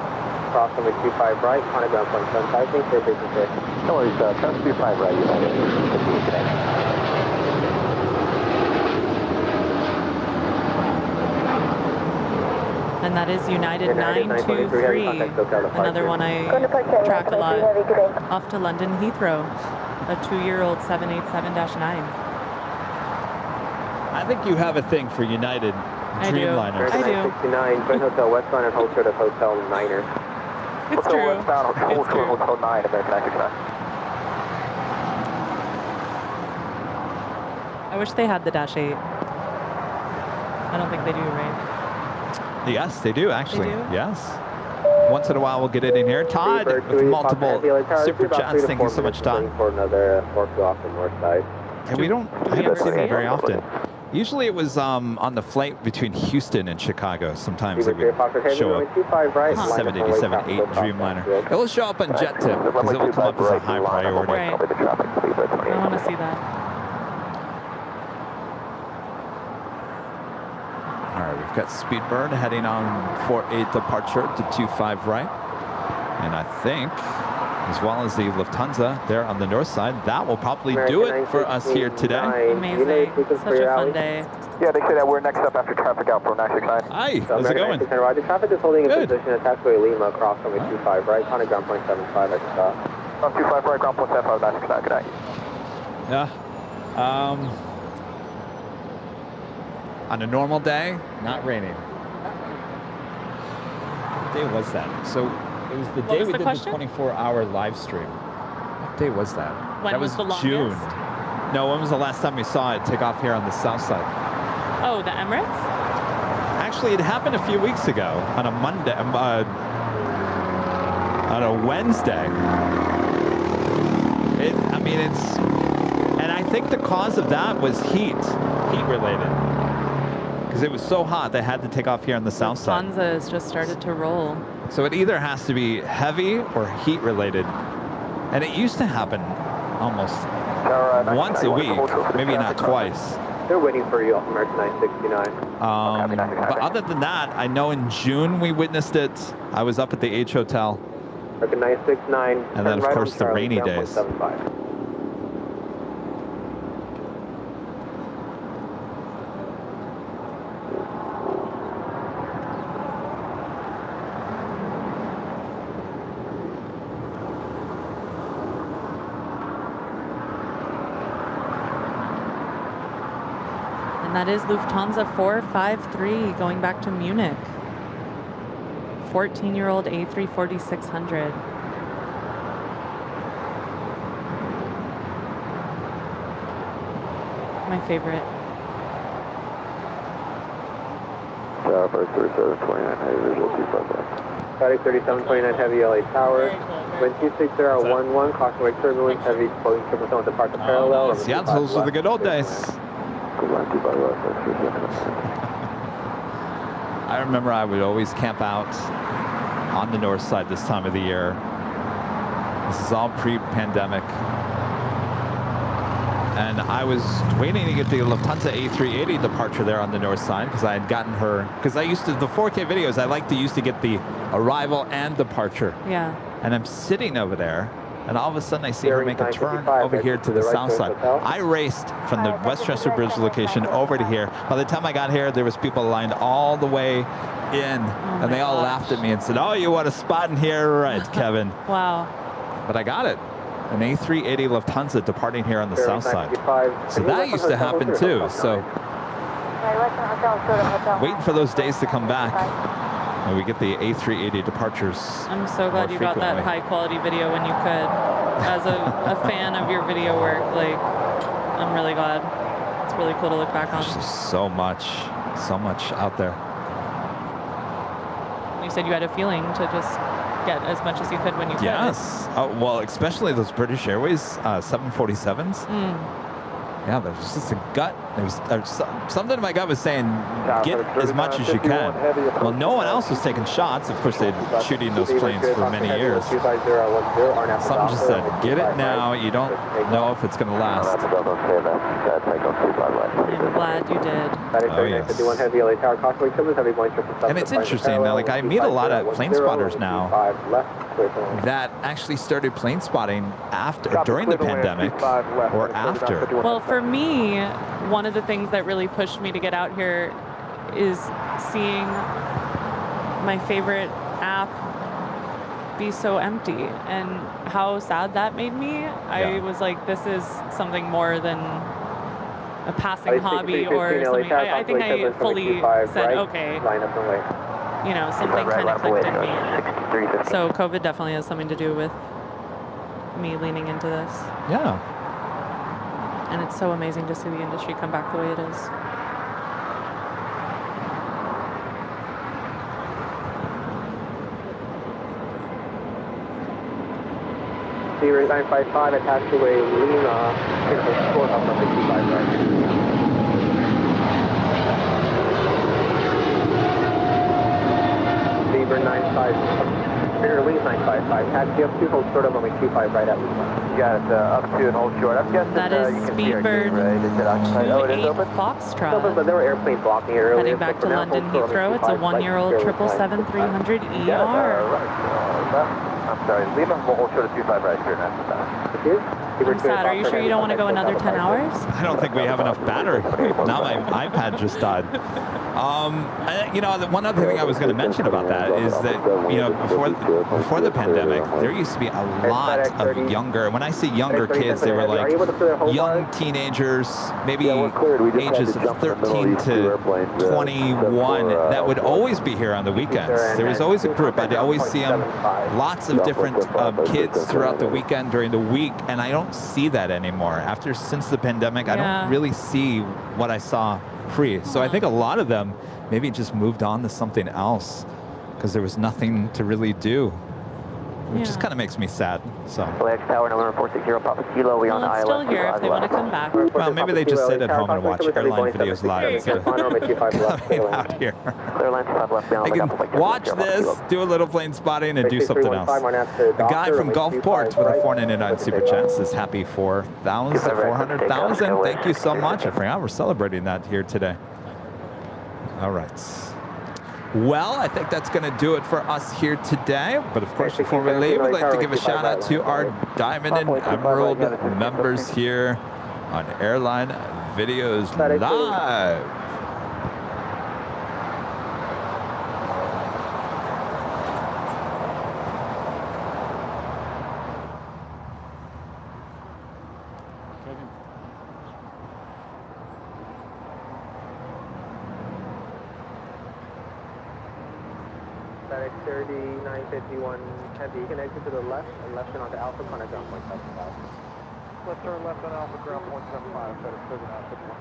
Cross runway 25 right, on ground point 75, thanks for your patience here. No worries, cross 25 right, United. And that is United 923, another one I track a lot, off to London Heathrow, a 2-year-old 787-9. I think you have a thing for United Dreamliners. I do. 69, Twin Hotel Westbound and hold short of Hotel Niner. It's true. It's true. Hotel 9, American 969. I wish they had the Dash 8. I don't think they do, right? Yes, they do, actually. They do? Yes. Once in a while, we'll get it in here. Todd with multiple super chats. Thank you so much, Todd. For another forklift off the north side. And we haven't seen it very often. Usually it was on the flight between Houston and Chicago. Sometimes it would show up. 787-8 Dreamliner. It will show up on JetTip because it will come up as a high priority. Right. I want to see that. All right, we've got Speedbird heading on 48 departure to 25 right. And I think, as well as the Lufthansa there on the north side, that will probably do it for us here today. Amazing. Such a fun day. Yeah, they say that we're next up after traffic out for 969. Hi, how's it going? The traffic is holding in Good. position at Taxiway Lima, across runway 25 right, on ground point 75 at stop. On 25 right, ground point 75, 969, good night. Yeah. On a normal day, not raining. What day was that? So it was the day we did the 24-hour live stream. What day was that? When that was the longest? June. No, when was the last time we saw it take off here on the south side? Oh, the Emirates? Actually, it happened a few weeks ago on a Monday, on a Wednesday. And I think the cause of that was heat related. Because it was so hot, they had to take off here on the south side. Lufthansa has just started to roll. So it either has to be heavy or heat related. And it used to happen almost once a week, maybe not twice. They're waiting for you off American 969. But other than that, I know in June we witnessed it. I was up at the H Hotel. American 969. And then, of course, the rainy days. And that is Lufthansa 453 going back to Munich. 14-year-old A340-600. My favorite. Southwest 3729, heavy visual 25. Static 3729 heavy LA Tower. Wind 26011, caution wake turbulence, heavy floating 777 departure parallel. Yeah, those were the good old days. I remember I would always camp out on the north side this time of the year. This is all pre-pandemic. And I was waiting to get the Lufthansa A380 departure there on the north side because I had gotten her, because I used to, the 4K videos, I like to used to get the arrival and departure. Yeah. And I'm sitting over there, and all of a sudden I see her make a turn over here to the south side. I raced from the Westchester Bridge location over to here. By the time I got here, there was people lined all the way in, and they all laughed at me and said, "Oh, you want a spot in here?" Right, Kevin. Wow. but I got it. An A380 Lufthansa departing here on the south side. So that used to happen too. So waiting for those days to come back. And we get the A380 departures. I'm so glad you got that high quality video when you could. As a fan of your video work, like, I'm really glad. It's really cool to look back on. There's just so much out there. You said you had a feeling to just get as much as you could when you could. Yes. Well, especially those British Airways 747s. Yeah, there's just a gut. Something in my gut was saying, get as much as you can. Well, no one else was taking shots. Of course, they'd been shooting those planes for many years. Something just said, get it now. You don't know if it's going to last. I'm glad you did. Oh, yes. And it's interesting. Like, I meet a lot of plane spotters now that actually started plane spotting during the pandemic or after. Well, for me, one of the things that really pushed me to get out here is seeing my favorite app be so empty, and how sad that made me. I was like, this is something more than a passing hobby or something. I think I fully said, okay, you know, something kind of clicked in me. So COVID definitely has something to do with me leaning into this. Yeah. And it's so amazing to see the industry come back the way it is. Beaver 955 at taxiway Lima, short up number 25 right. Beaver 95. Airline 955, taxi up to, hold short of runway 25 right at Lima. Got it, up to and hold short. I'm guessing that is you can see our Speedbird gate, right? Is it occupied? Oh, it is open? Foxtrot. Open, but there were airplanes blocking it earlier. Heading back to London Heathrow. It's a 1-year-old 777-300 ER. I'm sorry, Lima, we'll hold short of 25 right here now. I'm sad. Are you sure you don't want to go another 10 hours? I don't think we have enough battery. Now my iPad just died. You know, the one other thing I was going to mention about that is that, you know, before the pandemic, there used to be a lot of younger, when I say younger kids, they were like young teenagers, maybe ages of 13 to 21, that would always be here on the weekends. There was always a group. I'd always see them, lots of different kids throughout the weekend during the week, and I don't see that anymore. Since the pandemic, I don't really see what I saw pre. So I think a lot of them maybe just moved on to something else because there was nothing to really do, which just kind of makes me sad. So. LAX Tower, November 460, Papa Kilo, we on the island. Still here if they want to come back. Well, maybe they just sit at home and watch airline videos live instead of coming out here. They can watch this, do a little plane spotting, and do something else. The guy from Gulfport with a 499 Super Chat says happy 400,000. Thank you so much. I forgot we're celebrating that here today. All right. Well, I think that's going to do it for us here today. But of course, before we leave, we'd like to give a shout out to our Diamond and Emerald members here on Airline Videos Live. FedEx 3951 Heavy, you can exit to the left and left turn onto Alpha, contact ground point 75. Let's turn left on Alpha, ground point 75, FedEx 3951.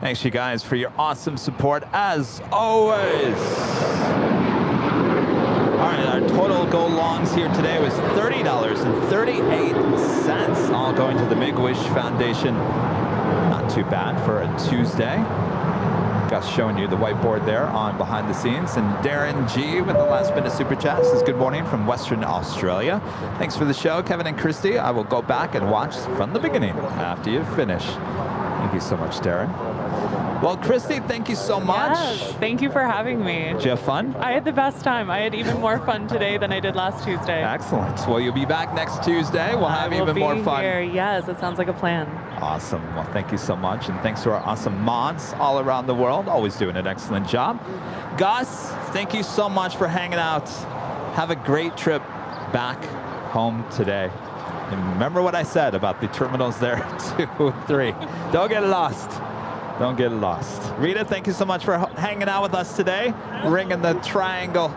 Thanks, you guys, for your awesome support, as always. All right, our total go longs here today was $30.38, all going to the Make-A-Wish Foundation. Not too bad for a Tuesday. Gus showing you the whiteboard there on behind the scenes. And Darren G with the last minute super chat says, good morning from Western Australia. Thanks for the show, Kevin and Christy. I will go back and watch from the beginning after you finish. Thank you so much, Darren. Well, Christy, thank you so much. Yes, thank you for having me. Did you have fun? I had the best time. I had even more fun today than I did last Tuesday. Excellent. Well, you'll be back next Tuesday. We'll have even more fun. Here. Yes, it sounds like a plan. Awesome. Well, thank you so much. And thanks to our awesome mods all around the world. Always doing an excellent job. Gus, thank you so much for hanging out. Have a great trip back home today. And remember what I said about the terminals there, 2, 3. Don't get lost. Don't get lost. Rita, thank you so much for hanging out with us today, ringing the triangle.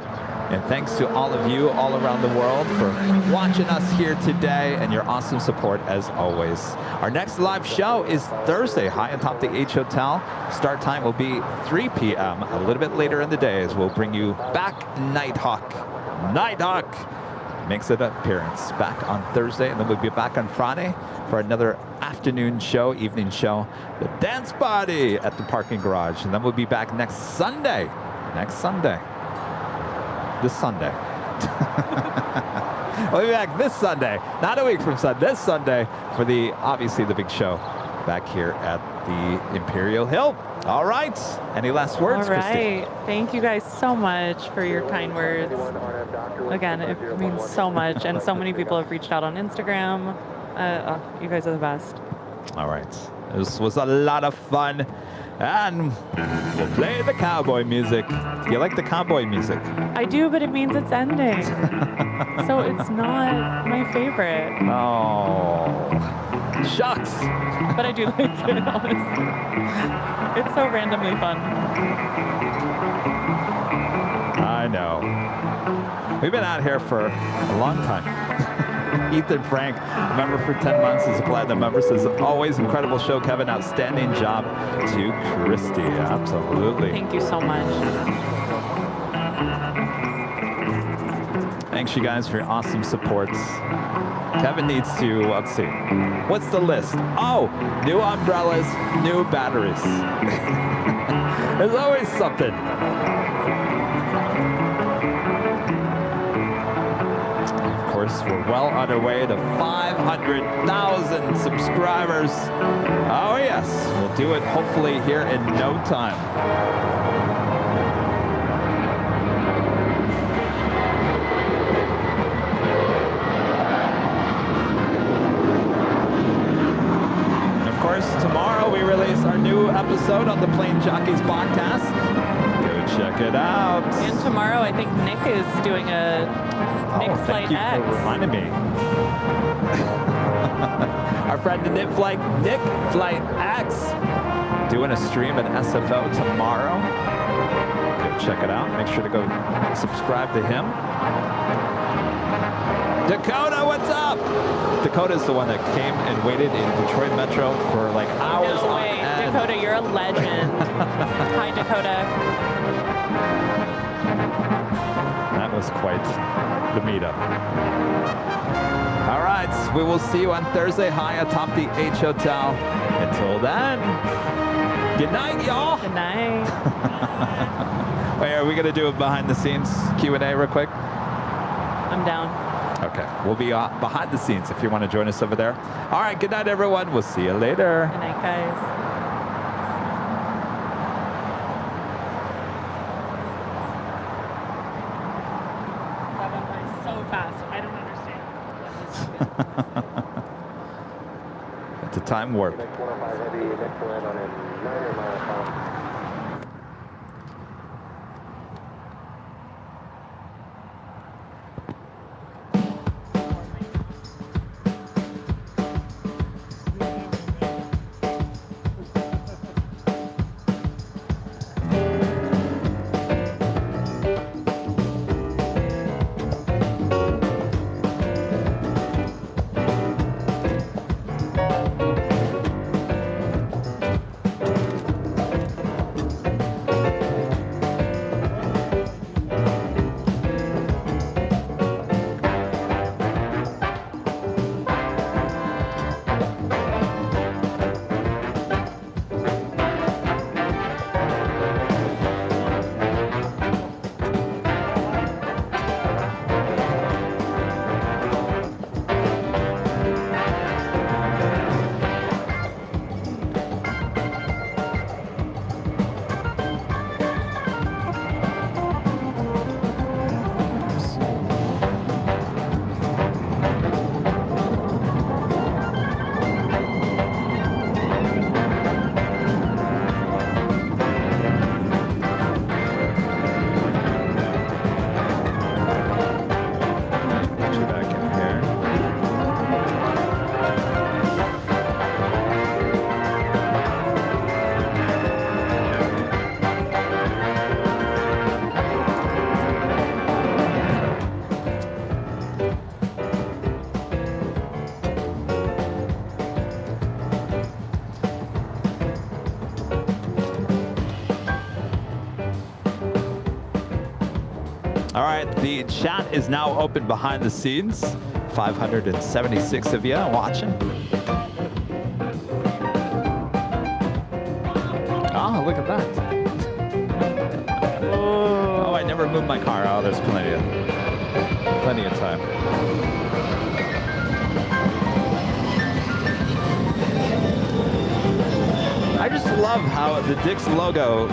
And thanks to all of you all around the world for watching us here today and your awesome support as always. Our next live show is Thursday, high atop the H Hotel. Start time will be 3 p.m. a little bit later in the day as we'll bring you back Nighthawk. Nighthawk makes an appearance back on Thursday, and then we'll be back on Friday for another afternoon show, evening show, the dance party at the parking garage. And then we'll be back next Sunday. This Sunday. We'll be back this Sunday, not a week from Sunday, this Sunday for obviously the big show back here at the Imperial Hill. All right. Any last words, All right. Christy? Thank you guys so much for your kind words. Again, it means so much, and so many people have reached out on Instagram. You guys are the best. All right. This was a lot of fun. And we'll play the cowboy music. Do you like the cowboy music? I do, but it means it's ending. So it's not my favorite. Oh, shucks. But I do like it, honestly. It's so randomly fun. I know. We've been out here for a long time. Ethan Frank, member for 10 months, is a platinum member, says, always incredible show, Kevin. Outstanding job to Christy. Absolutely. Thank you so much. Thanks, you guys, for your awesome supports. Kevin needs to, let's see, what's the list? Oh, new umbrellas, new batteries. There's always something. Of course, we're well on our way to 500,000 subscribers. Oh yes, we'll do it hopefully here in no time. Tomorrow we release our new episode on the Plane Jockeys podcast. Go check it out. And tomorrow I think Nick is doing a Nick Flight X. Thank you for reminding me. Our friend Nick Flight X doing a stream at SFO tomorrow. Go check it out. Make sure to go subscribe to him. Dakota, what's up? Dakota's the one that came and waited in Detroit Metro for like hours No on way. end. Dakota, you're a legend. Hi, Dakota. That was quite the meetup. All right, we will see you on Thursday high atop the H Hotel. Until then, good night, y'all. Good night. Wait, are we going to do a behind the scenes Q&A real quick? I'm down. Okay, we'll be behind the scenes if you want to join us over there. All right, good night, everyone. We'll see you later. Good night, guys. That went by so fast. I don't understand. It's a time warp. All right, the chat is now open behind the scenes. 576 of you watching. Oh, look at that. Oh, I never moved my car. Oh, there's plenty of time. I just love how the Dix logo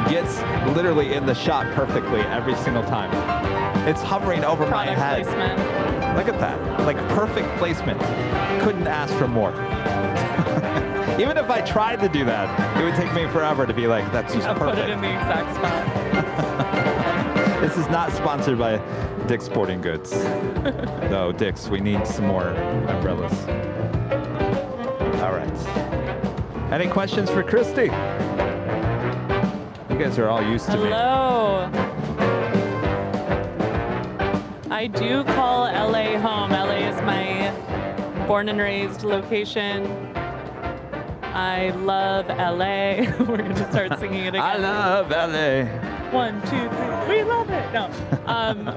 gets literally in the shot perfectly every single time. It's hovering over my head. Placement. Look at that. Like perfect placement. Couldn't ask for more. Even if I tried to do that, it would take me forever to be like, that's just perfect. Put it in the exact spot. This is not sponsored by Dick's Sporting Goods. No, Dick's, we need some more umbrellas. All right. Any questions for Christy? You guys are all used to me. Hello. I do call LA home. LA is my born and raised location. I love LA. We're going to start singing it again. I love LA. 1, 2, 3. We love it. No.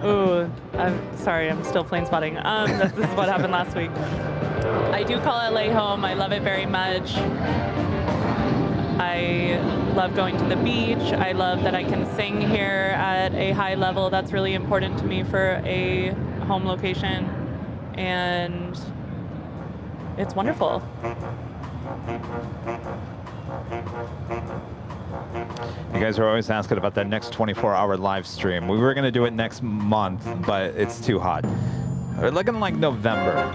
Ooh, I'm sorry. I'm still plane spotting. This is what happened last week. I do call LA home. I love it very much. I love going to the beach. I love that I can sing here at a high level. That's really important to me for a home location. And it's wonderful. You guys are always asking about that next 24-hour live stream. We were going to do it next month, but it's too hot. We're looking like November.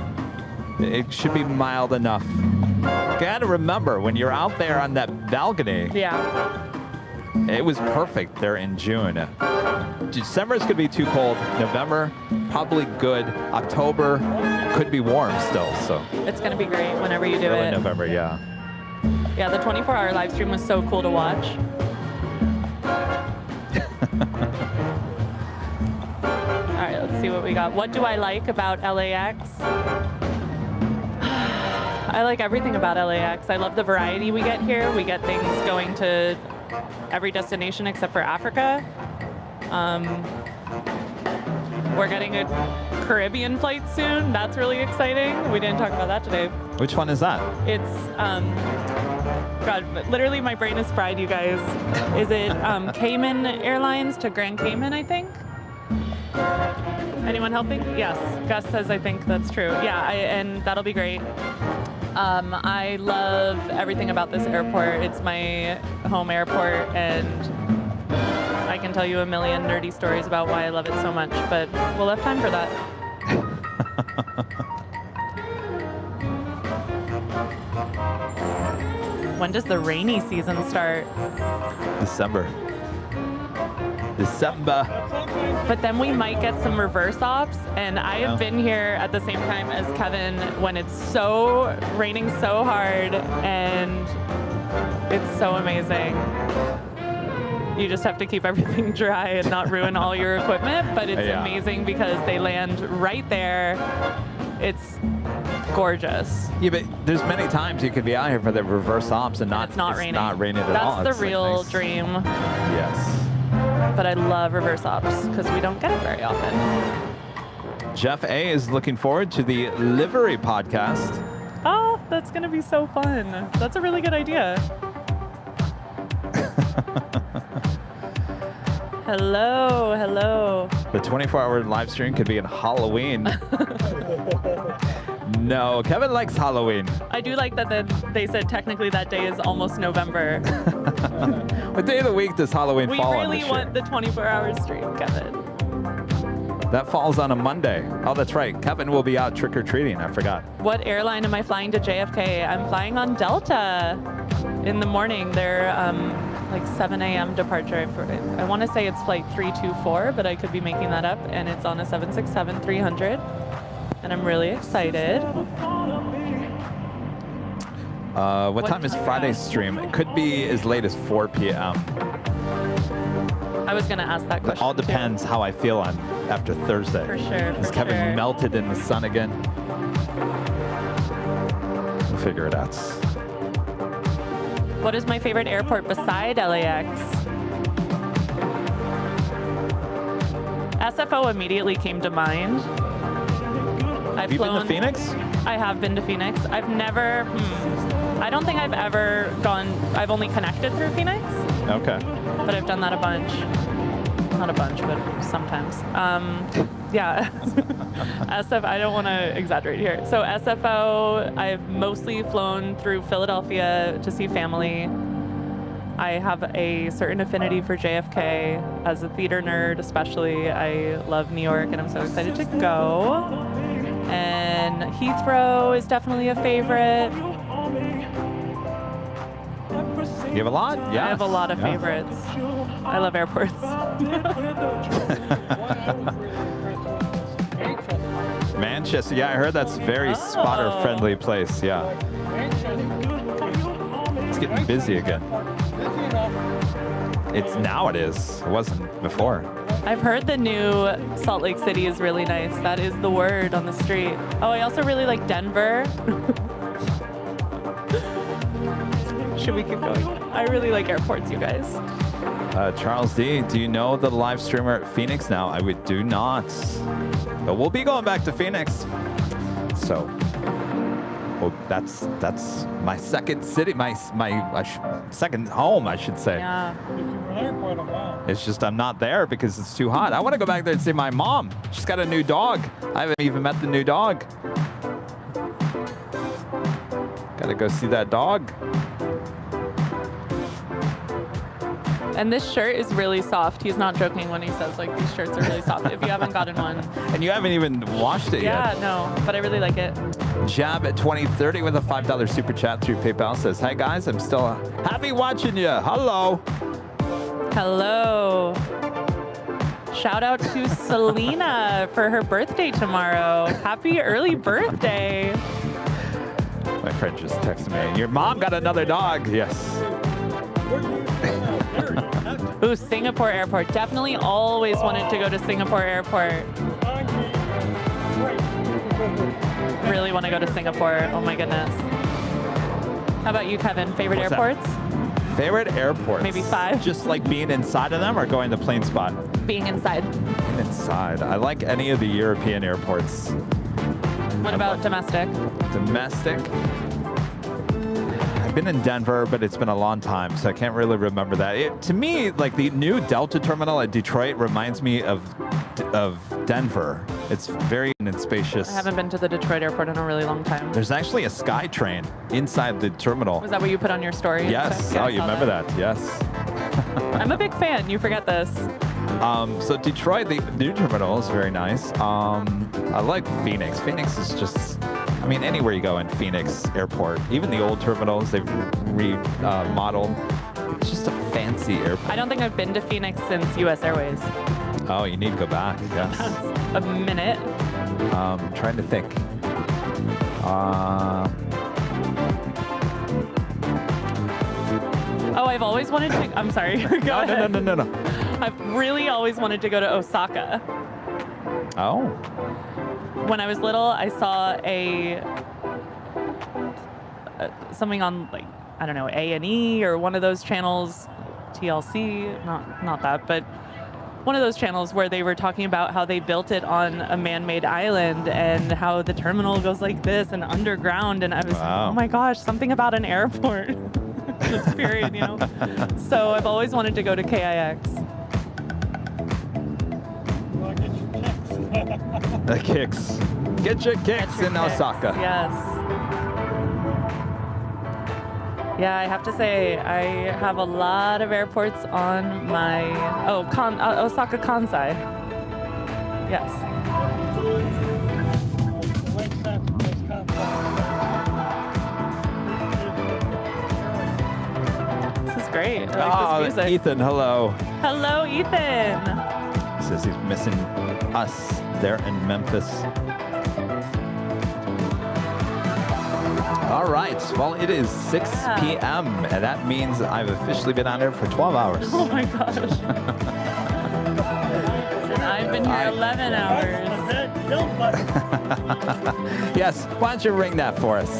It should be mild enough. You gotta remember, when you're out there on that balcony, it was perfect there in June. December is gonna be too cold. November, probably good. October could be warm still, so. It's gonna be great whenever you do early it. November, yeah. Yeah, the 24-hour live stream was so cool to watch. All right, let's see what we got. What do I like about LAX? I like everything about LAX. I love the variety we get here. We get things going to every destination except for Africa. We're getting a Caribbean flight soon. That's really exciting. We didn't talk about that today. Which one is that? It's, God, literally my brain is fried, you guys. Is it Cayman Airlines to Grand Cayman, I think? Anyone helping? Yes, Gus says I think that's true. Yeah, and that'll be great. I love everything about this airport. It's my home airport, and I can tell you a million nerdy stories about why I love it so much, but we'll have time for that. When does the rainy season start? December. But then we might get some reverse ops, and I have been here at the same time as Kevin when it's so raining so hard, and it's so amazing. You just have to keep everything dry and not ruin all your equipment, but it's amazing because they land right there. It's gorgeous. Yeah, but there's many times you could be out here for the reverse ops and it's not raining at all. That's the real dream. Yes. But I love reverse ops because we don't get it very often. Jeff A is looking forward to the livery podcast. Oh, that's going to be so fun. That's a really good idea. Hello, hello. The 24-hour live stream could be in Halloween. No, Kevin likes Halloween. I do like that they said technically that day is almost November. What day of the week does Halloween fall on this We really want the 24-hour stream, Kevin. That falls on a Monday. Oh, that's right. Kevin will be out trick-or-treating. I forgot. What airline am I flying to JFK? I'm flying on Delta in the morning. They're like 7 a.m. departure. I want to say it's flight 324, but I could be making that up. And it's on a 767-300. And I'm really excited. What time is Friday's stream? It could be as late as 4 p.m. I was going to ask that question. It all depends how I feel on after Thursday. For sure. Is Kevin melted in the sun again? We'll figure it out. What is my favorite airport beside LAX? SFO immediately came to mind. Have you been to Phoenix? I have been to Phoenix. I've never, I don't think I've ever gone, I've only connected through Phoenix. Okay. But I've done that a bunch. Not a bunch, but sometimes. Yeah. SF, I don't want to exaggerate here. So SFO, I've mostly flown through Philadelphia to see family. I have a certain affinity for JFK. As a theater nerd, especially, I love New York, and I'm so excited to go. And Heathrow is definitely a favorite. You have a lot? Yeah. I have a lot of favorites. I love airports. Manchester. Yeah, I heard that's a very spotter-friendly place. Yeah. It's getting busy again. It's now it is. It wasn't before. I've heard the new Salt Lake City is really nice. That is the word on the street. Oh, I also really like Denver. Should we keep going? I really like airports, you guys. Charles D, do you know the live streamer at Phoenix now? I would do not. But we'll be going back to Phoenix. So, that's my second city, my second home, I should say. Yeah. It's just I'm not there because it's too hot. I want to go back there and see my mom. She's got a new dog. I haven't even met the new dog. Gotta go see that dog. And this shirt is really soft. He's not joking when he says, like, these shirts are really soft. If you haven't gotten one. And you haven't even washed it yet. Yeah, no, but I really like it. Jab at 2030 with a $5 super chat through PayPal says, "Hey guys, I'm still happy watching you. Hello." Hello. Shout out to Selena for her birthday tomorrow. Happy early birthday. My friend just texted me, "Your mom got another dog." Yes. Ooh, Singapore Airport. Definitely always wanted to go to Singapore Airport. Really want to go to Singapore. Oh my goodness. How about you, Kevin? Favorite airports? Favorite airports? Maybe 5. Just like being inside of them or going to plane spot? Being inside. Inside. I like any of the European airports. What about domestic? Domestic? I've been in Denver, but it's been a long time, so I can't really remember that. To me, like the new Delta terminal at Detroit reminds me of Denver. It's very spacious. I haven't been to the Detroit airport in a really long time. There's actually a sky train inside the terminal. Was that what you put on your story? Yes. Yeah, oh, you remember that? Yes. I'm a big fan. You forget this. So Detroit, the new terminal is very nice. I like Phoenix. Phoenix is just, I mean, anywhere you go in Phoenix Airport, even the old terminals, they've remodeled. It's just a fancy airport. I don't think I've been to Phoenix since US Airways. Oh, you need to go back, yes. That's a minute. I'm trying to think. Oh, I've always wanted to, I'm sorry, go ahead. No. I've really always wanted to go to Osaka. Oh. When I was little, I saw something on, like, I don't know, A&E or one of those channels, TLC, not that, but one of those channels where they were talking about how they built it on a man-made island and how the terminal goes like this and underground, and I was, oh my gosh, something about an airport. Just period, you know? So I've always wanted to go to KIX. The kicks. Get your kicks in Osaka. Yes. Yeah, I have to say, I have a lot of airports on my, Osaka Kansai. Yes. This is great. I like this music. Ethan, hello. Hello, Ethan. He says he's missing us there in Memphis. All right, well, it is 6 p.m., and that means I've officially been on there for 12 hours. Oh my gosh. And I've been here 11 hours. Yes, why don't you ring that for us?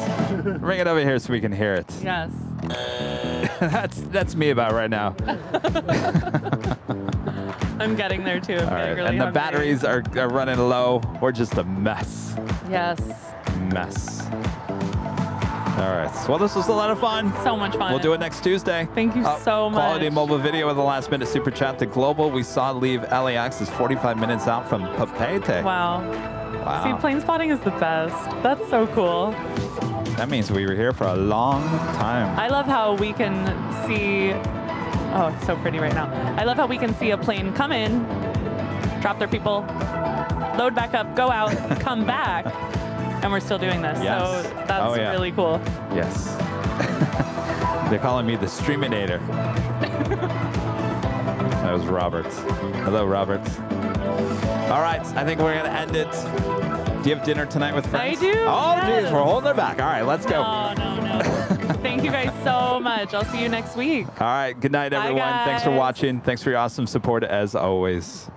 Ring it over here so we can hear it. Yes. I'm getting there too. I'm All right, getting really and the hungry. batteries are running low. We're just a mess. Yes. Mess. All right. Well, this was a lot of fun. So much fun. We'll do it next Tuesday. Thank you so much. Quality mobile video with the last minute super chat to Global. We saw leave LAX is 45 minutes out from Papeete. Wow. Wow. See, plane spotting is the best. That's so cool. That means we were here for a long time. I love how we can see, oh, it's so pretty right now. I love how we can see a plane come in, drop their people, load back up, go out, come back, and we're still doing this. Yes. So that's really cool. Yes. They're calling me the Streaminator. That was Roberts. Hello, Roberts. All right, I think we're going to end it. Do you have dinner tonight with friends? I do. Oh, yes. geez, we're holding it back. All right, let's go. No. Thank you guys so much. I'll see you next week. All right, good night, everyone. Bye, Thanks for guys. watching. Thanks for your awesome support, as always.